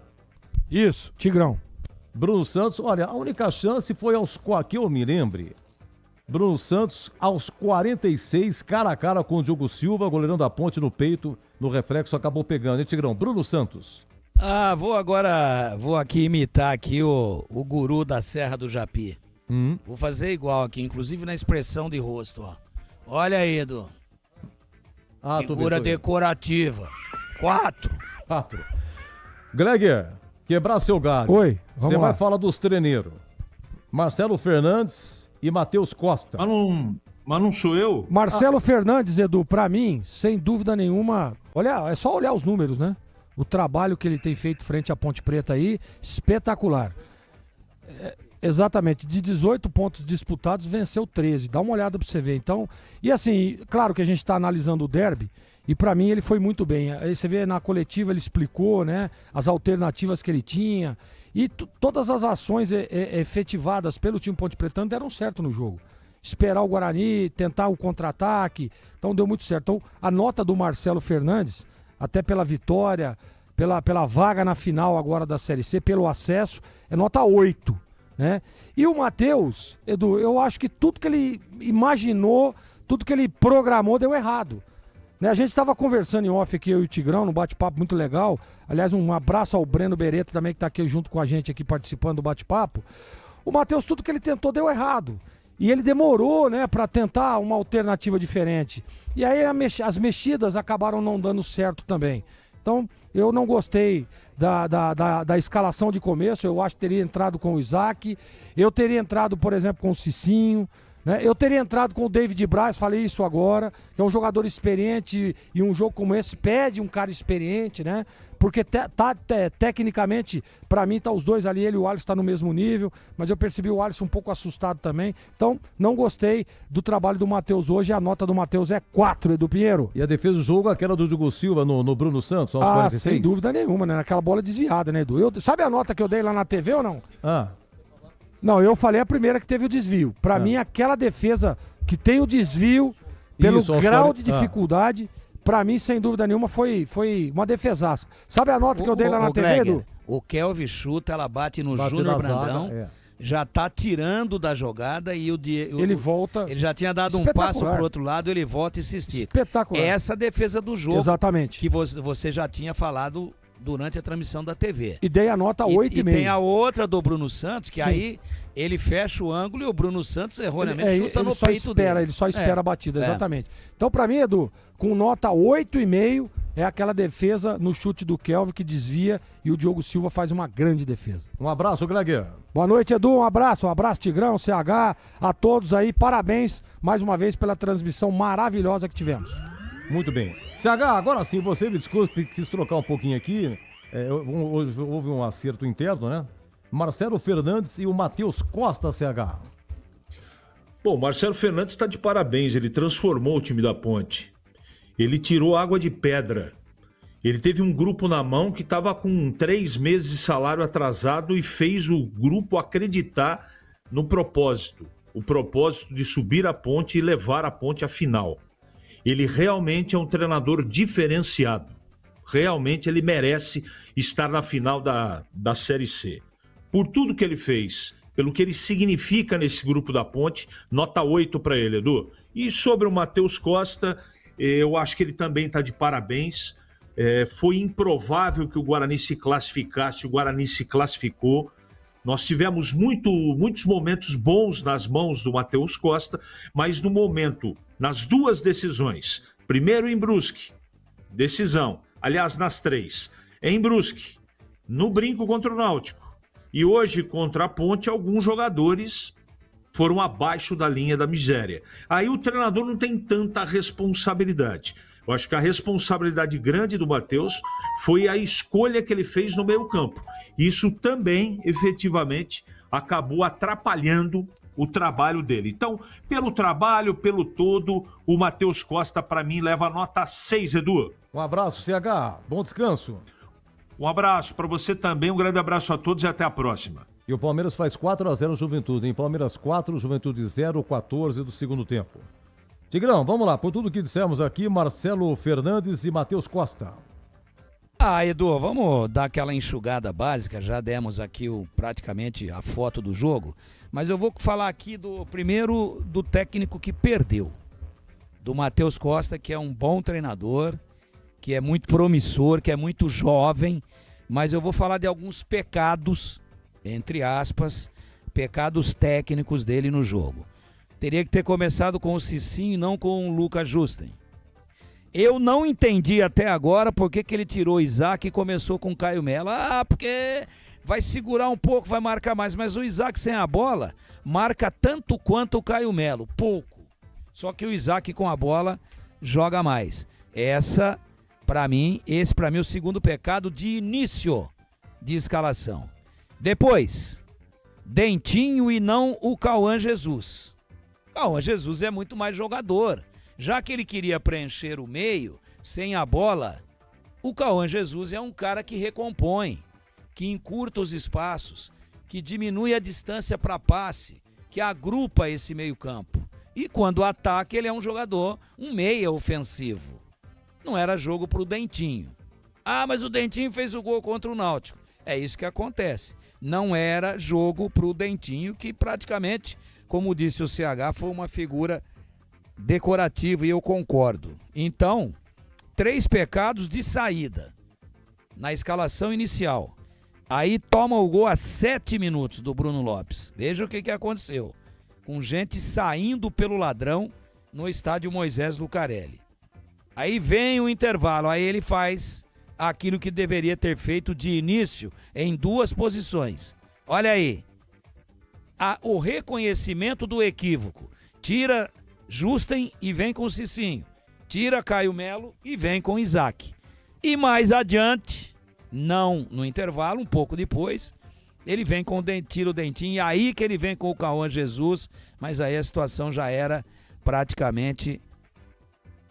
Isso, Tigrão. Bruno Santos, olha, a única chance foi que eu me lembre. Bruno Santos, aos 46, cara a cara com o Diogo Silva, goleirão da Ponte no peito, no reflexo, acabou pegando, hein, Tigrão? Bruno Santos. Vou aqui imitar aqui o guru da Serra do Japi. Vou fazer igual aqui, inclusive na expressão de rosto, ó. Olha aí, Edu. Figura decorativa. 4. Gleger, quebrar seu galho. Oi, Você vai falar dos treineiros. Marcelo Fernandes e Matheus Costa. Mas não sou eu? Marcelo Fernandes, Edu, pra mim, sem dúvida nenhuma, olha, é só olhar os números, né? O trabalho que ele tem feito frente à Ponte Preta aí, espetacular. Exatamente, de 18 pontos disputados, venceu 13. Dá uma olhada pra você ver. Então, e assim, claro que a gente tá analisando o derby, e pra mim ele foi muito bem. Aí você vê na coletiva, ele explicou, né, as alternativas que ele tinha, e todas as ações efetivadas pelo time Ponte Pretano deram certo no jogo. Esperar o Guarani, tentar o contra-ataque, então deu muito certo. Então, a nota do Marcelo Fernandes, até pela vitória, pela vaga na final agora da Série C, pelo acesso, é nota 8, né? E o Matheus, Edu, eu acho que tudo que ele imaginou, tudo que ele programou deu errado, né? A gente estava conversando em off aqui, eu e o Tigrão, num bate-papo muito legal. Aliás, um abraço ao Breno Beretta também, que está aqui junto com a gente aqui participando do bate-papo. O Matheus, tudo que ele tentou deu errado. E ele demorou, né, para tentar uma alternativa diferente. E aí as mexidas acabaram não dando certo também. Então, eu não gostei da escalação de começo. Eu acho que teria entrado com o Isaac. Eu teria entrado, por exemplo, com o Cicinho, né? Eu teria entrado com o David Braz, falei isso agora, que é um jogador experiente e um jogo como esse pede um cara experiente, né, porque tecnicamente, pra mim, tá os dois ali, ele e o Alisson tá no mesmo nível, mas eu percebi o Alisson um pouco assustado também. Então, não gostei do trabalho do Matheus hoje, a nota do Matheus é 4, Edu Pinheiro. E a defesa do jogo, aquela do Diego Silva no Bruno Santos, aos 46? Sem dúvida nenhuma, né? Naquela bola desviada, né, Edu? Sabe a nota que eu dei lá na TV ou não? Não, eu falei a primeira que teve o desvio. Pra mim, aquela defesa que tem o desvio, pelo grau de dificuldade, pra mim, sem dúvida nenhuma, foi uma defesaça. Sabe a nota que eu dei lá na TV, Edu? O Kelvin chuta, ela bate no Júnior Brandão, já tá tirando da jogada e ele volta. Ele já tinha dado um passo pro outro lado, ele volta e se estica. Espetacular. Essa defesa do jogo. Exatamente. Que você já tinha falado durante a transmissão da TV. E dei a nota 8,5. E tem a outra do Bruno Santos, que aí ele fecha o ângulo e o Bruno Santos erroneamente chuta no peito dele. Ele só espera a batida, exatamente. Então, pra mim, Edu, com nota 8,5, é aquela defesa no chute do Kelvin que desvia e o Diogo Silva faz uma grande defesa. Um abraço, Greg. Boa noite, Edu. Um abraço, Tigrão, CH, a todos aí. Parabéns mais uma vez pela transmissão maravilhosa que tivemos. Muito bem. CH, agora sim, você me desculpe, quis trocar um pouquinho aqui. Hoje houve um acerto interno, né? Marcelo Fernandes e o Matheus Costa, CH. Bom, Marcelo Fernandes está de parabéns, ele transformou o time da Ponte. Ele tirou água de pedra. Ele teve um grupo na mão que estava com 3 meses de salário atrasado e fez o grupo acreditar no propósito. O propósito de subir a Ponte e levar a Ponte à final. Ele realmente é um treinador diferenciado. Realmente ele merece estar na final da Série C. Por tudo que ele fez, pelo que ele significa nesse grupo da Ponte, nota 8 para ele, Edu. E sobre o Matheus Costa, eu acho que ele também está de parabéns. Foi improvável que o Guarani se classificasse, o Guarani se classificou. Nós tivemos muitos momentos bons nas mãos do Matheus Costa, mas no momento, nas 2 decisões, primeiro em Brusque, decisão, aliás, nas 3, em Brusque, no brinco contra o Náutico, e hoje contra a Ponte, alguns jogadores foram abaixo da linha da miséria. Aí o treinador não tem tanta responsabilidade. Eu acho que a responsabilidade grande do Matheus foi a escolha que ele fez no meio-campo. Isso também, efetivamente, acabou atrapalhando o trabalho dele. Então, pelo trabalho, pelo todo, o Matheus Costa, para mim, leva a nota 6, Edu. Um abraço, CH. Bom descanso. Um abraço para você também, um grande abraço a todos e até a próxima. E o Palmeiras faz 4-0 Juventude, em Palmeiras 4, Juventude 0, 14 do segundo tempo. Tigrão, vamos lá, por tudo que dissemos aqui, Marcelo Fernandes e Matheus Costa. Edu, vamos dar aquela enxugada básica, já demos aqui praticamente a foto do jogo, mas eu vou falar aqui primeiro do técnico que perdeu, do Matheus Costa, que é um bom treinador, que é muito promissor, que é muito jovem, mas eu vou falar de alguns pecados, entre aspas, pecados técnicos dele no jogo. Teria que ter começado com o Cicinho e não com o Lucas Justen. Eu não entendi até agora por que ele tirou o Isaac e começou com o Caio Melo. Porque vai segurar um pouco, vai marcar mais. Mas o Isaac sem a bola marca tanto quanto o Caio Melo, pouco. Só que o Isaac com a bola joga mais. Esse para mim é o segundo pecado de início de escalação. Depois, Dentinho e não o Cauã Jesus. Cauã Jesus é muito mais jogador. Já que ele queria preencher o meio, sem a bola, o Cauã Jesus é um cara que recompõe, que encurta os espaços, que diminui a distância para passe, que agrupa esse meio-campo. E quando ataca, ele é um jogador, um meia ofensivo. Não era jogo para o Dentinho. Mas o Dentinho fez o gol contra o Náutico. É isso que acontece. Não era jogo para o Dentinho, que praticamente, como disse o CH, foi uma figura decorativa, e eu concordo. Então, 3 pecados de saída na escalação inicial. Aí toma o gol a 7 minutos do Bruno Lopes. Veja o que aconteceu. Com gente saindo pelo ladrão no estádio Moisés Lucarelli. Aí vem o intervalo, aí ele faz aquilo que deveria ter feito de início em 2 posições. Olha aí, o reconhecimento do equívoco. Tira Justen e vem com o Cicinho. Tira Caio Melo e vem com Isaac. E mais adiante, Não no intervalo, um pouco depois, ele vem com tira o Dentinho, e aí que ele vem com o Cauã Jesus, mas aí a situação já era praticamente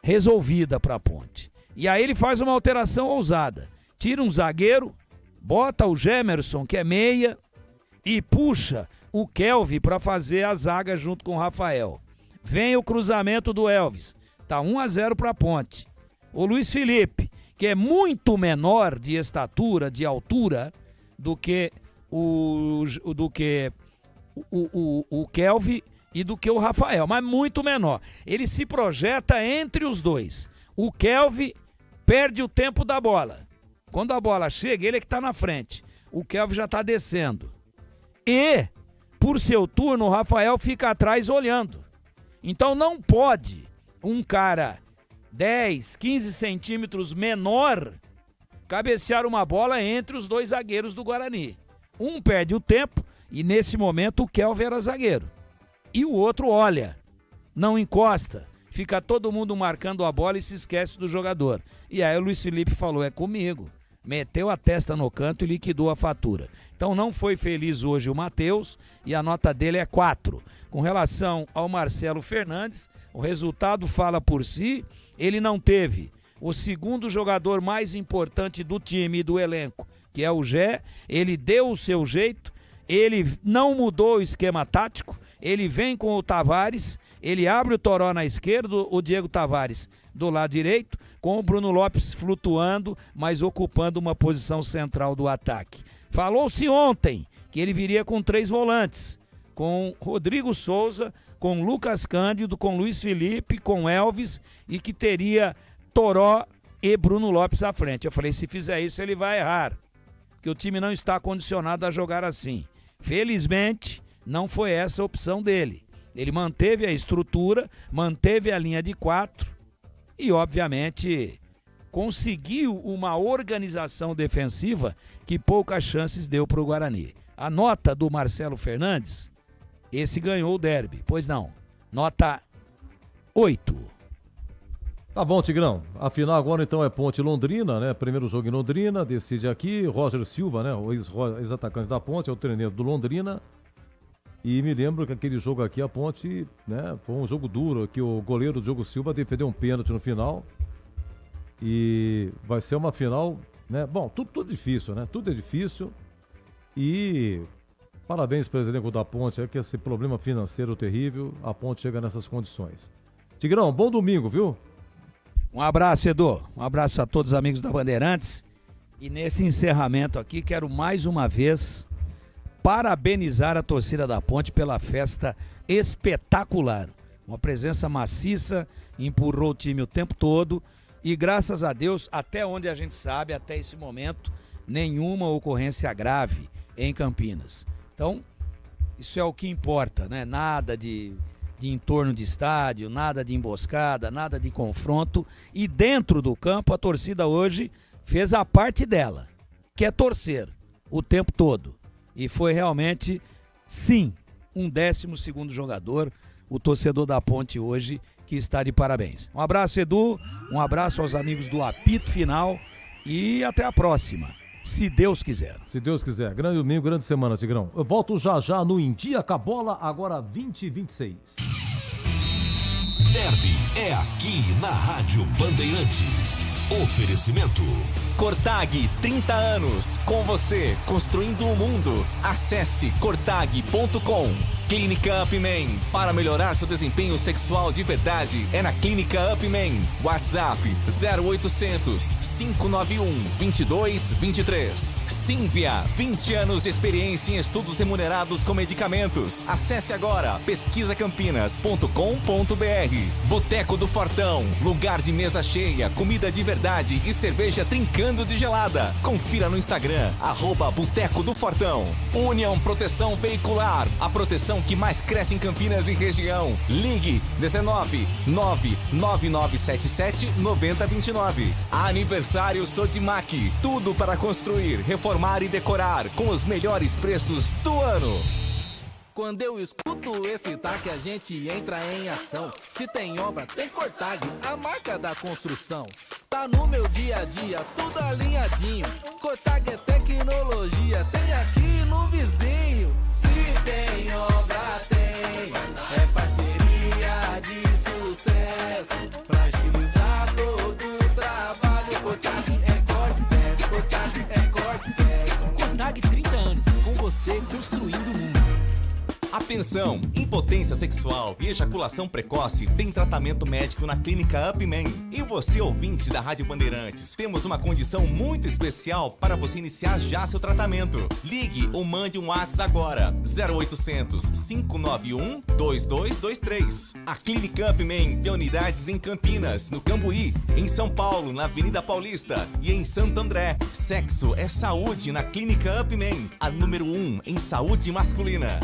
resolvida para a Ponte. E aí ele faz uma alteração ousada, tira um zagueiro, bota o Gemerson, que é meia, e puxa o Kelvin para fazer a zaga junto com o Rafael. Vem o cruzamento do Elvis, tá 1-0 para a Ponte. O Luiz Felipe, que é muito menor de estatura, de altura, do que o Kelvin e do que o Rafael, mas muito menor. Ele se projeta entre os dois. O Kelvin perde o tempo da bola. Quando a bola chega, ele é que está na frente. O Kelvin já está descendo. E, por seu turno, o Rafael fica atrás olhando. Então não pode um cara 10, 15 centímetros menor cabecear uma bola entre os dois zagueiros do Guarani. Um perde o tempo e nesse momento o Kelvin era zagueiro. E o outro olha, não encosta, fica todo mundo marcando a bola e se esquece do jogador. E aí o Luiz Felipe falou, é comigo. Meteu a testa no canto e liquidou a fatura. Então não foi feliz hoje o Matheus e a nota dele é 4. Com relação ao Marcelo Fernandes, o resultado fala por si, ele não teve o segundo jogador mais importante do time e do elenco, que é o Gé, ele deu o seu jeito, ele não mudou o esquema tático, ele vem com o Tavares, ele abre o Toró na esquerda, o Diego Tavares do lado direito, com o Bruno Lopes flutuando, mas ocupando uma posição central do ataque. Falou-se ontem que ele viria com 3 volantes, com Rodrigo Souza, com Lucas Cândido, com Luiz Felipe, com Elvis, e que teria Toró e Bruno Lopes à frente. Eu falei, se fizer isso ele vai errar, que o time não está condicionado a jogar assim. Felizmente, não foi essa a opção dele. Ele manteve a estrutura, manteve a linha de 4 e, obviamente, conseguiu uma organização defensiva que poucas chances deu para o Guarani. A nota do Marcelo Fernandes, esse ganhou o derby. Pois não, nota 8. Tá bom, Tigrão. A final agora então é Ponte Londrina, né? Primeiro jogo em Londrina, decide aqui. Roger Silva, né? O ex-atacante da Ponte, é o treinador do Londrina. E me lembro que aquele jogo aqui, a Ponte, né? Foi um jogo duro, que o goleiro Diogo Silva defendeu um pênalti no final. E vai ser uma final, né? Bom, tudo difícil, né? Tudo é difícil. E parabéns para o elenco da Ponte, é que esse problema financeiro terrível, a Ponte chega nessas condições. Tigrão, bom domingo, viu? Um abraço, Edu. Um abraço a todos os amigos da Bandeirantes. E nesse encerramento aqui, quero mais uma vez parabenizar a torcida da Ponte pela festa espetacular. Uma presença maciça, empurrou o time o tempo todo e, graças a Deus, até onde a gente sabe, até esse momento, nenhuma ocorrência grave em Campinas. Então, isso é o que importa, né? Nada de entorno de estádio, nada de emboscada, nada de confronto. E dentro do campo, a torcida hoje fez a parte dela, que é torcer o tempo todo. E foi realmente, sim, um 12º jogador, o torcedor da Ponte hoje, que está de parabéns. Um abraço, Edu, um abraço aos amigos do Apito Final e até a próxima, se Deus quiser. Se Deus quiser. Grande domingo, grande semana, Tigrão. Eu volto já no India com a bola, agora 20h26. Derby é aqui na Rádio Bandeirantes. Oferecimento Cortag, 30 anos, com você, construindo o mundo. Acesse cortag.com. Clínica Upman, para melhorar seu desempenho sexual de verdade, é na Clínica Upman. WhatsApp 0800 591 2223. Sínvia, 20 anos de experiência em estudos remunerados com medicamentos. Acesse agora pesquisacampinas.com.br. Boteco do Fortão, lugar de mesa cheia, comida de verdade e cerveja trincando de gelada. Confira no Instagram, @Boteco do Fortão. União Proteção Veicular, a proteção que mais cresce em Campinas e região. Ligue 19 99977 9029. Aniversário Sodimac, tudo para construir, reformar e decorar com os melhores preços do ano. Quando eu escuto esse TAC, a gente entra em ação. Se tem obra, tem Cortag, a marca da construção. Tá no meu dia a dia, tudo alinhadinho. Cortag é tecnologia, tem aqui no vizinho. Se tem obra, tem. É parceria de sucesso. Pra agilizar todo o trabalho. Cortag é corte certo, Cortag é corte certo. Cortag 30 anos, com você construindo o mundo. Atenção! Impotência sexual e ejaculação precoce tem tratamento médico na Clínica Upman. E você, ouvinte da Rádio Bandeirantes, temos uma condição muito especial para você iniciar já seu tratamento. Ligue ou mande um WhatsApp agora. 0800 591 2223. A Clínica Upman tem unidades em Campinas, no Cambuí, em São Paulo, na Avenida Paulista e em Santo André. Sexo é saúde na Clínica Upman, a número 1 em saúde masculina.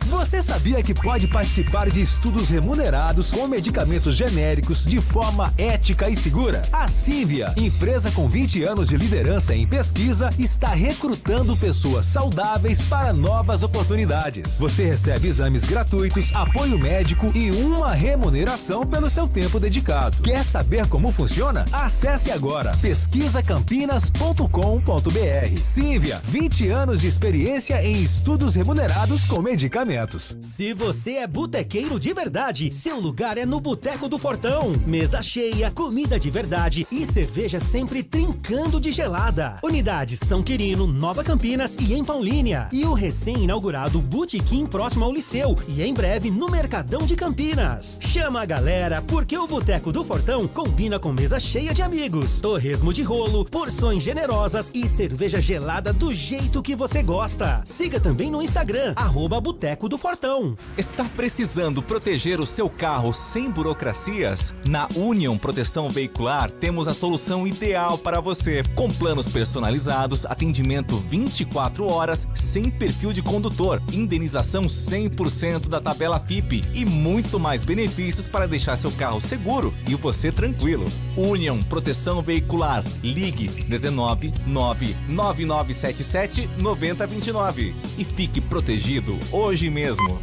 Você sabia que pode participar de estudos remunerados com medicamentos genéricos de forma ética e segura? A Cívia, empresa com 20 anos de liderança em pesquisa, está recrutando pessoas saudáveis para novas oportunidades. Você recebe exames gratuitos, apoio médico e uma remuneração pelo seu tempo dedicado. Quer saber como funciona? Acesse agora pesquisacampinas.com.br. Cívia, 20 anos de experiência em estudos remunerados com medicamentos. Se você é botequeiro de verdade, seu lugar é no Boteco do Fortão. Mesa cheia, comida de verdade e cerveja sempre trincando de gelada. Unidades São Quirino, Nova Campinas e em Paulínia. E o recém-inaugurado Botequim próximo ao Liceu e em breve no Mercadão de Campinas. Chama a galera porque o Boteco do Fortão combina com mesa cheia de amigos, torresmo de rolo, porções generosas e cerveja gelada do jeito que você gosta. Siga também no Instagram, @Boteco do Fortão. Está precisando proteger o seu carro sem burocracias? Na Union Proteção Veicular temos a solução ideal para você. Com planos personalizados, atendimento 24 horas, sem perfil de condutor, indenização 100% da tabela FIP e muito mais benefícios para deixar seu carro seguro e você tranquilo. Union Proteção Veicular. Ligue 19 99977 9029 e fique protegido hoje mesmo.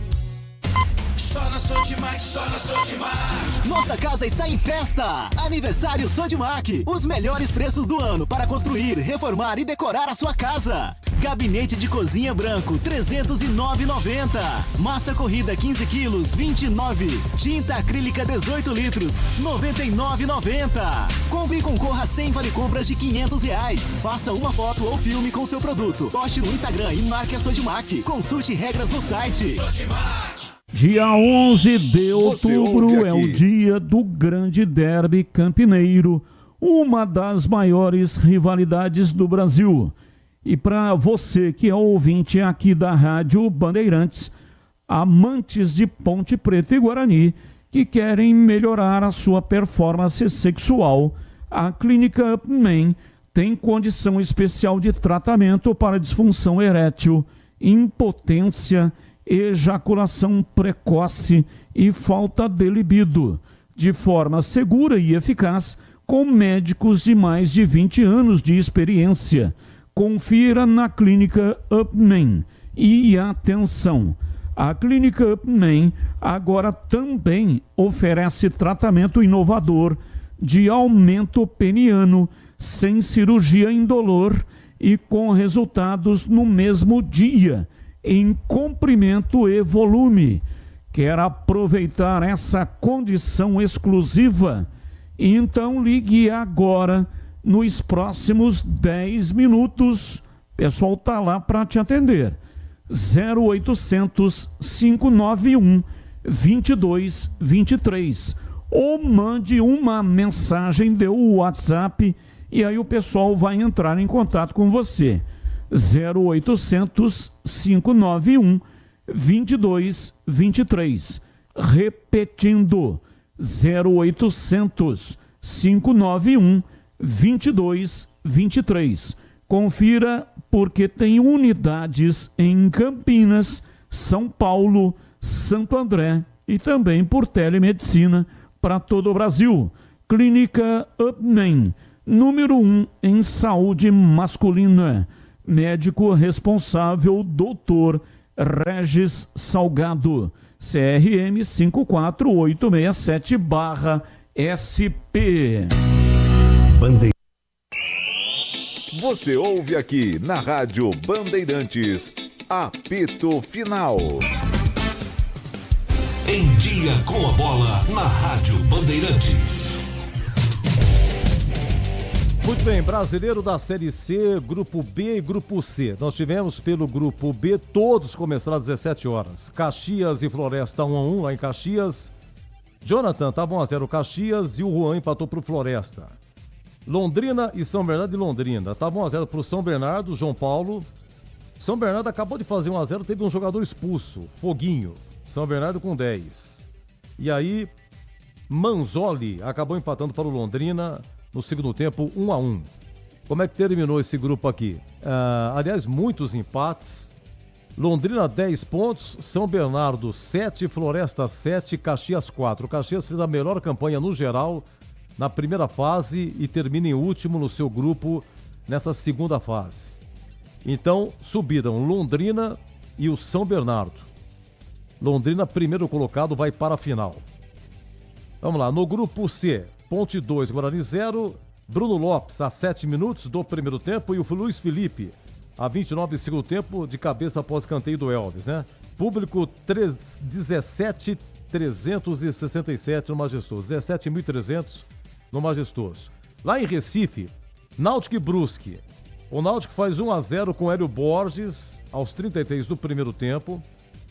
Só na Sodimac, só na Sodimac. Nossa casa está em festa! Aniversário Sodimac. Os melhores preços do ano para construir, reformar e decorar a sua casa. Gabinete de cozinha branco, R$ 309,90. Massa corrida 15 quilos, R$ 29. Tinta acrílica 18 litros, R$ 99,90. Compre e concorra a 100 vale compras de R$ 500. Faça uma foto ou filme com seu produto. Poste no Instagram e marque a Sodimac. Consulte regras no site. Sodimac. Dia 11 de outubro é o dia do Grande Derby Campineiro, uma das maiores rivalidades do Brasil. E para você que é ouvinte aqui da Rádio Bandeirantes, amantes de Ponte Preta e Guarani, que querem melhorar a sua performance sexual, a Clínica Upman tem condição especial de tratamento para disfunção erétil, impotência, ejaculação precoce e falta de libido, de forma segura e eficaz, com médicos de mais de 20 anos de experiência. Confira na Clínica Upman. E atenção, a Clínica Upman agora também oferece tratamento inovador de aumento peniano, sem cirurgia indolor e com resultados no mesmo dia, em comprimento e volume. Quer aproveitar essa condição exclusiva? Então ligue agora, nos próximos 10 minutos. O pessoal está lá para te atender. 0800 591 2223. Ou mande uma mensagem de WhatsApp e aí o pessoal vai entrar em contato com você. 0800 591 2223. Repetindo, 0800 591 2223. Confira porque tem unidades em Campinas, São Paulo, Santo André e também por telemedicina para todo o Brasil. Clínica Upman, número 1 em saúde masculina. Médico responsável, Dr. Regis Salgado, CRM 54867/SP. Bandeirantes. Você ouve aqui na Rádio Bandeirantes, apito final. Em dia com a bola na Rádio Bandeirantes. Muito bem, brasileiro da Série C, Grupo B e Grupo C. Nós tivemos pelo Grupo B, todos começaram às 17 horas. Caxias e Floresta 1-1 lá em Caxias. Jonathan estava 1-0 Caxias e o Juan empatou para o Floresta. Londrina e São Bernardo de Londrina. Estava 1-0 para o São Bernardo, João Paulo. São Bernardo acabou de fazer 1-0, teve um jogador expulso, Foguinho. São Bernardo com 10. E aí, Manzoli acabou empatando para o Londrina no segundo tempo, 1-1. Como é que terminou esse grupo aqui? Aliás, muitos empates. Londrina 10 pontos, São Bernardo 7, Floresta 7, Caxias 4. O Caxias fez a melhor campanha no geral na primeira fase e termina em último no seu grupo nessa segunda fase. Então, subiram Londrina e o São Bernardo. Londrina, primeiro colocado, vai para a final. Vamos lá, no grupo C, Ponte 2, Guarani 0, Bruno Lopes a 7 minutos do primeiro tempo e o Luiz Felipe a 29 do segundo tempo de cabeça após canteio do Elvis, né? Público 17.367 no Majestoso, 17.300 no Majestoso. Lá em Recife, Náutico e Brusque. O Náutico faz 1-0 com Hélio Borges aos 33 do primeiro tempo.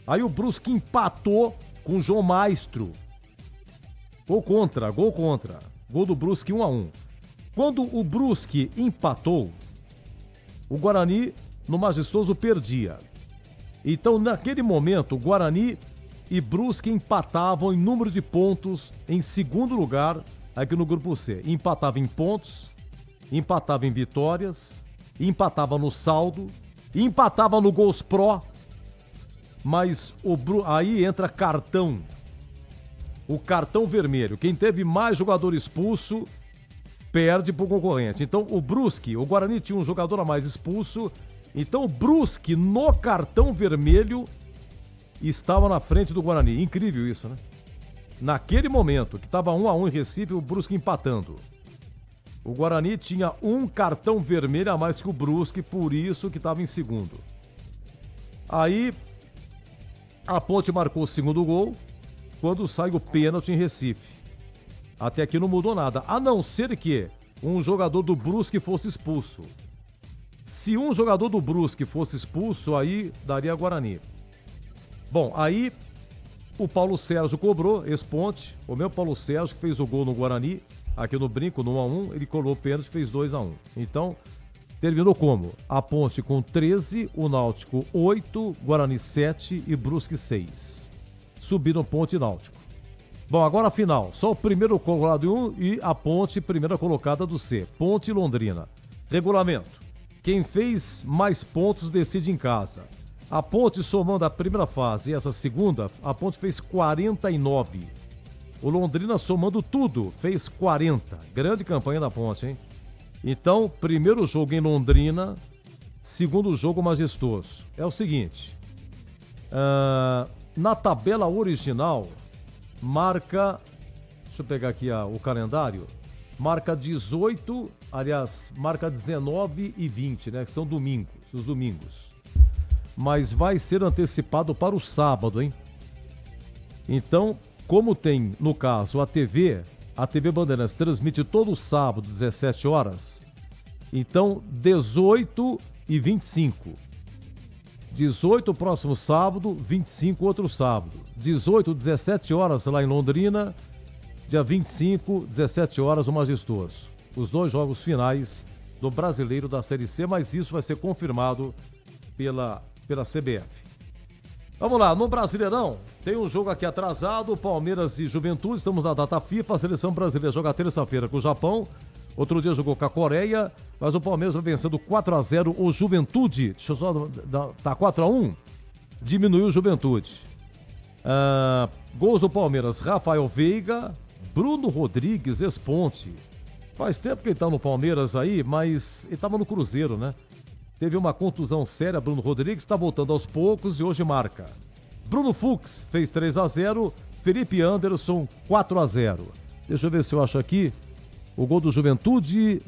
Aí o Brusque empatou com João Maestro. Gol contra. Gol do Brusque 1-1. Quando o Brusque empatou, o Guarani no Majestoso perdia. Então, naquele momento, o Guarani e Brusque empatavam em número de pontos em segundo lugar aqui no Grupo C. Empatava em pontos, empatava em vitórias, empatava no saldo, empatava no gols pró, mas aí entra cartão. O cartão vermelho. Quem teve mais jogador expulso perde pro concorrente. Então o Brusque, o Guarani tinha um jogador a mais expulso, então o Brusque no cartão vermelho estava na frente do Guarani. Incrível isso, né? Naquele momento, que estava 1-1 em Recife, o Brusque empatando. O Guarani tinha um cartão vermelho a mais que o Brusque, por isso que estava em segundo. Aí a Ponte marcou o segundo gol quando sai o pênalti em Recife. Até aqui não mudou nada, a não ser que um jogador do Brusque fosse expulso. Se um jogador do Brusque fosse expulso, aí daria Guarani. Bom, aí o Paulo Sérgio cobrou esse ponte. O meu Paulo Sérgio que fez o gol no Guarani, aqui no Brinco, no 1-1, ele colou o pênalti e fez 2-1. Então, terminou como? A Ponte com 13, o Náutico 8, Guarani 7 e Brusque 6. Subiram Ponte e Náutico. Bom, agora a final. Só o primeiro colocado 1 e a Ponte, primeira colocada do C. Ponte e Londrina. Regulamento. Quem fez mais pontos decide em casa. A Ponte, somando a primeira fase e essa segunda, a Ponte fez 49. O Londrina, somando tudo, fez 40. Grande campanha da Ponte, hein? Então, primeiro jogo em Londrina, segundo jogo majestoso. É o seguinte, na tabela original, marca, deixa eu pegar aqui o calendário, marca 18, aliás, marca 19 e 20, né? Que são domingos, os domingos. Mas vai ser antecipado para o sábado, hein? Então, como tem, no caso, a TV Bandeirantes transmite todo sábado, 17 horas, então 18 e 25. 18 próximo sábado, 25 outro sábado. 18, 17 horas lá em Londrina, dia 25, 17 horas o Majestoso. Os dois jogos finais do Brasileiro da Série C, mas isso vai ser confirmado pela CBF. Vamos lá, no Brasileirão, tem um jogo aqui atrasado, Palmeiras e Juventude, estamos na data FIFA, a seleção brasileira joga terça-feira com o Japão, outro dia jogou com a Coreia, mas o Palmeiras vai vencendo 4-0 o Juventude, deixa eu só, tá 4-1, diminuiu o Juventude. Gols do Palmeiras, Rafael Veiga, Bruno Rodrigues, ex-Ponte. Faz tempo que ele tá no Palmeiras aí, mas ele tava no Cruzeiro, né? Teve uma contusão séria, Bruno Rodrigues, está voltando aos poucos e hoje marca. Bruno Fux fez 3-0, Felipe Anderson 4-0. Deixa eu ver se eu acho aqui. O gol do Juventude,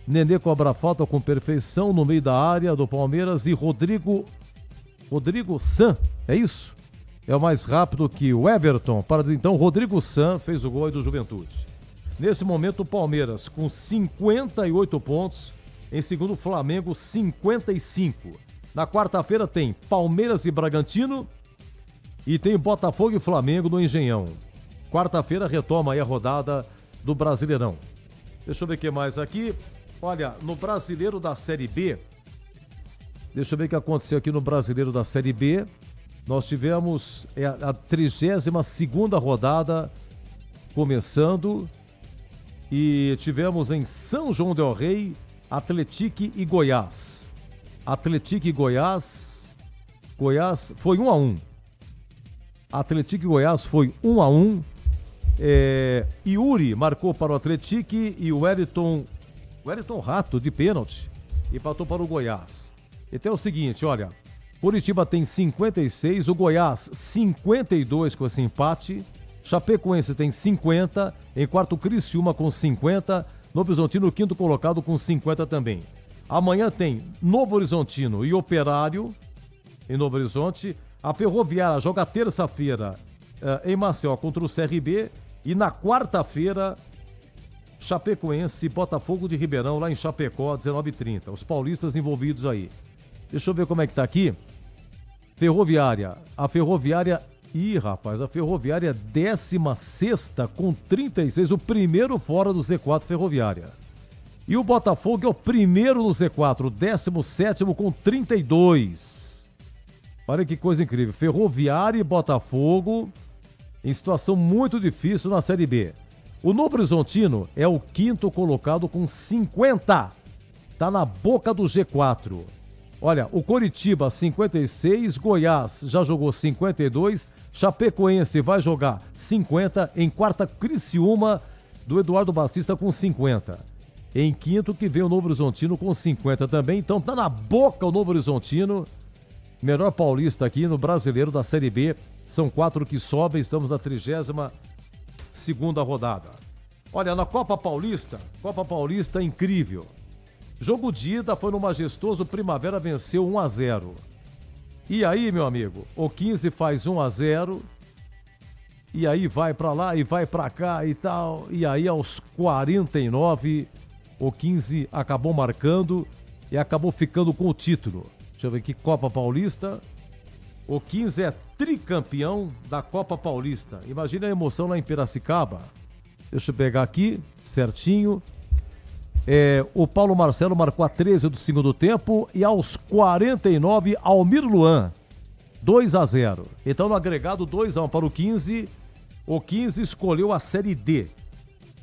Nenê cobra falta com perfeição no meio da área do Palmeiras e Rodrigo San, é isso? É o mais rápido que o Everton. Para então, Rodrigo San fez o gol aí do Juventude. Nesse momento, o Palmeiras com 58 pontos. Em segundo, Flamengo, 55. Na quarta-feira tem Palmeiras e Bragantino. E tem Botafogo e Flamengo no Engenhão. Quarta-feira retoma aí a rodada do Brasileirão. Deixa eu ver o que mais aqui. Olha, no Brasileiro da Série B. Deixa eu ver o que aconteceu aqui no Brasileiro da Série B. Nós tivemos a 32ª rodada começando e tivemos em São João del Rei, Atlético e Goiás. Atlético e Goiás foi 1-1. Atlético e Goiás foi 1-1. Yuri marcou para o Atlético e o Wellington Rato de pênalti empatou para o Goiás. Então é o seguinte, olha, Curitiba tem 56, o Goiás 52 com esse empate, Chapecoense tem 50, em quarto Criciúma com 50, Novo Horizontino quinto colocado com 50 também. Amanhã tem Novo Horizontino e Operário em Novo Horizonte, a Ferroviária joga terça-feira em Maceió contra o CRB e na quarta-feira Chapecoense e Botafogo de Ribeirão lá em Chapecó, 19h30. Os paulistas envolvidos aí. Deixa eu ver como é que tá aqui. Ferroviária. A Ferroviária... rapaz, a Ferroviária 16ª com 36. O primeiro fora do Z4 Ferroviária. E o Botafogo é o primeiro no Z4. 17º com 32. Olha que coisa incrível. Ferroviária e Botafogo em situação muito difícil na Série B. O Novo Horizontino é o quinto colocado com 50. Tá na boca do G4. Olha, o Coritiba 56, Goiás já jogou 52, Chapecoense vai jogar 50, em quarta Criciúma do Eduardo Batista com 50. Em quinto que vem o Novo Horizontino com 50 também, então tá na boca o Novo Horizontino, melhor paulista aqui no Brasileiro da Série B, são 4 que sobem, estamos na 32ª rodada. Olha, na Copa Paulista incrível. Jogo de ida foi no majestoso, Primavera venceu 1-0. E aí, meu amigo, o 15 faz 1-0. E aí vai pra lá e vai pra cá e tal. E aí aos 49, o 15 acabou marcando e acabou ficando com o título. Deixa eu ver aqui, Copa Paulista. O 15 é tricampeão da Copa Paulista. Imagina a emoção lá em Piracicaba. Deixa eu pegar aqui, certinho. O Paulo Marcelo marcou a 13 do segundo tempo e aos 49, Almir Luan, 2-0. Então no agregado 2-1 para o 15 escolheu a Série D.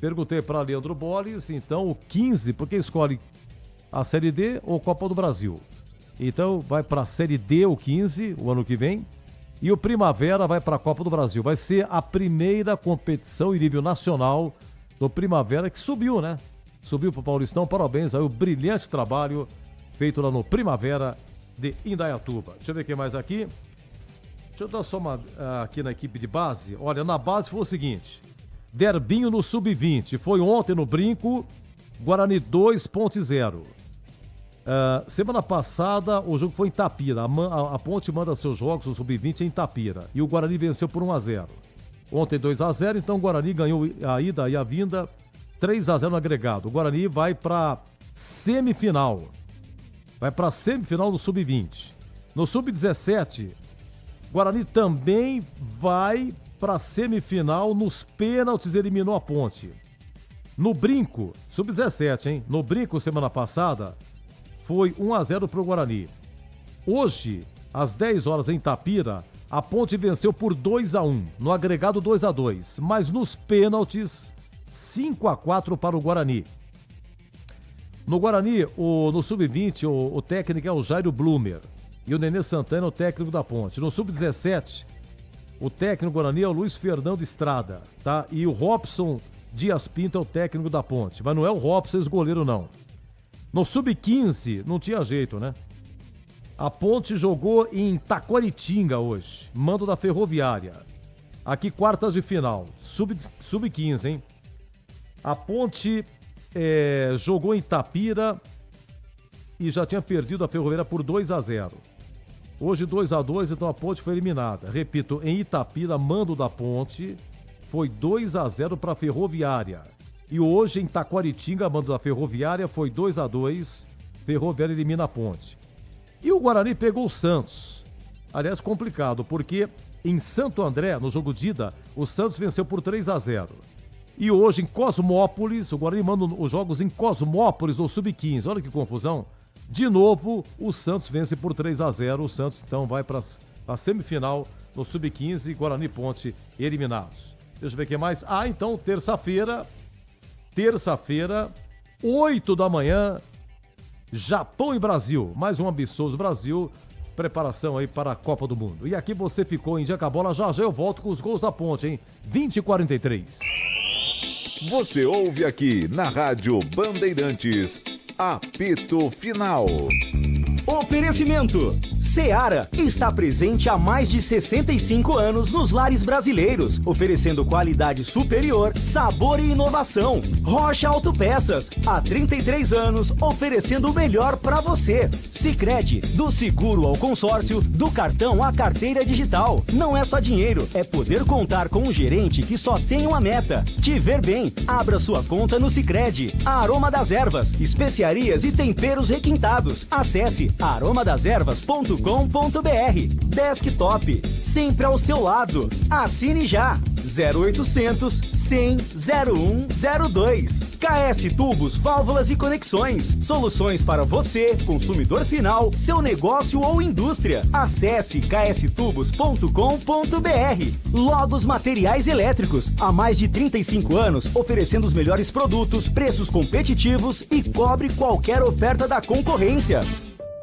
Perguntei para Leandro Bolles, então o 15, por que escolhe a Série D ou Copa do Brasil? Então vai para a Série D o 15, o ano que vem, e o Primavera vai para a Copa do Brasil. Vai ser a primeira competição em nível nacional do Primavera que subiu, né? Subiu para o Paulistão, parabéns aí, o brilhante trabalho feito lá no Primavera de Indaiatuba. Deixa eu ver o que mais aqui. Deixa eu dar só uma aqui na equipe de base. Olha, na base foi o seguinte, Derbinho no Sub-20, foi ontem no Brinco, Guarani 2.0. Semana passada o jogo foi em Itapira, a Ponte manda seus jogos, o Sub-20 em Itapira, e o Guarani venceu por 1-0. Ontem 2-0, então o Guarani ganhou a ida e a vinda, 3-0 no agregado. O Guarani vai para semifinal. Vai para semifinal no Sub-20. No Sub-17, Guarani também vai para semifinal. Nos pênaltis eliminou a Ponte. No Brinco, Sub-17, hein? No Brinco, semana passada, foi 1-0 para o Guarani. Hoje, às 10 horas em Itapira, a Ponte venceu por 2-1. No agregado 2-2. Mas nos pênaltis, 5-4 para o Guarani. No Guarani, no Sub-20, o técnico é o Jairo Blumer. E o Nenê Santana é o técnico da Ponte. No Sub-17, o técnico do Guarani é o Luiz Fernando Estrada, tá? E o Robson Dias Pinto é o técnico da Ponte. Mas não é o Robson ex-goleiro, não. No Sub-15, não tinha jeito, né? A Ponte jogou em Taquaritinga hoje. Mando da Ferroviária. Aqui, quartas de final. Sub-15, hein? A Ponte jogou em Itapira e já tinha perdido a Ferroviária por 2-0. Hoje 2-2, então a Ponte foi eliminada. Repito, em Itapira, mando da Ponte, foi 2-0 para a Ferroviária. E hoje em Taquaritinga, mando da Ferroviária, foi 2-2, Ferroviária elimina a Ponte. E o Guarani pegou o Santos. Aliás, complicado, porque em Santo André, no jogo de ida, o Santos venceu por 3-0. E hoje em Cosmópolis, o Guarani manda os jogos em Cosmópolis, no Sub-15. Olha que confusão. De novo, o Santos vence por 3-0. O Santos, então, vai para a semifinal no Sub-15. Guarani e Ponte eliminados. Deixa eu ver o que mais. Então, terça-feira, 8 da manhã, Japão e Brasil. Mais um ambicioso Brasil. Preparação aí para a Copa do Mundo. E aqui você ficou em Dia com a Bola. Já eu volto com os gols da Ponte, hein? 20-43. Você ouve aqui na Rádio Bandeirantes, apito final. Oferecimento. Seara está presente há mais de 65 anos nos lares brasileiros, oferecendo qualidade superior, sabor e inovação. Rocha Autopeças, há 33 anos, oferecendo o melhor para você. Sicredi, do seguro ao consórcio, do cartão à carteira digital. Não é só dinheiro, é poder contar com um gerente que só tem uma meta: te ver bem. Abra sua conta no Sicredi. Aroma das Ervas, especiarias e temperos requintados. Acesse aromadeservas.com.br. Desktop, sempre ao seu lado. Assine já. 0800 100 0102. KS Tubos, Válvulas e Conexões. Soluções para você, consumidor final, seu negócio ou indústria. Acesse kstubos.com.br. Logos Materiais Elétricos. Há mais de 35 anos, oferecendo os melhores produtos, preços competitivos e cobre qualquer oferta da concorrência.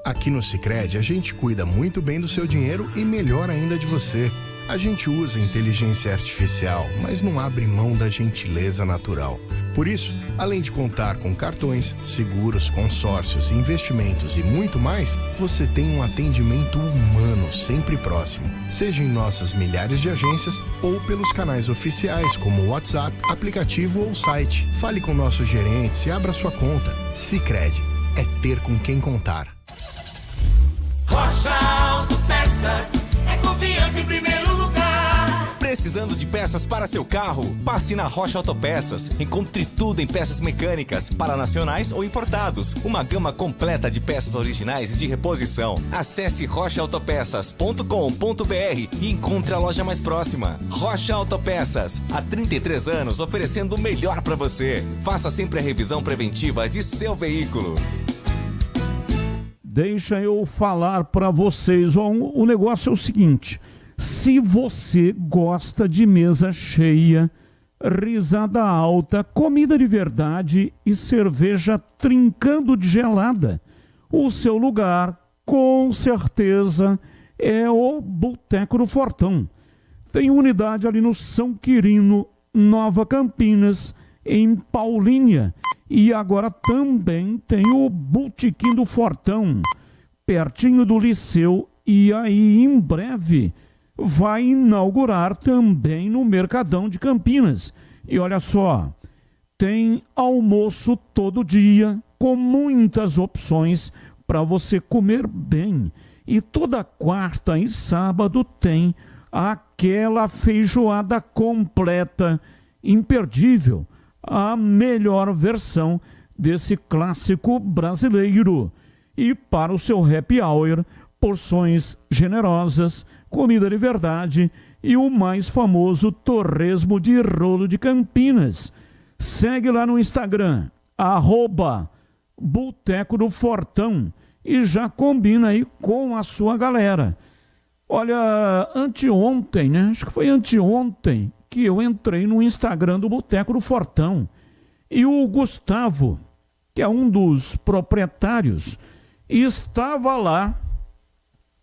Aqui no Sicredi, a gente cuida muito bem do seu dinheiro e melhor ainda de você. A gente usa inteligência artificial, mas não abre mão da gentileza natural. Por isso, além de contar com cartões, seguros, consórcios, investimentos e muito mais, você tem um atendimento humano sempre próximo. Seja em nossas milhares de agências ou pelos canais oficiais como WhatsApp, aplicativo ou site. Fale com nossos gerentes e abra sua conta. Sicredi, é ter com quem contar. Rocha Autopeças, é confiança em primeiro lugar. Precisando de peças para seu carro? Passe na Rocha Autopeças. Encontre tudo em peças mecânicas, para nacionais ou importados. Uma gama completa de peças originais e de reposição. Acesse rochaautopeças.com.br e encontre a loja mais próxima. Rocha Autopeças, há 33 anos oferecendo o melhor para você. Faça sempre a revisão preventiva de seu veículo. Deixa eu falar para vocês. O negócio é o seguinte: se você gosta de mesa cheia, risada alta, comida de verdade e cerveja trincando de gelada, o seu lugar, com certeza, é o Boteco do Fortão. Tem unidade ali no São Quirino, Nova Campinas, em Paulínia. E agora também tem o Botequim do Fortão, pertinho do Liceu. E aí, em breve, vai inaugurar também no Mercadão de Campinas. E olha só, tem almoço todo dia, com muitas opções para você comer bem. E toda quarta e sábado tem aquela feijoada completa, imperdível. A melhor versão desse clássico brasileiro. E para o seu happy hour, porções generosas, comida de verdade e o mais famoso torresmo de rolo de Campinas. Segue lá no Instagram, @Boteco do Fortão, e já combina aí com a sua galera. Olha, anteontem, né? Acho que foi anteontem que eu entrei no Instagram do Boteco do Fortão. E o Gustavo, que é um dos proprietários, estava lá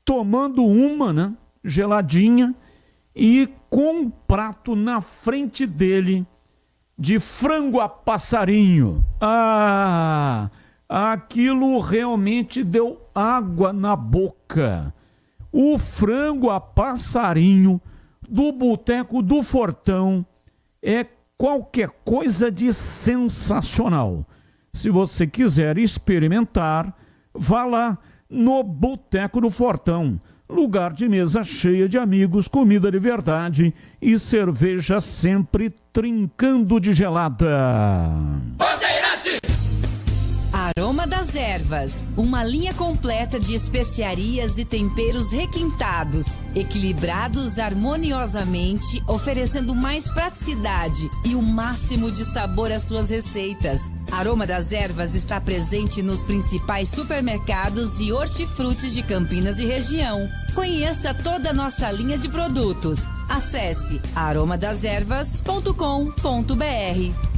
tomando uma, né, geladinha, e com um prato na frente dele de frango a passarinho. Aquilo realmente deu água na boca. O frango a passarinho do Boteco do Fortão é qualquer coisa de sensacional. Se você quiser experimentar, vá lá no Boteco do Fortão. Lugar de mesa cheia de amigos, comida de verdade e cerveja sempre trincando de gelada. Aroma das Ervas, uma linha completa de especiarias e temperos requintados, equilibrados harmoniosamente, oferecendo mais praticidade e o máximo de sabor às suas receitas. Aroma das Ervas está presente nos principais supermercados e hortifrutis de Campinas e região. Conheça toda a nossa linha de produtos. Acesse aromadeservas.com.br.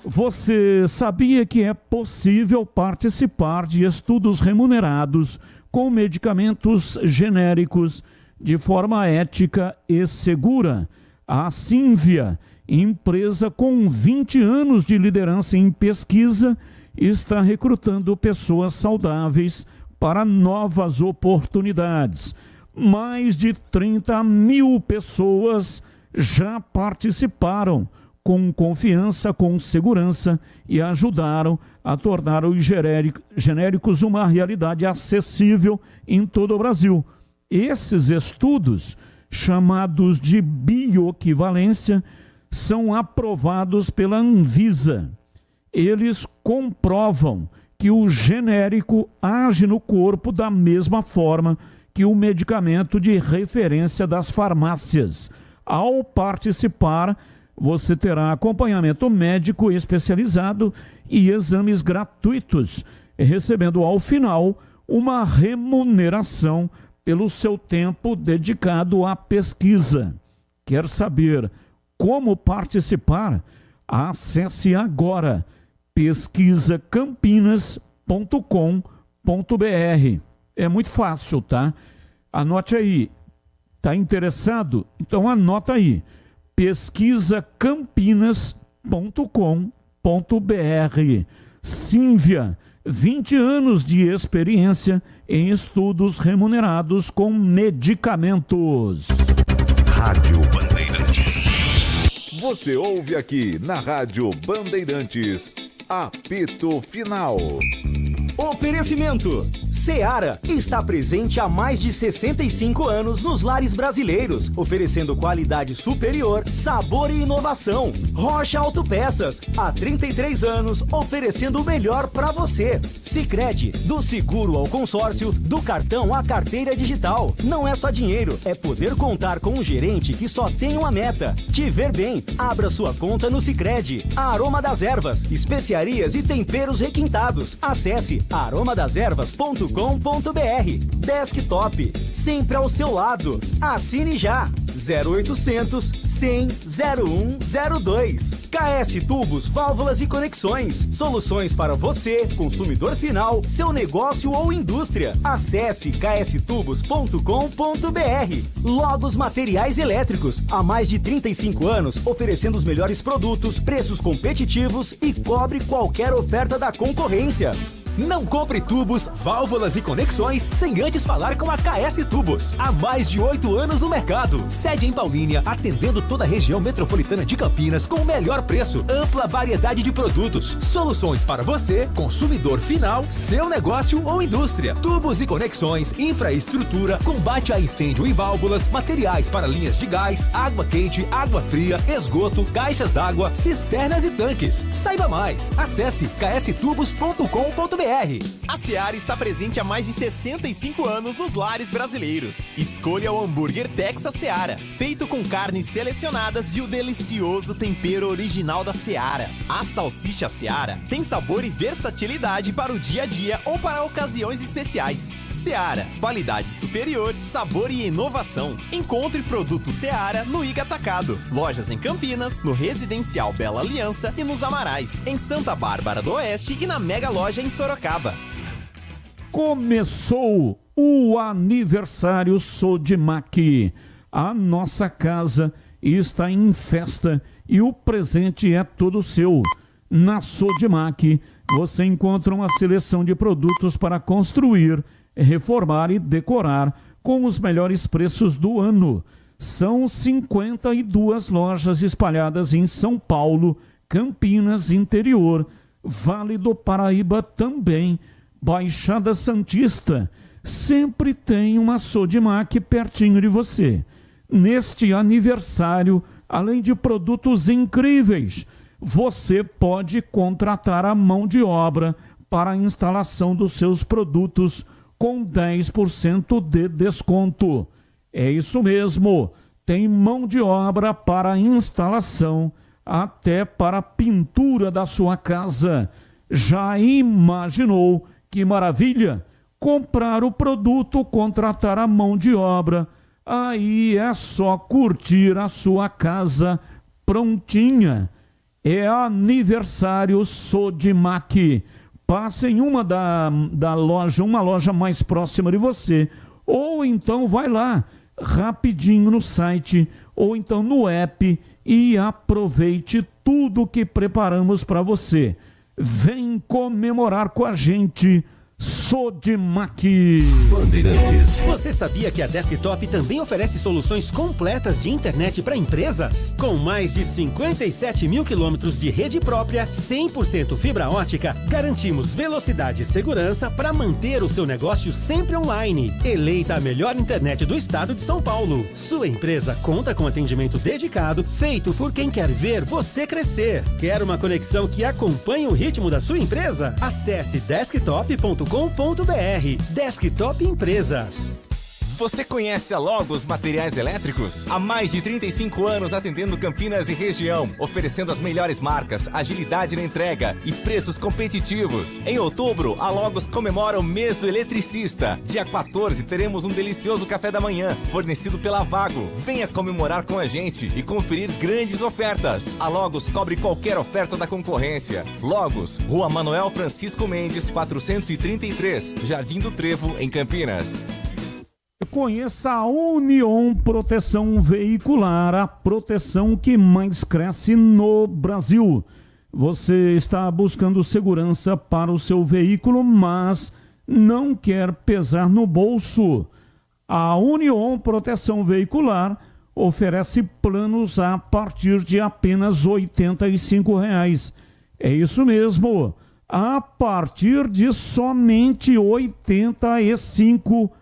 Você sabia que é possível participar de estudos remunerados com medicamentos genéricos de forma ética e segura? A Sínvia, empresa com 20 anos de liderança em pesquisa, está recrutando pessoas saudáveis para novas oportunidades. Mais de 30 mil pessoas já participaram com confiança, com segurança e ajudaram a tornar os genéricos uma realidade acessível em todo o Brasil. Esses estudos, chamados de bioequivalência, são aprovados pela Anvisa. Eles comprovam que o genérico age no corpo da mesma forma que o medicamento de referência das farmácias. Ao participar, você terá acompanhamento médico especializado e exames gratuitos, recebendo ao final uma remuneração pelo seu tempo dedicado à pesquisa. Quer saber como participar? Acesse agora pesquisacampinas.com.br. É muito fácil, tá? Anote aí. Tá interessado? Então anota aí. pesquisacampinas.com.br. Sínvia, 20 anos de experiência em estudos remunerados com medicamentos. Rádio Bandeirantes. Você ouve aqui na Rádio Bandeirantes, apito final. Oferecimento: Seara está presente há mais de 65 anos nos lares brasileiros, oferecendo qualidade superior, sabor e inovação. Rocha Autopeças, há 33 anos, oferecendo o melhor para você. Sicredi, do seguro ao consórcio, do cartão à carteira digital. Não é só dinheiro, é poder contar com um gerente que só tem uma meta: te ver bem. Abra sua conta no Sicredi. Aroma das Ervas, especiarias e temperos requintados. Acesse aromadeservas.com.br. Desktop, sempre ao seu lado. Assine já. 0800 100 0102. KS Tubos, Válvulas e Conexões. Soluções para você, consumidor final, seu negócio ou indústria. Acesse kstubos.com.br. Logos Materiais Elétricos. Há mais de 35 anos, oferecendo os melhores produtos, preços competitivos e cobre qualquer oferta da concorrência. Não compre tubos, válvulas e conexões sem antes falar com a KS Tubos. Há mais de 8 anos no mercado. Sede em Paulínia, atendendo toda a região metropolitana de Campinas com o melhor preço, ampla variedade de produtos. Soluções para você, consumidor final, seu negócio ou indústria. Tubos e conexões, infraestrutura, combate a incêndio e válvulas, materiais para linhas de gás, água quente, água fria, esgoto, caixas d'água, cisternas e tanques. Saiba mais. Acesse kstubos.com.br. A Seara está presente há mais de 65 anos nos lares brasileiros. Escolha o hambúrguer Texas Seara, feito com carnes selecionadas e o delicioso tempero original da Seara. A salsicha Seara tem sabor e versatilidade para o dia a dia ou para ocasiões especiais. Seara, qualidade superior, sabor e inovação. Encontre produto Seara no Iga Atacado. Lojas em Campinas, no Residencial Bela Aliança e nos Amarais, em Santa Bárbara do Oeste e na Mega Loja em Sorocaba. Começou o aniversário Sodimac. A nossa casa está em festa e o presente é todo seu. Na Sodimac você encontra uma seleção de produtos para construir, reformar e decorar com os melhores preços do ano. São 52 lojas espalhadas em São Paulo, Campinas interior, Vale do Paraíba também, Baixada Santista. Sempre tem uma Sodimac pertinho de você. Neste aniversário, além de produtos incríveis, você pode contratar a mão de obra para a instalação dos seus produtos com 10% de desconto. É isso mesmo, tem mão de obra para instalação, até para a pintura da sua casa. Já imaginou que maravilha? Comprar o produto, contratar a mão de obra, aí é só curtir a sua casa prontinha. É aniversário Sodimac. Passe em uma uma loja mais próxima de você, ou então vai lá rapidinho no site, ou então no app, e aproveite tudo que preparamos para você. Vem comemorar com a gente, Sodimac. Bandeirantes. Você sabia que a Desktop também oferece soluções completas de internet para empresas? Com mais de 57 mil quilômetros de rede própria, 100% fibra ótica, garantimos velocidade e segurança para manter o seu negócio sempre online. Eleita a melhor internet do estado de São Paulo. Sua empresa conta com atendimento dedicado, feito por quem quer ver você crescer. Quer uma conexão que acompanhe o ritmo da sua empresa? Acesse desktop.com.br. Desktop Empresas. Você conhece a Logos Materiais Elétricos? Há mais de 35 anos atendendo Campinas e região, oferecendo as melhores marcas, agilidade na entrega e preços competitivos. Em outubro, a Logos comemora o mês do eletricista. Dia 14 teremos um delicioso café da manhã, fornecido pela Vago. Venha comemorar com a gente e conferir grandes ofertas. A Logos cobre qualquer oferta da concorrência. Logos, Rua Manuel Francisco Mendes, 433, Jardim do Trevo, em Campinas. Conheça a Union Proteção Veicular, a proteção que mais cresce no Brasil. Você está buscando segurança para o seu veículo, mas não quer pesar no bolso. A Union Proteção Veicular oferece planos a partir de apenas R$ 85. É isso mesmo, a partir de somente R$ 85.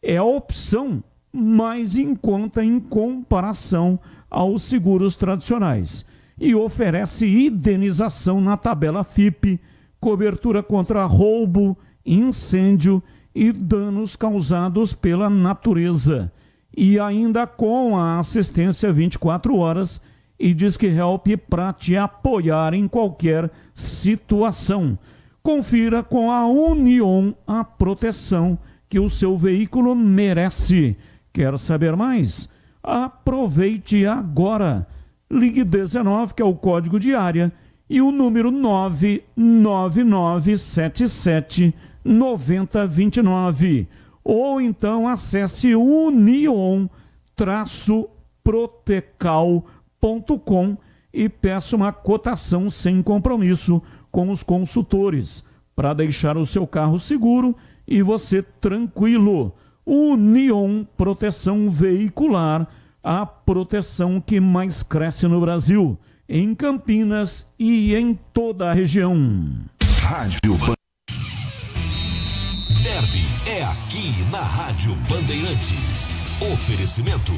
É a opção mais em conta em comparação aos seguros tradicionais e oferece indenização na tabela FIP, cobertura contra roubo, incêndio e danos causados pela natureza, e ainda com a assistência 24 horas e Disque Help para te apoiar em qualquer situação. Confira com a Union a proteção que o seu veículo merece. Quer saber mais? Aproveite agora. Ligue 19, que é o código de área, e o número 999779029. Ou então acesse union-protecal.com e peça uma cotação sem compromisso com os consultores, para deixar o seu carro seguro e você tranquilo. Union Proteção Veicular, a proteção que mais cresce no Brasil, em Campinas e em toda a região. Rádio Derby é aqui na Rádio Bandeirantes. Oferecimento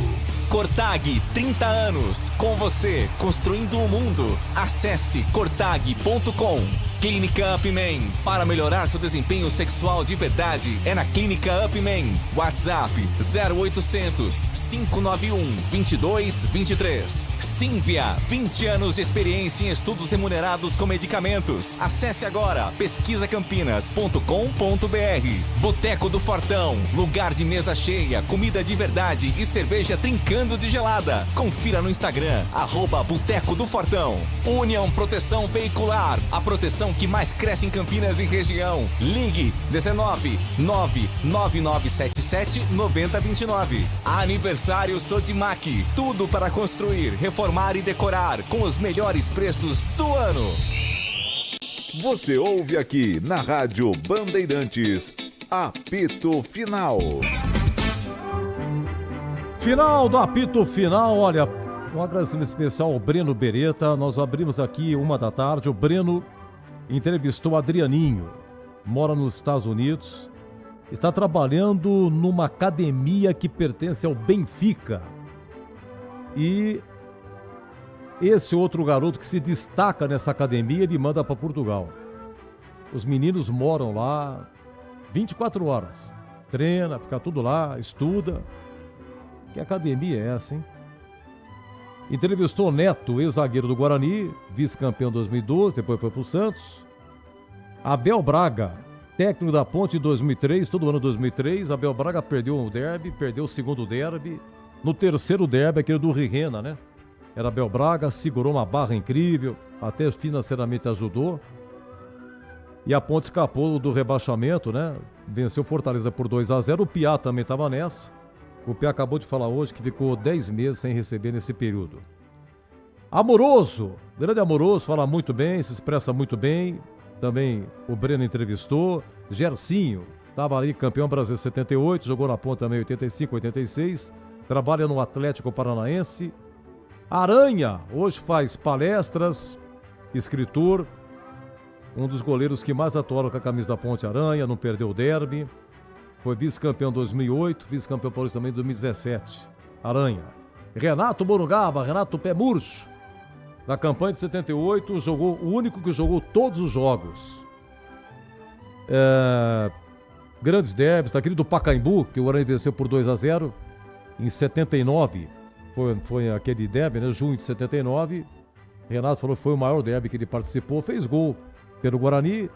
Cortag, 30 anos, com você, construindo o mundo. Acesse cortag.com. Clínica Upman, para melhorar seu desempenho sexual de verdade, é na Clínica Upman. WhatsApp 0800 591 2223. Sínvia, 20 anos de experiência em estudos remunerados com medicamentos. Acesse agora pesquisacampinas.com.br. Boteco do Fortão, lugar de mesa cheia, comida de verdade e cerveja trincando de gelada. Confira no Instagram, @Boteco do Fortão. União Proteção Veicular, a proteção que mais cresce em Campinas e região. Ligue 19 99977 9029. Aniversário Sodimac, tudo para construir, reformar e decorar com os melhores preços do ano. Você ouve aqui na Rádio Bandeirantes, apito final. Final do apito final, olha, Um agradecimento especial ao Breno Beretta. Nós abrimos aqui 13h. O Breno entrevistou Adrianinho, mora nos Estados Unidos, está trabalhando numa academia que pertence ao Benfica. E esse outro garoto que se destaca nessa academia, ele manda para Portugal. Os meninos moram lá 24 horas. Treina, fica tudo lá, estuda. Que academia é essa, hein? Entrevistou Neto, ex-zagueiro do Guarani, vice-campeão em 2012, depois foi pro Santos. Abel Braga, técnico da Ponte em 2003, todo ano 2003. Abel Braga perdeu um derby, perdeu o segundo derby. No terceiro derby, aquele do Rirena, né? Era Abel Braga, segurou uma barra incrível, até financeiramente ajudou. E a Ponte escapou do rebaixamento, né? Venceu Fortaleza por 2-0. O Piá também estava nessa. O Piá acabou de falar hoje que ficou 10 meses sem receber nesse período. Amoroso, grande Amoroso, fala muito bem, se expressa muito bem. Também o Breno entrevistou. Gersinho, estava ali campeão brasileiro 78, jogou na Ponte também 85, 86. Trabalha no Atlético Paranaense. Aranha, hoje faz palestras, escritor. Um dos goleiros que mais atuaram com a camisa da Ponte, Aranha, não perdeu o derby. Foi vice-campeão em 2008, vice-campeão paulista também em 2017. Aranha. Renato Morungaba, Renato Pé Murcho. Na campanha de 78, o único que jogou todos os jogos. Grandes derbys, aquele do Pacaembu, que o Guarani venceu por 2-0 em 79. Foi aquele derby, né? Junho de 79. Renato falou que foi o maior derby que ele participou, fez gol pelo Guarani,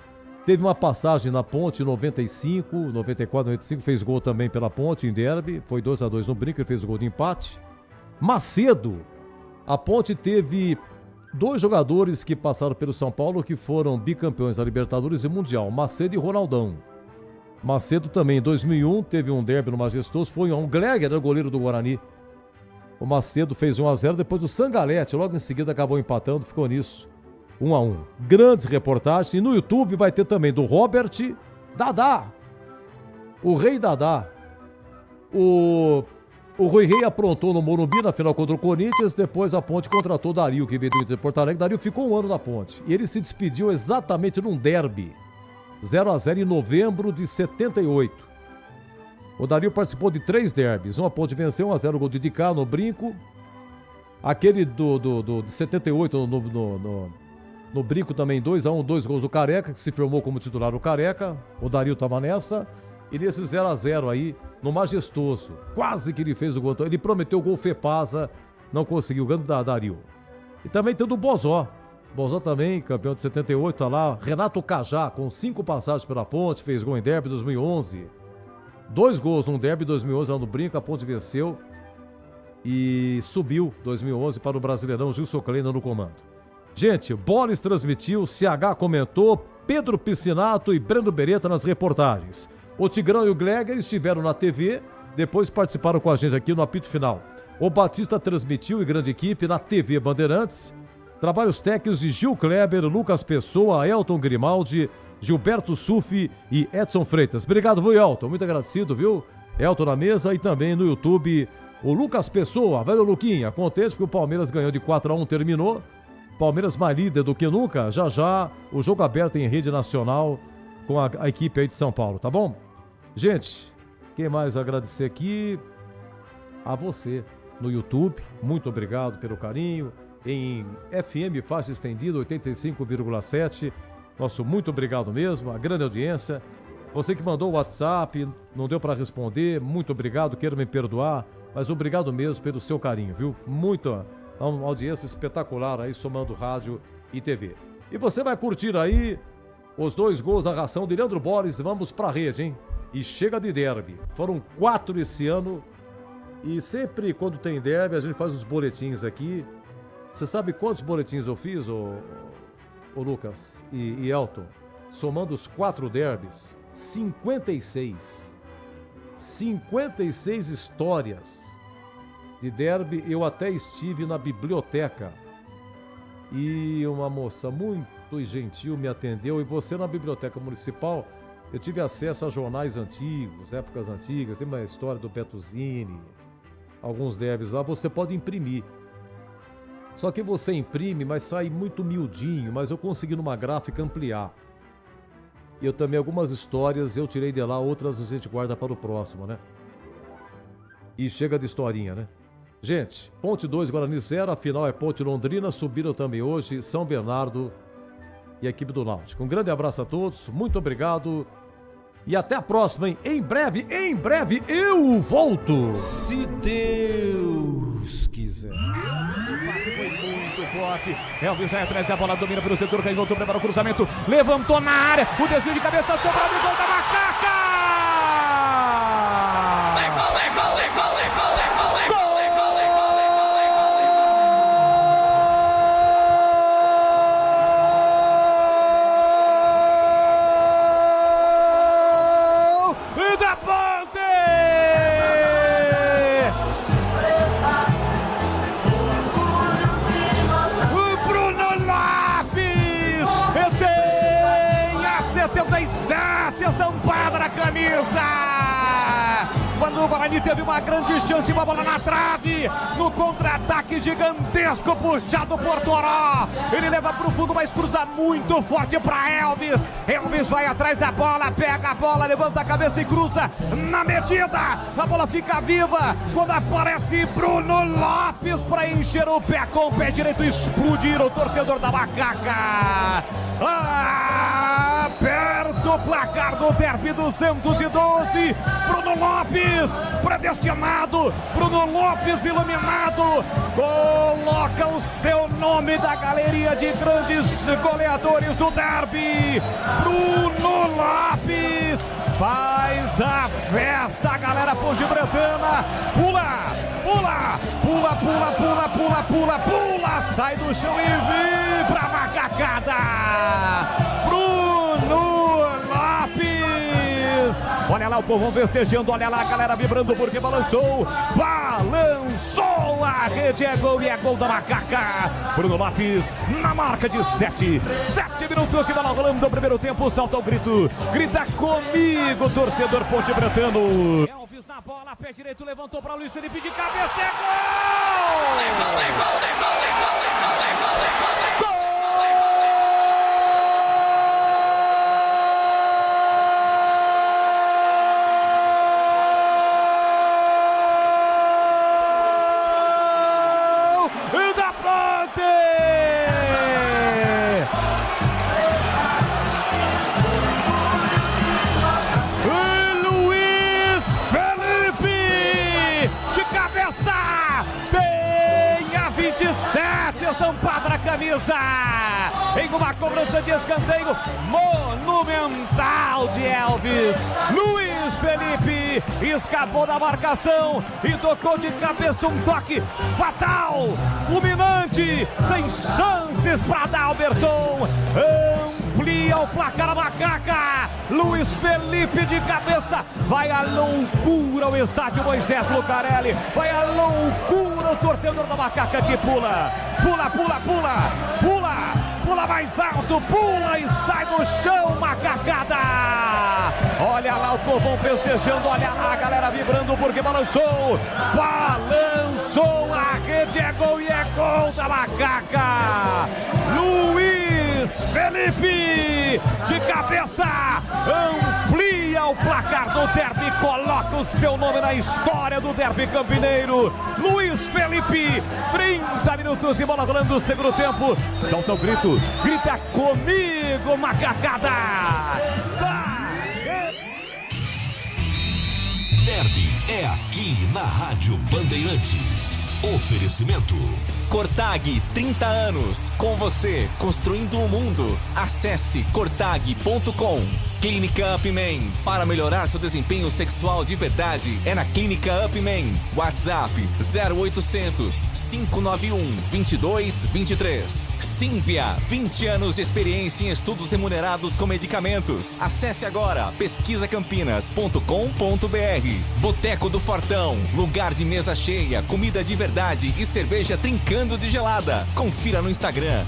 teve uma passagem na Ponte em 95, 94, 95, fez gol também pela Ponte em derby, foi 2-2 no Brinco, ele fez o gol de empate. Macedo, a Ponte teve 2 jogadores que passaram pelo São Paulo que foram bicampeões da Libertadores e Mundial, Macedo e Ronaldão. Macedo também em 2001 teve um derby no Majestoso, foi um Gleger, era o goleiro do Guarani. O Macedo fez 1-0, depois o Sangalete, logo em seguida acabou empatando, ficou nisso. 1-1. Grandes reportagens. E no YouTube vai ter também do Robert Dadá. O Rei Dadá. O Rui Rei aprontou no Morumbi na final contra o Corinthians. Depois a Ponte contratou o Dario, que veio do Inter de Porto Alegre. Dario ficou 1 ano na Ponte. E ele se despediu exatamente num derby. 0-0 em novembro de 78. O Dario participou de 3 derbys. A Ponte venceu 1-0 o gol de Dicá no Brinco. Aquele de 78 no Brinco também 2-1, 2 gols do Careca, que se firmou como titular o Careca. O Dario estava nessa. E nesse 0-0 aí, no Majestoso, quase que ele fez o gol. Ele prometeu o gol Fepasa, não conseguiu o gol da Dario. E também tem do Bozó. Bozó também, campeão de 78, tá lá. Renato Cajá, com 5 passagens pela Ponte, fez gol em derby 2011. 2 gols num derby 2011 lá no Brinco, a Ponte venceu. E subiu 2011 para o Brasileirão, Gilson Kleina no comando. Gente, Bolis transmitiu, CH comentou, Pedro Piscinato e Breno Beretta nas reportagens. O Tigrão e o Gleger estiveram na TV, depois participaram com a gente aqui no apito final. O Batista transmitiu e grande equipe na TV Bandeirantes. Trabalhos técnicos de Gil Kleber, Lucas Pessoa, Elton Grimaldi, Gilberto Sufi e Edson Freitas. Obrigado, viu, Elton? Muito agradecido, viu? Elton na mesa e também no YouTube o Lucas Pessoa, velho Luquinha, contente porque o Palmeiras ganhou de 4-1, terminou. Palmeiras mais líder do que nunca, já o jogo aberto em rede nacional com a equipe aí de São Paulo, tá bom? Gente, quem mais agradecer aqui? A você no YouTube, muito obrigado pelo carinho, em FM faixa estendida 85,7, nosso muito obrigado mesmo, a grande audiência. Você que mandou o WhatsApp, não deu para responder, muito obrigado, quero me perdoar, mas obrigado mesmo pelo seu carinho, viu? Muita uma audiência espetacular aí, somando rádio e TV. E você vai curtir aí os 2 gols da ração de Leandro Bolis. Vamos pra rede, hein? E chega de derby. Foram 4 esse ano. E sempre quando tem derby, a gente faz os boletins aqui. Você sabe quantos boletins eu fiz, ô Lucas e Elton? Somando os 4 derbys, 56. 56 histórias de derby. Eu até estive na biblioteca e uma moça muito gentil me atendeu. E você na biblioteca municipal, eu tive acesso a jornais antigos, épocas antigas, tem uma história do Bettuzini, alguns derbys lá, você pode imprimir. Só que você imprime, mas sai muito miudinho, mas eu consegui numa gráfica ampliar. E eu também, algumas histórias, eu tirei de lá, outras a gente guarda para o próximo, né? E chega de historinha, né? Gente, Ponte 2, Guarani 0, a final é Ponte Londrina, subiram também hoje São Bernardo e a equipe do Náutico. Um grande abraço a todos, muito obrigado e até a próxima, hein? Em breve eu volto! Se Deus quiser. O passe foi muito forte. Elvis vai atrás da bola, domina pelo setor, canhoto, prepara o cruzamento, levantou na área, o desvio de cabeça, sobrado, gol da Macaca! Estampada na camisa. Quando o Guarani teve uma grande chance, uma bola na trave, no contra-ataque gigantesco puxado por Toró. Ele leva pro fundo, mas cruza muito forte para Elvis. Elvis vai atrás da bola, pega a bola, levanta a cabeça e cruza na medida. A bola fica viva quando aparece Bruno Lopes para encher o pé com o pé direito, explodir o torcedor da Macaca. Aperta o placar do derby 212. Bruno Lopes predestinado, Bruno Lopes iluminado, coloca o seu nome da galeria de grandes goleadores do derby. Bruno Lopes faz a festa, a galera ponte-bretana pula, pula, pula, pula, pula, pula, pula, pula, sai do chão e vem pra macacada. Bruno Lopes, olha lá o povo festejando, olha lá a galera vibrando porque balançou, balançou a rede, é gol e é gol da Macaca. Bruno Lopes na marca de 7 minutos de bola rolando no primeiro tempo, salta o grito, grita comigo, torcedor ponte-bretano. Elvis na bola, pé direito, levantou para Luiz Felipe de cabeça, é gol! Estampada na camisa, em uma cobrança de escanteio monumental de Elvis. Luiz Felipe escapou da marcação e tocou de cabeça um toque fatal, fulminante, sem chances para Dalberson. Amplia o placar a Macaca. Luiz Felipe de cabeça, vai a loucura o estádio Moisés Lucarelli, vai a loucura o torcedor da Macaca que pula, pula, pula, pula, pula, pula mais alto, pula e sai do chão, Macacada. Olha lá o povão festejando, olha lá a galera vibrando porque balançou, balançou a rede, é gol e é gol da Macaca. Luiz Felipe de cabeça amplia o placar do derby, coloca o seu nome na história do derby campineiro. Luiz Felipe, 30 minutos de bola rolando no segundo tempo, solta o grito, grita comigo, Macacada. Derby é aqui na Rádio Bandeirantes. Oferecimento Cortag, 30 anos, com você, construindo o mundo. Acesse cortag.com. Clínica Upman, para melhorar seu desempenho sexual de verdade, é na Clínica Upman. WhatsApp 0800 591 2223. Sínvia, 20 anos de experiência em estudos remunerados com medicamentos. Acesse agora pesquisacampinas.com.br. Boteco do Fortão. Fortão. Lugar de mesa cheia, comida de verdade e cerveja trincando de gelada. Confira no Instagram,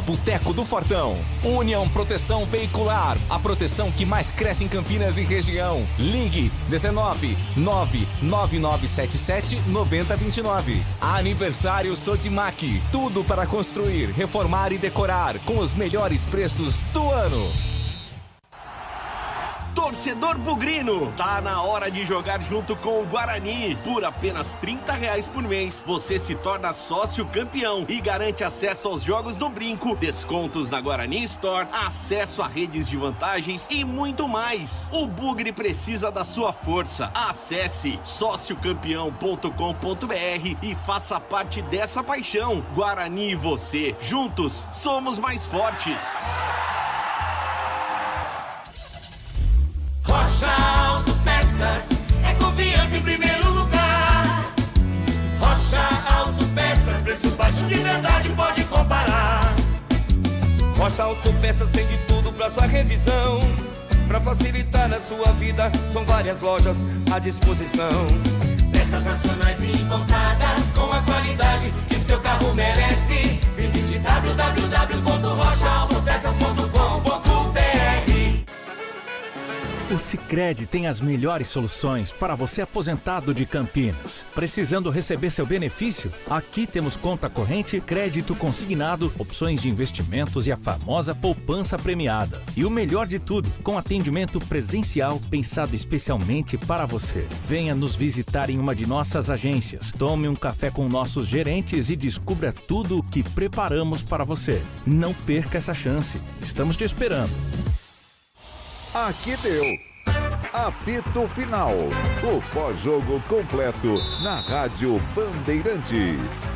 @Boteco do Fortão. União Proteção Veicular, a proteção que mais cresce em Campinas e região. Ligue 19 99977 9029. Aniversário Sodimac. Tudo para construir, reformar e decorar com os melhores preços do ano. Torcedor bugrino, tá na hora de jogar junto com o Guarani. Por apenas R$30 por mês, você se torna sócio campeão e garante acesso aos jogos do Brinco, descontos na Guarani Store, acesso a redes de vantagens e muito mais. O Bugre precisa da sua força. Acesse sociocampeão.com.br e faça parte dessa paixão. Guarani e você, juntos, somos mais fortes. Rocha Autopeças é confiança em primeiro lugar. Rocha Autopeças, preço baixo de verdade, pode comparar. Rocha Autopeças tem de tudo pra sua revisão. Pra facilitar na sua vida, são várias lojas à disposição. Peças nacionais e importadas com a qualidade que seu carro merece. Visite www.rochaautopeças.com.br. O Sicredi tem as melhores soluções para você aposentado de Campinas. Precisando receber seu benefício? Aqui temos conta corrente, crédito consignado, opções de investimentos e a famosa poupança premiada. E o melhor de tudo, com atendimento presencial pensado especialmente para você. Venha nos visitar em uma de nossas agências. Tome um café com nossos gerentes e descubra tudo o que preparamos para você. Não perca essa chance. Estamos te esperando. Aqui deu. Apito Final. O pós-jogo completo na Rádio Bandeirantes.